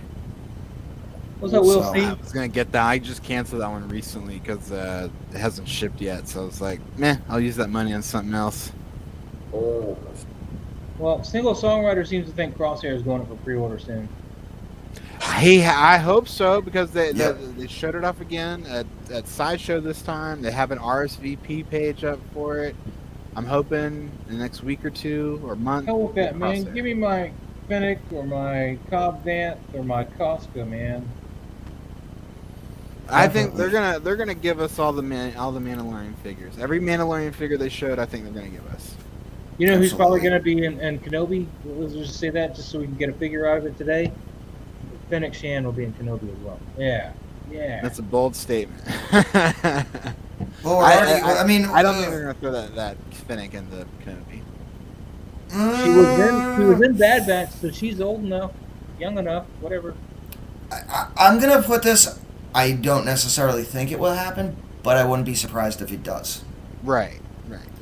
What's that, Will? I was gonna get that. I just canceled that one recently because it hasn't shipped yet. So I was like, meh, I'll use that money on something else. Oh. Well, Single Songwriter seems to think Crosshair is going up for pre-order soon. I hope so because they showed it off again at Sideshow this time. They have an RSVP page up for it. I'm hoping in the next week or two or month. Hell with that, man. Give me my Pheonix or my Cobb Vance or my Costco, man. I think they're gonna give us all the Mandalorian figures. Every Mandalorian figure they showed, I think they're gonna give us. You know who's probably going to be in Kenobi? Let's just say that just so we can get a figure out of it today. Fennec Shan will be in Kenobi as well. Yeah. That's a bold statement. Well, we're already, I mean, I don't think they're gonna throw that Pheonix in the Kenobi. She was in Bad Batch, so she's old enough, young enough, whatever. I'm gonna put this. I don't necessarily think it will happen, but I wouldn't be surprised if it does. Right.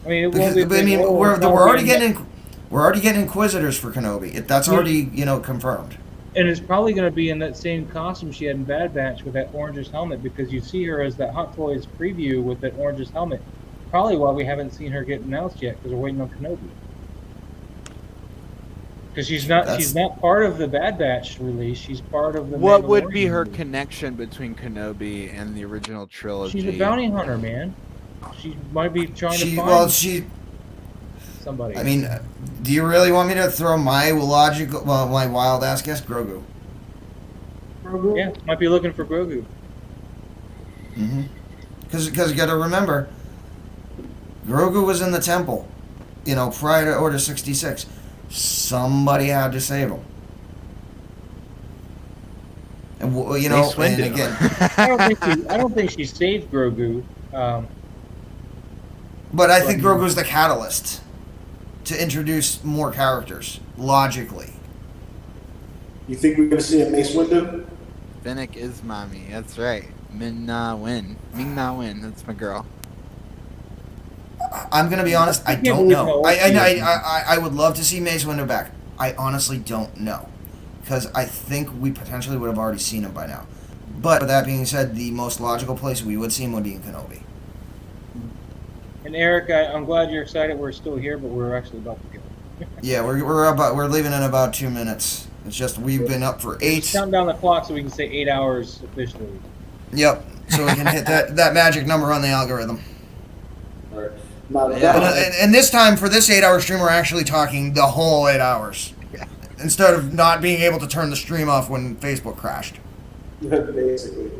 I mean, we're already getting Inquisitors for Kenobi. That's already confirmed. And it's probably going to be in that same costume she had in Bad Batch with that orangish helmet, because you see her as that Hot Toys preview with that orangish helmet. Probably why we haven't seen her get announced yet, because we're waiting on Kenobi. Because she's not part of the Bad Batch release. She's part of the. What would be Mandalorian her release. connection between Kenobi and the original trilogy? She's a bounty hunter, man. She might be trying to find somebody. I mean, do you really want me to throw my my wild ass guess? Grogu. Yeah, might be looking for Grogu. Because you got to remember, Grogu was in the temple, prior to Order 66. Somebody had to save him. And and again, I don't think she saved Grogu. But I think Grogu's the catalyst to introduce more characters, logically. You think we're going to see a Mace Windu? Pheonix is mommy. That's right. Ming Na Wen. That's my girl. I'm going to be honest, I don't know. I would love to see Mace Windu back. I honestly don't know. Because I think we potentially would have already seen him by now. But with that being said, the most logical place we would see him would be in Kenobi. And Eric, I'm glad you're excited. We're still here, but we're actually about to go. Yeah, we're leaving in about 2 minutes. It's just we've been up for 8. Count down the clock so we can say 8 hours officially. Yep, so we can hit that magic number on the algorithm. And this time, for this 8-hour stream, we're actually talking the whole 8 hours. Instead of not being able to turn the stream off when Facebook crashed. Basically.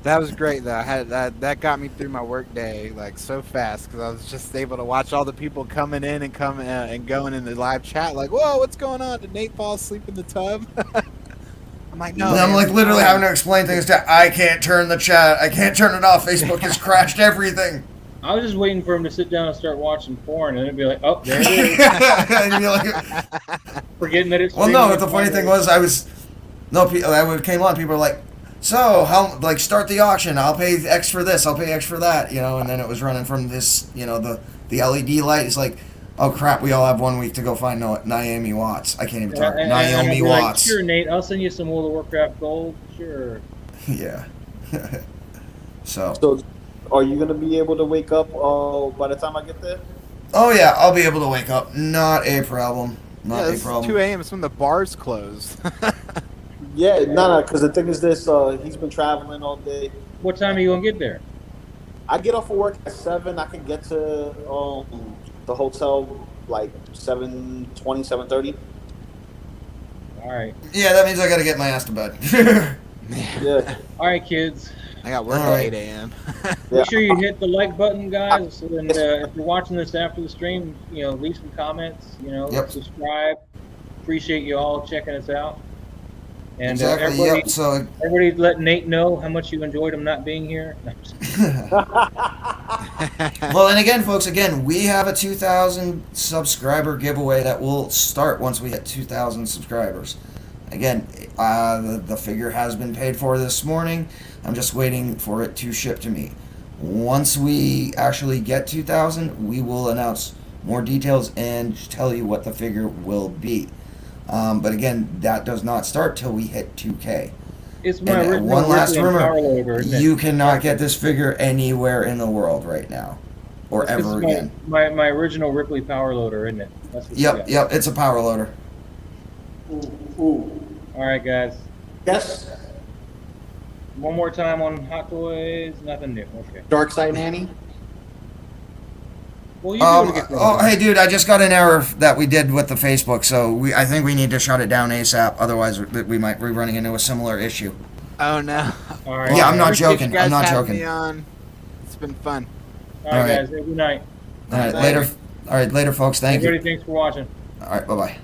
That was great though. I had that got me through my work day like so fast because I was just able to watch all the people coming in and going in the live chat. Like, whoa, what's going on? Did Nate fall asleep in the tub? I'm like, no. And I'm like literally having to explain things to. I can't turn the chat. I can't turn it off. Facebook has crashed everything. I was just waiting for him to sit down and start watching porn, and it'd be like, oh, there it is. And you'd be like, forgetting that it's. Well, no. But the funny thing was, I came on. People were like, so how start the auction? I'll pay X for this. I'll pay X for that. And then it was running from this. The LED light. It's like, oh crap, we all have 1 week to go find Naomi Watts. I can't even talk. Naomi Watts. Like, sure, Nate. I'll send you some World of Warcraft gold. Sure. Yeah. So are you gonna be able to wake up by the time I get there? Oh yeah, I'll be able to wake up. Not a problem. Not a problem. 2 a.m. It's when the bars close. Yeah, no, because the thing is this, he's been traveling all day. What time are you gonna get there? I get off of work at 7. I can get to the hotel like 7:20, 7:30. All right. Yeah, that means I gotta get my ass to bed. Yeah. All right, kids. I got work at 8 a.m. Make sure you hit the like button, guys. And if you're watching this after the stream, leave some comments. Subscribe. Appreciate you all checking us out. And exactly. Everybody let Nate know how much you enjoyed him not being here. Well, and again, folks, we have a 2,000 subscriber giveaway that will start once we hit 2,000 subscribers. Again, the figure has been paid for this morning. I'm just waiting for it to ship to me. Once we actually get 2,000, we will announce more details and tell you what the figure will be. But again, that does not start till we hit 2K. It's my original one last rumor: power loader, you cannot get this figure anywhere in the world right now, or ever again. My original Ripley power loader, isn't it? That's what Yep, it's a power loader. Ooh. All right, guys. Yes. One more time on Hot Toys. Nothing new. Okay. Dark Side Nanny. Well, hey, dude! I just got an error that we did with the Facebook, so I think we need to shut it down ASAP. Otherwise, we might be running into a similar issue. Oh no! All right. Yeah, I'm not joking. I'm not joking. Me on. It's been fun. All right, guys. Good night. All right, later. All right, later, folks. Thank you. Everybody, thanks for watching. All right, bye-bye.